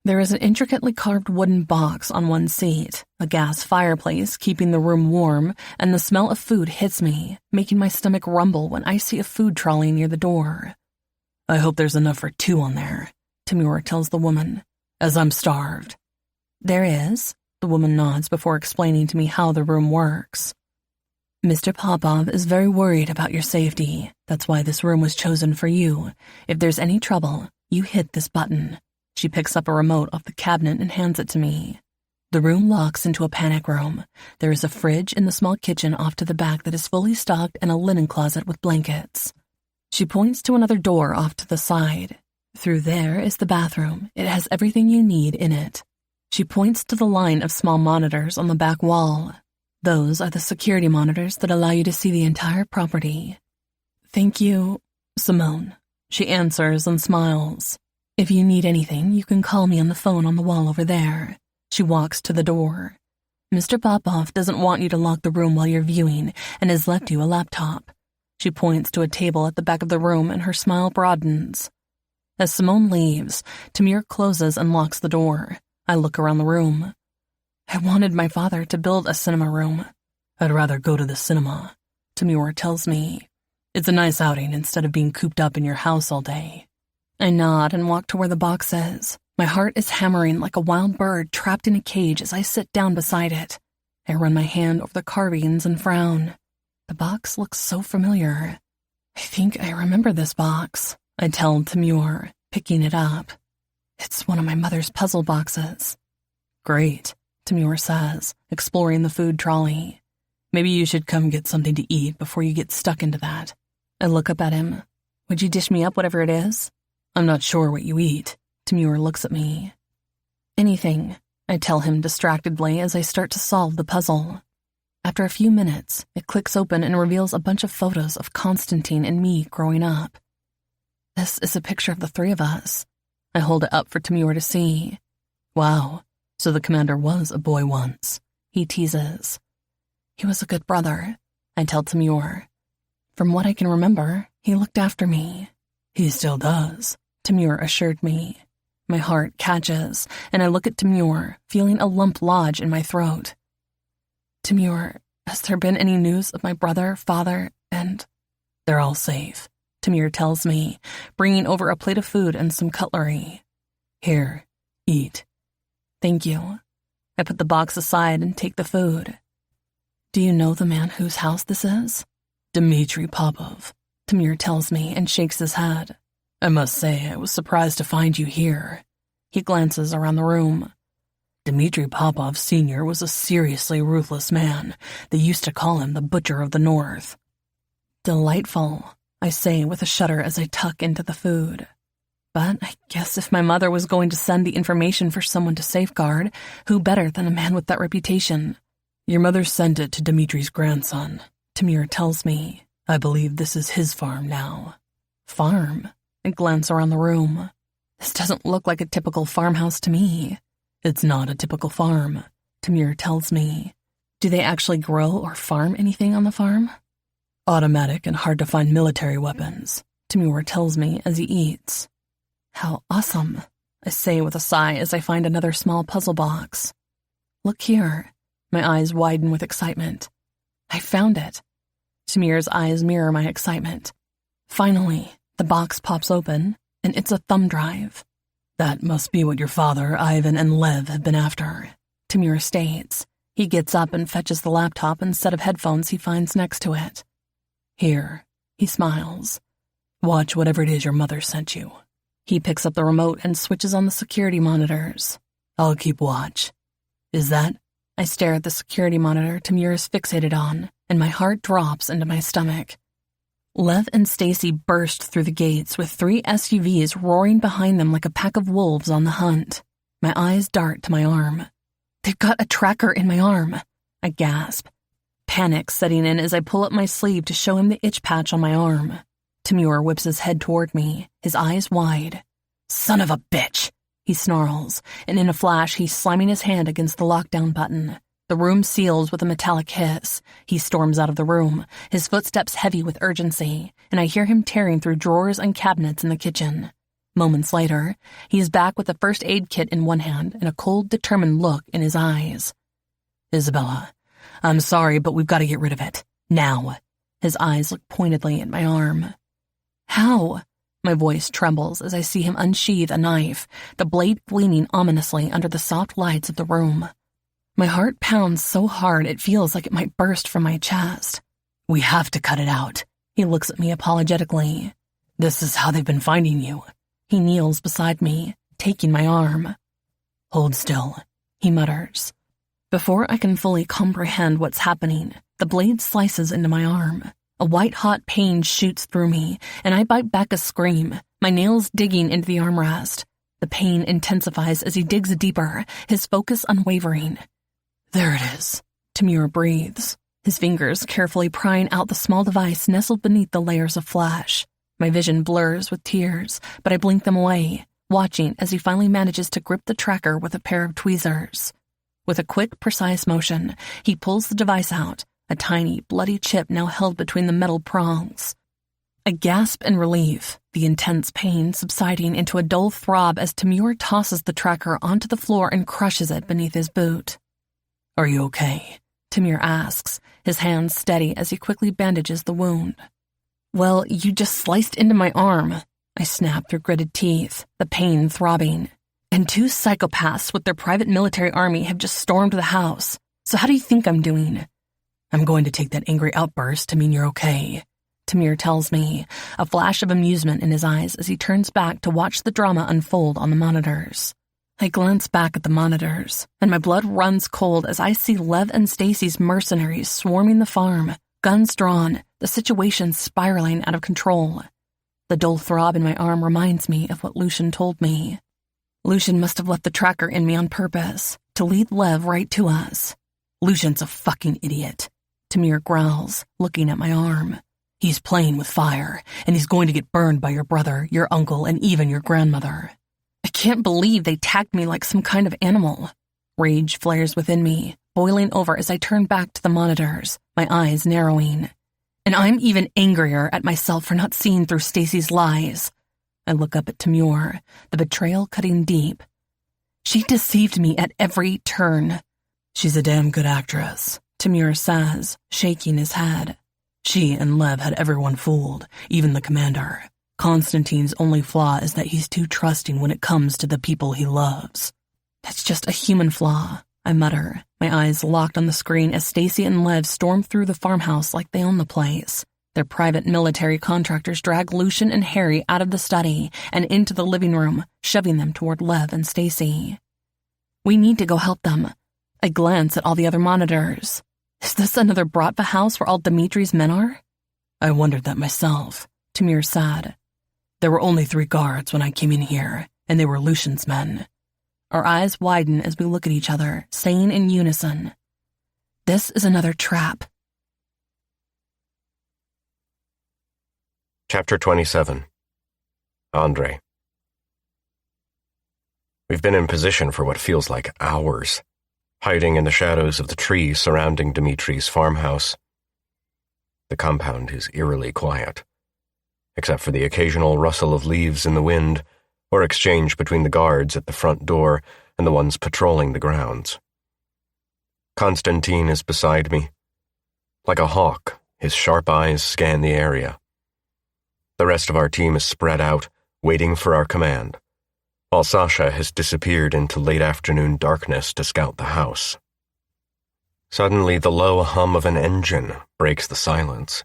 There is an intricately carved wooden box on one seat, a gas fireplace keeping the room warm, and the smell of food hits me, making my stomach rumble when I see a food trolley near the door. I hope there's enough for 2 on there, Timur tells the woman, as I'm starved. There is, the woman nods before explaining to me how the room works. Mr. Popov is very worried about your safety. That's why this room was chosen for you. If there's any trouble, you hit this button. She picks up a remote off the cabinet and hands it to me. The room locks into a panic room. There is a fridge in the small kitchen off to the back that is fully stocked and a linen closet with blankets. She points to another door off to the side. Through there is the bathroom. It has everything you need in it. She points to the line of small monitors on the back wall. Those are the security monitors that allow you to see the entire property. Thank you, Simone, she answers and smiles. If you need anything, you can call me on the phone on the wall over there. She walks to the door. Mr. Popov doesn't want you to lock the room while you're viewing and has left you a laptop. She points to a table at the back of the room and her smile broadens. As Simone leaves, Tamir closes and locks the door. I look around the room. I wanted my father to build a cinema room. I'd rather go to the cinema, Tamir tells me. It's a nice outing instead of being cooped up in your house all day. I nod and walk to where the box is. My heart is hammering like a wild bird trapped in a cage as I sit down beside it. I run my hand over the carvings and frown. The box looks so familiar. I think I remember this box, I tell Tamir, picking it up. It's one of my mother's puzzle boxes. Great, Tamir says, exploring the food trolley. Maybe you should come get something to eat before you get stuck into that. I look up at him. Would you dish me up whatever it is? I'm not sure what you eat. Tamir looks at me. Anything, I tell him distractedly as I start to solve the puzzle. After a few minutes, it clicks open and reveals a bunch of photos of Constantine and me growing up. This is a picture of the three of us. I hold it up for Tamir to see. Wow, so the commander was a boy once, he teases. He was a good brother, I tell Tamir. From what I can remember, he looked after me. He still does, Tamir assured me. My heart catches, and I look at Tamir, feeling a lump lodge in my throat. Tamir, has there been any news of my brother, father, and... They're all safe, Tamir tells me, bringing over a plate of food and some cutlery. Here, eat. Thank you. I put the box aside and take the food. Do you know the man whose house this is? Dmitry Popov, Tamir tells me and shakes his head. I must say I was surprised to find you here. He glances around the room. Dmitry Popov Sr. was a seriously ruthless man. They used to call him the Butcher of the North. Delightful, I say with a shudder as I tuck into the food. But I guess if my mother was going to send the information for someone to safeguard, who better than a man with that reputation? Your mother sent it to Dmitry's grandson, Tamir tells me. I believe this is his farm now. Farm? I glance around the room. This doesn't look like a typical farmhouse to me. It's not a typical farm, Tamir tells me. Do they actually grow or farm anything on the farm? Automatic and hard-to-find military weapons, Tamir tells me as he eats. How awesome, I say with a sigh as I find another small puzzle box. Look here. My eyes widen with excitement. I found it. Tamir's eyes mirror my excitement. Finally, the box pops open, and it's a thumb drive. That must be what your father, Ivan, and Lev have been after, Tamir states. He gets up and fetches the laptop and set of headphones he finds next to it. Here, he smiles. Watch whatever it is your mother sent you. He picks up the remote and switches on the security monitors. I'll keep watch. Is that? I stare at the security monitor Tamir is fixated on, and my heart drops into my stomach. Lev and Stacy burst through the gates with 3 SUVs roaring behind them like a pack of wolves on the hunt. My eyes dart to my arm. They've got a tracker in my arm. I gasp. Panic setting in as I pull up my sleeve to show him the itch patch on my arm. Tamir whips his head toward me, his eyes wide. Son of a bitch, he snarls, and in a flash he's slamming his hand against the lockdown button. The room seals with a metallic hiss. He storms out of the room, his footsteps heavy with urgency, and I hear him tearing through drawers and cabinets in the kitchen. Moments later, he is back with a first aid kit in one hand and a cold, determined look in his eyes. Isabella, I'm sorry, but we've got to get rid of it. Now. His eyes look pointedly at my arm. How? My voice trembles as I see him unsheath a knife, the blade gleaming ominously under the soft lights of the room. My heart pounds so hard it feels like it might burst from my chest. We have to cut it out. He looks at me apologetically. This is how they've been finding you. He kneels beside me, taking my arm. Hold still, he mutters. Before I can fully comprehend what's happening, the blade slices into my arm. A white-hot pain shoots through me, and I bite back a scream, my nails digging into the armrest. The pain intensifies as he digs deeper, his focus unwavering. There it is, Tamir breathes, his fingers carefully prying out the small device nestled beneath the layers of flesh. My vision blurs with tears, but I blink them away, watching as he finally manages to grip the tracker with a pair of tweezers. With a quick, precise motion, he pulls the device out, a tiny, bloody chip now held between the metal prongs. A gasp in relief, the intense pain subsiding into a dull throb as Timur tosses the tracker onto the floor and crushes it beneath his boot. "Are you okay?" Timur asks, his hands steady as he quickly bandages the wound. "Well, you just sliced into my arm," I snap through gritted teeth, the pain throbbing. "And two psychopaths with their private military army have just stormed the house. So how do you think I'm doing?" "I'm going to take that angry outburst to mean you're okay," Timur tells me, a flash of amusement in his eyes as he turns back to watch the drama unfold on the monitors. I glance back at the monitors, and my blood runs cold as I see Lev and Stacy's mercenaries swarming the farm, guns drawn, the situation spiraling out of control. The dull throb in my arm reminds me of what Lucian told me. Lucian must have left the tracker in me on purpose, to lead Lev right to us. "Lucian's a fucking idiot," Timur growls, looking at my arm. "He's playing with fire, and he's going to get burned by your brother, your uncle, and even your grandmother." I can't believe they tagged me like some kind of animal. Rage flares within me, boiling over as I turn back to the monitors, my eyes narrowing. And I'm even angrier at myself for not seeing through Stacy's lies. I look up at Timur, the betrayal cutting deep. She deceived me at every turn. "She's a damn good actress," Timur says, shaking his head. "She and Lev had everyone fooled, even the commander. Constantine's only flaw is that he's too trusting when it comes to the people he loves." "That's just a human flaw," I mutter, my eyes locked on the screen as Stacy and Lev storm through the farmhouse like they own the place. Their private military contractors drag Lucian and Harry out of the study and into the living room, shoving them toward Lev and Stacy. "We need to go help them." I glance at all the other monitors. Is this another Bratva house where all Dimitri's men are? "I wondered that myself," Timur said. "There were only 3 guards when I came in here, and they were Lucian's men." Our eyes widen as we look at each other, saying in unison, "This is another trap." Chapter 27. Andre. We've been in position for what feels like hours, hiding in the shadows of the trees surrounding Dimitri's farmhouse. The compound is eerily quiet, except for the occasional rustle of leaves in the wind or exchange between the guards at the front door and the ones patrolling the grounds. Constantine is beside me. Like a hawk, his sharp eyes scan the area. The rest of our team is spread out, waiting for our command, while Sasha has disappeared into late afternoon darkness to scout the house. Suddenly, the low hum of an engine breaks the silence.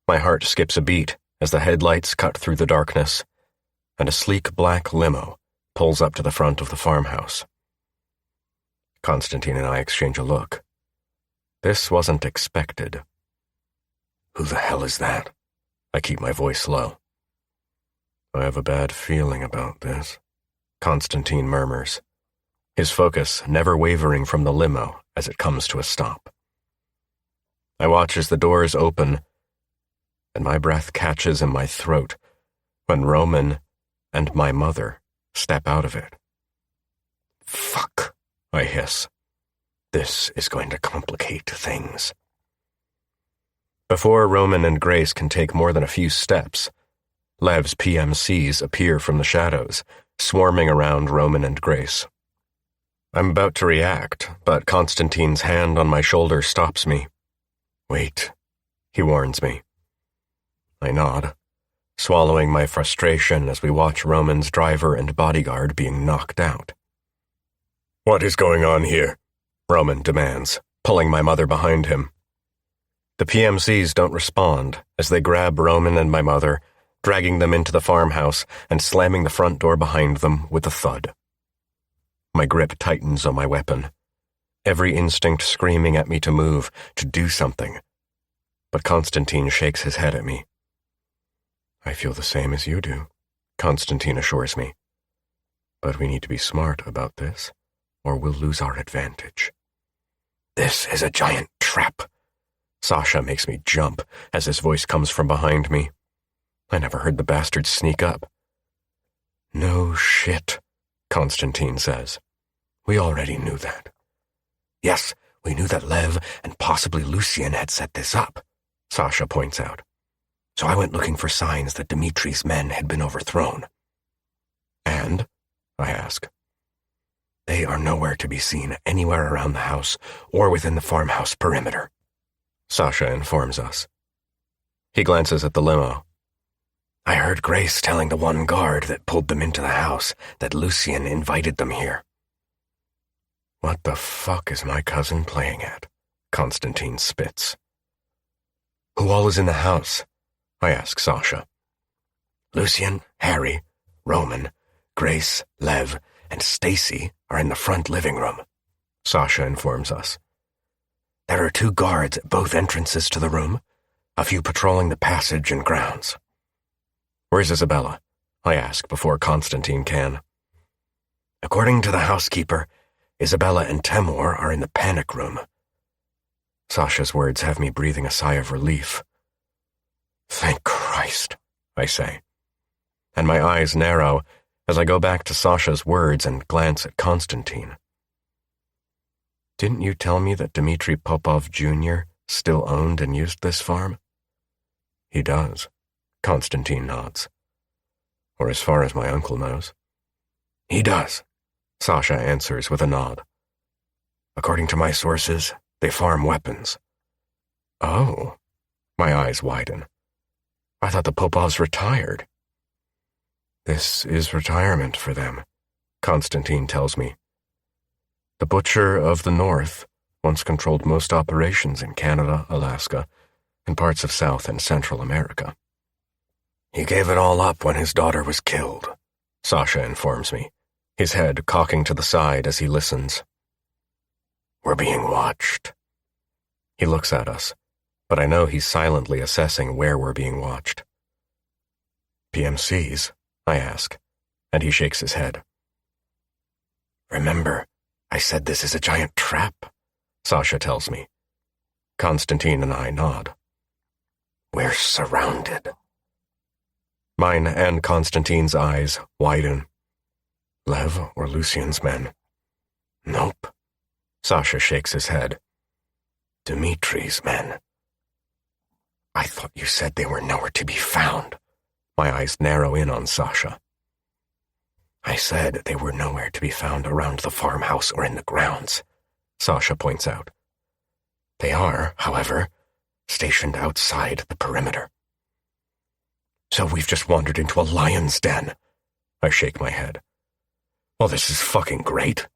My heart skips a beat as the headlights cut through the darkness, and a sleek black limo pulls up to the front of the farmhouse. Constantine and I exchange a look. This wasn't expected. "Who the hell is that?" I keep my voice low. "I have a bad feeling about this," Constantine murmurs, his focus never wavering from the limo as it comes to a stop. I watch as the doors open, and my breath catches in my throat when Roman and my mother step out of it. "Fuck," I hiss. "This is going to complicate things." Before Roman and Grace can take more than a few steps, Lev's PMCs appear from the shadows, swarming around Roman and Grace. I'm about to react, but Constantine's hand on my shoulder stops me. "Wait," he warns me. I nod, swallowing my frustration as we watch Roman's driver and bodyguard being knocked out. "What is going on here?" Roman demands, pulling my mother behind him. The PMCs don't respond as they grab Roman and my mother, dragging them into the farmhouse and slamming the front door behind them with a thud. My grip tightens on my weapon, every instinct screaming at me to move, to do something. But Constantine shakes his head at me. "I feel the same as you do," Constantine assures me. "But we need to be smart about this, or we'll lose our advantage." "This is a giant trap." Sasha makes me jump as his voice comes from behind me. I never heard the bastard sneak up. "No shit," Constantine says. "We already knew that. Yes, we knew that Lev and possibly Lucien had set this up, Sasha points out. So I went looking for signs that Dimitri's men had been overthrown. And? I ask. They are nowhere to be seen anywhere around the house or within the farmhouse perimeter, Sasha informs us. He glances at the limo. I heard Grace telling the one guard that pulled them into the house that Lucien invited them here. What the fuck is my cousin playing at? Constantine spits. Who all is in the house? I ask Sasha. Lucien, Harry, Roman, Grace, Lev, and Stacy are in the front living room, Sasha informs us. There are 2 guards at both entrances to the room, a few patrolling the passage and grounds. Where's Isabella? I ask before Constantine can. According to the housekeeper, Isabella and Temur are in the panic room. Sasha's words have me breathing a sigh of relief. Thank Christ, I say, and my eyes narrow as I go back to Sasha's words and glance at Constantine. Didn't you tell me that Dmitri Popov Jr. still owned and used this farm? He does, Constantine nods. Or as far as my uncle knows. He does, Sasha answers with a nod. According to my sources, they farm weapons. Oh, my eyes widen. I thought the Popovs retired. This is retirement for them, Constantine tells me. The Butcher of the North once controlled most operations in Canada, Alaska, and parts of South and Central America. He gave it all up when his daughter was killed, Sasha informs me, his head cocking to the side as he listens. We're being watched. He looks at us, but I know he's silently assessing where we're being watched. PMCs, I ask, and he shakes his head. Remember, I said this is a giant trap, Sasha tells me. Constantine and I nod. We're surrounded. Mine and Constantine's eyes widen. Lev or Lucien's men? Nope. Sasha shakes his head. Dimitri's men. I thought you said they were nowhere to be found. My eyes narrow in on Sasha. I said they were nowhere to be found around the farmhouse or in the grounds, Sasha points out. They are, however, stationed outside the perimeter. So we've just wandered into a lion's den. I shake my head. Well, this is fucking great.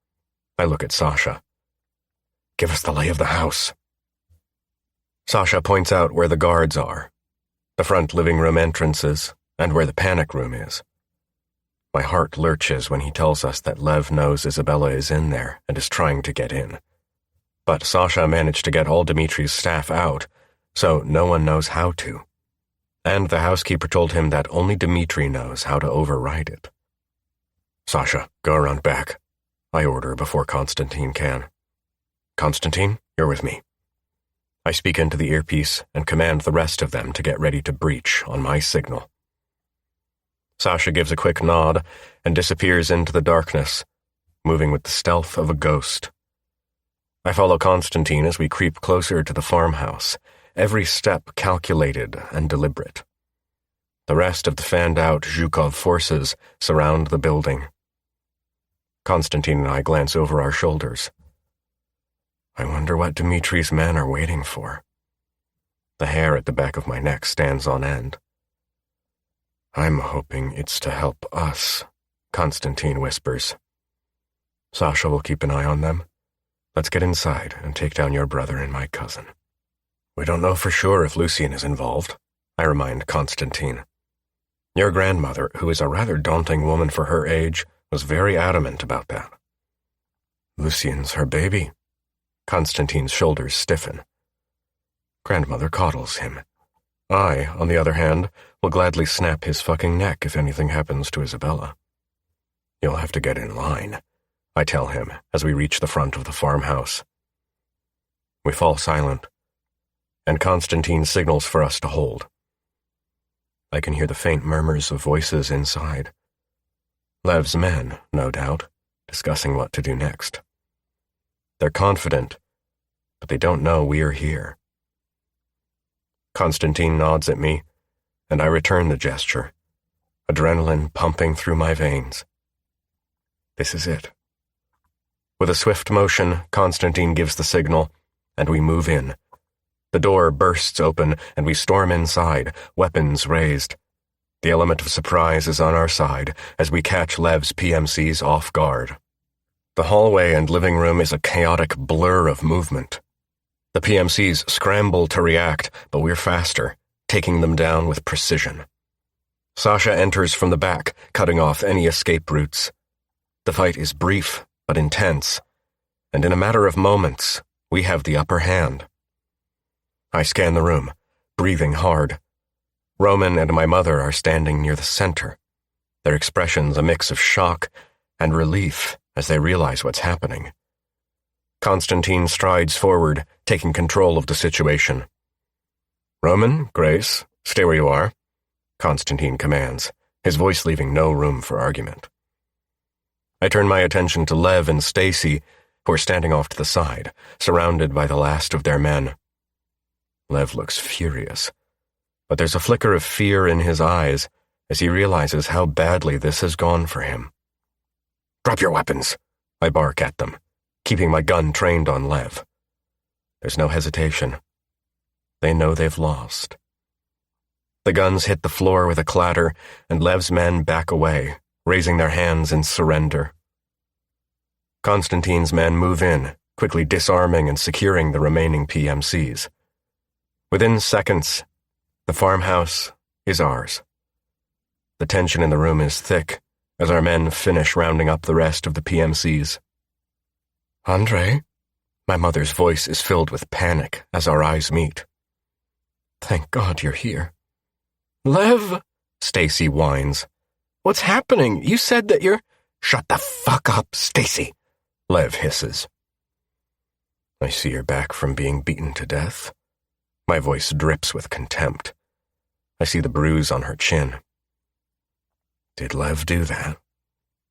I look at Sasha. Give us the lay of the house. Sasha points out where the guards are, the front living room entrances, and where the panic room is. My heart lurches when he tells us that Lev knows Isabella is in there and is trying to get in. But Sasha managed to get all Dimitri's staff out, so no one knows how to. And the housekeeper told him that only Dmitri knows how to override it. Sasha, go around back, I order before Constantine can. Constantine, you're with me. I speak into the earpiece and command the rest of them to get ready to breach on my signal. Sasha gives a quick nod and disappears into the darkness, moving with the stealth of a ghost. I follow Constantine as we creep closer to the farmhouse, every step calculated and deliberate. The rest of the fanned-out Zhukov forces surround the building. Constantine and I glance over our shoulders. I wonder what Dimitri's men are waiting for. The hair at the back of my neck stands on end. I'm hoping it's to help us, Constantine whispers. Sasha will keep an eye on them. Let's get inside and take down your brother and my cousin. We don't know for sure if Lucien is involved, I remind Constantine. Your grandmother, who is a rather daunting woman for her age, was very adamant about that. Lucien's her baby. Constantine's shoulders stiffen. Grandmother coddles him. I, on the other hand, will gladly snap his fucking neck if anything happens to Isabella. You'll have to get in line, I tell him as we reach the front of the farmhouse. We fall silent, and Constantine signals for us to hold. I can hear the faint murmurs of voices inside. Lev's men, no doubt, discussing what to do next. They're confident, but they don't know we're here. Constantine nods at me, and I return the gesture, adrenaline pumping through my veins. This is it. With a swift motion, Constantine gives the signal, and we move in. The door bursts open, and we storm inside, weapons raised. The element of surprise is on our side as we catch Lev's PMCs off guard. The hallway and living room is a chaotic blur of movement. The PMCs scramble to react, but we're faster, taking them down with precision. Sasha enters from the back, cutting off any escape routes. The fight is brief but intense, and in a matter of moments, we have the upper hand. I scan the room, breathing hard. Roman and my mother are standing near the center, their expressions a mix of shock and relief as they realize what's happening. Constantine strides forward, taking control of the situation. "Roman, Grace, stay where you are," Constantine commands, his voice leaving no room for argument. I turn my attention to Lev and Stacy, who are standing off to the side, surrounded by the last of their men. Lev looks furious, but there's a flicker of fear in his eyes as he realizes how badly this has gone for him. "Drop your weapons," I bark at them, keeping my gun trained on Lev. There's no hesitation. They know they've lost. The guns hit the floor with a clatter, and Lev's men back away, raising their hands in surrender. Constantine's men move in, quickly disarming and securing the remaining PMCs. Within seconds, the farmhouse is ours. The tension in the room is thick as our men finish rounding up the rest of the PMCs. "Andre?" My mother's voice is filled with panic as our eyes meet. "Thank God you're here." "Lev," Stacy whines. "What's happening? You said that you're—" "Shut the fuck up, Stacy," Lev hisses. I see her back from being beaten to death. My voice drips with contempt. I see the bruise on her chin. Did Lev do that?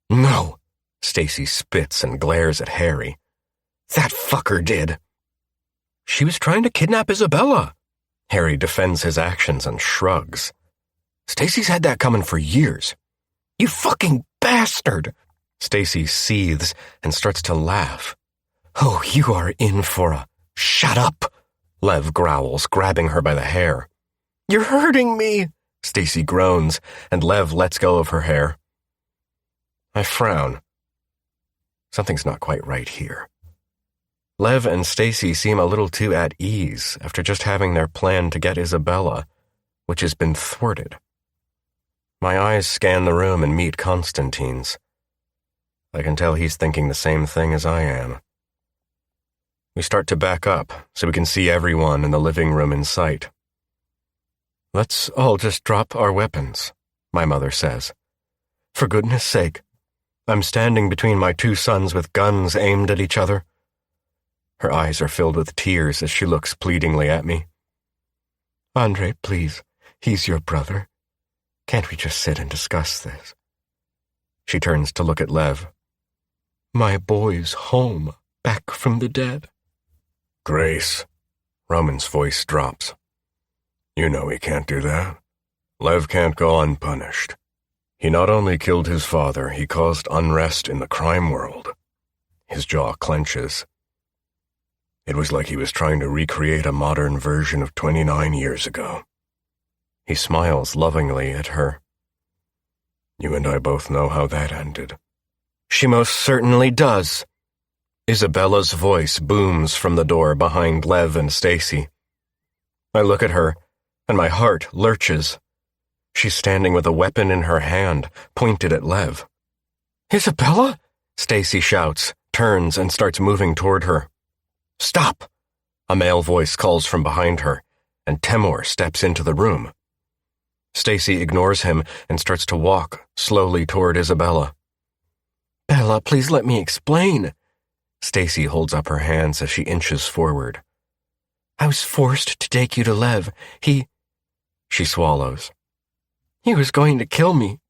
"No," Stacy spits and glares at Harry. "That fucker did." "She was trying to kidnap Isabella." Harry defends his actions and shrugs. "Stacy's had that coming for years." "You fucking bastard!" Stacy seethes and starts to laugh. "Oh, you are in for a—" "Shut up!" Lev growls, grabbing her by the hair. "You're hurting me!" Stacy groans, and Lev lets go of her hair. I frown. Something's not quite right here. Lev and Stacy seem a little too at ease after just having their plan to get Isabella, which has been thwarted. My eyes scan the room and meet Constantine's. I can tell he's thinking the same thing as I am. We start to back up so we can see everyone in the living room in sight. "Let's all just drop our weapons," my mother says. "For goodness sake, I'm standing between my two sons with guns aimed at each other." Her eyes are filled with tears as she looks pleadingly at me. "Andre, please, he's your brother. Can't we just sit and discuss this?" She turns to look at Lev. "My boy's home, back from the dead." "Grace," Roman's voice drops. "You know he can't do that. Lev can't go unpunished. He not only killed his father, he caused unrest in the crime world." His jaw clenches. It was like he was trying to recreate a modern version of 29 years ago. He smiles lovingly at her. "You and I both know how that ended." "She most certainly does." Isabella's voice booms from the door behind Lev and Stacy. I look at her, and my heart lurches. She's standing with a weapon in her hand, pointed at Lev. "Isabella?" Stacy shouts, turns, and starts moving toward her. "Stop!" A male voice calls from behind her, and Temur steps into the room. Stacy ignores him and starts to walk slowly toward Isabella. "Bella, please let me explain." Stacy holds up her hands as she inches forward. "I was forced to take you to Lev. She swallows. "He was going to kill me."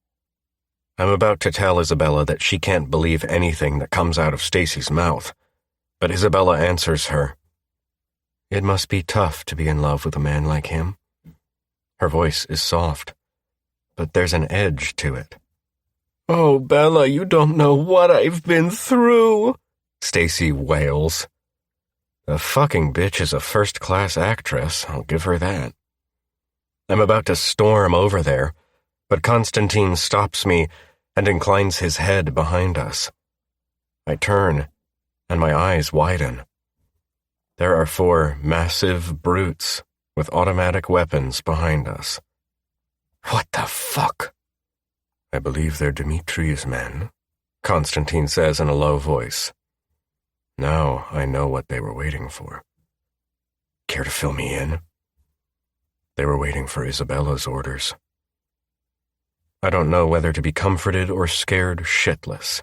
I'm about to tell Isabella that she can't believe anything that comes out of Stacy's mouth, But Isabella answers her. It must be tough to be in love with a man like him. Her voice is soft, but there's an edge to it. Oh, Bella, you don't know what I've been through, Stacy wails. The fucking bitch is a first-class actress, I'll give her that. I'm about to storm over there, but Constantine stops me and inclines his head behind us. I turn, and my eyes widen. There are 4 massive brutes with automatic weapons behind us. What the fuck? I believe they're Dimitri's men, Constantine says in a low voice. Now I know what they were waiting for. Care to fill me in? They were waiting for Isabella's orders. I don't know whether to be comforted or scared shitless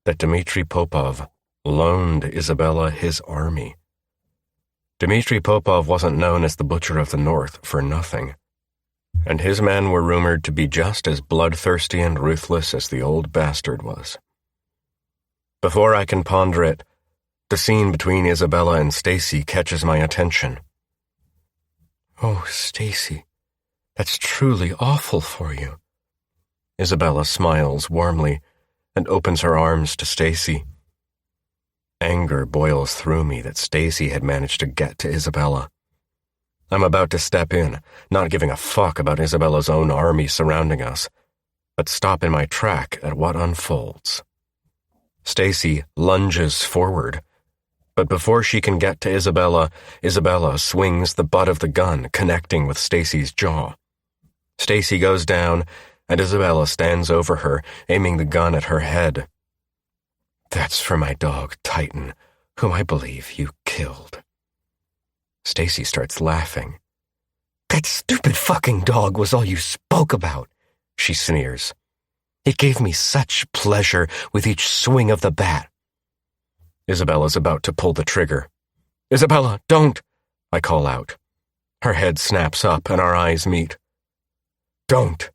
that Dmitri Popov loaned Isabella his army. Dmitri Popov wasn't known as the Butcher of the North for nothing, and his men were rumored to be just as bloodthirsty and ruthless as the old bastard was. Before I can ponder it, the scene between Isabella and Stacy catches my attention. Oh, Stacy, that's truly awful for you. Isabella smiles warmly and opens her arms to Stacy. Anger boils through me that Stacy had managed to get to Isabella. I'm about to step in, not giving a fuck about Isabella's own army surrounding us, but stop in my track at what unfolds. Stacy lunges forward, but before she can get to Isabella, Isabella swings the butt of the gun, connecting with Stacy's jaw. Stacy goes down, and Isabella stands over her, aiming the gun at her head. That's for my dog, Titan, whom I believe you killed. Stacy starts laughing. That stupid fucking dog was all you spoke about, she sneers. It gave me such pleasure with each swing of the bat. Isabella's about to pull the trigger. Isabella, don't, I call out. Her head snaps up and our eyes meet. Don't.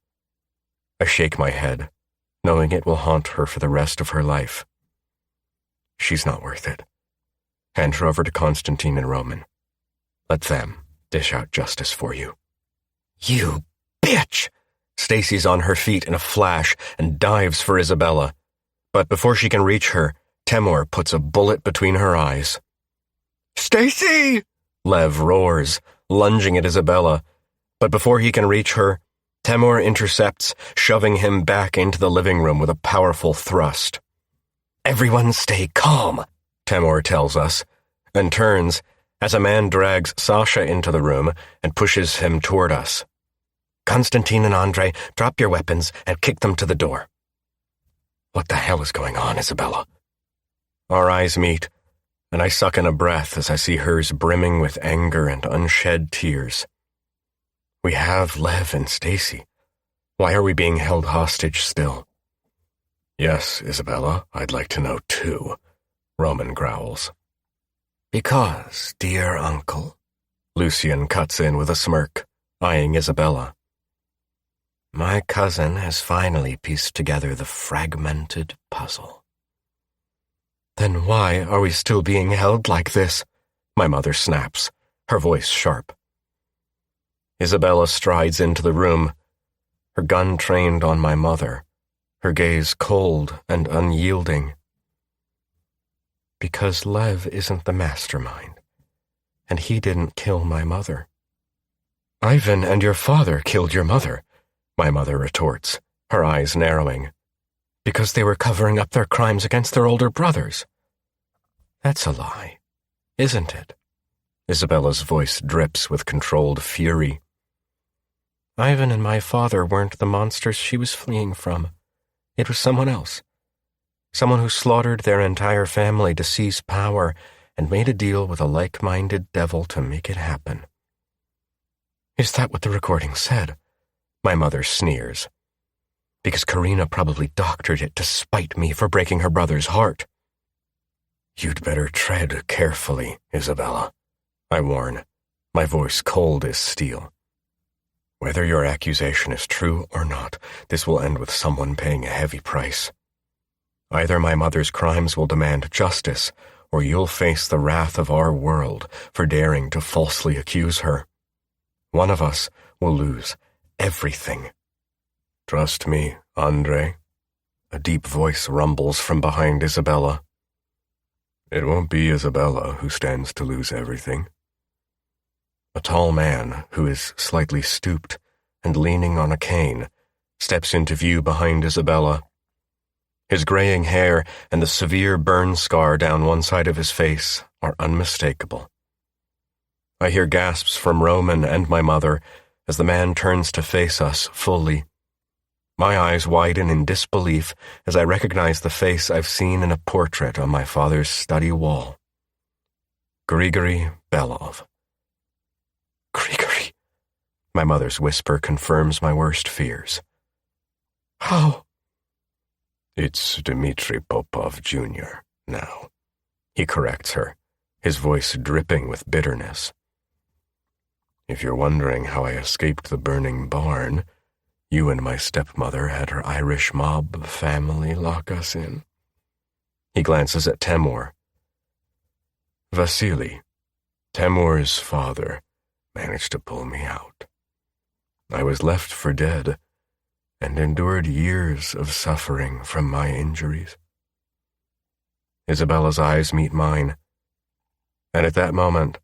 I shake my head, knowing it will haunt her for the rest of her life. She's not worth it. Hand her over to Constantine and Roman. Let them dish out justice for you. You bitch! Stacy's on her feet in a flash and dives for Isabella. But before she can reach her, Temur puts a bullet between her eyes. Stacy! Lev roars, lunging at Isabella. But before he can reach her, Temur intercepts, shoving him back into the living room with a powerful thrust. Everyone stay calm, Temur tells us, and turns as a man drags Sasha into the room and pushes him toward us. Constantine and Andre, drop your weapons and kick them to the door. What the hell is going on, Isabella? Our eyes meet, and I suck in a breath as I see hers brimming with anger and unshed tears. We have Lev and Stacy. Why are we being held hostage still? Yes, Isabella, I'd like to know too, Roman growls. Because, dear uncle, Lucian cuts in with a smirk, eyeing Isabella. My cousin has finally pieced together the fragmented puzzle. Then why are we still being held like this? My mother snaps, her voice sharp. Isabella strides into the room, her gun trained on my mother, her gaze cold and unyielding. Because Lev isn't the mastermind, and he didn't kill my mother. Ivan and your father killed your mother, my mother retorts, her eyes narrowing. Because they were covering up their crimes against their older brothers. That's a lie, isn't it? Isabella's voice drips with controlled fury. Ivan and my father weren't the monsters she was fleeing from. It was someone else. Someone who slaughtered their entire family to seize power and made a deal with a like-minded devil to make it happen. Is that what the recording said? My mother sneers. Because Karina probably doctored it to spite me for breaking her brother's heart. You'd better tread carefully, Isabella, I warn, my voice cold as steel. Whether your accusation is true or not, this will end with someone paying a heavy price. Either my mother's crimes will demand justice, or you'll face the wrath of our world for daring to falsely accuse her. One of us will lose everything. Trust me, Andre. A deep voice rumbles from behind Isabella. It won't be Isabella who stands to lose everything. A tall man who is slightly stooped and leaning on a cane steps into view behind Isabella. His graying hair and the severe burn scar down one side of his face are unmistakable. I hear gasps from Roman and my mother as the man turns to face us fully. My eyes widen in disbelief as I recognize the face I've seen in a portrait on my father's study wall. Grigory Belov. Grigory, my mother's whisper confirms my worst fears. How? It's Dmitri Popov Jr. now, he corrects her, his voice dripping with bitterness. If you're wondering how I escaped the burning barn, you and my stepmother had her Irish mob family lock us in. He glances at Temur. Vasily, Temur's father, managed to pull me out. I was left for dead and endured years of suffering from my injuries. Isabella's eyes meet mine, and at that moment,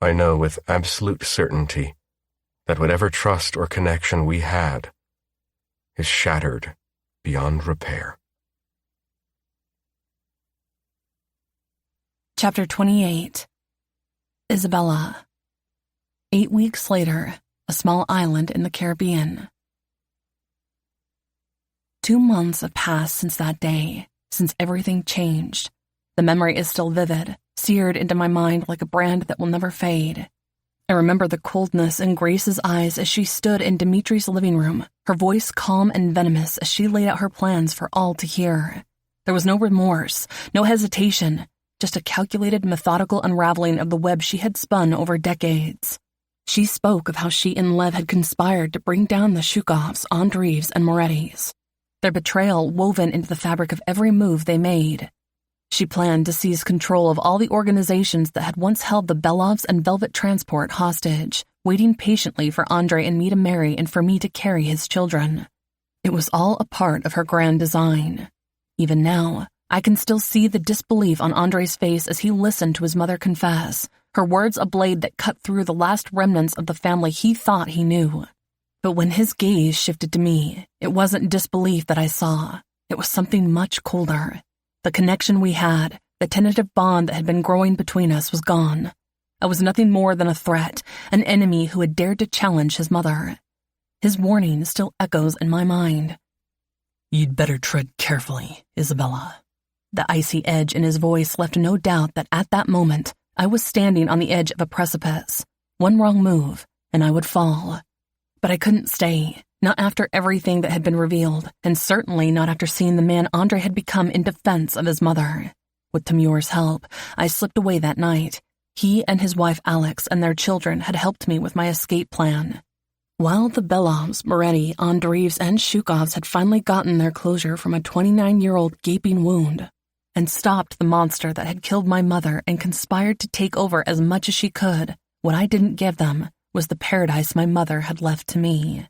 I know with absolute certainty that whatever trust or connection we had is shattered beyond repair. Chapter 28. Isabella. 8 weeks later, a small island in the Caribbean. 2 months have passed since that day, since everything changed. The memory is still vivid, seared into my mind like a brand that will never fade. I remember the coldness in Grace's eyes as she stood in Dimitri's living room, her voice calm and venomous as she laid out her plans for all to hear. There was no remorse, no hesitation, just a calculated, methodical unraveling of the web she had spun over decades. She spoke of how she and Lev had conspired to bring down the Shukovs, Andreevs, and Morettis, their betrayal woven into the fabric of every move they made. She planned to seize control of all the organizations that had once held the Belovs and Velvet Transport hostage, waiting patiently for Andre and me to marry and for me to carry his children. It was all a part of her grand design. Even now, I can still see the disbelief on Andre's face as he listened to his mother confess, her words a blade that cut through the last remnants of the family he thought he knew. But when his gaze shifted to me, it wasn't disbelief that I saw. It was something much colder. The connection we had, the tentative bond that had been growing between us was gone. I was nothing more than a threat, an enemy who had dared to challenge his mother. His warning still echoes in my mind. You'd better tread carefully, Isabella. The icy edge in his voice left no doubt that at that moment, I was standing on the edge of a precipice. One wrong move, and I would fall. But I couldn't stay, not after everything that had been revealed, and certainly not after seeing the man Andre had become in defense of his mother. With Timur's help, I slipped away that night. He and his wife Alex and their children had helped me with my escape plan. While the Belovs, Moretti, Andreevs, and Shukovs had finally gotten their closure from a 29-year-old gaping wound and stopped the monster that had killed my mother and conspired to take over as much as she could, what I didn't give them was the paradise my mother had left to me.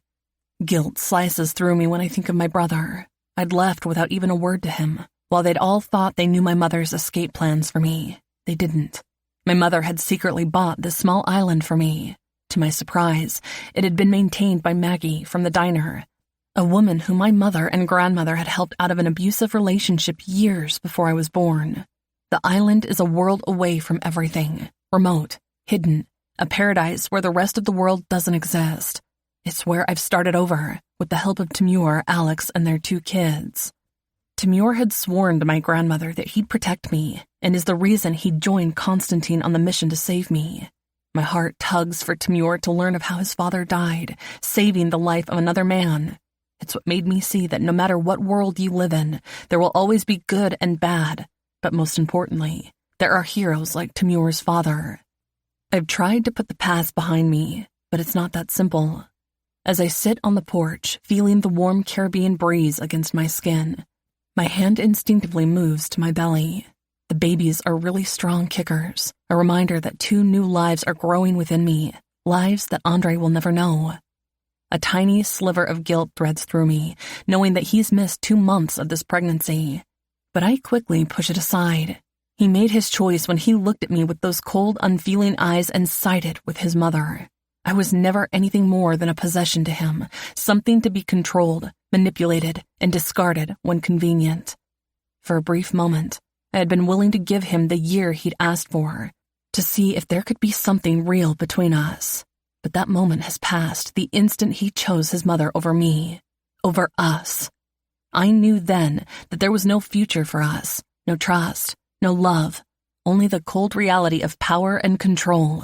Guilt slices through me when I think of my brother. I'd left without even a word to him. While they'd all thought they knew my mother's escape plans for me, they didn't. My mother had secretly bought this small island for me. To my surprise, it had been maintained by Maggie from the diner, a woman whom my mother and grandmother had helped out of an abusive relationship years before I was born. The island is a world away from everything, remote, hidden, a paradise where the rest of the world doesn't exist. It's where I've started over, with the help of Timur, Alex, and their 2 kids. Timur had sworn to my grandmother that he'd protect me, and is the reason he'd joined Constantine on the mission to save me. My heart tugs for Timur to learn of how his father died, saving the life of another man. It's what made me see that no matter what world you live in, there will always be good and bad, but most importantly, there are heroes like Timur's father. I've tried to put the past behind me, but it's not that simple. As I sit on the porch, feeling the warm Caribbean breeze against my skin, my hand instinctively moves to my belly. The babies are really strong kickers, a reminder that 2 new lives are growing within me, lives that Andre will never know. A tiny sliver of guilt threads through me, knowing that he's missed 2 months of this pregnancy. But I quickly push it aside. He made his choice when he looked at me with those cold, unfeeling eyes and sided with his mother. I was never anything more than a possession to him, something to be controlled, manipulated, and discarded when convenient. For a brief moment, I had been willing to give him the year he'd asked for, to see if there could be something real between us. But that moment has passed the instant he chose his mother over me, over us. I knew then that there was no future for us, no trust, no love, only the cold reality of power and control.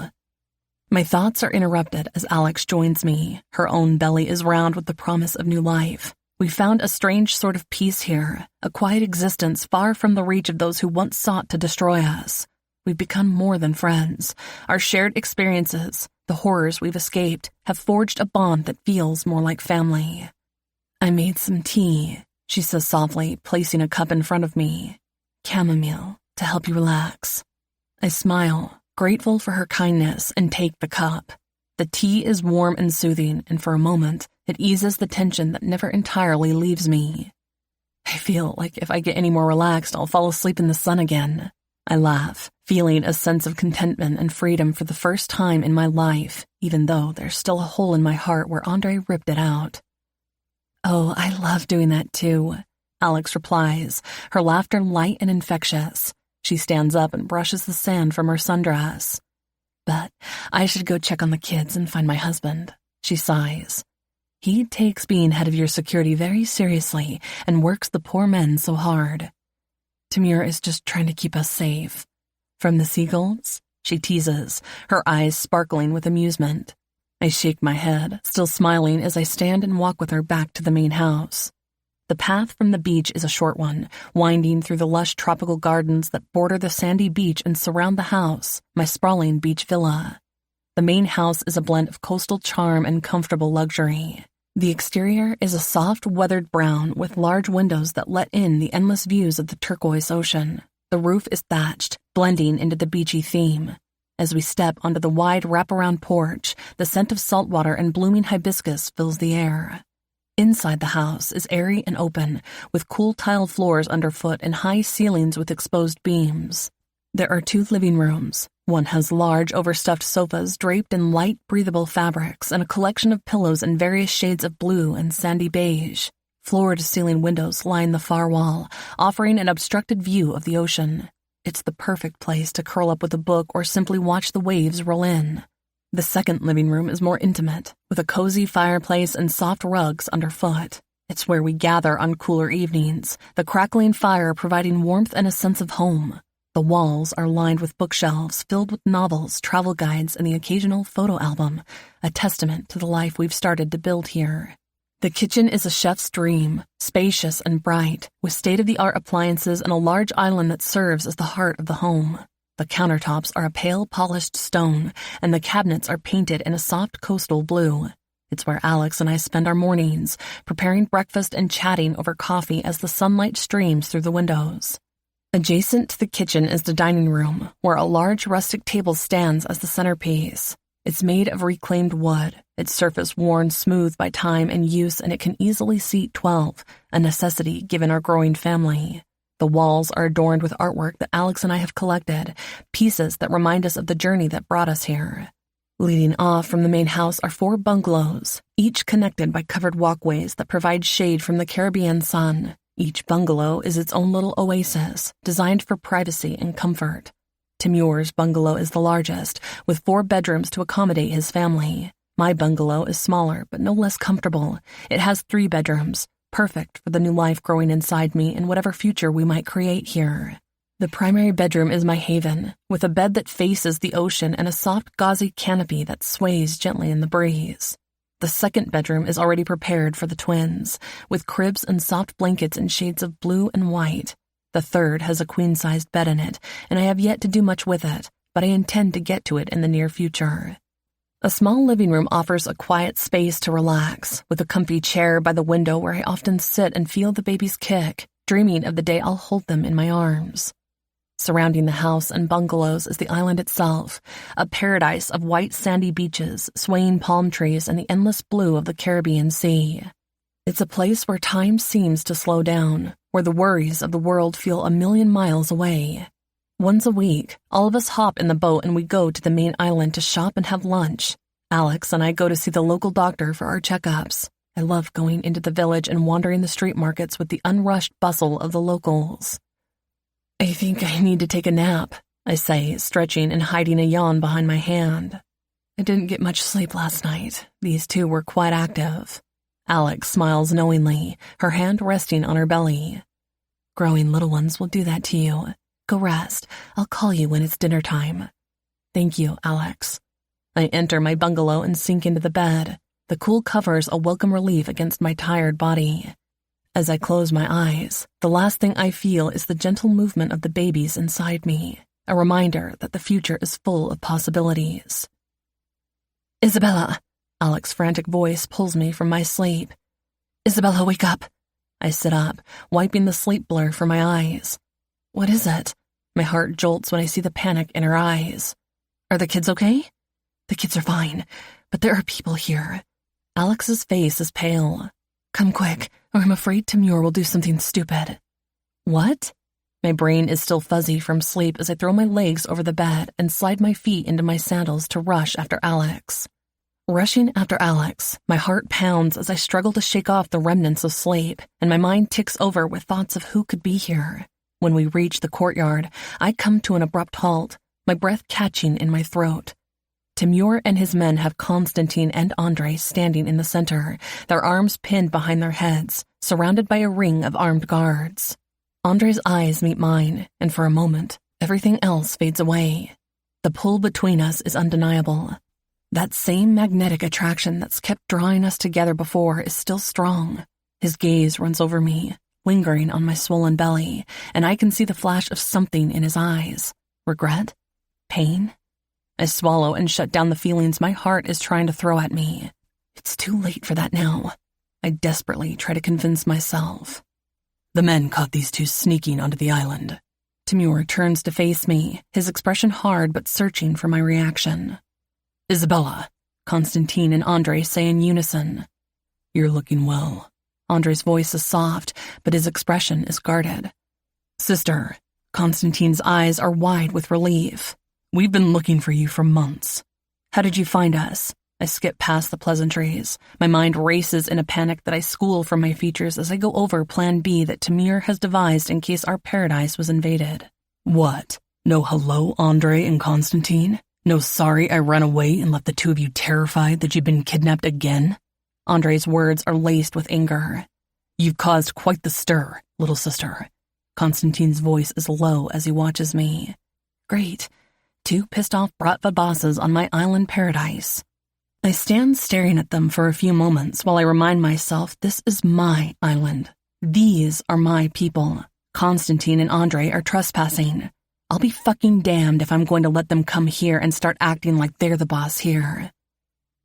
My thoughts are interrupted as Alex joins me. Her own belly is round with the promise of new life. We found a strange sort of peace here, a quiet existence far from the reach of those who once sought to destroy us. We've become more than friends. Our shared experiences, the horrors we've escaped, have forged a bond that feels more like family. I made some tea, she says softly, placing a cup in front of me. Chamomile, to help you relax. I smile, grateful for her kindness, and take the cup. The tea is warm and soothing, and for a moment, it eases the tension that never entirely leaves me. I feel like if I get any more relaxed, I'll fall asleep in the sun again. I laugh, feeling a sense of contentment and freedom for the first time in my life, even though there's still a hole in my heart where Andre ripped it out. Oh, I love doing that too, Alex replies, her laughter light and infectious. She stands up and brushes the sand from her sundress. But I should go check on the kids and find my husband, she sighs. He takes being head of your security very seriously and works the poor men so hard. Tamir is just trying to keep us safe. From the seagulls? She teases, her eyes sparkling with amusement. I shake my head, still smiling as I stand and walk with her back to the main house. The path from the beach is a short one, winding through the lush tropical gardens that border the sandy beach and surround the house, my sprawling beach villa. The main house is a blend of coastal charm and comfortable luxury. The exterior is a soft, weathered brown with large windows that let in the endless views of the turquoise ocean. The roof is thatched, blending into the beachy theme. As we step onto the wide wraparound porch, the scent of saltwater and blooming hibiscus fills the air. Inside the house is airy and open, with cool tiled floors underfoot and high ceilings with exposed beams. There are 2 living rooms. One has large, overstuffed sofas draped in light, breathable fabrics and a collection of pillows in various shades of blue and sandy beige. Floor-to-ceiling windows line the far wall, offering an obstructed view of the ocean. It's the perfect place to curl up with a book or simply watch the waves roll in. The second living room is more intimate, with a cozy fireplace and soft rugs underfoot. It's where we gather on cooler evenings, the crackling fire providing warmth and a sense of home. The walls are lined with bookshelves filled with novels, travel guides, and the occasional photo album, a testament to the life we've started to build here. The kitchen is a chef's dream, spacious and bright, with state-of-the-art appliances and a large island that serves as the heart of the home. The countertops are a pale, polished stone, and the cabinets are painted in a soft coastal blue. It's where Alex and I spend our mornings, preparing breakfast and chatting over coffee as the sunlight streams through the windows. Adjacent to the kitchen is the dining room, where a large rustic table stands as the centerpiece. It's made of reclaimed wood, its surface worn smooth by time and use, and it can easily seat 12, a necessity given our growing family. The walls are adorned with artwork that Alex and I have collected, pieces that remind us of the journey that brought us here. Leading off from the main house are 4 bungalows, each connected by covered walkways that provide shade from the Caribbean sun. Each bungalow is its own little oasis, designed for privacy and comfort. Timur's bungalow is the largest, with 4 bedrooms to accommodate his family. My bungalow is smaller, but no less comfortable. It has 3 bedrooms, perfect for the new life growing inside me and whatever future we might create here. The primary bedroom is my haven, with a bed that faces the ocean and a soft gauzy canopy that sways gently in the breeze. The second bedroom is already prepared for the twins, with cribs and soft blankets in shades of blue and white. The third has a queen-sized bed in it, and I have yet to do much with it, but I intend to get to it in the near future. A small living room offers a quiet space to relax, with a comfy chair by the window where I often sit and feel the babies kick, dreaming of the day I'll hold them in my arms. Surrounding the house and bungalows is the island itself, a paradise of white sandy beaches, swaying palm trees, and the endless blue of the Caribbean Sea. It's a place where time seems to slow down, where the worries of the world feel a million miles away. Once a week, all of us hop in the boat and we go to the main island to shop and have lunch. Alex and I go to see the local doctor for our checkups. I love going into the village and wandering the street markets with the unrushed bustle of the locals. I think I need to take a nap, I say, stretching and hiding a yawn behind my hand. I didn't get much sleep last night. These two were quite active. Alex smiles knowingly, her hand resting on her belly. Growing little ones will do that to you. Go rest. I'll call you when it's dinner time. Thank you, Alex. I enter my bungalow and sink into the bed. The cool covers a welcome relief against my tired body. As I close my eyes, the last thing I feel is the gentle movement of the babies inside me, a reminder that the future is full of possibilities. Isabella! Alex's frantic voice pulls me from my sleep. Isabella, wake up! I sit up, wiping the sleep blur from my eyes. What is it? My heart jolts when I see the panic in her eyes. Are the kids okay? The kids are fine, but there are people here. Alex's face is pale. Come quick, or I'm afraid Timur will do something stupid. What? My brain is still fuzzy from sleep as I throw my legs over the bed and slide my feet into my sandals to rush after Alex. Rushing after Alex, my heart pounds as I struggle to shake off the remnants of sleep, and my mind ticks over with thoughts of who could be here. When we reach the courtyard, I come to an abrupt halt, my breath catching in my throat. Timur and his men have Konstantin and Andrei standing in the center, their arms pinned behind their heads, surrounded by a ring of armed guards. Andrei's eyes meet mine, and for a moment, everything else fades away. The pull between us is undeniable. That same magnetic attraction that's kept drawing us together before is still strong. His gaze runs over me, lingering on my swollen belly, and I can see the flash of something in his eyes. Regret? Pain? I swallow and shut down the feelings my heart is trying to throw at me. It's too late for that now. I desperately try to convince myself. The men caught these two sneaking onto the island. Timur turns to face me, his expression hard but searching for my reaction. Isabella, Konstantin and Andrei say in unison. You're looking well. Andrei's voice is soft, but his expression is guarded. Sister, Konstantin's eyes are wide with relief. We've been looking for you for months. How did you find us? I skip past the pleasantries. My mind races in a panic that I school from my features as I go over Plan B that Timur has devised in case our paradise was invaded. What? No hello, Andrei and Konstantin? No sorry I ran away and left the two of you terrified that you've been kidnapped again? Andrei's words are laced with anger. You've caused quite the stir, little sister. Konstantin's voice is low as he watches me. Great. Two pissed-off Bratva bosses on my island paradise. I stand staring at them for a few moments while I remind myself this is my island. These are my people. Konstantin and Andrei are trespassing. I'll be fucking damned if I'm going to let them come here and start acting like they're the boss here.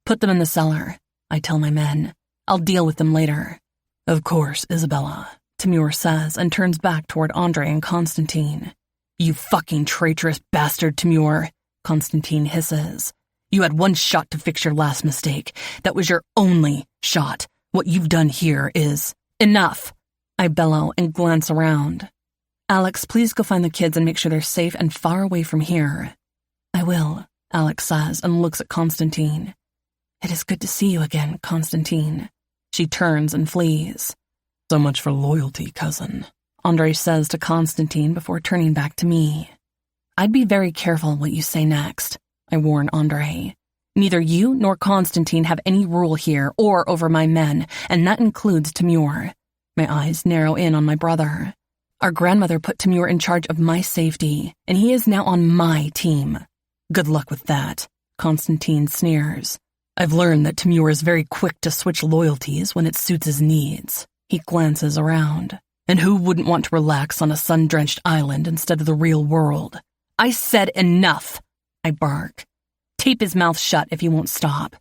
Put them in the cellar, I tell my men. I'll deal with them later. Of course, Isabella, Timur says and turns back toward Andrei and Konstantin. You fucking traitorous bastard, Timur, Konstantin hisses. You had one shot to fix your last mistake. That was your only shot. What you've done here is enough. I bellow and glance around. Alex, please go find the kids and make sure they're safe and far away from here. I will, Alex says and looks at Konstantin. It is good to see you again, Konstantin. She turns and flees. So much for loyalty, cousin, Andrei says to Konstantin before turning back to me. I'd be very careful what you say next, I warn Andrei. Neither you nor Konstantin have any rule here or over my men, and that includes Timur. My eyes narrow in on my brother. Our grandmother put Timur in charge of my safety, and he is now on my team. Good luck with that, Konstantin sneers. I've learned that Timur is very quick to switch loyalties when it suits his needs. He glances around. And who wouldn't want to relax on a sun-drenched island instead of the real world? I said enough, I bark. Tape his mouth shut if he won't stop.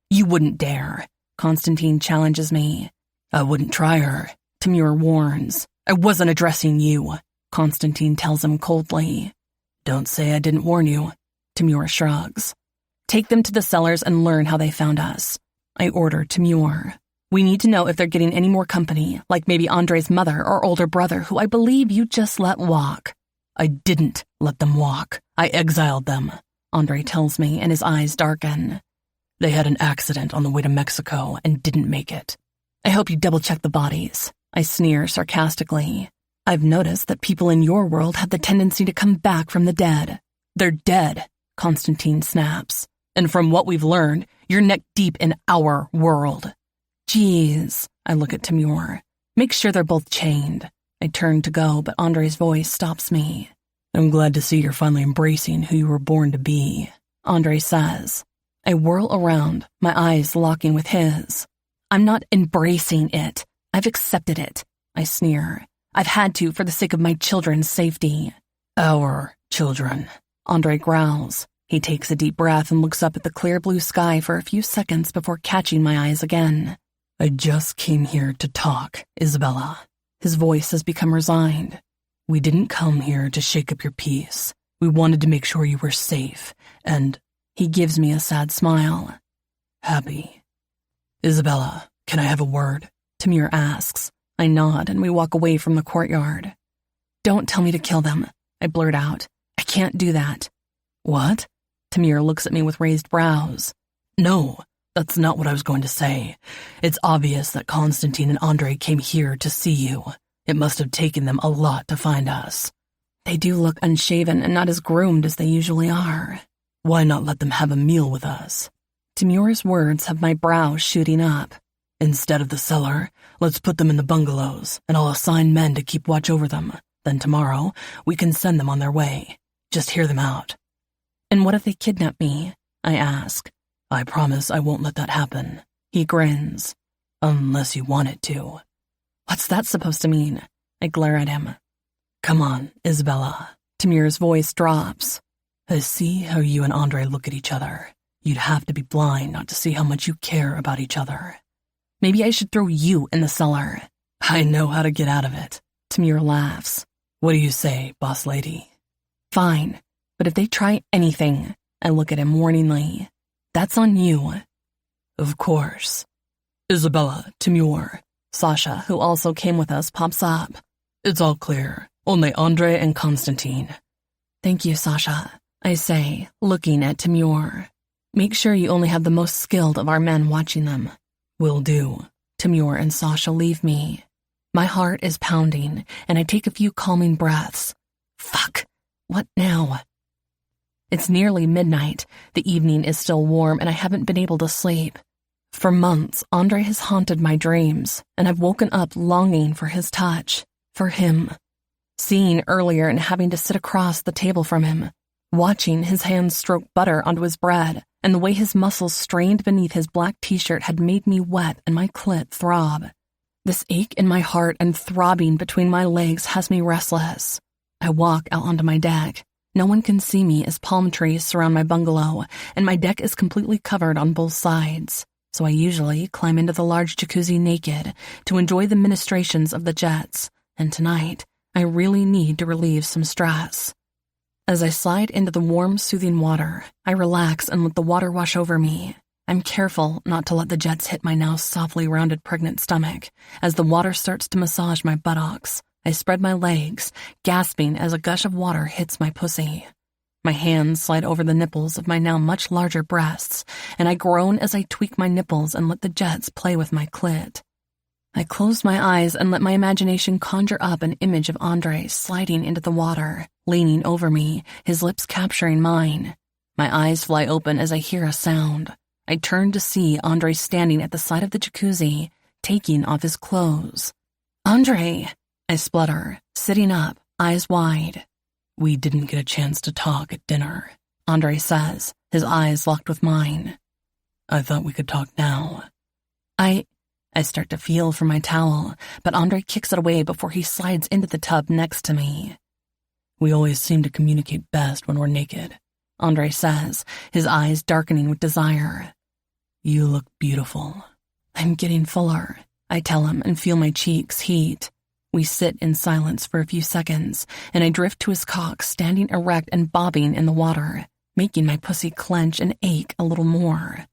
You wouldn't dare, Konstantin challenges me. I wouldn't try her, Timur warns. I wasn't addressing you. Constantine tells him coldly. Don't say I didn't warn you. Timur shrugs. Take them to the cellars and learn how they found us. I order Timur. We need to know if they're getting any more company, like maybe Andre's mother or older brother, who I believe you just let walk. I didn't let them walk. I exiled them, Andre tells me, and his eyes darken. They had an accident on the way to Mexico and didn't make it. I hope you double-check the bodies. I sneer sarcastically. I've noticed that people in your world have the tendency to come back from the dead. They're dead, Constantine snaps. And from what we've learned, you're neck-deep in our world. Jeez, I look at Timur. Make sure they're both chained. I turn to go, but Andre's voice stops me. I'm glad to see you're finally embracing who you were born to be, Andre says. I whirl around, my eyes locking with his. I'm not embracing it. I've accepted it, I sneer. I've had to for the sake of my children's safety. Our children, Andre growls. He takes a deep breath and looks up at the clear blue sky for a few seconds before catching my eyes again. I just came here to talk, Isabella. His voice has become resigned. We didn't come here to shake up your peace. We wanted to make sure you were safe, and he gives me a sad smile. Happy. Isabella, can I have a word? Timur asks. I nod and we walk away from the courtyard. Don't tell me to kill them, I blurt out. I can't do that. What? Timur looks at me with raised brows. No, that's not what I was going to say. It's obvious that Constantine and Andre came here to see you. It must have taken them a lot to find us. They do look unshaven and not as groomed as they usually are. Why not let them have a meal with us? Timur's words have my brows shooting up. Instead of the cellar, let's put them in the bungalows, and I'll assign men to keep watch over them. Then tomorrow, we can send them on their way. Just hear them out. And what if they kidnap me? I ask. I promise I won't let that happen. He grins. Unless you want it to. What's that supposed to mean? I glare at him. Come on, Isabella. Timur's voice drops. I see how you and Andre look at each other. You'd have to be blind not to see how much you care about each other. Maybe I should throw you in the cellar. I know how to get out of it. Timur laughs. What do you say, boss lady? Fine. But if they try anything, I look at him warningly. That's on you. Of course. Isabella, Timur. Sasha, who also came with us, pops up. It's all clear. Only Andre and Constantine. Thank you, Sasha, I say, looking at Timur. Make sure you only have the most skilled of our men watching them. Will do. Timur and Sasha leave me. My heart is pounding, and I take a few calming breaths. Fuck. What now? It's nearly midnight. The evening is still warm, and I haven't been able to sleep. For months, Andre has haunted my dreams, and I've woken up longing for his touch, for him. Seeing earlier and having to sit across the table from him, watching his hands stroke butter onto his bread, and the way his muscles strained beneath his black t-shirt had made me wet and my clit throb. This ache in my heart and throbbing between my legs has me restless. I walk out onto my deck. No one can see me as palm trees surround my bungalow, and my deck is completely covered on both sides. So I usually climb into the large jacuzzi naked to enjoy the ministrations of the jets, and tonight, I really need to relieve some stress. As I slide into the warm, soothing water, I relax and let the water wash over me. I'm careful not to let the jets hit my now softly rounded pregnant stomach. As the water starts to massage my buttocks, I spread my legs, gasping as a gush of water hits my pussy. My hands slide over the nipples of my now much larger breasts, and I groan as I tweak my nipples and let the jets play with my clit. I close my eyes and let my imagination conjure up an image of Andre sliding into the water, leaning over me, his lips capturing mine. My eyes fly open as I hear a sound. I turn to see Andre standing at the side of the jacuzzi, taking off his clothes. Andre! I splutter, sitting up, eyes wide. We didn't get a chance to talk at dinner, Andre says, his eyes locked with mine. I thought we could talk now. I start to feel for my towel, but Andre kicks it away before he slides into the tub next to me. We always seem to communicate best when we're naked, Andre says, his eyes darkening with desire. You look beautiful. I'm getting fuller, I tell him and feel my cheeks heat. We sit in silence for a few seconds, and I drift to his cock, standing erect and bobbing in the water, making my pussy clench and ache a little more.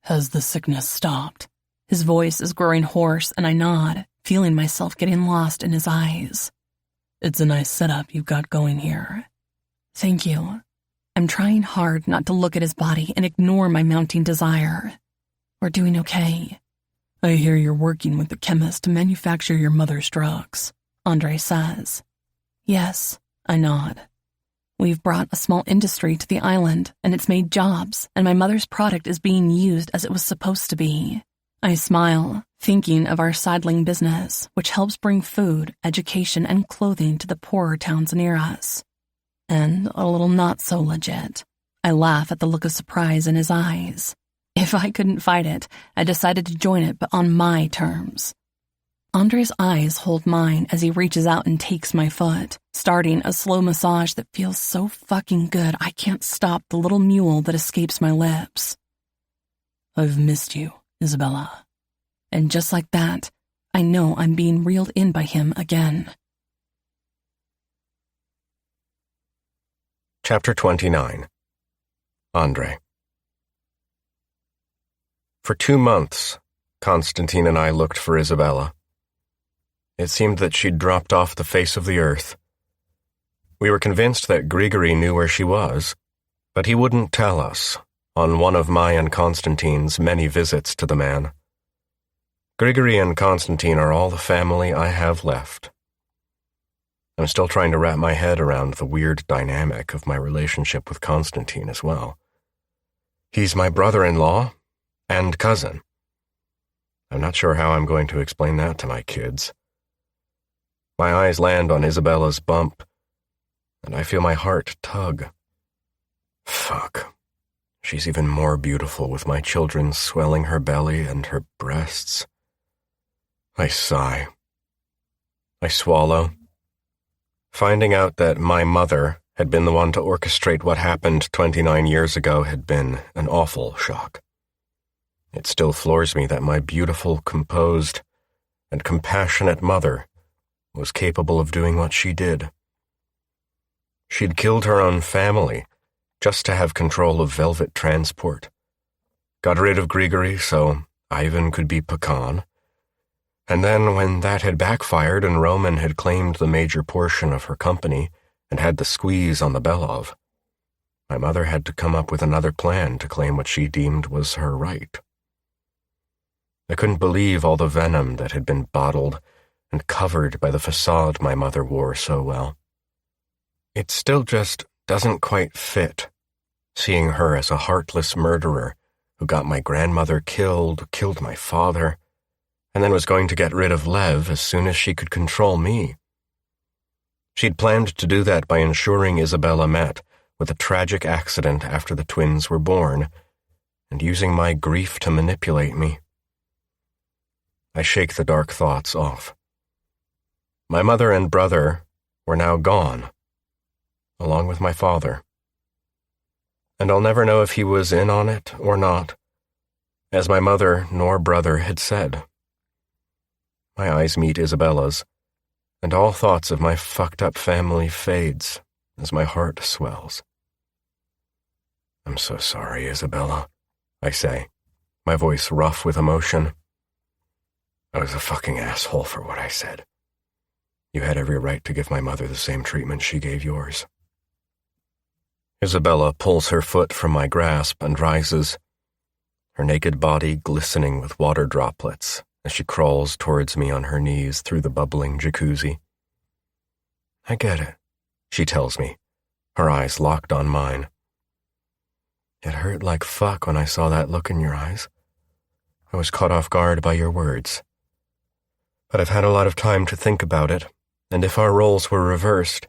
Has the sickness stopped? His voice is growing hoarse, and I nod, feeling myself getting lost in his eyes. It's a nice setup you've got going here. Thank you. I'm trying hard not to look at his body and ignore my mounting desire. We're doing okay. I hear you're working with the chemist to manufacture your mother's drugs, Andre says. Yes, I nod. We've brought a small industry to the island, and it's made jobs, and my mother's product is being used as it was supposed to be. I smile, thinking of our sidling business, which helps bring food, education, and clothing to the poorer towns near us. And a little not so legit. I laugh at the look of surprise in his eyes. If I couldn't fight it, I decided to join it, but on my terms. Andre's eyes hold mine as he reaches out and takes my foot, starting a slow massage that feels so fucking good I can't stop the little mule that escapes my lips. I've missed you, Isabella. And just like that, I know I'm being reeled in by him again. Chapter 29. Andre. For 2 months, Constantine and I looked for Isabella. It seemed that she'd dropped off the face of the earth. We were convinced that Grigory knew where she was, but he wouldn't tell us on one of my and Constantine's many visits to the man. Grigory and Constantine are all the family I have left. I'm still trying to wrap my head around the weird dynamic of my relationship with Constantine as well. He's my brother-in-law and cousin. I'm not sure how I'm going to explain that to my kids. My eyes land on Isabella's bump, and I feel my heart tug. Fuck. She's even more beautiful with my children swelling her belly and her breasts. I sigh. I swallow. Finding out that my mother had been the one to orchestrate what happened 29 years ago had been an awful shock. It still floors me that my beautiful, composed, and compassionate mother was capable of doing what she did. She'd killed her own family just to have control of Velvet Transport. Got rid of Grigory so Ivan could be Pecan. And then when that had backfired and Roman had claimed the major portion of her company and had the squeeze on the Belov, my mother had to come up with another plan to claim what she deemed was her right. I couldn't believe all the venom that had been bottled and covered by the facade my mother wore so well. It still just doesn't quite fit, seeing her as a heartless murderer who got my grandmother killed my father, and then was going to get rid of Lev as soon as she could control me. She'd planned to do that by ensuring Isabella met with a tragic accident after the twins were born, and using my grief to manipulate me. I shake the dark thoughts off. My mother and brother were now gone, along with my father. And I'll never know if he was in on it or not, as my mother nor brother had said. My eyes meet Isabella's, and all thoughts of my fucked-up family fades as my heart swells. I'm so sorry, Isabella, I say, my voice rough with emotion. I was a fucking asshole for what I said. You had every right to give my mother the same treatment she gave yours. Isabella pulls her foot from my grasp and rises, her naked body glistening with water droplets as she crawls towards me on her knees through the bubbling jacuzzi. I get it, she tells me, her eyes locked on mine. It hurt like fuck when I saw that look in your eyes. I was caught off guard by your words. But I've had a lot of time to think about it, and if our roles were reversed,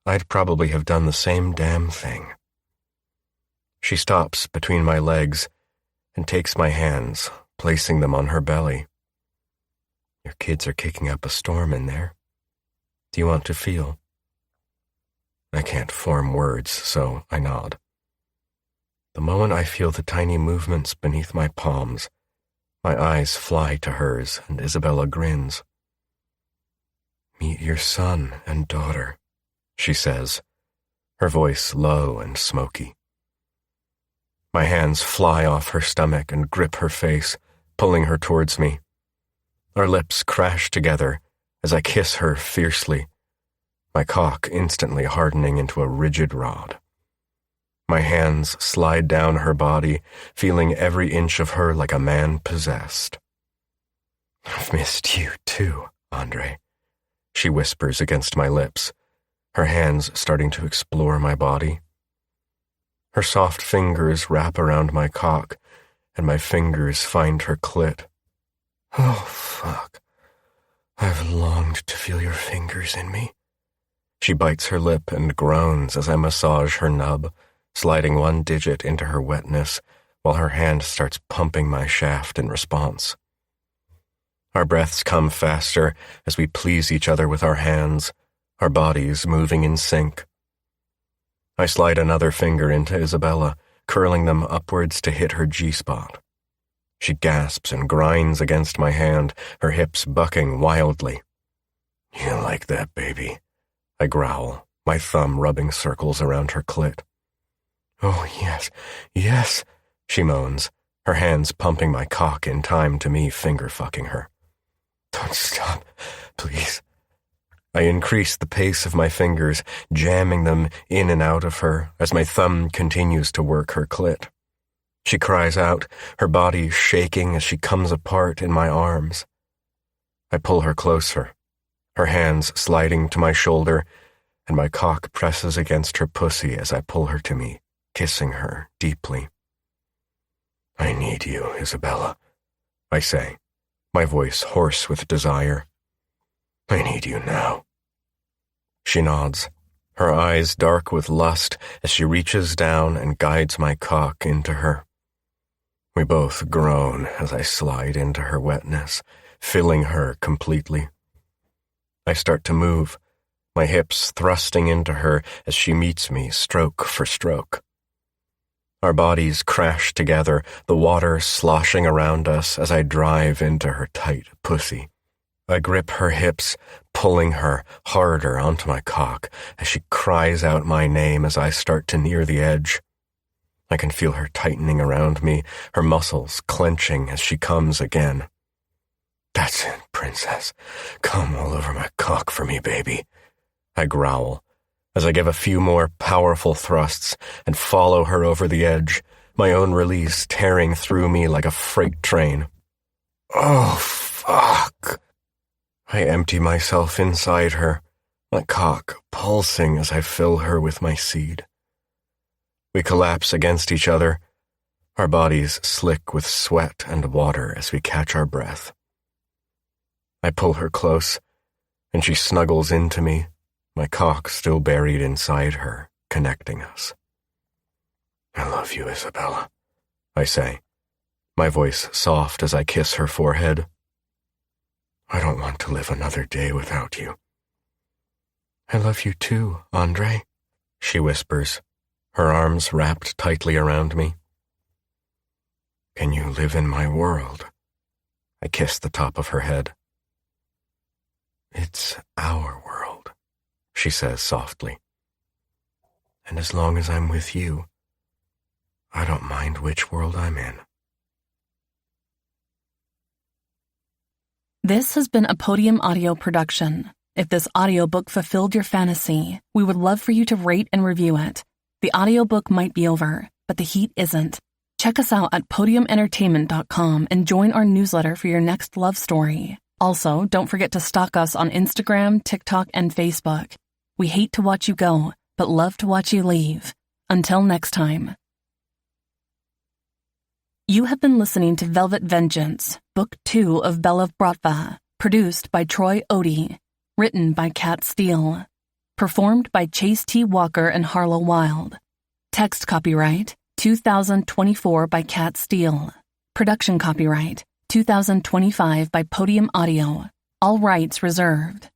I'd probably have done the same damn thing. She stops between my legs and takes my hands, placing them on her belly. Your kids are kicking up a storm in there. Do you want to feel? I can't form words, so I nod. The moment I feel the tiny movements beneath my palms, my eyes fly to hers and Isabella grins. Meet your son and daughter, she says, her voice low and smoky. My hands fly off her stomach and grip her face, pulling her towards me. Our lips crash together as I kiss her fiercely, my cock instantly hardening into a rigid rod. My hands slide down her body, feeling every inch of her like a man possessed. I've missed you too, Andre, she whispers against my lips, her hands starting to explore my body. Her soft fingers wrap around my cock, and my fingers find her clit. Oh, fuck. I've longed to feel your fingers in me. She bites her lip and groans as I massage her nub, sliding one digit into her wetness while her hand starts pumping my shaft in response. Our breaths come faster as we please each other with our hands, our bodies moving in sync. I slide another finger into Isabella, curling them upwards to hit her G-spot. She gasps and grinds against my hand, her hips bucking wildly. You like that, baby? I growl, my thumb rubbing circles around her clit. Oh, yes, yes, she moans, her hands pumping my cock in time to me finger-fucking her. Don't stop, please. I increase the pace of my fingers, jamming them in and out of her as my thumb continues to work her clit. She cries out, her body shaking as she comes apart in my arms. I pull her closer, her hands sliding to my shoulder, and my cock presses against her pussy as I pull her to me, kissing her deeply. I need you, Isabella, I say, my voice hoarse with desire. I need you now. She nods, her eyes dark with lust as she reaches down and guides my cock into her. We both groan as I slide into her wetness, filling her completely. I start to move, my hips thrusting into her as she meets me stroke for stroke. Our bodies crash together, the water sloshing around us as I drive into her tight pussy. I grip her hips, pulling her harder onto my cock as she cries out my name as I start to near the edge. I can feel her tightening around me, her muscles clenching as she comes again. That's it, princess. Come all over my cock for me, baby. I growl as I give a few more powerful thrusts and follow her over the edge, my own release tearing through me like a freight train. Oh, fuck. I empty myself inside her, my cock pulsing as I fill her with my seed. We collapse against each other, our bodies slick with sweat and water as we catch our breath. I pull her close, and she snuggles into me, my cock still buried inside her, connecting us. I love you, Isabella, I say, my voice soft as I kiss her forehead. I don't want to live another day without you. I love you too, Andre, she whispers, her arms wrapped tightly around me. Can you live in my world? I kiss the top of her head. It's our world, she says softly. And as long as I'm with you, I don't mind which world I'm in. This has been a Podium Audio production. If this audiobook fulfilled your fantasy, we would love for you to rate and review it. The audiobook might be over, but the heat isn't. Check us out at podiumentertainment.com and join our newsletter for your next love story. Also, don't forget to stalk us on Instagram, TikTok, and Facebook. We hate to watch you go, but love to watch you leave. Until next time. You have been listening to Velvet Vengeance, Book 2 of Belov Bratva, produced by Troy Odie, written by Kat Steele, performed by Chase T. Walker and Harlow Wild. Text copyright 2024 by Kat Steele. Production copyright 2025 by Podium Audio. All rights reserved.